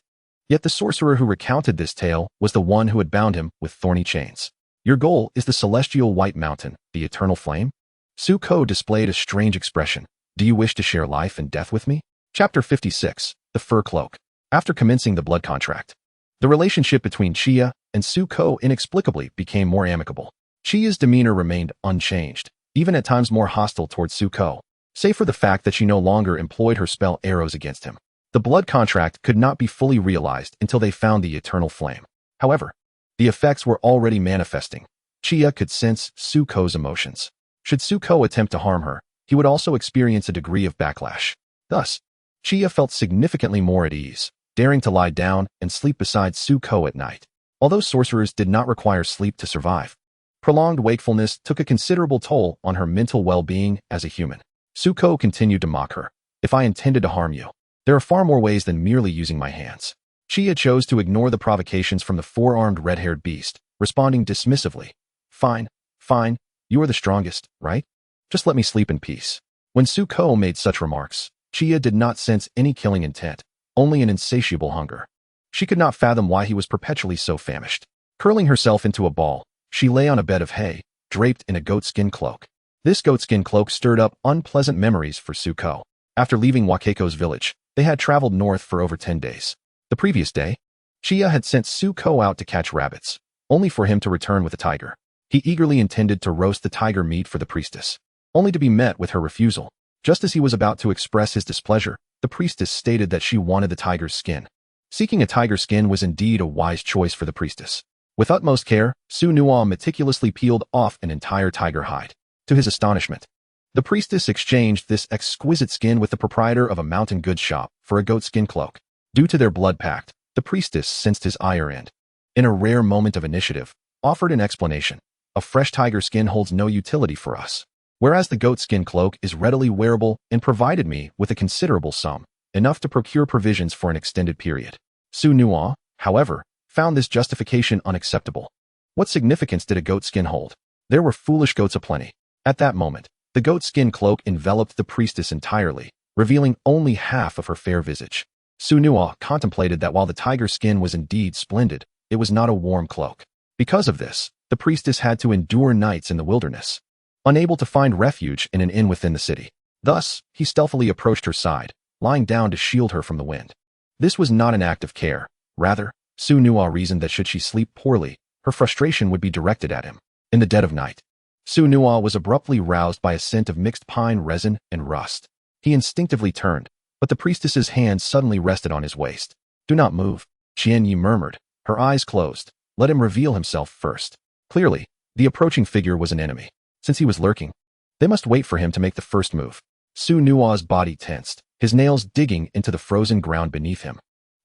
[SPEAKER 1] Yet the sorcerer who recounted this tale was the one who had bound him with thorny chains. "Your goal is the celestial White Mountain, the eternal flame?" Suko displayed a strange expression. "Do you wish to share life and death with me?" Chapter 56, The Fur Cloak. After commencing the blood contract, the relationship between Chia and Suko inexplicably became more amicable. Chia's demeanor remained unchanged, even at times more hostile towards Suko, save for the fact that she no longer employed her spell arrows against him. The blood contract could not be fully realized until they found the eternal flame. However, the effects were already manifesting. Chia could sense Suko's emotions. Should Suko attempt to harm her, he would also experience a degree of backlash. Thus, Chia felt significantly more at ease, daring to lie down and sleep beside Suko at night. Although sorcerers did not require sleep to survive, prolonged wakefulness took a considerable toll on her mental well-being as a human. Suko continued to mock her. If I intended to harm you, there are far more ways than merely using my hands. Chia chose to ignore the provocations from the four-armed red-haired beast, responding dismissively. Fine, fine, you are the strongest, right? Just let me sleep in peace. When Suko made such remarks, Chia did not sense any killing intent, only an insatiable hunger. She could not fathom why he was perpetually so famished. Curling herself into a ball, she lay on a bed of hay, draped in a goatskin cloak. This goatskin cloak stirred up unpleasant memories for Suko. After leaving Wakeko's village, they had traveled north for over 10 days. The previous day, Chia had sent Suko out to catch rabbits, only for him to return with a tiger. He eagerly intended to roast the tiger meat for the priestess, only to be met with her refusal. Just as he was about to express his displeasure, the priestess stated that she wanted the tiger's skin. Seeking a tiger skin was indeed a wise choice for the priestess. With utmost care, Su Nuo meticulously peeled off an entire tiger hide. To his astonishment, the priestess exchanged this exquisite skin with the proprietor of a mountain goods shop for a goatskin cloak. Due to their blood pact, the priestess sensed his ire and, in a rare moment of initiative, offered an explanation. A fresh tiger skin holds no utility for us, whereas the goatskin cloak is readily wearable and provided me with a considerable sum, enough to procure provisions for an extended period. Su Nuo, however, found this justification unacceptable. What significance did a goatskin hold? There were foolish goats aplenty. At that moment, the goatskin cloak enveloped the priestess entirely, revealing only half of her fair visage. Su Nuo contemplated that while the tiger skin was indeed splendid, it was not a warm cloak. Because of this, the priestess had to endure nights in the wilderness, unable to find refuge in an inn within the city. Thus, he stealthily approached her side, lying down to shield her from the wind. This was not an act of care. Rather, Su Nuo reasoned that should she sleep poorly, her frustration would be directed at him. In the dead of night, Su Nuo was abruptly roused by a scent of mixed pine resin and rust. He instinctively turned, but the priestess's hand suddenly rested on his waist. Do not move, Qian Yi murmured, her eyes closed. Let him reveal himself first. Clearly, the approaching figure was an enemy. Since he was lurking, they must wait for him to make the first move. Su Nuo's body tensed, his nails digging into the frozen ground beneath him.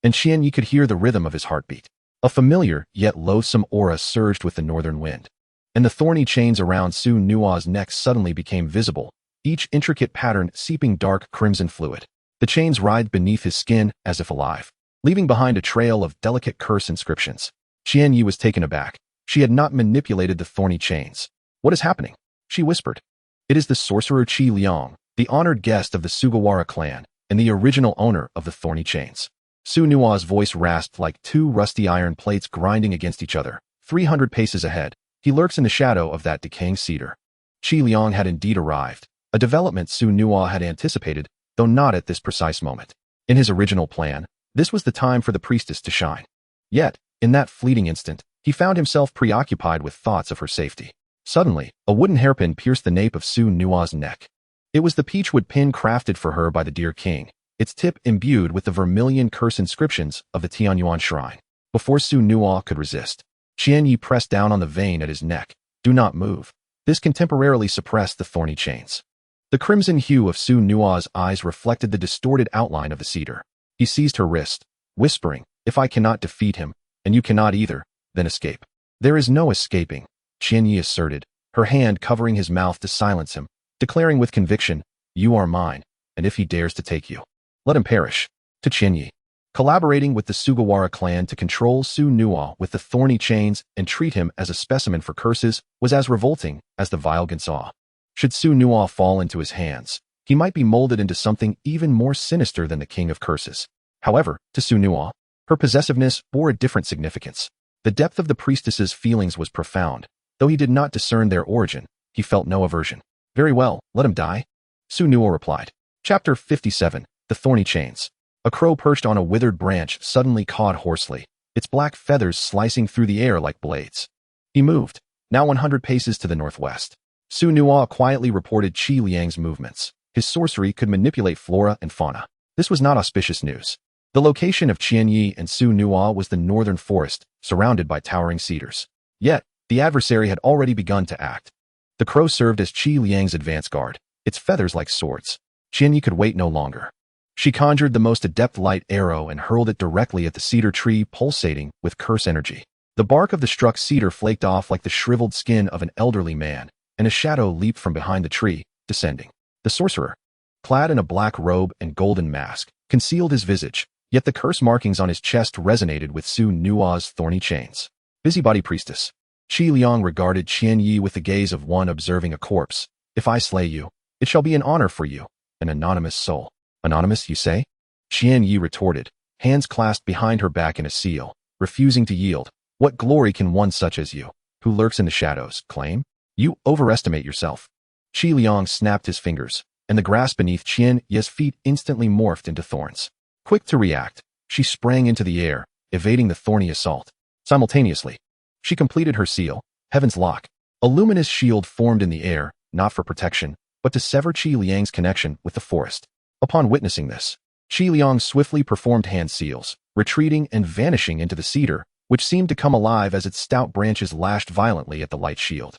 [SPEAKER 1] And Qian Yi could hear the rhythm of his heartbeat. A familiar yet loathsome aura surged with the northern wind, and the thorny chains around Su Nuo's neck suddenly became visible, each intricate pattern seeping dark crimson fluid. The chains writhed beneath his skin as if alive, leaving behind a trail of delicate curse inscriptions. Qian Yi was taken aback. She had not manipulated the thorny chains. What is happening? She whispered. It is the sorcerer Qi Liang, the honored guest of the Sugawara clan, and the original owner of the thorny chains. Su Nuo's voice rasped like two rusty iron plates grinding against each other. 300 paces ahead, he lurks in the shadow of that decaying cedar. Qi Liang had indeed arrived, a development Su Nuo had anticipated, though not at this precise moment. In his original plan, this was the time for the priestess to shine. Yet, in that fleeting instant, he found himself preoccupied with thoughts of her safety. Suddenly, a wooden hairpin pierced the nape of Su Nuo's neck. It was the peachwood pin crafted for her by the Deer King, its tip imbued with the vermilion curse inscriptions of the Tianyuan shrine. Before Su Nuo could resist, Qian Yi pressed down on the vein at his neck. Do not move. This can temporarily suppress the thorny chains. The crimson hue of Su Nuo's eyes reflected the distorted outline of the cedar. He seized her wrist, whispering, if I cannot defeat him, and you cannot either, then escape. There is no escaping, Qian Yi asserted, her hand covering his mouth to silence him, declaring with conviction, you are mine, and if he dares to take you, let him perish. To Qian Yi, collaborating with the Sugawara clan to control Su Nuo with the thorny chains and treat him as a specimen for curses was as revolting as the vile Ginsaw. Should Su Nuo fall into his hands, he might be molded into something even more sinister than the king of curses. However, to Su Nuo, her possessiveness bore a different significance. The depth of the priestess's feelings was profound. Though he did not discern their origin, he felt no aversion. Very well, let him die, Su Nuo replied. Chapter 57, The Thorny Chains. A crow perched on a withered branch suddenly cawed hoarsely, its black feathers slicing through the air like blades. He moved, now 100 paces to the northwest. Su Nuo quietly reported Qi Liang's movements. His sorcery could manipulate flora and fauna. This was not auspicious news. The location of Qian Yi and Su Nuo was the northern forest, surrounded by towering cedars. Yet, the adversary had already begun to act. The crow served as Qi Liang's advance guard, its feathers like swords. Qian Yi could wait no longer. She conjured the most adept light arrow and hurled it directly at the cedar tree, pulsating with curse energy. The bark of the struck cedar flaked off like the shriveled skin of an elderly man, and a shadow leaped from behind the tree, descending. The sorcerer, clad in a black robe and golden mask, concealed his visage, yet the curse markings on his chest resonated with Su Nua's thorny chains. Busybody priestess. Qi Liang regarded Qian Yi with the gaze of one observing a corpse. If I slay you, it shall be an honor for you, an anonymous soul. Anonymous, you say? Qian Yi retorted, hands clasped behind her back in a seal, refusing to yield. What glory can one such as you, who lurks in the shadows, claim? You overestimate yourself. Qi Liang snapped his fingers, and the grass beneath Qian Yi's feet instantly morphed into thorns. Quick to react, she sprang into the air, evading the thorny assault. Simultaneously, she completed her seal, Heaven's Lock. A luminous shield formed in the air, not for protection, but to sever Qi Liang's connection with the forest. Upon witnessing this, Qi Liang swiftly performed hand seals, retreating and vanishing into the cedar, which seemed to come alive as its stout branches lashed violently at the light shield.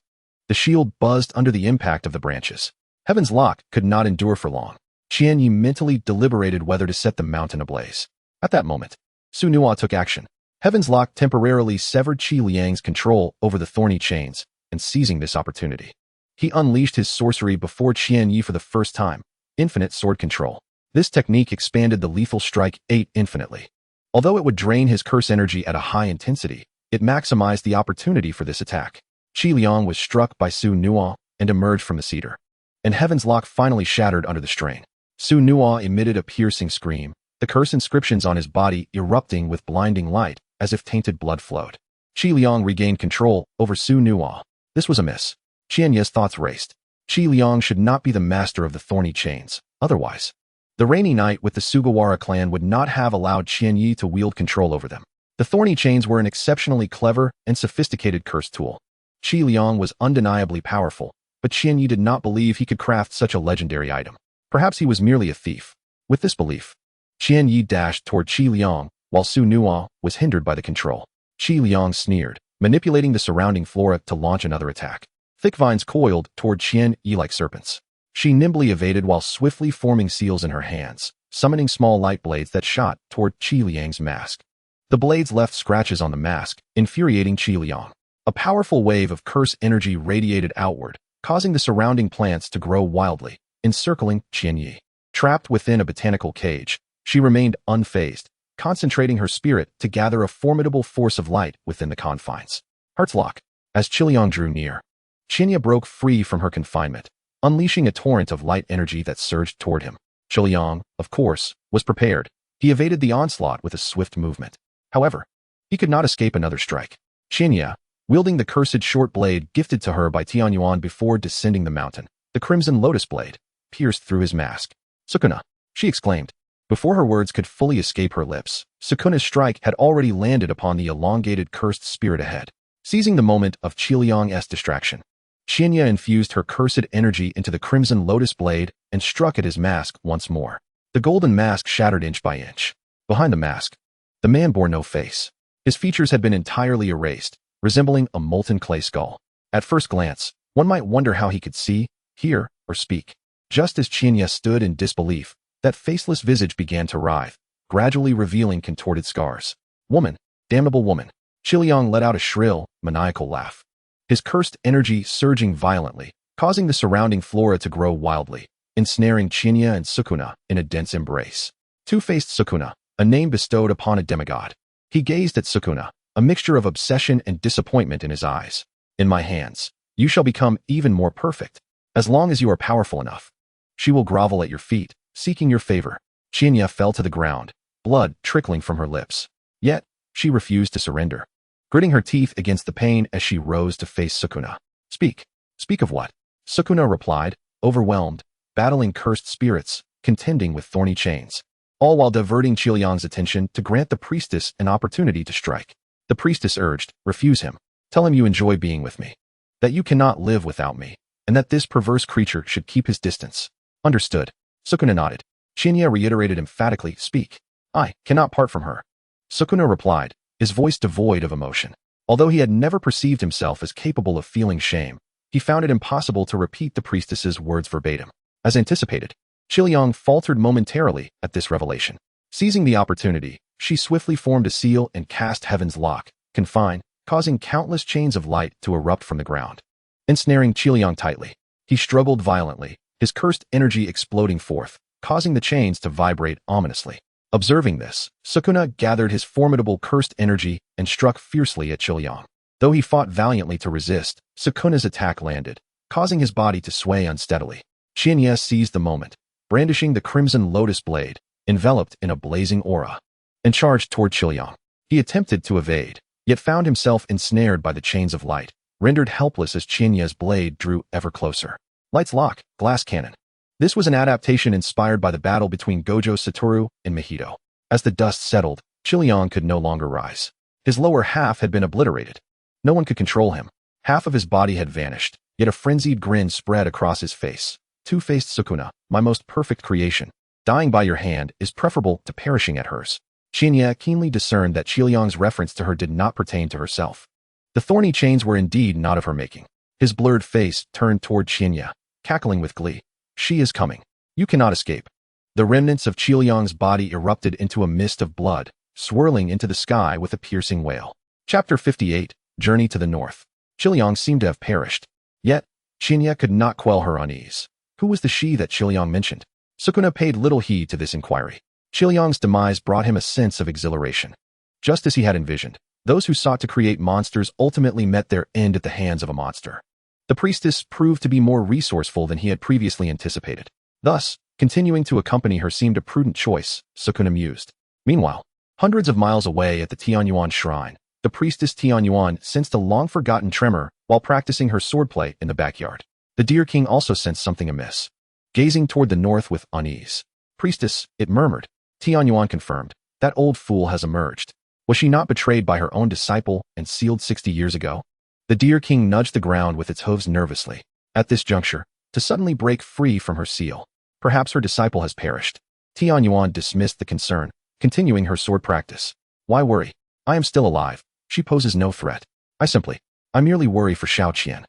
[SPEAKER 1] The shield buzzed under the impact of the branches. Heaven's Lock could not endure for long. Qian Yi mentally deliberated whether to set the mountain ablaze. At that moment, Su Nua took action. Heaven's Lock temporarily severed Qi Liang's control over the thorny chains, and seizing this opportunity, he unleashed his sorcery before Qian Yi for the first time, infinite sword control. This technique expanded the lethal strike 8 infinitely. Although it would drain his curse energy at a high intensity, it maximized the opportunity for this attack. Qi Liang was struck by Su Nua and emerged from the cedar, and Heaven's Lock finally shattered under the strain. Su Nua emitted a piercing scream, the curse inscriptions on his body erupting with blinding light, as if tainted blood flowed. Qi Liang regained control over Su Nua. This was amiss. Qian Yi's thoughts raced. Qi Liang should not be the master of the thorny chains, otherwise the rainy night with the Sugawara clan would not have allowed Qian Yi to wield control over them. The thorny chains were an exceptionally clever and sophisticated curse tool. Qi Liang was undeniably powerful, but Qian Yi did not believe he could craft such a legendary item. Perhaps he was merely a thief. With this belief, Qian Yi dashed toward Qi Liang, while Su Nua was hindered by the control. Qi Liang sneered, manipulating the surrounding flora to launch another attack. Thick vines coiled toward Qian Yi like serpents. She nimbly evaded while swiftly forming seals in her hands, summoning small light blades that shot toward Qi Liang's mask. The blades left scratches on the mask, infuriating Qi Liang. A powerful wave of curse energy radiated outward, causing the surrounding plants to grow wildly, encircling Qian Yi. Trapped within a botanical cage, she remained unfazed, concentrating her spirit to gather a formidable force of light within the confines. Heart's Lock. As Qi Liang drew near, Qian Yi broke free from her confinement, unleashing a torrent of light energy that surged toward him. Qi Liang, of course, was prepared. He evaded the onslaught with a swift movement. However, he could not escape another strike. Qian Yi, wielding the cursed short blade gifted to her by Tianyuan before descending the mountain, the crimson lotus blade, pierced through his mask. Sukuna, she exclaimed. Before her words could fully escape her lips, Sukuna's strike had already landed upon the elongated cursed spirit ahead. Seizing the moment of Qi Liang's distraction, Qian Yi infused her cursed energy into the crimson lotus blade and struck at his mask once more. The golden mask shattered inch by inch. Behind the mask, the man bore no face. His features had been entirely erased, resembling a molten clay skull. At first glance, one might wonder how he could see, hear, or speak. Just as Qian Yi stood in disbelief, that faceless visage began to writhe, gradually revealing contorted scars. Woman, damnable woman. Qi Liang let out a shrill, maniacal laugh, his cursed energy surging violently, causing the surrounding flora to grow wildly, ensnaring Qian Yi and Sukuna in a dense embrace. Two-faced Sukuna, a name bestowed upon a demigod. He gazed at Sukuna, a mixture of obsession and disappointment in his eyes. In my hands, you shall become even more perfect. As long as you are powerful enough, she will grovel at your feet, seeking your favor. Qian Yi fell to the ground, blood trickling from her lips. Yet, she refused to surrender, gritting her teeth against the pain as she rose to face Sukuna. Speak. Speak of what? Sukuna replied, overwhelmed, battling cursed spirits, contending with thorny chains, all while diverting Qi Liang's attention to grant the priestess an opportunity to strike. The priestess urged, refuse him. Tell him you enjoy being with me, that you cannot live without me, and that this perverse creature should keep his distance. Understood. Sukuna nodded. Qian Yi reiterated emphatically, speak. I cannot part from her. Sukuna replied, his voice devoid of emotion. Although he had never perceived himself as capable of feeling shame, he found it impossible to repeat the priestess's words verbatim. As anticipated, Qi Liang faltered momentarily at this revelation. Seizing the opportunity, she swiftly formed a seal and cast Heaven's Lock. Confine, causing countless chains of light to erupt from the ground, ensnaring Qiliang tightly. He struggled violently, his cursed energy exploding forth, causing the chains to vibrate ominously. Observing this, Sukuna gathered his formidable cursed energy and struck fiercely at Qiliang. Though he fought valiantly to resist, Sukuna's attack landed, causing his body to sway unsteadily. Qianye seized the moment, brandishing the crimson lotus blade, enveloped in a blazing aura, and charged toward Qiliang. He attempted to evade, yet found himself ensnared by the chains of light, rendered helpless as Qianye's blade drew ever closer. Light's Lock, Glass Cannon. This was an adaptation inspired by the battle between Gojo Satoru and Mahito. As the dust settled, Qiliang could no longer rise. His lower half had been obliterated. No one could control him. Half of his body had vanished, yet a frenzied grin spread across his face. Two-faced Sukuna, my most perfect creation. Dying by your hand is preferable to perishing at hers. Qianye keenly discerned that Qiliang's reference to her did not pertain to herself. The thorny chains were indeed not of her making. His blurred face turned toward Qianye, cackling with glee. She is coming. You cannot escape. The remnants of Qiliang's body erupted into a mist of blood, swirling into the sky with a piercing wail. Chapter 58, Journey to the North. Qiliang seemed to have perished. Yet, Qianye could not quell her unease. Who was the she that Qiliang mentioned? Sukuna paid little heed to this inquiry. Qiliang's demise brought him a sense of exhilaration. Just as he had envisioned, those who sought to create monsters ultimately met their end at the hands of a monster. The priestess proved to be more resourceful than he had previously anticipated. Thus, continuing to accompany her seemed a prudent choice, Sukuna mused. Meanwhile, hundreds of miles away at the Tianyuan shrine, the priestess Tianyuan sensed a long-forgotten tremor while practicing her swordplay in the backyard. The Deer King also sensed something amiss. Gazing toward the north with unease. Priestess, it murmured. Tianyuan confirmed. That old fool has emerged. Was she not betrayed by her own disciple and sealed 60 years ago? The Deer King nudged the ground with its hooves nervously. At this juncture, to suddenly break free from her seal. Perhaps her disciple has perished. Tianyuan dismissed the concern, continuing her sword practice. Why worry? I am still alive. She poses no threat. I merely worry for Xiaoqian.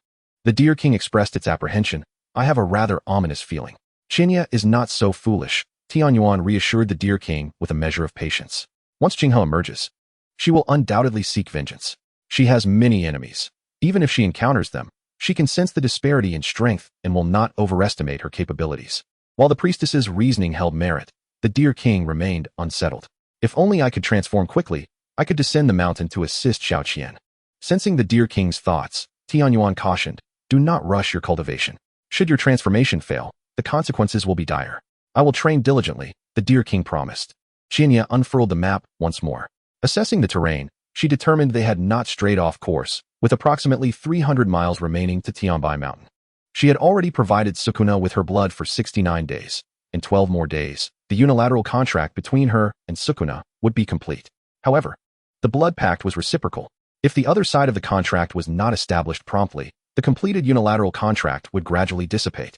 [SPEAKER 1] The Deer King expressed its apprehension. I have a rather ominous feeling. Qianye is not so foolish. Tianyuan reassured the Deer King with a measure of patience. Once Jinghe emerges, she will undoubtedly seek vengeance. She has many enemies. Even if she encounters them, she can sense the disparity in strength and will not overestimate her capabilities. While the priestess's reasoning held merit, the Deer King remained unsettled. If only I could transform quickly, I could descend the mountain to assist Xiaoqian. Sensing the Deer King's thoughts, Tianyuan cautioned, do not rush your cultivation. Should your transformation fail, the consequences will be dire. I will train diligently, the Deer King promised. Qianye unfurled the map once more. Assessing the terrain, she determined they had not strayed off course, with approximately 300 miles remaining to Tianbai Mountain. She had already provided Sukuna with her blood for 69 days. In 12 more days, the unilateral contract between her and Sukuna would be complete. However, the blood pact was reciprocal. If the other side of the contract was not established promptly, the completed unilateral contract would gradually dissipate.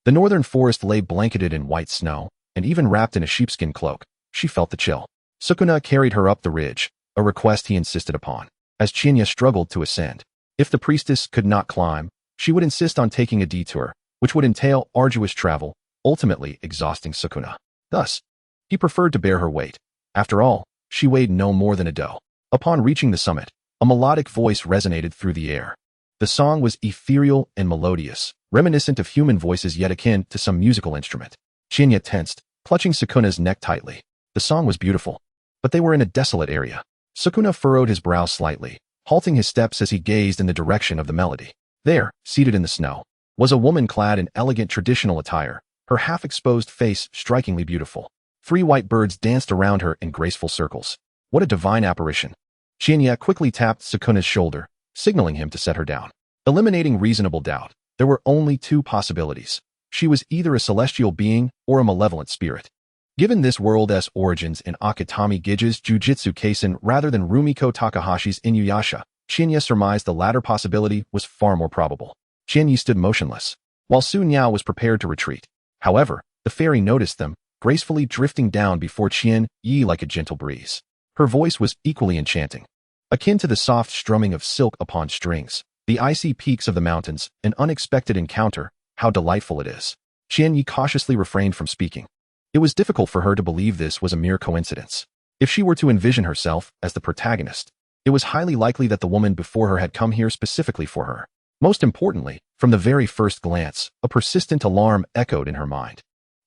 [SPEAKER 1] The northern forest lay blanketed in white snow, and even wrapped in a sheepskin cloak. She felt the chill. Sukuna carried her up the ridge, a request he insisted upon, as Qianye struggled to ascend. If the priestess could not climb, she would insist on taking a detour, which would entail arduous travel, ultimately exhausting Sukuna. Thus, he preferred to bear her weight. After all, she weighed no more than a doe. Upon reaching the summit, a melodic voice resonated through the air. The song was ethereal and melodious, reminiscent of human voices yet akin to some musical instrument. Qianye tensed, clutching Sukuna's neck tightly. The song was beautiful, but they were in a desolate area. Sukuna furrowed his brow slightly, halting his steps as he gazed in the direction of the melody. There, seated in the snow, was a woman clad in elegant traditional attire, her half-exposed face strikingly beautiful. 3 white birds danced around her in graceful circles. What a divine apparition. Qianye quickly tapped Sukuna's shoulder, signaling him to set her down. Eliminating reasonable doubt, there were only 2 possibilities. She was either a celestial being or a malevolent spirit. Given this world's origins in Akutami Gige's Jujutsu Kaisen rather than Rumiko Takahashi's Inuyasha, Qianye surmised the latter possibility was far more probable. Qianye stood motionless, while Su Niao was prepared to retreat. However, the fairy noticed them, gracefully drifting down before Qianye like a gentle breeze. Her voice was equally enchanting. Akin to the soft strumming of silk upon strings, the icy peaks of the mountains, an unexpected encounter, how delightful it is. Qianye cautiously refrained from speaking. It was difficult for her to believe this was a mere coincidence. If she were to envision herself as the protagonist, It was highly likely that the woman before her had come here specifically for her. Most importantly, from the very first glance, a persistent alarm echoed in her mind.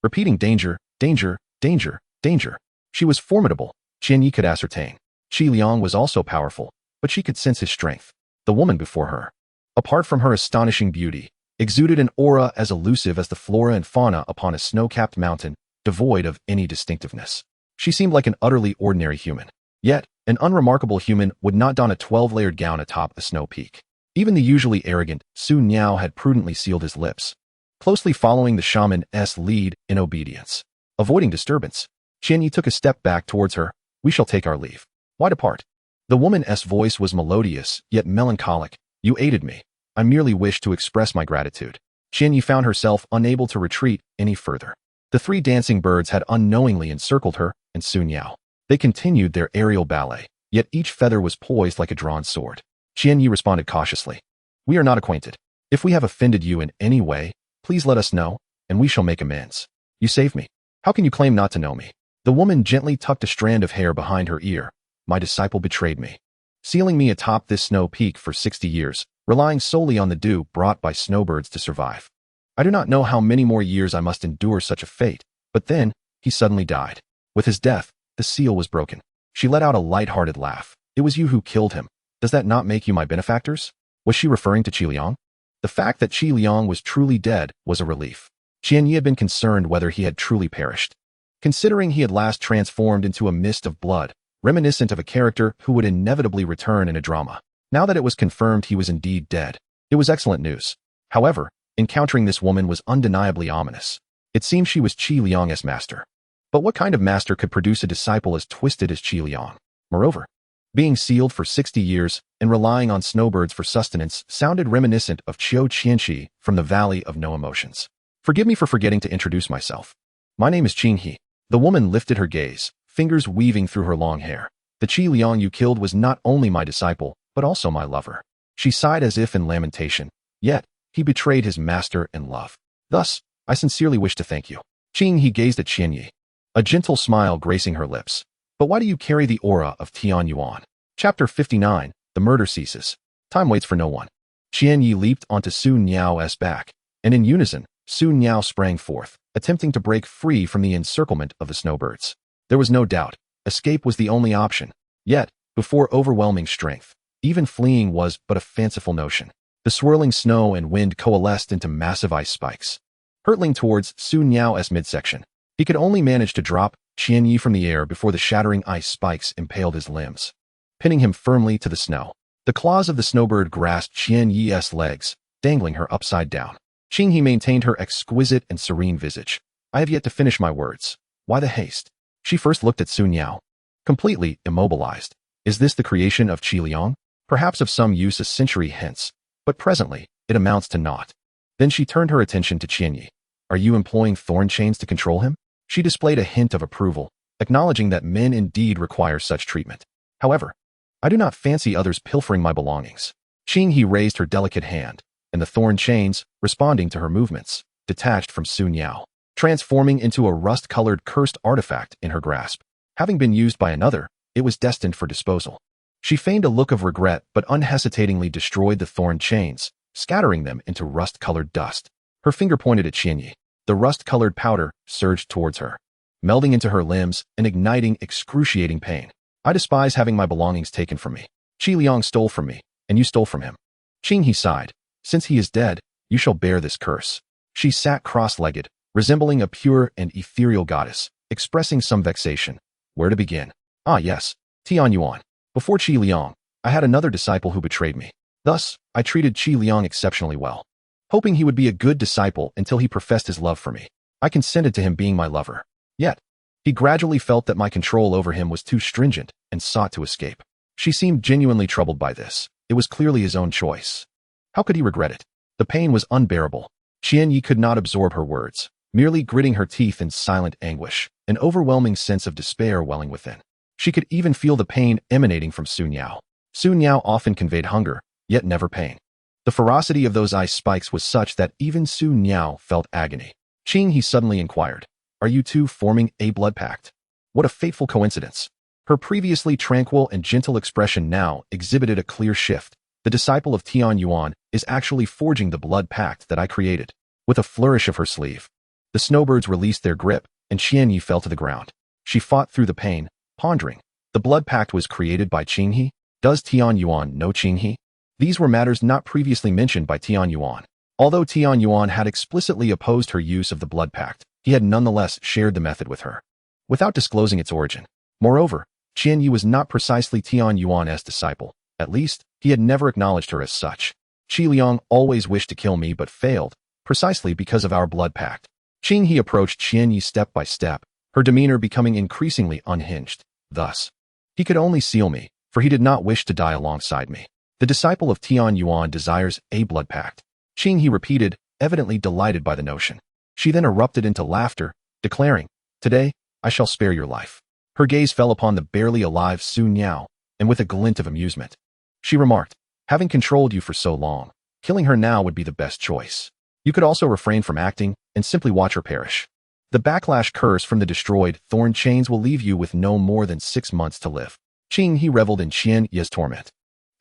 [SPEAKER 1] Repeating danger, danger, danger, danger. She was formidable, Qian Yi could ascertain. Qi Liang was also powerful, but she could sense his strength. The woman before her, apart from her astonishing beauty, exuded an aura as elusive as the flora and fauna upon a snow-capped mountain, devoid of any distinctiveness. She seemed like an utterly ordinary human. Yet, an unremarkable human would not don a 12-layered gown atop a snow peak. Even the usually arrogant Su Niao had prudently sealed his lips, closely following the shaman's lead in obedience. Avoiding disturbance, Qian Yi took a step back towards her. We shall take our leave. Why depart? The woman's voice was melodious, yet melancholic. You aided me. I merely wish to express my gratitude. Qian Yi found herself unable to retreat any further. The three dancing birds had unknowingly encircled her and Su Niao. They continued their aerial ballet, yet each feather was poised like a drawn sword. Qian Yi responded cautiously. We are not acquainted. If we have offended you in any way, please let us know, and we shall make amends. You saved me. How can you claim not to know me? The woman gently tucked a strand of hair behind her ear. My disciple betrayed me, sealing me atop this snow peak for 60 years, relying solely on the dew brought by snowbirds to survive. I do not know how many more years I must endure such a fate, but then, he suddenly died. With his death, the seal was broken. She let out a light-hearted laugh. It was you who killed him. Does that not make you my benefactors? Was she referring to Qi Liang? The fact that Qi Liang was truly dead was a relief. Qian Yi had been concerned whether he had truly perished. Considering he had last transformed into a mist of blood, reminiscent of a character who would inevitably return in a drama. Now that it was confirmed he was indeed dead, it was excellent news. However, encountering this woman was undeniably ominous. It seemed she was Qi Liang's master. But what kind of master could produce a disciple as twisted as Qi Liang? Moreover, being sealed for 60 years and relying on snowbirds for sustenance sounded reminiscent of Qiu Qianxi from the Valley of No Emotions. Forgive me for forgetting to introduce myself. My name is Qing He. The woman lifted her gaze, fingers weaving through her long hair. The Qi Liang you killed was not only my disciple, but also my lover. She sighed as if in lamentation. Yet, he betrayed his master and love. Thus, I sincerely wish to thank you. Qing He gazed at Qian Yi, a gentle smile gracing her lips. But why do you carry the aura of Tian Yuan? Chapter 59, The Murder Ceases. Time waits for no one. Qian Yi leaped onto Su Niao's back, and in unison, Su Niao sprang forth, attempting to break free from the encirclement of the snowbirds. There was no doubt, escape was the only option. Yet, before overwhelming strength, even fleeing was but a fanciful notion. The swirling snow and wind coalesced into massive ice spikes, hurtling towards Su Niao's midsection. He could only manage to drop Qian Yi from the air before the shattering ice spikes impaled his limbs, pinning him firmly to the snow. The claws of the snowbird grasped Qian Yi's legs, dangling her upside down. Qing He maintained her exquisite and serene visage. I have yet to finish my words. Why the haste? She first looked at Su Niao, completely immobilized. Is this the creation of Qi Liang? Perhaps of some use a century hence, but presently, it amounts to naught. Then she turned her attention to Qian Yi. Are you employing thorn chains to control him? She displayed a hint of approval, acknowledging that men indeed require such treatment. However, I do not fancy others pilfering my belongings. Qing He raised her delicate hand, and the thorn chains, responding to her movements, detached from Su Niao, transforming into a rust-colored cursed artifact in her grasp. Having been used by another, it was destined for disposal. She feigned a look of regret but unhesitatingly destroyed the thorn chains, scattering them into rust-colored dust. Her finger pointed at Qian Yi. The rust-colored powder surged towards her, melding into her limbs and igniting excruciating pain. I despise having my belongings taken from me. Qi Liang stole from me, and you stole from him. Qing He sighed. Since he is dead, you shall bear this curse. She sat cross-legged, resembling a pure and ethereal goddess, expressing some vexation. Where to begin? Ah yes, Tian Yuan. Before Qi Liang, I had another disciple who betrayed me. Thus, I treated Qi Liang exceptionally well, hoping he would be a good disciple until he professed his love for me. I consented to him being my lover. Yet, he gradually felt that my control over him was too stringent and sought to escape. She seemed genuinely troubled by this. It was clearly his own choice. How could he regret it? The pain was unbearable. Qian Yi could not absorb her words, merely gritting her teeth in silent anguish, an overwhelming sense of despair welling within. She could even feel the pain emanating from Su Niao. Su Niao often conveyed hunger, yet never pain. The ferocity of those ice spikes was such that even Su Niao felt agony. Qing He suddenly inquired, are you two forming a blood pact? What a fateful coincidence. Her previously tranquil and gentle expression now exhibited a clear shift. The disciple of Tian Yuan is actually forging the blood pact that I created. With a flourish of her sleeve, the snowbirds released their grip, and Qianyi fell to the ground. She fought through the pain, pondering. The blood pact was created by Qinghe? Does Tian Yuan know Qinghe? These were matters not previously mentioned by Tian Yuan. Although Tian Yuan had explicitly opposed her use of the blood pact, he had nonetheless shared the method with her, without disclosing its origin. Moreover, Qianyi was not precisely Tian Yuan's disciple. At least, he had never acknowledged her as such. Qi Liang always wished to kill me but failed, precisely because of our blood pact. Qinghe approached Qianyi step by step, her demeanor becoming increasingly unhinged. Thus, he could only seal me, for he did not wish to die alongside me. The disciple of Tian Yuan desires a blood pact. Qinghe repeated, evidently delighted by the notion. She then erupted into laughter, declaring, "Today, I shall spare your life." Her gaze fell upon the barely alive Su Niao, and with a glint of amusement, she remarked, "Having controlled you for so long, killing her now would be the best choice. You could also refrain from acting and simply watch her perish. The backlash curse from the destroyed thorn chains will leave you with no more than 6 months to live." Qinghe reveled in Qianyi's torment.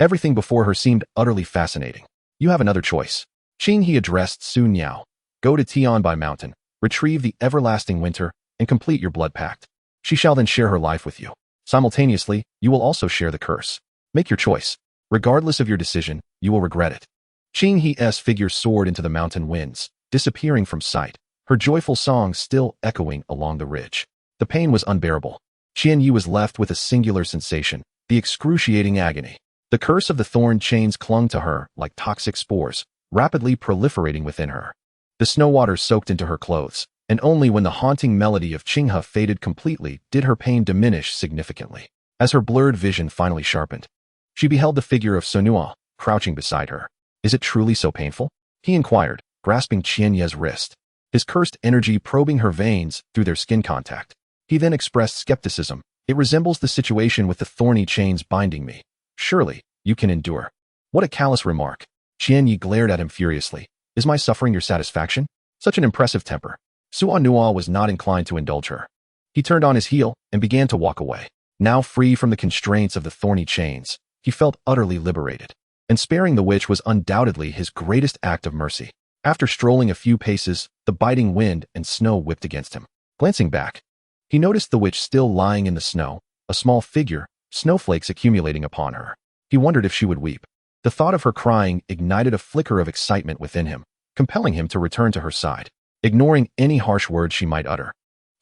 [SPEAKER 1] Everything before her seemed utterly fascinating. "You have another choice." Qinghe addressed Su Niao. "Go to Tianbai Mountain, retrieve the everlasting winter, and complete your blood pact. She shall then share her life with you. Simultaneously, you will also share the curse. Make your choice. Regardless of your decision, you will regret it." Qinghe's figure soared into the mountain winds, disappearing from sight, her joyful song still echoing along the ridge. The pain was unbearable. Qianyi was left with a singular sensation, the excruciating agony. The curse of the thorn chains clung to her like toxic spores, rapidly proliferating within her. The snow water soaked into her clothes, and only when the haunting melody of Qinghe faded completely did her pain diminish significantly. As her blurred vision finally sharpened, she beheld the figure of Sunua, crouching beside her. "Is it truly so painful?" he inquired, grasping Qianyi's wrist, his cursed energy probing her veins through their skin contact. He then expressed skepticism. "It resembles the situation with the thorny chains binding me. Surely, you can endure." What a callous remark. Qianyi glared at him furiously. "Is my suffering your satisfaction?" Such an impressive temper. Suanua was not inclined to indulge her. He turned on his heel and began to walk away. Now free from the constraints of the thorny chains, he felt utterly liberated. And sparing the witch was undoubtedly his greatest act of mercy. After strolling a few paces, the biting wind and snow whipped against him. Glancing back, he noticed the witch still lying in the snow, a small figure, snowflakes accumulating upon her. He wondered if she would weep. The thought of her crying ignited a flicker of excitement within him, compelling him to return to her side, ignoring any harsh words she might utter.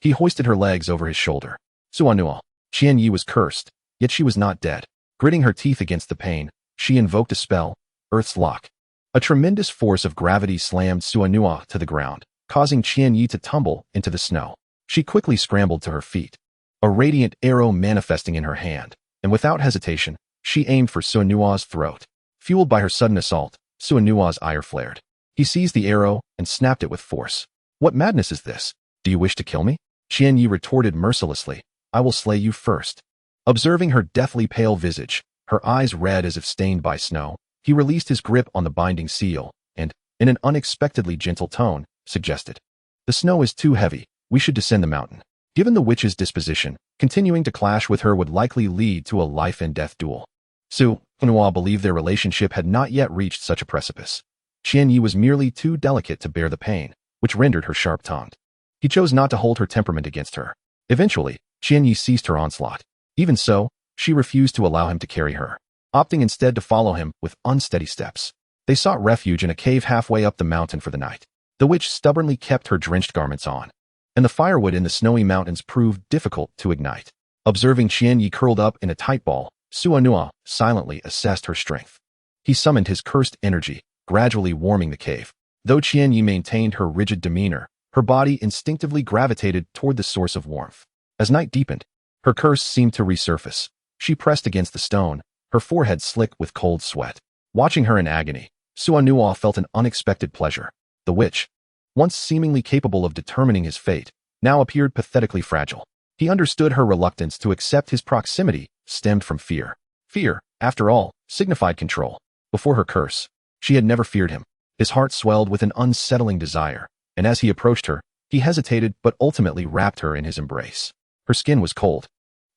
[SPEAKER 1] He hoisted her legs over his shoulder. Suanua. Qianyi was cursed, yet she was not dead. Gritting her teeth against the pain, she invoked a spell, Earth's Lock. A tremendous force of gravity slammed Suanua to the ground, causing Qianyi to tumble into the snow. She quickly scrambled to her feet, a radiant arrow manifesting in her hand, and without hesitation, she aimed for Suanua's throat. Fueled by her sudden assault, Suanua's ire flared. He seized the arrow and snapped it with force. "What madness is this? Do you wish to kill me?" Qianyi retorted mercilessly. "I will slay you first." Observing her deathly pale visage, her eyes red as if stained by snow, he released his grip on the binding seal and, in an unexpectedly gentle tone, suggested, "The snow is too heavy. We should descend the mountain." Given the witch's disposition, continuing to clash with her would likely lead to a life-and-death duel. Sunua believed their relationship had not yet reached such a precipice. Qianyi was merely too delicate to bear the pain, which rendered her sharp-tongued. He chose not to hold her temperament against her. Eventually, Qianyi ceased her onslaught. Even so, she refused to allow him to carry her, opting instead to follow him with unsteady steps. They sought refuge in a cave halfway up the mountain for the night. The witch stubbornly kept her drenched garments on, and the firewood in the snowy mountains proved difficult to ignite. Observing Qianyi curled up in a tight ball, Suanua silently assessed her strength. He summoned his cursed energy, gradually warming the cave. Though Qianyi maintained her rigid demeanor, her body instinctively gravitated toward the source of warmth. As night deepened, her curse seemed to resurface. She pressed against the stone, her forehead slick with cold sweat. Watching her in agony, Suanua felt an unexpected pleasure. The witch, once seemingly capable of determining his fate, now appeared pathetically fragile. He understood her reluctance to accept his proximity stemmed from fear. Fear, after all, signified control. Before her curse, she had never feared him. His heart swelled with an unsettling desire, and as he approached her, he hesitated but ultimately wrapped her in his embrace. Her skin was cold,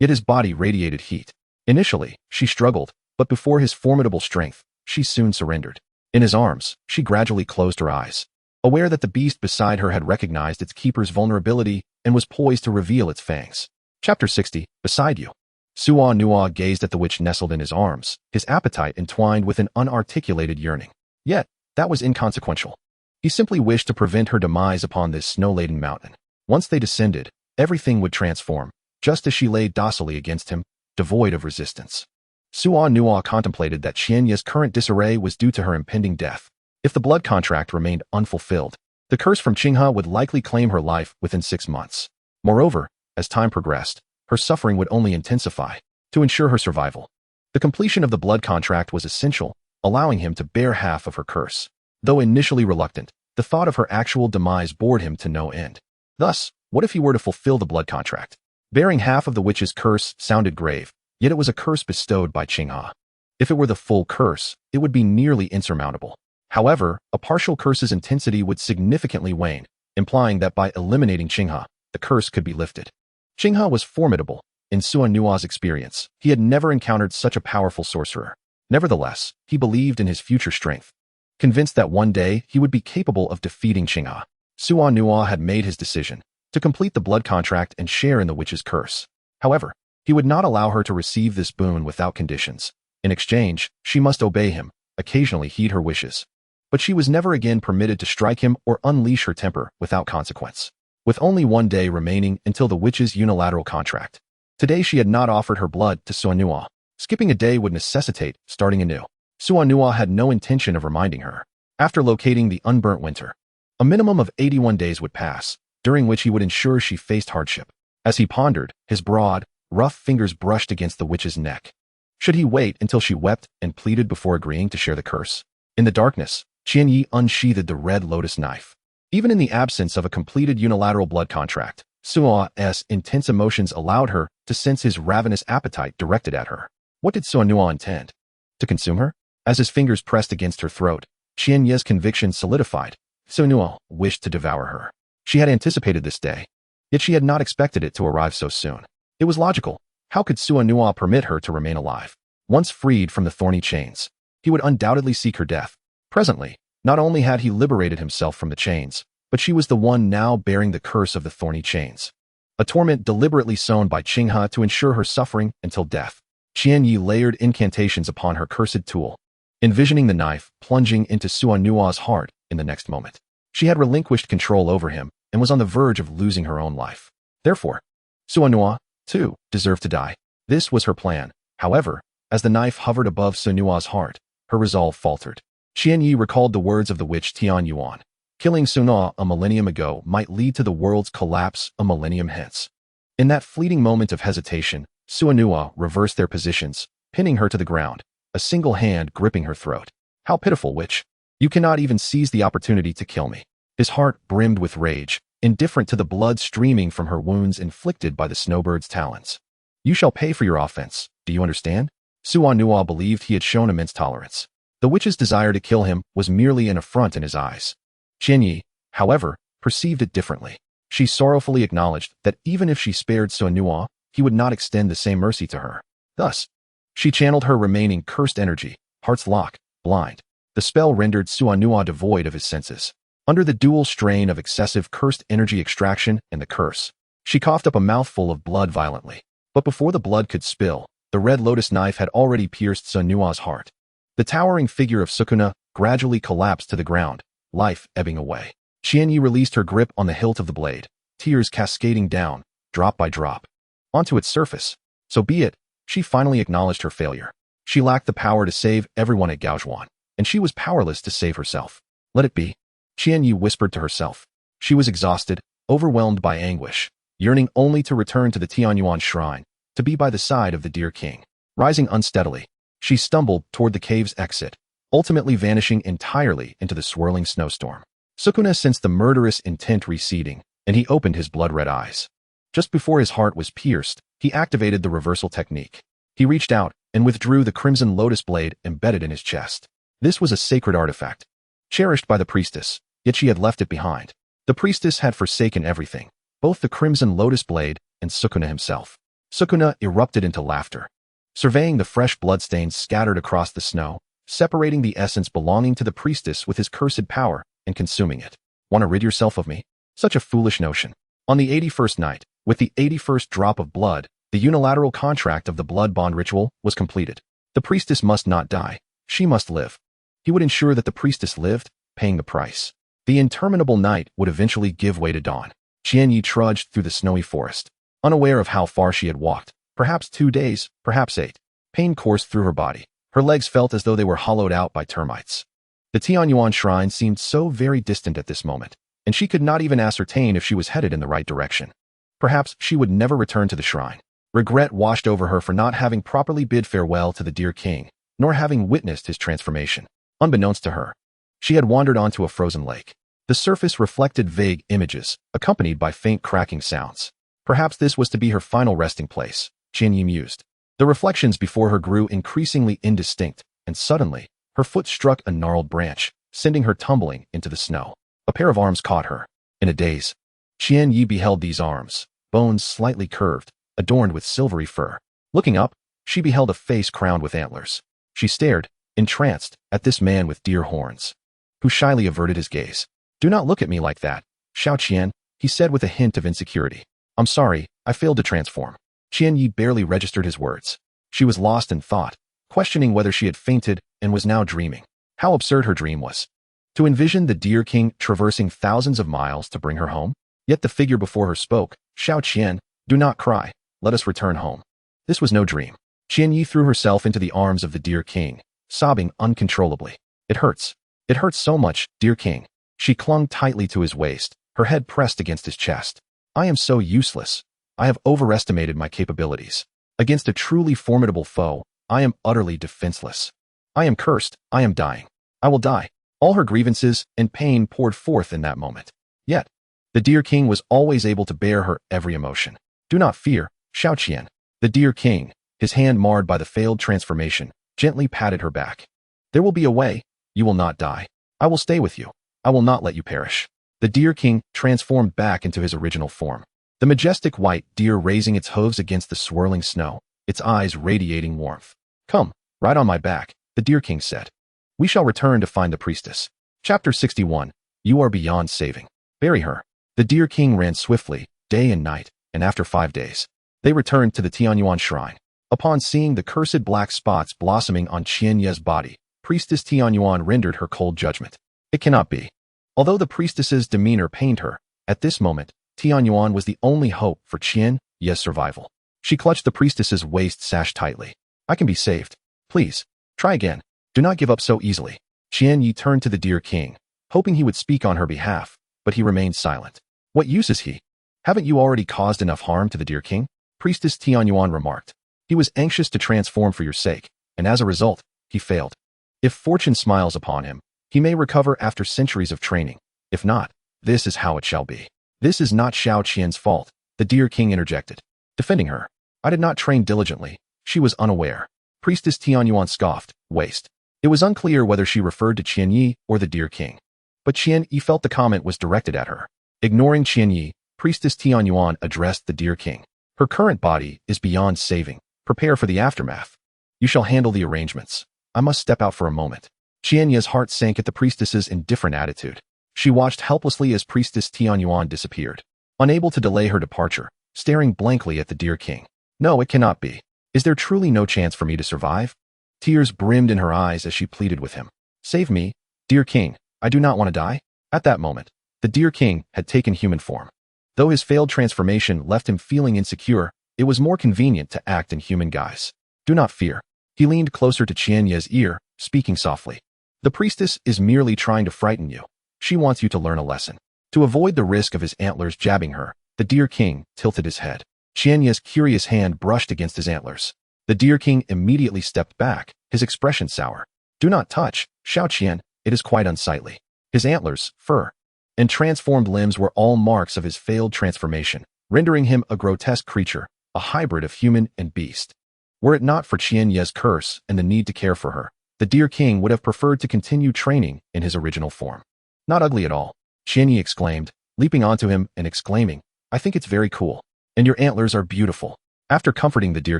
[SPEAKER 1] yet his body radiated heat. Initially, she struggled, but before his formidable strength, she soon surrendered. In his arms, she gradually closed her eyes, aware that the beast beside her had recognized its keeper's vulnerability and was poised to reveal its fangs. Chapter 60, Beside You. Suwa gazed at the witch nestled in his arms, his appetite entwined with an unarticulated yearning. Yet, that was inconsequential. He simply wished to prevent her demise upon this snow-laden mountain. Once they descended, everything would transform, just as she lay docilely against him, devoid of resistance. Suwa contemplated that Qianye's current disarray was due to her impending death. If the blood contract remained unfulfilled, the curse from Qinghe would likely claim her life within 6 months. Moreover, as time progressed, her suffering would only intensify. To ensure her survival, the completion of the blood contract was essential, allowing him to bear half of her curse. Though initially reluctant, the thought of her actual demise bored him to no end. Thus, what if he were to fulfill the blood contract? Bearing half of the witch's curse sounded grave, yet it was a curse bestowed by Qinghe. If it were the full curse, it would be nearly insurmountable. However, a partial curse's intensity would significantly wane, implying that by eliminating Qinghe, the curse could be lifted. Qinghe was formidable. In Suwa experience, he had never encountered such a powerful sorcerer. Nevertheless, he believed in his future strength. Convinced that one day he would be capable of defeating Qinghe, Suwa had made his decision to complete the blood contract and share in the witch's curse. However, he would not allow her to receive this boon without conditions. In exchange, she must obey him, occasionally heed her wishes. But she was never again permitted to strike him or unleash her temper without consequence. With only 1 day remaining until the witch's unilateral contract, today she had not offered her blood to Suwa. Skipping a day would necessitate starting anew. Suwa had no intention of reminding her. After locating the unburnt winter, a minimum of 81 days would pass, during which he would ensure she faced hardship. As he pondered, his broad, rough fingers brushed against the witch's neck. Should he wait until she wept and pleaded before agreeing to share the curse? In the darkness, Qianyi unsheathed the red lotus knife. Even in the absence of a completed unilateral blood contract, Suwa's intense emotions allowed her to sense his ravenous appetite directed at her. What did Suwa intend? To consume her? As his fingers pressed against her throat, Qianye's conviction solidified. Suwa wished to devour her. She had anticipated this day, yet she had not expected it to arrive so soon. It was logical. How could Suwa permit her to remain alive? Once freed from the thorny chains, he would undoubtedly seek her death. Presently, not only had he liberated himself from the chains, but she was the one now bearing the curse of the thorny chains. A torment deliberately sown by Qinghe to ensure her suffering until death. Qianyi layered incantations upon her cursed tool, envisioning the knife plunging into Suwa's heart in the next moment. She had relinquished control over him and was on the verge of losing her own life. Therefore, Suwa, too, deserved to die. This was her plan. However, as the knife hovered above Suwa's heart, her resolve faltered. Qianyi recalled the words of the witch Tianyuan. Killing Suwa a millennium ago might lead to the world's collapse a millennium hence. In that fleeting moment of hesitation, Suwa reversed their positions, pinning her to the ground, a single hand gripping her throat. How pitiful, witch! You cannot even seize the opportunity to kill me. His heart brimmed with rage, indifferent to the blood streaming from her wounds inflicted by the snowbird's talons. You shall pay for your offense, do you understand? Suwa believed he had shown immense tolerance. The witch's desire to kill him was merely an affront in his eyes. Qianyi, however, perceived it differently. She sorrowfully acknowledged that even if she spared Suwa, he would not extend the same mercy to her. Thus, she channeled her remaining cursed energy, heart's lock, blind. The spell rendered Suwa devoid of his senses. Under the dual strain of excessive cursed energy extraction and the curse, she coughed up a mouthful of blood violently. But before the blood could spill, the red lotus knife had already pierced Suwa's heart. The towering figure of Sukuna gradually collapsed to the ground, life ebbing away. Qianyi released her grip on the hilt of the blade, tears cascading down, drop by drop, onto its surface. So be it, she finally acknowledged her failure. She lacked the power to save everyone at Gaojuan, and she was powerless to save herself. Let it be, Qianyi whispered to herself. She was exhausted, overwhelmed by anguish, yearning only to return to the Tianyuan shrine, to be by the side of the dear king. Rising unsteadily, she stumbled toward the cave's exit, ultimately vanishing entirely into the swirling snowstorm. Sukuna sensed the murderous intent receding, and he opened his blood-red eyes. Just before his heart was pierced, he activated the reversal technique. He reached out and withdrew the crimson lotus blade embedded in his chest. This was a sacred artifact, cherished by the priestess, yet she had left it behind. The priestess had forsaken everything, both the crimson lotus blade and Sukuna himself. Sukuna erupted into laughter, surveying the fresh bloodstains scattered across the snow, separating the essence belonging to the priestess with his cursed power and consuming it. Want to rid yourself of me? Such a foolish notion. On the 81st night, with the 81st drop of blood, the unilateral contract of the blood bond ritual was completed. The priestess must not die. She must live. He would ensure that the priestess lived, paying the price. The interminable night would eventually give way to dawn. Qianyi trudged through the snowy forest, unaware of how far she had walked. Perhaps 2 days, perhaps 8. Pain coursed through her body. Her legs felt as though they were hollowed out by termites. The Tianyuan shrine seemed so very distant at this moment, and she could not even ascertain if she was headed in the right direction. Perhaps she would never return to the shrine. Regret washed over her for not having properly bid farewell to the dear king, nor having witnessed his transformation. Unbeknownst to her, she had wandered onto a frozen lake. The surface reflected vague images, accompanied by faint cracking sounds. Perhaps this was to be her final resting place, Qianyi mused. The reflections before her grew increasingly indistinct, and suddenly, her foot struck a gnarled branch, sending her tumbling into the snow. A pair of arms caught her. In a daze, Qianyi beheld these arms, bones slightly curved, adorned with silvery fur. Looking up, she beheld a face crowned with antlers. She stared, entranced, at this man with deer horns, who shyly averted his gaze. "Do not look at me like that, Xiao Qian," he said with a hint of insecurity. "I'm sorry, I failed to transform." Qianyi barely registered his words. She was lost in thought, questioning whether she had fainted and was now dreaming. How absurd her dream was. To envision the deer king traversing thousands of miles to bring her home? Yet the figure before her spoke, "Xiao Qian, do not cry, let us return home." This was no dream. Qianyi threw herself into the arms of the deer king, sobbing uncontrollably. "It hurts. It hurts so much, dear king." She clung tightly to his waist, her head pressed against his chest. "I am so useless. I have overestimated my capabilities. Against a truly formidable foe, I am utterly defenseless. I am cursed. I am dying. I will die." All her grievances and pain poured forth in that moment. Yet, the deer king was always able to bear her every emotion. "Do not fear, Xiao Qian." The deer king, his hand marred by the failed transformation, gently patted her back. "There will be a way. You will not die. I will stay with you. I will not let you perish." The deer king transformed back into his original form. The majestic white deer raising its hooves against the swirling snow, its eyes radiating warmth. "Come, ride on my back," the deer king said. "We shall return to find the priestess." Chapter 61. You are beyond saving. Bury her. The deer king ran swiftly, day and night, and after 5 days, they returned to the Tianyuan shrine. Upon seeing the cursed black spots blossoming on Qianye's body, Priestess Tianyuan rendered her cold judgment. It cannot be. Although the priestess's demeanor pained her, at this moment, Tianyuan was the only hope for Qianye's survival. She clutched the priestess's waist sash tightly. "I can be saved. Please, try again. Do not give up so easily." Qianyi turned to the deer king, hoping he would speak on her behalf, but he remained silent. "What use is he? Haven't you already caused enough harm to the deer king?" Priestess Tianyuan remarked. "He was anxious to transform for your sake, and as a result, he failed. If fortune smiles upon him, he may recover after centuries of training. If not, this is how it shall be." "This is not Xiao Qian's fault," the deer king interjected, defending her. "I did not train diligently. She was unaware." Priestess Tianyuan scoffed, "Waste." It was unclear whether she referred to Qianyi or the deer king, but Qianyi felt the comment was directed at her. Ignoring Qianyi, Priestess Tianyuan addressed the deer king. "Her current body is beyond saving. Prepare for the aftermath. You shall handle the arrangements. I must step out for a moment." Qianye's heart sank at the priestess's indifferent attitude. She watched helplessly as Priestess Tianyuan disappeared, unable to delay her departure, staring blankly at the deer king. "No, it cannot be. Is there truly no chance for me to survive?" Tears brimmed in her eyes as she pleaded with him. "Save me, dear king. I do not want to die." At that moment, the deer king had taken human form. Though his failed transformation left him feeling insecure, it was more convenient to act in human guise. "Do not fear." He leaned closer to Qianye's ear, speaking softly. "The priestess is merely trying to frighten you. She wants you to learn a lesson." To avoid the risk of his antlers jabbing her, the deer king tilted his head. Qianye's curious hand brushed against his antlers. The deer king immediately stepped back, his expression sour. "Do not touch, Xiao Qian, it is quite unsightly." His antlers, fur, and transformed limbs were all marks of his failed transformation, rendering him a grotesque creature, a hybrid of human and beast. Were it not for Qianye's curse and the need to care for her, the deer king would have preferred to continue training in his original form. "Not ugly at all," Qianyi exclaimed, leaping onto him and exclaiming, "I think it's very cool. And your antlers are beautiful." After comforting the dear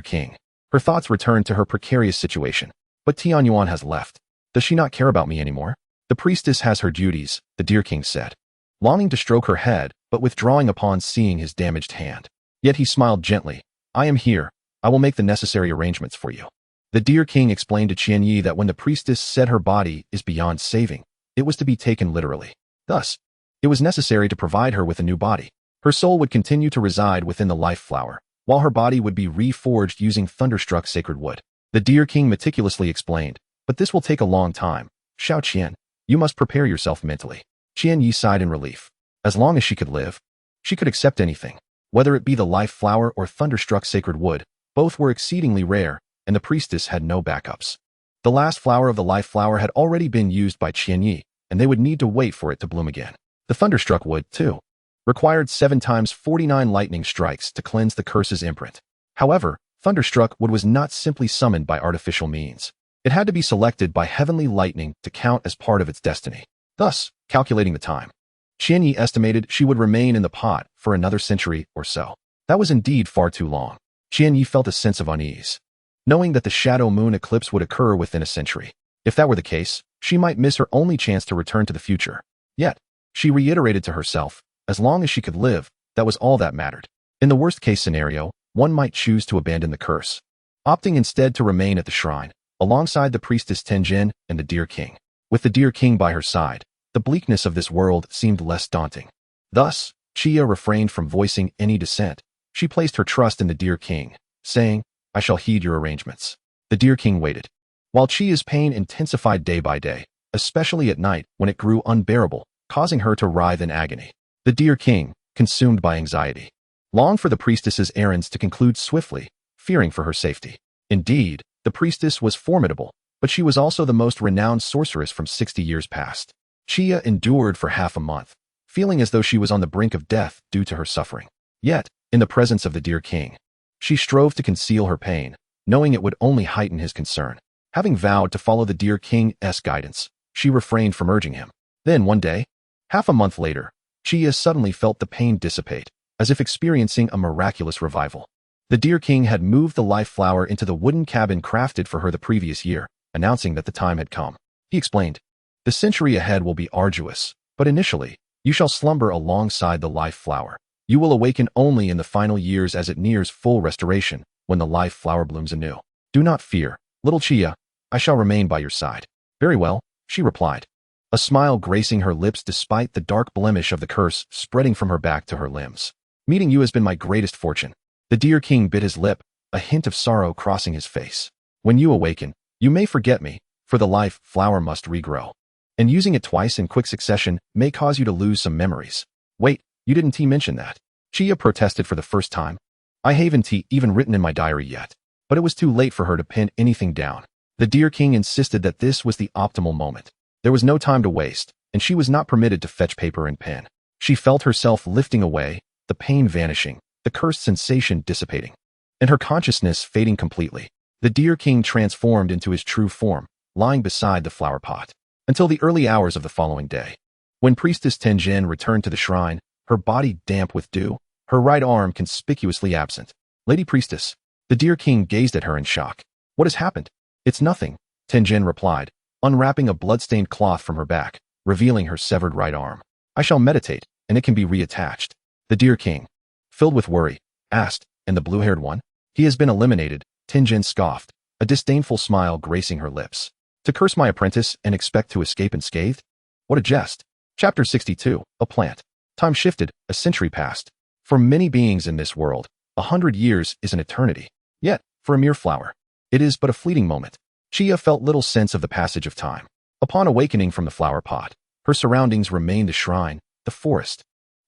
[SPEAKER 1] king, her thoughts returned to her precarious situation. But Tianyuan has left. Does she not care about me anymore? The priestess has her duties, the dear king said, longing to stroke her head, but withdrawing upon seeing his damaged hand. Yet he smiled gently. I am here. I will make the necessary arrangements for you. The dear king explained to Qianyi that when the priestess said her body is beyond saving, it was to be taken literally. Thus, it was necessary to provide her with a new body. Her soul would continue to reside within the life flower, while her body would be reforged using thunderstruck sacred wood. The dear king meticulously explained, but this will take a long time. Xiao Qian, you must prepare yourself mentally. Qianyi sighed in relief. As long as she could live, she could accept anything. Whether it be the life flower or thunderstruck sacred wood, both were exceedingly rare, and the priestess had no backups. The last flower of the life flower had already been used by Qianyi, and they would need to wait for it to bloom again. The thunderstruck wood, too, required 7 times 49 lightning strikes to cleanse the curse's imprint. However, thunderstruck wood was not simply summoned by artificial means. It had to be selected by heavenly lightning to count as part of its destiny. Thus, calculating the time, Qianyi estimated she would remain in the pot for another century or so. That was indeed far too long. Qianyi felt a sense of unease, knowing that the shadow moon eclipse would occur within a century. If that were the case, she might miss her only chance to return to the future. Yet, she reiterated to herself, as long as she could live, that was all that mattered. In the worst-case scenario, one might choose to abandon the curse, opting instead to remain at the shrine, alongside the priestess Tenjin and the dear king. With the dear king by her side, the bleakness of this world seemed less daunting. Thus, Chia refrained from voicing any dissent. She placed her trust in the dear king, saying, I shall heed your arrangements. The dear king waited, while Chia's pain intensified day by day, especially at night when it grew unbearable, causing her to writhe in agony. The dear king, consumed by anxiety, longed for the priestess's errands to conclude swiftly, fearing for her safety. Indeed, the priestess was formidable, but she was also the most renowned sorceress from 60 years past. Chia endured for half a month, feeling as though she was on the brink of death due to her suffering. Yet, in the presence of the dear king, she strove to conceal her pain, knowing it would only heighten his concern. Having vowed to follow the dear king's guidance, she refrained from urging him. Then one day, half a month later, Chia suddenly felt the pain dissipate, as if experiencing a miraculous revival. The dear king had moved the life flower into the wooden cabin crafted for her the previous year, announcing that the time had come. He explained, the century ahead will be arduous, but initially, you shall slumber alongside the life flower. You will awaken only in the final years as it nears full restoration, when the life flower blooms anew. Do not fear, little Chia, I shall remain by your side. Very well, she replied, a smile gracing her lips despite the dark blemish of the curse spreading from her back to her limbs. Meeting you has been my greatest fortune. The dear king bit his lip, a hint of sorrow crossing his face. When you awaken, you may forget me, for the life flower must regrow. And using it twice in quick succession may cause you to lose some memories. Wait, you didn't mention that. Chia protested for the first time. I haven't even written in my diary yet. But it was too late for her to pin anything down. The dear king insisted that this was the optimal moment. There was no time to waste, and she was not permitted to fetch paper and pen. She felt herself lifting away, the pain vanishing, the cursed sensation dissipating, and her consciousness fading completely. The dear king transformed into his true form, lying beside the flower pot, until the early hours of the following day. When Priestess Tenjin returned to the shrine, her body damp with dew, her right arm conspicuously absent. Lady Priestess, the dear king gazed at her in shock. What has happened? It's nothing, Tenjin replied, unwrapping a blood-stained cloth from her back, revealing her severed right arm. I shall meditate, and it can be reattached. The dear king, filled with worry, asked, and the blue-haired one? He has been eliminated, Tenjin scoffed, a disdainful smile gracing her lips. To curse my apprentice and expect to escape unscathed? What a jest. Chapter 62, A Plant. Time shifted, a century passed. For many beings in this world, 100 years is an eternity. Yet, for a mere flower, it is but a fleeting moment. Chia felt little sense of the passage of time. Upon awakening from the flower pot, her surroundings remained the shrine, the forest,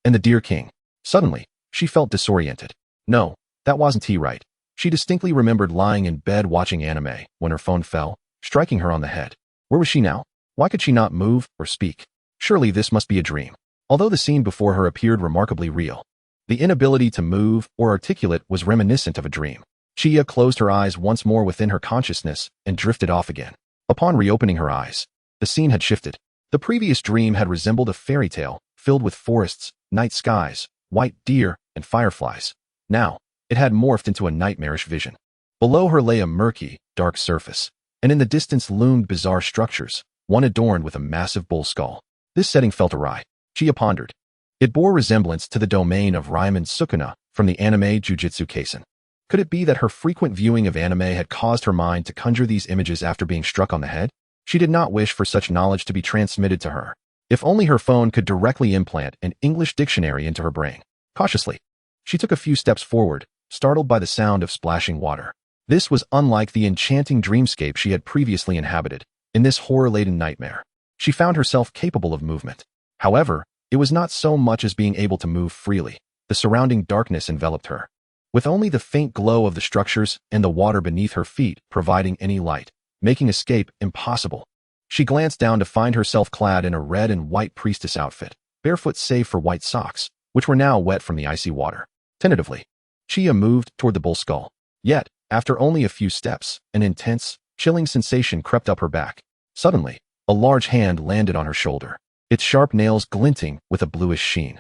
[SPEAKER 1] and the dear king. Suddenly, she felt disoriented. No, that wasn't right. She distinctly remembered lying in bed watching anime when her phone fell, striking her on the head. Where was she now? Why could she not move or speak? Surely this must be a dream. Although the scene before her appeared remarkably real, the inability to move or articulate was reminiscent of a dream. Chia closed her eyes once more within her consciousness and drifted off again. Upon reopening her eyes, the scene had shifted. The previous dream had resembled a fairy tale, filled with forests, night skies, white deer, and fireflies. Now, It had morphed into a nightmarish vision. Below her lay a murky, dark surface, and in the distance loomed bizarre structures, one adorned with a massive bull skull. This setting felt awry. Chiya pondered. It bore resemblance to the domain of Ryman Sukuna from the anime Jujutsu Kaisen. Could it be that her frequent viewing of anime had caused her mind to conjure these images after being struck on the head? She did not wish for such knowledge to be transmitted to her. If only her phone could directly implant an English dictionary into her brain. Cautiously, she took a few steps forward, startled by the sound of splashing water. This was unlike the enchanting dreamscape she had previously inhabited. In this horror-laden nightmare, she found herself capable of movement. However, it was not so much as being able to move freely. The surrounding darkness enveloped her, with only the faint glow of the structures and the water beneath her feet providing any light, making escape impossible. She glanced down to find herself clad in a red and white priestess outfit, barefoot save for white socks, which were now wet from the icy water. Tentatively, Chiya moved toward the bull skull. Yet, after only a few steps, an intense, chilling sensation crept up her back. Suddenly, a large hand landed on her shoulder, its sharp nails glinting with a bluish sheen.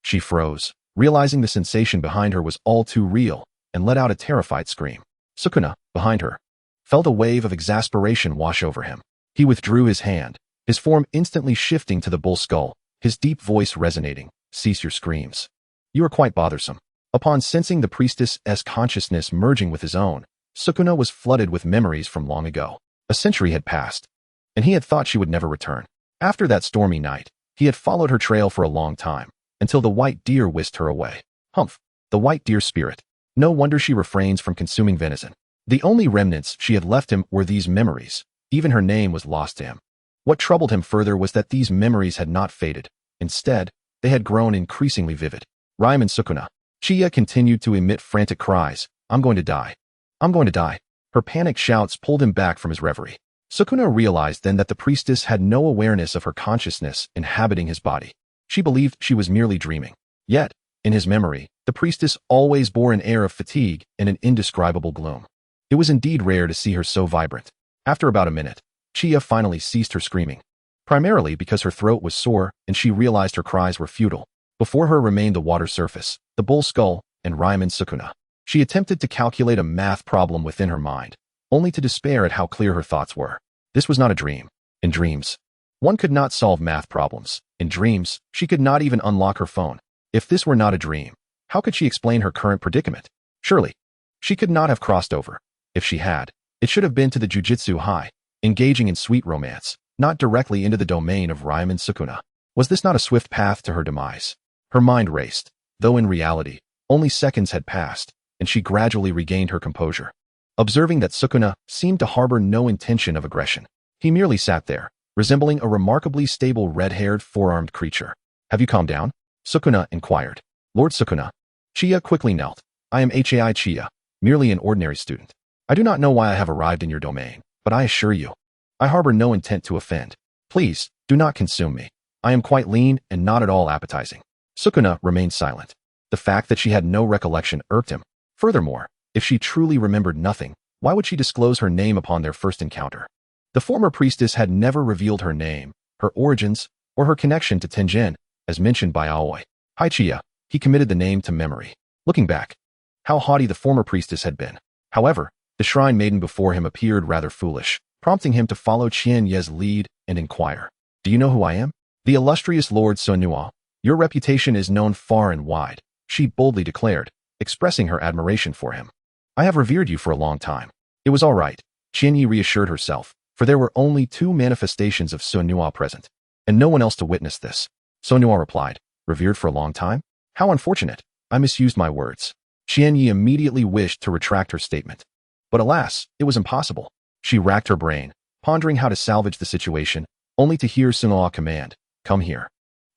[SPEAKER 1] She froze, realizing the sensation behind her was all too real, and let out a terrified scream. Sukuna, behind her, felt a wave of exasperation wash over him. He withdrew his hand, his form instantly shifting to the bull skull, his deep voice resonating. "Cease your screams. You are quite bothersome." Upon sensing the priestess's consciousness merging with his own, Sukuna was flooded with memories from long ago. A century had passed, and he had thought she would never return. After that stormy night, he had followed her trail for a long time, until the white deer whisked her away. Humph, the white deer spirit. No wonder she refrains from consuming venison. The only remnants she had left him were these memories. Even her name was lost to him. What troubled him further was that these memories had not faded. Instead, they had grown increasingly vivid. Ryman Sukuna. Chiya continued to emit frantic cries. "I'm going to die. I'm going to die." Her panicked shouts pulled him back from his reverie. Sukuna realized then that the priestess had no awareness of her consciousness inhabiting his body. She believed she was merely dreaming. Yet, in his memory, the priestess always bore an air of fatigue and an indescribable gloom. It was indeed rare to see her so vibrant. After about a minute, Chiya finally ceased her screaming, primarily because her throat was sore and she realized her cries were futile. Before her remained the water surface, the bull skull, and Ryman Sukuna. She attempted to calculate a math problem within her mind, only to despair at how clear her thoughts were. This was not a dream. In dreams, one could not solve math problems. In dreams, she could not even unlock her phone. If this were not a dream, how could she explain her current predicament? Surely, she could not have crossed over. If she had, it should have been to the Jujutsu High, engaging in sweet romance, not directly into the domain of Ryman Sukuna. Was this not a swift path to her demise? Her mind raced, though in reality, only seconds had passed, and she gradually regained her composure. Observing that Sukuna seemed to harbor no intention of aggression, he merely sat there, resembling a remarkably stable red-haired, four-armed creature. "Have you calmed down?" Sukuna inquired. "Lord Sukuna." Chiya quickly knelt. "I am Hai Chiya, merely an ordinary student. I do not know why I have arrived in your domain, but I assure you, I harbor no intent to offend. Please, do not consume me. I am quite lean and not at all appetizing." Sukuna remained silent. The fact that she had no recollection irked him. Furthermore, if she truly remembered nothing, why would she disclose her name upon their first encounter? The former priestess had never revealed her name, her origins, or her connection to Tenjin, as mentioned by Aoi. "Hai Chiya." He committed the name to memory. Looking back, how haughty the former priestess had been. However, the shrine maiden before him appeared rather foolish, prompting him to follow Qian Ye's lead and inquire. "Do you know who I am?" "The illustrious Lord Sonua. Your reputation is known far and wide," she boldly declared, expressing her admiration for him. "I have revered you for a long time." It was all right, Qian Yi reassured herself, for there were only 2 manifestations of Sonua present, and no one else to witness this. Sonua replied, "Revered for a long time? How unfortunate. I misused my words." Qian Yi immediately wished to retract her statement. But alas, it was impossible. She racked her brain, pondering how to salvage the situation, only to hear Sonua command, "Come here."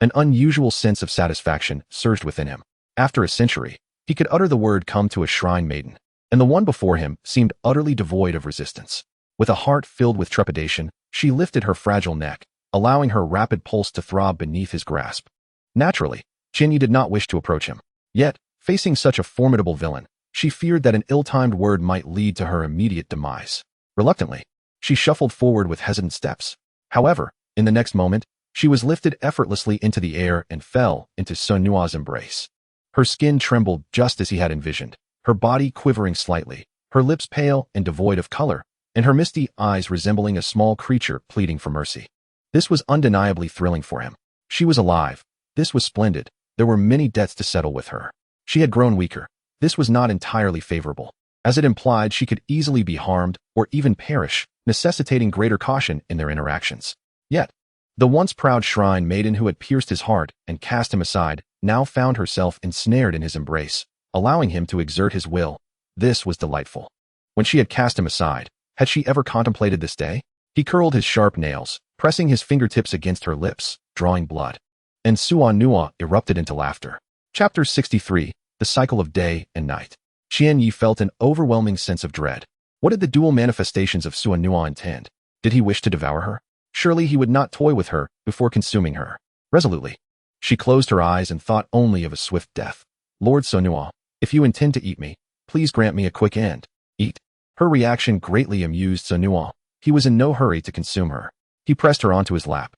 [SPEAKER 1] An unusual sense of satisfaction surged within him. After a century, he could utter the word "come" to a shrine maiden, and the one before him seemed utterly devoid of resistance. With a heart filled with trepidation, she lifted her fragile neck, allowing her rapid pulse to throb beneath his grasp. Naturally, Qian Yi did not wish to approach him. Yet, facing such a formidable villain, she feared that an ill-timed word might lead to her immediate demise. Reluctantly, she shuffled forward with hesitant steps. However, in the next moment, she was lifted effortlessly into the air and fell into Sonua's embrace. Her skin trembled just as he had envisioned, her body quivering slightly, her lips pale and devoid of color, and her misty eyes resembling a small creature pleading for mercy. This was undeniably thrilling for him. She was alive. This was splendid. There were many debts to settle with her. She had grown weaker. This was not entirely favorable, as it implied she could easily be harmed or even perish, necessitating greater caution in their interactions. Yet, the once proud shrine maiden who had pierced his heart and cast him aside now found herself ensnared in his embrace, allowing him to exert his will. This was delightful. When she had cast him aside, had she ever contemplated this day? He curled his sharp nails, pressing his fingertips against her lips, drawing blood. And Suanua erupted into laughter. Chapter 63, The Cycle of Day and Night. Qianyi felt an overwhelming sense of dread. What did the dual manifestations of Suanua intend? Did he wish to devour her? Surely he would not toy with her before consuming her. Resolutely, she closed her eyes and thought only of a swift death. Lord Suanua, if you intend to eat me, please grant me a quick end. Eat. Her reaction greatly amused Suanua. He was in no hurry to consume her. He pressed her onto his lap,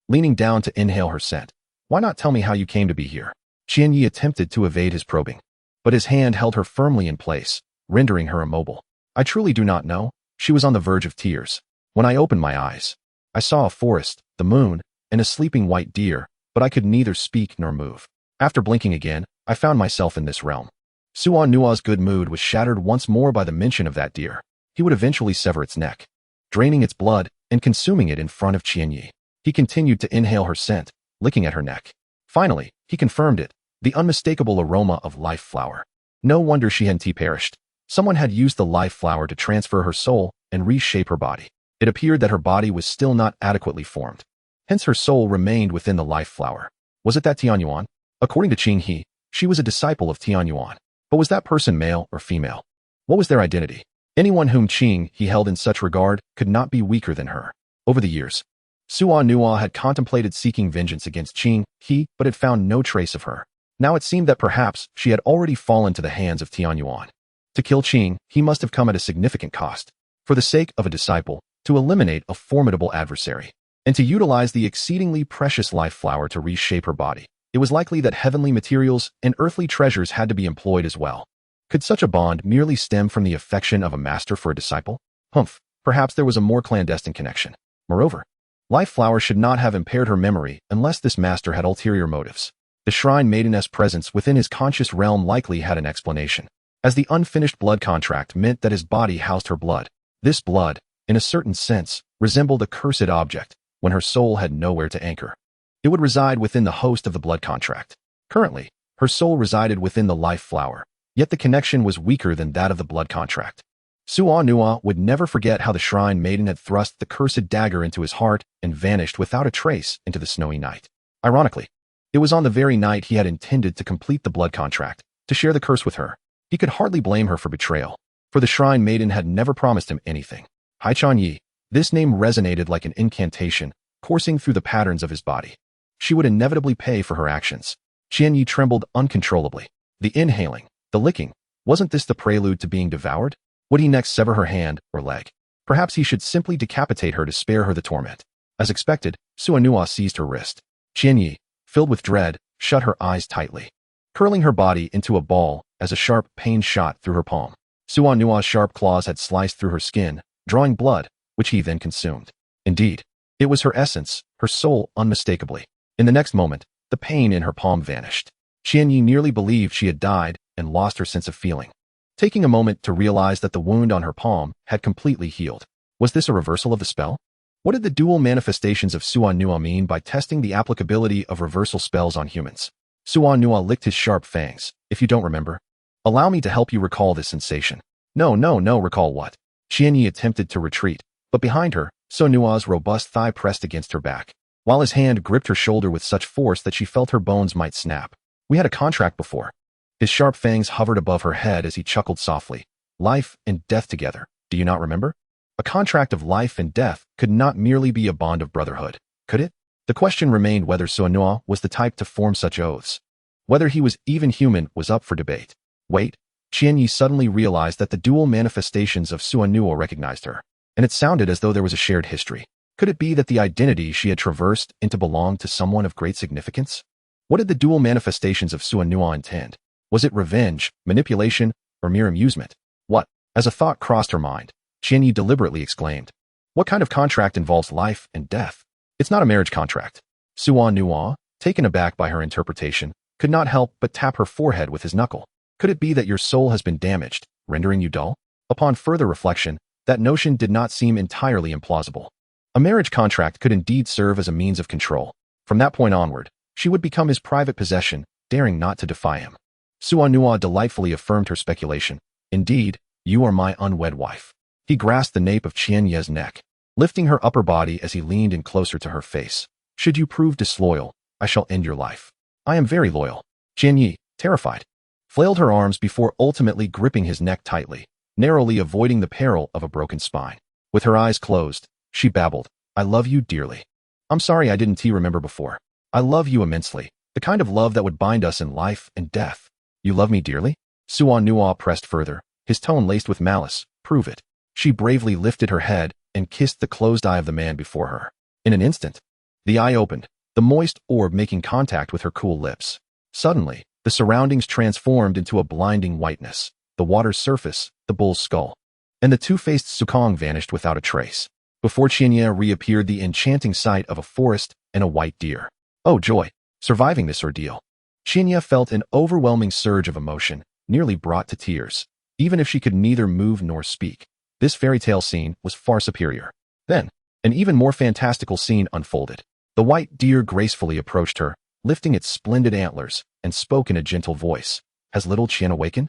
[SPEAKER 1] leaning down to inhale her scent. Why not tell me how you came to be here? Qianyi attempted to evade his probing, but his hand held her firmly in place, rendering her immobile. I truly do not know. She was on the verge of tears. When I opened my eyes, I saw a forest, the moon, and a sleeping white deer, but I could neither speak nor move. After blinking again, I found myself in this realm. Suanua's good mood was shattered once more by the mention of that deer. He would eventually sever its neck, draining its blood and consuming it in front of Qianyi. He continued to inhale her scent, licking at her neck. Finally, he confirmed it, the unmistakable aroma of life flower. No wonder she hadn't perished. Someone had used the life flower to transfer her soul and reshape her body. It appeared that her body was still not adequately formed. Hence her soul remained within the life flower. Was it that Tianyuan? According to Qing He, she was a disciple of Tianyuan. But was that person male or female? What was their identity? Anyone whom Qing He held in such regard could not be weaker than her. Over the years, Suanua had contemplated seeking vengeance against Qing He, but had found no trace of her. Now it seemed that perhaps she had already fallen to the hands of Tianyuan. To kill Qing He must have come at a significant cost. For the sake of a disciple, to eliminate a formidable adversary, and to utilize the exceedingly precious life flower to reshape her body, it was likely that heavenly materials and earthly treasures had to be employed as well. Could such a bond merely stem from the affection of a master for a disciple? Humph, perhaps there was a more clandestine connection. Moreover, life flower should not have impaired her memory unless this master had ulterior motives. The shrine maiden's presence within his conscious realm likely had an explanation, as the unfinished blood contract meant that his body housed her blood. This blood, in a certain sense, resembled a cursed object when her soul had nowhere to anchor. It would reside within the host of the blood contract. Currently, her soul resided within the life flower, yet the connection was weaker than that of the blood contract. Suanua would never forget how the shrine maiden had thrust the cursed dagger into his heart and vanished without a trace into the snowy night. Ironically, it was on the very night he had intended to complete the blood contract, to share the curse with her. He could hardly blame her for betrayal, for the shrine maiden had never promised him anything. Qianyi, this name resonated like an incantation, coursing through the patterns of his body. She would inevitably pay for her actions. Qianyi trembled uncontrollably. The inhaling, the licking, wasn't this the prelude to being devoured? Would he next sever her hand or leg? Perhaps he should simply decapitate her to spare her the torment. As expected, Suanua seized her wrist. Qianyi, filled with dread, shut her eyes tightly, curling her body into a ball as a sharp pain shot through her palm. Suanua's sharp claws had sliced through her skin, drawing blood, which he then consumed. Indeed, it was her essence, her soul unmistakably. In the next moment, the pain in her palm vanished. Qianyi nearly believed she had died and lost her sense of feeling, taking a moment to realize that the wound on her palm had completely healed. Was this a reversal of the spell? What did the dual manifestations of Suanua mean by testing the applicability of reversal spells on humans? Suanua licked his sharp fangs. If you don't remember, allow me to help you recall this sensation. No, recall what? Qianyi attempted to retreat, but behind her, Suanua's robust thigh pressed against her back, while his hand gripped her shoulder with such force that she felt her bones might snap. We had a contract before. His sharp fangs hovered above her head as he chuckled softly. Life and death together, do you not remember? A contract of life and death could not merely be a bond of brotherhood, could it? The question remained whether Suanua was the type to form such oaths. Whether he was even human was up for debate. Wait, Qianyi suddenly realized that the dual manifestations of Suanua recognized her, and it sounded as though there was a shared history. Could it be that the identity she had traversed into belonged to someone of great significance? What did the dual manifestations of Suanua intend? Was it revenge, manipulation, or mere amusement? What? As a thought crossed her mind, Qianyi deliberately exclaimed, "What kind of contract involves life and death? It's not a marriage contract." Suan Nua, taken aback by her interpretation, could not help but tap her forehead with his knuckle. Could it be that your soul has been damaged, rendering you dull? Upon further reflection, that notion did not seem entirely implausible. A marriage contract could indeed serve as a means of control. From that point onward, she would become his private possession, daring not to defy him. Suan Nua delightfully affirmed her speculation. "Indeed, you are my unwed wife." He grasped the nape of Qianyi's neck, lifting her upper body as he leaned in closer to her face. "Should you prove disloyal, I shall end your life." "I am very loyal." Qianyi, terrified, flailed her arms before ultimately gripping his neck tightly, narrowly avoiding the peril of a broken spine. With her eyes closed, she babbled, "I love you dearly. I'm sorry I didn't remember before. I love you immensely, the kind of love that would bind us in life and death." "You love me dearly?" Suan Nua pressed further, his tone laced with malice. "Prove it." She bravely lifted her head and kissed the closed eye of the man before her. In an instant, the eye opened, the moist orb making contact with her cool lips. Suddenly, the surroundings transformed into a blinding whiteness. The water's surface, the bull's skull, and the two-faced Sukong vanished without a trace. Before Qianyi reappeared the enchanting sight of a forest and a white deer. Oh joy! Surviving this ordeal, Qianyi felt an overwhelming surge of emotion, nearly brought to tears. Even if she could neither move nor speak, this fairy tale scene was far superior. Then, an even more fantastical scene unfolded. The white deer gracefully approached her, lifting its splendid antlers, and spoke in a gentle voice. "Has little Qian awakened?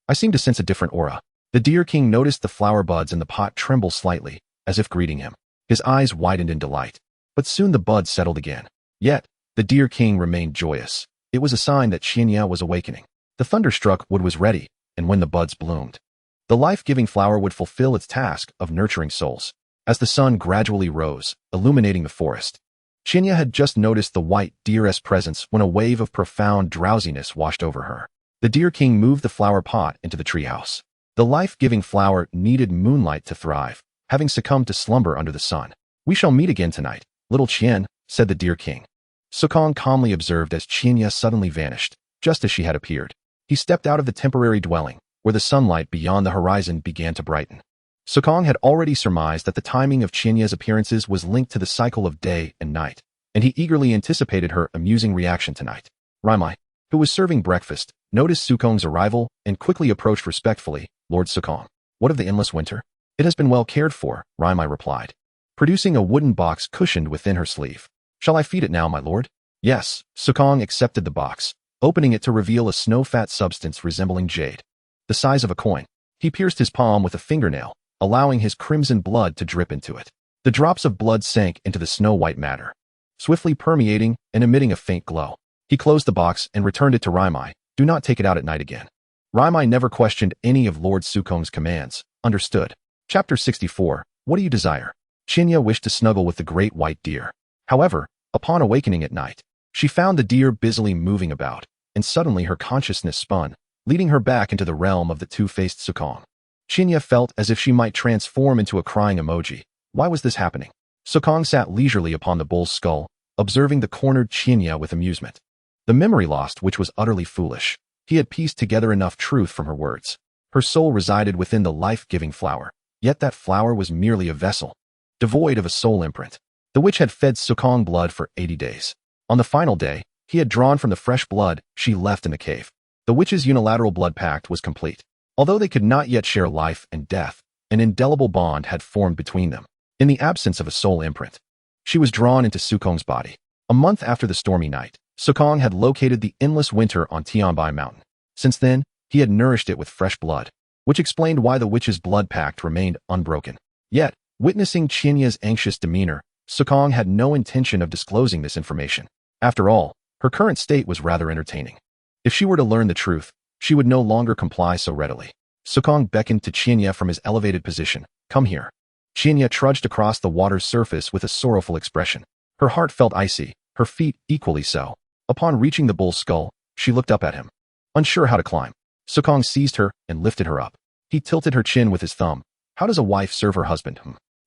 [SPEAKER 1] I seem to sense a different aura." The deer king noticed the flower buds in the pot tremble slightly, as if greeting him. His eyes widened in delight. But soon the buds settled again. Yet, the deer king remained joyous. It was a sign that Qianyi was awakening. The thunderstruck wood was ready, and when the buds bloomed, the life-giving flower would fulfill its task of nurturing souls. As the sun gradually rose, illuminating the forest, Qianyi had just noticed the white deer's presence when a wave of profound drowsiness washed over her. The deer king moved the flower pot into the treehouse. The life-giving flower needed moonlight to thrive, having succumbed to slumber under the sun. "We shall meet again tonight, little Qian," said the deer king. Sukong calmly observed as Qianyi suddenly vanished, just as she had appeared. He stepped out of the temporary dwelling, where the sunlight beyond the horizon began to brighten. Sukong had already surmised that the timing of Qianyi's appearances was linked to the cycle of day and night, and he eagerly anticipated her amusing reaction tonight. Raimai, who was serving breakfast, noticed Sukong's arrival and quickly approached respectfully. "Lord Sukong, what of the endless winter?" "It has been well cared for," Raimai replied, producing a wooden box cushioned within her sleeve. "Shall I feed it now, my lord?" "Yes." Sukong accepted the box, opening it to reveal a snow-fat substance resembling jade, the size of a coin. He pierced his palm with a fingernail, allowing his crimson blood to drip into it. The drops of blood sank into the snow-white matter, swiftly permeating and emitting a faint glow. He closed the box and returned it to Raimai. "Do not take it out at night again." Raimai never questioned any of Lord Sukong's commands. Understood. Chapter 64. What do you desire? Qianyi wished to snuggle with the great white deer. However, upon awakening at night, she found the deer busily moving about, and suddenly her consciousness spun, leading her back into the realm of the two-faced Sukong. Qianyi felt as if she might transform into a crying emoji. Why was this happening? Sukong sat leisurely upon the bull's skull, observing the cornered Qianyi with amusement. The memory lost, which was utterly foolish. He had pieced together enough truth from her words. Her soul resided within the life-giving flower, yet that flower was merely a vessel, devoid of a soul imprint. The witch had fed Sukong blood for 80 days. On the final day, he had drawn from the fresh blood she left in the cave. The witch's unilateral blood pact was complete. Although they could not yet share life and death, an indelible bond had formed between them. In the absence of a soul imprint, she was drawn into Sukong's body. A month after the stormy night, Sukong had located the endless winter on Tianbai Mountain. Since then, he had nourished it with fresh blood, which explained why the witch's blood pact remained unbroken. Yet, witnessing Qianyi's anxious demeanor, Sukong had no intention of disclosing this information. After all, her current state was rather entertaining. If she were to learn the truth, she would no longer comply so readily. Sukong beckoned to Qianyi from his elevated position. "Come here." Qianyi trudged across the water's surface with a sorrowful expression. Her heart felt icy, her feet equally so. Upon reaching the bull's skull, she looked up at him, unsure how to climb. Sukong seized her and lifted her up. He tilted her chin with his thumb. How does a wife serve her husband?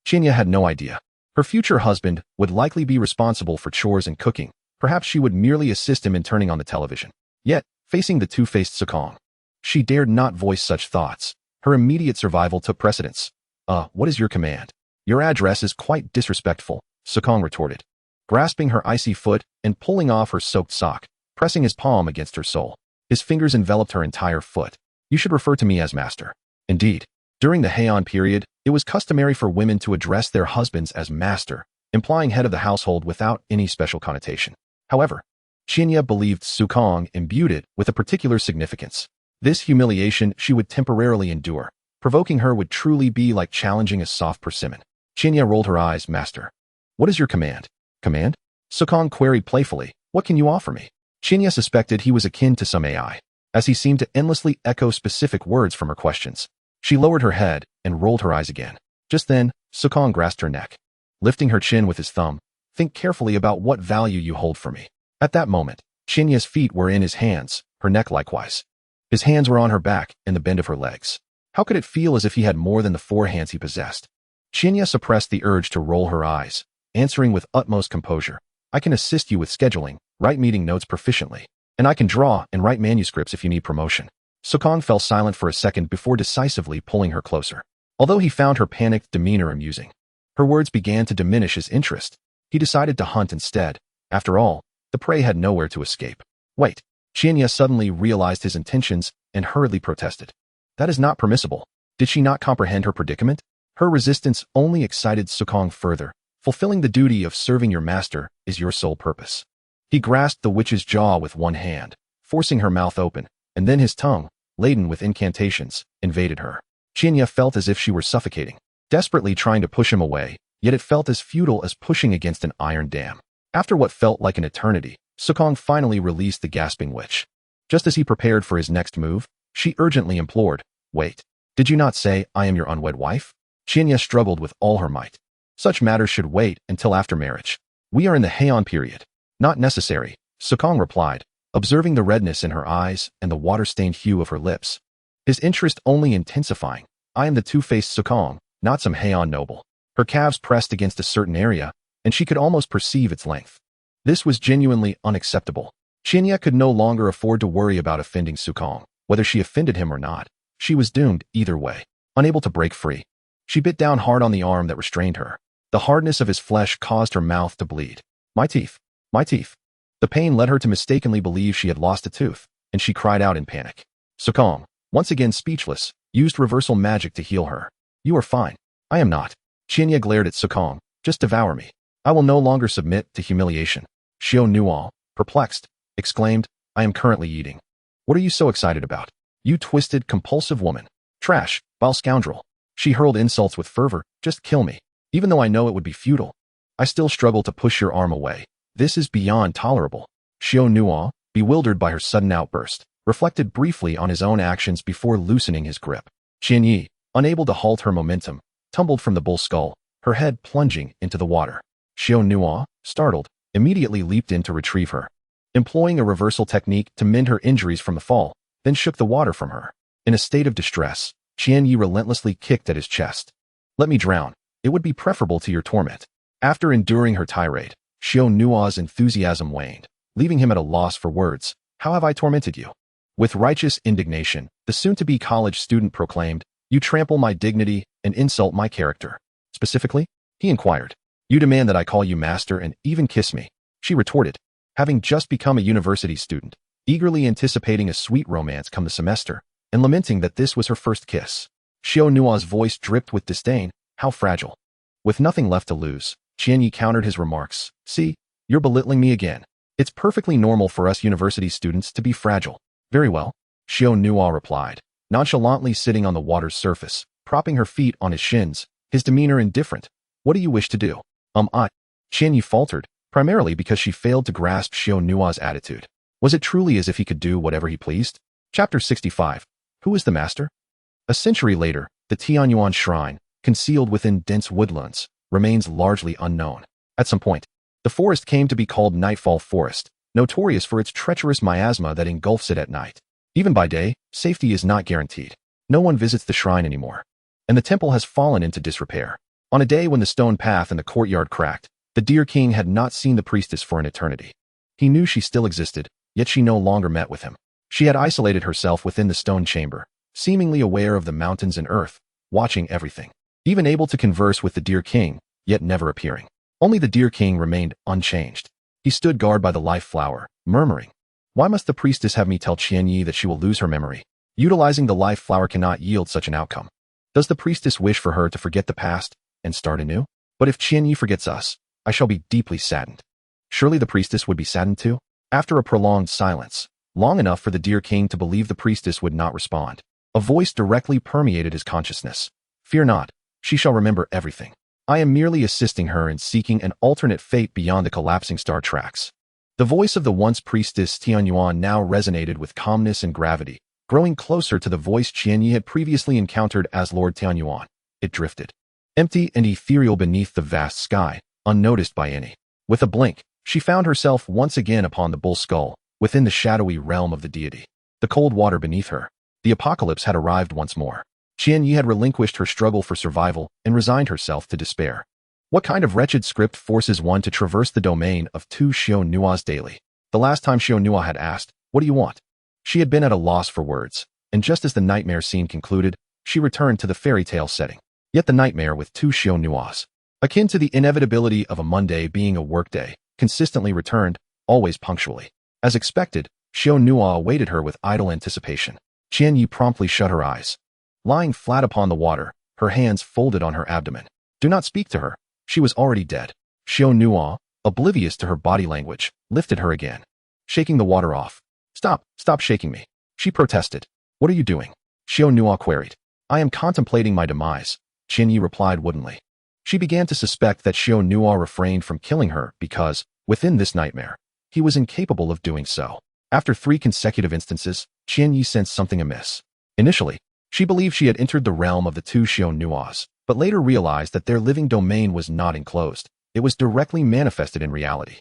[SPEAKER 1] Qianyi had no idea. Her future husband would likely be responsible for chores and cooking. Perhaps she would merely assist him in turning on the television. Yet, facing the two-faced Sukuna. She dared not voice such thoughts. Her immediate survival took precedence. What is your command? Your address is quite disrespectful, Sukuna retorted, grasping her icy foot and pulling off her soaked sock, pressing his palm against her sole. His fingers enveloped her entire foot. You should refer to me as master. Indeed, during the Heian period, it was customary for women to address their husbands as master, implying head of the household without any special connotation. However, Shinya believed Sukuna imbued it with a particular significance. This humiliation she would temporarily endure. Provoking her would truly be like challenging a soft persimmon. Shinya rolled her eyes. Master. What is your command? Command? Sukuna queried playfully. What can you offer me? Shinya suspected he was akin to some AI, as he seemed to endlessly echo specific words from her questions. She lowered her head and rolled her eyes again. Just then, Sukuna grasped her neck. Lifting her chin with his thumb, think carefully about what value you hold for me. At that moment, Shinya's feet were in his hands, her neck likewise. His hands were on her back and the bend of her legs. How could it feel as if he had more than the 4 hands he possessed? Shinya suppressed the urge to roll her eyes, answering with utmost composure. I can assist you with scheduling, write meeting notes proficiently, and I can draw and write manuscripts if you need promotion. Sukuna fell silent for a second before decisively pulling her closer. Although he found her panicked demeanor amusing, her words began to diminish his interest. He decided to hunt instead. After all, the prey had nowhere to escape. Wait. Shinya suddenly realized his intentions and hurriedly protested. That is not permissible. Did she not comprehend her predicament? Her resistance only excited Sukuna further. Fulfilling the duty of serving your master is your sole purpose. He grasped the witch's jaw with one hand, forcing her mouth open, and then his tongue, laden with incantations, invaded her. Shinya felt as if she were suffocating, desperately trying to push him away, yet it felt as futile as pushing against an iron dam. After what felt like an eternity, Sukuna finally released the gasping witch. Just as he prepared for his next move, she urgently implored, Wait, did you not say I am your unwed wife? Shinya struggled with all her might. Such matters should wait until after marriage. We are in the Heian period. Not necessary, Sukuna replied, observing the redness in her eyes and the water-stained hue of her lips. His interest only intensifying. I am the two-faced Sukuna, not some Heian noble. Her calves pressed against a certain area, and she could almost perceive its length. This was genuinely unacceptable. Shinya could no longer afford to worry about offending Sukuna. Whether she offended him or not, she was doomed either way. Unable to break free, she bit down hard on the arm that restrained her. The hardness of his flesh caused her mouth to bleed. My teeth. My teeth. The pain led her to mistakenly believe she had lost a tooth, and she cried out in panic. Sukuna, once again speechless, used reversal magic to heal her. You are fine. I am not. Shinya glared at Sukuna. Just devour me. I will no longer submit to humiliation. Shio, perplexed, exclaimed, I am currently eating. What are you so excited about? You twisted, compulsive woman. Trash, vile scoundrel. She hurled insults with fervor. Just kill me. Even though I know it would be futile, I still struggle to push your arm away. This is beyond tolerable. Shio, bewildered by her sudden outburst, reflected briefly on his own actions before loosening his grip. Shinyi, unable to halt her momentum, tumbled from the bull's skull, her head plunging into the water. Shio, startled, immediately leaped in to retrieve her, employing a reversal technique to mend her injuries from the fall, then shook the water from her. In a state of distress, Qianyi relentlessly kicked at his chest. Let me drown. It would be preferable to your torment. After enduring her tirade, Shio-Nua's enthusiasm waned, leaving him at a loss for words. How have I tormented you? With righteous indignation, the soon-to-be college student proclaimed, You trample my dignity and insult my character. Specifically, he inquired. You demand that I call you master and even kiss me. She retorted, having just become a university student, eagerly anticipating a sweet romance come the semester, and lamenting that this was her first kiss. Shio-Nua's voice dripped with disdain. How fragile. With nothing left to lose, Qianyi countered his remarks. See, you're belittling me again. It's perfectly normal for us university students to be fragile. Very well, Shio-Nua replied, nonchalantly sitting on the water's surface, propping her feet on his shins, his demeanor indifferent. What do you wish to do? Qianyi faltered, primarily because she failed to grasp Shio-Nua's attitude. Was it truly as if he could do whatever he pleased? Chapter 65. Who is the master? A century later, the Tianyuan shrine, concealed within dense woodlands, remains largely unknown. At some point, the forest came to be called Nightfall Forest, notorious for its treacherous miasma that engulfs it at night. Even by day, safety is not guaranteed. No one visits the shrine anymore, and the temple has fallen into disrepair. On a day when the stone path in the courtyard cracked, the Deer King had not seen the priestess for an eternity. He knew she still existed, yet she no longer met with him. She had isolated herself within the stone chamber, seemingly aware of the mountains and earth, watching everything. Even able to converse with the Deer King, yet never appearing. Only the Deer King remained unchanged. He stood guard by the life flower, murmuring, "Why must the priestess have me tell Qianyi that she will lose her memory? Utilizing the life flower cannot yield such an outcome. Does the priestess wish for her to forget the past and start anew? But if Qianyi forgets us, I shall be deeply saddened." Surely the priestess would be saddened too? After a prolonged silence, long enough for the Deer King to believe the priestess would not respond, a voice directly permeated his consciousness. "Fear not, she shall remember everything. I am merely assisting her in seeking an alternate fate beyond the collapsing star tracks." The voice of the once priestess Tianyuan now resonated with calmness and gravity, growing closer to the voice Qianyi had previously encountered as Lord Tianyuan. It drifted, empty and ethereal beneath the vast sky, unnoticed by any. With a blink, she found herself once again upon the bull skull, within the shadowy realm of the deity. The cold water beneath her. The apocalypse had arrived once more. Qianyi had relinquished her struggle for survival and resigned herself to despair. What kind of wretched script forces one to traverse the domain of two Xiao Nuas daily? The last time Xiao Nua had asked, "What do you want?" She had been at a loss for words, and just as the nightmare scene concluded, she returned to the fairy tale setting. Yet the nightmare with two Xiao Nuas, akin to the inevitability of a Monday being a workday, consistently returned, always punctually. As expected, Xiao Nua awaited her with idle anticipation. Qianyi promptly shut her eyes. Lying flat upon the water, her hands folded on her abdomen. Do not speak to her. She was already dead. Xiao Nua, oblivious to her body language, lifted her again, shaking the water off. Stop shaking me," she protested. "What are you doing?" Xiao Nua queried. "I am contemplating my demise," Qianyi replied woodenly. She began to suspect that Xiao Nua refrained from killing her because, within this nightmare, he was incapable of doing so. After 3 consecutive instances, Qianyi sensed something amiss. Initially, she believed she had entered the realm of the two Xiao Nuas, but later realized that their living domain was not enclosed. It was directly manifested in reality.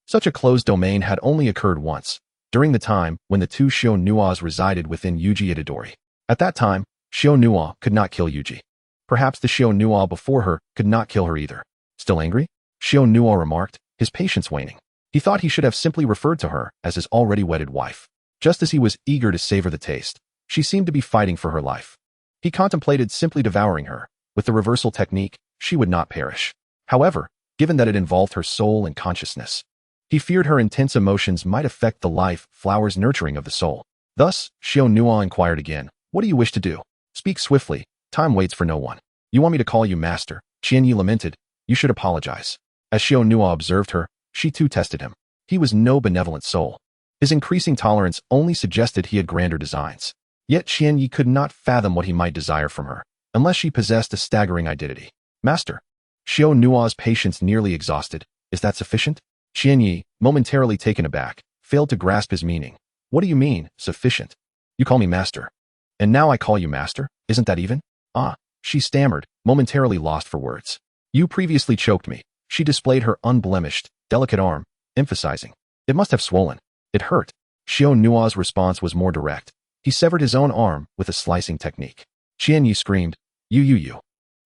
[SPEAKER 1] Such a closed domain had only occurred once, during the time when the two Xiao Nuas resided within Yuji Itadori. At that time, Xiao Nua could not kill Yuji. Perhaps the Xiao Nua before her could not kill her either. Still angry? Xiao Nua remarked, his patience waning. He thought he should have simply referred to her as his already wedded wife. Just as he was eager to savor the taste, she seemed to be fighting for her life. He contemplated simply devouring her. With the reversal technique, she would not perish. However, given that it involved her soul and consciousness, he feared her intense emotions might affect the life flower's nurturing of the soul. Thus, Xiao Nua inquired again, "What do you wish to do? Speak swiftly, time waits for no one." "You want me to call you master?" Qianyi lamented. "You should apologize." As Xiao Nua observed her, she too tested him. He was no benevolent soul. His increasing tolerance only suggested he had grander designs. Yet Qianyi could not fathom what he might desire from her, unless she possessed a staggering identity. "Master." Xiao Nua's patience nearly exhausted. "Is that sufficient?" Qianyi, momentarily taken aback, failed to grasp his meaning. "What do you mean, sufficient? You call me master. And now I call you master? Isn't that even?" "Ah," she stammered, momentarily lost for words. "You previously choked me." She displayed her unblemished, delicate arm, emphasizing, "It must have swollen. It hurt." Xiao Nua's response was more direct. He severed his own arm with a slicing technique. Qianyi screamed, You.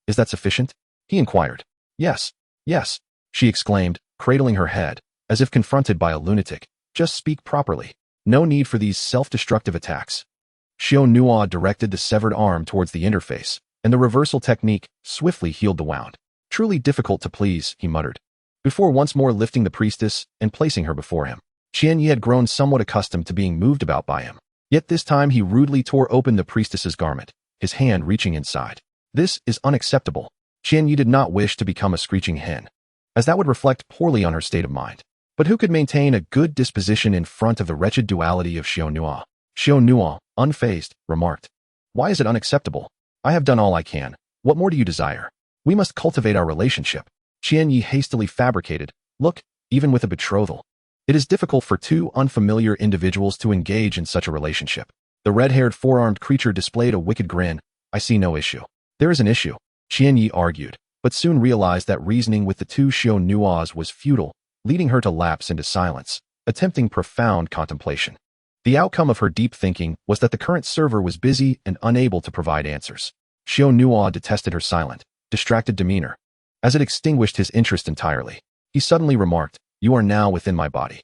[SPEAKER 1] "Is that sufficient?" he inquired. Yes, she exclaimed, cradling her head, as if confronted by a lunatic. "Just speak properly. No need for these self-destructive attacks." Xiao Nua directed the severed arm towards the interface, and the reversal technique swiftly healed the wound. "Truly difficult to please," he muttered, before once more lifting the priestess and placing her before him. Qianyi had grown somewhat accustomed to being moved about by him. Yet this time he rudely tore open the priestess's garment, his hand reaching inside. "This is unacceptable." Qianyi did not wish to become a screeching hen, as that would reflect poorly on her state of mind. But who could maintain a good disposition in front of the wretched duality of Xiao Nua? Xiao Nua, unfazed, remarked, "Why is it unacceptable? I have done all I can. What more do you desire? We must cultivate our relationship." Qianyi hastily fabricated, "Look, even with a betrothal, it is difficult for two unfamiliar individuals to engage in such a relationship." The red-haired four-armed creature displayed a wicked grin. "I see no issue." "There is an issue," Qianyi argued, but soon realized that reasoning with the two Xiao Nuas was futile, leading her to lapse into silence, attempting profound contemplation. The outcome of her deep thinking was that the current server was busy and unable to provide answers. Xiao Nua detested her silent, distracted demeanor, as it extinguished his interest entirely. He suddenly remarked, "You are now within my body."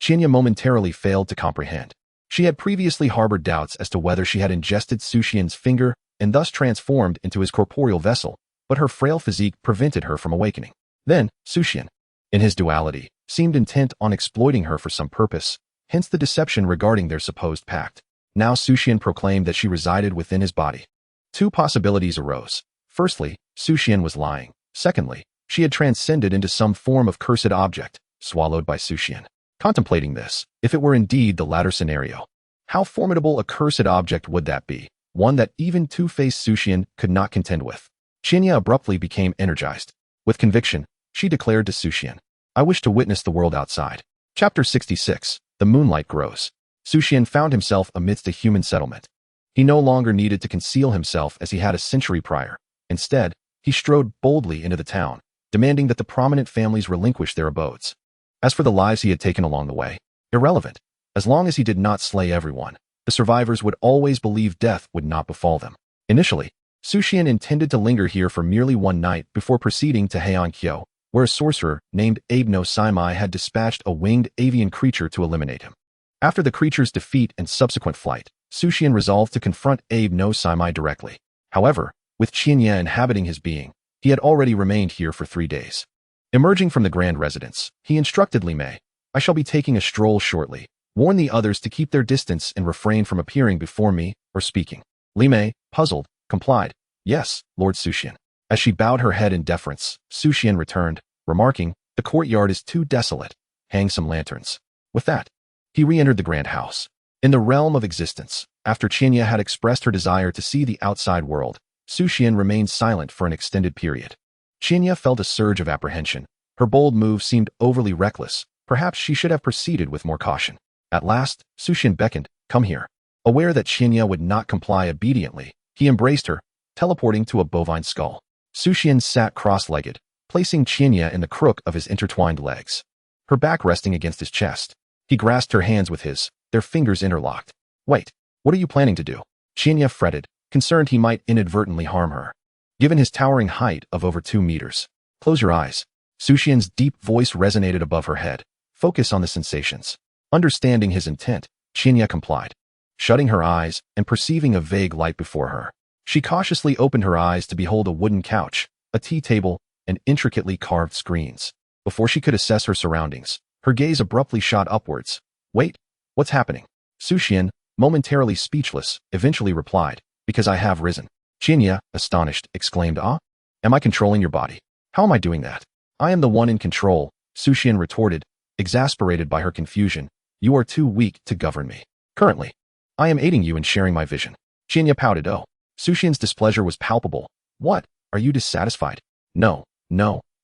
[SPEAKER 1] Qianyi momentarily failed to comprehend. She had previously harbored doubts as to whether she had ingested Sushien's finger and thus transformed into his corporeal vessel, but her frail physique prevented her from awakening. Then, Sushien, in his duality, seemed intent on exploiting her for some purpose, hence the deception regarding their supposed pact. Now Sushien proclaimed that she resided within his body. Two possibilities arose. Firstly, Sushien was lying. Secondly, she had transcended into some form of cursed object, swallowed by Sushien. Contemplating this, if it were indeed the latter scenario, how formidable a cursed object would that be, one that even two-faced Sushien could not contend with. Chinya abruptly became energized. With conviction, she declared to Sushien, "I wish to witness the world outside." Chapter 66. The Moonlight Grows. Sushien found himself amidst a human settlement. He no longer needed to conceal himself as he had a century prior. Instead, he strode boldly into the town, demanding that the prominent families relinquish their abodes. As for the lives he had taken along the way, irrelevant. As long as he did not slay everyone, the survivors would always believe death would not befall them. Initially, Sushien intended to linger here for merely one night before proceeding to Heian-kyo, where a sorcerer named Abe no Saimai had dispatched a winged avian creature to eliminate him. After the creature's defeat and subsequent flight, Sushien resolved to confront Abe no Saimai directly. However, with Chinya inhabiting his being, he had already remained here for 3 days. Emerging from the grand residence, he instructed Limei, "I shall be taking a stroll shortly. Warn the others to keep their distance and refrain from appearing before me or speaking." Limei, puzzled, complied, "Yes, Lord Sushien." As she bowed her head in deference, Sushien returned, remarking, "The courtyard is too desolate. Hang some lanterns." With that, he re-entered the grand house. In the realm of existence, after Chinya had expressed her desire to see the outside world, Sushien remained silent for an extended period. Chinya felt a surge of apprehension. Her bold move seemed overly reckless. Perhaps she should have proceeded with more caution. At last, Sushien beckoned, "Come here." Aware that Chinya would not comply obediently, he embraced her, teleporting to a bovine skull. Sushien sat cross-legged, placing Chinya in the crook of his intertwined legs, her back resting against his chest. He grasped her hands with his, their fingers interlocked. "Wait, what are you planning to do?" Chinya fretted, concerned he might inadvertently harm her. Given his towering height of over 2 meters. "Close your eyes." Sushien's deep voice resonated above her head. "Focus on the sensations." Understanding his intent, Chinya complied. Shutting her eyes and perceiving a vague light before her, she cautiously opened her eyes to behold a wooden couch, a tea table, and intricately carved screens. Before she could assess her surroundings, her gaze abruptly shot upwards. "Wait, what's happening?" Sushien, momentarily speechless, eventually replied, "Because I have risen." Chinya, astonished, exclaimed, "Ah? Am I controlling your body? How am I doing that?" "I am the one in control," Sushien retorted, exasperated by her confusion. "You are too weak to govern me. Currently, I am aiding you in sharing my vision." Chinya pouted. "Oh." Sushien's displeasure was palpable. "What? Are you dissatisfied?" No.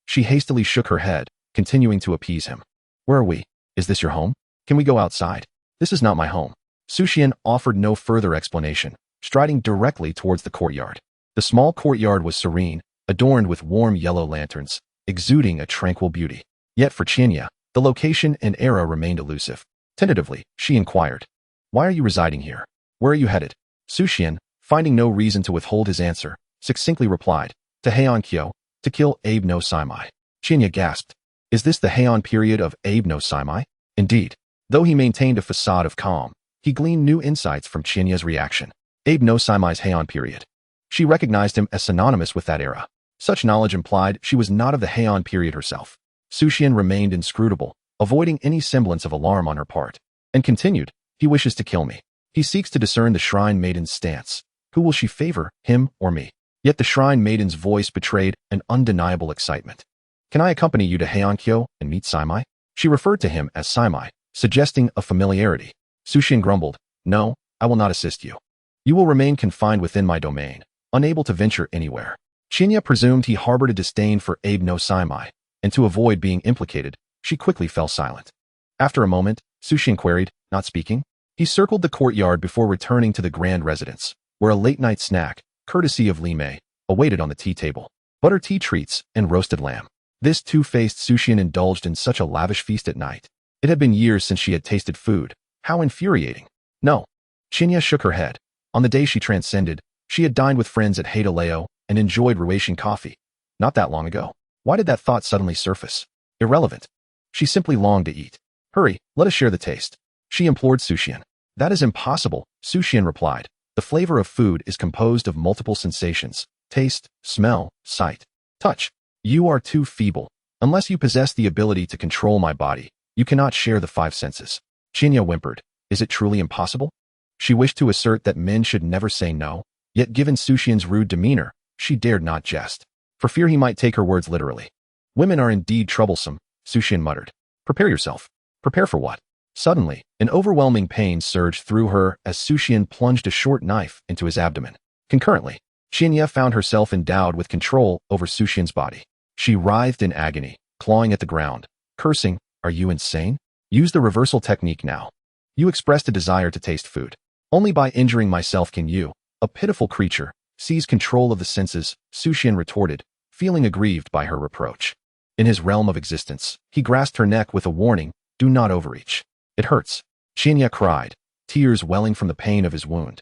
[SPEAKER 1] She hastily shook her head, continuing to appease him. "Where are we? Is this your home? Can we go outside?" "This is not my home." Sushien offered no further explanation, striding directly towards the courtyard. The small courtyard was serene, adorned with warm yellow lanterns, exuding a tranquil beauty. Yet for Chinya, the location and era remained elusive. Tentatively, she inquired, "Why are you residing here? Where are you headed?" Sushien, finding no reason to withhold his answer, succinctly replied, "To Heian-kyo, to kill Abe no Saimai." Chinya gasped. Is this the Heian period of Abe no Saimai? Indeed. Though he maintained a facade of calm, he gleaned new insights from Chinya's reaction. Abe no Saimai's Heian period. She recognized him as synonymous with that era. Such knowledge implied she was not of the Heian period herself. Sushien remained inscrutable, avoiding any semblance of alarm on her part, and continued, "He wishes to kill me. He seeks to discern the Shrine Maiden's stance. Who will she favor, him or me?" Yet the Shrine Maiden's voice betrayed an undeniable excitement. "Can I accompany you to Heian-kyo and meet Saimai?" She referred to him as Saimai, suggesting a familiarity. Sushien grumbled, "No, I will not assist you. You will remain confined within my domain, unable to venture anywhere." Chinya presumed he harbored a disdain for Abe no Saimai, and to avoid being implicated, she quickly fell silent. After a moment, Sushien queried, "Not speaking?" He circled the courtyard before returning to the grand residence, where a late-night snack, courtesy of Limei, awaited on the tea table. Butter tea treats and roasted lamb. This two-faced Sushien indulged in such a lavish feast at night. It had been years since she had tasted food. How infuriating. No. Chinya shook her head. On the day she transcended, she had dined with friends at Heideleo and enjoyed Ruatian coffee. Not that long ago. Why did that thought suddenly surface? Irrelevant. She simply longed to eat. "Hurry, let us share the taste," she implored Sushien. That is impossible, Sushin replied. The flavor of food is composed of multiple sensations: taste, smell, sight, touch. You are too feeble. Unless you possess the ability to control my body, you cannot share the five senses. Chinya whimpered. Is it truly impossible? She wished to assert that men should never say no, yet given Sushin's rude demeanor, she dared not jest, for fear he might take her words literally. Women are indeed troublesome, Sushin muttered. Prepare yourself. Prepare for what? Suddenly, an overwhelming pain surged through her as Sushin plunged a short knife into his abdomen. Concurrently, Chinya found herself endowed with control over Sushin's body. She writhed in agony, clawing at the ground, cursing, "Are you insane? Use the reversal technique now. You expressed a desire to taste food. Only by injuring myself can you, a pitiful creature, seize control of the senses," Sushin retorted, feeling aggrieved by her reproach. In his realm of existence, he grasped her neck with a warning, "Do not overreach. It hurts." Chinya cried, tears welling from the pain of his wound.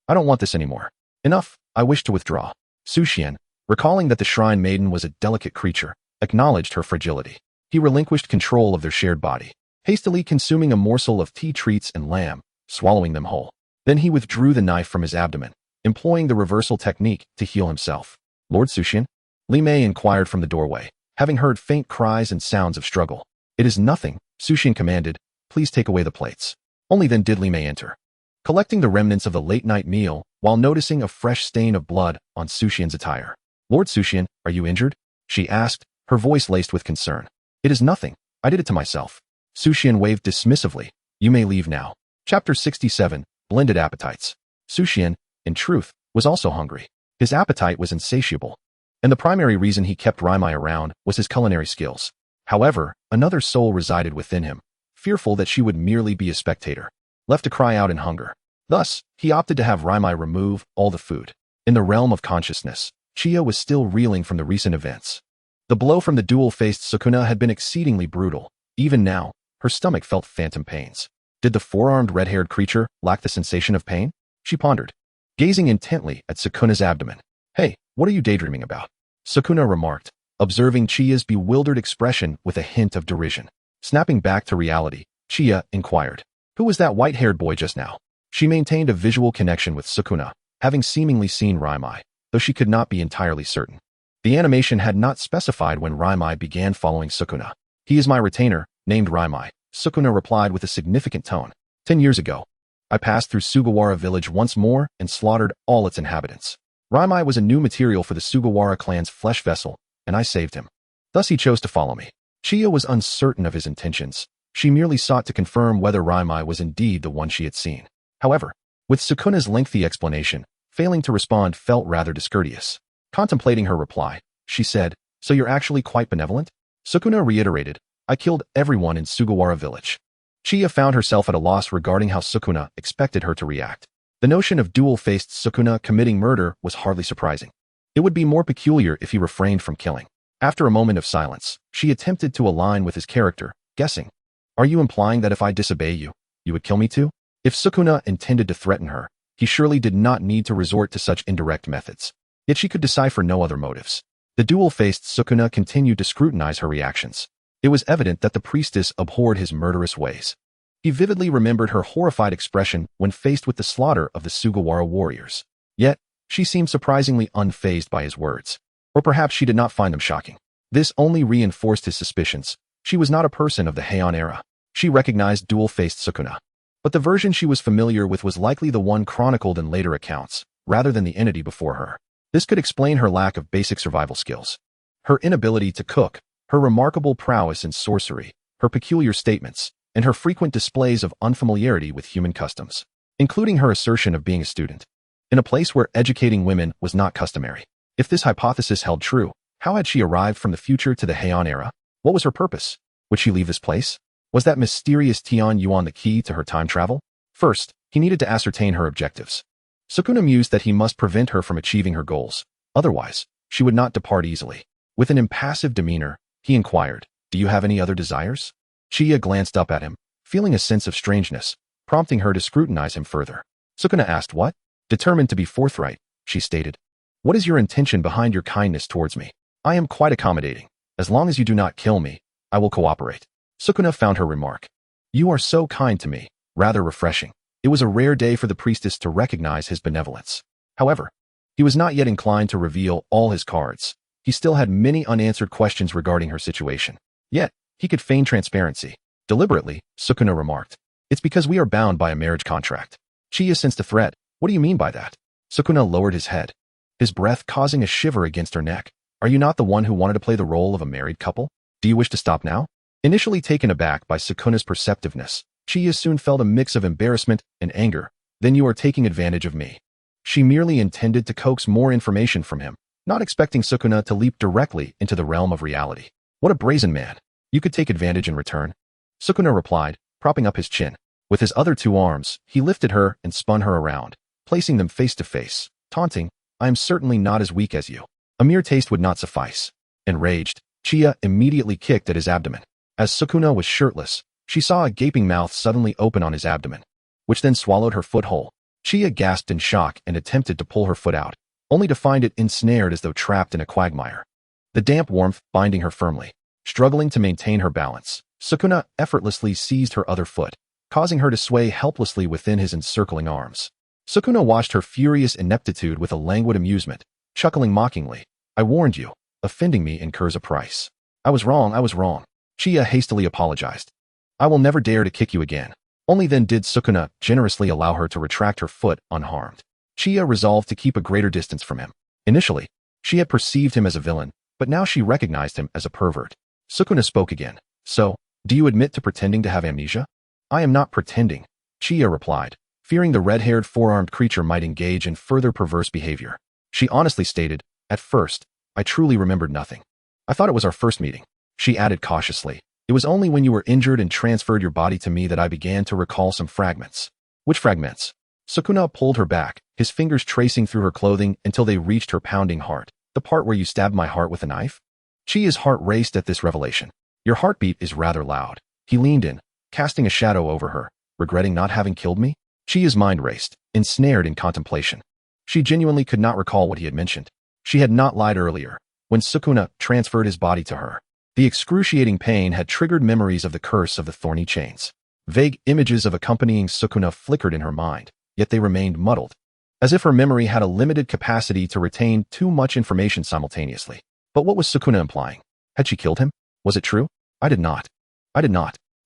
[SPEAKER 1] "I don't want this anymore. Enough, I wish to withdraw." Sushin, recalling that the shrine maiden was a delicate creature, acknowledged her fragility. He relinquished control of their shared body, hastily consuming a morsel of tea treats and lamb, swallowing them whole. Then he withdrew the knife from his abdomen, employing the reversal technique to heal himself. "Lord Sushin?" Li Mei inquired from the doorway, having heard faint cries and sounds of struggle. "It is nothing," Sushin commanded. "Please take away the plates." Only then did Li Mei enter, collecting the remnants of the late-night meal while noticing a fresh stain of blood on Sushin's attire. "Lord Sushin, are you injured?" she asked, her voice laced with concern. "It is nothing. I did it to myself." Sushin waved dismissively. "You may leave now." Chapter 67, Blended Appetites. Sushin, in truth, was also hungry. His appetite was insatiable, and the primary reason he kept Raimai around was his culinary skills. However, another soul resided within him, fearful that she would merely be a spectator, left to cry out in hunger. Thus, he opted to have Raimai remove all the food. In the realm of consciousness, Chiya was still reeling from the recent events. The blow from the dual-faced Sukuna had been exceedingly brutal. Even now, her stomach felt phantom pains. Did the four-armed red-haired creature lack the sensation of pain? She pondered, gazing intently at Sukuna's abdomen. "Hey, what are you daydreaming about?" Sukuna remarked, observing Chiya's bewildered expression with a hint of derision. Snapping back to reality, Chiya inquired, "Who was that white-haired boy just now?" She maintained a visual connection with Sukuna, having seemingly seen Raimai, though she could not be entirely certain. The animation had not specified when Raimai began following Sukuna. "He is my retainer, named Raimai," Sukuna replied with a significant tone. 10 years ago, I passed through Sugawara village once more and slaughtered all its inhabitants. Raimai was a new material for the Sugawara clan's flesh vessel, and I saved him. Thus he chose to follow me. Chiya was uncertain of his intentions. She merely sought to confirm whether Raimai was indeed the one she had seen. However, with Sukuna's lengthy explanation, failing to respond felt rather discourteous. Contemplating her reply, she said, "So you're actually quite benevolent?" Sukuna reiterated, "I killed everyone in Sugawara village." Chiya found herself at a loss regarding how Sukuna expected her to react. The notion of dual-faced Sukuna committing murder was hardly surprising. It would be more peculiar if he refrained from killing. After a moment of silence, she attempted to align with his character, guessing, "Are you implying that if I disobey you, you would kill me too?" If Sukuna intended to threaten her, he surely did not need to resort to such indirect methods. Yet she could decipher no other motives. The dual-faced Sukuna continued to scrutinize her reactions. It was evident that the priestess abhorred his murderous ways. He vividly remembered her horrified expression when faced with the slaughter of the Sugawara warriors. Yet, she seemed surprisingly unfazed by his words. Or perhaps she did not find them shocking. This only reinforced his suspicions. She was not a person of the Heian era. She recognized dual-faced Sukuna. But the version she was familiar with was likely the one chronicled in later accounts, rather than the entity before her. This could explain her lack of basic survival skills. Her inability to cook, her remarkable prowess in sorcery, her peculiar statements, and her frequent displays of unfamiliarity with human customs, including her assertion of being a student, in a place where educating women was not customary. If this hypothesis held true, how had she arrived from the future to the Heian era? What was her purpose? Would she leave this place? Was that mysterious Tian Yuan the key to her time travel? First, he needed to ascertain her objectives. Sukuna mused that he must prevent her from achieving her goals. Otherwise, she would not depart easily. With an impassive demeanor, he inquired, "Do you have any other desires?" Chiya glanced up at him, feeling a sense of strangeness, prompting her to scrutinize him further. Sukuna asked what? Determined to be forthright, she stated, "What is your intention behind your kindness towards me? I am quite accommodating. As long as you do not kill me, I will cooperate." Sukuna found her remark, "You are so kind to me, rather refreshing." It was a rare day for the priestess to recognize his benevolence. However, he was not yet inclined to reveal all his cards. He still had many unanswered questions regarding her situation. Yet, he could feign transparency. Deliberately, Sukuna remarked, "It's because we are bound by a marriage contract." Chiya sensed a threat. "What do you mean by that?" Sukuna lowered his head, his breath causing a shiver against her neck. "Are you not the one who wanted to play the role of a married couple? Do you wish to stop now?" Initially taken aback by Sukuna's perceptiveness, Chiya soon felt a mix of embarrassment and anger. "Then you are taking advantage of me." She merely intended to coax more information from him, not expecting Sukuna to leap directly into the realm of reality. "What a brazen man. You could take advantage in return." Sukuna replied, propping up his chin. With his other two arms, he lifted her and spun her around, placing them face to face, taunting, "I am certainly not as weak as you." A mere taste would not suffice. Enraged, Chiya immediately kicked at his abdomen. As Sukuna was shirtless, she saw a gaping mouth suddenly open on his abdomen, which then swallowed her foot whole. Chiya gasped in shock and attempted to pull her foot out, only to find it ensnared as though trapped in a quagmire. The damp warmth binding her firmly. Struggling to maintain her balance, Sukuna effortlessly seized her other foot, causing her to sway helplessly within his encircling arms. Sukuna watched her furious ineptitude with a languid amusement, chuckling mockingly. "I warned you. Offending me incurs a price." I was wrong. Chiya hastily apologized. "I will never dare to kick you again." Only then did Sukuna generously allow her to retract her foot unharmed. Chiya resolved to keep a greater distance from him. Initially, she had perceived him as a villain, but now she recognized him as a pervert. Sukuna spoke again. "So, do you admit to pretending to have amnesia?" "I am not pretending," Chiya replied, fearing the red-haired four-armed creature might engage in further perverse behavior. She honestly stated, "At first, I truly remembered nothing. I thought it was our first meeting." She added cautiously, "It was only when you were injured and transferred your body to me that I began to recall some fragments." "Which fragments?" Sukuna pulled her back, his fingers tracing through her clothing until they reached her pounding heart. "The part where you stabbed my heart with a knife?" Chiya's heart raced at this revelation. "Your heartbeat is rather loud." He leaned in, casting a shadow over her, regretting not having killed me. Chiya's mind raced, ensnared in contemplation. She genuinely could not recall what he had mentioned. She had not lied earlier, when Sukuna transferred his body to her. The excruciating pain had triggered memories of the curse of the thorny chains. Vague images of accompanying Sukuna flickered in her mind, yet they remained muddled, as if her memory had a limited capacity to retain too much information simultaneously. But what was Sukuna implying? Had she killed him? Was it true? I did not.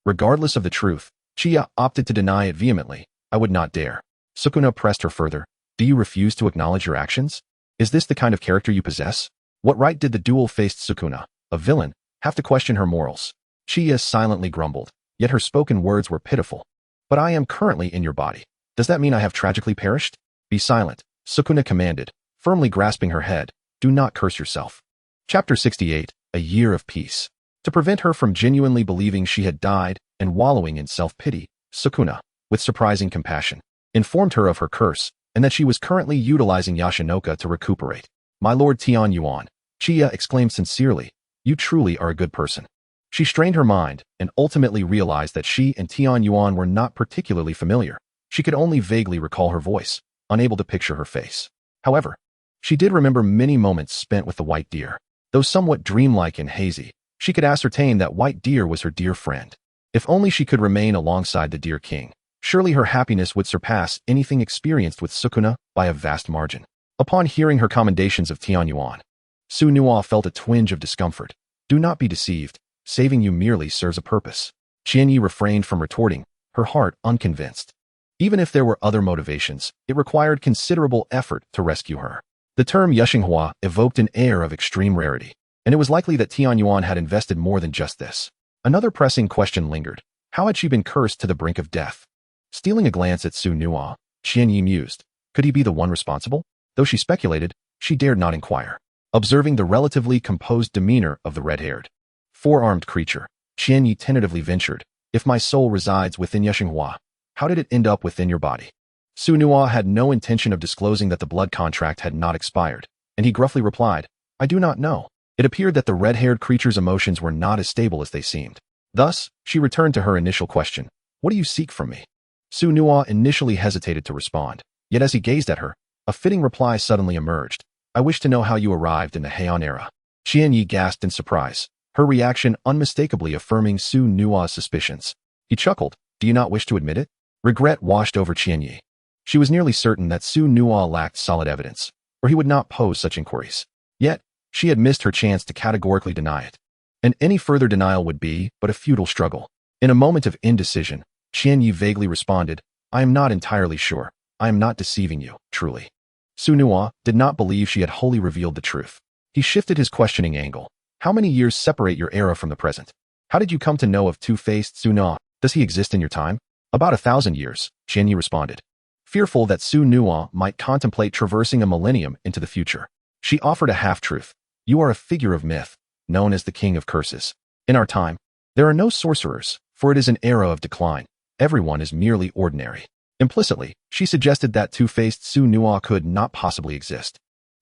[SPEAKER 1] Regardless of the truth, Chiya opted to deny it vehemently. "I would not dare." Sukuna pressed her further. "Do you refuse to acknowledge your actions? Is this the kind of character you possess?" What right did the dual-faced Sukuna, a villain, have to question her morals? Chiya silently grumbled, yet her spoken words were pitiful. "But I am currently in your body. Does that mean I have tragically perished?" "Be silent," Sukuna commanded, firmly grasping her head. "Do not curse yourself." Chapter 68, A Year of Peace. To prevent her from genuinely believing she had died and wallowing in self-pity, Sukuna, with surprising compassion, informed her of her curse and that she was currently utilizing Yashinoka to recuperate. "My Lord Tian Yuan," Chiya exclaimed sincerely, "you truly are a good person." She strained her mind and ultimately realized that she and Tian Yuan were not particularly familiar. She could only vaguely recall her voice, unable to picture her face. However, she did remember many moments spent with the white deer. Though somewhat dreamlike and hazy, she could ascertain that white deer was her dear friend. If only she could remain alongside the deer king, surely her happiness would surpass anything experienced with Sukuna by a vast margin. Upon hearing her commendations of Tian Yuan, Su Nua felt a twinge of discomfort. "Do not be deceived. Saving you merely serves a purpose." Qianyi refrained from retorting, her heart unconvinced. Even if there were other motivations, it required considerable effort to rescue her. The term Yuxinghua evoked an air of extreme rarity, and it was likely that Tian Yuan had invested more than just this. Another pressing question lingered. How had she been cursed to the brink of death? Stealing a glance at Su Nua, Qianyi mused. Could he be the one responsible? Though she speculated, she dared not inquire. Observing the relatively composed demeanor of the red-haired, four-armed creature, Qianyi tentatively ventured, "If my soul resides within Yuxinghua, how did it end up within your body?" Su Nua had no intention of disclosing that the blood contract had not expired, and he gruffly replied, "I do not know." It appeared that the red-haired creature's emotions were not as stable as they seemed. Thus, she returned to her initial question, "What do you seek from me?" Su Nua initially hesitated to respond, yet as he gazed at her, a fitting reply suddenly emerged. "I wish to know how you arrived in the Heian era." Qianyi gasped in surprise, her reaction unmistakably affirming Su Nua's suspicions. He chuckled, "Do you not wish to admit it? Regret washed over Qianyi. She was nearly certain that Su Nua lacked solid evidence, or he would not pose such inquiries. Yet, she had missed her chance to categorically deny it. And any further denial would be but a futile struggle. In a moment of indecision, Qianyi vaguely responded, I am not entirely sure. I am not deceiving you, truly. Su Nua did not believe she had wholly revealed the truth. He shifted his questioning angle. How many years separate your era from the present? How did you come to know of two-faced Su Nua? Does he exist in your time? About 1,000 years, Qianyi responded. Fearful that Su Nua might contemplate traversing a millennium into the future, she offered a half-truth. You are a figure of myth, known as the King of Curses. In our time, there are no sorcerers, for it is an era of decline. Everyone is merely ordinary. Implicitly, she suggested that two-faced Su Nua could not possibly exist.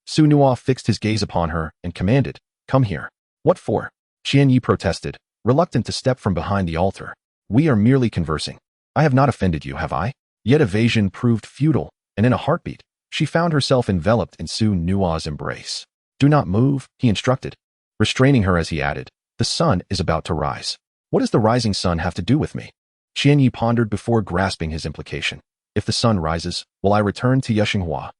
[SPEAKER 1] Su Nua fixed his gaze upon her and commanded, Come here. What for? Qianyi protested, reluctant to step from behind the altar. We are merely conversing. I have not offended you, have I? Yet evasion proved futile, and in a heartbeat, she found herself enveloped in Su Nua's embrace. Do not move, he instructed. Restraining her as he added, The sun is about to rise. What does the rising sun have to do with me? Qianyi pondered before grasping his implication. If the sun rises, will I return to Yexinghua?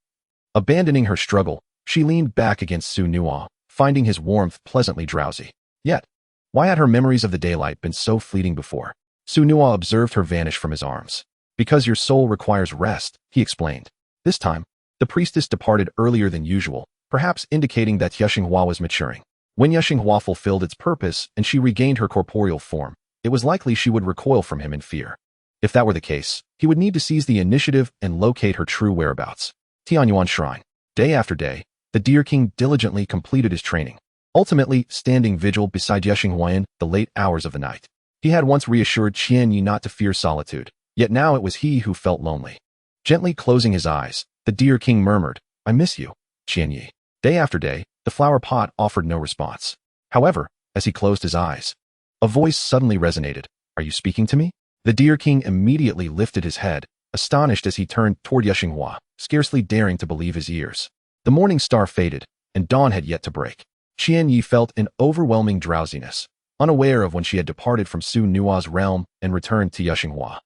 [SPEAKER 1] Abandoning her struggle, she leaned back against Su Nua, finding his warmth pleasantly drowsy. Yet, why had her memories of the daylight been so fleeting before? Su Nua observed her vanish from his arms. Because your soul requires rest, he explained. This time, the priestess departed earlier than usual, perhaps indicating that Yexinghua was maturing. When Yexinghua fulfilled its purpose and she regained her corporeal form, it was likely she would recoil from him in fear. If that were the case, he would need to seize the initiative and locate her true whereabouts. Tianyuan Shrine. Day after day, the Deer King diligently completed his training, ultimately standing vigil beside Yexinghua in the late hours of the night. He had once reassured Qianyi not to fear solitude, yet now it was he who felt lonely. Gently closing his eyes, the Deer King murmured, I miss you, Qianyi. Day after day, the flower pot offered no response. However, as he closed his eyes, a voice suddenly resonated. Are you speaking to me? The Deer King immediately lifted his head, astonished as he turned toward Yexinghua, scarcely daring to believe his ears. The morning star faded, and dawn had yet to break. Qianyi felt an overwhelming drowsiness, unaware of when she had departed from Su Nua's realm and returned to Yexinghua,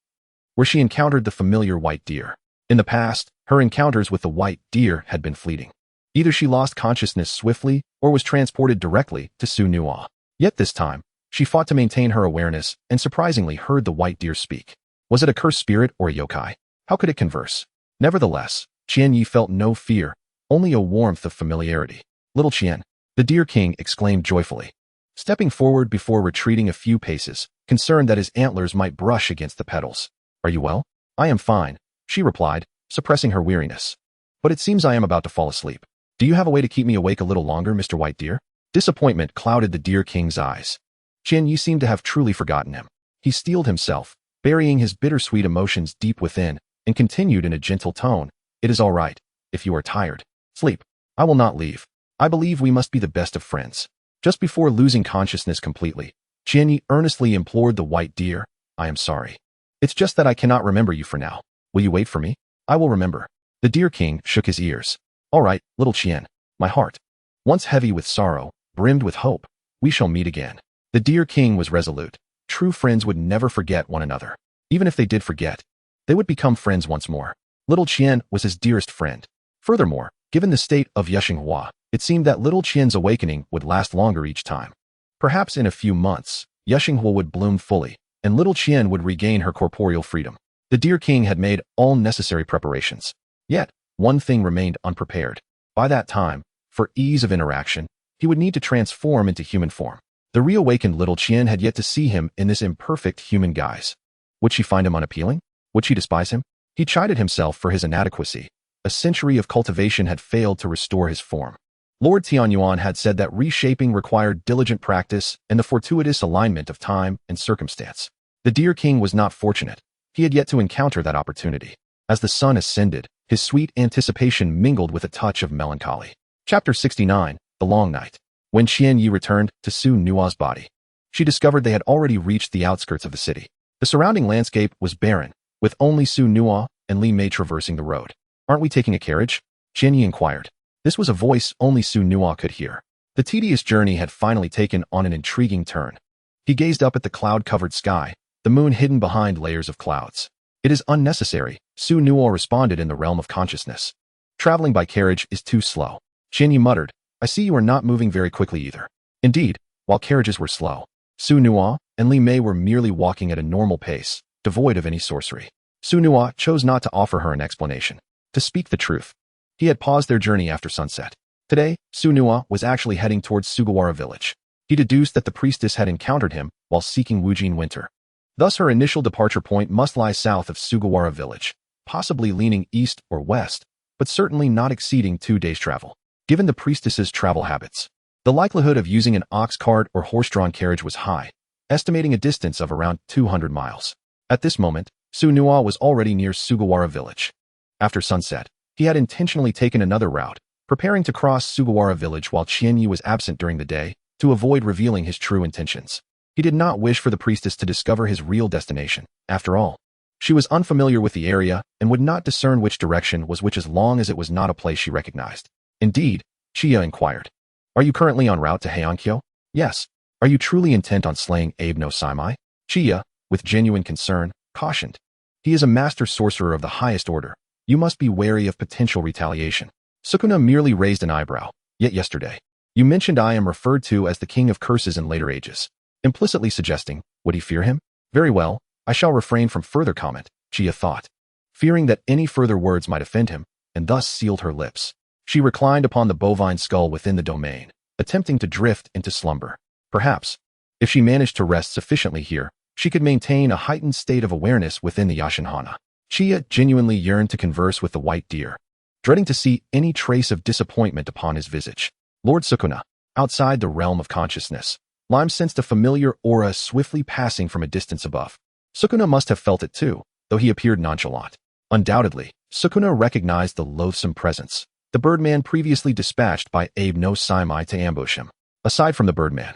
[SPEAKER 1] where she encountered the familiar white deer. In the past, her encounters with the white deer had been fleeting. Either she lost consciousness swiftly or was transported directly to Su Nua. Yet this time, she fought to maintain her awareness and surprisingly heard the white deer speak. Was it a cursed spirit or a yokai? How could it converse? Nevertheless, Qianyi felt no fear, only a warmth of familiarity. Little Qian, the Deer King exclaimed joyfully, stepping forward before retreating a few paces, concerned that his antlers might brush against the petals. Are you well? I am fine, she replied, suppressing her weariness. But it seems I am about to fall asleep. Do you have a way to keep me awake a little longer, Mr. White Deer? Disappointment clouded the Deer King's eyes. Qianyi seemed to have truly forgotten him. He steeled himself, burying his bittersweet emotions deep within, and continued in a gentle tone. It is all right. If you are tired, sleep. I will not leave. I believe we must be the best of friends. Just before losing consciousness completely, Qianyi earnestly implored the white deer, I am sorry. It's just that I cannot remember you for now. Will you wait for me? I will remember. The Deer King shook his ears. All right, little Qian, my heart, once heavy with sorrow, brimmed with hope, we shall meet again. The Deer King was resolute. True friends would never forget one another. Even if they did forget, they would become friends once more. Little Qian was his dearest friend. Furthermore, given the state of Yexinghua, it seemed that little Qian's awakening would last longer each time. Perhaps in a few months, Yexinghua would bloom fully, and little Qian would regain her corporeal freedom. The Deer King had made all necessary preparations. Yet, one thing remained unprepared. By that time, for ease of interaction, he would need to transform into human form. The reawakened little Qian had yet to see him in this imperfect human guise. Would she find him unappealing? Would she despise him? He chided himself for his inadequacy. A century of cultivation had failed to restore his form. Lord Tianyuan had said that reshaping required diligent practice and the fortuitous alignment of time and circumstance. The Deer King was not fortunate. He had yet to encounter that opportunity. As the sun ascended, his sweet anticipation mingled with a touch of melancholy. Chapter 69, The Long Night. When Qianyi returned to Su Nua's body, she discovered they had already reached the outskirts of the city. The surrounding landscape was barren, with only Su Nua and Li Mei traversing the road. Aren't we taking a carriage? Qianyi inquired. This was a voice only Su Nua could hear. The tedious journey had finally taken on an intriguing turn. He gazed up at the cloud-covered sky, the moon hidden behind layers of clouds. It is unnecessary, Suguru responded in the realm of consciousness. Traveling by carriage is too slow. Shinyi muttered, I see you are not moving very quickly either. Indeed, while carriages were slow, Suguru and Li Mei were merely walking at a normal pace, devoid of any sorcery. Suguru chose not to offer her an explanation. To speak the truth, he had paused their journey after sunset. Today, Suguru was actually heading towards Sugawara village. He deduced that the priestess had encountered him while seeking Wujin Winter. Thus her initial departure point must lie south of Sugawara village, possibly leaning east or west, but certainly not exceeding 2 days' travel. Given the priestess's travel habits, the likelihood of using an ox cart or horse-drawn carriage was high, estimating a distance of around 200 miles. At this moment, Suguru was already near Sugawara village. After sunset, he had intentionally taken another route, preparing to cross Sugawara village while Qianyi was absent during the day, to avoid revealing his true intentions. He did not wish for the priestess to discover his real destination. After all, she was unfamiliar with the area and would not discern which direction was which as long as it was not a place she recognized. Indeed, Chiya inquired, Are you currently en route to Heiankyo? Yes. Are you truly intent on slaying Abe no Saimai? Chiya, with genuine concern, cautioned. He is a master sorcerer of the highest order. You must be wary of potential retaliation. Sukuna merely raised an eyebrow. Yet yesterday, you mentioned I am referred to as the king of curses in later ages, implicitly suggesting, would he fear him? Very well, I shall refrain from further comment, Chiya thought, fearing that any further words might offend him, and thus sealed her lips. She reclined upon the bovine skull within the domain, attempting to drift into slumber. Perhaps, if she managed to rest sufficiently here, she could maintain a heightened state of awareness within the Yashinhana. Chiya genuinely yearned to converse with the white deer, dreading to see any trace of disappointment upon his visage. Lord Sukuna, outside the realm of consciousness, Lime sensed a familiar aura swiftly passing from a distance above. Sukuna must have felt it too, though he appeared nonchalant. Undoubtedly, Sukuna recognized the loathsome presence, the birdman previously dispatched by Abe no Saimai to ambush him. Aside from the birdman,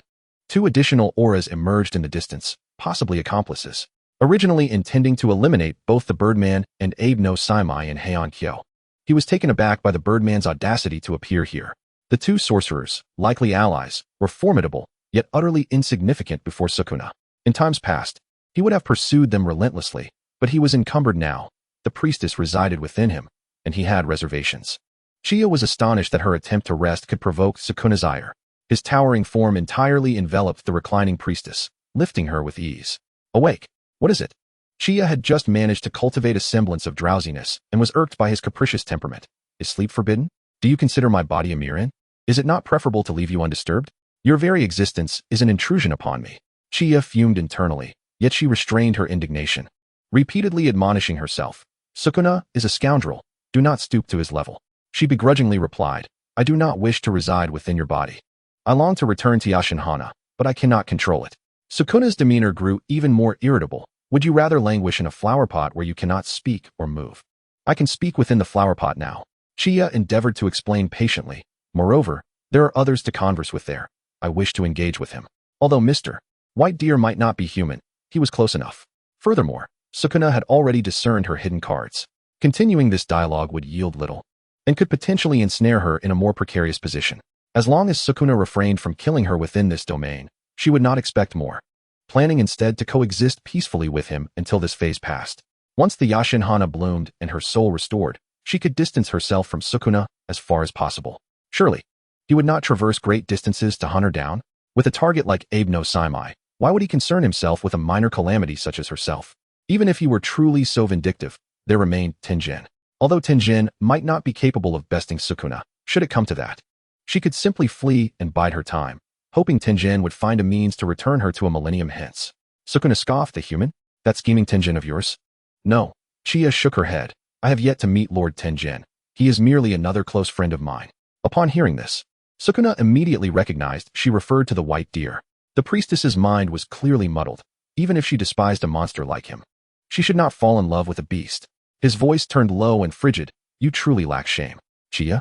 [SPEAKER 1] 2 additional auras emerged in the distance, possibly accomplices, originally intending to eliminate both the birdman and Abe no Saimai in Heiankyo. He was taken aback by the birdman's audacity to appear here. The 2 sorcerers, likely allies, were formidable, yet utterly insignificant before Sukuna. In times past, he would have pursued them relentlessly, but he was encumbered now. The priestess resided within him, and he had reservations. Chiya was astonished that her attempt to rest could provoke Sukuna's ire. His towering form entirely enveloped the reclining priestess, lifting her with ease. Awake. What is it? Chiya had just managed to cultivate a semblance of drowsiness and was irked by his capricious temperament. Is sleep forbidden? Do you consider my body a mirror? Is it not preferable to leave you undisturbed? Your very existence is an intrusion upon me. Chiya fumed internally, yet she restrained her indignation, repeatedly admonishing herself. Sukuna is a scoundrel. Do not stoop to his level. She begrudgingly replied, I do not wish to reside within your body. I long to return to Yashinhana, but I cannot control it. Sukuna's demeanor grew even more irritable. Would you rather languish in a flower pot where you cannot speak or move? I can speak within the flower pot now. Chiya endeavored to explain patiently. Moreover, there are others to converse with there. I wish to engage with him. Although Mr. White Deer might not be human, he was close enough. Furthermore, Sukuna had already discerned her hidden cards. Continuing this dialogue would yield little, and could potentially ensnare her in a more precarious position. As long as Sukuna refrained from killing her within this domain, she would not expect more, planning instead to coexist peacefully with him until this phase passed. Once the Yashinhana bloomed and her soul restored, she could distance herself from Sukuna as far as possible. Surely, he would not traverse great distances to hunt her down? With a target like Abe no Saimai, why would he concern himself with a minor calamity such as herself? Even if he were truly so vindictive, there remained Tenjin. Although Tenjin might not be capable of besting Sukuna, should it come to that, she could simply flee and bide her time, hoping Tenjin would find a means to return her to a millennium hence. Sukuna scoffed. The human? That scheming Tenjin of yours? No. Chiya shook her head. I have yet to meet Lord Tenjin. He is merely another close friend of mine. Upon hearing this, Sukuna immediately recognized she referred to the white deer. The priestess's mind was clearly muddled. Even if she despised a monster like him, she should not fall in love with a beast. His voice turned low and frigid. You truly lack shame, Chiya.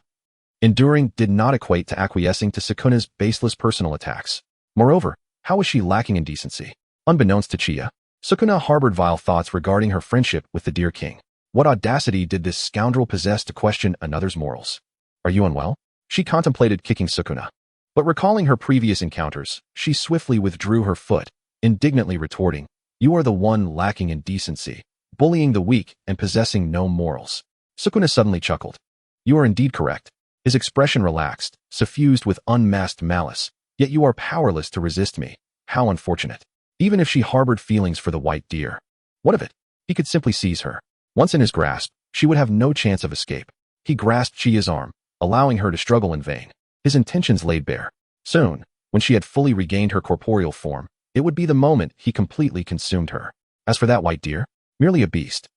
[SPEAKER 1] Enduring did not equate to acquiescing to Sukuna's baseless personal attacks. Moreover, how was she lacking in decency? Unbeknownst to Chiya, Sukuna harbored vile thoughts regarding her friendship with the Deer King. What audacity did this scoundrel possess to question another's morals? Are you unwell? She contemplated kicking Sukuna, but recalling her previous encounters, she swiftly withdrew her foot, indignantly retorting, You are the one lacking in decency. bullying the weak and possessing no morals. Sukuna suddenly chuckled. You are indeed correct. His expression relaxed, suffused with unmasked malice. Yet you are powerless to resist me. How unfortunate. Even if she harbored feelings for the white deer. What of it? He could simply seize her. Once in his grasp, she would have no chance of escape. He grasped Chia's arm, allowing her to struggle in vain. His intentions laid bare. Soon, when she had fully regained her corporeal form, it would be the moment he completely consumed her. As for that white deer, merely a beast.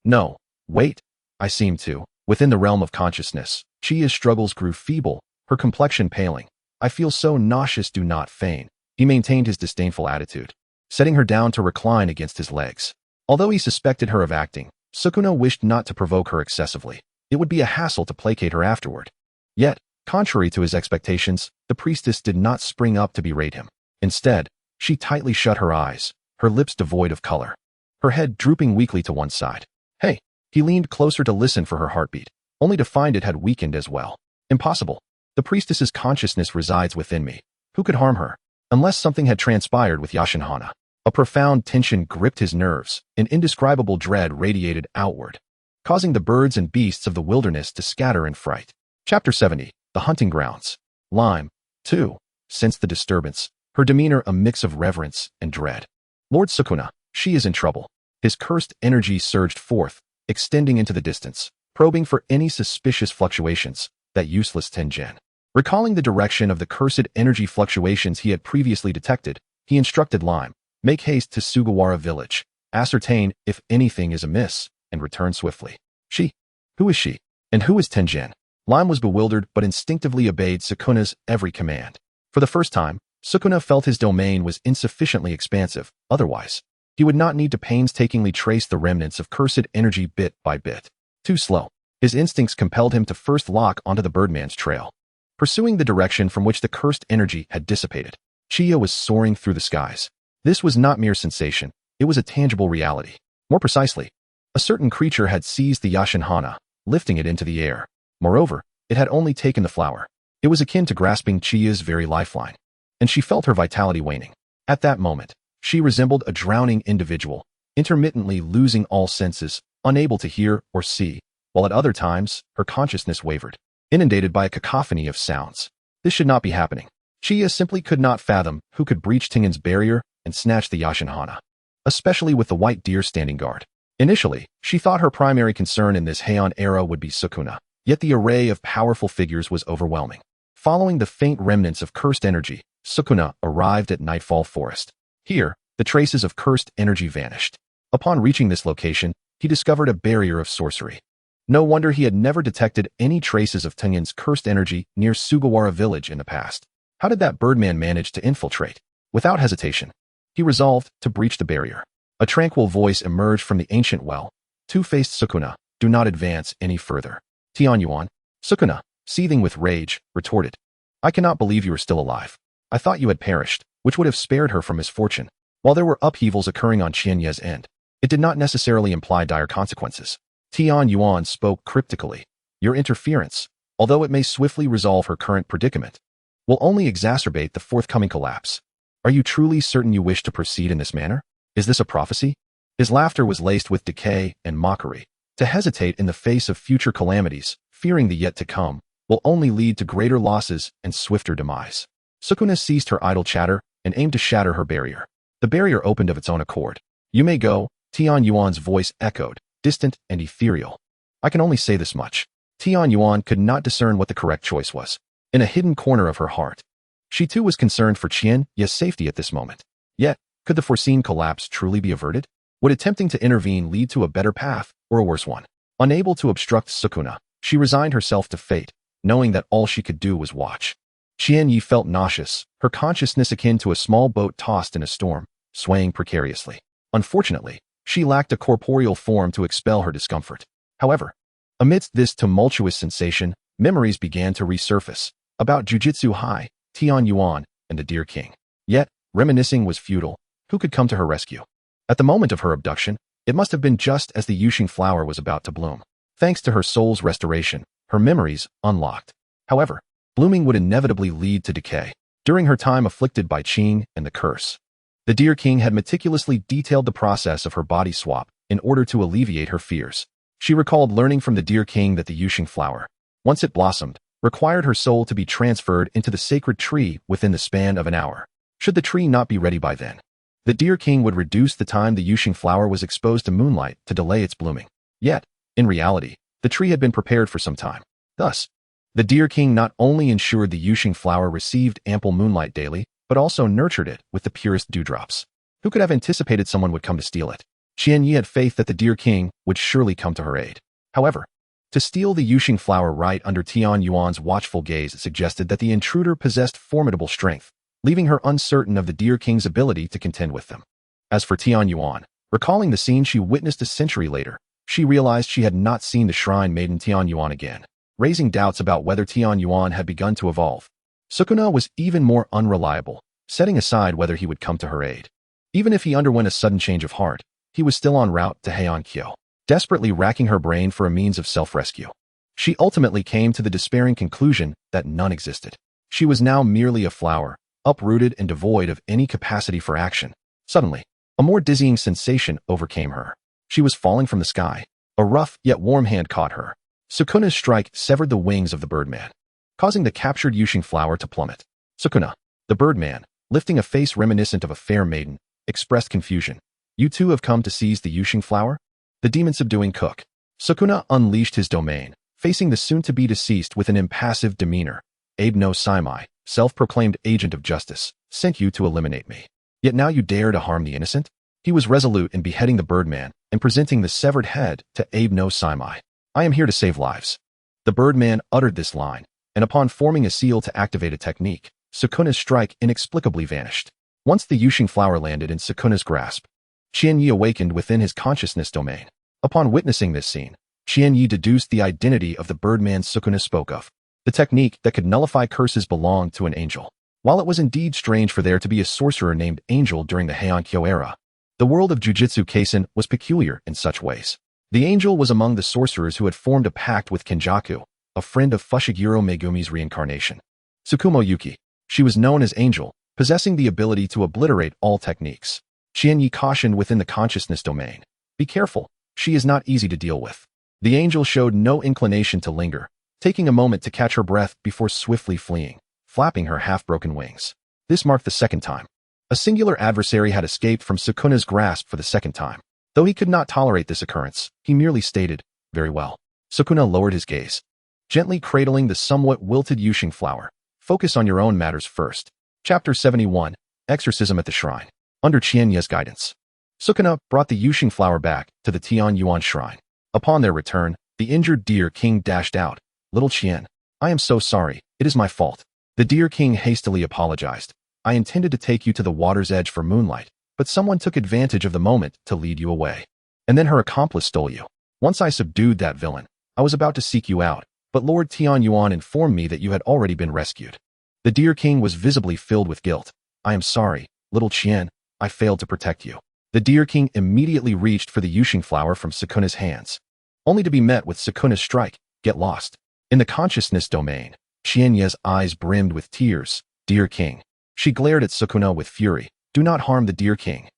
[SPEAKER 1] No, wait. I seem to. Within the realm of consciousness, Chia's struggles grew feeble, her complexion paling. I feel so nauseous, do not feign. He maintained his disdainful attitude, setting her down to recline against his legs. Although he suspected her of acting, Sukuna wished not to provoke her excessively. It would be a hassle to placate her afterward. Yet, contrary to his expectations, the priestess did not spring up to berate him. Instead, she tightly shut her eyes, her lips devoid of color, her head drooping weakly to one side. Hey! He leaned closer to listen for her heartbeat, only to find it had weakened as well. Impossible. The priestess's consciousness resides within me. Who could harm her? Unless something had transpired with Yashinhana. A profound tension gripped his nerves, an indescribable dread radiated outward, causing the birds and beasts of the wilderness to scatter in fright. Chapter 70. The Hunting Grounds. Lime, too, sensed the disturbance, her demeanor a mix of reverence and dread. Lord Sukuna, she is in trouble. His cursed energy surged forth, extending into the distance, probing for any suspicious fluctuations. That useless Tenjin. Recalling the direction of the cursed energy fluctuations he had previously detected, he instructed Lime, make haste to Sugawara village, ascertain if anything is amiss, and return swiftly. She? Who is she? And who is Tenjin? Lime was bewildered but instinctively obeyed Sukuna's every command. For the first time, Sukuna felt his domain was insufficiently expansive. Otherwise, he would not need to painstakingly trace the remnants of cursed energy bit by bit. Too slow. His instincts compelled him to first lock onto the birdman's trail. Pursuing the direction from which the cursed energy had dissipated, Chia was soaring through the skies. This was not mere sensation, it was a tangible reality. More precisely, a certain creature had seized the Yashinhana, lifting it into the air. Moreover, it had only taken the flower. It was akin to grasping Chia's very lifeline, and she felt her vitality waning. At that moment, she resembled a drowning individual, intermittently losing all senses, unable to hear or see, while at other times, her consciousness wavered, inundated by a cacophony of sounds. This should not be happening. Chia simply could not fathom who could breach Tengen's barrier and snatch the Yashinhana, especially with the white deer standing guard. Initially, she thought her primary concern in this Heian era would be Sukuna, yet the array of powerful figures was overwhelming. Following the faint remnants of cursed energy, Sukuna arrived at Nightfall Forest. Here, the traces of cursed energy vanished. Upon reaching this location, he discovered a barrier of sorcery. No wonder he had never detected any traces of Tengen's cursed energy near Sugawara village in the past. How did that birdman manage to infiltrate? Without hesitation, he resolved to breach the barrier. A tranquil voice emerged from the ancient well. Two-faced Sukuna, do not advance any further. Tian Yuan. Sukuna, seething with rage, retorted. I cannot believe you are still alive. I thought you had perished, which would have spared her from misfortune. While there were upheavals occurring on Qianye's end, it did not necessarily imply dire consequences. Tian Yuan spoke cryptically. Your interference, although it may swiftly resolve her current predicament, will only exacerbate the forthcoming collapse. Are you truly certain you wish to proceed in this manner? Is this a prophecy? His laughter was laced with decay and mockery. To hesitate in the face of future calamities, fearing the yet to come, will only lead to greater losses and swifter demise. Sukuna ceased her idle chatter and aimed to shatter her barrier. The barrier opened of its own accord. You may go, Tian Yuan's voice echoed, distant and ethereal. I can only say this much. Tian Yuan could not discern what the correct choice was. In a hidden corner of her heart, she too was concerned for Qianye's safety at this moment. Yet, could the foreseen collapse truly be averted? Would attempting to intervene lead to a better path or a worse one? Unable to obstruct Sukuna, she resigned herself to fate, knowing that all she could do was watch. Qianye felt nauseous, her consciousness akin to a small boat tossed in a storm, swaying precariously. Unfortunately, she lacked a corporeal form to expel her discomfort. However, amidst this tumultuous sensation, memories began to resurface about Jujutsu High, Tian Yuan, and the Deer King. Yet, reminiscing was futile. Who could come to her rescue? At the moment of her abduction, it must have been just as the Yuxing flower was about to bloom. Thanks to her soul's restoration, her memories unlocked. However, blooming would inevitably lead to decay. During her time afflicted by Qing and the curse, the Deer King had meticulously detailed the process of her body swap, in order to alleviate her fears. She recalled learning from the Deer King that the Yushing flower, once it blossomed, required her soul to be transferred into the sacred tree within the span of an hour. Should the tree not be ready by then, the Deer King would reduce the time the Yushing flower was exposed to moonlight to delay its blooming. Yet, in reality, the tree had been prepared for some time. Thus, the Deer King not only ensured the Yushing flower received ample moonlight daily, but also nurtured it with the purest dewdrops. Who could have anticipated someone would come to steal it? Qianyi had faith that the Deer King would surely come to her aid. However, to steal the Yushing flower right under Tian Yuan's watchful gaze suggested that the intruder possessed formidable strength, leaving her uncertain of the Deer King's ability to contend with them. As for Tian Yuan, recalling the scene she witnessed a century later, she realized she had not seen the shrine maiden Tian Yuan again, raising doubts about whether Tian Yuan had begun to evolve. Sukuna was even more unreliable, setting aside whether he would come to her aid. Even if he underwent a sudden change of heart, he was still en route to Heian-kyo, desperately racking her brain for a means of self-rescue. She ultimately came to the despairing conclusion that none existed. She was now merely a flower, uprooted and devoid of any capacity for action. Suddenly, a more dizzying sensation overcame her. She was falling from the sky. A rough yet warm hand caught her. Sukuna's strike severed the wings of the birdman, causing the captured Yushing flower to plummet. Sukuna, the birdman, lifting a face reminiscent of a fair maiden, expressed confusion. You too have come to seize the Yushing flower? The demon-subduing cook. Sukuna unleashed his domain, facing the soon-to-be deceased with an impassive demeanor. Abe no Saimai, self-proclaimed agent of justice, sent you to eliminate me. Yet now you dare to harm the innocent? He was resolute in beheading the birdman and presenting the severed head to Abe no Saimai. I am here to save lives. The birdman uttered this line, and upon forming a seal to activate a technique, Sukuna's strike inexplicably vanished. Once the Yushing flower landed in Sukuna's grasp, Qianyi awakened within his consciousness domain. Upon witnessing this scene, Qianyi deduced the identity of the birdman Sukuna spoke of. The technique that could nullify curses belonged to an angel. While it was indeed strange for there to be a sorcerer named Angel during the Heian-kyo era, the world of Jujutsu Kaisen was peculiar in such ways. The angel was among the sorcerers who had formed a pact with Kenjaku, a friend of Fushiguro Megumi's reincarnation. Tsukumo Yuki. She was known as Angel, possessing the ability to obliterate all techniques. Qianyi cautioned within the consciousness domain. Be careful, she is not easy to deal with. The angel showed no inclination to linger, taking a moment to catch her breath before swiftly fleeing, flapping her half-broken wings. This marked the second time. A singular adversary had escaped from Sukuna's grasp for the second time. Though he could not tolerate this occurrence, he merely stated, very well. Sukuna lowered his gaze, gently cradling the somewhat wilted Yushing flower. Focus on your own matters first. Chapter 71, Exorcism at the Shrine. Under Qianyi's guidance, Sukuna brought the Yushing flower back to the Tian Yuan shrine. Upon their return, the injured Deer King dashed out. Little Qian, I am so sorry, it is my fault. The Deer King hastily apologized. I intended to take you to the water's edge for moonlight, but someone took advantage of the moment to lead you away. And then her accomplice stole you. Once I subdued that villain, I was about to seek you out, but Lord Tian Yuan informed me that you had already been rescued. The Deer King was visibly filled with guilt. I am sorry, little Qian, I failed to protect you. The Deer King immediately reached for the Yushing flower from Sukuna's hands, only to be met with Sukuna's strike. Get lost. In the consciousness domain, Qianyi's eyes brimmed with tears. Deer King. She glared at Sukuna with fury. Do not harm the Deer King.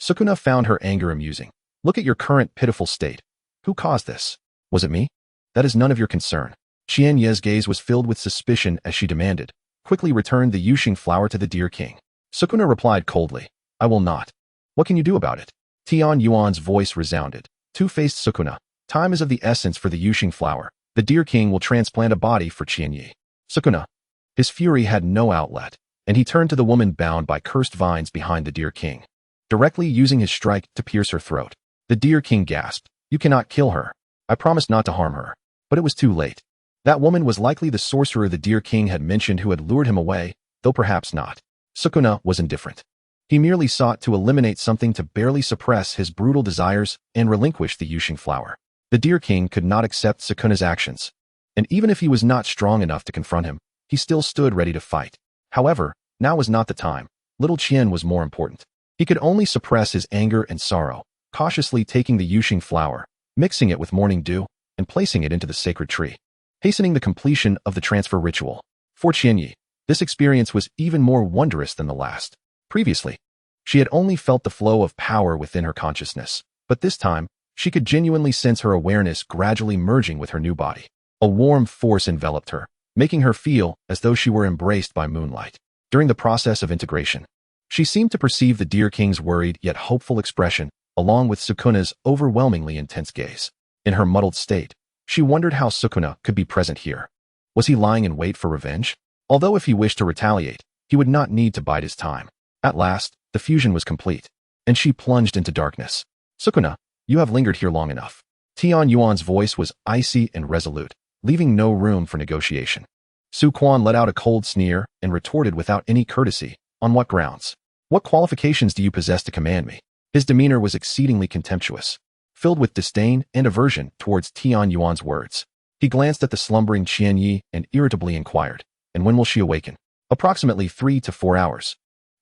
[SPEAKER 1] Sukuna found her anger amusing. Look at your current pitiful state. Who caused this? Was it me? That is none of your concern. Qianyi's gaze was filled with suspicion as she demanded. Quickly returned the Yushing flower to the Deer King. Sukuna replied coldly. I will not. What can you do about it? Tian Yuan's voice resounded. Two-faced Sukuna. Time is of the essence for the Yushing flower. The Deer King will transplant a body for Qianyi. Sukuna. His fury had no outlet, and he turned to the woman bound by cursed vines behind the Deer King, directly using his strike to pierce her throat. The Deer King gasped. You cannot kill her. I promised not to harm her. But it was too late. That woman was likely the sorcerer the Deer King had mentioned who had lured him away, though perhaps not. Sukuna was indifferent. He merely sought to eliminate something to barely suppress his brutal desires and relinquish the Yushing flower. The Deer King could not accept Sukuna's actions, and even if he was not strong enough to confront him, he still stood ready to fight. However, now was not the time. Little Qian was more important. He could only suppress his anger and sorrow, cautiously taking the Yushing flower, mixing it with morning dew, and placing it into the sacred tree, hastening the completion of the transfer ritual. For Qianyi, this experience was even more wondrous than the last. Previously, she had only felt the flow of power within her consciousness, but this time, She could genuinely sense her awareness gradually merging with her new body. A warm force enveloped her, making her feel as though she were embraced by moonlight. During the process of integration, she seemed to perceive the Deer King's worried yet hopeful expression, along with Sukuna's overwhelmingly intense gaze. In her muddled state, she wondered how Sukuna could be present here. Was he lying in wait for revenge? Although if he wished to retaliate, he would not need to bide his time. At last, the fusion was complete, and she plunged into darkness. Sukuna, you have lingered here long enough. Tian Yuan's voice was icy and resolute, leaving no room for negotiation. Su Quan let out a cold sneer and retorted without any courtesy, on what grounds? What qualifications do you possess to command me? His demeanor was exceedingly contemptuous, filled with disdain and aversion towards Tian Yuan's words. He glanced at the slumbering Qian Yi and irritably inquired, and when will she awaken? Approximately 3 to 4 hours.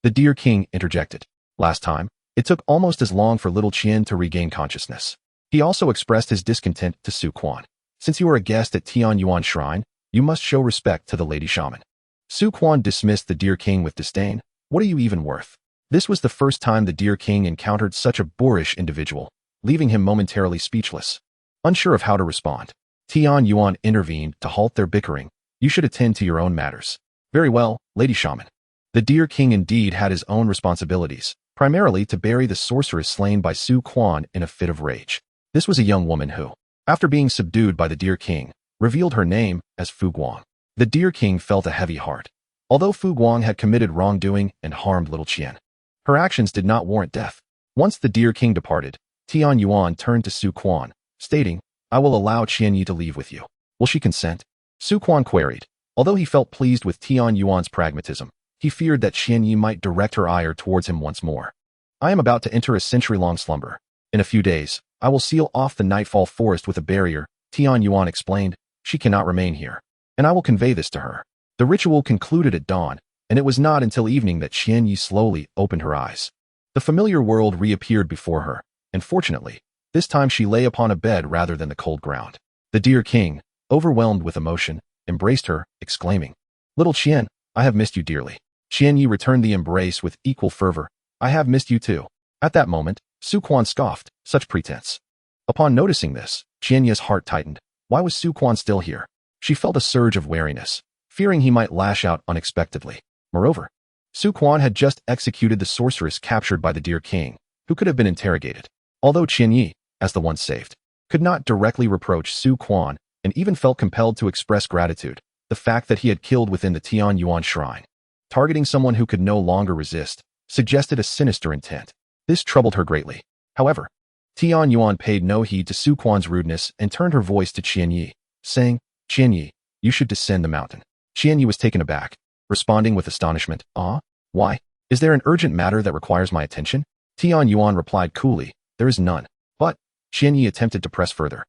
[SPEAKER 1] The Deer King interjected. Last time, it took almost as long for little Qian to regain consciousness. He also expressed his discontent to Su Quan. Since you are a guest at Tian Yuan's shrine, you must show respect to the lady shaman. Su Quan dismissed the Deer King with disdain. What are you even worth? This was the first time the Deer King encountered such a boorish individual, leaving him momentarily speechless. Unsure of how to respond, Tian Yuan intervened to halt their bickering. You should attend to your own matters. Very well, Lady Shaman. The Deer King indeed had his own responsibilities, primarily to bury the sorceress slain by Su Quan in a fit of rage. This was a young woman who, after being subdued by the Deer King, revealed her name as Fu Guang. The Deer King felt a heavy heart. Although Fu Guang had committed wrongdoing and harmed little Qian, her actions did not warrant death. Once the Deer King departed, Tian Yuan turned to Su Quan, stating, I will allow Qian Yi to leave with you. Will she consent? Su Quan queried. Although he felt pleased with Tian Yuan's pragmatism, he feared that Qian Yi might direct her ire towards him once more. I am about to enter a century-long slumber. In a few days, I will seal off the Nightfall Forest with a barrier, Tian Yuan explained. She cannot remain here, and I will convey this to her. The ritual concluded at dawn, and it was not until evening that Qian Yi slowly opened her eyes. The familiar world reappeared before her, and fortunately, this time she lay upon a bed rather than the cold ground. The Deer King, overwhelmed with emotion, embraced her, exclaiming, Little Qian, I have missed you dearly. Qian Yi returned the embrace with equal fervor. I have missed you too. At that moment, Su Quan scoffed, such pretense. Upon noticing this, Qian Yi's heart tightened. Why was Su Quan still here? She felt a surge of wariness, fearing he might lash out unexpectedly. Moreover, Su Quan had just executed the sorceress captured by the Deer King, who could have been interrogated. Although Qian Yi, as the one saved, could not directly reproach Su Quan and even felt compelled to express gratitude, the fact that he had killed within the Tian Yuan shrine, targeting someone who could no longer resist, suggested a sinister intent. This troubled her greatly. However, Tian Yuan paid no heed to Su Quan's rudeness and turned her voice to Qian Yi, saying, Qian Yi, you should descend the mountain. Qian Yi was taken aback, responding with astonishment. Ah? Why? Is there an urgent matter that requires my attention? Tian Yuan replied coolly, there is none. But, Qian Yi attempted to press further,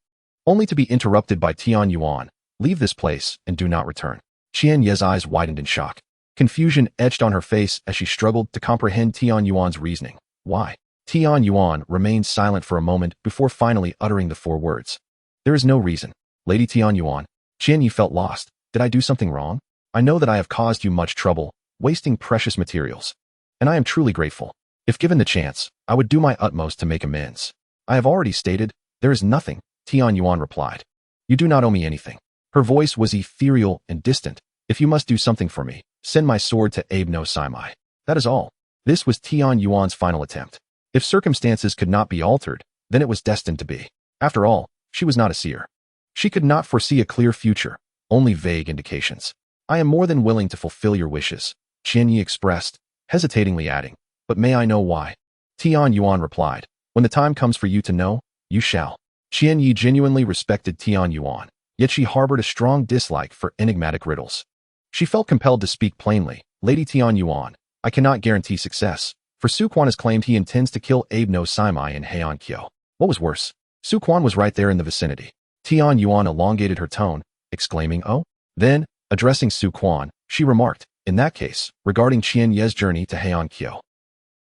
[SPEAKER 1] only to be interrupted by Tian Yuan. Leave this place and do not return. Qian Yi's eyes widened in shock. Confusion etched on her face as she struggled to comprehend Tian Yuan's reasoning. Why? Tian Yuan remained silent for a moment before finally uttering the 4 words. There is no reason. Lady Tian Yuan. Qian Yi felt lost. Did I do something wrong? I know that I have caused you much trouble, wasting precious materials. And I am truly grateful. If given the chance, I would do my utmost to make amends. I have already stated, there is nothing, Tian Yuan replied. You do not owe me anything. Her voice was ethereal and distant. If you must do something for me, send my sword to Abe no Saimai. That is all. This was Tian Yuan's final attempt. If circumstances could not be altered, then it was destined to be. After all, she was not a seer. She could not foresee a clear future, only vague indications. I am more than willing to fulfill your wishes, Qian Yi expressed, hesitatingly adding, but may I know why? Tian Yuan replied, when the time comes for you to know, you shall. Qian Yi genuinely respected Tian Yuan, yet she harbored a strong dislike for enigmatic riddles. She felt compelled to speak plainly. Lady Tian Yuan, I cannot guarantee success, for Su Quan has claimed he intends to kill Abe no Saimai in Heian-kyo. What was worse? Su Quan was right there in the vicinity. Tian Yuan elongated her tone, exclaiming, oh? Then, addressing Su Quan, she remarked, in that case, regarding Qian Ye's journey to Heian-kyo.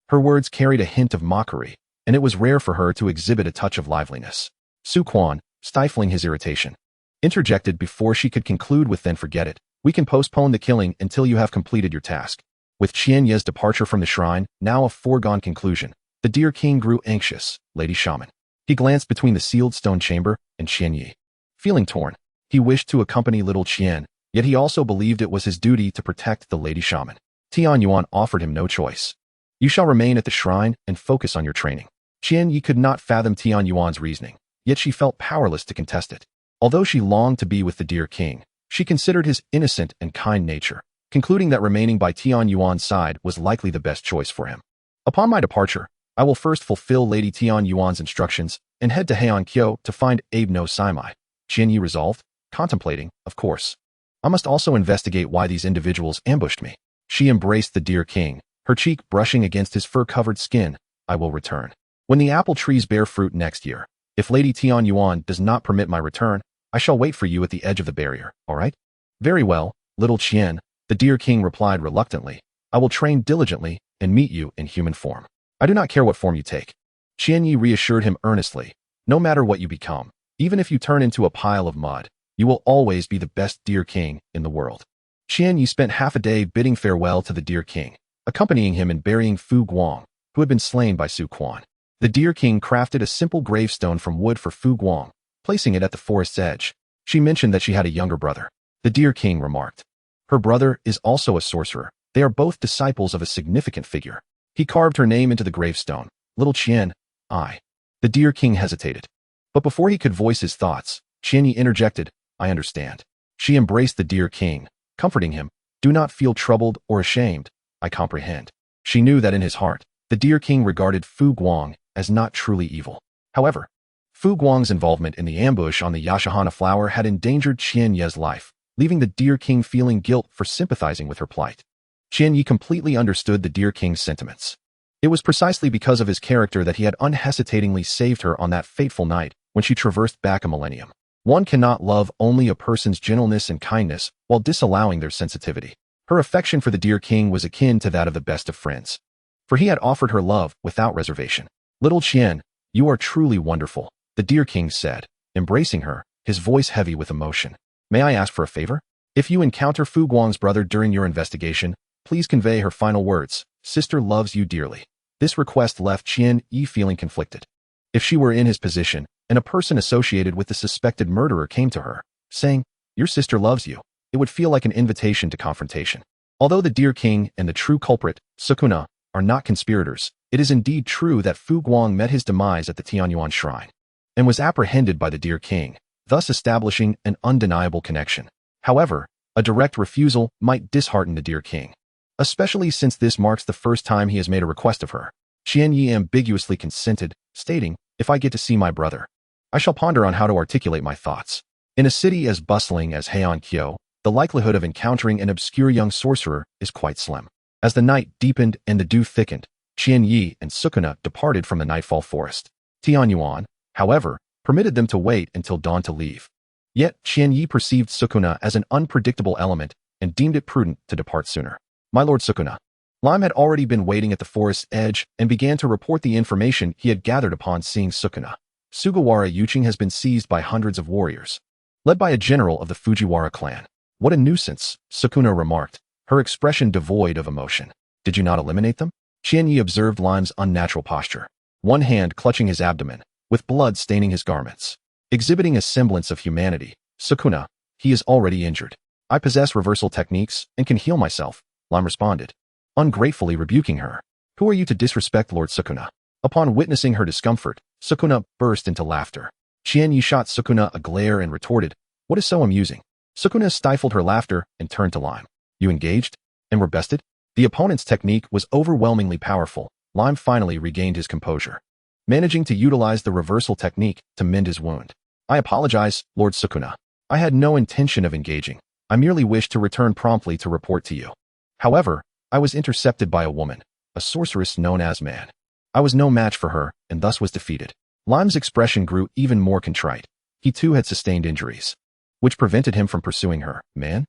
[SPEAKER 1] Her words carried a hint of mockery, and it was rare for her to exhibit a touch of liveliness. Su Quan, stifling his irritation, interjected before she could conclude with then forget it. We can postpone the killing until you have completed your task. With Qian Ye's departure from the shrine, now a foregone conclusion, the Deer King grew anxious. Lady Shaman. He glanced between the sealed stone chamber and Qianyi. Feeling torn, he wished to accompany little Qian, yet he also believed it was his duty to protect the lady shaman. Tianyuan offered him no choice. You shall remain at the shrine and focus on your training. Qianyi could not fathom Tianyuan's reasoning, yet she felt powerless to contest it. Although she longed to be with the dear king, she considered his innocent and kind nature, concluding that remaining by Tianyuan's side was likely the best choice for him. Upon my departure, I will first fulfill Lady Tianyuan's instructions and head to Heian-kyo to find Abe no Saimai. Qianyi resolved, contemplating, of course. I must also investigate why these individuals ambushed me. She embraced the dear king, her cheek brushing against his fur-covered skin. I will return. When the apple trees bear fruit next year, if Lady Tianyuan does not permit my return, I shall wait for you at the edge of the barrier, all right? Very well, little Qian, the dear king replied reluctantly. I will train diligently and meet you in human form. I do not care what form you take. Qianyi reassured him earnestly. No matter what you become, even if you turn into a pile of mud, you will always be the best dear king in the world. Qianyi spent half a day bidding farewell to the dear king, accompanying him in burying Fu Guang, who had been slain by Su Quan. The dear king crafted a simple gravestone from wood for Fu Guang, placing it at the forest's edge. She mentioned that she had a younger brother. The dear king remarked. Her brother is also a sorcerer. They are both disciples of a significant figure. He carved her name into the gravestone. Little Qian, I. The dear king hesitated. But before he could voice his thoughts, Qianyi interjected, I understand. She embraced the dear king, comforting him. Do not feel troubled or ashamed. I comprehend. She knew that in his heart, the dear king regarded Fu Guang as not truly evil. However, Fu Guang's involvement in the ambush on the Yashahana flower had endangered Qianyi's life, leaving the dear king feeling guilt for sympathizing with her plight. Qianyi completely understood the dear king's sentiments. It was precisely because of his character that he had unhesitatingly saved her on that fateful night when she traversed back a millennium. One cannot love only a person's gentleness and kindness while disallowing their sensitivity. Her affection for the dear king was akin to that of the best of friends, for he had offered her love without reservation. Little Qian, you are truly wonderful, the dear king said, embracing her, his voice heavy with emotion. May I ask for a favor? If you encounter Fu Guang's brother during your investigation, please convey her final words. Sister loves you dearly. This request left Qianyi feeling conflicted. If she were in his position, and a person associated with the suspected murderer came to her, saying, your sister loves you, it would feel like an invitation to confrontation. Although the dear king and the true culprit, Sukuna, are not conspirators, it is indeed true that Fu Guang met his demise at the Tianyuan shrine, and was apprehended by the dear king, thus establishing an undeniable connection. However, a direct refusal might dishearten the dear king, especially since this marks the first time he has made a request of her. Qianyi ambiguously consented, stating, if I get to see my brother, I shall ponder on how to articulate my thoughts. In a city as bustling as Heian-kyo, the likelihood of encountering an obscure young sorcerer is quite slim. As the night deepened and the dew thickened, Qianyi and Sukuna departed from the nightfall forest. Tianyuan, however, permitted them to wait until dawn to leave. Yet Qianyi perceived Sukuna as an unpredictable element and deemed it prudent to depart sooner. My lord Sukuna. Lime had already been waiting at the forest's edge and began to report the information he had gathered upon seeing Sukuna. Sugawara Yuching has been seized by hundreds of warriors, led by a general of the Fujiwara clan. What a nuisance, Sukuna remarked, her expression devoid of emotion. Did you not eliminate them? Qianyi observed Lime's unnatural posture, one hand clutching his abdomen, with blood staining his garments. Exhibiting a semblance of humanity, Sukuna, he is already injured. I possess reversal techniques and can heal myself, Lime responded, ungratefully rebuking her. Who are you to disrespect Lord Sukuna? Upon witnessing her discomfort, Sukuna burst into laughter. Qianyi shot Sukuna a glare and retorted, what is so amusing? Sukuna stifled her laughter and turned to Lime. You engaged? And were bested? The opponent's technique was overwhelmingly powerful. Lime finally regained his composure, managing to utilize the reversal technique to mend his wound. I apologize, Lord Sukuna. I had no intention of engaging. I merely wished to return promptly to report to you. However, I was intercepted by a woman, a sorceress known as Man. I was no match for her, and thus was defeated. Lime's expression grew even more contrite. He too had sustained injuries, which prevented him from pursuing her. Man?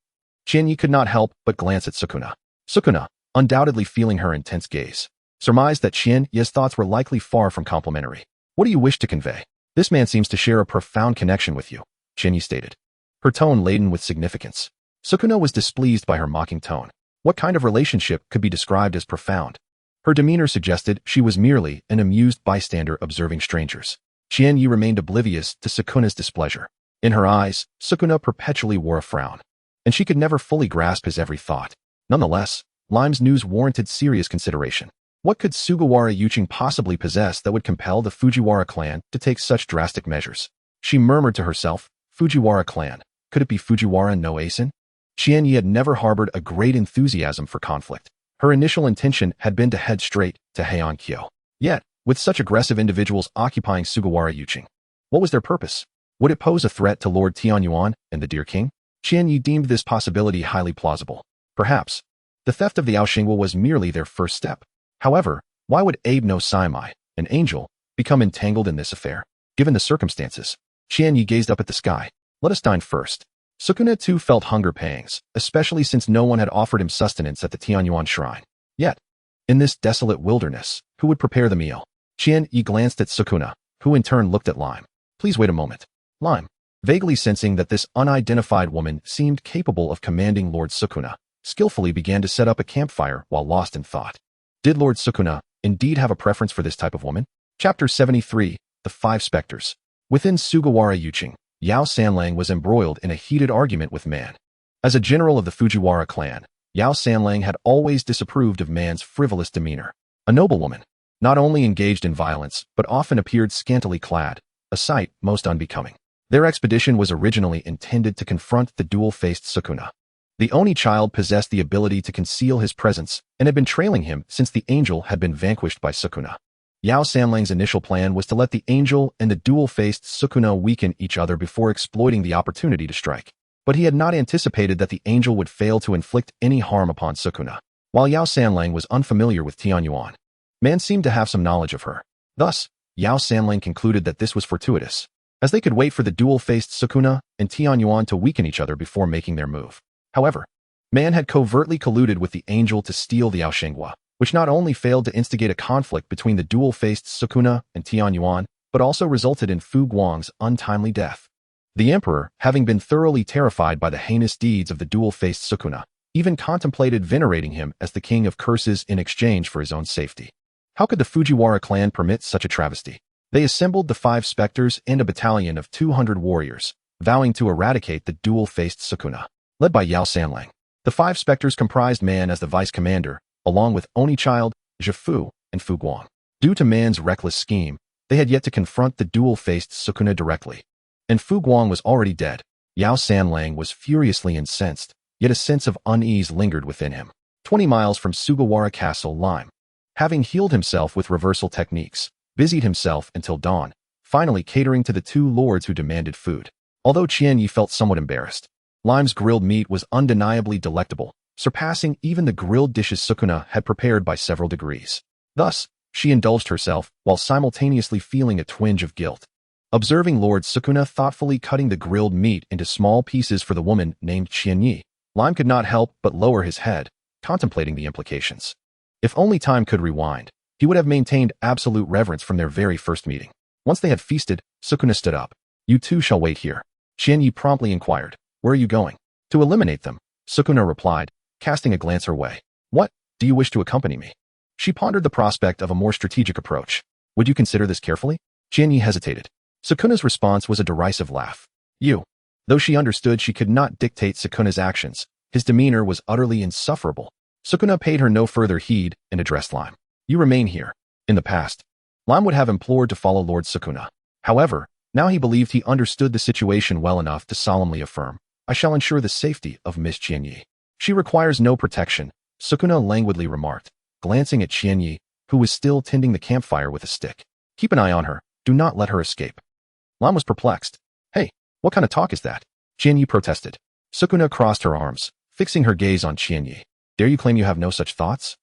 [SPEAKER 1] Qianyi could not help but glance at Sukuna. Sukuna, undoubtedly feeling her intense gaze, surmised that Qianyi's thoughts were likely far from complimentary. What do you wish to convey? This man seems to share a profound connection with you, Qianyi stated, her tone laden with significance. Sukuna was displeased by her mocking tone. What kind of relationship could be described as profound? Her demeanor suggested she was merely an amused bystander observing strangers. Qianyi remained oblivious to Sukuna's displeasure. In her eyes, Sukuna perpetually wore a frown, and she could never fully grasp his every thought. Nonetheless, Lime's news warranted serious consideration. What could Sugawara Yuching possibly possess that would compel the Fujiwara clan to take such drastic measures? She murmured to herself, Fujiwara clan, could it be Fujiwara no Asen? Qianyi had never harbored a great enthusiasm for conflict. Her initial intention had been to head straight to Heian-kyo. Yet, with such aggressive individuals occupying Sugawara Yuching, what was their purpose? Would it pose a threat to Lord Tianyuan and the Deer King? Qianyi deemed this possibility highly plausible. Perhaps, the theft of the Aoshingwa was merely their first step. However, why would Abe no Saimai, an angel, become entangled in this affair? Given the circumstances, Qianyi gazed up at the sky. Let us dine first. Sukuna too felt hunger pangs, especially since no one had offered him sustenance at the Tianyuan shrine. Yet, in this desolate wilderness, who would prepare the meal? Qianyi glanced at Sukuna, who in turn looked at Lime. Please wait a moment. Lime, vaguely sensing that this unidentified woman seemed capable of commanding Lord Sukuna, skillfully began to set up a campfire while lost in thought. Did Lord Sukuna indeed have a preference for this type of woman? Chapter 73, The Five Spectres. Within Sugawara Yuching, Yao Sanlang was embroiled in a heated argument with Man. As a general of the Fujiwara clan, Yao Sanlang had always disapproved of Man's frivolous demeanor. A noblewoman, not only engaged in violence, but often appeared scantily clad, a sight most unbecoming. Their expedition was originally intended to confront the dual-faced Sukuna. The Oni child possessed the ability to conceal his presence and had been trailing him since the angel had been vanquished by Sukuna. Yao Sanlang's initial plan was to let the angel and the dual-faced Sukuna weaken each other before exploiting the opportunity to strike. But he had not anticipated that the angel would fail to inflict any harm upon Sukuna. While Yao Sanlang was unfamiliar with Tianyuan, Man seemed to have some knowledge of her. Thus, Yao Sanlang concluded that this was fortuitous, as they could wait for the dual-faced Sukuna and Tianyuan to weaken each other before making their move. However, Man had covertly colluded with the angel to steal the Aoshingwa, which not only failed to instigate a conflict between the dual-faced Sukuna and Tianyuan, but also resulted in Fu Guang's untimely death. The emperor, having been thoroughly terrified by the heinous deeds of the dual-faced Sukuna, even contemplated venerating him as the king of curses in exchange for his own safety. How could the Fujiwara clan permit such a travesty? They assembled the 5 specters and a battalion of 200 warriors, vowing to eradicate the dual-faced Sukuna. Led by Yao Sanlang, the 5 specters comprised Man as the vice-commander, along with Oni Child, Zhifu, and Fu Guang. Due to Man's reckless scheme, they had yet to confront the dual-faced Sukuna directly. And Fu Guang was already dead. Yao Sanlang was furiously incensed, yet a sense of unease lingered within him. 20 miles from Sugawara Castle, Lime, having healed himself with reversal techniques, busied himself until dawn, finally catering to the 2 lords who demanded food. Although Qianyi felt somewhat embarrassed, Lime's grilled meat was undeniably delectable, surpassing even the grilled dishes Sukuna had prepared by several degrees. Thus, she indulged herself while simultaneously feeling a twinge of guilt. Observing Lord Sukuna thoughtfully cutting the grilled meat into small pieces for the woman named Qianyi, Lime could not help but lower his head, contemplating the implications. If only time could rewind, he would have maintained absolute reverence from their very first meeting. Once they had feasted, Sukuna stood up. You two shall wait here. Qianyi promptly inquired, where are you going? To eliminate them, Sukuna replied, casting a glance her way. What, do you wish to accompany me? She pondered the prospect of a more strategic approach. Would you consider this carefully? Qianyi hesitated. Sukuna's response was a derisive laugh. You. Though she understood she could not dictate Sukuna's actions, his demeanor was utterly insufferable. Sukuna paid her no further heed and addressed Lime. You remain here. In the past, Lime would have implored to follow Lord Sukuna. However, now he believed he understood the situation well enough to solemnly affirm, I shall ensure the safety of Miss Qianyi. She requires no protection, Sukuna languidly remarked, glancing at Qianyi, who was still tending the campfire with a stick. Keep an eye on her. Do not let her escape. Lime was perplexed. Hey, what kind of talk is that? Qianyi protested. Sukuna crossed her arms, fixing her gaze on Qianyi. Dare you claim you have no such thoughts?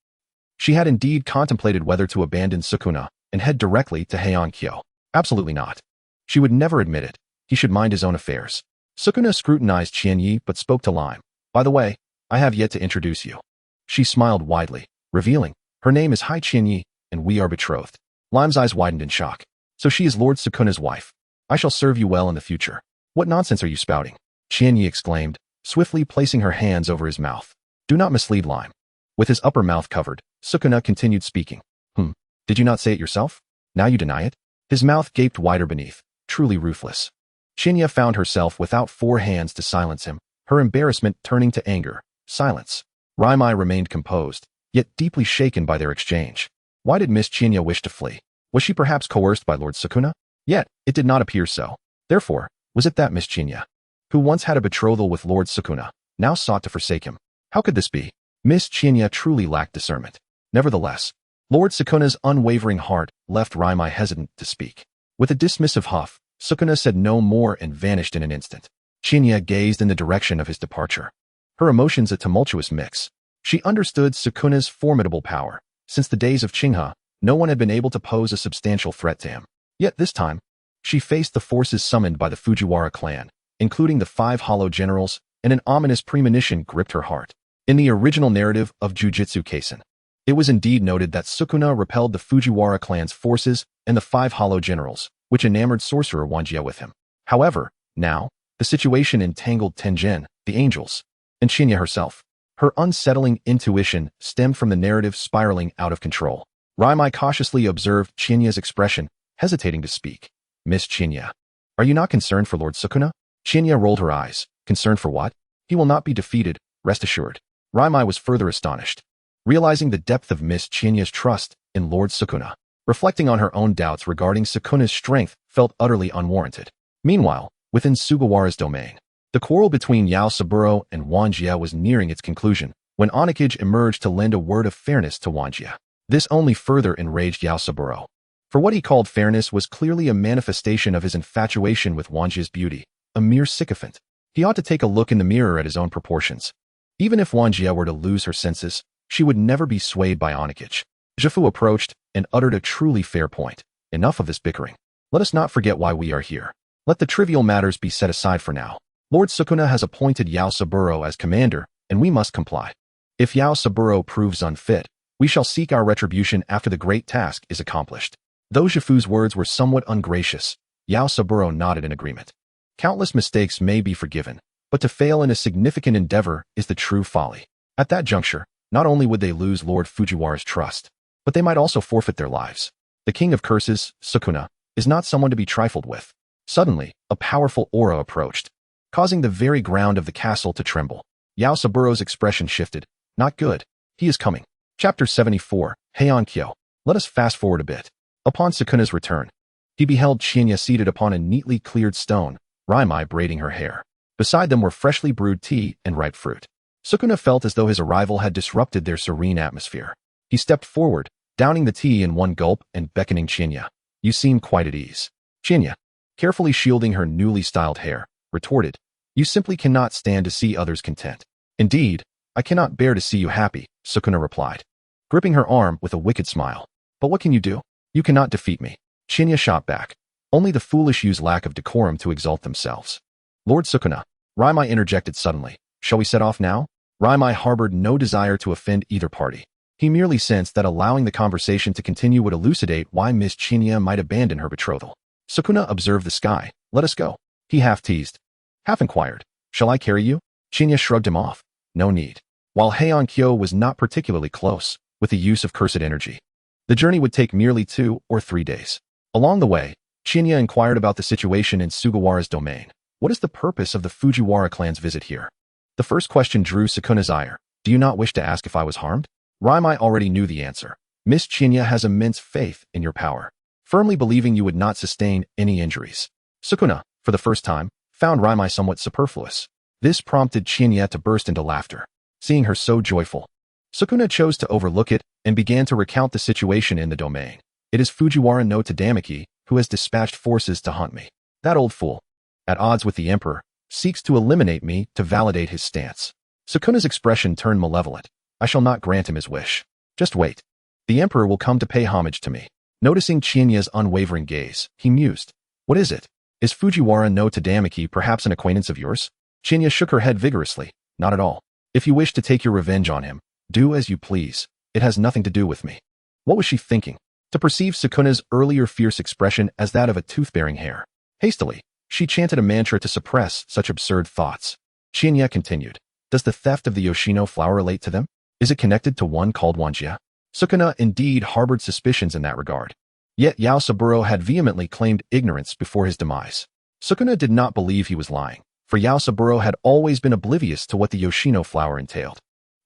[SPEAKER 1] She had indeed contemplated whether to abandon Sukuna and head directly to Heian-kyo. Absolutely not. She would never admit it. He should mind his own affairs. Sukuna scrutinized Qianyi but spoke to Lime. By the way, I have yet to introduce you. She smiled widely, revealing, her name is Hai Qianyi, and we are betrothed. Lime's eyes widened in shock. So she is Lord Sukuna's wife. I shall serve you well in the future. What nonsense are you spouting? Qianyi exclaimed, swiftly placing her hands over his mouth. Do not mislead Lime. With his upper mouth covered, Sukuna continued speaking. Did you not say it yourself? Now you deny it? His mouth gaped wider beneath, truly ruthless. Chinya found herself without 4 hands to silence him, her embarrassment turning to anger. Silence. Raimai remained composed, yet deeply shaken by their exchange. Why did Miss Chinya wish to flee? Was she perhaps coerced by Lord Sukuna? Yet, it did not appear so. Therefore, was it that Miss Chinya, who once had a betrothal with Lord Sukuna, now sought to forsake him? How could this be? Miss Chinya truly lacked discernment. Nevertheless, Lord Sukuna's unwavering heart left Raimai hesitant to speak. With a dismissive huff, Sukuna said no more and vanished in an instant. Chinya gazed in the direction of his departure. Her emotions a tumultuous mix. She understood Sukuna's formidable power. Since the days of Chingha, no one had been able to pose a substantial threat to him. Yet this time, she faced the forces summoned by the Fujiwara clan, including the 5 hollow generals, and an ominous premonition gripped her heart. In the original narrative of Jujutsu Kaisen, it was indeed noted that Sukuna repelled the Fujiwara clan's forces and the 5 hollow generals, which enamored sorcerer Wanjie with him. However, now, the situation entangled Tenjin, the angels, and Chinya herself. Her unsettling intuition stemmed from the narrative spiraling out of control. Raimai cautiously observed Chinya's expression, hesitating to speak. Miss Chinya, are you not concerned for Lord Sukuna? Chinya rolled her eyes. Concerned for what? He will not be defeated, rest assured. Raimai was further astonished, realizing the depth of Miss Chinya's trust in Lord Sukuna. Reflecting on her own doubts regarding Sukuna's strength felt utterly unwarranted. Meanwhile, within Sugawara's domain, the quarrel between Yao Saburo and Wanjie was nearing its conclusion when Onakage emerged to lend a word of fairness to Wanjie. This only further enraged Yao Saburo. For what he called fairness was clearly a manifestation of his infatuation with Wanjie's beauty, a mere sycophant. He ought to take a look in the mirror at his own proportions. Even if Wanjie were to lose her senses, she would never be swayed by Onakage. Jifu approached and uttered a truly fair point. Enough of this bickering. Let us not forget why we are here. Let the trivial matters be set aside for now. Lord Sukuna has appointed Yao Saburo as commander, and we must comply. If Yao Saburo proves unfit, we shall seek our retribution after the great task is accomplished. Though Jifu's words were somewhat ungracious, Yao Saburo nodded in agreement. Countless mistakes may be forgiven, but to fail in a significant endeavor is the true folly. At that juncture, not only would they lose Lord Fujiwara's trust, but they might also forfeit their lives. The King of Curses, Sukuna, is not someone to be trifled with. Suddenly, a powerful aura approached, causing the very ground of the castle to tremble. Yao Saburo's expression shifted. Not good. He is coming. Chapter 74, Heian-kyo. Let us fast forward a bit. Upon Sukuna's return, he beheld Chinya seated upon a neatly cleared stone, Raimai braiding her hair. Beside them were freshly brewed tea and ripe fruit. Sukuna felt as though his arrival had disrupted their serene atmosphere. He stepped forward, downing the tea in one gulp and beckoning Chinya. You seem quite at ease. Chinya, carefully shielding her newly styled hair, retorted, You simply cannot stand to see others content. Indeed, I cannot bear to see you happy, Sukuna replied, gripping her arm with a wicked smile. But what can you do? You cannot defeat me. Chinya shot back. Only the foolish use lack of decorum to exalt themselves. Lord Sukuna, Raimai interjected suddenly. Shall we set off now? Raimai harbored no desire to offend either party. He merely sensed that allowing the conversation to continue would elucidate why Miss Chinya might abandon her betrothal. Sukuna observed the sky. Let us go. He half teased. Half inquired. Shall I carry you? Chinya shrugged him off. No need. While Heian-kyo was not particularly close, with the use of cursed energy, the journey would take merely 2 or 3 days. Along the way, Chinya inquired about the situation in Sugawara's domain. What is the purpose of the Fujiwara clan's visit here? The first question drew Sukuna's ire. Do you not wish to ask if I was harmed? Raimai already knew the answer. Miss Chinya has immense faith in your power, firmly believing you would not sustain any injuries. Sukuna, for the first time, found Raimai somewhat superfluous. This prompted Chinya to burst into laughter. Seeing her so joyful, Sukuna chose to overlook it and began to recount the situation in the domain. It is Fujiwara no Tadamaki who has dispatched forces to hunt me. That old fool, at odds with the emperor, seeks to eliminate me to validate his stance. Sukuna's expression turned malevolent. I shall not grant him his wish. Just wait. The emperor will come to pay homage to me. Noticing Chinya's unwavering gaze, he mused. What is it? Is Fujiwara no Tadamaki perhaps an acquaintance of yours? Chinya shook her head vigorously. Not at all. If you wish to take your revenge on him, do as you please. It has nothing to do with me. What was she thinking? To perceive Sukuna's earlier fierce expression as that of a tooth-bearing hare. Hastily, she chanted a mantra to suppress such absurd thoughts. Chinya continued. Does the theft of the Yoshino flower relate to them? Is it connected to one called Wanjie? Sukuna indeed harbored suspicions in that regard. Yet Yaosaburo had vehemently claimed ignorance before his demise. Sukuna did not believe he was lying, for Yaosaburo had always been oblivious to what the Yoshino flower entailed.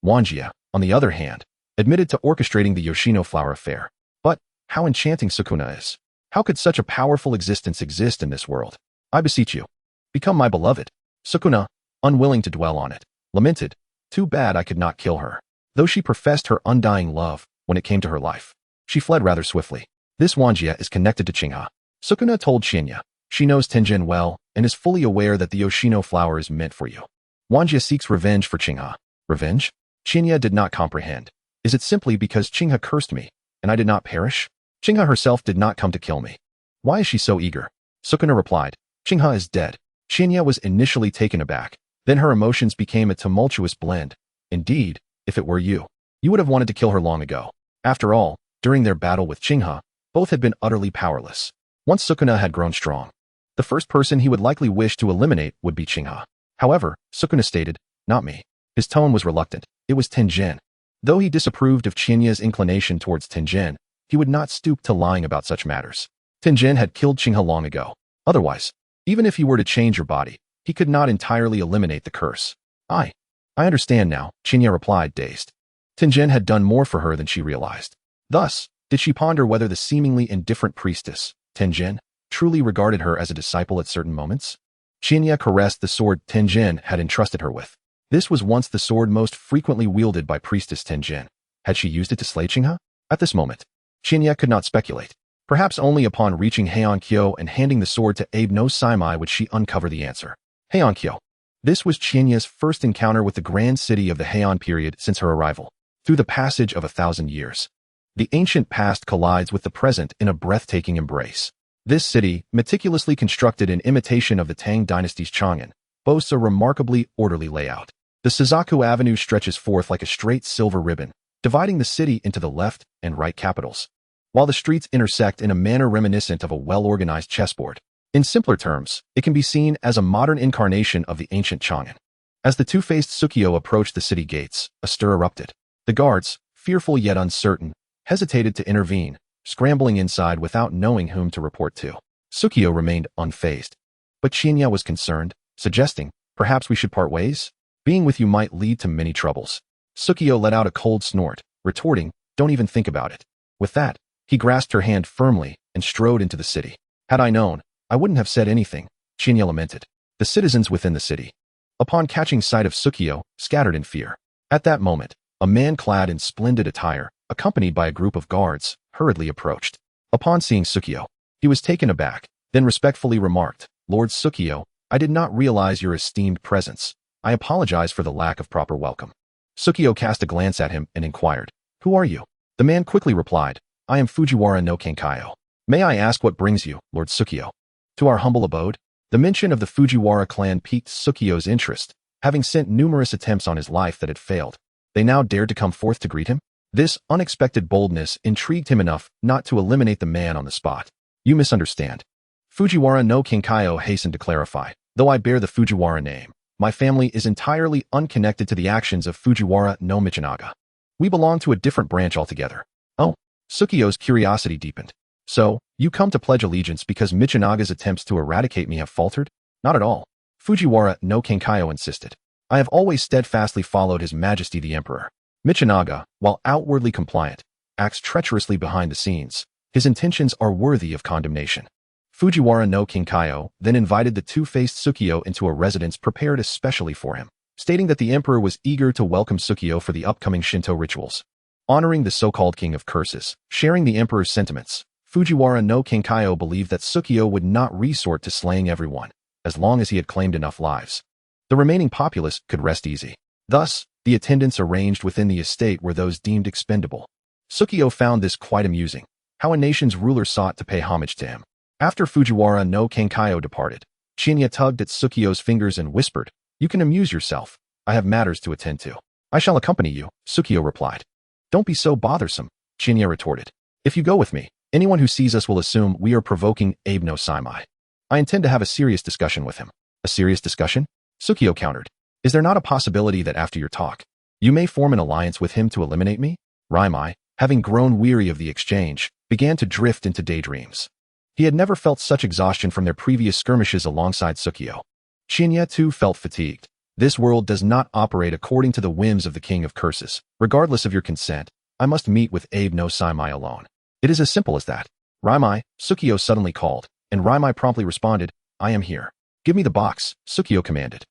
[SPEAKER 1] Wanjia, on the other hand, admitted to orchestrating the Yoshino flower affair. But how enchanting Sukuna is! How could such a powerful existence exist in this world? I beseech you, become my beloved. Sukuna, unwilling to dwell on it, lamented, too bad I could not kill her. Though she professed her undying love when it came to her life, she fled rather swiftly. This Wanjia is connected to Chingha. Sukuna told Shinya. She knows Tenjin well and is fully aware that the Yoshino flower is meant for you. Wanjia seeks revenge for Chingha. Revenge? Shinya did not comprehend. Is it simply because Chingha cursed me, and I did not perish? Chingha herself did not come to kill me. Why is she so eager? Sukuna replied, Chingha is dead. Shinya was initially taken aback. Then her emotions became a tumultuous blend. Indeed, if it were you, you would have wanted to kill her long ago. After all, during their battle with Chingha, both had been utterly powerless. Once Sukuna had grown strong, the first person he would likely wish to eliminate would be Chingha. However, Sukuna stated, not me. His tone was reluctant. It was Tenjin. Though he disapproved of Chinya's inclination towards Tenjin, he would not stoop to lying about such matters. Tenjin had killed Chingha long ago. Otherwise, even if he were to change her body, he could not entirely eliminate the curse. I understand now, Chinya replied, dazed. Tenjin had done more for her than she realized. Thus, did she ponder whether the seemingly indifferent priestess, Tenjin, truly regarded her as a disciple at certain moments? Chinya caressed the sword Tenjin had entrusted her with. This was once the sword most frequently wielded by priestess Tenjin. Had she used it to slay Chingha? At this moment, Chinya could not speculate. Perhaps only upon reaching Heian-kyo and handing the sword to Abe no Saimai would she uncover the answer. Heian-kyo. This was Chinya's first encounter with the grand city of the Heian period since her arrival. Through the passage of 1,000 years, the ancient past collides with the present in a breathtaking embrace. This city, meticulously constructed in imitation of the Tang dynasty's Chang'an, boasts a remarkably orderly layout. The Suzaku Avenue stretches forth like a straight silver ribbon, dividing the city into the left and right capitals, while the streets intersect in a manner reminiscent of a well-organized chessboard. In simpler terms, it can be seen as a modern incarnation of the ancient Chang'an. As the two-faced Tsukio approached the city gates, a stir erupted. The guards, fearful yet uncertain, hesitated to intervene, scrambling inside without knowing whom to report to. Tsukio remained unfazed. But Shinya was concerned, suggesting, perhaps we should part ways? Being with you might lead to many troubles. Tsukio let out a cold snort, retorting, don't even think about it. With that, he grasped her hand firmly and strode into the city. Had I known, I wouldn't have said anything, Shinya lamented. The citizens within the city, upon catching sight of Tsukio, scattered in fear. At that moment, a man clad in splendid attire, accompanied by a group of guards, hurriedly approached. Upon seeing Tsukio, he was taken aback, then respectfully remarked, Lord Tsukio, I did not realize your esteemed presence. I apologize for the lack of proper welcome. Tsukio cast a glance at him and inquired, who are you? The man quickly replied, I am Fujiwara no Kenkaio. May I ask what brings you, Lord Tsukio, to our humble abode? The mention of the Fujiwara clan piqued Tsukio's interest. Having sent numerous attempts on his life that had failed, they now dared to come forth to greet him? This unexpected boldness intrigued him enough not to eliminate the man on the spot. You misunderstand. Fujiwara no Kenkaio hastened to clarify. Though I bear the Fujiwara name, my family is entirely unconnected to the actions of Fujiwara no Michinaga. We belong to a different branch altogether. Oh, Tsukio's curiosity deepened. So, you come to pledge allegiance because Michinaga's attempts to eradicate me have faltered? Not at all. Fujiwara no Kenkaio insisted. I have always steadfastly followed His Majesty the Emperor. Michinaga, while outwardly compliant, acts treacherously behind the scenes. His intentions are worthy of condemnation. Fujiwara no Kenkaio then invited the two-faced Tsukio into a residence prepared especially for him, stating that the emperor was eager to welcome Tsukio for the upcoming Shinto rituals. Honoring the so-called king of curses, sharing the emperor's sentiments, Fujiwara no Kenkaio believed that Tsukio would not resort to slaying everyone, as long as he had claimed enough lives. The remaining populace could rest easy. Thus, the attendants arranged within the estate were those deemed expendable. Tsukio found this quite amusing, how a nation's ruler sought to pay homage to him. After Fujiwara no Kenkaio departed, Chinya tugged at Tsukio's fingers and whispered, You can amuse yourself. I have matters to attend to. I shall accompany you, Tsukio replied. Don't be so bothersome, Chinya retorted. If you go with me, anyone who sees us will assume we are provoking Abe no Saimai. I intend to have a serious discussion with him. A serious discussion? Tsukio countered. Is there not a possibility that after your talk, you may form an alliance with him to eliminate me? Raimai, having grown weary of the exchange, began to drift into daydreams. He had never felt such exhaustion from their previous skirmishes alongside Sukio. Chinya too felt fatigued. This world does not operate according to the whims of the King of Curses. Regardless of your consent, I must meet with Abe no Saimai alone. It is as simple as that. Raimai, Sukio suddenly called, and Raimai promptly responded, I am here. Give me the box, Sukio commanded.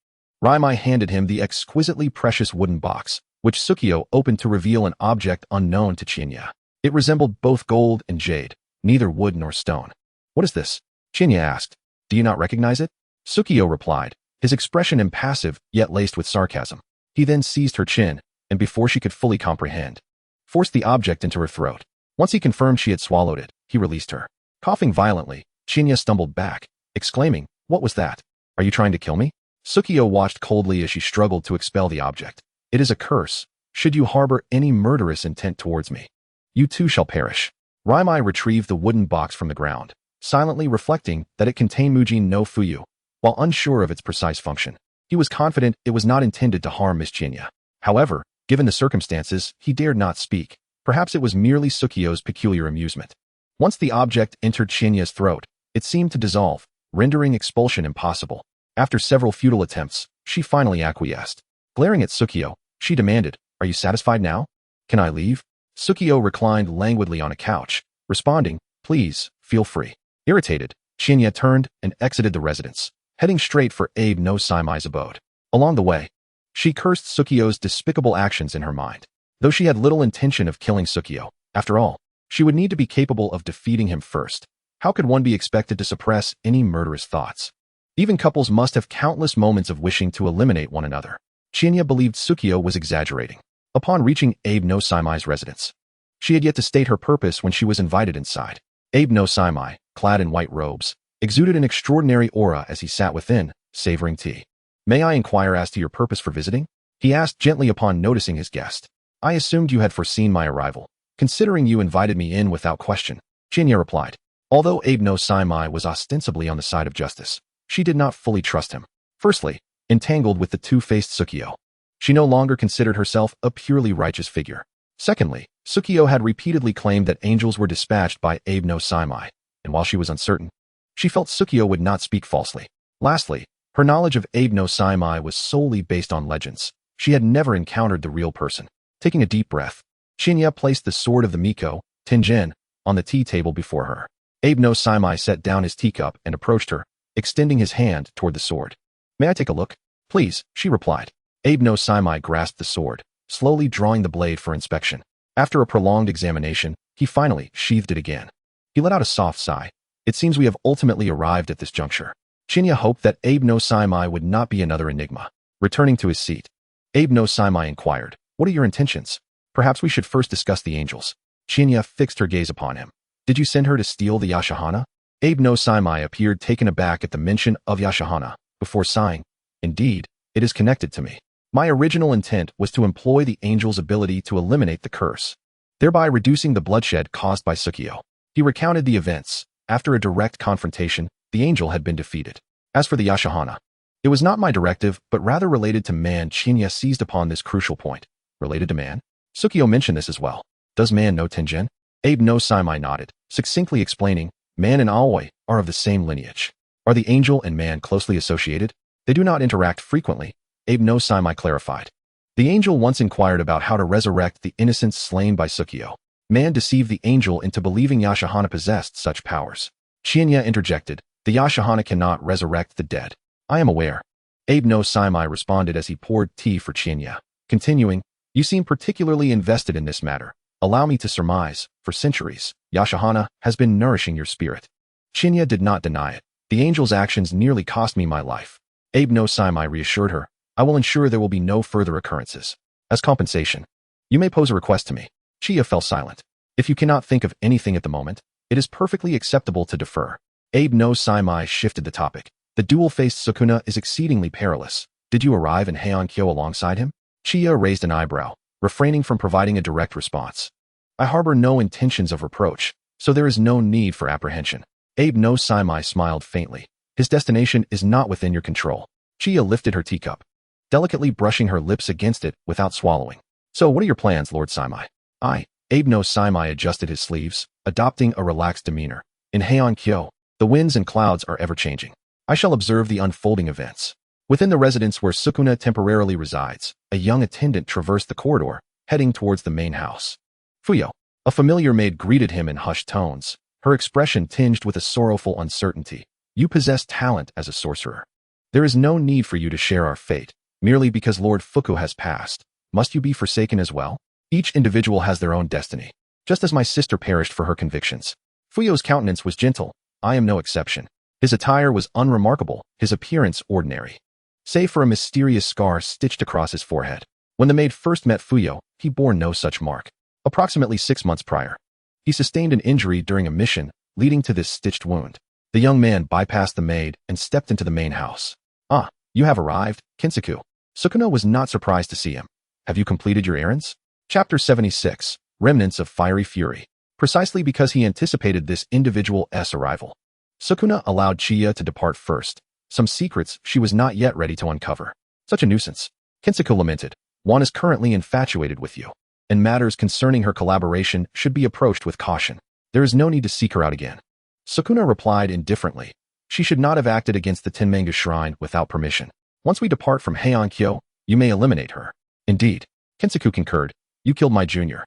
[SPEAKER 1] Raimai handed him the exquisitely precious wooden box, which Sukio opened to reveal an object unknown to Chinya. It resembled both gold and jade, neither wood nor stone. What is this? Chinya asked. Do you not recognize it? Sukio replied, his expression impassive yet laced with sarcasm. He then seized her chin, and before she could fully comprehend, forced the object into her throat. Once he confirmed she had swallowed it, he released her. Coughing violently, Chinya stumbled back, exclaiming, What was that? Are you trying to kill me? Sukio watched coldly as she struggled to expel the object. It is a curse. Should you harbor any murderous intent towards me, you too shall perish. Raimai retrieved the wooden box from the ground, silently reflecting that it contained Mujin no Fuyu. While unsure of its precise function, he was confident it was not intended to harm Miss Chinya. However, given the circumstances, he dared not speak. Perhaps it was merely Sukio's peculiar amusement. Once the object entered Chinya's throat, it seemed to dissolve, rendering expulsion impossible. After several futile attempts, she finally acquiesced. Glaring at Sukio, she demanded, Are you satisfied now? Can I leave? Sukio reclined languidly on a couch, responding, Please, feel free. Irritated, Chinya turned and exited the residence, heading straight for Abe no Saimai's abode. Along the way, she cursed Sukio's despicable actions in her mind. Though she had little intention of killing Sukio, after all, she would need to be capable of defeating him first. How could one be expected to suppress any murderous thoughts? Even couples must have countless moments of wishing to eliminate one another. Chinya believed Sukio was exaggerating. Upon reaching Abe no Saimai's residence, she had yet to state her purpose when she was invited inside. Abe no Saimai, clad in white robes, exuded an extraordinary aura as he sat within, savoring tea. May I inquire as to your purpose for visiting? He asked gently upon noticing his guest. I assumed you had foreseen my arrival, considering you invited me in without question, Chinya replied. Although Abe no Saimai was ostensibly on the side of justice, she did not fully trust him. Firstly, entangled with the two-faced Sukio, she no longer considered herself a purely righteous figure. Secondly, Sukio had repeatedly claimed that angels were dispatched by Abe no Saimai, and while she was uncertain, she felt Sukio would not speak falsely. Lastly, her knowledge of Abe no Saimai was solely based on legends. She had never encountered the real person. Taking a deep breath, Chinya placed the sword of the Miko, Tenjin, on the tea table before her. Abe no Saimai set down his teacup and approached her, extending his hand toward the sword. May I take a look? Please, she replied. Abe no Saimai grasped the sword, slowly drawing the blade for inspection. After a prolonged examination, he finally sheathed it again. He let out a soft sigh. It seems we have ultimately arrived at this juncture. Chinya hoped that Abe no Saimai would not be another enigma. Returning to his seat, Abe no Saimai inquired, What are your intentions? Perhaps we should first discuss the angels. Chinya fixed her gaze upon him. Did you send her to steal the Yashahana? Abe no Saimai appeared taken aback at the mention of Yashahana, before sighing. Indeed, it is connected to me. My original intent was to employ the angel's ability to eliminate the curse, thereby reducing the bloodshed caused by Sukio. He recounted the events. After a direct confrontation, the angel had been defeated. As for the Yashahana, it was not my directive, but rather related to man. Chinya seized upon this crucial point. Related to man? Sukio mentioned this as well. Does man know Tenjin? Abe no Saimai nodded, succinctly explaining, Man and Aoi are of the same lineage. Are the angel and man closely associated? They do not interact frequently, Abe no Saimai clarified. The angel once inquired about how to resurrect the innocents slain by Sukio. Man deceived the angel into believing Yashahana possessed such powers. Chinya interjected, The Yashahana cannot resurrect the dead. I am aware. Abe no Saimai responded as he poured tea for Chinya, continuing, You seem particularly invested in this matter. Allow me to surmise, for centuries, Yashahana has been nourishing your spirit. Chinya did not deny it. The angel's actions nearly cost me my life. Abe no Saimai reassured her, I will ensure there will be no further occurrences. As compensation, you may pose a request to me. Chinya fell silent. If you cannot think of anything at the moment, it is perfectly acceptable to defer. Abe no Saimai shifted the topic. The dual-faced Sukuna is exceedingly perilous. Did you arrive in Heian-kyo alongside him? Chinya raised an eyebrow, refraining from providing a direct response. I harbor no intentions of reproach, so there is no need for apprehension. Abe no Saimai smiled faintly. His destination is not within your control. Chinya lifted her teacup, delicately brushing her lips against it without swallowing. So what are your plans, Lord Saimai? Abe no Saimai adjusted his sleeves, adopting a relaxed demeanor. In Heian-kyo, the winds and clouds are ever-changing. I shall observe the unfolding events. Within the residence where Sukuna temporarily resides, a young attendant traversed the corridor, heading towards the main house. Fuyo, a familiar maid, greeted him in hushed tones, her expression tinged with a sorrowful uncertainty. You possess talent as a sorcerer. There is no need for you to share our fate, merely because Lord Fuku has passed. Must you be forsaken as well? Each individual has their own destiny. Just as my sister perished for her convictions. Fuyo's countenance was gentle. I am no exception. His attire was unremarkable, his appearance ordinary, save for a mysterious scar stitched across his forehead. When the maid first met Fuyo, he bore no such mark. Approximately 6 months prior, he sustained an injury during a mission, leading to this stitched wound. The young man bypassed the maid and stepped into the main house. Ah, you have arrived, Kinsaku. Sukuna was not surprised to see him. Have you completed your errands? Chapter 76, Remnants of Fiery Fury. Precisely because he anticipated this individual's arrival, Sukuna allowed Chiya to depart first. Some secrets she was not yet ready to uncover. Such a nuisance. Kinsaku lamented. One is currently infatuated with you, and matters concerning her collaboration should be approached with caution. There is no need to seek her out again. Sukuna replied indifferently. She should not have acted against the Tenmanga Shrine without permission. Once we depart from Heian-kyo, you may eliminate her. Indeed, Kinsaku concurred. You killed my junior.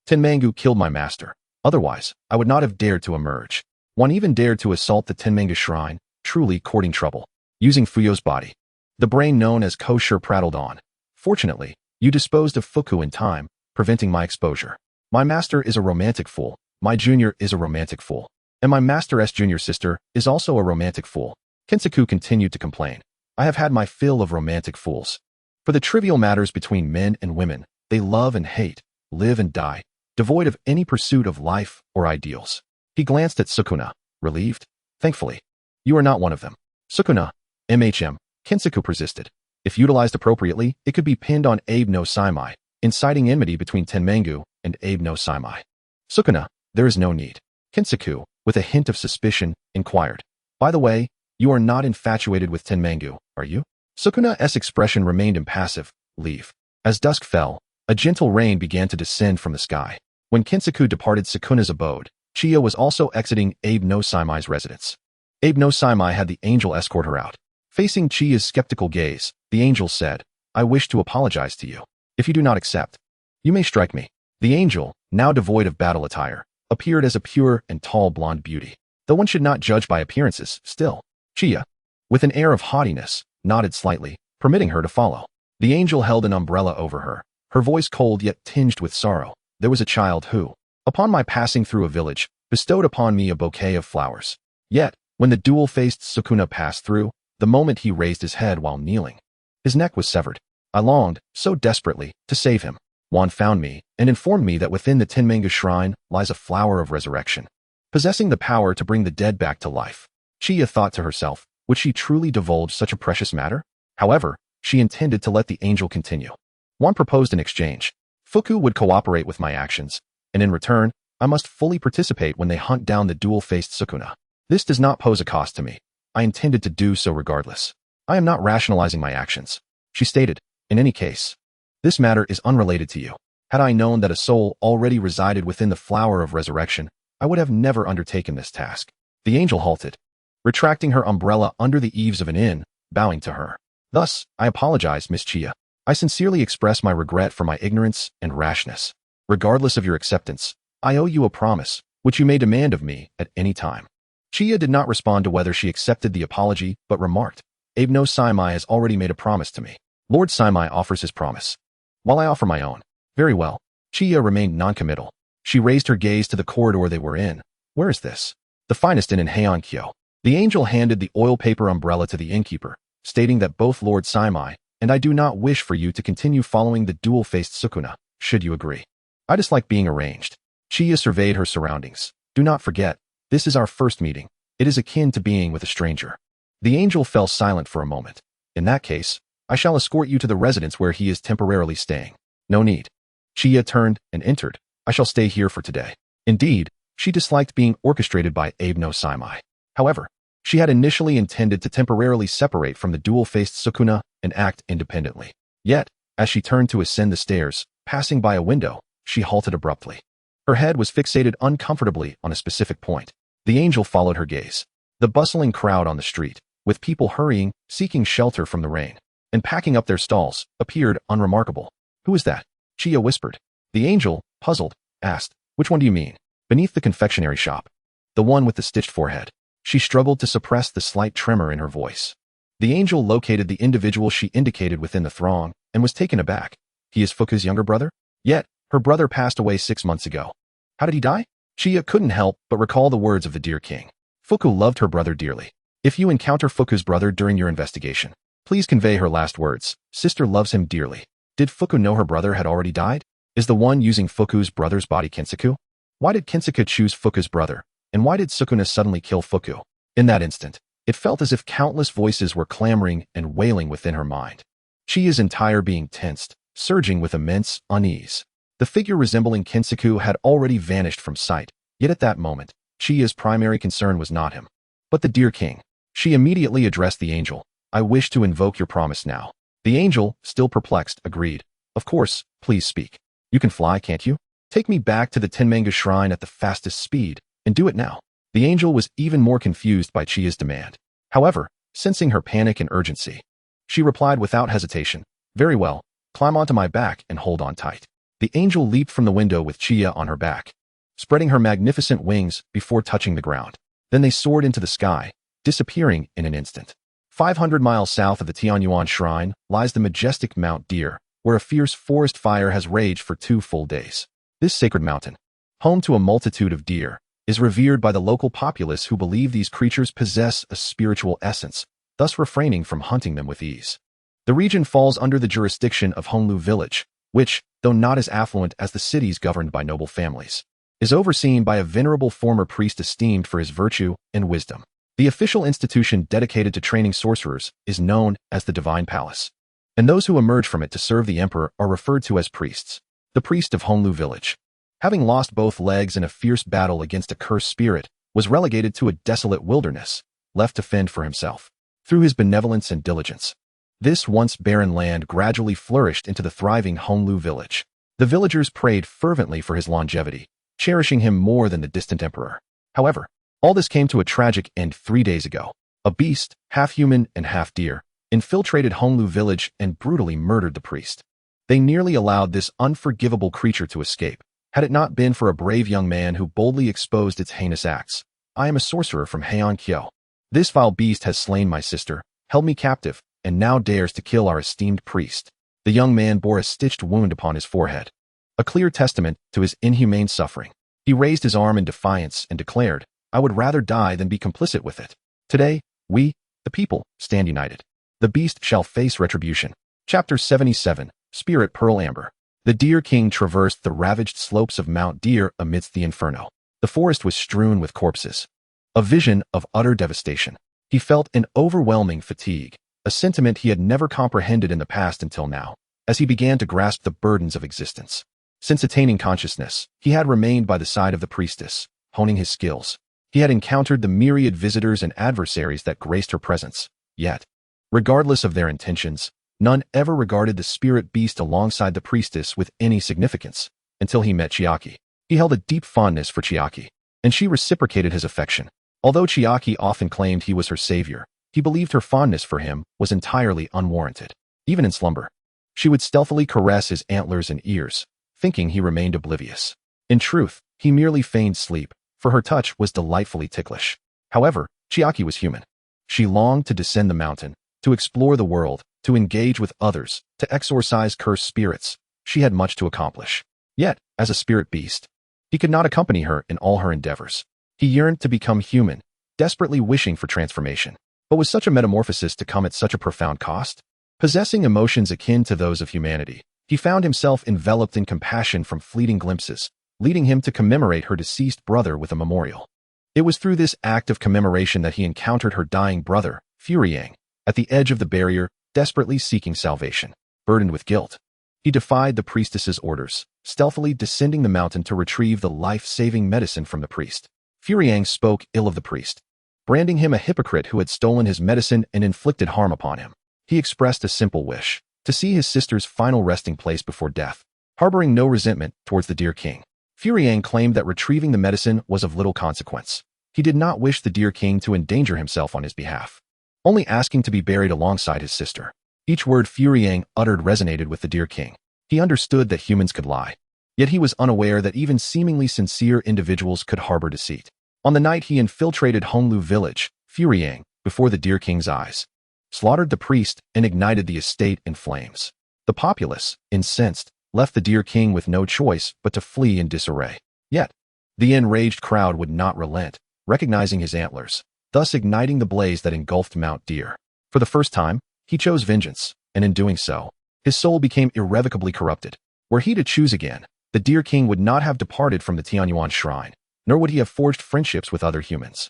[SPEAKER 1] Tenmangu killed my master. Otherwise, I would not have dared to emerge. One even dared to assault the Tenmanga Shrine, truly courting trouble. Using Fuyo's body. The brain known as Kosher prattled on. Fortunately, you disposed of Fuku in time, preventing my exposure. My master is a romantic fool. My junior is a romantic fool. And my master's junior sister is also a romantic fool. Kinsaku continued to complain. I have had my fill of romantic fools. For the trivial matters between men and women, they love and hate, live and die, devoid of any pursuit of life or ideals. He glanced at Sukuna, relieved. Thankfully, you are not one of them. Sukuna, Kinsaku persisted. If utilized appropriately, it could be pinned on Abe no Saimai, inciting enmity between Tenmangu and Abe no Saimai. Sukuna, there is no need. Kinsaku, with a hint of suspicion, inquired. By the way, you are not infatuated with Tenmangu, are you? Sukuna's expression remained impassive. Leave. As dusk fell, a gentle rain began to descend from the sky. When Kinsaku departed Sukuna's abode, Chiya was also exiting Abe no Saimai's residence. Abe no Saimai had the angel escort her out. Facing Chiya's skeptical gaze, the angel said, I wish to apologize to you. If you do not accept, you may strike me. The angel, now devoid of battle attire, appeared as a pure and tall blonde beauty. Though one should not judge by appearances, still, Chiya, with an air of haughtiness, nodded slightly, permitting her to follow. The angel held an umbrella over her, her voice cold yet tinged with sorrow. There was a child who, upon my passing through a village, bestowed upon me a bouquet of flowers. Yet, when the dual-faced Sukuna passed through, the moment he raised his head while kneeling, his neck was severed. I longed, so desperately, to save him. One found me, and informed me that within the Tenmanga Shrine lies a flower of resurrection, possessing the power to bring the dead back to life. Chiya thought to herself, would she truly divulge such a precious matter? However, she intended to let the angel continue. One proposed an exchange. Fuku would cooperate with my actions, and in return, I must fully participate when they hunt down the dual-faced Sukuna. This does not pose a cost to me. I intended to do so regardless. I am not rationalizing my actions. She stated, in any case, this matter is unrelated to you. Had I known that a soul already resided within the flower of resurrection, I would have never undertaken this task. The angel halted, retracting her umbrella under the eaves of an inn, bowing to her. Thus, I apologize, Miss Chiya. I sincerely express my regret for my ignorance and rashness. Regardless of your acceptance, I owe you a promise, which you may demand of me at any time. Chiya did not respond to whether she accepted the apology, but remarked, Abe no Saimai has already made a promise to me. Lord Saimai offers his promise, while I offer my own. Very well. Chiya remained noncommittal. She raised her gaze to the corridor they were in. Where is this? The finest inn in Heian-kyo. The angel handed the oil paper umbrella to the innkeeper, stating that both Lord Saimai and I do not wish for you to continue following the dual-faced Sukuna, should you agree. I dislike being arranged. Chiya surveyed her surroundings. Do not forget, this is our first meeting. It is akin to being with a stranger. The angel fell silent for a moment. In that case, I shall escort you to the residence where he is temporarily staying. No need. Chiya turned and entered. I shall stay here for today. Indeed, she disliked being orchestrated by Abe no Saimai. However, she had initially intended to temporarily separate from the dual-faced Sukuna and act independently. Yet, as she turned to ascend the stairs, passing by a window, she halted abruptly. Her head was fixated uncomfortably on a specific point. The angel followed her gaze. The bustling crowd on the street, with people hurrying, seeking shelter from the rain, and packing up their stalls, appeared unremarkable. Who is that? Chia whispered. The angel, puzzled, asked, which one do you mean? Beneath the confectionery shop. The one with the stitched forehead. She struggled to suppress the slight tremor in her voice. The angel located the individual she indicated within the throng, and was taken aback. He is Fuku's younger brother? Yet, her brother passed away 6 months ago. How did he die? Chia couldn't help but recall the words of the Deer King. Fuku loved her brother dearly. If you encounter Fuku's brother during your investigation, please convey her last words. Sister loves him dearly. Did Fuku know her brother had already died? Is the one using Fuku's brother's body Kinsaku? Why did Kinsaku choose Fuku's brother? And why did Sukuna suddenly kill Fuku? In that instant, it felt as if countless voices were clamoring and wailing within her mind. Chia's entire being tensed, surging with immense unease. The figure resembling Kinsaku had already vanished from sight, yet at that moment, Chia's primary concern was not him, but the Deer King. She immediately addressed the angel. I wish to invoke your promise now. The angel, still perplexed, agreed. Of course, please speak. You can fly, can't you? Take me back to the Tenmanga Shrine at the fastest speed, and do it now. The angel was even more confused by Chia's demand. However, sensing her panic and urgency, she replied without hesitation. Very well, climb onto my back and hold on tight. The angel leaped from the window with Chia on her back, spreading her magnificent wings before touching the ground. Then they soared into the sky, disappearing in an instant. 500 miles south of the Tianyuan Shrine lies the majestic Mount Deer, where a fierce forest fire has raged for 2 full days. This sacred mountain, home to a multitude of deer, is revered by the local populace who believe these creatures possess a spiritual essence, thus refraining from hunting them with ease. The region falls under the jurisdiction of Honlu Village, which, though not as affluent as the cities governed by noble families, is overseen by a venerable former priest esteemed for his virtue and wisdom. The official institution dedicated to training sorcerers is known as the Divine Palace, and those who emerge from it to serve the emperor are referred to as priests. The priest of Honlu Village, having lost both legs in a fierce battle against a cursed spirit, was relegated to a desolate wilderness, left to fend for himself. Through his benevolence and diligence, this once barren land gradually flourished into the thriving Honlu Village. The villagers prayed fervently for his longevity, cherishing him more than the distant emperor. However, all this came to a tragic end 3 days ago. A beast, half human and half deer, infiltrated Honlu Village and brutally murdered the priest. They nearly allowed this unforgivable creature to escape, had it not been for a brave young man who boldly exposed its heinous acts. I am a sorcerer from Heian-kyo. This vile beast has slain my sister, held me captive, and now dares to kill our esteemed priest. The young man bore a stitched wound upon his forehead, a clear testament to his inhumane suffering. He raised his arm in defiance and declared, I would rather die than be complicit with it. Today, we, the people, stand united. The beast shall face retribution. Chapter 77, Spirit Pearl Amber. The Deer King traversed the ravaged slopes of Mount Deer amidst the inferno. The forest was strewn with corpses, a vision of utter devastation. He felt an overwhelming fatigue, a sentiment he had never comprehended in the past until now, as he began to grasp the burdens of existence. Since attaining consciousness, he had remained by the side of the priestess, honing his skills. He had encountered the myriad visitors and adversaries that graced her presence. Yet, regardless of their intentions, none ever regarded the spirit beast alongside the priestess with any significance, until he met Chiaki. He held a deep fondness for Chiaki, and she reciprocated his affection. Although Chiaki often claimed he was her savior, he believed her fondness for him was entirely unwarranted. Even in slumber, she would stealthily caress his antlers and ears, thinking he remained oblivious. In truth, he merely feigned sleep, for her touch was delightfully ticklish. However, Chiaki was human. She longed to descend the mountain, to explore the world, to engage with others, to exorcise cursed spirits. She had much to accomplish. Yet, as a spirit beast, he could not accompany her in all her endeavors. He yearned to become human, desperately wishing for transformation. But was such a metamorphosis to come at such a profound cost? Possessing emotions akin to those of humanity, he found himself enveloped in compassion from fleeting glimpses, leading him to commemorate her deceased brother with a memorial. It was through this act of commemoration that he encountered her dying brother, Furyang, at the edge of the barrier, desperately seeking salvation. Burdened with guilt, he defied the priestess's orders, stealthily descending the mountain to retrieve the life-saving medicine from the priest. Furyang spoke ill of the priest, branding him a hypocrite who had stolen his medicine and inflicted harm upon him. He expressed a simple wish, to see his sister's final resting place before death, harboring no resentment towards the Deer King. Furiang claimed that retrieving the medicine was of little consequence. He did not wish the Deer King to endanger himself on his behalf, only asking to be buried alongside his sister. Each word Furiang uttered resonated with the Deer King. He understood that humans could lie, yet he was unaware that even seemingly sincere individuals could harbor deceit. On the night he infiltrated Honglu village, Furiang, before the Deer King's eyes, slaughtered the priest and ignited the estate in flames. The populace, incensed, left the Deer King with no choice but to flee in disarray. Yet, the enraged crowd would not relent, recognizing his antlers, thus igniting the blaze that engulfed Mount Deer. For the first time, he chose vengeance, and in doing so, his soul became irrevocably corrupted. Were he to choose again, the Deer King would not have departed from the Tianyuan shrine, nor would he have forged friendships with other humans.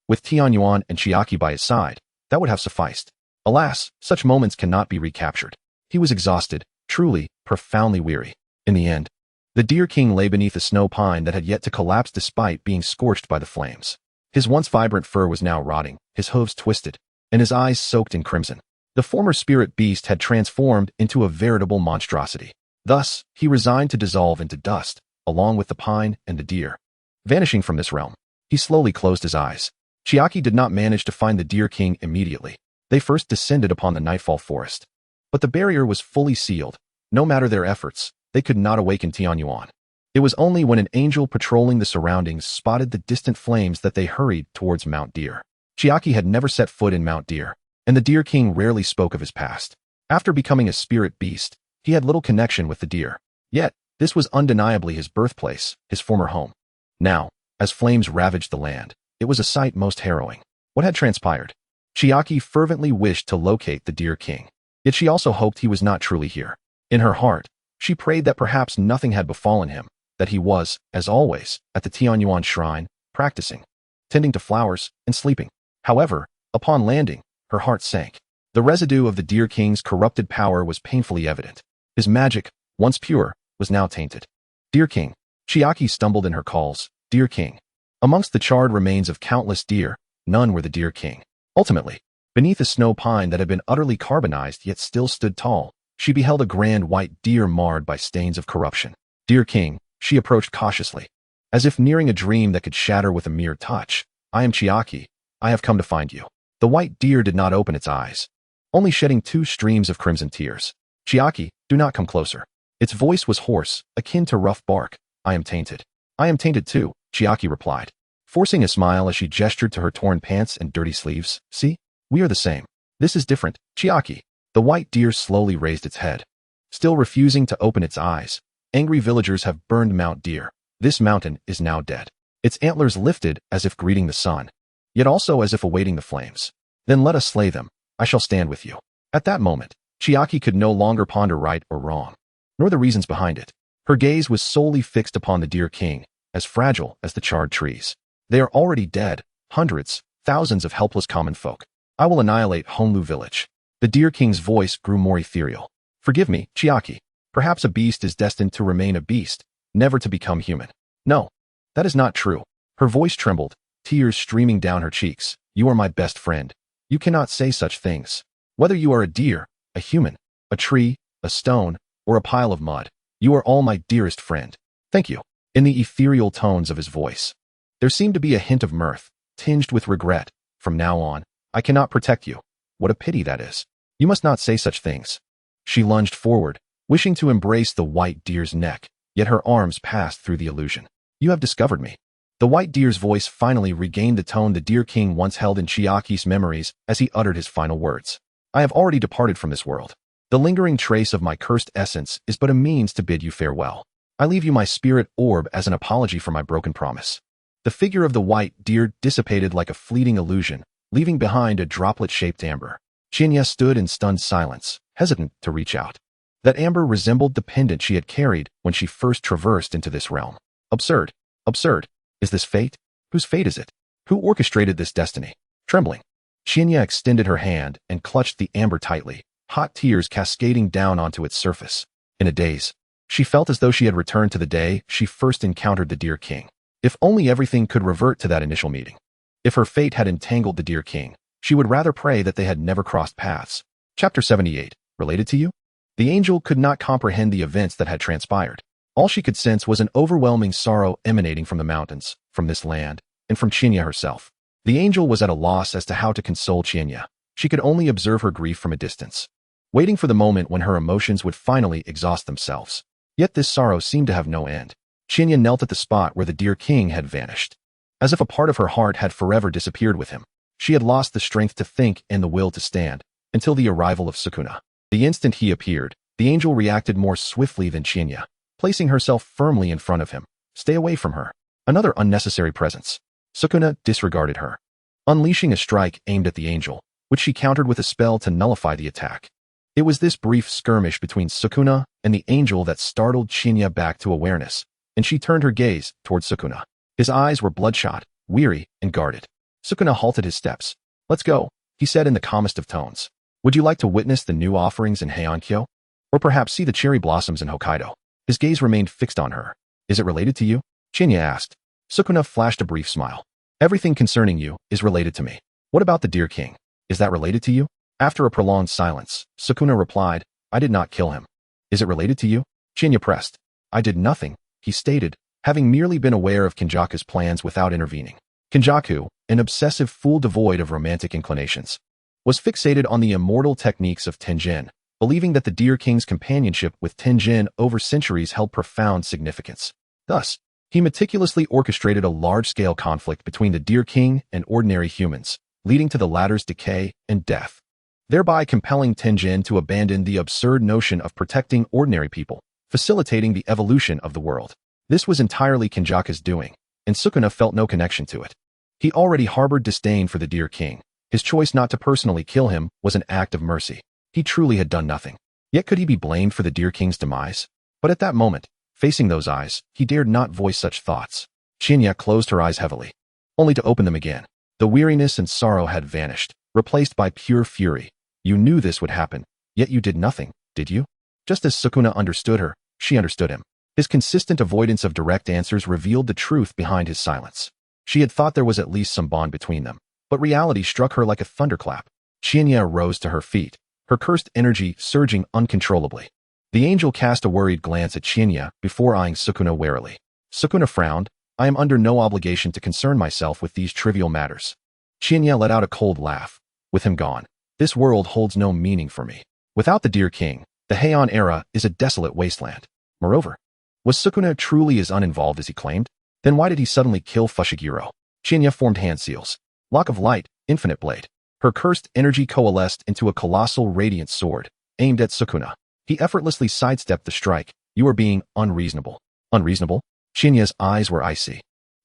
[SPEAKER 1] With Tianyuan and Chiaki by his side, that would have sufficed. Alas, such moments cannot be recaptured. He was exhausted, truly, profoundly weary. In the end, the Deer King lay beneath a snow pine that had yet to collapse despite being scorched by the flames. His once vibrant fur was now rotting, his hooves twisted, and his eyes soaked in crimson. The former spirit beast had transformed into a veritable monstrosity. Thus, he resigned to dissolve into dust, along with the pine and the deer. Vanishing from this realm, he slowly closed his eyes. Chiaki did not manage to find the Deer King immediately. They first descended upon the Nightfall Forest. But the barrier was fully sealed. No matter their efforts, they could not awaken Tianyuan. It was only when an angel patrolling the surroundings spotted the distant flames that they hurried towards Mount Deer. Chiaki had never set foot in Mount Deer, and the Deer King rarely spoke of his past. After becoming a spirit beast, he had little connection with the deer. Yet, this was undeniably his birthplace, his former home. Now, as flames ravaged the land, it was a sight most harrowing. What had transpired? Chiaki fervently wished to locate the Deer King. Yet she also hoped he was not truly here. In her heart, she prayed that perhaps nothing had befallen him, that he was, as always, at the Tianyuan shrine, practicing, tending to flowers, and sleeping. However, upon landing, her heart sank. The residue of the Deer King's corrupted power was painfully evident. His magic, once pure, was now tainted. Deer King. Chiaki stumbled in her calls. Deer King. Amongst the charred remains of countless deer, none were the Deer King. Ultimately, beneath a snow pine that had been utterly carbonized yet still stood tall, she beheld a grand white deer marred by stains of corruption. Deer King, she approached cautiously, as if nearing a dream that could shatter with a mere touch. I am Chiaki. I have come to find you. The white deer did not open its eyes, only shedding 2 streams of crimson tears. Chiaki, do not come closer. Its voice was hoarse, akin to rough bark. I am tainted. I am tainted too, Chiaki replied, forcing a smile as she gestured to her torn pants and dirty sleeves. See? We are the same. This is different, Chiaki. The white deer slowly raised its head, still refusing to open its eyes. Angry villagers have burned Mount Deer. This mountain is now dead. Its antlers lifted as if greeting the sun, yet also as if awaiting the flames. Then let us slay them. I shall stand with you. At that moment, Chiaki could no longer ponder right or wrong, nor the reasons behind it. Her gaze was solely fixed upon the Deer King, as fragile as the charred trees. They are already dead, hundreds, thousands of helpless common folk. I will annihilate Honglu village. The Deer King's voice grew more ethereal. Forgive me, Chiaki. Perhaps a beast is destined to remain a beast, never to become human. No, that is not true. Her voice trembled, tears streaming down her cheeks. You are my best friend. You cannot say such things. Whether you are a deer, a human, a tree, a stone, or a pile of mud, you are all my dearest friend. Thank you. In the ethereal tones of his voice, there seemed to be a hint of mirth, tinged with regret. From now on, I cannot protect you. What a pity that is. You must not say such things. She lunged forward, wishing to embrace the white deer's neck, yet her arms passed through the illusion. You have discovered me. The white deer's voice finally regained the tone the Deer King once held in Chiaki's memories as he uttered his final words. I have already departed from this world. The lingering trace of my cursed essence is but a means to bid you farewell. I leave you my spirit orb as an apology for my broken promise. The figure of the white deer dissipated like a fleeting illusion, leaving behind a droplet-shaped amber. Shinya stood in stunned silence, hesitant to reach out. That amber resembled the pendant she had carried when she first traversed into this realm. Absurd. Absurd. Is this fate? Whose fate is it? Who orchestrated this destiny? Trembling, Shinya extended her hand and clutched the amber tightly, hot tears cascading down onto its surface. In a daze, she felt as though she had returned to the day she first encountered the Deer King. If only everything could revert to that initial meeting. If her fate had entangled the Deer King, she would rather pray that they had never crossed paths. Chapter 78. Related to you? The angel could not comprehend the events that had transpired. All she could sense was an overwhelming sorrow emanating from the mountains, from this land, and from Chinya herself. The angel was at a loss as to how to console Chinya. She could only observe her grief from a distance, waiting for the moment when her emotions would finally exhaust themselves. Yet this sorrow seemed to have no end. Chinya knelt at the spot where the dear king had vanished. As if a part of her heart had forever disappeared with him. She had lost the strength to think and the will to stand, until the arrival of Sukuna. The instant he appeared, the angel reacted more swiftly than Chinya, placing herself firmly in front of him. Stay away from her. Another unnecessary presence. Sukuna disregarded her, unleashing a strike aimed at the angel, which she countered with a spell to nullify the attack. It was this brief skirmish between Sukuna and the angel that startled Chinya back to awareness, and she turned her gaze towards Sukuna. His eyes were bloodshot, weary, and guarded. Sukuna halted his steps. Let's go, he said in the calmest of tones. Would you like to witness the new offerings in Heiankyo? Or perhaps see the cherry blossoms in Hokkaido? His gaze remained fixed on her. Is it related to you? Chinya asked. Sukuna flashed a brief smile. Everything concerning you is related to me. What about the dear king? Is that related to you? After a prolonged silence, Sukuna replied, I did not kill him. Is it related to you? Chinya pressed. I did nothing, he stated, having merely been aware of Kenjaku's plans without intervening. Kenjaku, an obsessive fool devoid of romantic inclinations, was fixated on the immortal techniques of Tenjin, believing that the dear king's companionship with Tenjin over centuries held profound significance. Thus, he meticulously orchestrated a large-scale conflict between the dear king and ordinary humans, leading to the latter's decay and death, thereby compelling Tenjin to abandon the absurd notion of protecting ordinary people, facilitating the evolution of the world. This was entirely Kenjaku's doing, and Sukuna felt no connection to it. He already harbored disdain for the dear king. His choice not to personally kill him was an act of mercy. He truly had done nothing. Yet could he be blamed for the dear king's demise? But at that moment, facing those eyes, he dared not voice such thoughts. Chinya closed her eyes heavily, only to open them again. The weariness and sorrow had vanished, replaced by pure fury. You knew this would happen, yet you did nothing, did you? Just as Sukuna understood her, she understood him. His consistent avoidance of direct answers revealed the truth behind his silence. She had thought there was at least some bond between them, but reality struck her like a thunderclap. Chinya rose to her feet, her cursed energy surging uncontrollably. The angel cast a worried glance at Chinya before eyeing Sukuna warily. Sukuna frowned. I am under no obligation to concern myself with these trivial matters. Chinya let out a cold laugh. With him gone, this world holds no meaning for me. Without the dear king, the Heian era is a desolate wasteland. Moreover, was Sukuna truly as uninvolved as he claimed? Then why did he suddenly kill Fushiguro? Chinya formed hand seals. Lock of light, infinite blade. Her cursed energy coalesced into a colossal radiant sword, aimed at Sukuna. He effortlessly sidestepped the strike. You are being unreasonable. Unreasonable? Chinya's eyes were icy.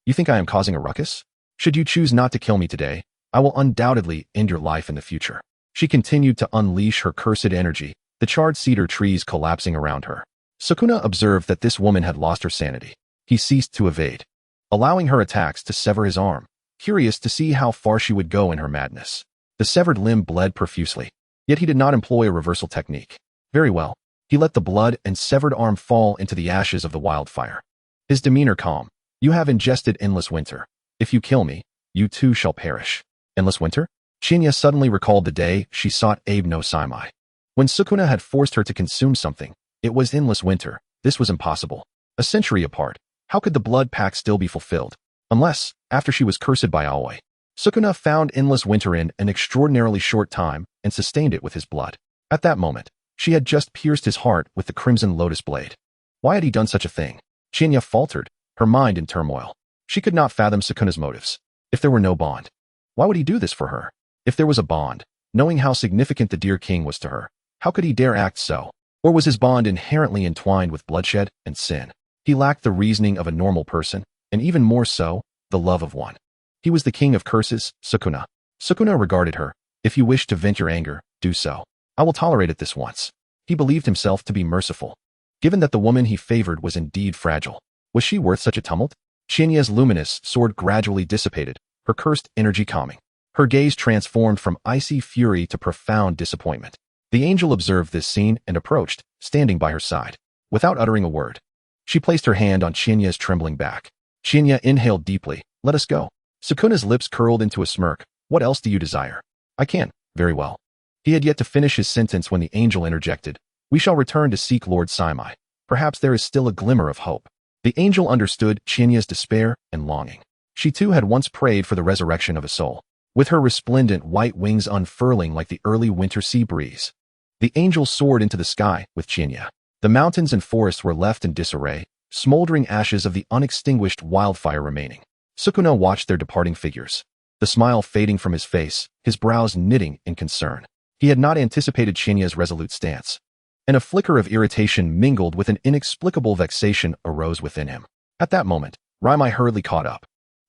[SPEAKER 1] You think I am causing a ruckus? Should you choose not to kill me today, I will undoubtedly end your life in the future. She continued to unleash her cursed energy, the charred cedar trees collapsing around her. Sukuna observed that this woman had lost her sanity. He ceased to evade, allowing her attacks to sever his arm, curious to see how far she would go in her madness. The severed limb bled profusely, yet he did not employ a reversal technique. Very well. He let the blood and severed arm fall into the ashes of the wildfire. His demeanor calm. You have ingested endless winter. If you kill me, you too shall perish. Endless winter? Chinya suddenly recalled the day she sought Abe no Saimai. When Sukuna had forced her to consume something, it was endless winter. This was impossible. A century apart, how could the blood pact still be fulfilled? Unless, after she was cursed by Aoi, Sukuna found endless winter in an extraordinarily short time and sustained it with his blood. At that moment, she had just pierced his heart with the crimson lotus blade. Why had he done such a thing? Chinya faltered, her mind in turmoil. She could not fathom Sukuna's motives. If there were no bond, why would he do this for her? If there was a bond, knowing how significant the dear king was to her, how could he dare act so? Or was his bond inherently entwined with bloodshed and sin? He lacked the reasoning of a normal person, and even more so, the love of one. He was the king of curses, Sukuna. Sukuna regarded her. If you wish to vent your anger, do so. I will tolerate it this once. He believed himself to be merciful. Given that the woman he favored was indeed fragile, was she worth such a tumult? Chinya's luminous sword gradually dissipated, her cursed energy calming. Her gaze transformed from icy fury to profound disappointment. The angel observed this scene and approached, standing by her side. Without uttering a word, she placed her hand on Chinya's trembling back. Chinya inhaled deeply. Let us go. Sukuna's lips curled into a smirk. What else do you desire? I can. Very well. He had yet to finish his sentence when the angel interjected. We shall return to seek Lord Saimai. Perhaps there is still a glimmer of hope. The angel understood Chinya's despair and longing. She too had once prayed for the resurrection of a soul. With her resplendent white wings unfurling like the early winter sea breeze, the angel soared into the sky with Chinya. The mountains and forests were left in disarray, smoldering ashes of the unextinguished wildfire remaining. Sukuna watched their departing figures, the smile fading from his face, his brows knitting in concern. He had not anticipated Chinya's resolute stance, and a flicker of irritation mingled with an inexplicable vexation arose within him. At that moment, Raimai hurriedly caught up.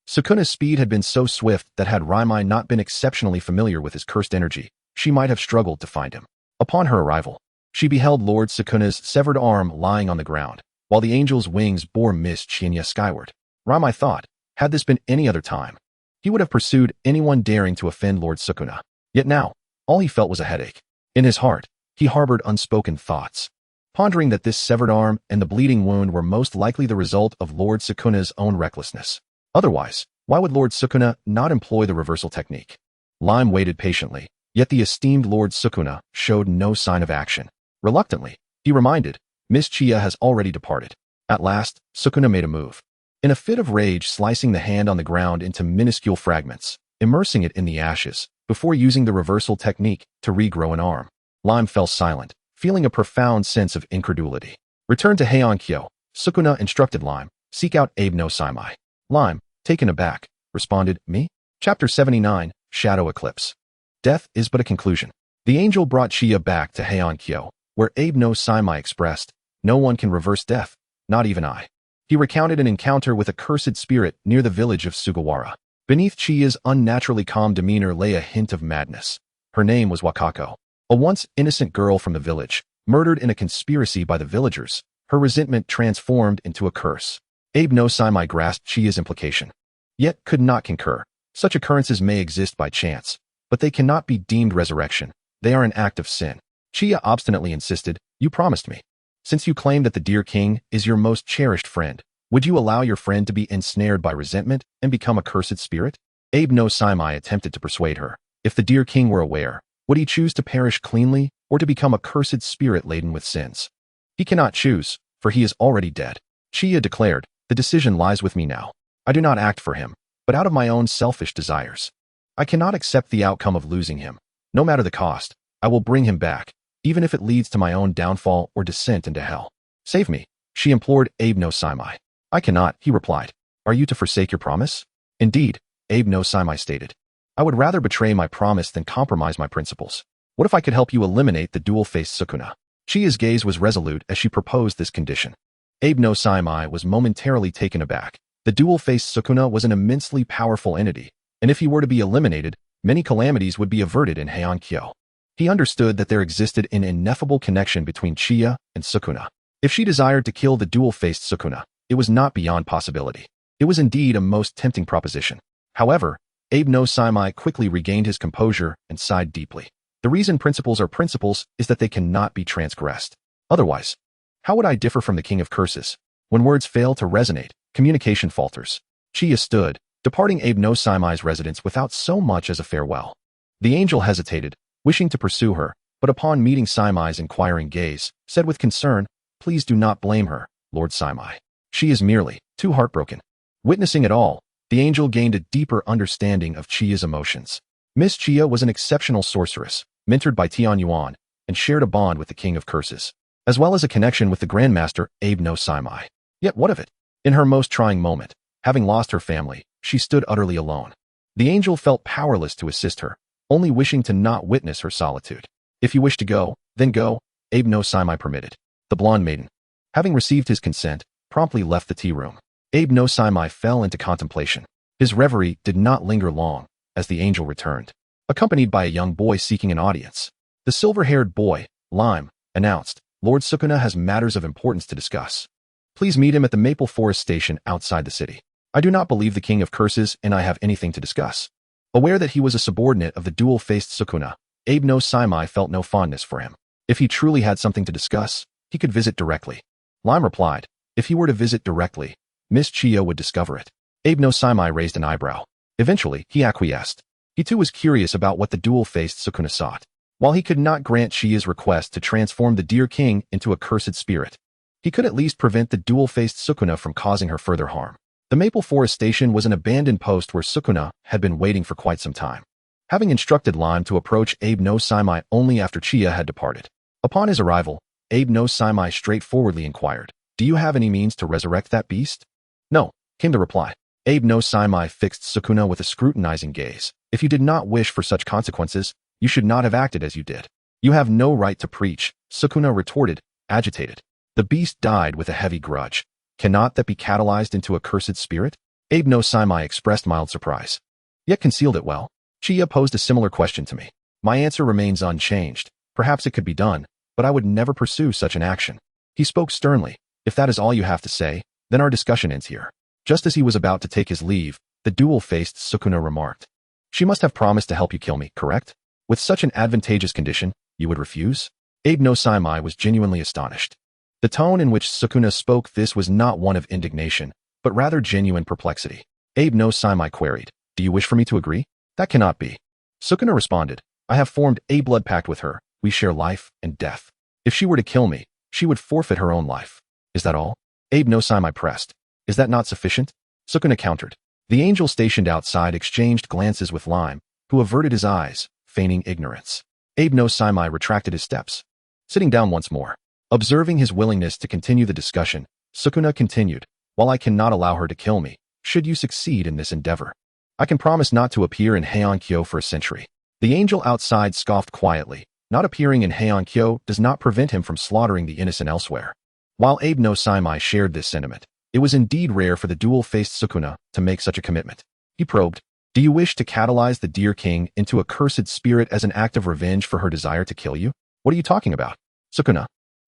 [SPEAKER 1] Sukuna's speed had been so swift that had Raimai not been exceptionally familiar with his cursed energy, she might have struggled to find him. Upon her arrival, she beheld Lord Sukuna's severed arm lying on the ground, while the angel's wings bore Miss Chinya skyward. Raimai thought, had this been any other time, he would have pursued anyone daring to offend Lord Sukuna. Yet now, all he felt was a headache. In his heart, he harbored unspoken thoughts, pondering that this severed arm and the bleeding wound were most likely the result of Lord Sukuna's own recklessness. Otherwise, why would Lord Sukuna not employ the reversal technique? Lime waited patiently, yet the esteemed Lord Sukuna showed no sign of action. Reluctantly, he reminded, Miss Chiya has already departed. At last, Sukuna made a move. In a fit of rage, slicing the hand on the ground into minuscule fragments, immersing it in the ashes, before using the reversal technique to regrow an arm. Lime fell silent, feeling a profound sense of incredulity. Return to Heian-kyo, Sukuna instructed Lime, seek out Abe no Saimai. Lime, taken aback, responded, me? Chapter 79, Shadow Eclipse. Death is but a conclusion. The angel brought Chiya back to Heian-kyo, where Abe no Saimai expressed, no one can reverse death, not even I. He recounted an encounter with a cursed spirit near the village of Sugawara. Beneath Chiya's unnaturally calm demeanor lay a hint of madness. Her name was Wakako, a once innocent girl from the village, murdered in a conspiracy by the villagers. Her resentment transformed into a curse. Abe no Saimai grasped Chiya's implication, yet could not concur. Such occurrences may exist by chance, but they cannot be deemed resurrection. They are an act of sin. Chiya obstinately insisted, you promised me. Since you claim that the dear king is your most cherished friend, would you allow your friend to be ensnared by resentment and become a cursed spirit? Abe no Saimai attempted to persuade her. If the dear king were aware, would he choose to perish cleanly or to become a cursed spirit laden with sins? He cannot choose, for he is already dead. Chiya declared, the decision lies with me now. I do not act for him, but out of my own selfish desires. I cannot accept the outcome of losing him. No matter the cost, I will bring him back, even if it leads to my own downfall or descent into hell. Save me, she implored Abe no Saimai. I cannot, he replied. Are you to forsake your promise? Indeed, Abe no Saimai stated. I would rather betray my promise than compromise my principles. What if I could help you eliminate the dual-faced Sukuna? Chiya's gaze was resolute as she proposed this condition. Abe no Saimai was momentarily taken aback. The dual-faced Sukuna was an immensely powerful entity, and if he were to be eliminated, many calamities would be averted in Heian-kyo. He understood that there existed an ineffable connection between Chiya and Sukuna. If she desired to kill the dual-faced Sukuna, it was not beyond possibility. It was indeed a most tempting proposition. However, Abe no Saimai quickly regained his composure and sighed deeply. The reason principles are principles is that they cannot be transgressed. Otherwise, how would I differ from the king of curses? When words fail to resonate, communication falters. Chiya stood, departing Abe no Saimai's residence without so much as a farewell. The angel hesitated, wishing to pursue her, but upon meeting Saimai's inquiring gaze, said with concern, please do not blame her, Lord Saimai. She is merely too heartbroken. Witnessing it all, the angel gained a deeper understanding of Chiya's emotions. Miss Chiya was an exceptional sorceress, mentored by Tian Yuan, and shared a bond with the king of curses, as well as a connection with the grandmaster Abe no Saimai. Yet what of it? In her most trying moment, having lost her family, she stood utterly alone. The angel felt powerless to assist her, only wishing to not witness her solitude. If you wish to go, then go, Abe no Saimai permitted. The blonde maiden, having received his consent, promptly left the tea room. Abe no Saimai fell into contemplation. His reverie did not linger long, as the angel returned, accompanied by a young boy seeking an audience. The silver-haired boy, Lime, announced, Lord Sukuna has matters of importance to discuss. Please meet him at the Maple Forest Station outside the city. I do not believe the king of curses and I have anything to discuss. Aware that he was a subordinate of the dual-faced Sukuna, Abe no Saimai felt no fondness for him. If he truly had something to discuss, he could visit directly. Lime replied, if he were to visit directly, Miss Chiya would discover it. Abe no Saimai raised an eyebrow. Eventually, he acquiesced. He too was curious about what the dual-faced Sukuna sought. While he could not grant Chiya's request to transform the dear king into a cursed spirit, He could at least prevent the dual-faced Sukuna from causing her further harm. The Maple Forest Station was an abandoned post where Sukuna had been waiting for quite some time, having instructed Lime to approach Abe no Saimai only after Chia had departed. Upon his arrival, Abe no Saimai straightforwardly inquired, "Do you have any means to resurrect that beast?" "No," came the reply. Abe no Saimai fixed Sukuna with a scrutinizing gaze. "If you did not wish for such consequences, you should not have acted as you did." "You have no right to preach," Sukuna retorted, agitated. "The beast died with a heavy grudge. Cannot that be catalyzed into a cursed spirit?" Abe no Saimai expressed mild surprise, yet concealed it well. Chia posed a similar question to me. My answer remains unchanged. Perhaps it could be done, but I would never pursue such an action. He spoke sternly. If that is all you have to say, then our discussion ends here. Just as he was about to take his leave, the dual-faced Sukuna remarked, "She must have promised to help you kill me, correct? With such an advantageous condition, you would refuse?" Abe no Saimai was genuinely astonished. The tone in which Sukuna spoke this was not one of indignation, but rather genuine perplexity. Abe no Saimai queried, "Do you wish for me to agree?" "That cannot be." Sukuna responded, "I have formed a blood pact with her. We share life and death. If she were to kill me, she would forfeit her own life. Is that all?" Abe no Saimai pressed. "Is that not sufficient?" Sukuna countered. The angel stationed outside exchanged glances with Lime, who averted his eyes, feigning ignorance. Abe no Saimai retracted his steps, sitting down once more. Observing his willingness to continue the discussion, Sukuna continued, "While I cannot allow her to kill me, should you succeed in this endeavor, I can promise not to appear in Heian-kyo for a century." The angel outside scoffed quietly. Not appearing in Heian-kyo does not prevent him from slaughtering the innocent elsewhere. While Abe no Saimai shared this sentiment, it was indeed rare for the dual-faced Sukuna to make such a commitment. He probed, "Do you wish to catalyze the Deer King into a cursed spirit as an act of revenge for her desire to kill you?" "What are you talking about?" Sukuna,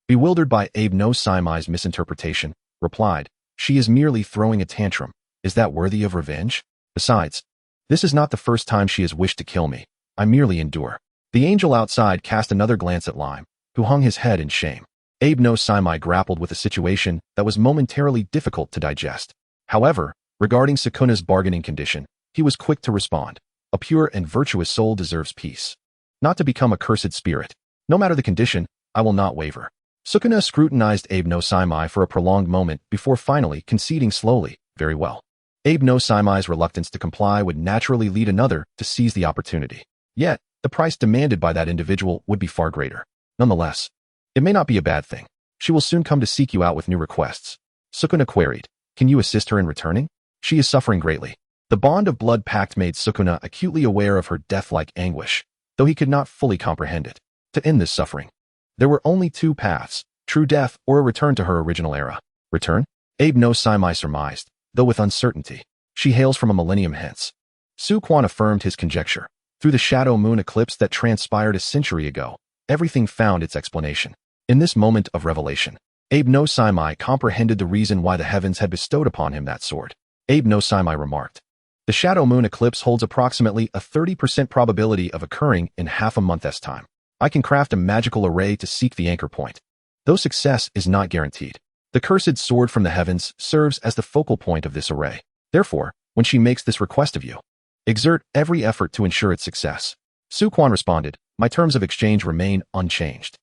[SPEAKER 1] bewildered by Abe no Saimai's misinterpretation, replied, "She is merely throwing a tantrum. Is that worthy of revenge? Besides, this is not the first time she has wished to kill me. I merely endure." The angel outside cast another glance at Lime, who hung his head in shame. Abe no Saimai grappled with a situation that was momentarily difficult to digest. However, regarding Sukuna's bargaining condition, he was quick to respond. "A pure and virtuous soul deserves peace, not to become a cursed spirit. No matter the condition, I will not waver." Sukuna scrutinized Abe no Saimai for a prolonged moment before finally conceding slowly, "Very well." Abe no Saimai's reluctance to comply would naturally lead another to seize the opportunity. Yet, the price demanded by that individual would be far greater. Nonetheless, it may not be a bad thing. She will soon come to seek you out with new requests. Sukuna queried, "Can you assist her in returning? She is suffering greatly." The bond of blood pact made Sukuna acutely aware of her death-like anguish, though he could not fully comprehend it. To end this suffering, there were only two paths: true death or a return to her original era. Return? Abe no Saimai surmised, though with uncertainty. She hails from a millennium hence. Sukuna affirmed his conjecture. Through the shadow moon eclipse that transpired a century ago, everything found its explanation. In this moment of revelation, Abe no Saimai comprehended the reason why the heavens had bestowed upon him that sword. Abe no Saimai remarked, "The shadow moon eclipse holds approximately a 30% probability of occurring in half a month's time. I can craft a magical array to seek the anchor point, though success is not guaranteed. The cursed sword from the heavens serves as the focal point of this array. Therefore, when she makes this request of you, exert every effort to ensure its success." Sukuna responded, "My terms of exchange remain unchanged.